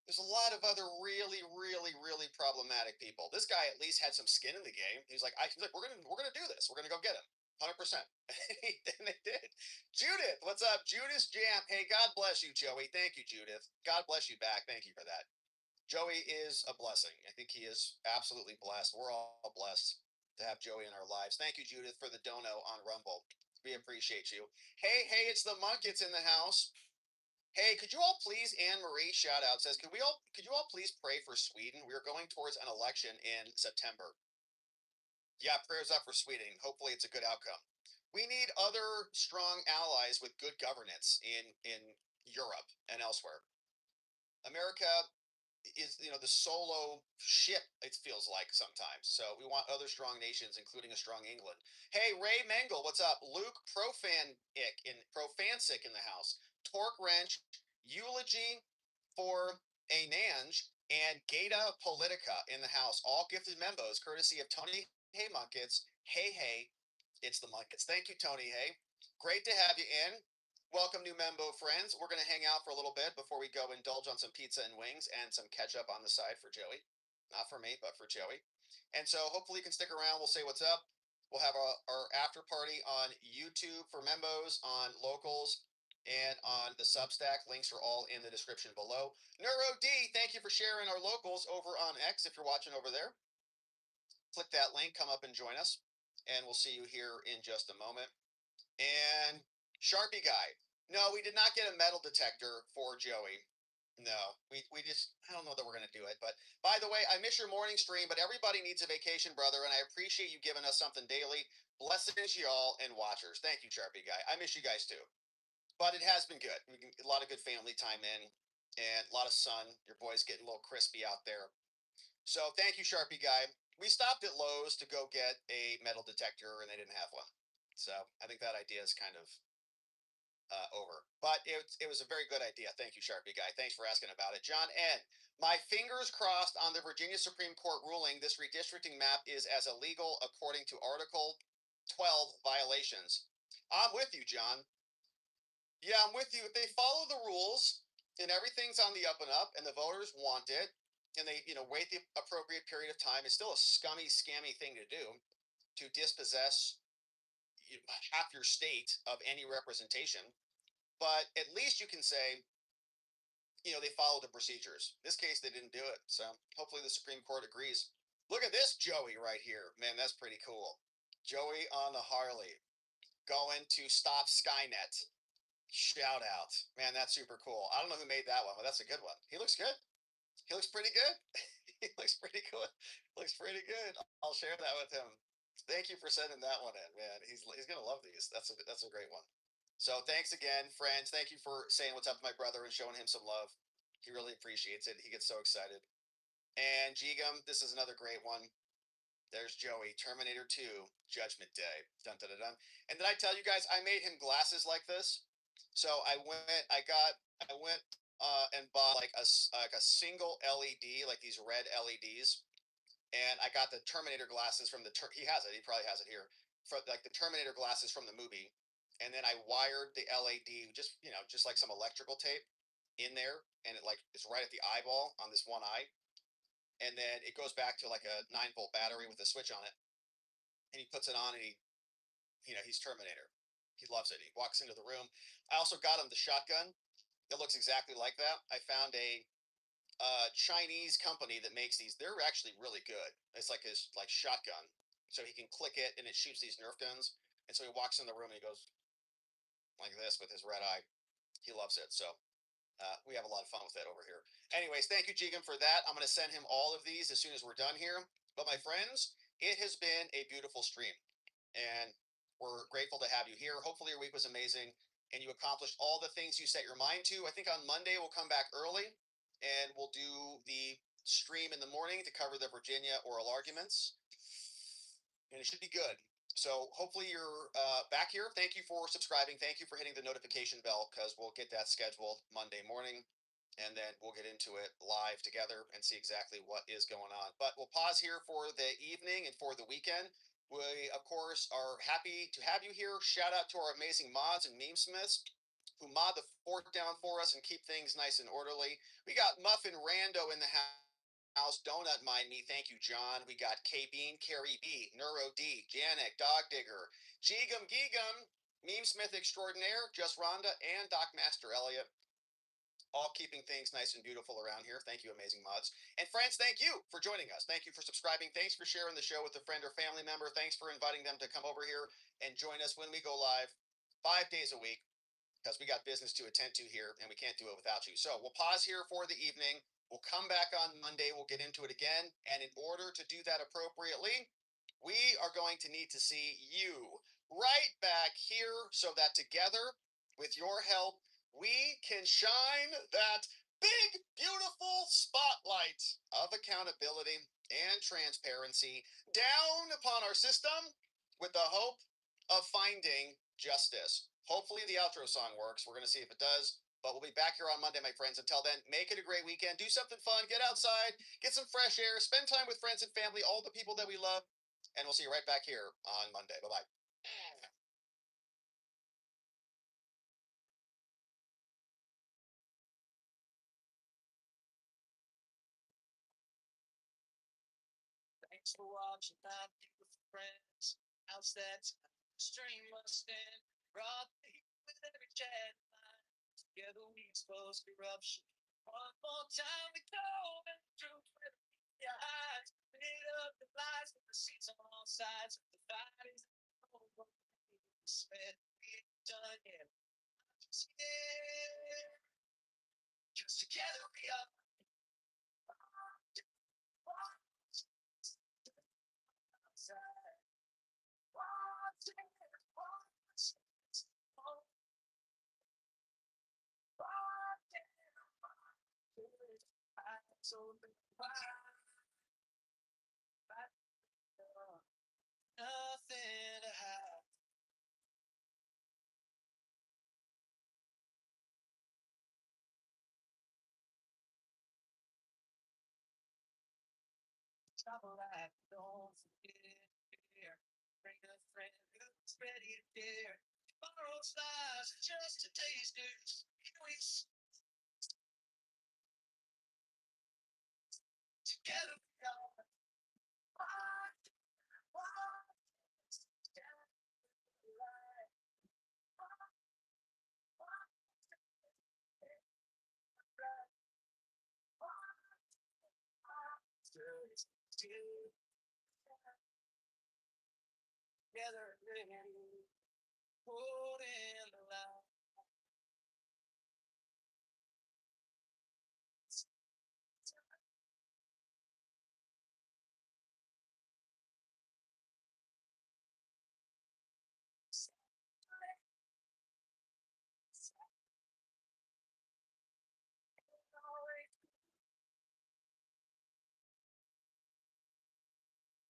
Speaker 3: There's a lot of other really, really, really problematic people. This guy at least had some skin in the game. He's like, we're gonna do this. We're gonna go get him. 100%. And they did. Judith, what's up? Judas Jam. Hey, God bless you, Joey. Thank you, Judith. God bless you back. Thank you for that. Joey is a blessing. I think he is absolutely blessed. We're all blessed to have Joey in our lives. Thank you, Judith, for the dono on Rumble. We appreciate you. Hey, it's the Munkets in the house. Hey, could you all please, Anne Marie, shout out, says, could you all please pray for Sweden? We are going towards an election in September. Yeah, prayers up for Sweden. Hopefully it's a good outcome. We need other strong allies with good governance in Europe and elsewhere. America is, the solo ship, it feels like sometimes. So we want other strong nations, including a strong England. Hey, Ray Mengel, what's up? Luke Profansic in the house. Torque Wrench, Eulogy for a Nange, and Gata Politica in the house. All gifted members, courtesy of Tony Hey Munkets. Hey, it's the Munkets. Thank you, Tony Hey. Great to have you in. Welcome, new Membo friends. We're going to hang out for a little bit before we go indulge on some pizza and wings and some ketchup on the side for Joey. Not for me, but for Joey. And so hopefully you can stick around. We'll say what's up. We'll have our after party on YouTube for Membos, on Locals, and on the Substack. Links are all in the description below. Neuro D, thank you for sharing our Locals over on X if you're watching over there. Click that link, come up and join us. And we'll see you here in just a moment. And Sharpie guy. No, we did not get a metal detector for Joey. No, we just, I don't know that we're going to do it. But by the way, I miss your morning stream, but everybody needs a vacation, brother. And I appreciate you giving us something daily. Blessings y'all and watchers. Thank you, Sharpie guy. I miss you guys too. But it has been good. A lot of good family time in and a lot of sun. Your boy's getting a little crispy out there. So thank you, Sharpie guy. We stopped at Lowe's to go get a metal detector and they didn't have one. So I think that idea is kind of over, but it was a very good idea. Thank you, Sharpie guy. Thanks for asking about it. John N. My fingers crossed on the Virginia Supreme Court ruling this redistricting map is as illegal according to Article 12 violations. I'm with you, John. Yeah, I'm with you. If they follow the rules and everything's on the up and up and the voters want it and they, wait the appropriate period of time, it's still a scammy thing to do, to dispossess half your state of any representation. But at least you can say, they followed the procedures. In this case, they didn't do it. So hopefully the Supreme Court agrees. Look at this Joey right here. Man, that's pretty cool. Joey on the Harley going to stop Skynet. Shout out. Man, that's super cool. I don't know who made that one, but that's a good one. He looks good. He looks pretty good. He looks pretty good. Looks pretty good. I'll share that with him. Thank you for sending that one in, man. He's going to love these. That's a great one. So thanks again, friends. Thank you for saying what's up to my brother and showing him some love. He really appreciates it. He gets so excited. And Jigum, this is another great one. There's Joey, Terminator 2, Judgment Day. Dun, dun, dun, dun. And did I tell you guys I made him glasses like this? So I went and bought like a single LED, like these red LEDs. And I got the Terminator glasses from he has it. He probably has it here. For like the Terminator glasses from the movie. And then I wired the LED just like some electrical tape in there, and it it's right at the eyeball on this one eye. And then it goes back to like a 9-volt battery with a switch on it. And he puts it on and he's Terminator. He loves it. He walks into the room. I also got him the shotgun that looks exactly like that. I found a Chinese company that makes these. They're actually really good. It's like his shotgun. So he can click it and it shoots these Nerf guns. And so he walks in the room and he goes like this with his red eye. He loves it. So we have a lot of fun with it over here. Anyways, thank you, Jigan, for that. I'm going to send him all of these as soon as we're done here. But my friends, it has been a beautiful stream. And we're grateful to have you here. Hopefully your week was amazing and you accomplished all the things you set your mind to. I think on Monday we'll come back early and we'll do the stream in the morning to cover the Virginia oral arguments. And it should be good. So hopefully you're back here. Thank you for subscribing. Thank you for hitting the notification bell because we'll get that scheduled Monday morning. And then we'll get into it live together and see exactly what is going on. But we'll pause here for the evening and for the weekend. We, of course, are happy to have you here. Shout out to our amazing mods and meme smiths who mod the fort down for us and keep things nice and orderly. We got Muffin Rando in the house. Donut Mind Me. Thank you, John. We got K-Bean, Carrie B, Neuro D, Janek, Dog Digger, Geegum Geegum, Meme Smith Extraordinaire, Just Rhonda, and Doc Master Elliott. all keeping things nice and beautiful around here. Thank you, amazing mods. And friends, thank you for joining us. Thank you for subscribing. Thanks for sharing the show with a friend or family member. Thanks for inviting them to come over here and join us when we go live 5 days a week, because we got business to attend to here and we can't do it without you. So we'll pause here for the evening. We'll come back on Monday. We'll get into it again. And in order to do that appropriately, we are going to need to see you right back here so that together, with your help, we can shine that big, beautiful spotlight of accountability and transparency down upon our system with the hope of finding justice. Hopefully the outro song works. We're going to see if it does. But we'll be back here on Monday, my friends. Until then, make it a great weekend. Do something fun. Get outside. Get some fresh air. Spend time with friends and family, all the people that we love. And we'll see you right back here on Monday. Bye-bye.
Speaker 18: Thanks for watching my beautiful friends. How's that stream must end? Rob with every chat line. Together we expose corruption. One more time we go and the truth with your eyes. Lit up the lies with the seats on all sides. The fight is over. Spent we ain't done yet. Just here. Cause together we are. Nothing to hide. Trouble like don't forget. Bring a friend who's ready to dare. Tomorrow's lies are just today's news. Here we together we are. Together, holding the line.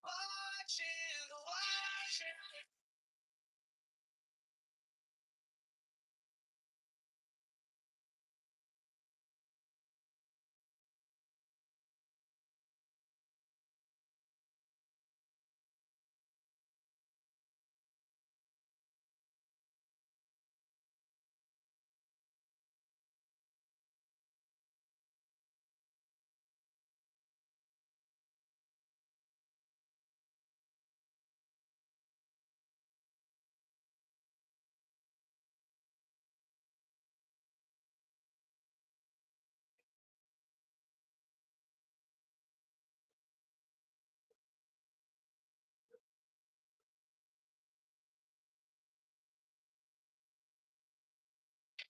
Speaker 18: Watching.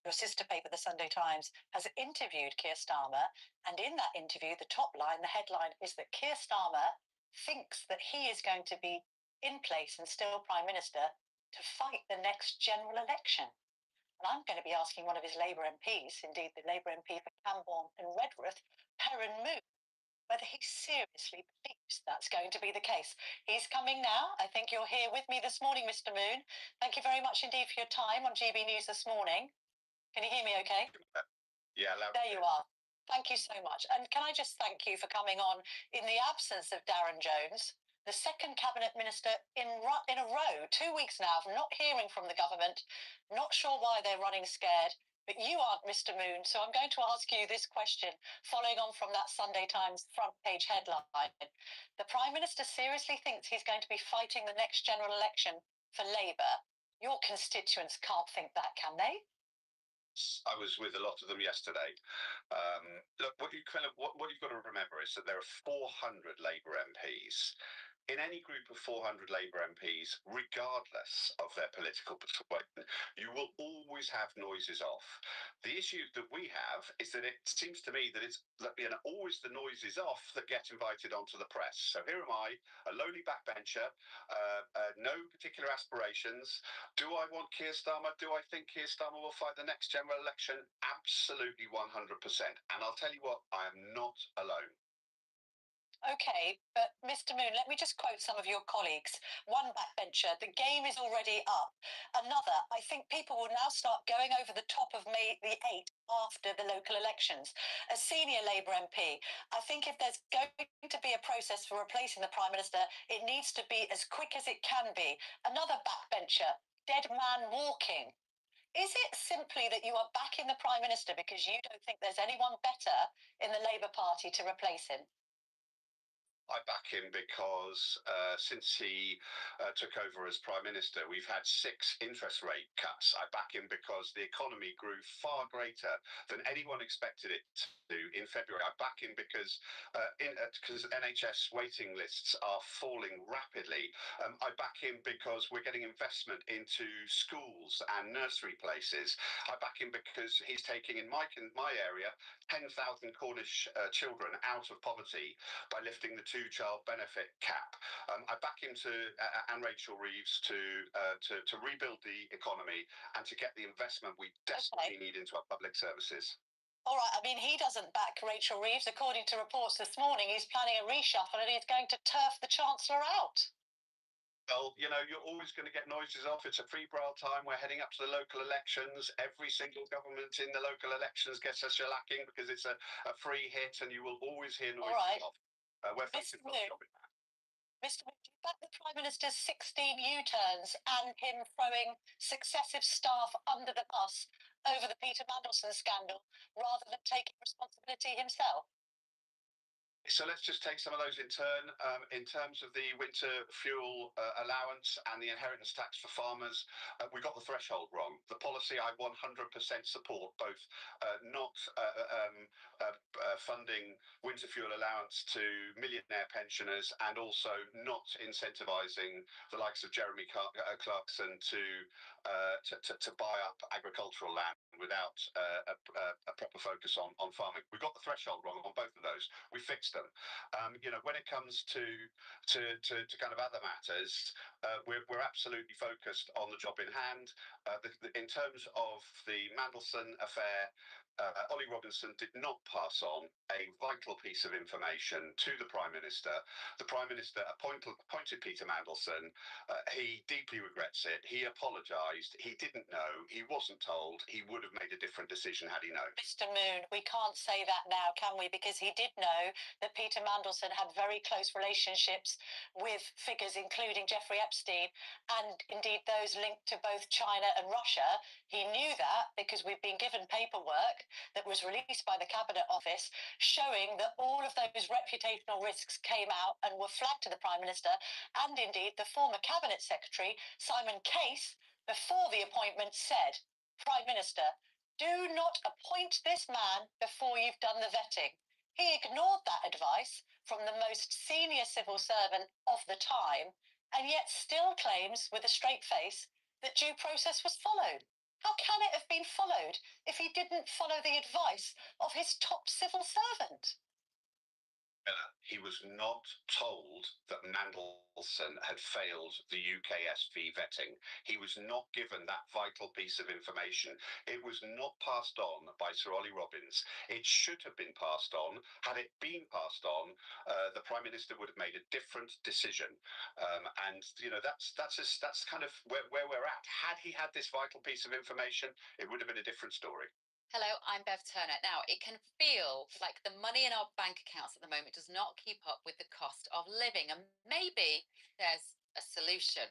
Speaker 19: Your sister paper, the Sunday Times, has interviewed Keir Starmer, and in that interview, the top line, the headline is that Keir Starmer thinks that he is going to be in place and still Prime Minister to fight the next general election. And I'm going to be asking one of his Labour MPs, indeed the Labour MP for Camborne and Redruth, Perrin Moon, whether he seriously believes that's going to be the case. He's coming now. I think you're here with me this morning, Mr. Moon. Thank you very much indeed for your time on GB News this morning. Can you hear me okay?
Speaker 2: Yeah,
Speaker 19: there you are. Thank you so much. And can I just thank you for coming on in the absence of Darren Jones, the second cabinet minister in a row, 2 weeks now, of not hearing from the government, not sure why they're running scared. But you aren't, Mr. Moon, so I'm going to ask you this question, following on from that Sunday Times front page headline. The Prime Minister seriously thinks he's going to be fighting the next general election for Labour. Your constituents can't think that, can they?
Speaker 12: I was with a lot of them yesterday. Look, what you've got to remember is that there are 400 Labour MPs. In any group of 400 Labour MPs, regardless of their political persuasion, you will always have noises off. The issue that we have is that it seems to me that it's always the noises off that get invited onto the press. So here am I, a lowly backbencher, no particular aspirations. Do I want Keir Starmer? Do I think Keir Starmer will fight the next general election? Absolutely 100%. And I'll tell you what, I am not alone.
Speaker 19: Okay, but Mr. Moon, let me just quote some of your colleagues. One backbencher, the game is already up. Another, I think people will now start going over the top of May the 8th after the local elections. A senior Labour MP, I think if there's going to be a process for replacing the Prime Minister, it needs to be as quick as it can be. Another backbencher, dead man walking. Is it simply that you are backing the Prime Minister because you don't think there's anyone better in the Labour Party to replace him?
Speaker 12: I back him because since he took over as Prime Minister, we've had 6 interest rate cuts. I back him because the economy grew far greater than anyone expected it to in February. I back him because NHS waiting lists are falling rapidly. I back him because we're getting investment into schools and nursery places. I back him because he's taking, in my area, 10,000 Cornish children out of poverty by lifting the two-child benefit cap. I back him and Rachel Reeves to rebuild the economy and to get the investment we desperately need into our public services.
Speaker 19: All right, I mean, he doesn't back Rachel Reeves. According to reports this morning, he's planning a reshuffle and he's going to turf the Chancellor out.
Speaker 12: Well, you're always going to get noises off. It's a febrile time. We're heading up to the local elections. Every single government in the local elections gets a shellacking because it's a free hit, and you will always hear noises off. We're facing a job in that.
Speaker 19: Mr. Moon, do you back the Prime Minister's 16 U-turns and him throwing successive staff under the bus over the Peter Mandelson scandal rather than taking responsibility himself?
Speaker 12: So let's just take some of those in turn. In terms of the winter fuel allowance and the inheritance tax for farmers, we got the threshold wrong. The policy I 100% support, both not funding winter fuel allowance to millionaire pensioners and also not incentivising the likes of Jeremy Clarkson to buy up agricultural land without a proper focus on farming. We got the threshold wrong on both of those. We fixed them. When it comes to kind of other matters, we're absolutely focused on the job in hand. In terms of the Mandelson affair, Ollie Robinson did not pass on a vital piece of information to the Prime Minister. The Prime Minister appointed Peter Mandelson. He deeply regrets it. He apologised. He didn't know. He wasn't told. He would have made a different decision had he known.
Speaker 19: Mr. Moon, we can't say that now, can we? Because he did know that Peter Mandelson had very close relationships with figures including Jeffrey Epstein and indeed those linked to both China and Russia. He knew that because we've been given paperwork that was released by the Cabinet Office showing that all of those reputational risks came out and were flagged to the Prime Minister and indeed the former Cabinet Secretary, Simon Case, before the appointment said, Prime Minister, do not appoint this man before you've done the vetting. He ignored that advice from the most senior civil servant of the time and yet still claims with a straight face that due process was followed. How can it have been followed if he didn't follow the advice of his top civil servant?
Speaker 12: He was not told that Mandelson had failed the UKSV vetting. He was not given that vital piece of information. It was not passed on by Sir Ollie Robbins. It should have been passed on. Had it been passed on, the Prime Minister would have made a different decision. And that's kind of where we're at. Had he had this vital piece of information, it would have been a different story.
Speaker 8: Hello, I'm Bev Turner. Now, it can feel like the money in our bank accounts at the moment does not keep up with the cost of living, and maybe there's a solution.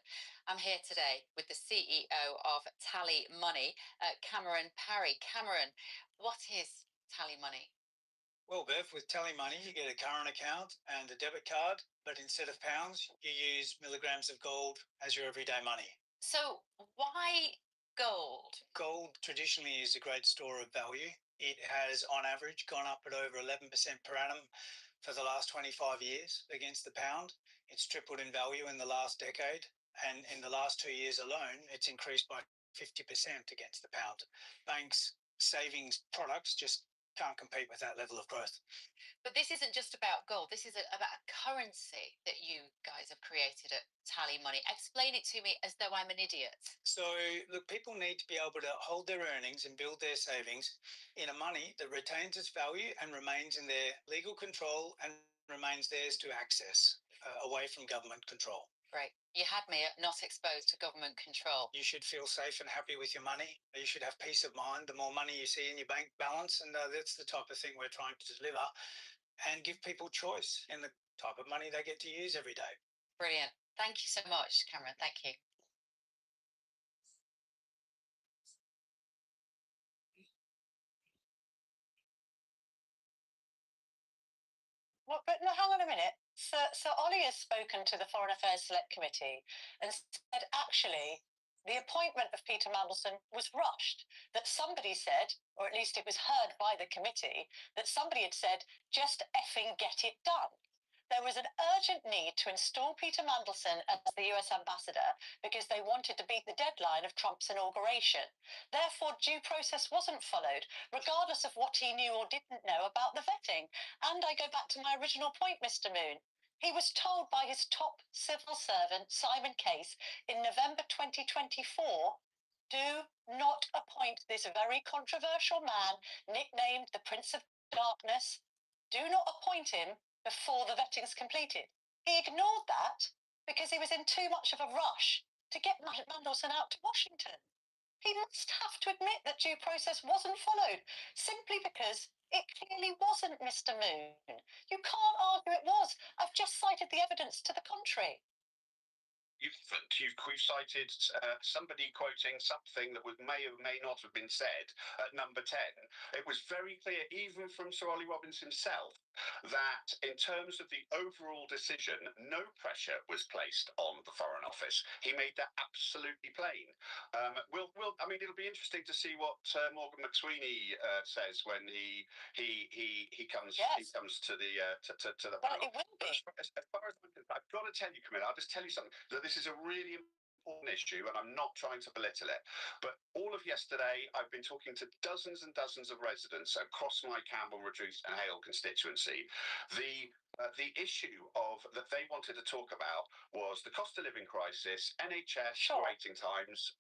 Speaker 8: I'm here today with the CEO of Tally Money, Cameron Parry. Cameron, what is Tally Money?
Speaker 9: Well, Bev, with Tally Money, you get a current account and a debit card, but instead of pounds, you use milligrams of gold as your everyday money.
Speaker 8: So why gold?
Speaker 9: Gold traditionally is a great store of value. It has, on average, gone up at over 11% per annum for the last 25 years against the pound. It's tripled in value in the last decade. And in the last 2 years alone, it's increased by 50% against the pound. Banks' savings products just can't compete with that level of growth.
Speaker 8: But this isn't just about gold. This is about a currency that you guys have created at Tally Money. Explain it to me as though I'm an idiot.
Speaker 9: So, look, people need to be able to hold their earnings and build their savings in a money that retains its value and remains in their legal control and remains theirs to access away from government control.
Speaker 8: Right. You had me at not exposed to government control.
Speaker 9: You should feel safe and happy with your money. You should have peace of mind. The more money you see in your bank balance, and that's the type of thing we're trying to deliver, and give people choice in the type of money they get to use every day.
Speaker 8: Brilliant. Thank you so much, Cameron. Thank you.
Speaker 19: Well, but no, hang on a minute. So Ollie has spoken to the Foreign Affairs Select Committee and said actually the appointment of Peter Mandelson was rushed. That somebody said, or at least it was heard by the committee, that somebody had said, just effing get it done. There was an urgent need to install Peter Mandelson as the US ambassador because they wanted to beat the deadline of Trump's inauguration. Therefore, due process wasn't followed, regardless of what he knew or didn't know about the vetting. And I go back to my original point, Mr. Moon. He was told by his top civil servant, Simon Case, in November 2024, do not appoint this very controversial man, nicknamed the Prince of Darkness. Do not appoint him before the vetting's completed. He ignored that because he was in too much of a rush to get Mandelson out to Washington. He must have to admit that due process wasn't followed, simply because it clearly wasn't, Mr. Moon. You can't argue it was. I've just cited the evidence to the contrary.
Speaker 4: We've cited somebody quoting something that may or may not have been said at number 10. It was very clear, even from Sir Ollie Robbins himself, that in terms of the overall decision, no pressure was placed on the Foreign Office. He made that absolutely plain. I mean, it'll be interesting to see what Morgan McSweeney says when he comes. Yes. He comes to the to the panel. It will be. As far as I've got to tell you, Camilla, I'll just tell you something. That this is a really important issue, and I'm not trying to belittle it. But all of yesterday, I've been talking to dozens and dozens of residents across my Campbell, Reduce and Hale constituency. The issue of that they wanted to talk about was the cost of living crisis, NHS waiting times.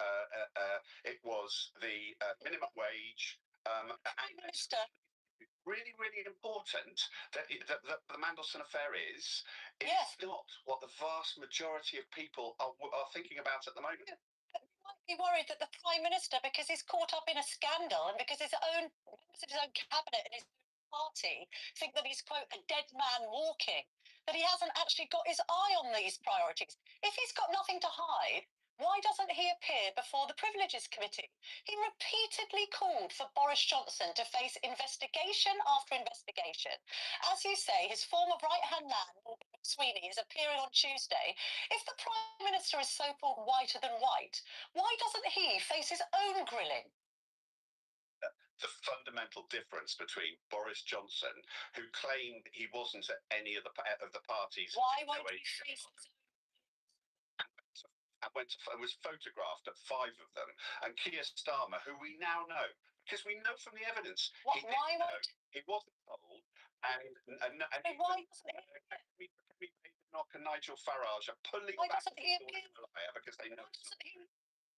Speaker 4: It was the minimum wage.
Speaker 19: Prime Minister.
Speaker 4: Really, really important that the Mandelson affair is not what the vast majority of people are thinking about at the moment.
Speaker 19: But you might be worried that the Prime Minister, because he's caught up in a scandal and because his own members of his own cabinet and his own party think that he's, quote, a dead man walking, that he hasn't actually got his eye on these priorities. If he's got nothing to hide, why doesn't he appear before the Privileges Committee? He repeatedly called for Boris Johnson to face investigation after investigation. As you say, his former right-hand man, Morgan McSweeney, is appearing on Tuesday. If the Prime Minister is so-called whiter than white, why doesn't he face his own grilling?
Speaker 4: The fundamental difference between Boris Johnson, who claimed he wasn't at any of the parties.
Speaker 19: Why won't he face his own?
Speaker 4: And was photographed at 5 of them, and Keir Starmer, who we now know, because we know from the evidence, he wasn't told, and
Speaker 19: why doesn't he?
Speaker 4: Knock and Nigel Farage are pulling
Speaker 19: Why
Speaker 4: back
Speaker 19: doesn't he appeal?
Speaker 4: because they know.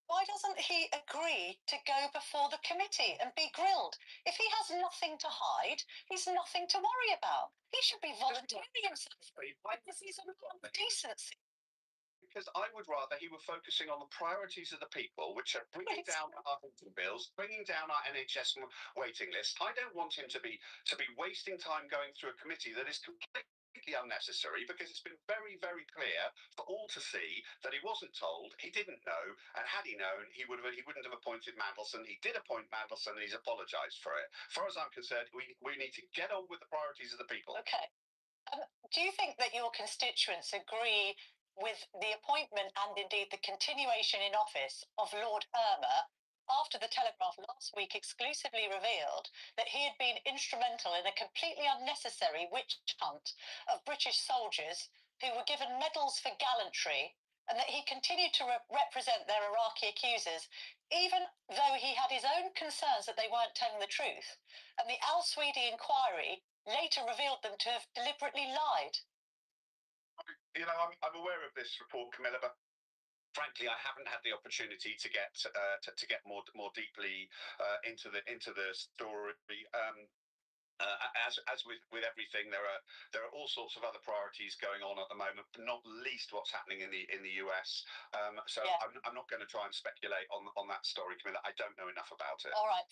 Speaker 19: Why doesn't he agree to go before the committee and be grilled? If he has nothing to hide, he's nothing to worry about. He should be volunteering himself. Because he's a man of decency.
Speaker 4: Because I would rather he were focusing on the priorities of the people, which are bringing down our bills, bringing down our NHS waiting list. I don't want him to be wasting time going through a committee that is completely unnecessary, because it's been very, very clear for all to see that he wasn't told, he didn't know, and had he known, he wouldn't have appointed Mandelson. He did appoint Mandelson, and he's apologised for it. As far as I'm concerned, we need to get on with the priorities of the people.
Speaker 19: Okay. Do you think that your constituents agree with the appointment and indeed the continuation in office of Lord Irma, after the Telegraph last week exclusively revealed that he had been instrumental in a completely unnecessary witch hunt of British soldiers who were given medals for gallantry, and that he continued to represent their Iraqi accusers, even though he had his own concerns that they weren't telling the truth. And the Al Swedi inquiry later revealed them to have deliberately lied.
Speaker 4: You know, I'm aware of this report, Camilla, but frankly, I haven't had the opportunity to get more deeply into the story. As with everything, there are all sorts of other priorities going on at the moment, but not least what's happening in the US. So yeah. I'm not going to try and speculate on that story, Camilla. I don't know enough about it.
Speaker 19: All right,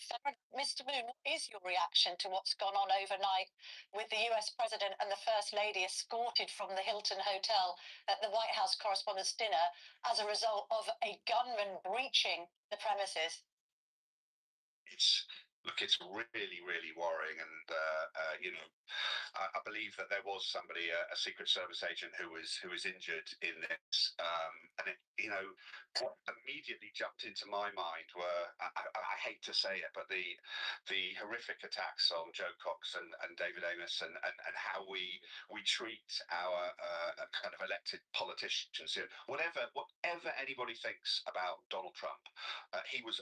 Speaker 19: Mr. Moon, what is your reaction to what's gone on overnight with the US President and the First Lady escorted from the Hilton Hotel at the White House Correspondents' Dinner as a result of a gunman breaching the premises?
Speaker 4: It's really worrying, and you know, I believe that there was somebody, a Secret Service agent, who was injured in this, and it, you know, what immediately jumped into my mind were, I hate to say it, but the horrific attacks on Joe Cox and David Amos, and how we treat our kind of elected politicians. You know, whatever anybody thinks about Donald Trump, he was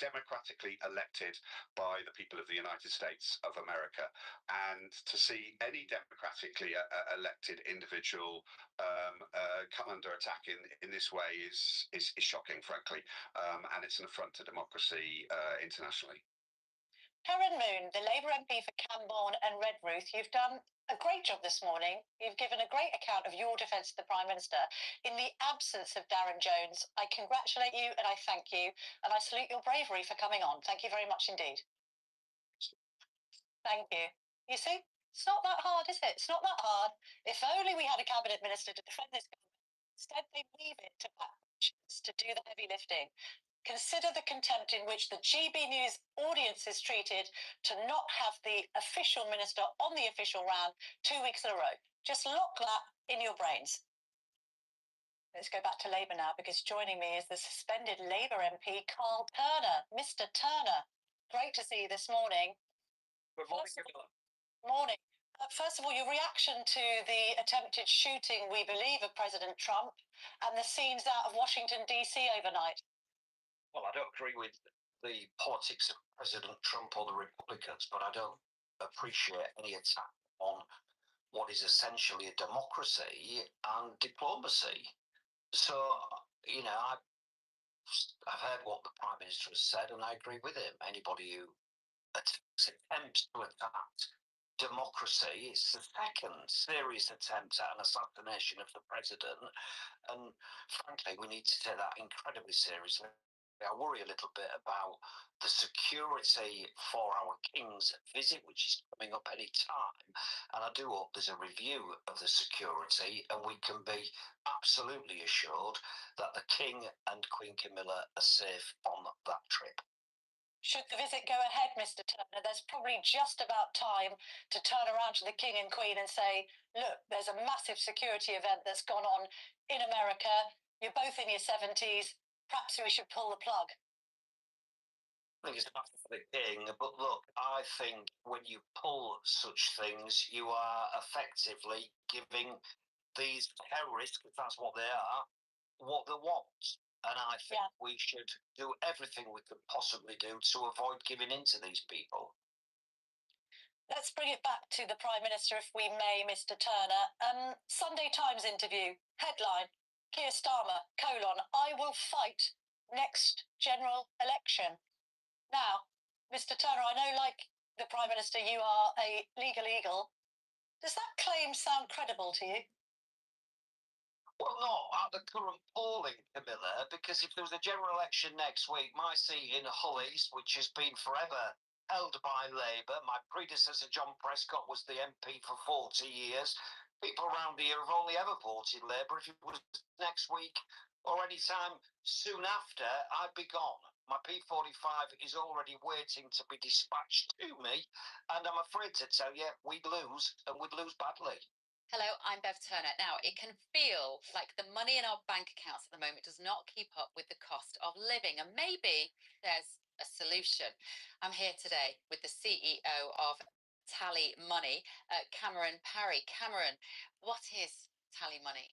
Speaker 4: democratically elected by the people of the United States of America, and to see any democratically elected individual come under attack in this way is shocking, frankly, and it's an affront to democracy internationally.
Speaker 19: Karen Moon, the Labour MP for Camborne and Redruth, you've done a great job this morning. You've given a great account of your defence of the Prime Minister. In the absence of Darren Jones, I congratulate you and I thank you, and I salute your bravery for coming on. Thank you very much indeed. Thank you. You see, it's not that hard, is it? It's not that hard. If only we had a cabinet minister to defend this government. Instead, they leave it to politicians to do the heavy lifting. Consider the contempt in which the GB News audience is treated to not have the official minister on the official round 2 weeks in a row. Just lock that in your brains. Let's go back to Labour now, because joining me is the suspended Labour MP, Carl Turner. Mr. Turner, great to see you this morning.
Speaker 11: Good morning, Camilla.
Speaker 19: Morning. First of all, your reaction to the attempted shooting, we believe, of President Trump and the scenes out of Washington, D.C. overnight.
Speaker 1: Well, I don't agree with the politics of President Trump or the Republicans, but I don't appreciate any attack on what is essentially a democracy and diplomacy. So, you know, I've heard what the Prime Minister has said, and I agree with him. Anybody who attempts to attack democracy is the second serious attempt at an assassination of the president, and frankly, we need to take that incredibly seriously. I worry a little bit about the security for our King's visit, which is coming up any time, and I do hope there's a review of the security and we can be absolutely assured that the King and Queen Camilla are safe on that trip.
Speaker 19: Should the visit go ahead, Mr. Turner, there's probably just about time to turn around to the King and Queen and say, look, there's a massive security event that's gone on in America. You're both in your 70s. Perhaps we should pull the plug.
Speaker 1: I think it's enough for the King, but look, I think when you pull such things, you are effectively giving these terrorists, if that's what they are, what they want. And I think we should do everything we could possibly do to avoid giving in to these people.
Speaker 19: Let's bring it back to the Prime Minister, if we may, Mr. Turner. Sunday Times interview, headline, Keir Starmer, : I will fight next general election. Now, Mr. Turner, I know, like the Prime Minister, you are a legal eagle. Does that claim sound credible to you?
Speaker 1: Well, not at the current polling, Camilla, because if there was a general election next week, my seat in Hull East, which has been forever held by Labour, my predecessor John Prescott was the MP for 40 years. People around here have only ever voted Labour. If it was next week or any time soon after, I'd be gone. My P45 is already waiting to be dispatched to me, and I'm afraid to tell you, we'd lose, and we'd lose badly.
Speaker 8: Hello, I'm Bev Turner. Now, it can feel like the money in our bank accounts at the moment does not keep up with the cost of living, and maybe there's a solution. I'm here today with the CEO of Tally Money, Cameron Parry. Cameron, what is Tally Money?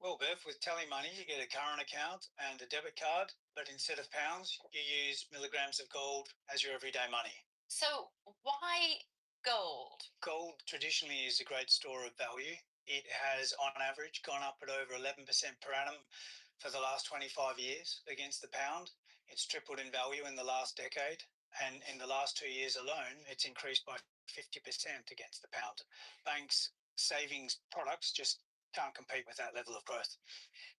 Speaker 9: Well, Bev, with Tally Money, you get a current account and a debit card, but instead of pounds, you use milligrams of gold as your everyday money.
Speaker 8: So why gold?
Speaker 9: Gold traditionally is a great store of value. It has, on average, gone up at over 11% per annum for the last 25 years against the pound. It's tripled in value in the last decade. And in the last 2 years alone, it's increased by 50% against the pound. Banks' savings products just can't compete with that level of growth.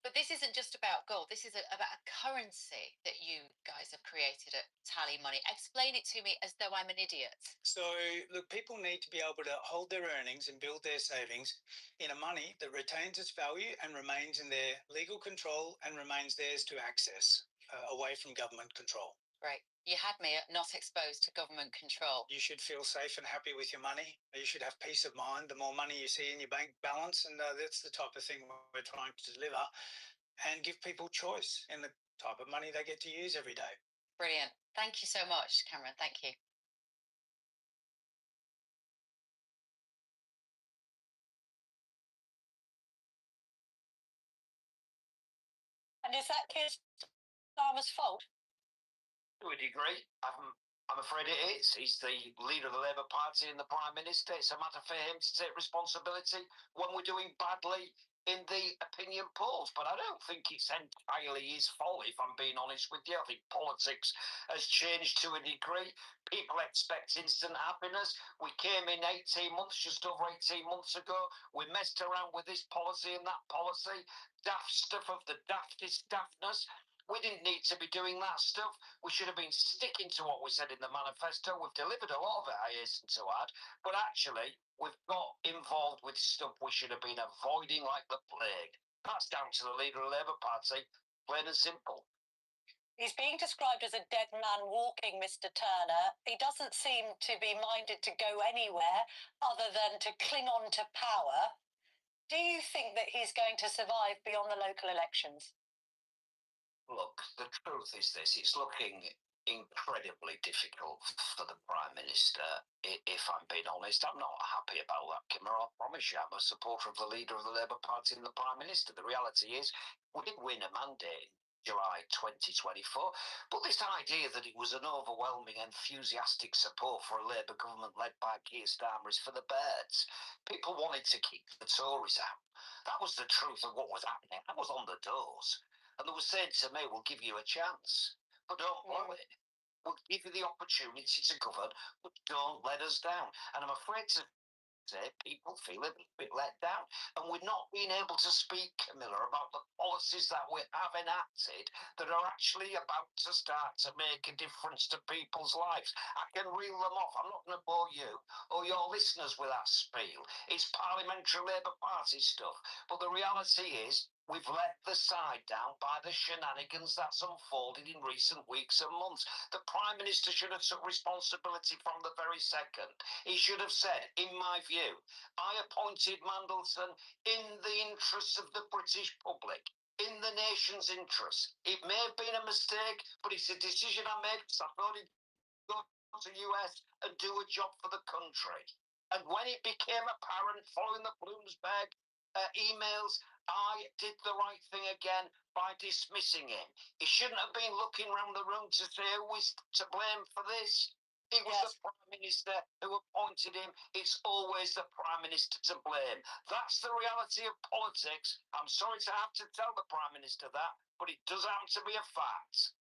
Speaker 8: But this isn't just about gold. This is about a currency that you guys have created at Tally Money. Explain it to me as though I'm an idiot.
Speaker 9: So, look, people need to be able to hold their earnings and build their savings in a money that retains its value and remains in their legal control and remains theirs to access, away from government control.
Speaker 8: Right. You had me at not exposed to government control.
Speaker 9: You should feel safe and happy with your money. You should have peace of mind. The more money you see in your bank balance, and that's the type of thing we're trying to deliver, and give people choice in the type of money they get to use every day.
Speaker 8: Brilliant. Thank you so much, Cameron. Thank you.
Speaker 19: And is that Keir Starmer's fault?
Speaker 1: To a degree, I'm afraid it is. He's the leader of the Labour Party and the Prime Minister. It's a matter for him to take responsibility when we're doing badly in the opinion polls. But I don't think it's entirely his fault, if I'm being honest with you. I think politics has changed to a degree. People expect instant happiness. We came in 18 months, just over 18 months ago. We messed around with this policy and that policy. Daft stuff of the daftest daftness. We didn't need to be doing that stuff. We should have been sticking to what we said in the manifesto. We've delivered a lot of it, I hasten to add. But actually, we've got involved with stuff we should have been avoiding like the plague. That's down to the leader of the Labour Party, plain and simple.
Speaker 19: He's being described as a dead man walking, Mr. Turner. He doesn't seem to be minded to go anywhere other than to cling on to power. Do you think that he's going to survive beyond the local elections?
Speaker 1: Look, the truth is this, it's looking incredibly difficult for the Prime Minister, if I'm being honest. I'm not happy about that, Kimmer. I promise you, I'm a supporter of the leader of the Labour Party and the Prime Minister. The reality is, we did win a mandate in July 2024, but this idea that it was an overwhelming, enthusiastic support for a Labour government led by Keir Starmer is for the birds. People wanted to keep the Tories out. That was the truth of what was happening. That was on the doors. And they were saying to me, we'll give you a chance, but don't blow it. We'll give you the opportunity to govern, but don't let us down. And I'm afraid to say people feel a bit let down. And we're not being able to speak, Camilla, about the policies that we have enacted that are actually about to start to make a difference to people's lives. I can reel them off. I'm not going to bore you or your listeners with that spiel. It's parliamentary Labour Party stuff. But the reality is, we've let the side down by the shenanigans that's unfolded in recent weeks and months. The Prime Minister should have took responsibility from the very second. He should have said, in my view, I appointed Mandelson in the interests of the British public, in the nation's interests. It may have been a mistake, but it's a decision I made because I thought he'd go to the US and do a job for the country. And when it became apparent following the Bloomsburg emails, I did the right thing again by dismissing him. He shouldn't have been looking around the room to say who is to blame for this. It was the Prime Minister who appointed him. It's always the Prime Minister to blame. That's the reality of politics. I'm sorry to have to tell the Prime Minister that, but it does happen to be a fact.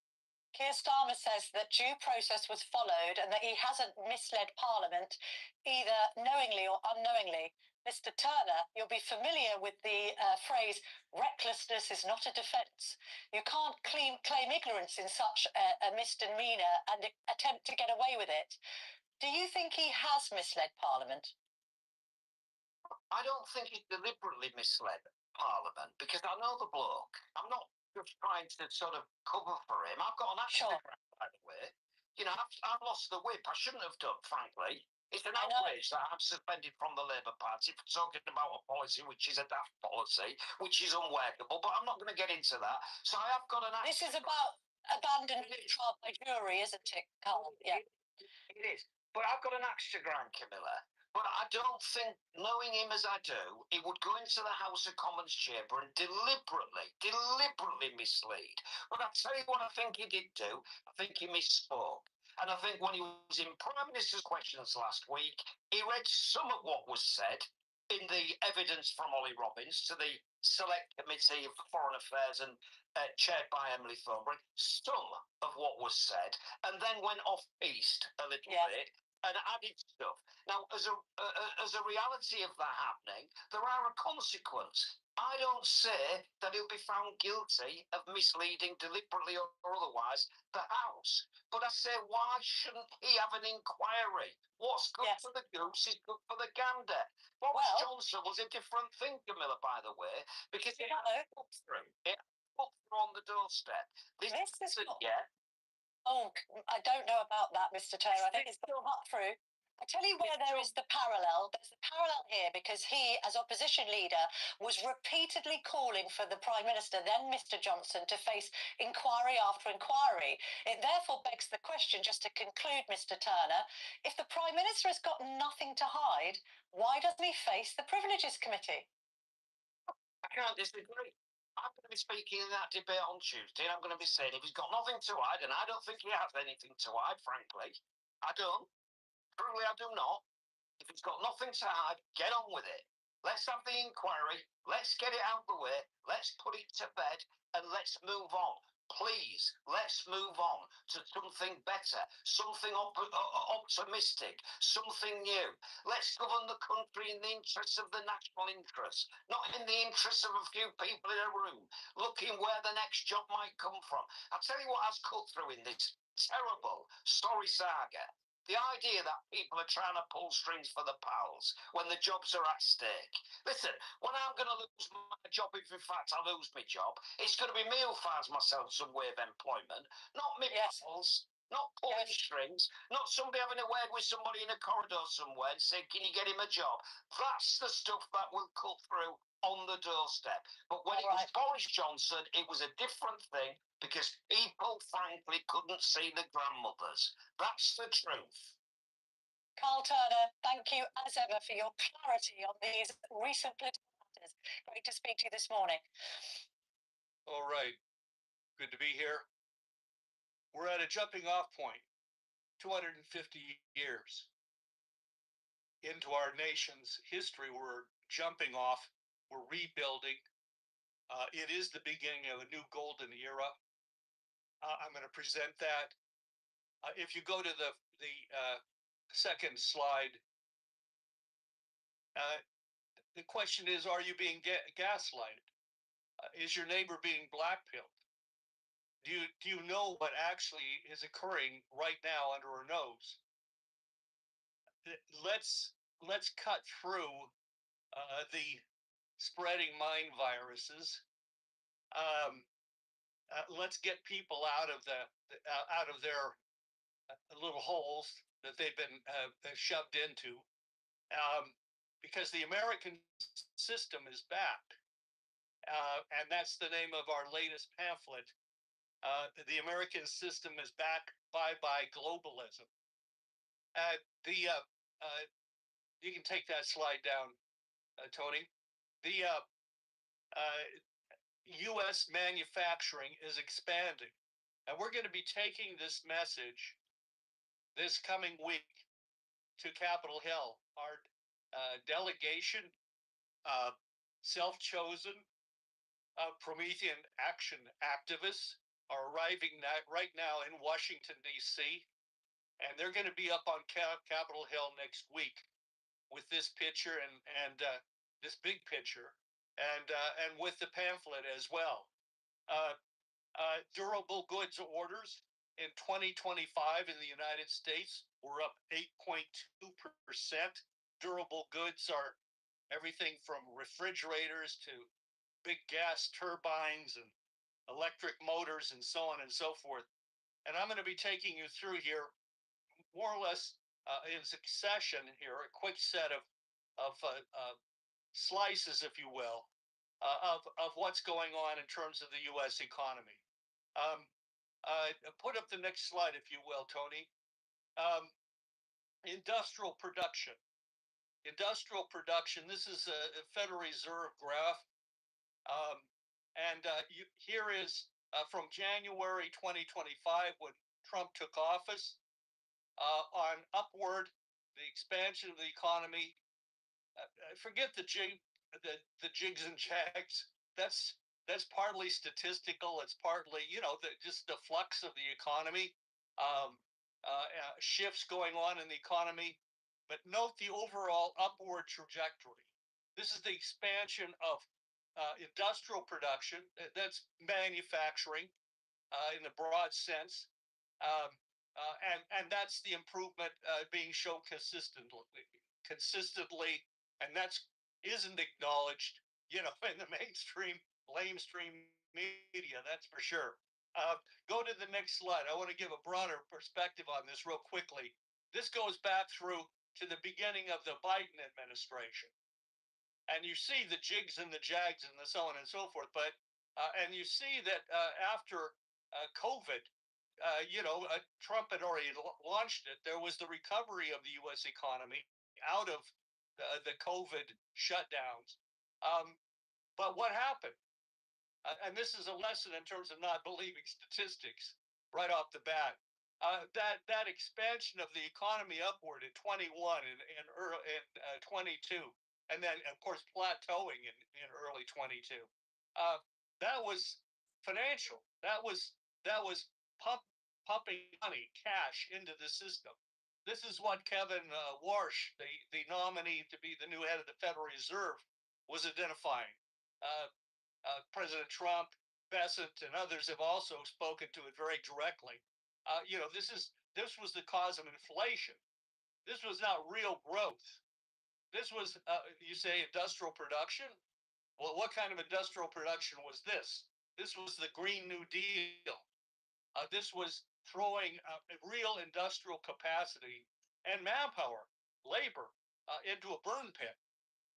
Speaker 19: Keir Starmer says that due process was followed and that he hasn't misled Parliament either knowingly or unknowingly. Mr. Turner, you'll be familiar with the phrase, recklessness is not a defence. You can't claim ignorance in such a misdemeanour and attempt to get away with it. Do you think he has misled Parliament?
Speaker 1: I don't think he deliberately misled Parliament because I know the bloke. I'm not just trying to sort of cover for him. I've got an accident, by the way. You know, I've lost the whip. I shouldn't have done, frankly. It's an outrage that I'm suspended from the Labour Party for talking about a policy which is a daft policy, which is unworkable, but I'm not going to get into that. So I have got an accident.
Speaker 19: This is about abandoned trial by jury, isn't it, Carl? Yeah.
Speaker 1: It is. But I've got an axe to grind, Camilla. But I don't think, knowing him as I do, he would go into the House of Commons chamber and deliberately mislead. But I'll tell you what I think he did do. I think he misspoke. And I think when he was in Prime Minister's questions last week, he read some of what was said in the evidence from Ollie Robbins to the Select Committee of Foreign Affairs and chaired by Emily Thornberry, some of what was said, and then went off piste a little bit and added stuff. Now, as a reality of that happening, there are a consequence. I don't say that he'll be found guilty of misleading deliberately or otherwise the House. But I say, why shouldn't he have an inquiry? What's good for the goose is good for the gander. Boris Johnson was a different thing, Camilla, by the way, because it had a put through. It had a put through on the doorstep. This isn't yet.
Speaker 19: Oh, I don't know about that, Mr. Taylor. I think it's still not through. I tell you where there is the parallel. There's the parallel here because he, as opposition leader, was repeatedly calling for the Prime Minister, then Mr. Johnson, to face inquiry after inquiry. It therefore begs the question, just to conclude, Mr. Turner, if the Prime Minister has got nothing to hide, why doesn't he face the Privileges Committee?
Speaker 1: I can't disagree. I'm going to be speaking in that debate on Tuesday, and I'm going to be saying if he's got nothing to hide, and I don't think he has anything to hide, frankly. I don't. Truly, I do not. If he's got nothing to hide, get on with it. Let's have the inquiry. Let's get it out of the way. Let's put it to bed, and let's move on. Please, let's move on to something better, something optimistic, something new. Let's govern the country in the interests of the national interest, not in the interests of a few people in a room, looking where the next job might come from. I'll tell you what has cut through in this terrible story saga. The idea that people are trying to pull strings for the pals when the jobs are at stake. Listen, when I'm going to lose my job, if in fact I lose my job, it's going to be me who finds myself some way of employment, not me pals, not pulling strings, not somebody having a word with somebody in a corridor somewhere and saying, can you get him a job? That's the stuff that will cut through on the doorstep. But when it was Boris Johnson, it was a different thing because people, frankly, couldn't see the grandmothers. That's the truth.
Speaker 19: Carl Turner, thank you as ever for your clarity on these recent political matters. Great to speak to you this morning.
Speaker 16: All right. Good to be here. We're at a jumping off point, 250 years into our nation's history. We're jumping off, we're rebuilding. It is the beginning of a new golden era. I'm going to present that. If you go to the second slide, the question is, are you being gaslighted? Is your neighbor being blackpilled? Do you know what actually is occurring right now under our nose? Let's cut through the spreading mind viruses. Let's get people out of their little holes that they've been shoved into, because the American system is back, and that's the name of our latest pamphlet. The American system is back. Bye globalism. You can take that slide down, Tony. The U.S. manufacturing is expanding, and we're going to be taking this message this coming week to Capitol Hill. Our delegation, self-chosen Promethean action activists, are arriving right now in Washington, D.C., and they're going to be up on Capitol Hill next week with this picture and this big picture, and with the pamphlet as well. Durable goods orders in 2025 in the United States were up 8.2%. Durable goods are everything from refrigerators to big gas turbines and electric motors and so on and so forth. And I'm going to be taking you through here more or less in succession here, a quick set of slices, if you will, of what's going on in terms of the U.S. economy.
Speaker 17: Put up the next slide, if you will, Tony. Industrial production. Industrial production. This is a Federal Reserve graph. Here is from January 2025 when Trump took office. On upward, the expansion of the economy. Forget the jigs and jags. That's partly statistical. It's partly, just the flux of the economy, shifts going on in the economy. But note the overall upward trajectory. This is the expansion of industrial production. That's manufacturing in the broad sense. And that's the improvement being shown consistently, and that's isn't acknowledged, in the lamestream media. That's for sure. Go to the next slide. I want to give a broader perspective on this real quickly. This goes back through to the beginning of the Biden administration, and you see the jigs and the jags and the so on and so forth. But and you see that after COVID. Trump had already launched it. There was the recovery of the U.S. economy out of the COVID shutdowns. But what happened? And this is a lesson in terms of not believing statistics right off the bat. That expansion of the economy upward in 21 and 22, and then of course plateauing in early 22. That was financial. That was pumping money, cash into the system. This is what Kevin Warsh, the nominee to be the new head of the Federal Reserve, was identifying. President Trump, Bessent, and others have also spoken to it very directly. This was the cause of inflation. This was not real growth. This was, you say, industrial production? Well, what kind of industrial production was this? This was the Green New Deal. This was throwing real industrial capacity and manpower, labor, into a burn pit,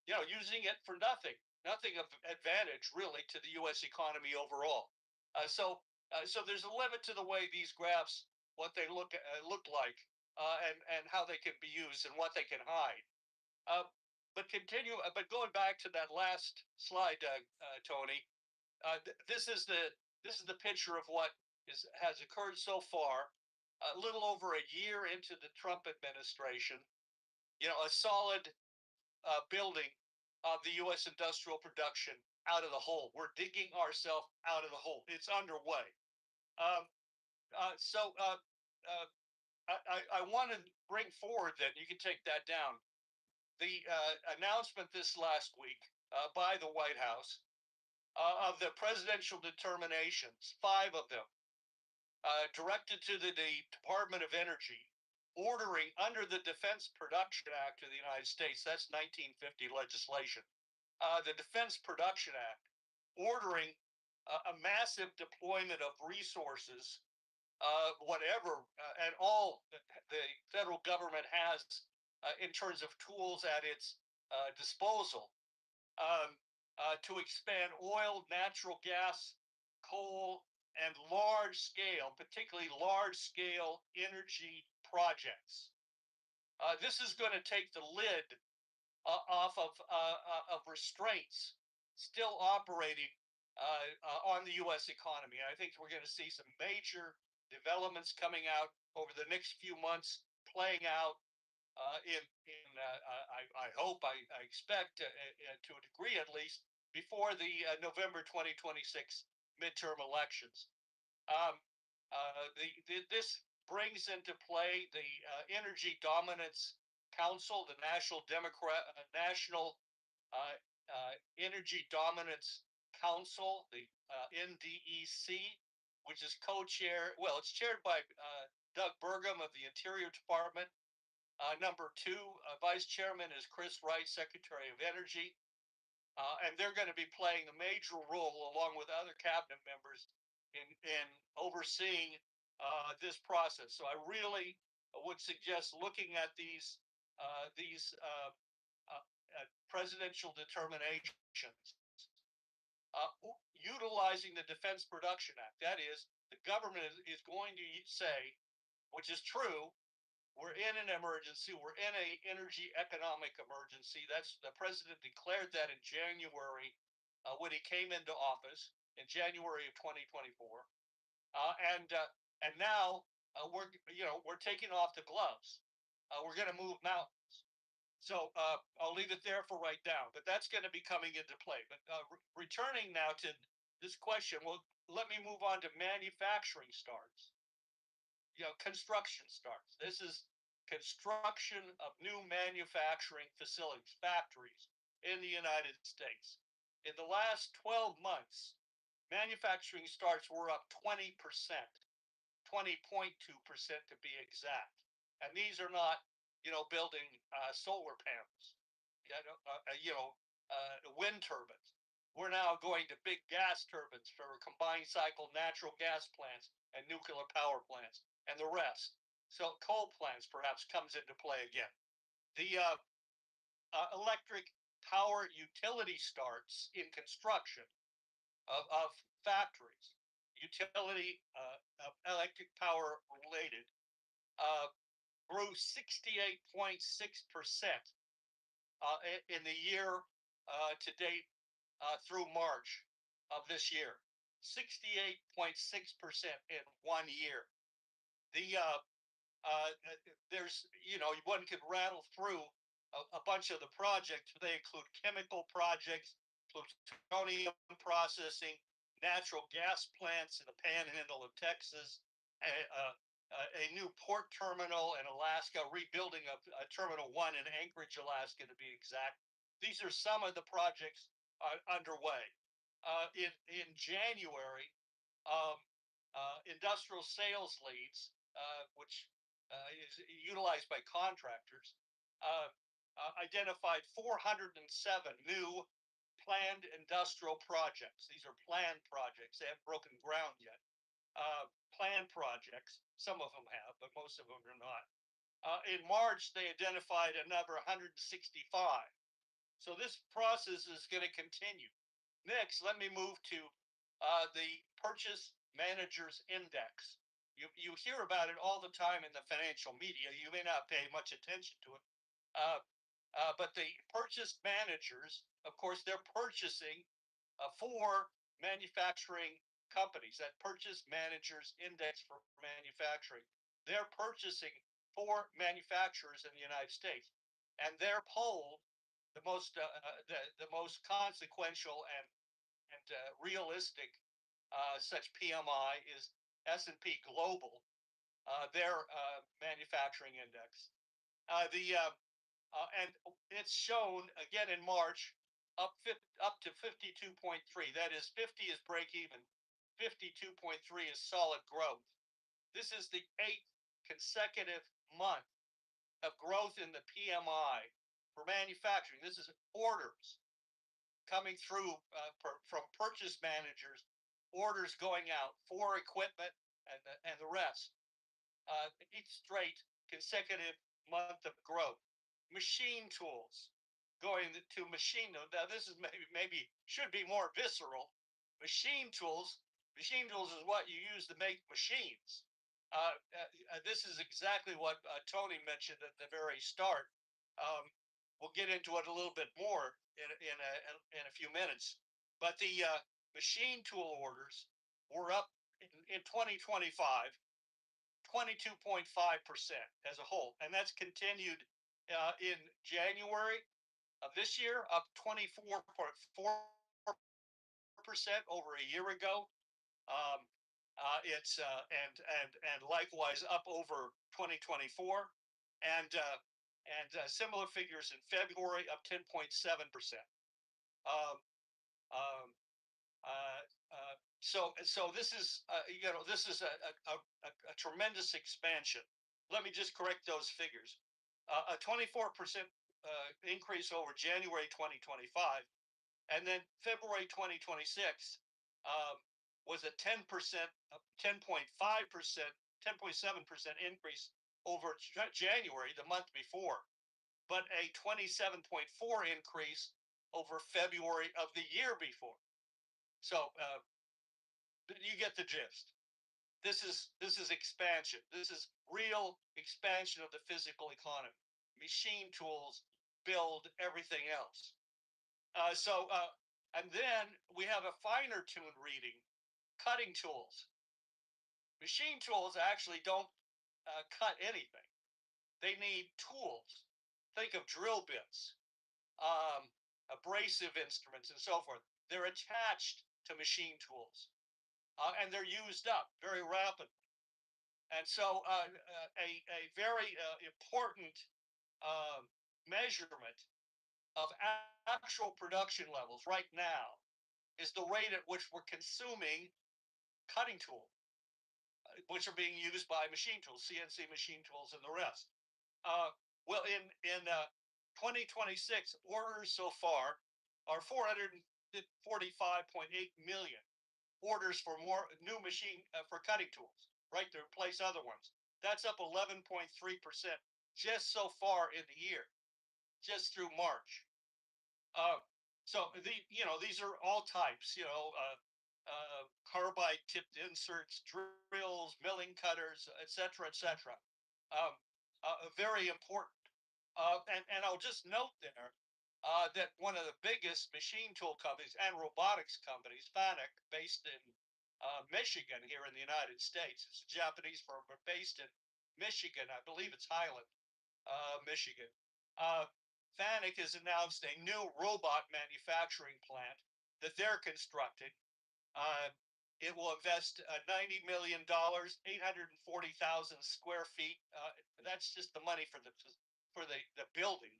Speaker 17: using it for nothing of advantage really to the U.S. economy overall. So there's a limit to the way these graphs, what they look like, and how they can be used and what they can hide. But going back to that last slide, Tony, this is the picture of what has occurred so far. A little over a year into the Trump administration, a solid building of the U.S. industrial production out of the hole. We're digging ourselves out of the hole. It's underway. I want to bring forward that you can take that down. The announcement this last week by the White House of the presidential determinations, 5 of them, directed to the Department of Energy, ordering under the Defense Production Act of the United States, that's 1950 legislation, the Defense Production Act, ordering a massive deployment of resources, whatever, and all the federal government has in terms of tools at its disposal, to expand oil, natural gas, coal, and particularly large-scale energy projects. This is going to take the lid off of restraints still operating on the U.S. economy. And I think we're going to see some major developments coming out over the next few months, playing out I hope, I expect, to a degree at least, before the November 2026 midterm elections. This brings into play the Energy Dominance Council, the National Energy Dominance Council, the NDEC, which is it's chaired by Doug Burgum of the Interior Department. Number 2, Vice Chairman is Chris Wright, Secretary of Energy. And they're going to be playing a major role, along with other cabinet members, in overseeing this process. So I really would suggest looking at these presidential determinations, utilizing the Defense Production Act. That is, the government is going to say, which is true, we're in an emergency. We're in a energy economic emergency. That's the president declared that in January when he came into office in January of 2024. And now we're taking off the gloves. We're going to move mountains. So I'll leave it there for right now. But that's going to be coming into play. But returning now to this question, well, let me move on to manufacturing starts. Construction starts. This is construction of new manufacturing facilities, factories in the United States. In the last 12 months, manufacturing starts were up 20%, 20.2% to be exact. And these are not, building solar panels, wind turbines. We're now going to big gas turbines for combined cycle natural gas plants and nuclear power plants and the rest. So coal plants perhaps comes into play again. The electric power utility starts in construction of factories, utility electric power related, grew 68.6% in the year to date through March of this year. 68.6% in 1 year. There's, one could rattle through a bunch of the projects. They include chemical projects, plutonium processing, natural gas plants in the panhandle of Texas, a new port terminal in Alaska, rebuilding of Terminal 1 in Anchorage, Alaska, to be exact. These are some of the projects underway. In January, industrial sales leads, which is utilized by contractors, identified 407 new planned industrial projects. These are planned projects. They haven't broken ground yet. Planned projects. Some of them have, but most of them are not. In March, they identified another 165. So this process is going to continue. Next, let me move to the Purchase Managers Index. You hear about it all the time in the financial media. You may not pay much attention to it. But the purchase managers, of course, they're purchasing for manufacturing companies. That Purchase Managers Index for manufacturing. They're purchasing for manufacturers in the United States, and they're polled the most consequential and realistic such PMI is S&P Global, their manufacturing index. And it's shown again in March up to 52.3. That is, 50 is break even. 52.3 is solid growth. This is the 8th consecutive month of growth in the PMI for manufacturing. This is orders coming through from purchase managers, orders going out for equipment and the rest. Each straight consecutive month of growth. Machine tools going to machine. Now this is maybe should be more visceral. Machine tools is what you use to make machines. This is exactly what Tony mentioned at the very start. We'll get into it a little bit more in a few minutes. But the machine tool orders were up in 2025, 22.5% as a whole, and that's continued in January of this year, up 24.4% over a year ago. It's and likewise up over 2024, and similar figures in February, up 10.7%. So this is a tremendous expansion. Let me just correct those figures. A 24% increase over January 2025, and then February 2026 was a 10%, 10.5%, 10.7% increase over January, the month before, but a 27.4 increase over February of the year before. So you get the gist. this is expansion. This is real expansion of the physical economy. Machine tools build everything else. And then we have a finer tuned reading, cutting tools. Machine tools actually don't cut anything. They need tools. Think of drill bits, abrasive instruments, and so forth. They're attached to machine tools, and they're used up very rapidly. And so, a very important measurement of actual production levels right now is the rate at which we're consuming cutting tools, which are being used by machine tools, CNC machine tools, and the rest. Well, in 2026, orders so far are 445.8 million orders for more new machine for cutting tools, right, to replace other ones. That's up 11.3% just so far in the year, just through March. So these are all types, carbide tipped inserts, drills, milling cutters, etc., etc. Very important. And I'll just note there that one of the biggest machine tool companies and robotics companies, FANUC, based in Michigan here in the United States. It's a Japanese firm, but based in Michigan. I believe it's Highland, Michigan. FANUC has announced a new robot manufacturing plant that they're constructing. It will invest $90 million, 840,000 square feet. That's just the money for the building.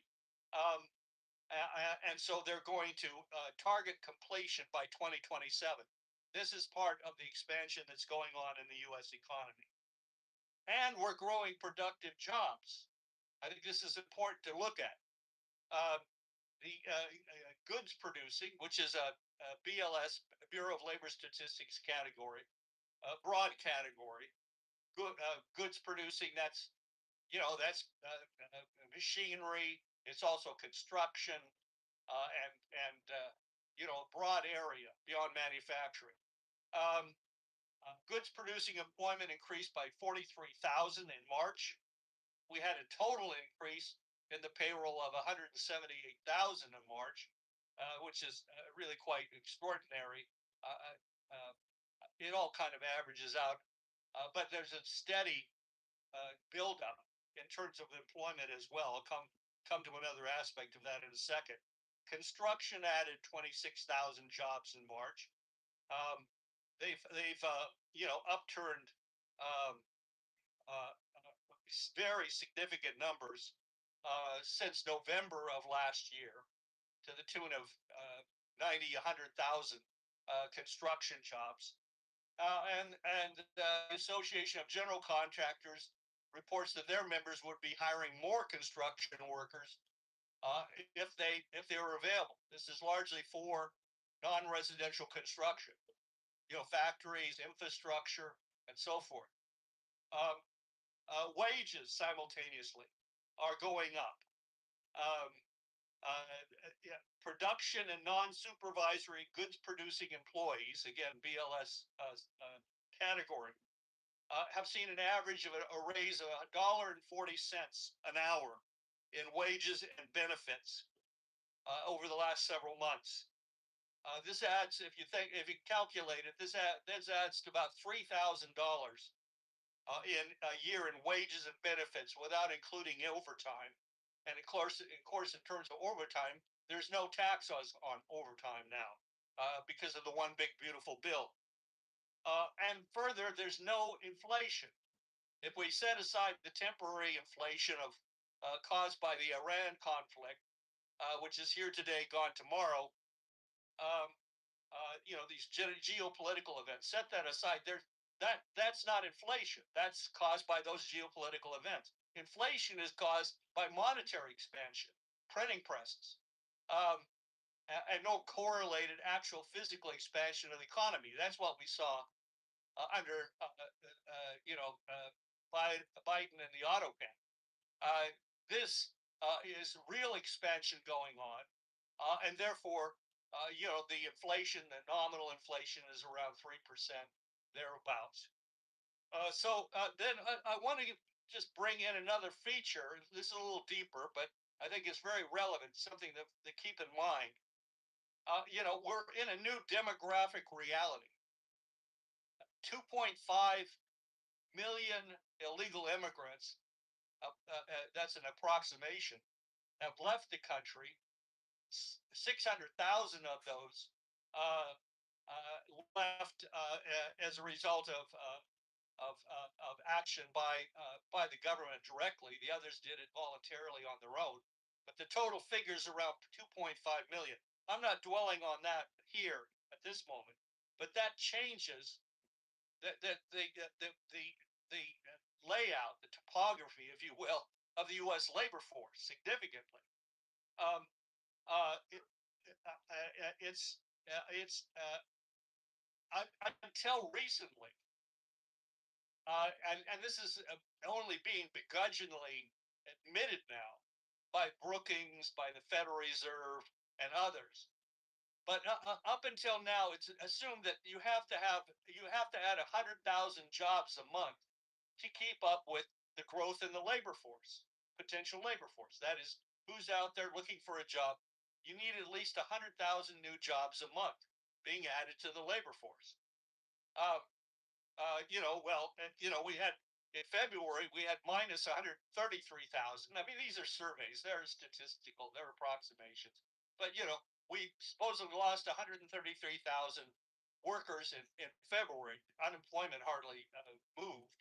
Speaker 17: And so they're going to target completion by 2027. This is part of the expansion that's going on in the U.S. economy. And we're growing productive jobs. I think this is important to look at. The goods producing, which is a BLS, Bureau of Labor Statistics category, a broad category. Goods producing, that's machinery. It's also construction, and a broad area beyond manufacturing. Goods producing employment increased by 43,000 in March. We had a total increase in the payroll of 178,000 in March, which is really quite extraordinary. It all kind of averages out, but there's a steady buildup in terms of employment as well. I'll come to another aspect of that in a second. Construction added 26,000 jobs in March. They've upturned very significant numbers since November of last year, to the tune of 90, 100,000 construction jobs. And the Association of General Contractors reports that their members would be hiring more construction workers if they were available. This is largely for non-residential construction, factories, infrastructure, and so forth. Wages simultaneously are going up. Production and non-supervisory goods producing employees, again, BLS category, have seen an average of a raise of $1.40 an hour in wages and benefits over the last several months. This adds, if you calculate it, this adds to about $3,000 in a year in wages and benefits without including overtime. And of course, in terms of overtime, there's no tax on overtime now because of the one big beautiful bill. And further, there's no inflation. If we set aside the temporary inflation caused by the Iran conflict, which is here today, gone tomorrow, these geopolitical events, set that aside. That's not inflation. That's caused by those geopolitical events. Inflation is caused by monetary expansion, printing presses, and no correlated actual physical expansion of the economy. That's what we saw under Biden and the auto ban. This is real expansion going on, and therefore, the inflation, the nominal inflation, is around 3% thereabouts. Then I want to just bring in another feature. This is a little deeper, but I think it's very relevant, something to keep in mind. We're in a new demographic reality. 2.5 million illegal immigrants, that's an approximation, have left the country. 600,000 of those left as a result of action by the government directly. The others did it voluntarily on their own. But the total figure is around 2.5 million. I'm not dwelling on that here at this moment, but that changes the layout, the topography, if you will, of the U.S. labor force significantly. Until recently, and this is only being begrudgingly admitted now by Brookings, by the Federal Reserve, and others. But up until now, it's assumed that you have to add 100,000 jobs a month to keep up with the growth in the labor force, potential labor force. That is, who's out there looking for a job. You need at least 100,000 new jobs a month being added to the labor force. We had in February, we had minus 133,000. I mean, these are surveys, they're statistical, they're approximations. But, we supposedly lost 133,000 workers in February. Unemployment hardly moved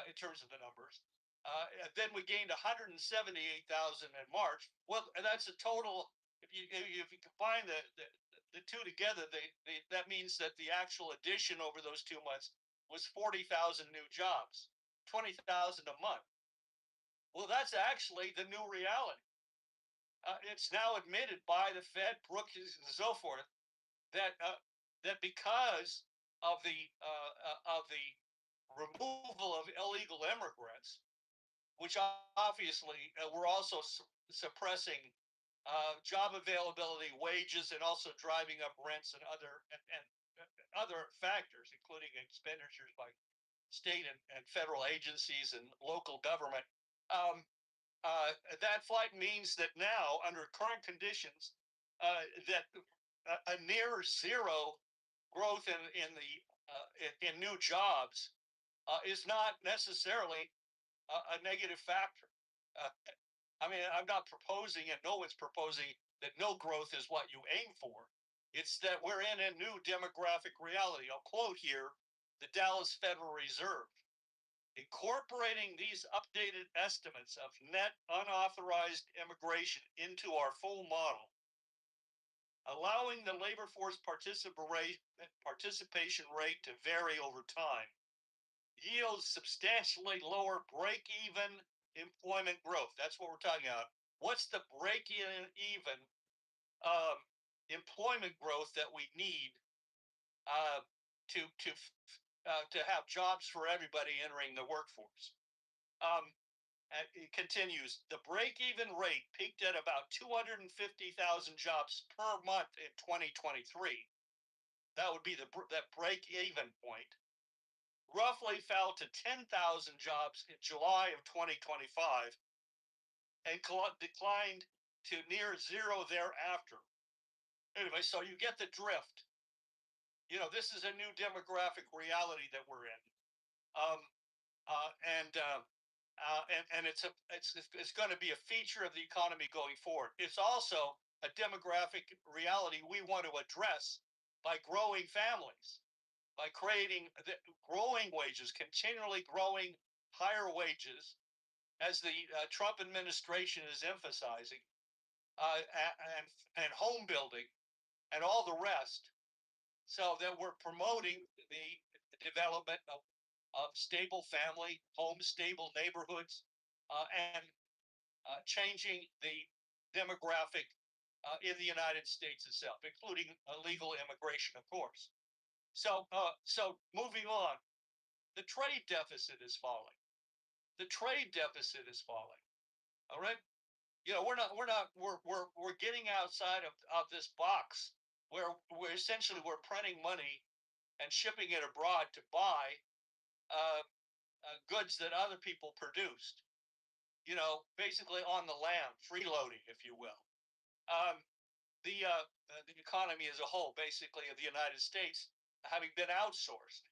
Speaker 17: in terms of the numbers. Then we gained 178,000 in March. Well, that's a total. If you combine the two together, that means that the actual addition over those 2 months was 40,000 new jobs, 20,000 a month. Well, that's actually the new reality. It's now admitted by the Fed, Brookings, and so forth that because of the removal of illegal immigrants, which obviously we're also suppressing job availability, wages, and also driving up rents and other factors, including expenditures by state and federal agencies and local government. That flight means that now, under current conditions, that a near zero growth in new jobs is not necessarily a negative factor. I'm not proposing, and no one's proposing, that no growth is what you aim for. It's that we're in a new demographic reality. I'll quote here the Dallas Federal Reserve. Incorporating these updated estimates of net unauthorized immigration into our full model, allowing the labor force participation rate to vary over time, yields substantially lower break-even employment growth. That's what we're talking about. What's the break-even employment growth that we need to have jobs for everybody entering the workforce? It continues. The break-even rate peaked at about 250,000 jobs per month in 2023. That would be that break-even point. Roughly fell to 10,000 jobs in July of 2025 and declined to near zero thereafter. Anyway, so you get the drift. This is a new demographic reality that we're in, and it's going to be a feature of the economy going forward. It's also a demographic reality we want to address by growing families, by creating growing wages, continually growing higher wages, as the Trump administration is emphasizing, and home building, and all the rest, so that we're promoting the development of stable family homes, stable neighborhoods, and changing the demographic in the United States itself, including illegal immigration, of course. So moving on, the trade deficit is falling. The trade deficit is falling. All right. We're getting outside of this box where we're printing money and shipping it abroad to buy goods that other people produced. You know, basically on the lam, freeloading, if you will. The economy as a whole, basically, of the United States, having been outsourced.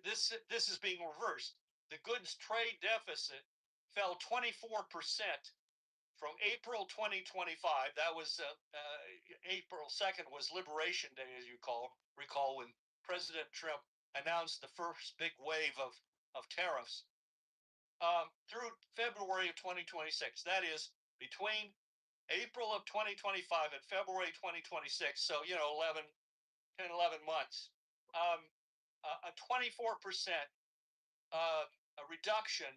Speaker 17: This is being reversed. The goods trade deficit fell 24% from April 2025. That was April 2nd was Liberation Day, as you recall, when President Trump announced the first big wave of tariffs. Through February of 2026. That is between April of 2025 and February 2026. So, 10, 11 months. A 24% a reduction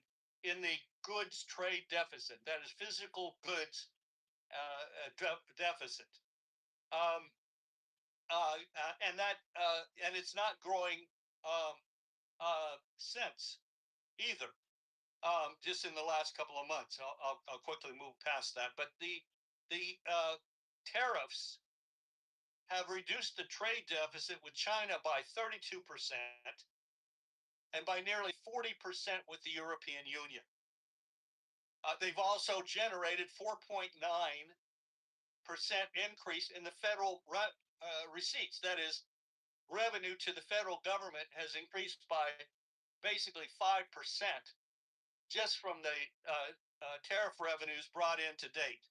Speaker 17: in the goods trade deficit. That is physical goods deficit. And it's not growing since either. Just in the last couple of months. I'll quickly move past that. But the tariffs have reduced the trade deficit with China by 32% and by nearly 40% with the European Union. They've also generated 4.9% increase in the federal receipts. That is, revenue to the federal government has increased by basically 5%. Just from the tariff revenues brought in to date.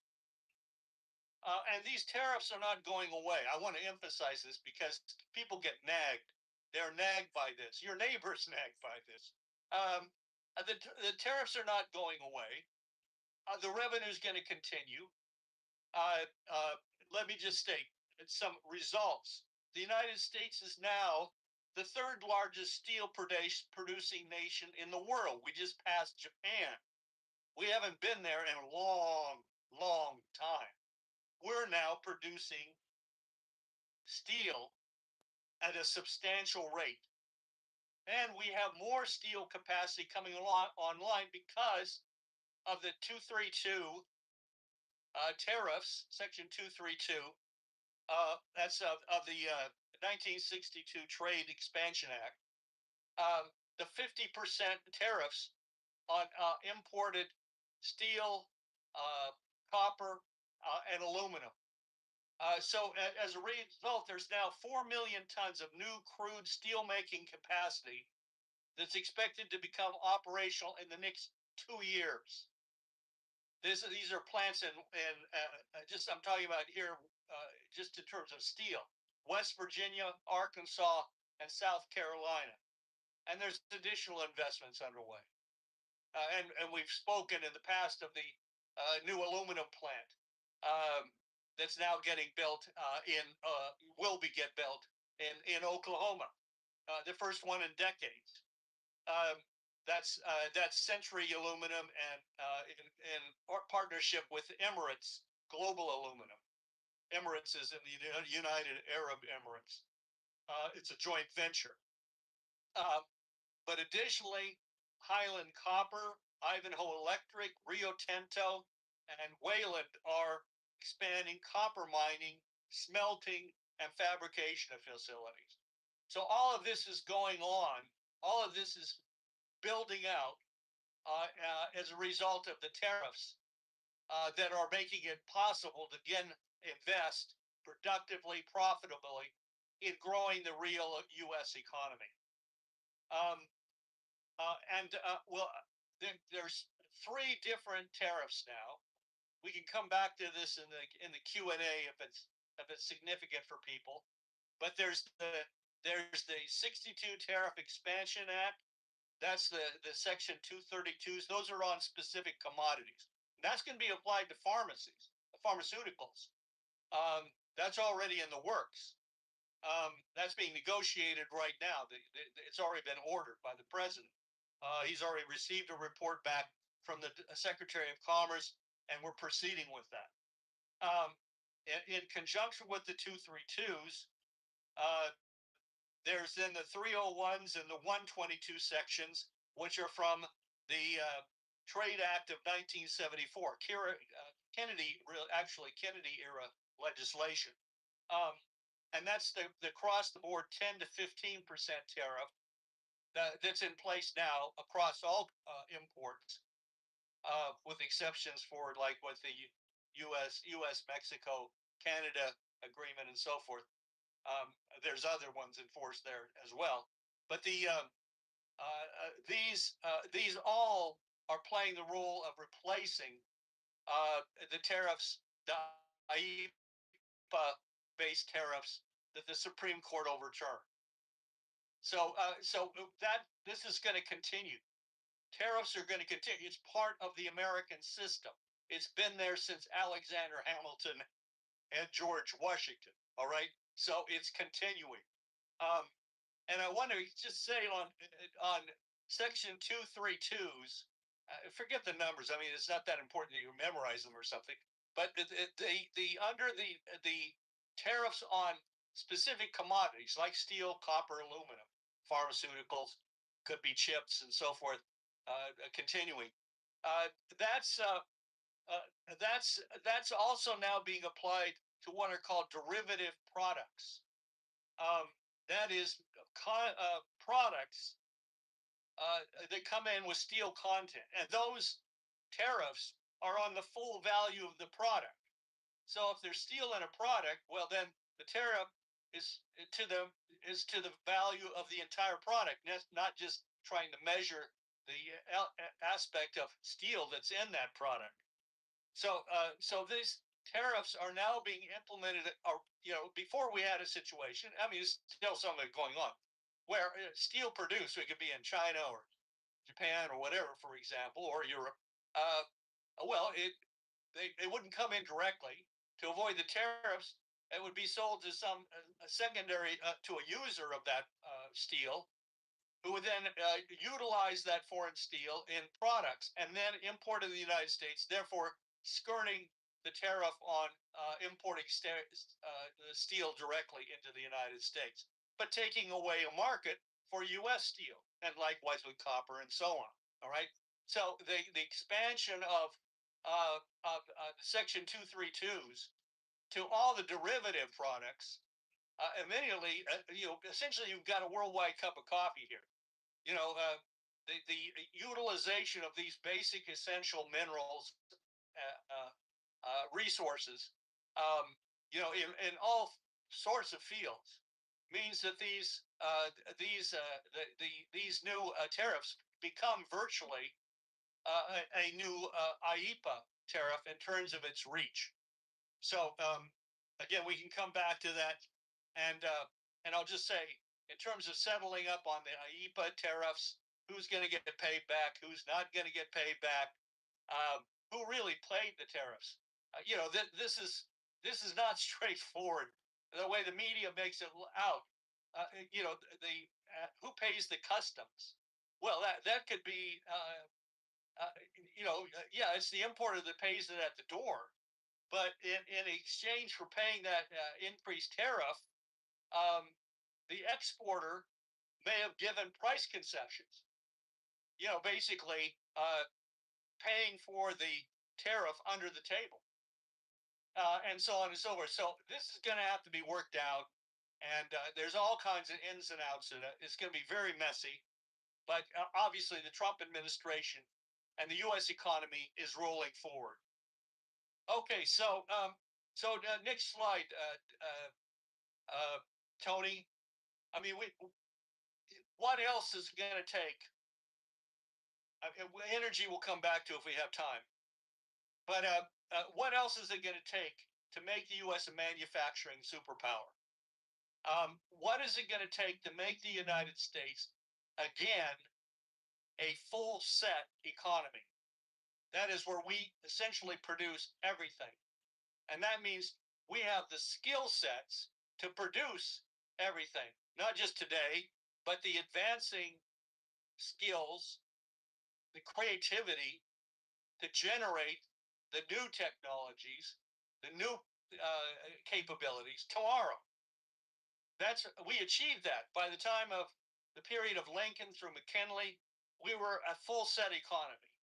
Speaker 17: And these tariffs are not going away. I want to emphasize this because people get nagged. They're nagged by this. Your neighbor's nagged by this. The tariffs are not going away. The revenue is going to continue. Let me just state some results. The United States is now the third largest steel producing nation in the world. We just passed Japan. We haven't been there in a long, long time. We're now producing steel at a substantial rate. And we have more steel capacity coming online because of the 232 tariffs, Section 232. That's of the 1962 Trade Expansion Act, the 50% tariffs on imported steel, copper, and aluminum. So as a result, there's now 4 million tons of new crude steelmaking capacity that's expected to become operational in the next 2 years. These are plants I'm talking about here just in terms of steel. West Virginia, Arkansas, and South Carolina. And there's additional investments underway. And we've spoken in the past of the new aluminum plant that's now getting built will be built in Oklahoma, the first one in decades. That's Century Aluminum and in partnership with Emirates Global Aluminum. Emirates is in the United Arab Emirates. It's a joint venture. But additionally, Highland Copper, Ivanhoe Electric, Rio Tinto, and Wayland are expanding copper mining, smelting, and fabrication facilities. So all of this is going on. All of this is building out as a result of the tariffs that are making it possible to again invest productively, profitably in growing the real U.S. economy. There's 3 different tariffs now. We can come back to this in the Q&A if it's significant for people. But there's the 62 Tariff Expansion Act. That's the Section 232s. Those are on specific commodities. That's going to be applied to pharmaceuticals. That's already in the works. That's being negotiated right now. It's already been ordered by the president. He's already received a report back from the Secretary of Commerce, and we're proceeding with that. In conjunction with the 232s, there's then the 301s and the 122 sections, which are from the Trade Act of 1974, Kennedy era legislation. And that's the across the board 10 to 15% tariff that's in place now across all imports, with exceptions for like with the U.S. Mexico, Canada agreement and so forth. There's other ones enforced there as well, but these all are playing the role of replacing the tariffs, the IEPA-based tariffs that the Supreme Court overturned. So that this is going to continue. Tariffs are going to continue. It's part of the American system. It's been there since Alexander Hamilton and George Washington. All right, so it's continuing. And I want to just say on Section 232s, forget the numbers. I mean, it's not that important that you memorize them or something. But under the tariffs on specific commodities like steel, copper, aluminum, pharmaceuticals, could be chips and so forth. Continuing, that's also now being applied to what are called derivative products. That is products that come in with steel content, and those tariffs are on the full value of the product. So if there's steel in a product, well, then the tariff is to the value of the entire product, not just trying to measure the aspect of steel that's in that product. So these tariffs are now being implemented. Before we had a situation, I mean, there's still some of it going on, where steel produced, it could be in China or Japan or whatever, for example, or Europe. They wouldn't come in directly. To avoid the tariffs, it would be sold to some secondary to a user of that steel, who would then utilize that foreign steel in products and then import to the United States, therefore skirting the tariff on importing the steel directly into the United States, but taking away a market for U.S. steel, and likewise with copper and so on. All right. So the expansion of Section 232s to all the derivative products immediately, essentially you've got a worldwide cup of coffee here. The utilization of these basic essential minerals, resources, in all sorts of fields, means that these new tariffs become virtually a new IEPA tariff in terms of its reach. So again, we can come back to that, and I'll just say, in terms of settling up on the IEPA tariffs, who's going to get paid back, who's not going to get paid back, who really paid the tariffs? This is not straightforward. The way the media makes it out, who pays the customs? Well, that could be, it's the importer that pays it at the door. But in exchange for paying that increased tariff, the exporter may have given price concessions. Basically paying for the tariff under the table, and so on and so forth. So this is going to have to be worked out, and there's all kinds of ins and outs in it. It's going to be very messy, but obviously the Trump administration and the U.S. economy is rolling forward. Okay, so next slide, Tony. I mean, what else is it going to take? Energy we'll come back to if we have time. But what else is it going to take to make the U.S. a manufacturing superpower? What is it going to take to make the United States, again, a full set economy? That is where we essentially produce everything. And that means we have the skill sets to produce everything, not just today, but the advancing skills, the creativity to generate the new technologies, the new capabilities tomorrow. We achieved that. By the time of the period of Lincoln through McKinley, we were a full set economy.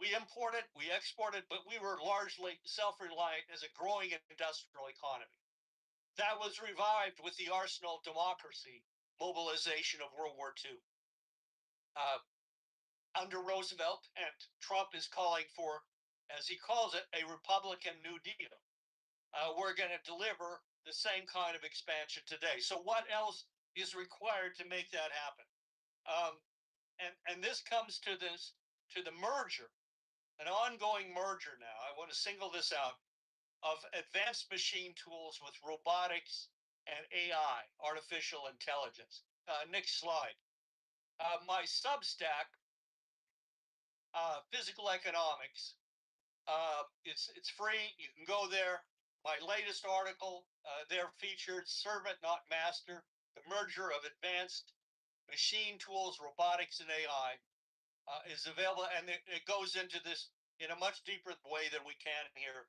Speaker 17: We imported, we exported, but we were largely self-reliant as a growing industrial economy. That was revived with the arsenal of democracy mobilization of World War II. under Roosevelt, and Trump is calling for, as he calls it, a Republican New Deal. We're going to deliver the same kind of expansion today. So what else is required to make that happen? And this comes to the merger, an ongoing merger now. I want to single this out, of advanced machine tools with robotics and AI, artificial intelligence. Next slide. My Substack, Physical Economics, it's free. You can go there. My latest article there featured Servant Not Master, the merger of advanced machine tools, robotics, and AI is available, and it goes into this in a much deeper way than we can here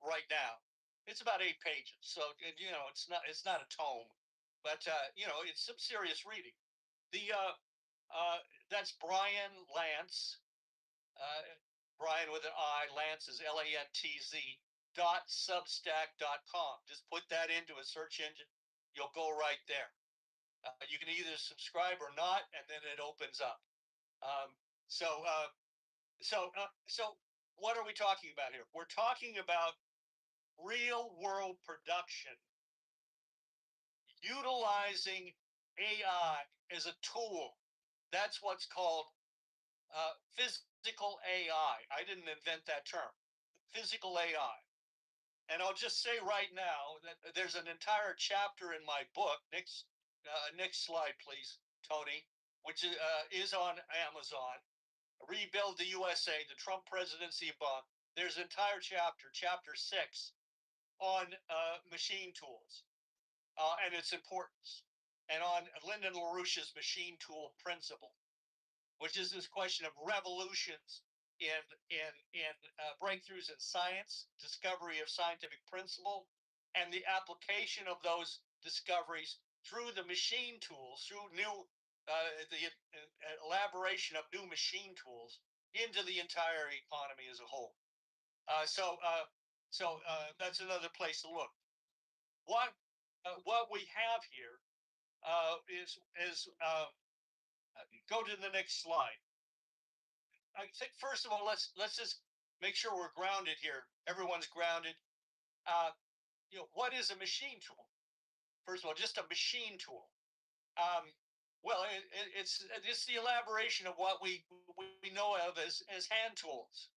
Speaker 17: right now. It's about 8 pages, so it's not a tome, but it's some serious reading. That's Brian Lantz. Brian with an I, Lantz is LANTZ, .substack.com. Just put that into a search engine. You'll go right there. You can either subscribe or not, and then it opens up. So what are we talking about here? We're talking about real world production utilizing AI as a tool. That's what's called physical AI. I didn't invent that term. Physical AI. And I'll just say right now that there's an entire chapter in my book. Next slide, please, Tony, which is on Amazon. Rebuild the USA, the Trump presidency bomb. There's an entire chapter, chapter 6, on machine tools and its importance, and on Lyndon LaRouche's machine tool principle, which is this question of revolutions in breakthroughs in science, discovery of scientific principle, and the application of those discoveries through the machine tools, through the elaboration of new machine tools into the entire economy as a whole. So that's another place to look. What we have here is go to the next slide. I think first of all, let's just make sure we're grounded here. Everyone's grounded. What is a machine tool? First of all, just a machine tool. Well, it's the elaboration of what we know of as hand tools.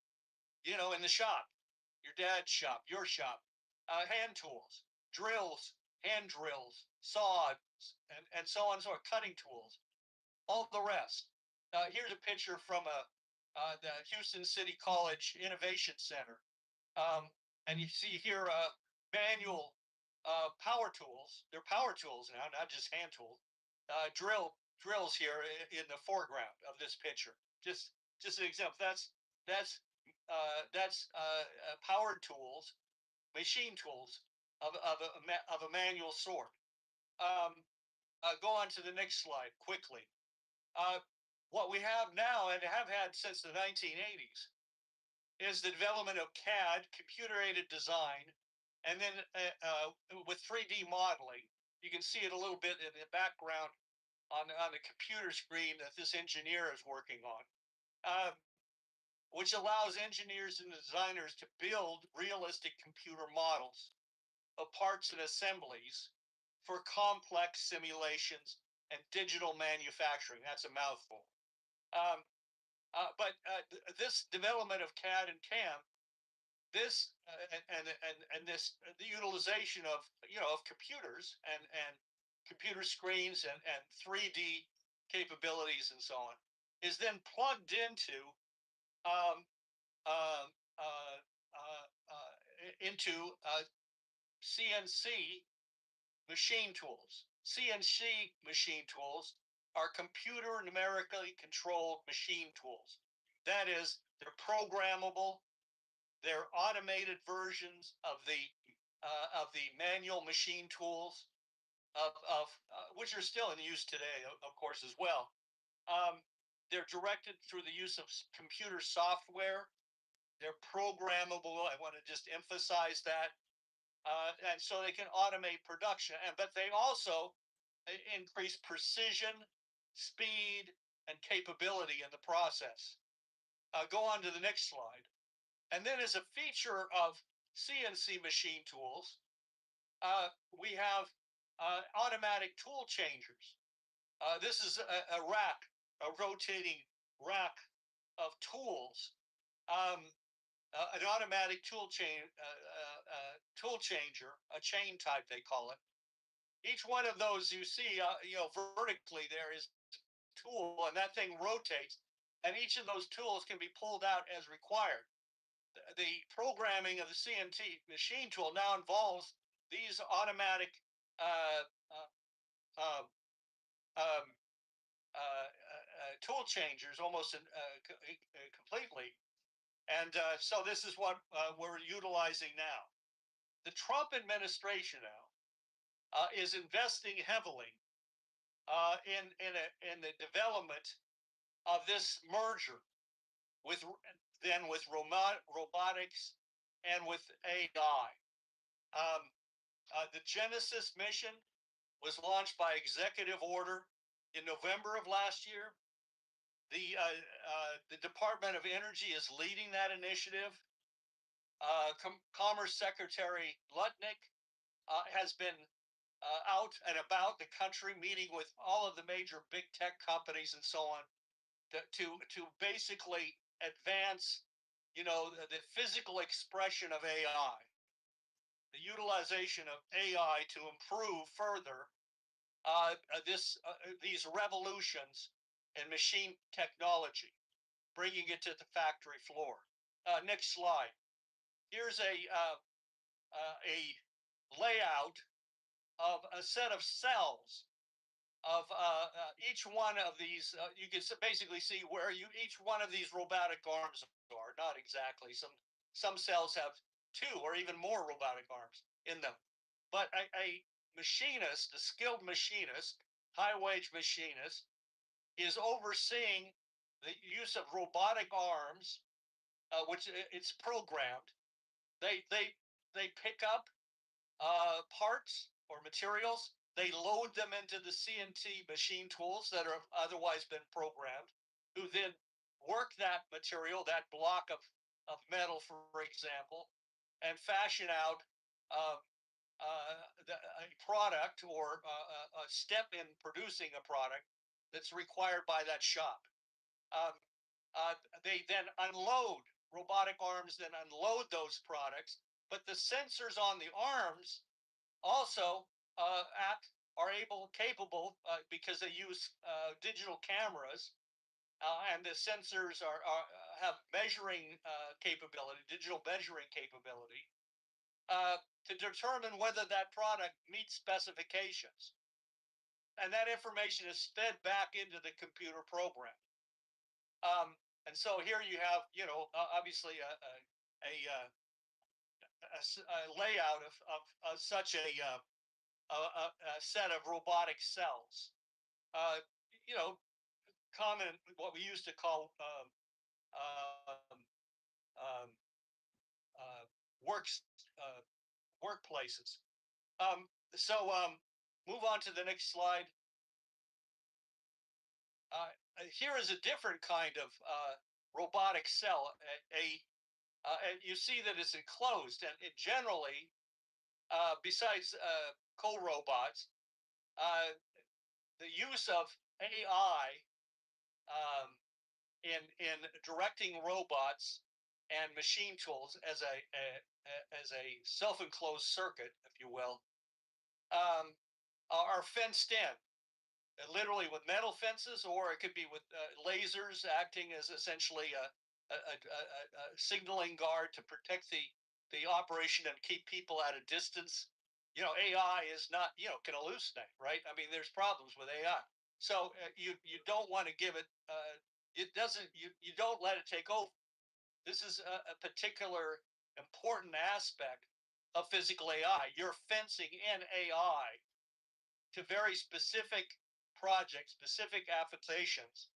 Speaker 17: In the shop, your dad's shop, your shop, hand tools, drills, hand drills, saws, and so on and so on, cutting tools, all the rest. Here's a picture from the Houston City College Innovation Center. And you see here manual power tools. They're power tools now, not just hand tools. Drills here in the foreground of this picture. Just an example. That's powered tools, machine tools of a manual sort. Go on to the next slide quickly. What we have now and have had since the 1980s is the development of CAD, computer-aided design, and then with 3D modeling. You can see it a little bit in the background on the computer screen that this engineer is working on, which allows engineers and designers to build realistic computer models of parts and assemblies for complex simulations and digital manufacturing. That's a mouthful. But this development of CAD and CAM, this and this the utilization of computers and computer screens and 3D capabilities and so on is then plugged into CNC machine tools. CNC machine tools are computer numerically controlled machine tools. That is, they're programmable. They're automated versions of the manual machine tools which are still in use today, of course, as well. They're directed through the use of computer software. They're programmable. I want to just emphasize that. And so they can automate production, but they also increase precision, speed, and capability in the process. Go on to the next slide. And then as a feature of CNC machine tools, we have automatic tool changers. This is a rack, a rotating rack of tools. An automatic tool changer, a chain type they call it. Each one of those you see, vertically there is a tool, and that thing rotates, and each of those tools can be pulled out as required. The programming of the CNC machine tool now involves these automatic tool changers almost completely. And so this is what we're utilizing now. The Trump administration now is investing heavily in the development of this merger with robotics and with AI. The Genesis mission was launched by executive order in November of last year. The Department of Energy is leading that initiative. Commerce Secretary Lutnick has been out and about the country, meeting with all of the major big tech companies and so on, to basically advance, the physical expression of AI, the utilization of AI to improve further these revolutions in machine technology, bringing it to the factory floor. Next slide. Here's a layout of a set of cells of each one of these. You can basically see where each one of these robotic arms are. Not exactly. Some cells have 2 or even more robotic arms in them. But a machinist, a skilled machinist, high-wage machinist, is overseeing the use of robotic arms, which it's programmed. They pick up parts or materials. They load them into the CNC machine tools that have otherwise been programmed, who then work that material, that block of metal, for example, and fashion out a product or a step in producing a product that's required by that shop. They then unload, robotic arms then unload those products, but the sensors on the arms also capable because they use digital cameras, and the sensors have measuring capability, digital measuring capability, to determine whether that product meets specifications. And that information is fed back into the computer program. And so here you have, obviously a layout of such a set of robotic cells. Common, what we used to call workplaces. Move on to the next slide. Here is a different kind of robotic cell. You see that it's enclosed, and it generally, besides co-robots, the use of AI in directing robots and machine tools as a self-enclosed circuit, if you will, are fenced in. Literally with metal fences, or it could be with lasers acting as essentially a signaling guard to protect the operation and keep people at a distance. AI is not, can hallucinate, right? I mean, there's problems with AI. So you don't want to give it, you don't let it take over. This is a particular important aspect of physical AI. You're fencing in AI to very specific projects, specific applications,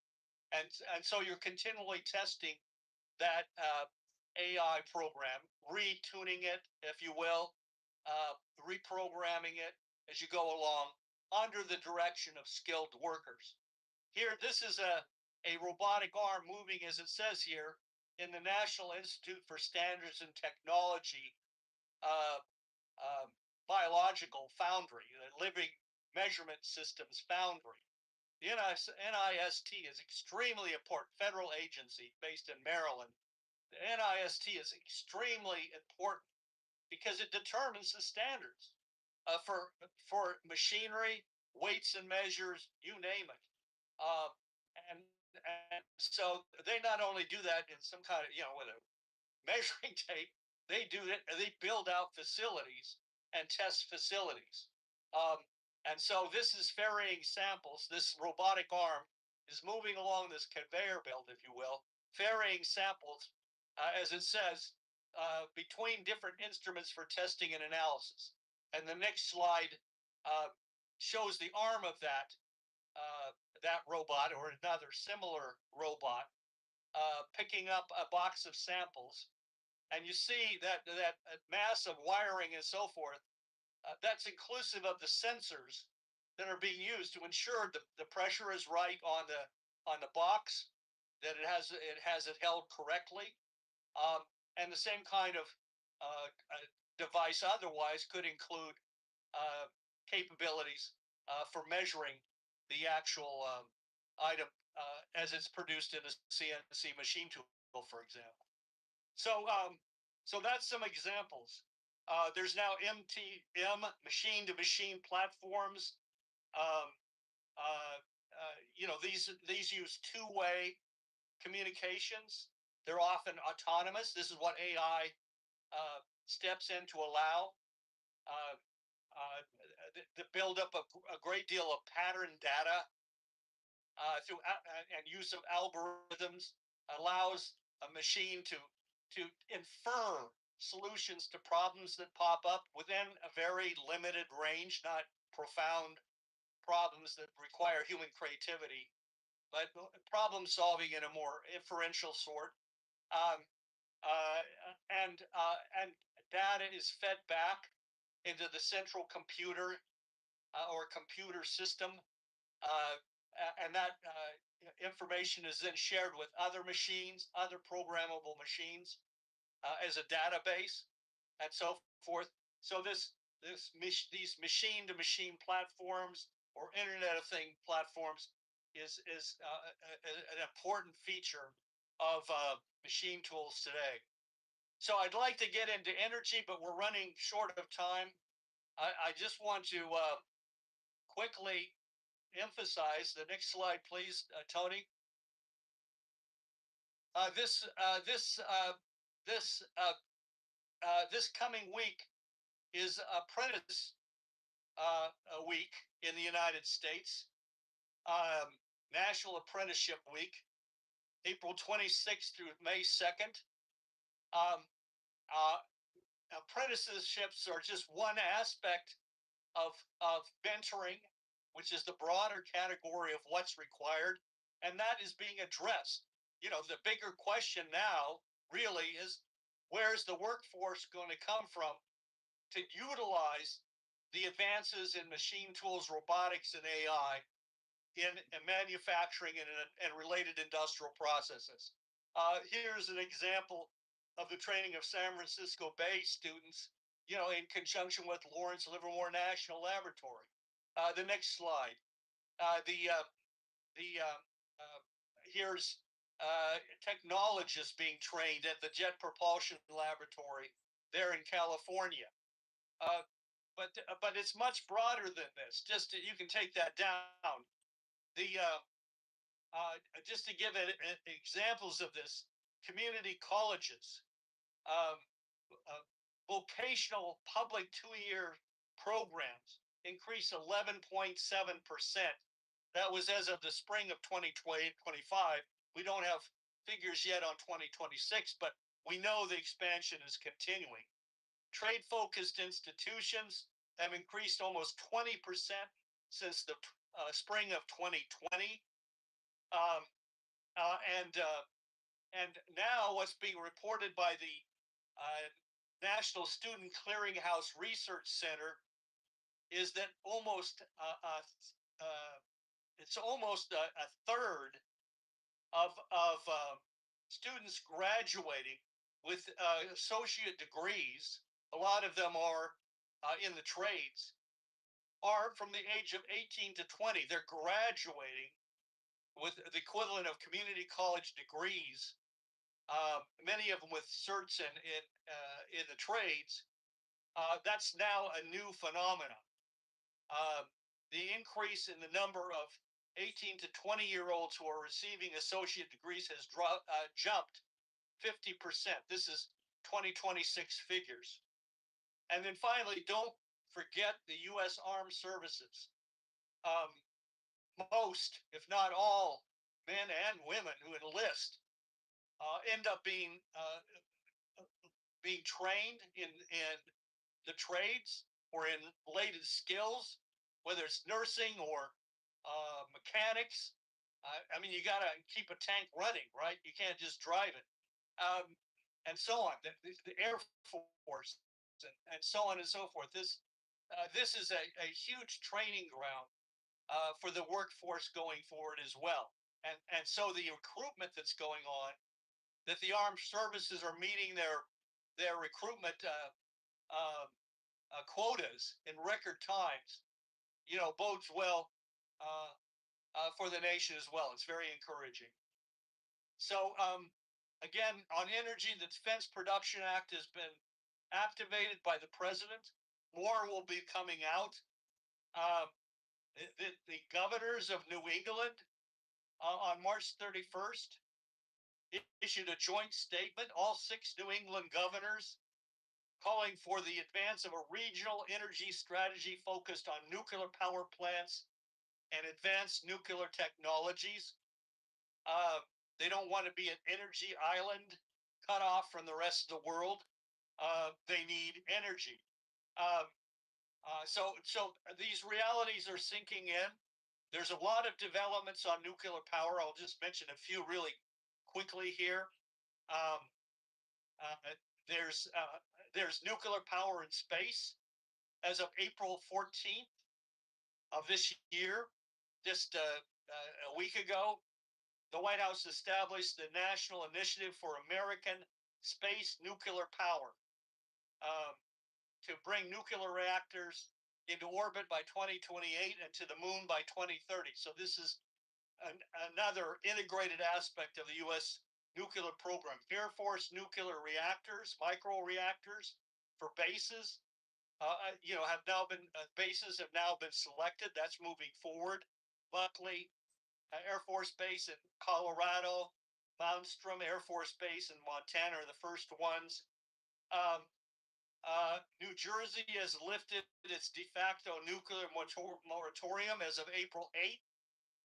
Speaker 17: and so you're continually testing that AI program, retuning it, if you will, reprogramming it as you go along under the direction of skilled workers. Here, this is a a robotic arm moving, as it says here, in the National Institute for Standards and Technology uh, biological foundry, the Living Measurement Systems Foundry. The NIST is extremely important, federal agency based in Maryland. The NIST is extremely important because it determines the standards for machinery, weights and measures, you name it. Uh, and so they not only do that in some kind of, with a measuring tape, they do it. They build out facilities and test facilities. And so this is ferrying samples. This robotic arm is moving along this conveyor belt, if you will, ferrying samples, as it says, between different instruments for testing and analysis. And the next slide shows the arm of that robot or another similar robot picking up a box of samples. And you see that mass of wiring and so forth, that's inclusive of the sensors that are being used to ensure the pressure is right on the box, that it has it held correctly, and the same kind of device otherwise could include capabilities for measuring the actual item as it's produced in a CNC machine tool, for example. So, so that's some examples. There's now MTM, machine-to-machine platforms. These use two-way communications. They're often autonomous. This is what AI steps in to allow. The buildup of a great deal of pattern data through and use of algorithms allows a machine to infer solutions to problems that pop up within a very limited range, not profound problems that require human creativity, but problem solving in a more inferential sort. And data is fed back into the central computer or computer system, and that information is then shared with other machines, other programmable machines, as a database, and so forth. So these machine-to-machine platforms or Internet of Things platforms is an important feature of machine tools today. So I'd like to get into energy, but we're running short of time. I just want to quickly emphasize the next slide, please, Tony. This coming week is Apprentice Week in the United States, National Apprenticeship Week, April 26th through May 2nd. Apprenticeships are just one aspect of mentoring, which is the broader category of what's required, and that is being addressed. The bigger question now really is, where's the workforce going to come from to utilize the advances in machine tools, robotics, and AI in manufacturing and related industrial processes? Here's an example of the training of San Francisco Bay students, in conjunction with Lawrence Livermore National Laboratory. The next slide. Here's technologists being trained at the Jet Propulsion Laboratory there in California. But it's much broader than this. You can take that down. Just to give examples of this, community colleges, vocational public 2-year programs increase 11.7%. That was as of the spring of 2025. We don't have figures yet on 2026, but we know the expansion is continuing. Trade-focused institutions have increased almost 20% since the spring of 2020. And now what's being reported by the National Student Clearinghouse Research Center is that it's almost a third of students graduating with associate degrees, a lot of them are in the trades, are from the age of 18 to 20. They're graduating with the equivalent of community college degrees, many of them with certs in the trades. That's now a new phenomenon. The increase in the number of 18 to 20-year-olds who are receiving associate degrees has jumped 50%. This is 2026 figures. And then finally, don't forget the U.S. Armed Services. Most, if not all, men and women who enlist end up being trained in the trades or in related skills, whether it's nursing or mechanics. I mean, you got to keep a tank running, right? You can't just drive it. And so on. The Air Force and so on and so forth. This is a huge training ground for the workforce going forward as well. And so the recruitment that's going on, that the armed services are meeting their recruitment quotas in record times, bodes well for the nation as well. It's very encouraging. So again, on energy, the Defense Production Act has been activated by the president. More will be coming out. The governors of New England on March 31st issued a joint statement, all 6 New England governors, calling for the advance of a regional energy strategy focused on nuclear power plants and advanced nuclear technologies. They don't want to be an energy island cut off from the rest of the world. They need energy. So these realities are sinking in. There's a lot of developments on nuclear power. I'll just mention a few really quickly here. There's nuclear power in space. As of April 14th of this year, just a week ago, the White House established the National Initiative for American Space Nuclear Power to bring nuclear reactors into orbit by 2028 and to the moon by 2030. So this is another integrated aspect of the U.S. nuclear program. Air Force nuclear reactors, micro-reactors for bases, have now been bases have now been selected. That's moving forward. Luckily, Air Force Base in Colorado, Malmstrom Air Force Base in Montana are the first ones. New Jersey has lifted its de facto nuclear moratorium as of April 8th,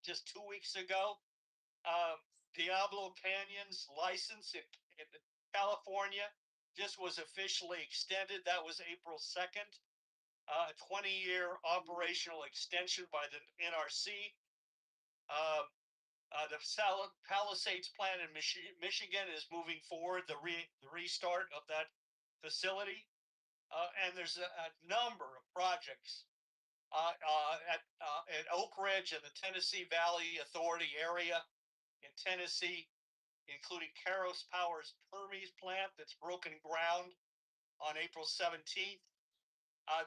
Speaker 17: just 2 weeks ago. Diablo Canyon's license in California just was officially extended. That was April 2nd. A 20-year operational extension by the NRC. The Palisades plant in Michigan is moving forward, the restart of that facility. And there's a number of projects at Oak Ridge and the Tennessee Valley Authority area in Tennessee, including Caros Power's Hermes plant that's broken ground on April 17th.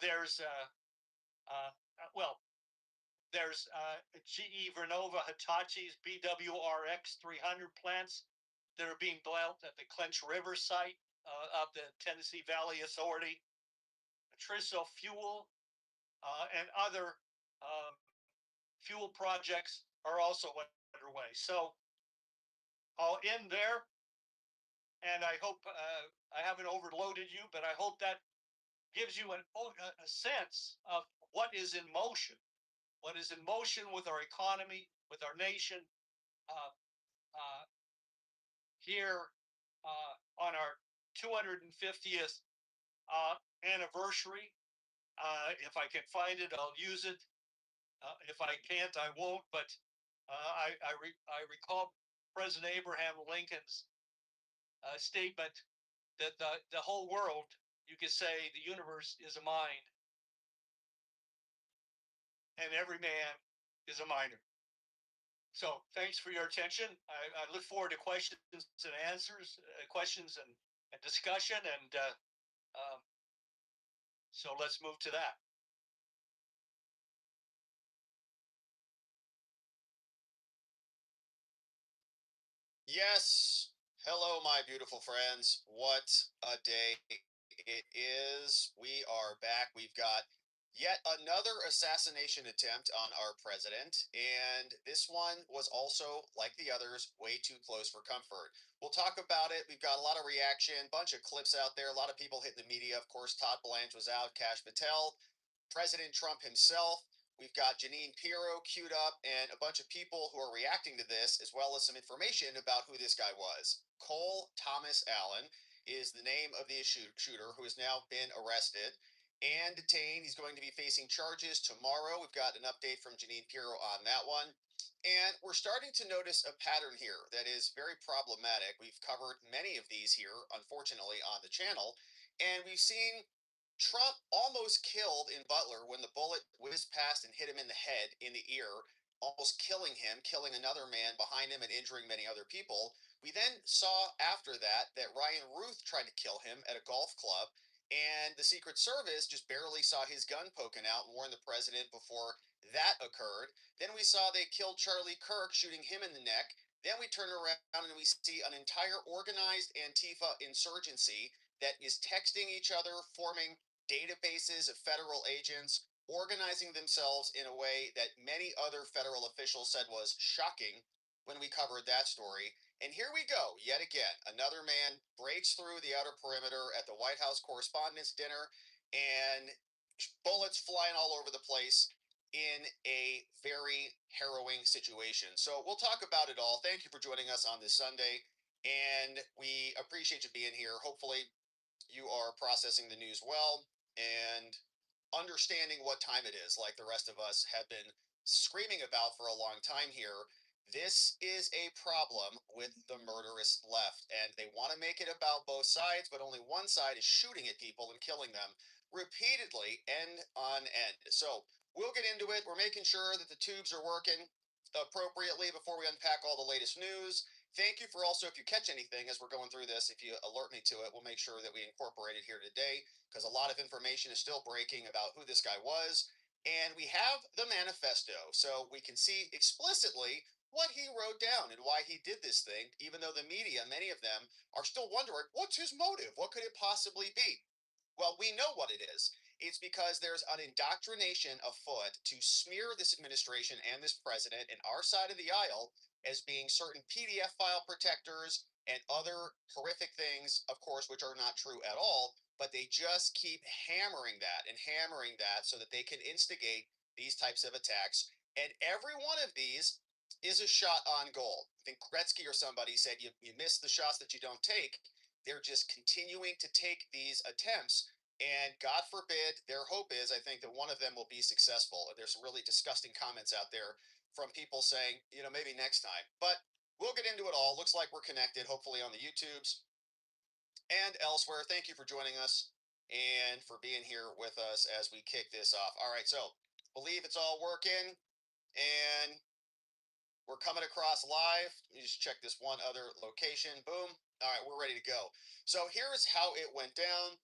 Speaker 17: There's GE Vernova Hitachi's BWRX 300 plants that are being built at the Clinch River site of the Tennessee Valley Authority. Triso Fuel and other fuel projects are also underway. So I'll end there, and I hope I haven't overloaded you, but I hope that gives you a sense of what is in motion. What is in motion with our economy, with our nation, here on our 250th anniversary. If I can find it, I'll use it. If I can't, I won't. But I recall President Abraham Lincoln's statement that the whole world, you could say, the universe is a mind, and every man is a miner. So thanks for your attention. I look forward to questions and answers, questions and discussion. And so let's move to that.
Speaker 3: Yes. Hello, my beautiful friends. What a day it is. We are back. We've got yet another assassination attempt on our president. And this one was also, like the others, way too close for comfort. We'll talk about it. We've got a lot of reaction, bunch of clips out there, a lot of people hitting the media. Of course, Todd Blanche was out, Kash Patel, President Trump himself. We've got Janine Pirro queued up and a bunch of people who are reacting to this, as well as some information about who this guy was. Cole Thomas Allen is the name of the shooter who has now been arrested and detained. He's going to be facing charges tomorrow. We've got an update from Janine Pirro on that one. And we're starting to notice a pattern here that is very problematic. We've covered many of these here, unfortunately, on the channel. And we've seen Trump almost killed in Butler when the bullet whizzed past and hit him in the head, in the ear, almost killing him, killing another man behind him and injuring many other people. We then saw after that that Ryan Ruth tried to kill him at a golf club, and the Secret Service just barely saw his gun poking out and warned the president before that occurred. Then we saw they killed Charlie Kirk, shooting him in the neck. Then we turn around and we see an entire organized Antifa insurgency that is texting each other, forming databases of federal agents, organizing themselves in a way that many other federal officials said was shocking when we covered that story. And here we go, yet again. Another man breaks through the outer perimeter at the White House Correspondents' Dinner, and bullets flying all over the place in a very harrowing situation. So we'll talk about it all. Thank you for joining us on this Sunday, and we appreciate you being here. Hopefully, you are processing the news well and understanding what time it is, like the rest of us have been screaming about for a long time here. This is a problem with the murderous left, and they want to make it about both sides, but only one side is shooting at people and killing them repeatedly, end on end. So we'll get into it. We're making sure that the tubes are working appropriately before we unpack all the latest news. Thank you for also, if you catch anything as we're going through this, if you alert me to it, we'll make sure that we incorporate it here today, because a lot of information is still breaking about who this guy was. And we have the manifesto, so we can see explicitly what he wrote down and why he did this thing, even though the media, many of them, are still wondering, what's his motive? What could it possibly be? Well, we know what it is. It's because there's an indoctrination afoot to smear this administration and this president and our side of the aisle as being certain PDF file protectors and other horrific things, of course, which are not true at all, but they just keep hammering that so that they can instigate these types of attacks. And every one of these is a shot on goal. I think Gretzky or somebody said you miss the shots that you don't take. They're just continuing to take these attempts. And God forbid, their hope is, I think, that one of them will be successful. And there's some really disgusting comments out there from people saying, maybe next time. But we'll get into it all. Looks like we're connected, hopefully on the YouTubes and elsewhere. Thank you for joining us and for being here with us as we kick this off. All right, so believe it's all working, and we're coming across live. Let me just check this one other location. Boom. All right, we're ready to go. So here's how it went down.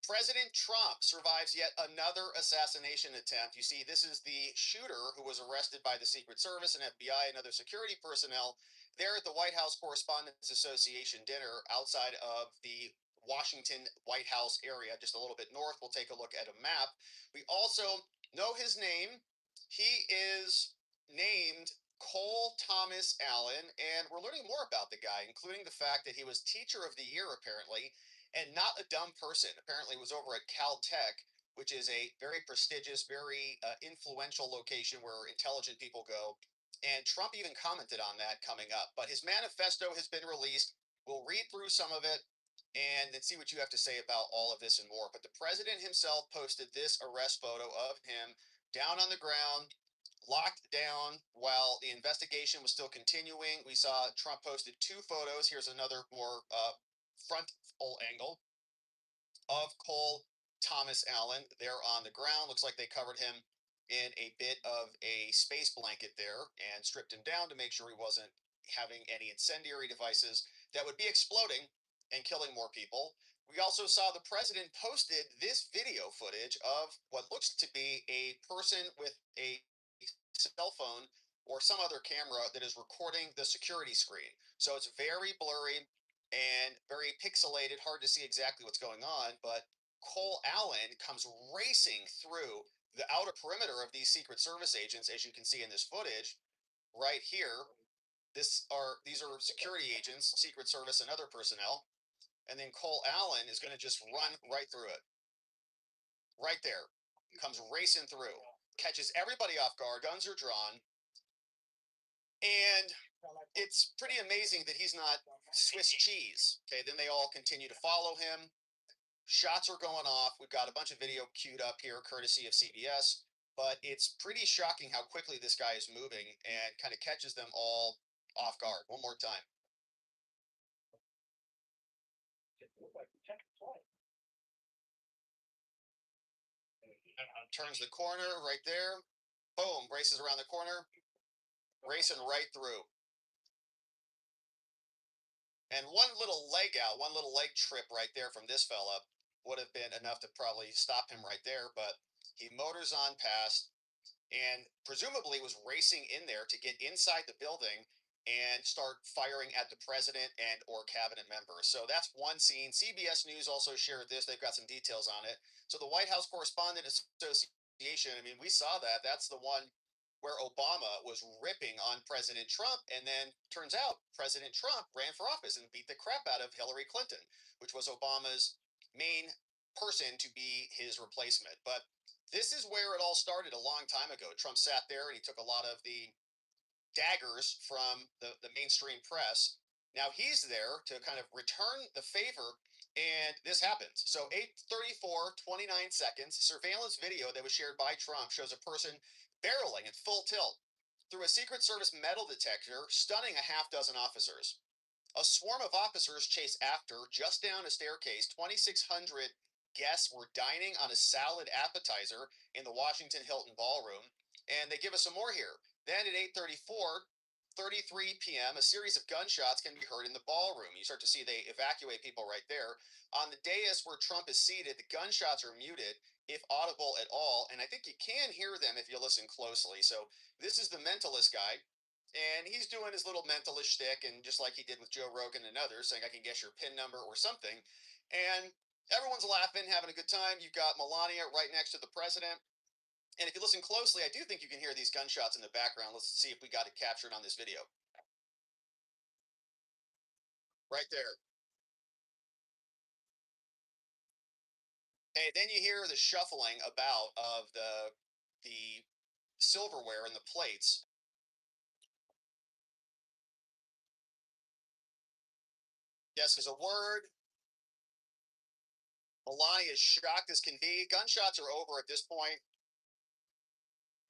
Speaker 3: President Trump survives yet another assassination attempt. You see, this is the shooter who was arrested by the Secret Service and FBI and other security personnel there at the White House Correspondents Association dinner outside of the Washington White House area, just a little bit north. We'll take a look at a map. We also know his name. He is named Cole Thomas Allen, and we're learning more about the guy, including the fact that he was Teacher of the Year, apparently, and not a dumb person. Apparently was over at Caltech, which is a very prestigious, very influential location where intelligent people go. And Trump even commented on that coming up. But his manifesto has been released. We'll read through some of it and then see what you have to say about all of this and more. But the president himself posted this arrest photo of him down on the ground, locked down while the investigation was still continuing. We saw Trump posted two photos. Here's another more frontal angle of Cole Thomas Allen there on the ground. Looks like they covered him in a bit of a space blanket there and stripped him down to make sure he wasn't having any incendiary devices that would be exploding and killing more people. We also saw the president posted this video footage of what looks to be a person with a cell phone or some other camera that is recording the security screen. So it's very blurry and very pixelated, hard to see exactly what's going on, but Cole Allen comes racing through the outer perimeter of these Secret Service agents, as you can see in this footage right here. These are security agents, Secret Service, and other personnel. And then Cole Allen is going to just run right through it. Right there. Comes racing through. Catches everybody off guard. Guns are drawn. And it's pretty amazing that he's not Swiss cheese. Okay, then they all continue to follow him. Shots are going off. We've got a bunch of video queued up here, courtesy of CBS. But it's pretty shocking how quickly this guy is moving and kind of catches them all off guard. One more time. Turns the corner right there. Boom, races around the corner. Racing right through. And one little leg out, one little leg trip right there from this fella would have been enough to probably stop him right there. But he motors on past and presumably was racing in there to get inside the building and start firing at the president and or cabinet members. So that's one scene. CBS News also shared this. They've got some details on it. So the White House Correspondent Association, I mean, we saw that. That's the one where Obama was ripping on President Trump. And then turns out President Trump ran for office and beat the crap out of Hillary Clinton, which was Obama's main person to be his replacement. But this is where it all started a long time ago. Trump sat there and he took a lot of the daggers from the mainstream press. Now he's there to kind of return the favor, and this happens. So 8:34, 29 seconds, surveillance video that was shared by Trump shows a person barreling at full tilt through a Secret Service metal detector, stunning a half dozen officers. A swarm of officers chase after, just down a staircase. 2,600 guests were dining on a salad appetizer in the Washington Hilton Ballroom. And they give us some more here. Then at 8:34, 33 p.m., a series of gunshots can be heard in the ballroom. You start to see they evacuate people right there. On the dais where Trump is seated, the gunshots are muted, if audible at all. And I think you can hear them if you listen closely. So this is the mentalist guy. And he's doing his little mentalist shtick, and just like he did with Joe Rogan and others, saying, I can guess your PIN number or something. And everyone's laughing, having a good time. You've got Melania right next to the president. And if you listen closely, I do think you can hear these gunshots in the background. Let's see if we got it captured on this video. Right there. Okay, then you hear the shuffling about of the silverware and the plates. Yes, there's a word. Melania is shocked as can be. Gunshots are over at this point.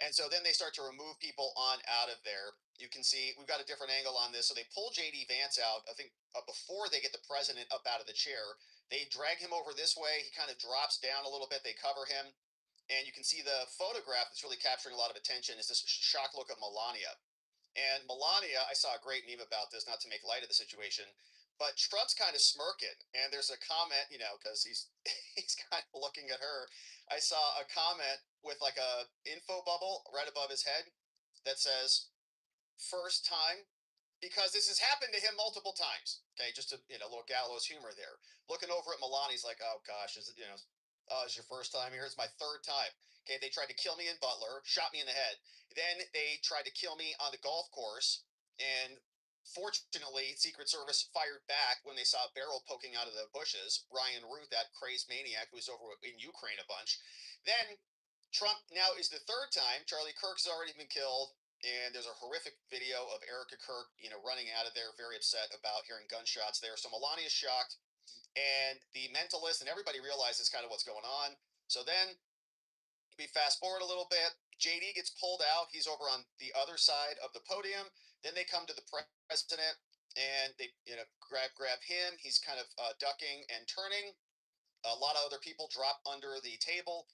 Speaker 3: And so then they start to remove people on out of there. You can see we've got a different angle on this. So they pull JD Vance out, I think, before they get the president up out of the chair. They drag him over this way. He kind of drops down a little bit. They cover him. And you can see the photograph that's really capturing a lot of attention is this shocked look of Melania. And Melania, I saw a great meme about this, not to make light of the situation, but Trump's kind of smirking. And there's a comment, you know, because he's he's kind of looking at her. I saw a comment with like a info bubble right above his head that says first time, because this has happened to him multiple times. Okay, just a little gallows humor there. Looking over at Melania's like, oh gosh, is it oh, it's your first time here? It's my third time. Okay, they tried to kill me in Butler, shot me in the head. Then they tried to kill me on the golf course, and fortunately, Secret Service fired back when they saw a barrel poking out of the bushes. Ryan Ruth, that crazed maniac who was over in Ukraine a bunch. Then Trump now is the third time. Charlie Kirk's already been killed. And there's a horrific video of Erica Kirk, running out of there, very upset about hearing gunshots there. So Melania's shocked, and the mentalist and everybody realizes kind of what's going on. So then we fast forward a little bit. JD gets pulled out. He's over on the other side of the podium. Then they come to the president, and they grab him. He's kind of ducking and turning. A lot of other people drop under the table.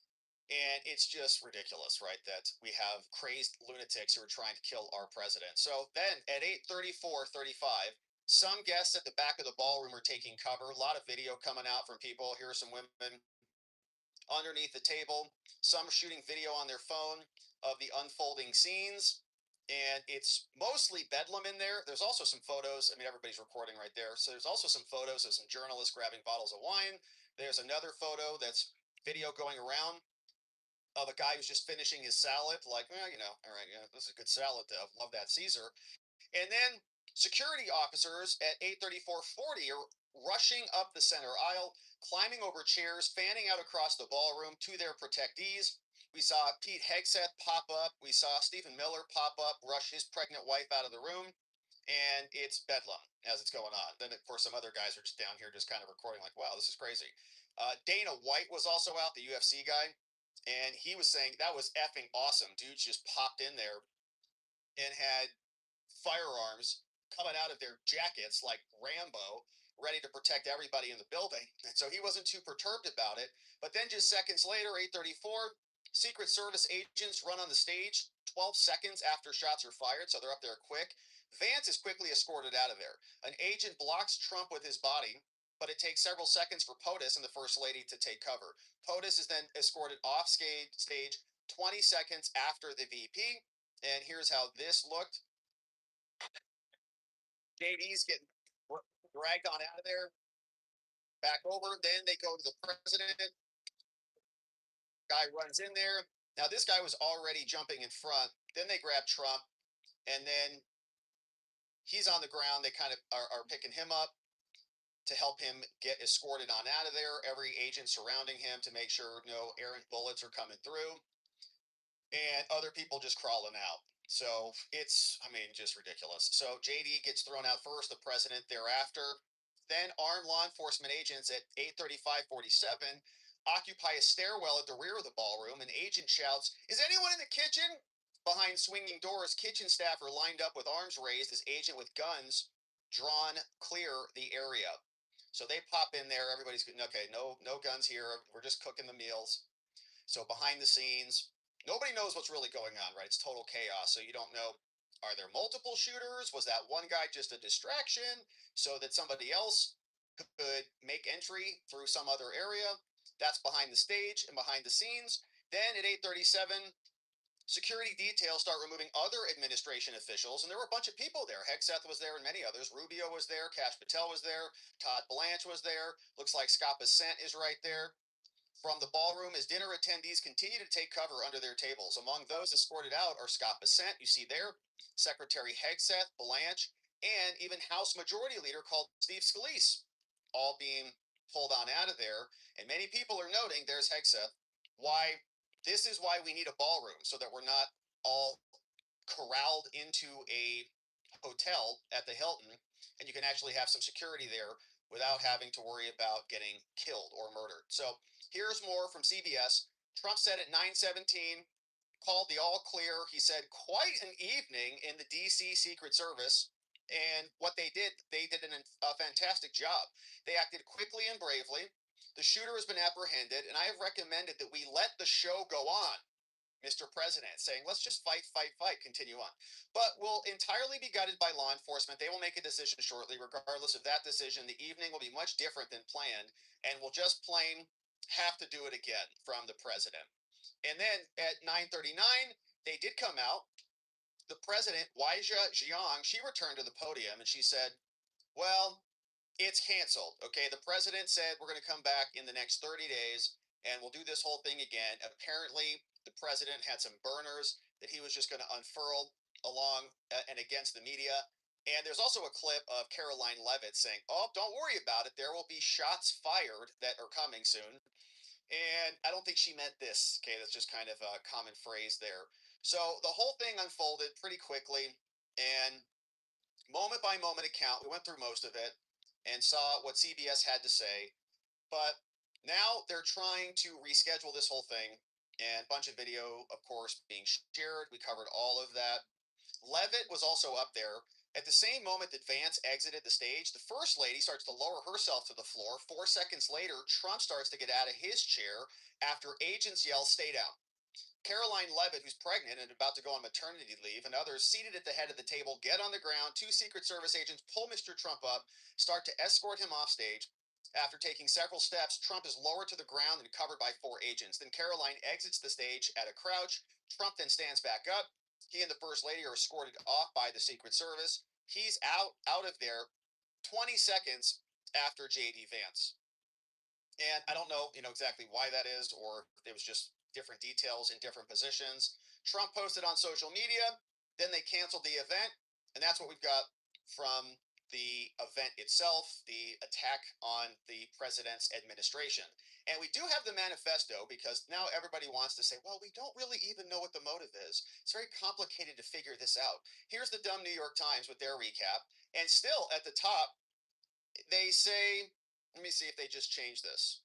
Speaker 3: And it's just ridiculous, right? That we have crazed lunatics who are trying to kill our president. So then at 8:34:35, some guests at the back of the ballroom are taking cover. A lot of video coming out from people. Here are some women underneath the table. Some shooting video on their phone of the unfolding scenes. And it's mostly bedlam in there. There's also some photos. I mean, everybody's recording right there. So there's also some photos of some journalists grabbing bottles of wine. There's another photo that's video going around of a guy who's just finishing his salad, like, well, you know, all right, yeah, this is a good salad though. Love that Caesar. And then security officers at 8:34:40 are rushing up the center aisle, climbing over chairs, fanning out across the ballroom to their protectees. We saw Pete Hegseth pop up. We saw Stephen Miller pop up, rush his pregnant wife out of the room. And it's bedlam as it's going on. Then, of course, some other guys are just down here just kind of recording like, wow, this is crazy. Dana White was also out, the UFC guy. And he was saying that was effing awesome. Dudes just popped in there and had firearms coming out of their jackets like Rambo, ready to protect everybody in the building. And so he wasn't too perturbed about it. But then just seconds later, 8:34, Secret Service agents run on the stage 12 seconds after shots are fired. So they're up there quick. Vance is quickly escorted out of there. An agent blocks Trump with his body, but it takes several seconds for POTUS and the First Lady to take cover. POTUS is then escorted off stage 20 seconds after the VP. And here's how this looked. JD's getting dragged on out of there, back over. Then they go to the president. Guy runs in there. Now, this guy was already jumping in front. Then they grab Trump, and then he's on the ground. They kind of are picking him up to help him get escorted on out of there. Every agent surrounding him to make sure no errant bullets are coming through. And other people just crawling out. So it's, I mean, just ridiculous. So JD gets thrown out first, the president thereafter. Then armed law enforcement agents at 8:35:47 occupy a stairwell at the rear of the ballroom. An agent shouts, "Is anyone in the kitchen?" Behind swinging doors, kitchen staff are lined up with arms raised as agent with guns drawn clear the area. So they pop in there. Everybody's okay. No guns here. We're just cooking the meals. So behind the scenes, nobody knows what's really going on, right? It's total chaos. So you don't know, are there multiple shooters? Was that one guy just a distraction so that somebody else could make entry through some other area? That's behind the stage and behind the scenes. Then at 8:37, security details start removing other administration officials, and there were a bunch of people there. Hegseth was there and many others. Rubio was there. Kash Patel was there. Todd Blanche was there. Looks like Scott Bessent is right there. From the ballroom, as dinner attendees continue to take cover under their tables. Among those escorted out are Scott Bessent, you see there, Secretary Hegseth, Blanche, and even House Majority Leader called Steve Scalise, all being pulled on out of there. And many people are noting, there's Hegseth, why this is why we need a ballroom, so that we're not all corralled into a hotel at the Hilton, and you can actually have some security there without having to worry about getting killed or murdered. So here's more from CBS. Trump said at 9:17, called the all clear. He said, quite an evening in the DC Secret Service. And what they did a fantastic job. They acted quickly and bravely. The shooter has been apprehended, and I have recommended that we let the show go on, Mr. President, saying, let's just fight, continue on. But will entirely be guided by law enforcement. They will make a decision shortly. Regardless of that decision, the evening will be much different than planned, and we'll just plain have to do it again from the president. And then at 9:39, they did come out. The president, Weijia Jiang, she returned to the podium, and she said, well, it's canceled. Okay, the president said we're going to come back in the next 30 days, and we'll do this whole thing again. Apparently, the president had some burners that he was just going to unfurl along and against the media. And there's also a clip of Caroline Levitt saying, oh, don't worry about it. There will be shots fired that are coming soon. And I don't think she meant this. Okay, that's just kind of a common phrase there. So the whole thing unfolded pretty quickly, and moment by moment account, we went through most of it and saw what CBS had to say. But now they're trying to reschedule this whole thing, and a bunch of video, of course, being shared. We covered all of that. Levitt was also up there. At the same moment that Vance exited the stage, the First Lady starts to lower herself to the floor. 4 seconds later, Trump starts to get out of his chair after agents yell, "Stay down." Caroline Levitt, who's pregnant and about to go on maternity leave, and others seated at the head of the table get on the ground. 2 Secret Service agents pull Mr. Trump up, start to escort him off stage. After taking several steps, Trump is lowered to the ground and covered by 4 agents. Then Caroline exits the stage at a crouch. Trump then stands back up. He and the First Lady are escorted off by the Secret Service. He's out of there 20 seconds after J.D. Vance. And I don't know, exactly why that is, or if it was just different details in different positions. Trump posted on social media, then they canceled the event, and that's what we've got from the event itself, the attack on the president's administration. And we do have the manifesto because now everybody wants to say, well, we don't really even know what the motive is. It's very complicated to figure this out. Here's the dumb New York Times with their recap. And still at the top, they say, let me see if they just changed this.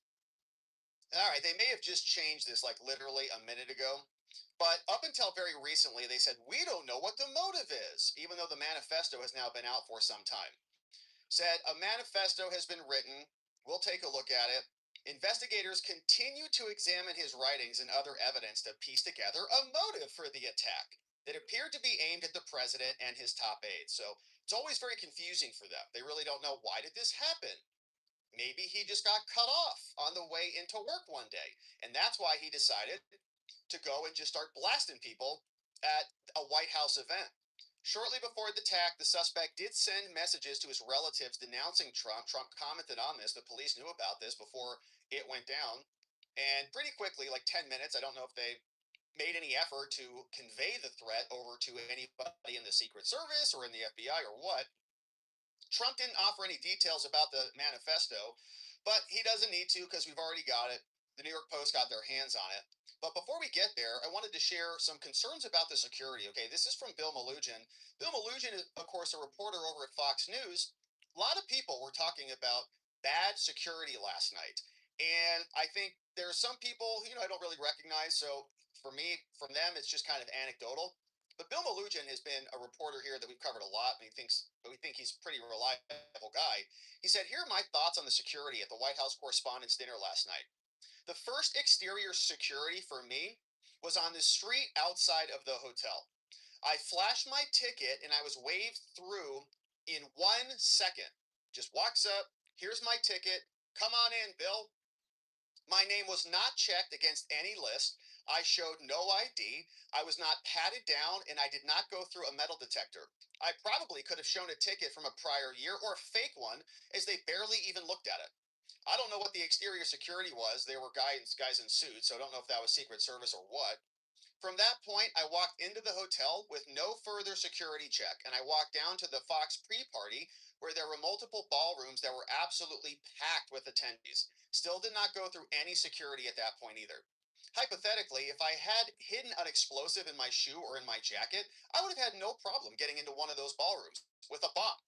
Speaker 3: All right, they may have just changed this like literally a minute ago. But up until very recently, they said, we don't know what the motive is, even though the manifesto has now been out for some time. Said, a manifesto has been written. We'll take a look at it. Investigators continue to examine his writings and other evidence to piece together a motive for the attack that appeared to be aimed at the president and his top aides. So it's always very confusing for them. They really don't know, why did this happen? Maybe he just got cut off on the way into work one day. And that's why he decided to go and just start blasting people at a White House event. Shortly before the attack, the suspect did send messages to his relatives denouncing Trump. Trump commented on this. The police knew about this before it went down. And pretty quickly, like 10 minutes, I don't know if they made any effort to convey the threat over to anybody in the Secret Service or in the FBI or what. Trump didn't offer any details about the manifesto, but he doesn't need to because we've already got it. The New York Post got their hands on it. But before we get there, I wanted to share some concerns about the security. Okay, this is from Bill Malugin. Bill Malugin is, of course, a reporter over at Fox News. A lot of people were talking about bad security last night. And I think there are some people, I don't really recognize. So for me, from them, it's just kind of anecdotal. But Bill Malugin has been a reporter here that we've covered a lot, and we think he's a pretty reliable guy. He said, here are my thoughts on the security at the White House Correspondents' Dinner last night. The first exterior security for me was on the street outside of the hotel. I flashed my ticket and I was waved through in 1 second. Just walks up, here's my ticket, come on in, Bill. My name was not checked against any list. I showed no ID. I was not patted down, and I did not go through a metal detector. I probably could have shown a ticket from a prior year or a fake one, as they barely even looked at it. I don't know what the exterior security was. There were guys in suits, so I don't know if that was Secret Service or what. From that point, I walked into the hotel with no further security check, and I walked down to the Fox pre-party where there were multiple ballrooms that were absolutely packed with attendees. Still did not go through any security at that point either. Hypothetically, if I had hidden an explosive in my shoe or in my jacket, I would have had no problem getting into one of those ballrooms with a bomb.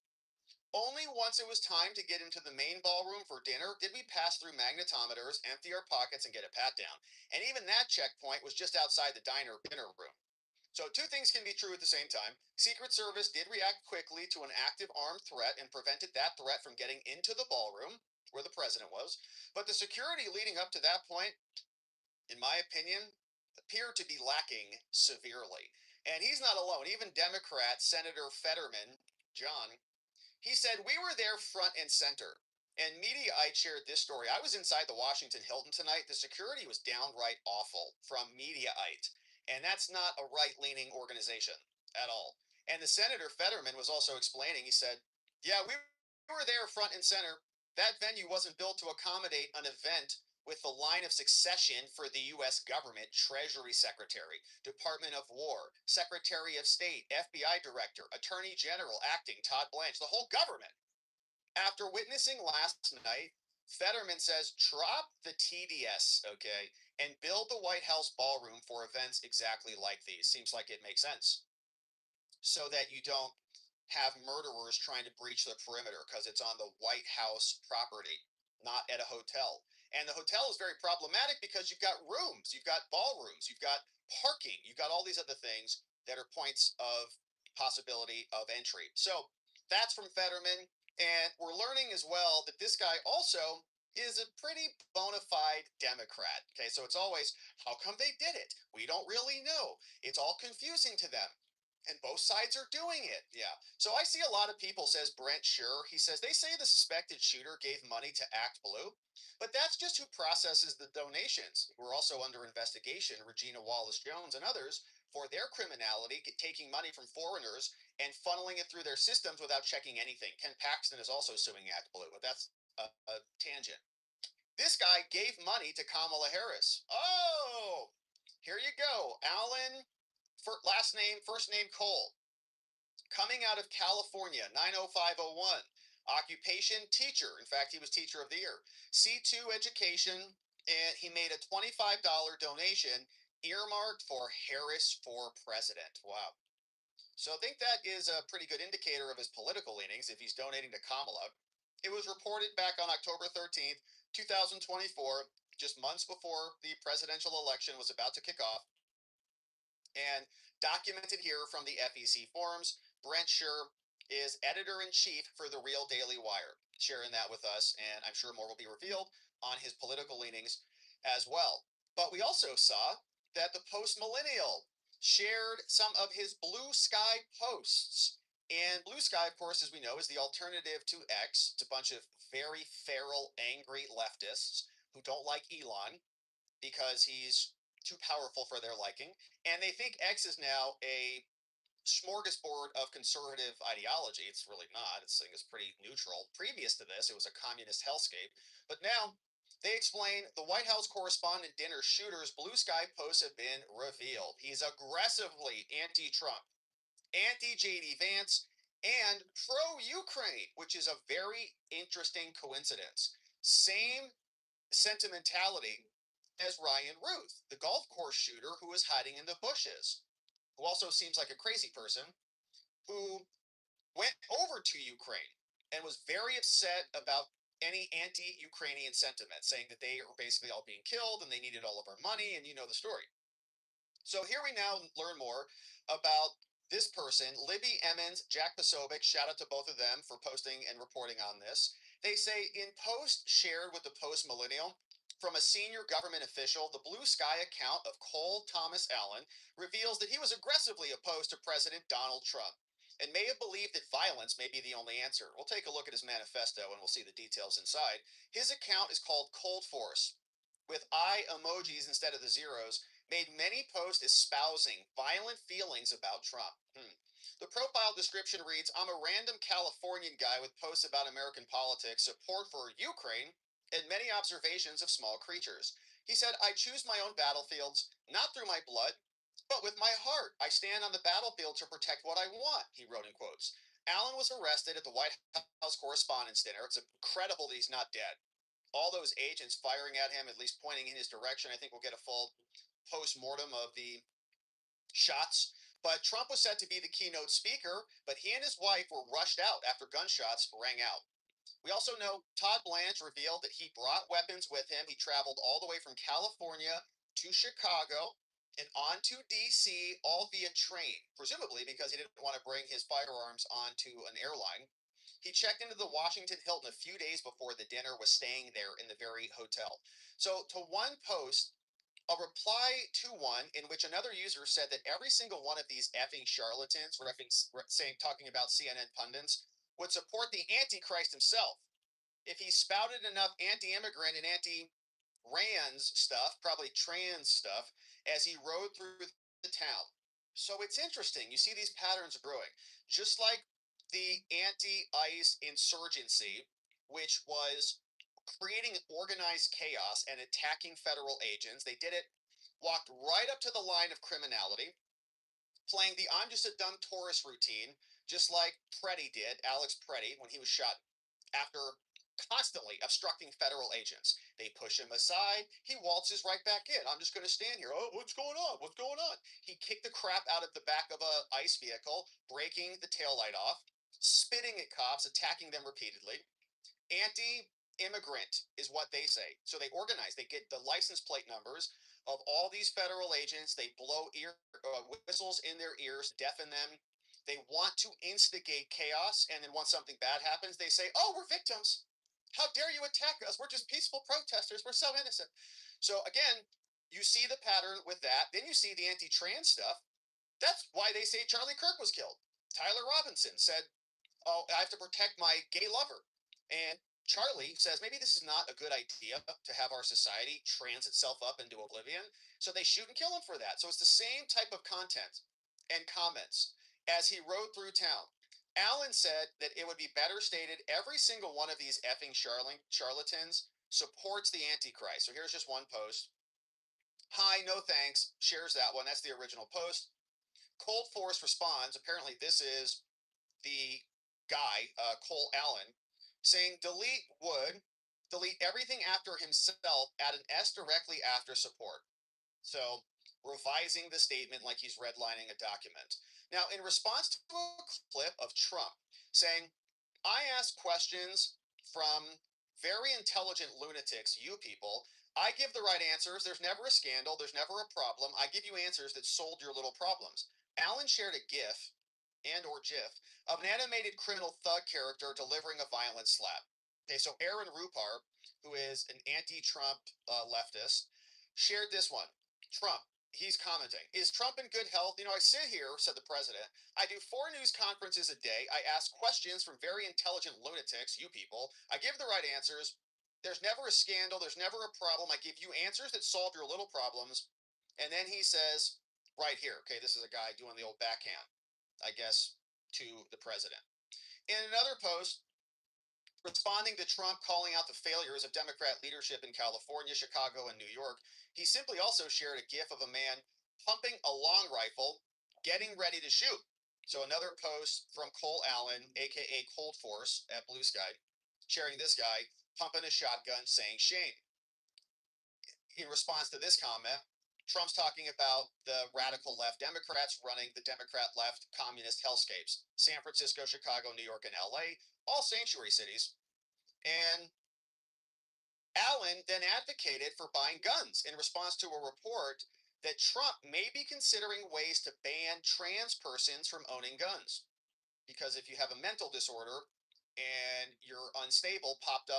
Speaker 3: Only once it was time to get into the main ballroom for dinner did we pass through magnetometers, empty our pockets, and get a pat down. And even that checkpoint was just outside the dinner room. So 2 things can be true at the same time. Secret Service did react quickly to an active armed threat and prevented that threat from getting into the ballroom where the president was. But the security leading up to that point, in my opinion, appeared to be lacking severely. And he's not alone. Even Democrat Senator Fetterman, John, he said, we were there front and center. And Mediaite shared this story. I was inside the Washington Hilton tonight. The security was downright awful from Mediaite. And that's not a right-leaning organization at all. And the Senator Fetterman was also explaining, he said, yeah, we were there front and center. That venue wasn't built to accommodate an event with the line of succession for the U.S. government, Treasury Secretary, Department of War, Secretary of State, FBI Director, Attorney General, Acting, Todd Blanche, the whole government. After witnessing last night, Fetterman says, drop the TDS, okay, and build the White House ballroom for events exactly like these. Seems like it makes sense. So that you don't have murderers trying to breach the perimeter because it's on the White House property, not at a hotel. And the hotel is very problematic because you've got rooms, you've got ballrooms, you've got parking, you've got all these other things that are points of possibility of entry. So that's from Fetterman. And we're learning as well that this guy also is a pretty bona fide Democrat. Okay, so it's always, how come they did it? We don't really know. It's all confusing to them. And both sides are doing it. Yeah. So I see a lot of people, says Brent Sure. He says they say the suspected shooter gave money to Act Blue, but that's just who processes the donations. We're also under investigation, Regina Wallace Jones and others, for their criminality, taking money from foreigners and funneling it through their systems without checking anything. Ken Paxton is also suing Act Blue, but that's a tangent. This guy gave money to Kamala Harris. Oh, here you go. Alan, last name, first name Cole. Coming out of California, 90501. Occupation, teacher. In fact, he was teacher of the year. C2 education, and he made a $25 donation earmarked for Harris for president. Wow. So I think that is a pretty good indicator of his political leanings if he's donating to Kamala. It was reported back on October 13th, 2024, just months before the presidential election was about to kick off. And documented here from the FEC forums, Brent Sure is editor-in-chief for the Real Daily Wire, sharing that with us, and I'm sure more will be revealed on his political leanings as well. But we also saw that the Post-Millennial shared some of his Blue Sky posts. And Blue Sky, of course, as we know, is the alternative to X. It's a bunch of very feral, angry leftists who don't like Elon because he's too powerful for their liking. And they think X is now a smorgasbord of conservative ideology. It's really not. This thing is pretty neutral. Previous to this, it was a communist hellscape. But now they explain the White House correspondent dinner shooter's Blue Sky posts have been revealed. He's aggressively anti-Trump, anti-JD Vance, and pro-Ukraine, which is a very interesting coincidence. Same sentimentality as Ryan Ruth, the golf course shooter who was hiding in the bushes, who also seems like a crazy person, who went over to Ukraine and was very upset about any anti-Ukrainian sentiment, saying that they are basically all being killed and they needed all of our money, and you know the story. So here we now learn more about this person, Libby Emmons, Jack Posobiec. Shout out to both of them for posting and reporting on this. They say in post shared with the Post Millennial from a senior government official, the Blue Sky account of Cole Thomas Allen reveals that he was aggressively opposed to President Donald Trump and may have believed that violence may be the only answer. We'll take a look at his manifesto and we'll see the details inside. His account is called Cold Force, with eye emojis instead of the zeros, made many posts espousing violent feelings about Trump. The profile description reads, I'm a random Californian guy with posts about American politics, support for Ukraine, and many observations of small creatures. He said, I choose my own battlefields, not through my blood, but with my heart. I stand on the battlefield to protect what I want, he wrote in quotes. Allen was arrested at the White House Correspondents' Dinner. It's incredible that he's not dead. All those agents firing at him, at least pointing in his direction. I think we'll get a full post-mortem of the shots. But Trump was set to be the keynote speaker, but he and his wife were rushed out after gunshots rang out. We also know Todd Blanche revealed that he brought weapons with him. He traveled all the way from California to Chicago and on to D.C., all via train, presumably because he didn't want to bring his firearms onto an airline. He checked into the Washington Hilton a few days before the dinner, was staying there in the very hotel. So to one post, a reply to one in which another user said that every single one of these effing charlatans, talking about CNN pundits, would support the Antichrist himself. If he spouted enough anti-immigrant and anti-trans stuff, probably trans stuff, as he rode through the town. So it's interesting. You see these patterns brewing. Just like the anti-ICE insurgency, which was creating organized chaos and attacking federal agents. They did it, walked right up to the line of criminality, playing the I'm just a dumb tourist routine, just like Preddy did, Alex Preddy, when he was shot after constantly obstructing federal agents. They push him aside. He waltzes right back in. I'm just going to stand here. Oh, what's going on? What's going on? He kicked the crap out of the back of a ICE vehicle, breaking the taillight off, spitting at cops, attacking them repeatedly. Anti-immigrant is what they say. So they organize. They get the license plate numbers of all these federal agents. They blow whistles in their ears, deafen them. They want to instigate chaos, and then once something bad happens, they say, "Oh, we're victims. How dare you attack us? We're just peaceful protesters. We're so innocent." So again, you see the pattern with that. Then you see the anti-trans stuff. That's why they say Charlie Kirk was killed. Tyler Robinson said, "Oh, I have to protect my gay lover." And Charlie says, maybe this is not a good idea to have our society trans itself up into oblivion. So they shoot and kill him for that. So it's the same type of content and comments as he rode through town. Allen said that it would be better stated every single one of these effing charlatans supports the Antichrist. So here's just one post. Hi, no thanks. Shares that one. That's the original post. Cold Force responds. Apparently, this is the guy, Cole Allen, saying delete everything after himself, add an S directly after support. So revising the statement like he's redlining a document. Now, in response to a clip of Trump saying, "I ask questions from very intelligent lunatics, you people. I give the right answers. There's never a scandal. There's never a problem. I give you answers that solve your little problems." Allen shared a GIF and or GIF of an animated criminal thug character delivering a violent slap. Okay, so Aaron Rupar, who is an anti-Trump leftist, shared this one. Trump, he's commenting, "Is Trump in good health? You know, I sit here," said the president, "I do 4 news conferences a day. I ask questions from very intelligent lunatics, you people. I give the right answers. There's never a scandal. There's never a problem. I give you answers that solve your little problems." And then he says, right here, okay, this is a guy doing the old backhand, I guess, to the president. In another post, responding to Trump calling out the failures of Democrat leadership in California, Chicago, and New York, he simply also shared a GIF of a man pumping a long rifle, getting ready to shoot. So another post from Cole Allen, aka Cold Force at Blue Sky, sharing this guy pumping a shotgun, saying shame. In response to this comment, Trump's talking about the radical left Democrats running the Democrat left communist hellscapes. San Francisco, Chicago, New York, and LA, all sanctuary cities. And Allen then advocated for buying guns in response to a report that Trump may be considering ways to ban trans persons from owning guns. Because if you have a mental disorder and you're unstable, hopped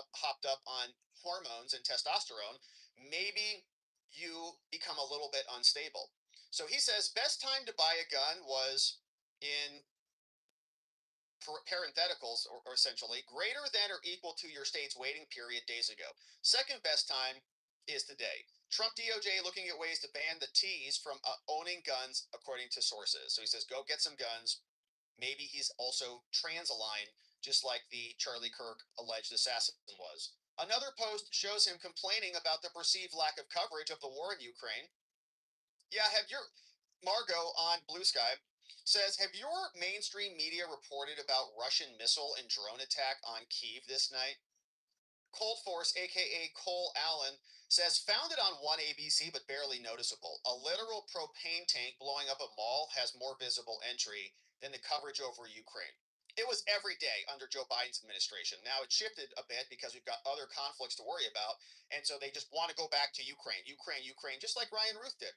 Speaker 3: up on hormones and testosterone, maybe you become a little bit unstable. So he says best time to buy a gun was in parentheticals, or essentially greater than or equal to your state's waiting period days ago. Second best time is today. Trump DOJ looking at ways to ban the T's from owning guns, according to sources. So he says, go get some guns. Maybe he's also trans-aligned, just like the Charlie Kirk alleged assassin was. Another post shows him complaining about the perceived lack of coverage of the war in Ukraine. Yeah, Margot on Blue Sky says, have your mainstream media reported about Russian missile and drone attack on Kyiv this night? Cold Force, aka Cole Allen, says founded on one ABC but barely noticeable. A literal propane tank blowing up a mall has more visible entry than the coverage over Ukraine. It was every day under Joe Biden's administration. Now it shifted a bit because we've got other conflicts to worry about, and so they just want to go back to Ukraine, just like Ryan Ruth did.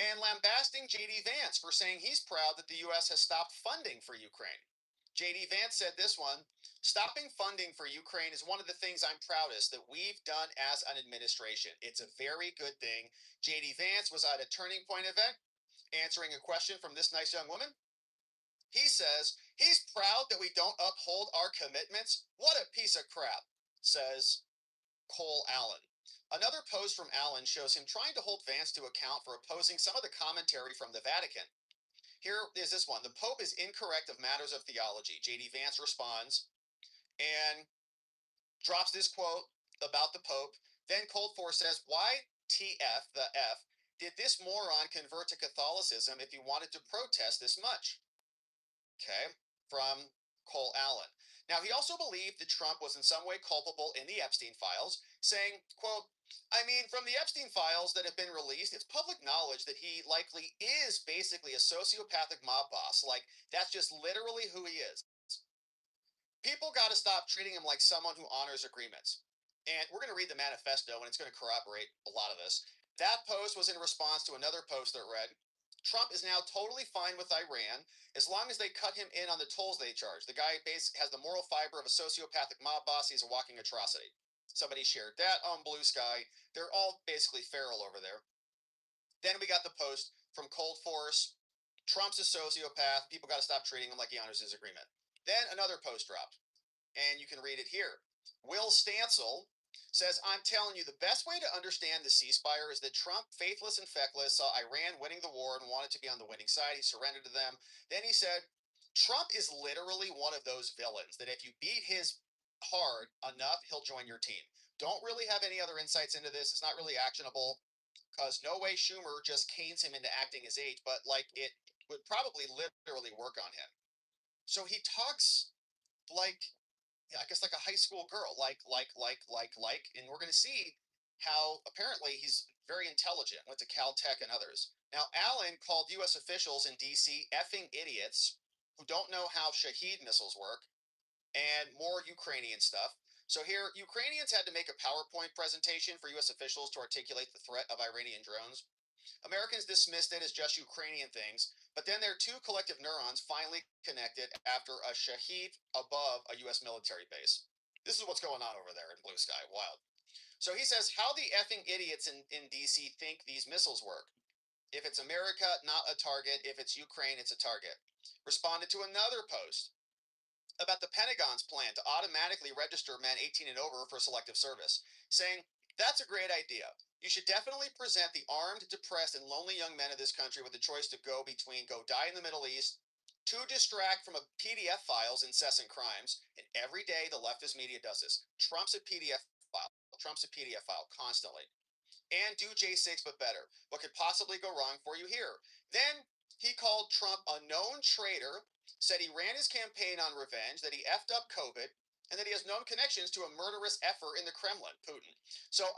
Speaker 3: And lambasting J.D. Vance for saying he's proud that the U.S. has stopped funding for Ukraine. J.D. Vance said this one, stopping funding for Ukraine is one of the things I'm proudest that we've done as an administration. It's a very good thing. J.D. Vance was at a Turning Point event answering a question from this nice young woman. He says he's proud that we don't uphold our commitments. What a piece of crap, says Cole Allen. Another post from Allen shows him trying to hold Vance to account for opposing some of the commentary from the Vatican. Here is this one. The Pope is incorrect of matters of theology. J.D. Vance responds and drops this quote about the Pope. Then Cold Force says, why TF, the F, did this moron convert to Catholicism if he wanted to protest this much? Okay, from Cole Allen. Now, he also believed that Trump was in some way culpable in the Epstein files, saying, quote, I mean, from the Epstein files that have been released, it's public knowledge that he likely is basically a sociopathic mob boss. Like, that's just literally who he is. People got to stop treating him like someone who honors agreements. And we're going to read the manifesto, and it's going to corroborate a lot of this. That post was in response to another post that read, Trump is now totally fine with Iran as long as they cut him in on the tolls they charge. The guy has the moral fiber of a sociopathic mob boss. He's a walking atrocity. Somebody shared that on Blue Sky. They're all basically feral over there. Then we got the post from Cold Force. Trump's a sociopath. People got to stop treating him like he honors his agreement. Then another post dropped, and you can read it here. Will Stancil says, I'm telling you, the best way to understand the ceasefire is that Trump, faithless and feckless, saw Iran winning the war and wanted to be on the winning side. He surrendered to them. Then he said, Trump is literally one of those villains that if you beat his hard enough, he'll join your team. Don't really have any other insights into this. It's not really actionable because no way Schumer just canes him into acting his age, but like it would probably literally work on him. So he talks like, I guess like a high school girl, and we're going to see how apparently he's very intelligent, went to Caltech and others. Now, Allen called U.S. officials in D.C. effing idiots who don't know how Shahed missiles work and more Ukrainian stuff. So here, Ukrainians had to make a PowerPoint presentation for U.S. officials to articulate the threat of Iranian drones. Americans dismissed it as just Ukrainian things, but then their two collective neurons finally connected after a Shahed above a U.S. military base. This is what's going on over there in Blue Sky. Wild. So he says, how the effing idiots in D.C. think these missiles work. If it's America, not a target. If it's Ukraine, it's a target. Responded to another post about the Pentagon's plan to automatically register men 18 and over for selective service, saying, that's a great idea. You should definitely present the armed, depressed, and lonely young men of this country with the choice to go between go die in the Middle East, to distract from a PDF files incessant crimes, and every day the leftist media does this. Trump's a PDF file. Trump's a PDF file constantly. And do J6 but better. What could possibly go wrong for you here? Then he called Trump a known traitor, said he ran his campaign on revenge, that he effed up COVID, and that he has known connections to a murderous effer in the Kremlin, Putin. So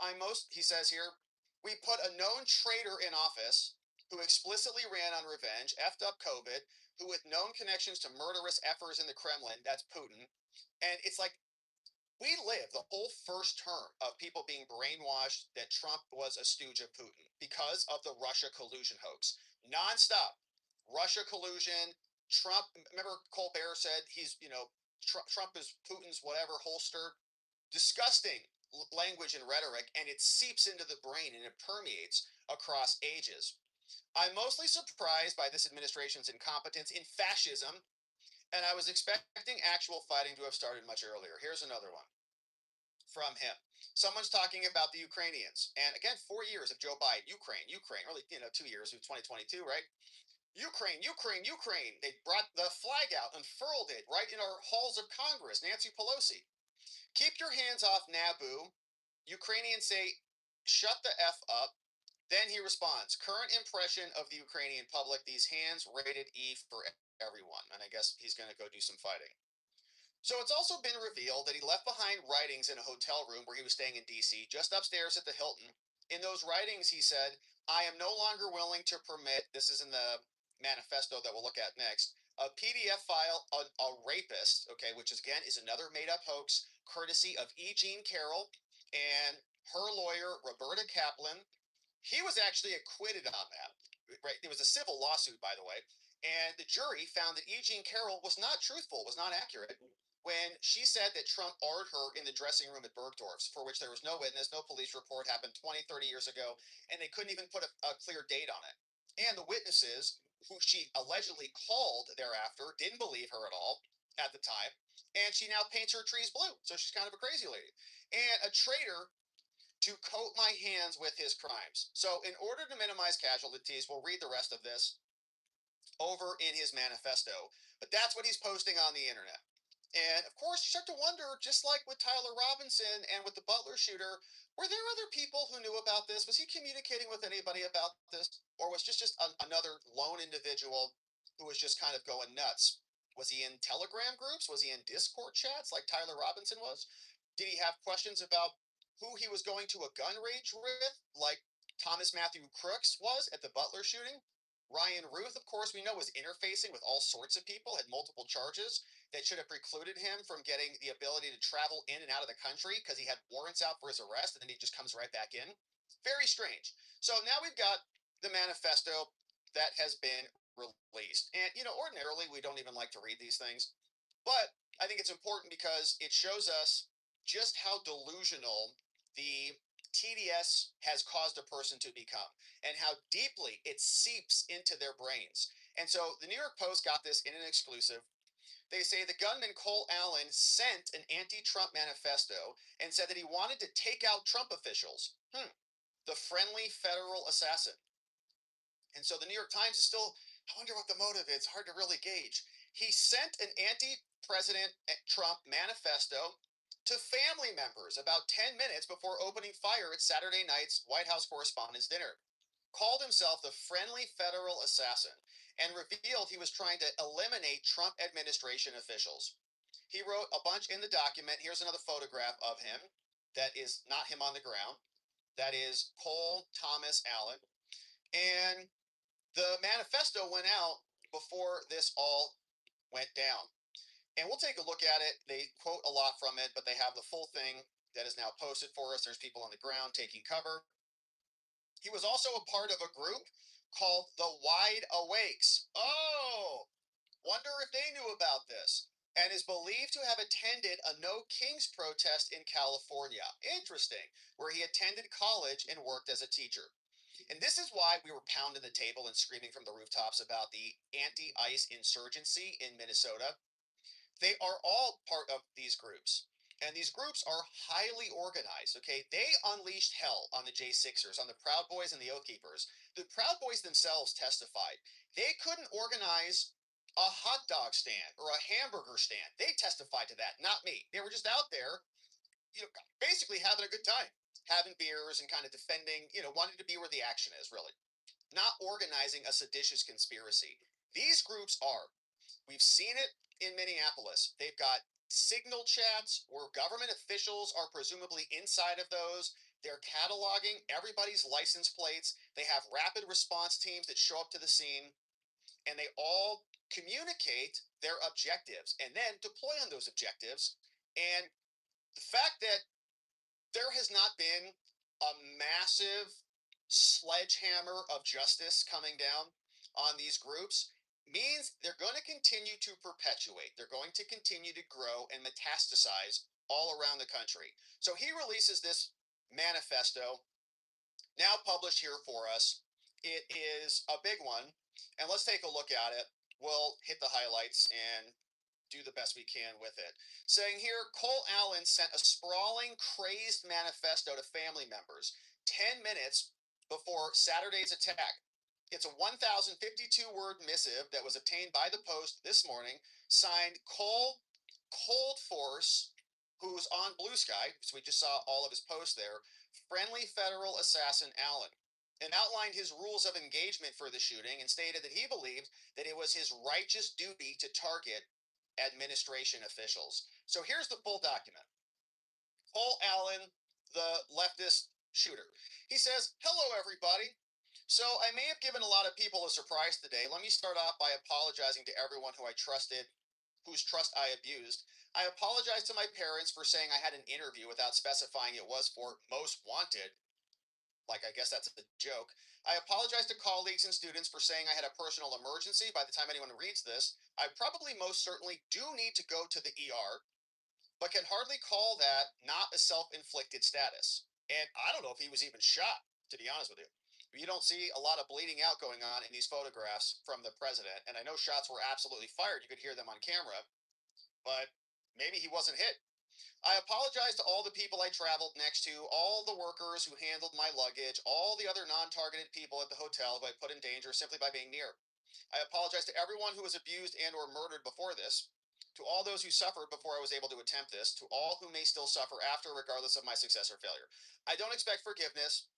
Speaker 3: he says here, we put a known traitor in office who explicitly ran on revenge, effed up COVID, who with known connections to murderous effers in the Kremlin, that's Putin. And it's like, we lived the whole first term of people being brainwashed that Trump was a stooge of Putin because of the Russia collusion hoax. Nonstop. Russia collusion. Trump, remember Colbert said he's, Trump is Putin's whatever holster. Disgusting language and rhetoric, and it seeps into the brain and it permeates across ages. I'm mostly surprised by this administration's incompetence in fascism, and I was expecting actual fighting to have started much earlier. Here's another one from him. Someone's talking about the Ukrainians. And again, 4 years of Joe Biden, Ukraine, really, 2 years of 2022, right? Ukraine. They brought the flag out, unfurled it right in our halls of Congress, Nancy Pelosi. Keep your hands off Naboo. Ukrainians say, shut the F up. Then he responds, current impression of the Ukrainian public, these hands rated E for everyone. And I guess he's going to go do some fighting. So it's also been revealed that he left behind writings in a hotel room where he was staying in D.C., just upstairs at the Hilton. In those writings, he said, I am no longer willing to permit, this is in the manifesto that we'll look at next, a PDF file on a rapist, okay, which is, again is another made-up hoax, courtesy of E. Jean Carroll and her lawyer, Roberta Kaplan. He was actually acquitted on that, right? There was a civil lawsuit, by the way, and the jury found that E. Jean Carroll was not truthful, was not accurate, when she said that Trump ordered her in the dressing room at Bergdorf's, for which there was no witness, no police report, happened 20, 30 years ago, and they couldn't even put a clear date on it. And the witnesses, who she allegedly called thereafter, didn't believe her at all at the time, and she now paints her trees blue, so she's kind of a crazy lady. And a traitor to coat my hands with his crimes. So in order to minimize casualties, we'll read the rest of this over in his manifesto, but that's what he's posting on the internet. And of course, you start to wonder, just like with Tyler Robinson and with the Butler shooter, were there other people who knew about this? Was he communicating with anybody about this? Or was just another lone individual who was just kind of going nuts? Was he in Telegram groups? Was he in Discord chats like Tyler Robinson was? Did he have questions about who he was going to a gun range with, like Thomas Matthew Crooks was at the Butler shooting? Ryan Ruth, of course, we know was interfacing with all sorts of people, had multiple charges that should have precluded him from getting the ability to travel in and out of the country because he had warrants out for his arrest and then he just comes right back in. Very strange. So now we've got the manifesto. that has been released. And, ordinarily we don't even like to read these things, but I think it's important because it shows us just how delusional the TDS has caused a person to become and how deeply it seeps into their brains. And so the New York Post got this in an exclusive. They say the gunman Cole Allen sent an anti-Trump manifesto and said that he wanted to take out Trump officials. The friendly federal assassin. And so the New York Times is still, I wonder what the motive is. Hard to really gauge. He sent an anti-President Trump manifesto to family members about 10 minutes before opening fire at Saturday night's White House Correspondents' Dinner. Called himself the friendly federal assassin and revealed he was trying to eliminate Trump administration officials. He wrote a bunch in the document. Here's another photograph of him. That is not him on the ground. That is Cole Thomas Allen. And the manifesto went out before this all went down. And we'll take a look at it. They quote a lot from it, but they have the full thing that is now posted for us. There's people on the ground taking cover. He was also a part of a group called the Wide Awakes. Oh, wonder if they knew about this. And is believed to have attended a No Kings protest in California. Interesting, where he attended college and worked as a teacher. And this is why we were pounding the table and screaming from the rooftops about the anti-ICE insurgency in Minnesota. They are all part of these groups. And these groups are highly organized, okay? They unleashed hell on the J6ers, on the Proud Boys and the Oath Keepers. The Proud Boys themselves testified. They couldn't organize a hot dog stand or a hamburger stand. They testified to that, not me. They were just out there, basically having a good time, having beers and kind of defending, wanting to be where the action is, really. Not organizing a seditious conspiracy. These groups are. We've seen it in Minneapolis. They've got signal chats where government officials are presumably inside of those. They're cataloging everybody's license plates. They have rapid response teams that show up to the scene, and they all communicate their objectives and then deploy on those objectives. And the fact that there has not been a massive sledgehammer of justice coming down on these groups means they're going to continue to perpetuate. They're going to continue to grow and metastasize all around the country. So he releases this manifesto, now published here for us. It is a big one, and let's take a look at it. We'll hit the highlights and do the best we can with it. Saying here, Cole Allen sent a sprawling, crazed manifesto to family members 10 minutes before Saturday's attack. It's a 1,052-word missive that was obtained by the Post this morning, signed Cole Cold Force, who's on Blue Sky, so we just saw all of his posts there, friendly federal assassin Allen, and outlined his rules of engagement for the shooting and stated that he believed that it was his righteous duty to target administration officials. So here's the full document. Cole Allen, the leftist shooter. He says, "Hello, everybody. So I may have given a lot of people a surprise today. Let me start off by apologizing to everyone who I trusted, whose trust I abused. I apologize to my parents for saying I had an interview without specifying it was for Most Wanted. Like, I guess that's a joke. I apologize to colleagues and students for saying I had a personal emergency. By the time anyone reads this, I probably most certainly do need to go to the ER, but can hardly call that not a self-inflicted status. And I don't know if he was even shot, to be honest with you. You don't see a lot of bleeding out going on in these photographs from the president. And I know shots were absolutely fired. You could hear them on camera, but maybe he wasn't hit. I apologize to all the people I traveled next to, all the workers who handled my luggage, all the other non-targeted people at the hotel who I put in danger simply by being near. I apologize to everyone who was abused and or murdered before this, to all those who suffered before I was able to attempt this, to all who may still suffer after, regardless of my success or failure. I don't expect forgiveness,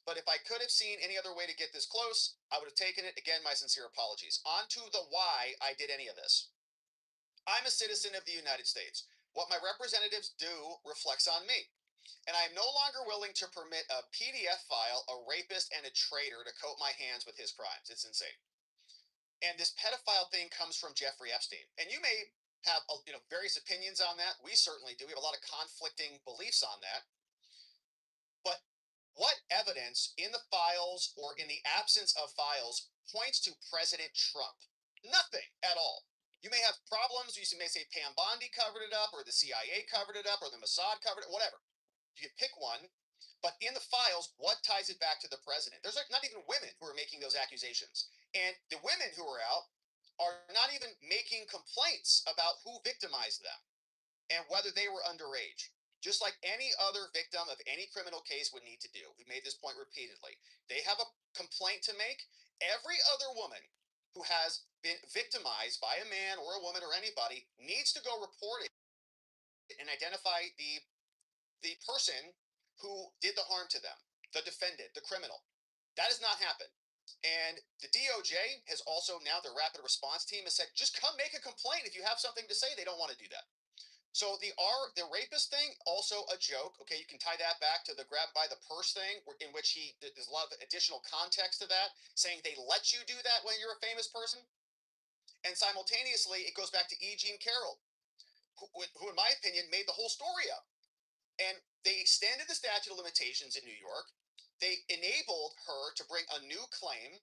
Speaker 3: but if I could have seen any other way to get this close, I would have taken it. Again, my sincere apologies. On to the why I did any of this. I'm a citizen of the United States. What my representatives do reflects on me. And I am no longer willing to permit a PDF file, a rapist, and a traitor to coat my hands with his crimes. It's insane. And this pedophile thing comes from Jeffrey Epstein. And you may have various opinions on that. We certainly do. We have a lot of conflicting beliefs on that. But what evidence in the files or in the absence of files points to President Trump. Nothing at all. You may have problems. You may say Pam Bondi covered it up, or the CIA covered it up, or the Mossad covered it, whatever. You can pick one. But in the files, what ties it back to the president? There's like not even women who are making those accusations. And the women who are out are not even making complaints about who victimized them and whether they were underage. Just like any other victim of any criminal case would need to do. We've made this point repeatedly. They have a complaint to make. Every other woman who has been victimized by a man or a woman or anybody needs to go report it and identify the person who did the harm to them, the defendant, the criminal. That has not happened. And the DOJ has also now, their rapid response team has said, just come make a complaint. If you have something to say, they don't want to do that. So the rapist thing, also a joke. Okay, you can tie that back to the grab by the purse thing, in which there's a lot of additional context to that, saying they let you do that when you're a famous person. And simultaneously, it goes back to E. Jean Carroll, who in my opinion, made the whole story up. And they extended the statute of limitations in New York. They enabled her to bring a new claim,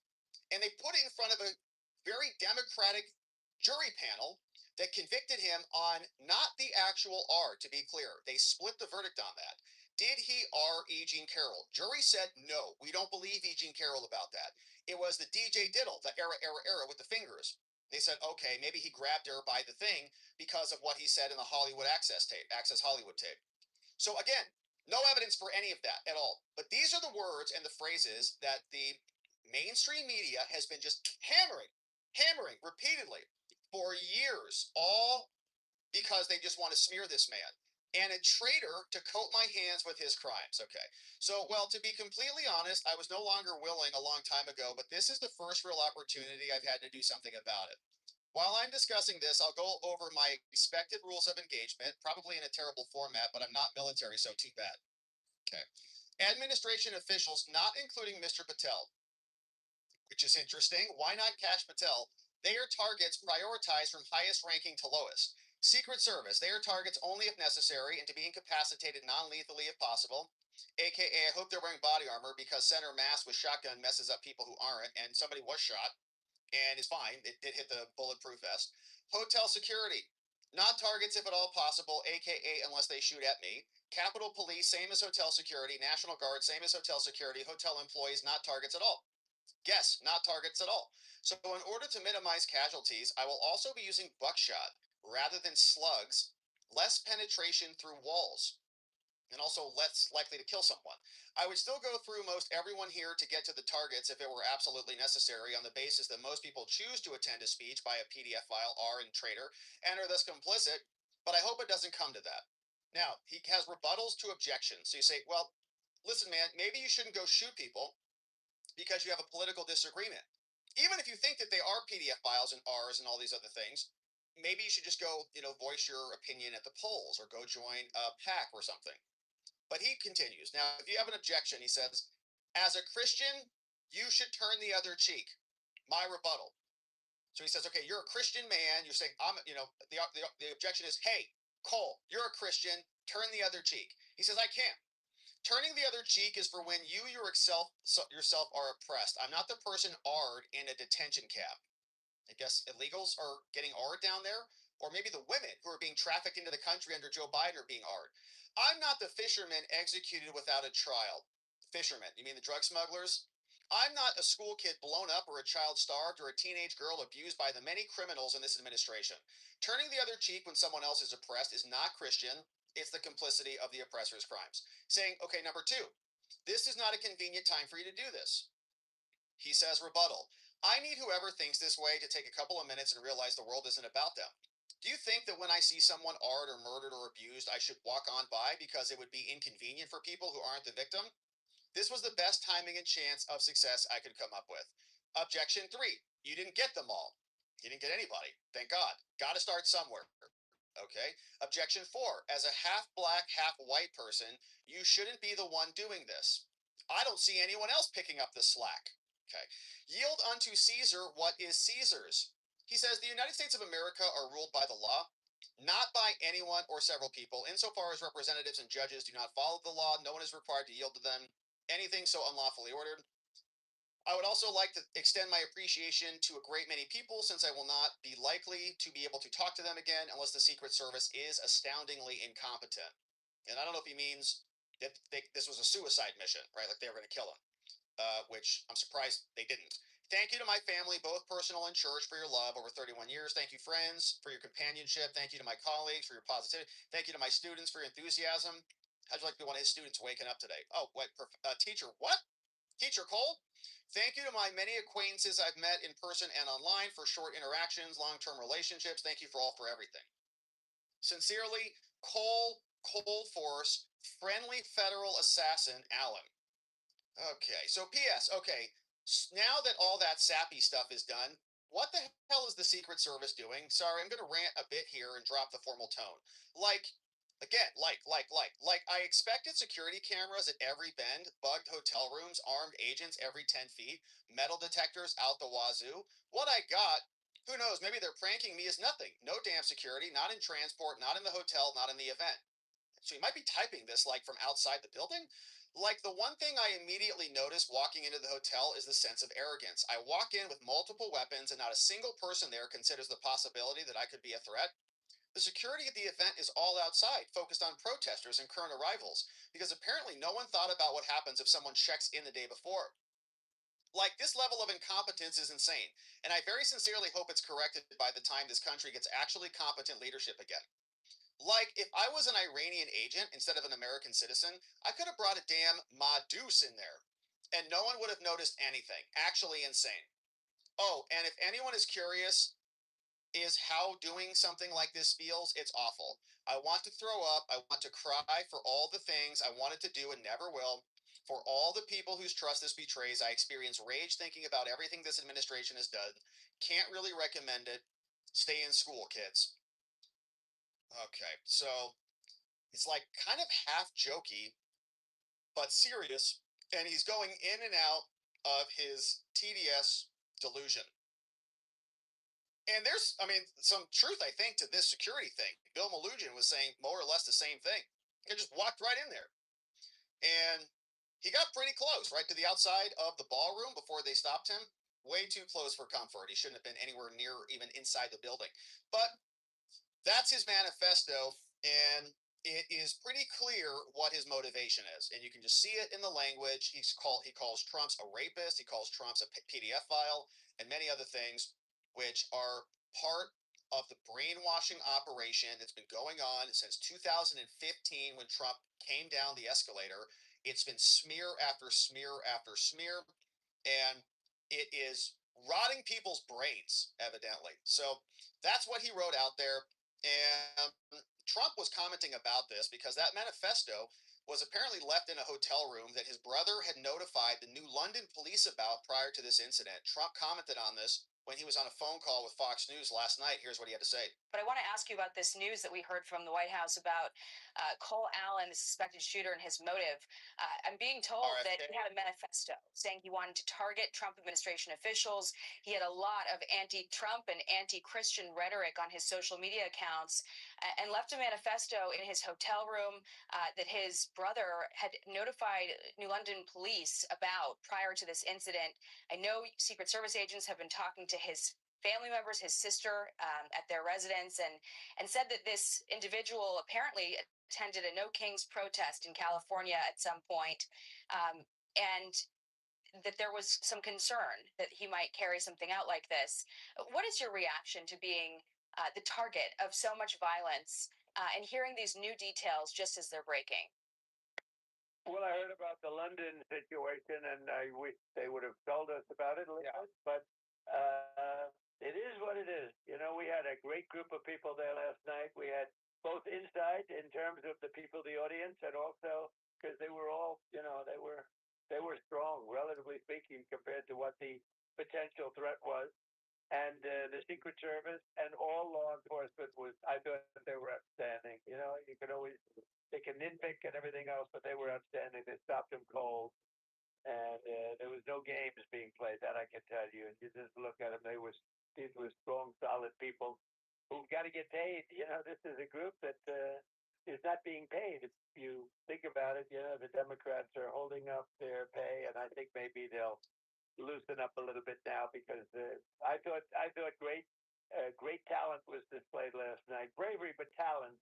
Speaker 3: and they put it in front of a very democratic jury panel that convicted him on not the actual R, to be clear. They split the verdict on that. Did he R E. Jean Carroll? Jury said, no, we don't believe E. Jean Carroll about that. It was the DJ Diddle, the era with the fingers. They said, okay, maybe he grabbed her by the thing because of what he said in the Hollywood Access Hollywood tape. So again, no evidence for any of that at all. But these are the words and the phrases that the mainstream media has been just hammering repeatedly for years, all because they just want to smear this man and a traitor to coat my hands with his crimes. Okay. So, well, to be completely honest, I was no longer willing a long time ago, but this is the first real opportunity I've had to do something about it. While I'm discussing this, I'll go over my expected rules of engagement, probably in a terrible format, but I'm not military, so too bad. Okay. Administration officials, not including Mr. Patel, which is interesting. Why not Kash Patel? They are targets prioritized from highest ranking to lowest. Secret Service, they are targets only if necessary and to be incapacitated non-lethally if possible. AKA, I hope they're wearing body armor because center mass with shotgun messes up people who aren't, and somebody was shot and it's fine. It did hit the bulletproof vest. Hotel security, not targets if at all possible, AKA unless they shoot at me. Capitol Police, same as hotel security. National Guard, same as hotel security. Hotel employees, not targets at all. Yes, not targets at all. So in order to minimize casualties, I will also be using buckshot rather than slugs, less penetration through walls, and also less likely to kill someone. I would still go through most everyone here to get to the targets if it were absolutely necessary on the basis that most people choose to attend a speech by a PDF file, are and traitor, and are thus complicit, but I hope it doesn't come to that. Now, he has rebuttals to objections. So you say, well, listen, man, maybe you shouldn't go shoot people because you have a political disagreement. Even if you think that they are PDF files and R's and all these other things, maybe you should just go, voice your opinion at the polls or go join a PAC or something. But he continues. Now, if you have an objection, he says, as a Christian, you should turn the other cheek. My rebuttal. So he says, okay, you're a Christian man. You're saying, the objection is, hey, Cole, you're a Christian. Turn the other cheek. He says, I can't. Turning the other cheek is for when you yourself are oppressed. I'm not the person R'd in a detention camp. I guess illegals are getting R'd down there, or maybe the women who are being trafficked into the country under Joe Biden are being R'd. I'm not the fisherman executed without a trial. Fishermen, you mean the drug smugglers? I'm not a school kid blown up or a child starved or a teenage girl abused by the many criminals in this administration. Turning the other cheek when someone else is oppressed is not Christian. It's the complicity of the oppressor's crimes. Saying, okay, number two, this is not a convenient time for you to do this. He says, rebuttal. I need whoever thinks this way to take a couple of minutes and realize the world isn't about them. Do you think that when I see someone R'd or murdered or abused, I should walk on by because it would be inconvenient for people who aren't the victim? This was the best timing and chance of success I could come up with. Objection 3. You didn't get them all. You didn't get anybody. Thank God. Got to start somewhere. Okay. Objection 4. As a half black, half white person, you shouldn't be the one doing this. I don't see anyone else picking up the slack. Okay. Yield unto Caesar what is Caesar's. He says the United States of America are ruled by the law, not by anyone or several people. Insofar as representatives and judges do not follow the law, no one is required to yield to them. anything so unlawfully ordered. I would also like to extend my appreciation to a great many people, since I will not be likely to be able to talk to them again unless the Secret Service is astoundingly incompetent. And I don't know if he means that this was a suicide mission, right? Like they were going to kill him, which I'm surprised they didn't. Thank you to my family, both personal and church, for your love over 31 years. Thank you, friends, for your companionship. Thank you to my colleagues for your positivity. Thank you to my students for your enthusiasm. How'd you like to be one of his students waking up today? Oh, wait, teacher, what? Teacher Cole? Thank you to my many acquaintances I've met in person and online for short interactions, long-term relationships. Thank you for everything. Sincerely, Cold Force, friendly federal assassin, Alan. Okay, so P.S. Okay, now that all that sappy stuff is done, what the hell is the Secret Service doing? Sorry, I'm going to rant a bit here and drop the formal tone. Again, I expected security cameras at every bend, bugged hotel rooms, armed agents every 10 feet, metal detectors out the wazoo. What I got, who knows, maybe they're pranking me, is nothing. No damn security, not in transport, not in the hotel, not in the event. So you might be typing this like from outside the building. Like, the one thing I immediately noticed walking into the hotel is the sense of arrogance. I walk in with multiple weapons and not a single person there considers the possibility that I could be a threat. The security at the event is all outside, focused on protesters and current arrivals, because apparently no one thought about what happens if someone checks in the day before. Like, this level of incompetence is insane, and I very sincerely hope it's corrected by the time this country gets actually competent leadership again. Like, if I was an Iranian agent instead of an American citizen, I could have brought a damn Madus in there, and no one would have noticed anything. Actually insane. Oh, and if anyone is curious, is how doing something like this feels, it's awful. I want to throw up. I want to cry for all the things I wanted to do and never will. For all the people whose trust this betrays, I experience rage thinking about everything this administration has done. Can't really recommend it. Stay in school, kids. Okay, so it's like kind of half jokey, but serious, and he's going in and out of his TDS delusion. And there's, I mean, some truth, I think, to this security thing. Bill Malugin was saying more or less the same thing. He just walked right in there. And he got pretty close, right, to the outside of the ballroom before they stopped him. Way too close for comfort. He shouldn't have been anywhere near even inside the building. But that's his manifesto, and it is pretty clear what his motivation is. And you can just see it in the language. He calls Trump's a rapist. He calls Trump's a PDF file, and many other things, which are part of the brainwashing operation that's been going on since 2015 when Trump came down the escalator. It's been smear after smear after smear, and it is rotting people's brains, evidently. So that's what he wrote out there. And Trump was commenting about this because that manifesto was apparently left in a hotel room that his brother had notified the New London police about prior to this incident. Trump commented on this when he was on a phone call with Fox News last night. Here's what he had to say.
Speaker 6: But I want to ask you about this news that we heard from the White House about Cole Allen, the suspected shooter, and his motive. I'm being told that he had a manifesto saying he wanted to target Trump administration officials. He had a lot of anti-Trump and anti-Christian rhetoric on his social media accounts, and left a manifesto in his hotel room that his brother had notified New London police about prior to this incident. I know Secret Service agents have been talking to his family members, his sister, at their residence, and said that this individual apparently attended a No Kings protest in California at some point, and that there was some concern that he might carry something out like this. What is your reaction to being the target of so much violence and hearing these new details just as they're breaking?
Speaker 16: Well, I heard about the London situation, and I wish they would have told us about it a little bit, but it is what it is. You know, we had a great group of people there last night. We had both inside in terms of the people, the audience, and also because they were all, you know, they were strong, relatively speaking, compared to what the potential threat was. And the Secret Service and all law enforcement I thought they were outstanding. You know, you can always, they can nitpick and everything else, but they were outstanding. They stopped them cold. And there was no games being played, that I can tell you. And you just look at them, these were strong, solid people who got to get paid. You know, this is a group that
Speaker 7: is not being paid. If you think about it, the Democrats are holding up their pay, and I think maybe they'll loosen up a little bit now because I thought great talent was displayed last night. Bravery, but talent.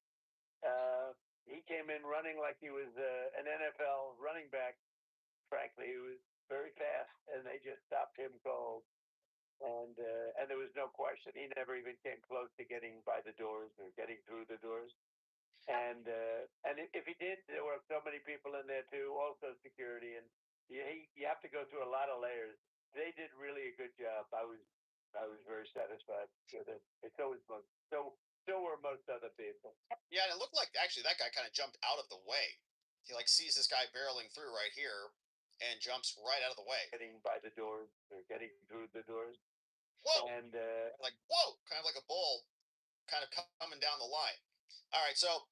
Speaker 7: He came in running like he was an NFL running back. Frankly, he was very fast, and they just stopped him cold. And there was no question. He never even came close to getting by the doors or getting through the doors. And if he did, there were so many people in there too, also security, and you have to go through a lot of layers. They did really a good job. I was very satisfied with it. So were most other people.
Speaker 3: Yeah, and it looked like actually that guy kind of jumped out of the way. He like sees this guy barreling through right here and jumps right out of the way.
Speaker 7: Getting by the doors or getting through the doors.
Speaker 3: Whoa!
Speaker 7: And
Speaker 3: like whoa, kind of like a bull, kind of coming down the line. All right, so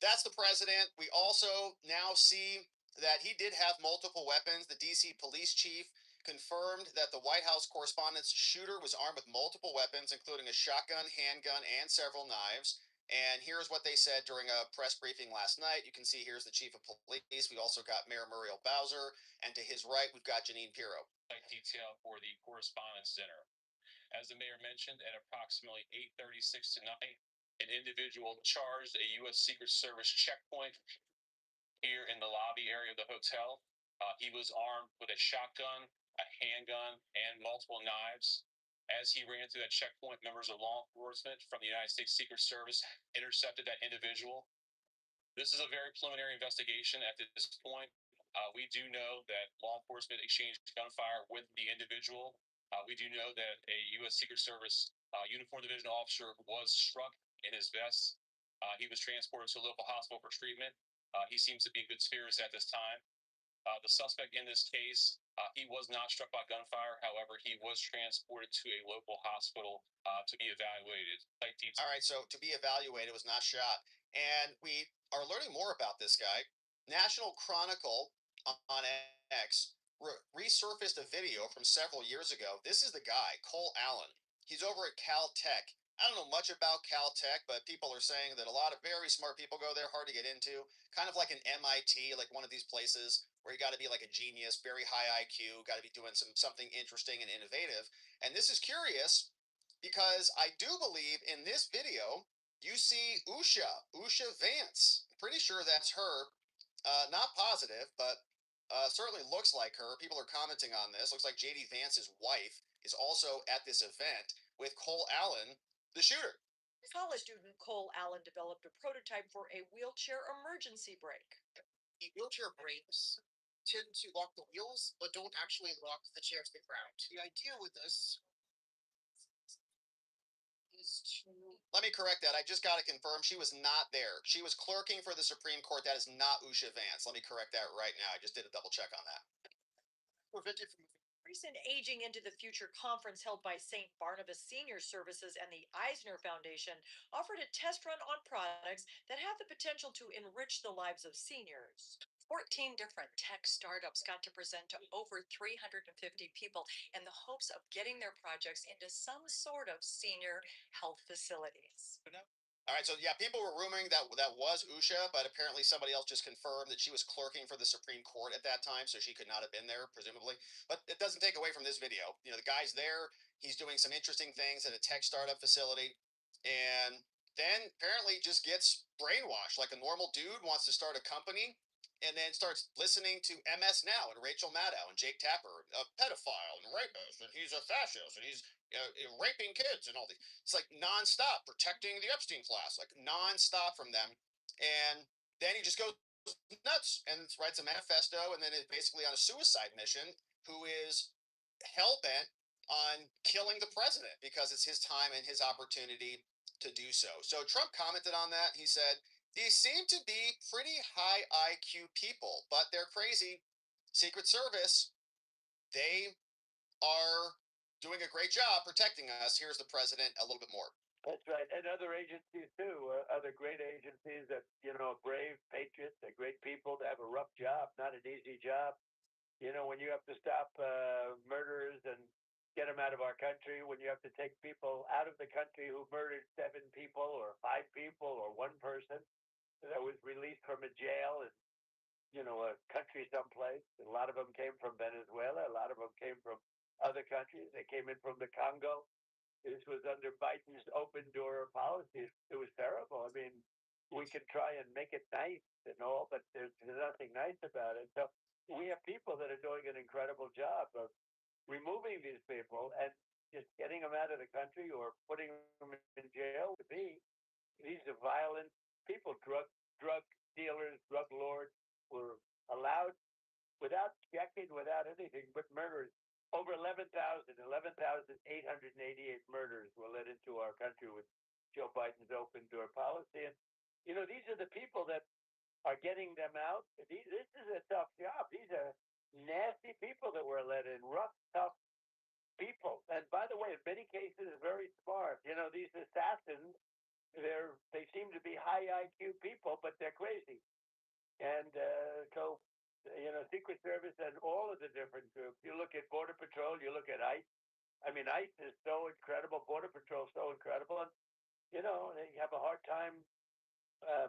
Speaker 3: that's the president. We also now see that he did have multiple weapons. The DC police chief confirmed that the White House correspondent's shooter was armed with multiple weapons, including a shotgun, handgun, and several knives. And here's what they said during a press briefing last night. You can see here's the chief of police. We also got Mayor Muriel Bowser. And to his right, we've got Janine Pirro.
Speaker 20: Detail for the Correspondence Center. As the mayor mentioned, at approximately 8:36 tonight, an individual charged a U.S. Secret Service checkpoint here in the lobby area of the hotel. He was armed with a shotgun, a handgun, and multiple knives. As he ran through that checkpoint, members of law enforcement from the United States Secret Service intercepted that individual. This is a very preliminary investigation at this point. We do know that law enforcement exchanged gunfire with the individual. We do know that a U.S. Secret Service uniformed division officer was struck in his vest. He was transported to a local hospital for treatment. He seems to be in good spirits at this time. The suspect in this case, he was not struck by gunfire. However, he was transported to a local hospital to be evaluated.
Speaker 3: All right, so to be evaluated, was not shot. And we are learning more about this guy. National Chronicle on X resurfaced a video from several years ago. This is the guy, Cole Allen. He's over at Caltech. I don't know much about Caltech, but people are saying that a lot of very smart people go there, hard to get into. Kind of like an MIT, like one of these places where you got to be like a genius, very high IQ, got to be doing something interesting and innovative. And this is curious because I do believe in this video you see Usha Vance. I'm pretty sure that's her. Not positive, but certainly looks like her. People are commenting on this. Looks like JD Vance's wife is also at this event with Cole Allen, the shooter.
Speaker 5: College student Cole Allen developed a prototype for a wheelchair emergency brake.
Speaker 3: The wheelchair brakes tend to lock the wheels, but don't actually lock the chair to the ground. The idea with this is to... Let me correct that. I just got to confirm she was not there. She was clerking for the Supreme Court. That is not Usha Vance. Let me correct that right now. I just did a double check on that. Prevented from
Speaker 5: Recent Aging into the Future conference held by St. Barnabas Senior Services and the Eisner Foundation offered a test run on products that have the potential to enrich the lives of seniors. 14 different tech startups got to present to over 350 people in the hopes of getting their projects into some sort of senior health facilities.
Speaker 3: All right, so yeah, people were rumoring that was Usha, but apparently somebody else just confirmed that she was clerking for the Supreme Court at that time, so she could not have been there, presumably. But it doesn't take away from this video. You know, the guy's there. He's doing some interesting things at a tech startup facility, and then apparently just gets brainwashed like a normal dude wants to start a company, and then starts listening to MS Now and Rachel Maddow and Jake Tapper, a pedophile and rapist, and he's a fascist, and he's raping kids and all these. It's like nonstop protecting the Epstein class, like nonstop from them. And then he just goes nuts and writes a manifesto, and then is basically on a suicide mission. Who is hell bent on killing the president because it's his time and his opportunity to do so. So Trump commented on that. He said, "These seem to be pretty high IQ people, but they're crazy. Secret Service, they are doing a great job protecting us." Here's the president a little bit more.
Speaker 7: That's right. And other agencies too, other great agencies that, brave patriots, they're great people to have a rough job, not an easy job. When you have to stop murderers and get them out of our country, when you have to take people out of the country who murdered 7 people or 5 people or 1 person, that was released from a jail in, a country someplace. A lot of them came from Venezuela. A lot of them came from other countries. They came in from the Congo. This was under Biden's open door policy. It was terrible. I mean, we can try and make it nice and all, but there's nothing nice about it. So we have people that are doing an incredible job of removing these people and just getting them out of the country or putting them in jail. To me, these are violent people, drug dealers, drug lords, were allowed without checking, without anything, but murders. Over 11,888 murders were let into our country with Joe Biden's open door policy. And, these are the people that are getting them out. This is a tough job. These are nasty people that were let in, rough, tough people. And by the way, in many cases, very smart. These assassins, they seem to be high IQ people, but they're crazy. And so, Secret Service and all of the different groups. You look at Border Patrol, you look at ICE. I mean, ICE is so incredible. Border Patrol is so incredible. And, they have a hard time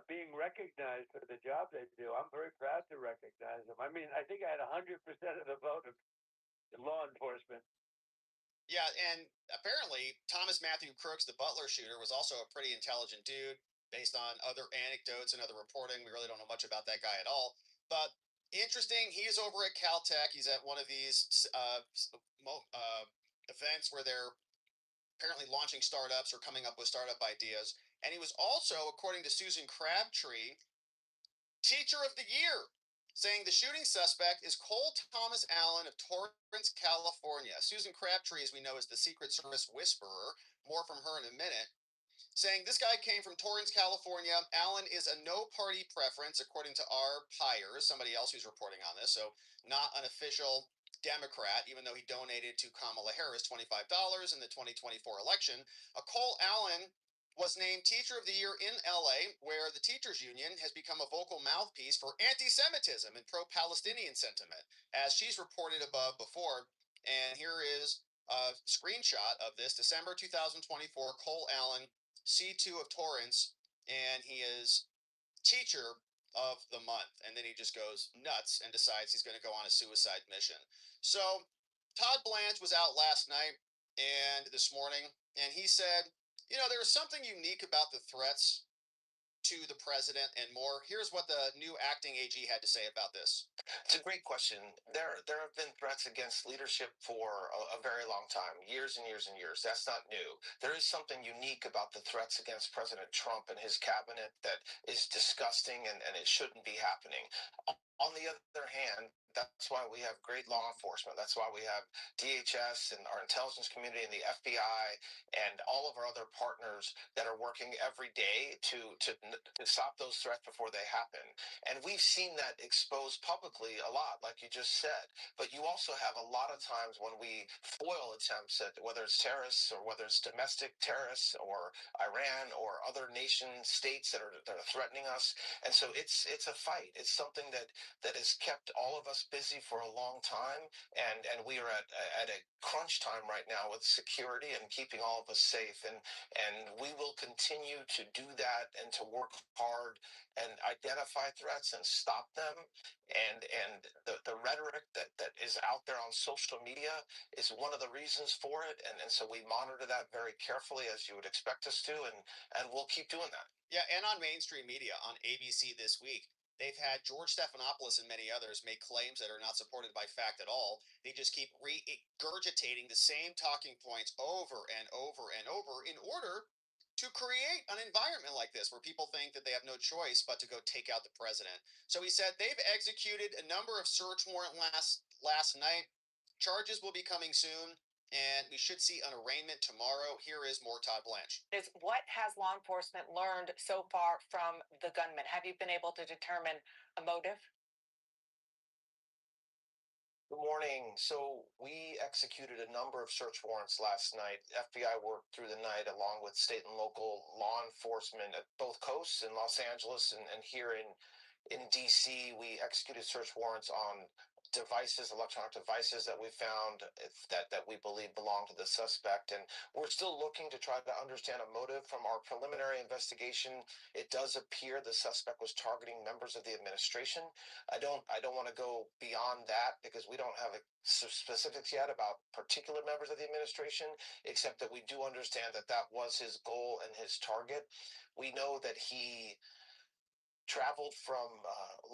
Speaker 7: being recognized for the job they do. I'm very proud to recognize them. I mean, I think I had 100% of the vote of law enforcement.
Speaker 3: Yeah, and apparently Thomas Matthew Crooks, the Butler shooter, was also a pretty intelligent dude. Based on other anecdotes and other reporting, we really don't know much about that guy at all. But interesting, he is over at Caltech. He's at one of these events where they're apparently launching startups or coming up with startup ideas. And he was also, according to Susan Crabtree, Teacher of the Year, saying the shooting suspect is Cole Thomas Allen of Torrance, California. Susan Crabtree, as we know, is the Secret Service whisperer. More from her in a minute. Saying this guy came from Torrance, California. Allen is a no-party preference, according to R. Pyers, somebody else who's reporting on this, so not an official Democrat, even though he donated to Kamala Harris $25 in the 2024 election. Cole Allen was named Teacher of the Year in LA, where the teachers union has become a vocal mouthpiece for anti-Semitism and pro-Palestinian sentiment, as she's reported above before. And here is a screenshot of this, December 2024, Cole Allen, C2 of Torrance, and he is Teacher of the Month. And then he just goes nuts and decides he's going to go on a suicide mission. So Todd Blanche was out last night and this morning, and he said, there is something unique about the threats to the president and more. Here's what the new acting AG had to say about this.
Speaker 13: It's a great question. There have been threats against leadership for a very long time, years and years and years. That's not new. There is something unique about the threats against President Trump and his cabinet that is disgusting and it shouldn't be happening. On the other hand, that's why we have great law enforcement. That's why we have DHS and our intelligence community and the FBI and all of our other partners that are working every day to stop those threats before they happen. And we've seen that exposed publicly a lot, like you just said. But you also have a lot of times when we foil attempts at whether it's terrorists or whether it's domestic terrorists or Iran or other nation states that are threatening us. And so it's a fight. It's something that has kept all of us busy for a long time, and we are at a crunch time right now with security and keeping all of us safe, and we will continue to do that and to work hard and identify threats and stop them. And the rhetoric that is out there on social media is one of the reasons for it, and so we monitor that very carefully, as you would expect us to, and we'll keep doing that.
Speaker 3: Yeah, and on mainstream media, on ABC this week, they've had George Stephanopoulos and many others make claims that are not supported by fact at all. They just keep regurgitating the same talking points over and over and over in order to create an environment like this where people think that they have no choice but to go take out the president. So he said they've executed a number of search warrants last night. Charges will be coming soon, and we should see an arraignment tomorrow. Here is more Todd Blanche.
Speaker 19: What has law enforcement learned so far from the gunman? Have you been able to determine a motive?
Speaker 13: Good morning. So we executed a number of search warrants last night. FBI worked through the night along with state and local law enforcement at both coasts in Los Angeles and here in DC. We executed search warrants on
Speaker 3: devices, electronic devices that we found that we believe belong to the suspect. And we're still looking to try to understand a motive. From our preliminary investigation, it does appear the suspect was targeting members of the administration. I don't want to go beyond that because we don't have specifics yet about particular members of the administration, except that we do understand that that was his goal and his target. We know that he traveled from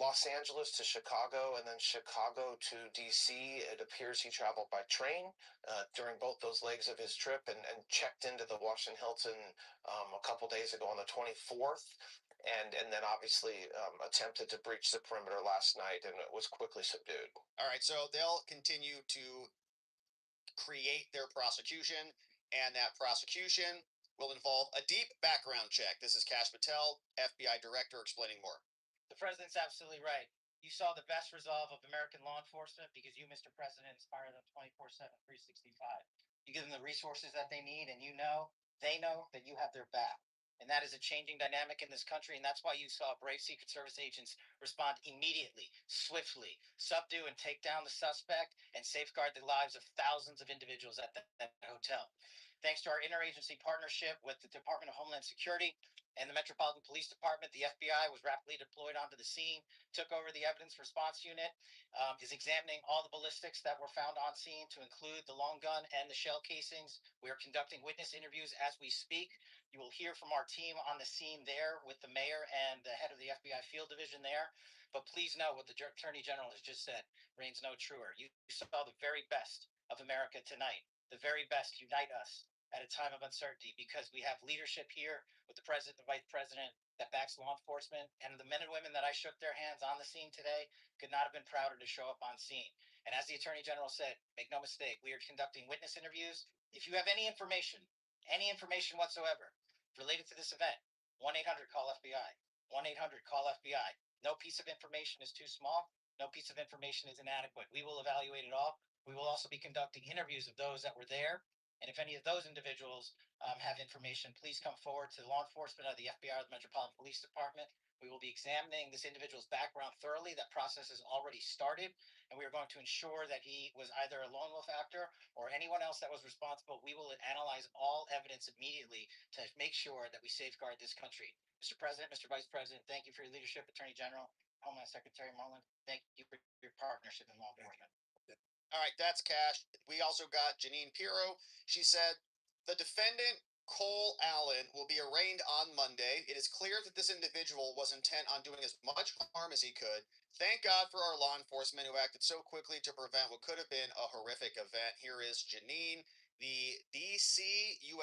Speaker 3: Los Angeles to Chicago and then Chicago to DC. It appears he traveled by train during both those legs of his trip and checked into the Washington Hilton a couple days ago on the 24th. And then obviously attempted to breach the perimeter last night and it was quickly subdued. All right, so they'll continue to create their prosecution, and that prosecution will involve a deep background check. This is Kash Patel, FBI Director, explaining more.
Speaker 21: The president's absolutely right. You saw the best resolve of American law enforcement because you, Mr. President, inspire them 24/7, 365. You give them the resources that they need, and they know that you have their back. And that is a changing dynamic in this country, and that's why you saw brave Secret Service agents respond immediately, swiftly, subdue and take down the suspect, and safeguard the lives of thousands of individuals at that hotel. Thanks to our interagency partnership with the Department of Homeland Security and the Metropolitan Police Department, the FBI was rapidly deployed onto the scene, took over the evidence response unit, is examining all the ballistics that were found on scene to include the long gun and the shell casings. We are conducting witness interviews as we speak. You will hear from our team on the scene there with the mayor and the head of the FBI field division there. But please know what the Attorney General has just said reigns no truer. You saw the very best of America tonight. The very best unite us at a time of uncertainty because we have leadership here with the president, the vice president that backs law enforcement, and the men and women that I shook their hands on the scene today could not have been prouder to show up on scene. And as the Attorney General said, make no mistake, we are conducting witness interviews. If you have any information whatsoever related to this event, 1-800-CALL-FBI, 1-800-CALL-FBI. No piece of information is too small. No piece of information is inadequate. We will evaluate it all. We will also be conducting interviews of those that were there. And if any of those individuals have information, please come forward to law enforcement of the FBI or the Metropolitan Police Department. We will be examining this individual's background thoroughly. That process has already started, and we are going to ensure that he was either a lone wolf actor or anyone else that was responsible. We will analyze all evidence immediately to make sure that we safeguard this country. Mr. President, Mr. Vice President, thank you for your leadership. Attorney General, Homeland Secretary Merlin, thank you for your partnership in law enforcement.
Speaker 3: All right, that's Cash. We also got Janine Pirro. She said the defendant, Cole Allen, will be arraigned on Monday. It is clear that this individual was intent on doing as much harm as he could. Thank God for our law enforcement who acted so quickly to prevent what could have been a horrific event. Here is Janine, the DC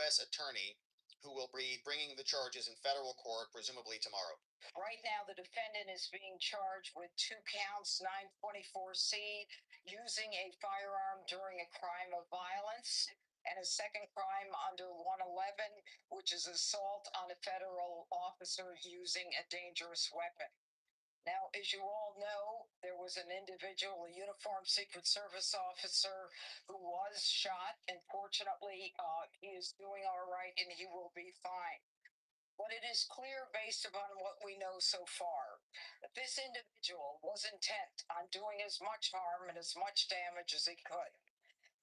Speaker 3: U.S. attorney, who will be bringing the charges in federal court, presumably tomorrow.
Speaker 22: Right now, the defendant is being charged with 2 counts, 924C, using a firearm during a crime of violence, and a second crime under 111, which is assault on a federal officer using a dangerous weapon. Now, as you all know, there was an individual, a uniformed Secret Service officer, who was shot, and fortunately, he is doing all right and he will be fine. But it is clear, based upon what we know so far, that this individual was intent on doing as much harm and as much damage as he could.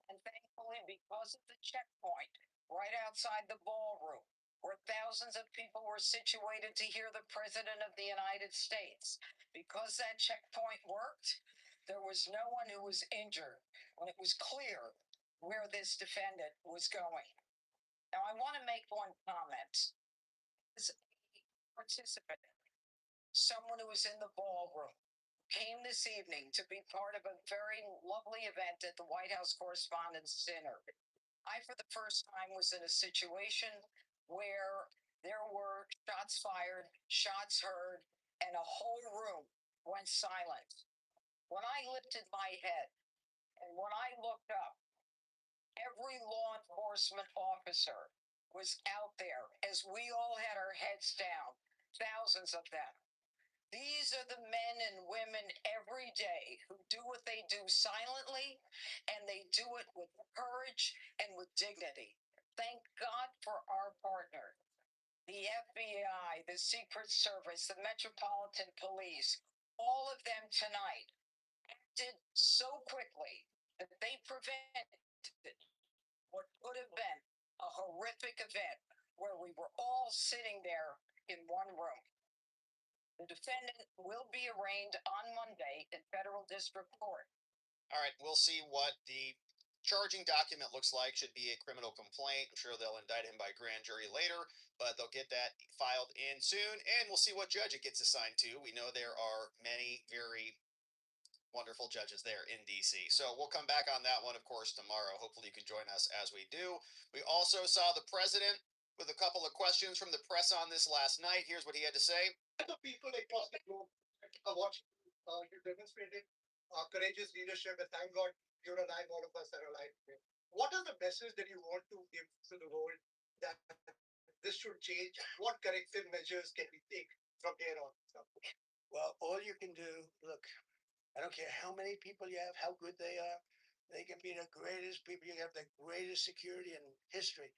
Speaker 22: And thankfully, because of the checkpoint right outside the ballroom, where thousands of people were situated to hear the President of the United States, because that checkpoint worked, there was no one who was injured when it was clear where this defendant was going. Now, I want to make one comment. As a participant, someone who was in the ballroom, came this evening to be part of a very lovely event at the White House Correspondents' Dinner. I, for the first time, was in a situation where there were shots fired, shots heard, and a whole room went silent. When I lifted my head and when I looked up, every law enforcement officer was out there as we all had our heads down, thousands of them. These are the men and women every day who do what they do silently, and they do it with courage and with dignity. Thank God for our partner, the FBI, the Secret Service, the Metropolitan Police, all of them tonight acted so quickly that they prevented what could have been a horrific event where we were all sitting there in one room. The defendant will be arraigned on Monday in federal district court.
Speaker 3: All right, we'll see what the charging document looks like. Should be a criminal complaint. I'm sure they'll indict him by grand jury later, but they'll get that filed in soon, and we'll see what judge it gets assigned to. We know there are many very wonderful judges there in DC. So we'll come back on that one, of course, tomorrow. Hopefully you can join us as we do. We also saw the president with a couple of questions from the press on this last night. Here's what he had to say.
Speaker 15: The people across the globe are watching you demonstrated courageous leadership, and thank God you and I, all of us, are alive today. What is the message that you want to give to the world that this should change? What corrective measures can we take from here on?
Speaker 16: Well, all you can do, look, I don't care how many people you have, how good they are. They can be the greatest people. You have the greatest security in history.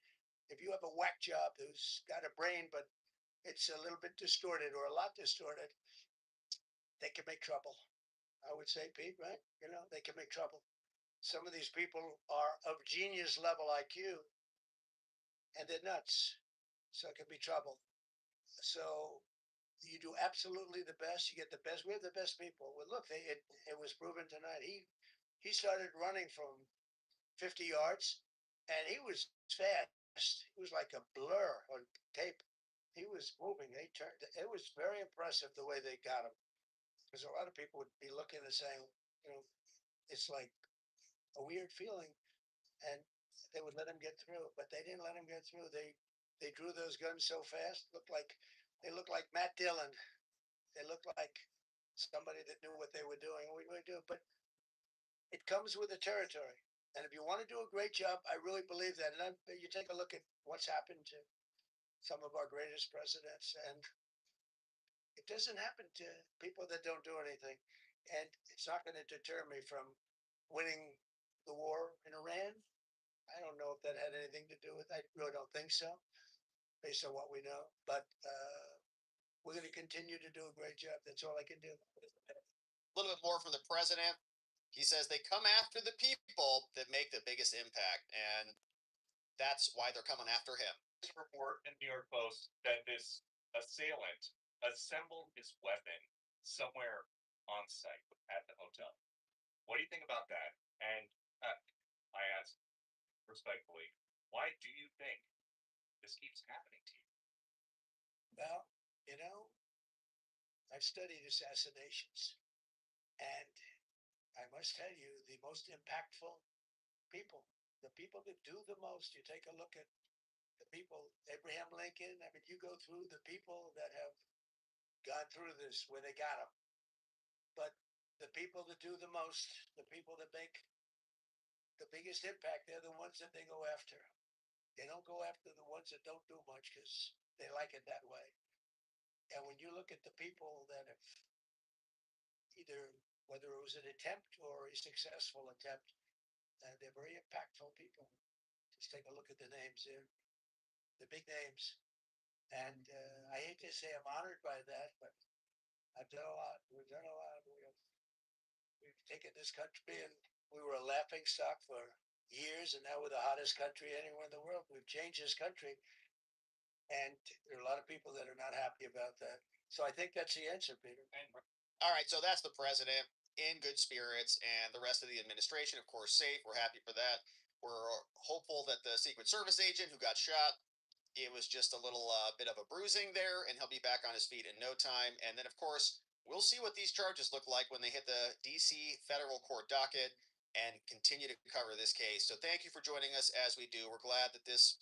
Speaker 16: If you have a whack job who's got a brain, but it's a little bit distorted or a lot distorted, they can make trouble. I would say, Pete, right? You know, they can make trouble. Some of these people are of genius level IQ, and they're nuts. So it can be trouble. So you do absolutely the best. You get the best. We have the best people. Well, look, it was proven tonight. He started running from 50 yards, and he was fast. He was like a blur on tape. He was moving. They turned. It was very impressive the way they got him. Because a lot of people would be looking and saying, you know, it's like a weird feeling, and they would let him get through, but they didn't let him get through. They drew those guns so fast. They looked like Matt Dillon. They looked like somebody that knew what they were doing. We do, but it comes with the territory. And if you want to do a great job, I really believe that. And you take a look at what's happened to some of our greatest presidents, and it doesn't happen to people that don't do anything. And it's not going to deter me from winning the war in Iran. I don't know if that had anything to do with it. I really don't think so, based on what we know. But we're going to continue to do a great job. That's all I can do.
Speaker 3: A little bit more from the president. He says they come after the people that make the biggest impact, and that's why they're coming after him.
Speaker 2: This report in New York Post that this assailant assembled his weapon somewhere on site at the hotel. What do you think about that? And I ask respectfully, why do you think this keeps happening to you?
Speaker 16: Well, you know, I've studied assassinations, and I must tell you, the most impactful people, the people that do the most, you take a look at the people, Abraham Lincoln, I mean, you go through the people that have gone through this where they got them. But the people that do the most, the people that make the biggest impact, they're the ones that they go after. They don't go after the ones that don't do much because they like it that way. And when you look at the people that have either, whether it was an attempt or a successful attempt, they're very impactful people. Just take a look at the names there, the big names. And I hate to say I'm honored by that, but I've done a lot. We've done a lot. We've taken this country, and we were a laughing stock for years, and now we're the hottest country anywhere in the world. We've changed this country, and there are a lot of people that are not happy about that. So I think that's the answer, Peter.
Speaker 3: All right, so that's the president in good spirits, and the rest of the administration, of course, safe. We're happy for that. We're hopeful that the Secret Service agent who got shot, it was just a little bit of a bruising there, and he'll be back on his feet in no time. And then, of course, we'll see what these charges look like when they hit the DC federal court docket and continue to cover this case. So thank you for joining us as we do. We're glad that this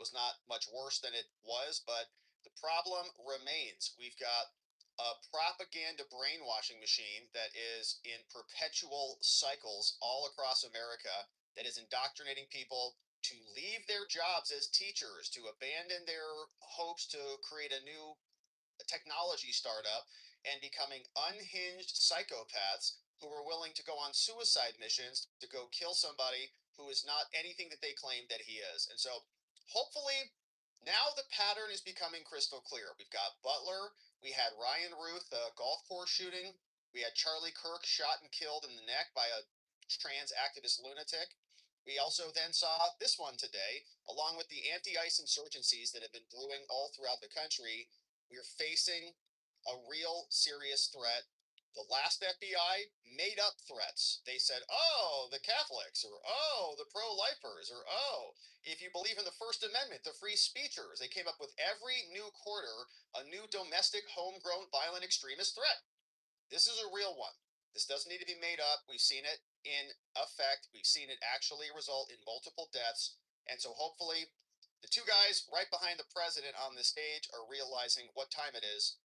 Speaker 3: was not much worse than it was, but the problem remains. We've got a propaganda brainwashing machine that is in perpetual cycles all across America that is indoctrinating people to leave their jobs as teachers, to abandon their hopes to create a new technology startup, and becoming unhinged psychopaths who are willing to go on suicide missions to go kill somebody who is not anything that they claim that he is. And so hopefully now the pattern is becoming crystal clear. We've got Butler, we had Ryan Ruth, the golf course shooting, We had Charlie Kirk shot and killed in the neck by a trans activist lunatic. We also then saw this one today, along with the anti-ICE insurgencies that have been brewing all throughout the country. We are facing a real serious threat. The last FBI made up threats. They said, oh, the Catholics, or oh, the pro-lifers, or oh, if you believe in the First Amendment, the free speechers. They came up with every new quarter a new domestic, homegrown, violent extremist threat. This is a real one. This doesn't need to be made up. We've seen it in effect. We've seen it actually result in multiple deaths. And so hopefully the two guys right behind the president on the stage are realizing what time it is.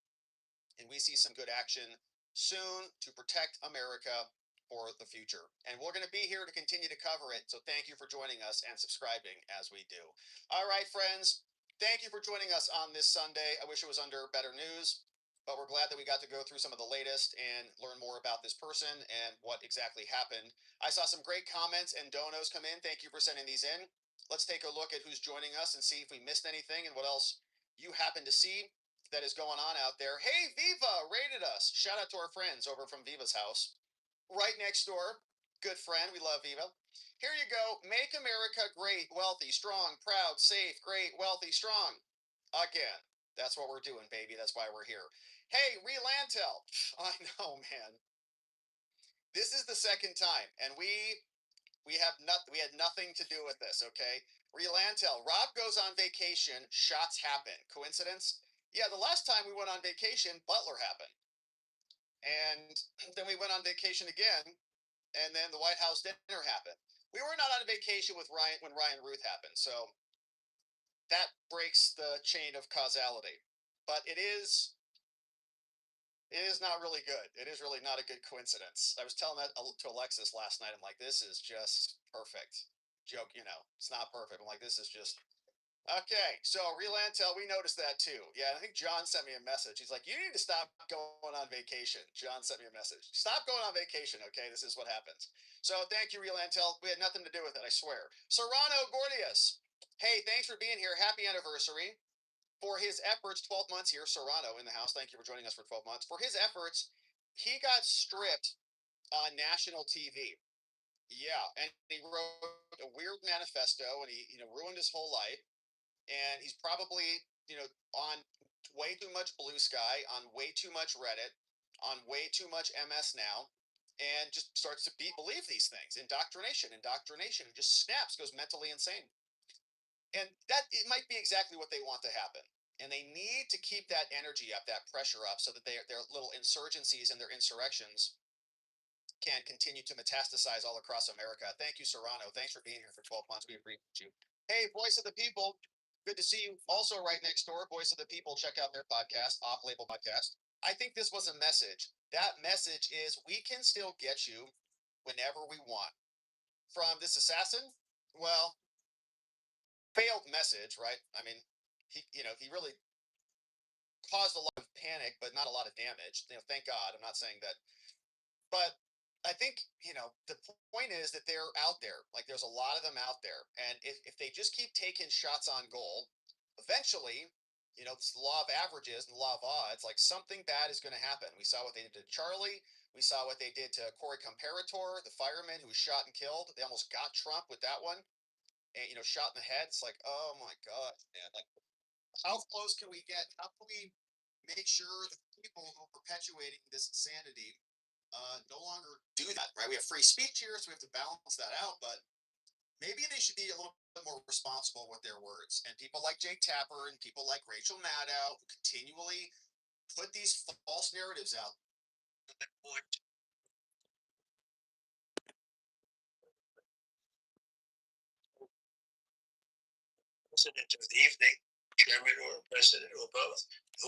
Speaker 3: And we see some good action soon to protect America for the future. And we're going to be here to continue to cover it. So thank you for joining us and subscribing as we do. All right, friends. Thank you for joining us on this Sunday. I wish it was under better news, but we're glad that we got to go through some of the latest and learn more about this person and what exactly happened. I saw some great comments and donos come in. Thank you for sending these in. Let's take a look at who's joining us and see if we missed anything and what else you happen to see that is going on out there. Hey, Viva rated us. Shout out to our friends over from Viva's house. Right next door. Good friend. We love Viva. Here you go. Make America great, wealthy, strong, proud, safe, great, wealthy, strong. Again. That's what we're doing, baby. That's why we're here. Hey, Relantel. I know, man. This is the second time, and we had nothing to do with this, okay? Relantel. Rob goes on vacation, shots happen. Coincidence? Yeah, the last time we went on vacation, Butler happened. And then we went on vacation again, and then the White House dinner happened. We were not on vacation with Ryan when Ryan Ruth happened, so that breaks the chain of causality. But it is not really good. It is really not a good coincidence. I was telling that to Alexis last night. I'm like, this is just perfect. Joke, it's not perfect. I'm like, this is just okay. So Relantel, we noticed that too. Yeah, I think John sent me a message. He's like, you need to stop going on vacation. John sent me a message. Stop going on vacation, okay? This is what happens. So thank you, Relantel. We had nothing to do with it, I swear. Serrano Gordius. Hey, thanks for being here. Happy anniversary. For his efforts, 12 months here, Serrano in the house. Thank you for joining us for 12 months. For his efforts, he got stripped on national TV. Yeah, and he wrote a weird manifesto, and he ruined his whole life. And he's probably on way too much Blue Sky, on way too much Reddit, on way too much MS Now, and just starts to believe these things. Indoctrination, just snaps, goes mentally insane. And that it might be exactly what they want to happen. And they need to keep that energy up, that pressure up, so that their little insurgencies and their insurrections can continue to metastasize all across America. Thank you, Serrano. Thanks for being here for 12 months. We appreciate you. Hey, Voice of the People. Good to see you. Also, right next door, Voice of the People. Check out their podcast, Off Label Podcast. I think this was a message. That message is we can still get you whenever we want. From this assassin, well, failed message, right? I mean, he really caused a lot of panic, but not a lot of damage. Thank God. I'm not saying that, but I think the point is that they're out there. Like there's a lot of them out there, and if they just keep taking shots on goal, eventually, it's the law of averages and the law of odds. Like something bad is going to happen. We saw what they did to Charlie. We saw what they did to Corey Comparator, the fireman who was shot and killed. They almost got Trump with that one. And shot in the head. It's like, oh my God, man! Like, how close can we get? How can we make sure the people who are perpetuating this insanity no longer do that? Right? We have free speech here, so we have to balance that out. But maybe they should be a little bit more responsible with their words. And people like Jake Tapper and people like Rachel Maddow who continually put these false narratives out.
Speaker 10: President of the evening, chairman or president or both, who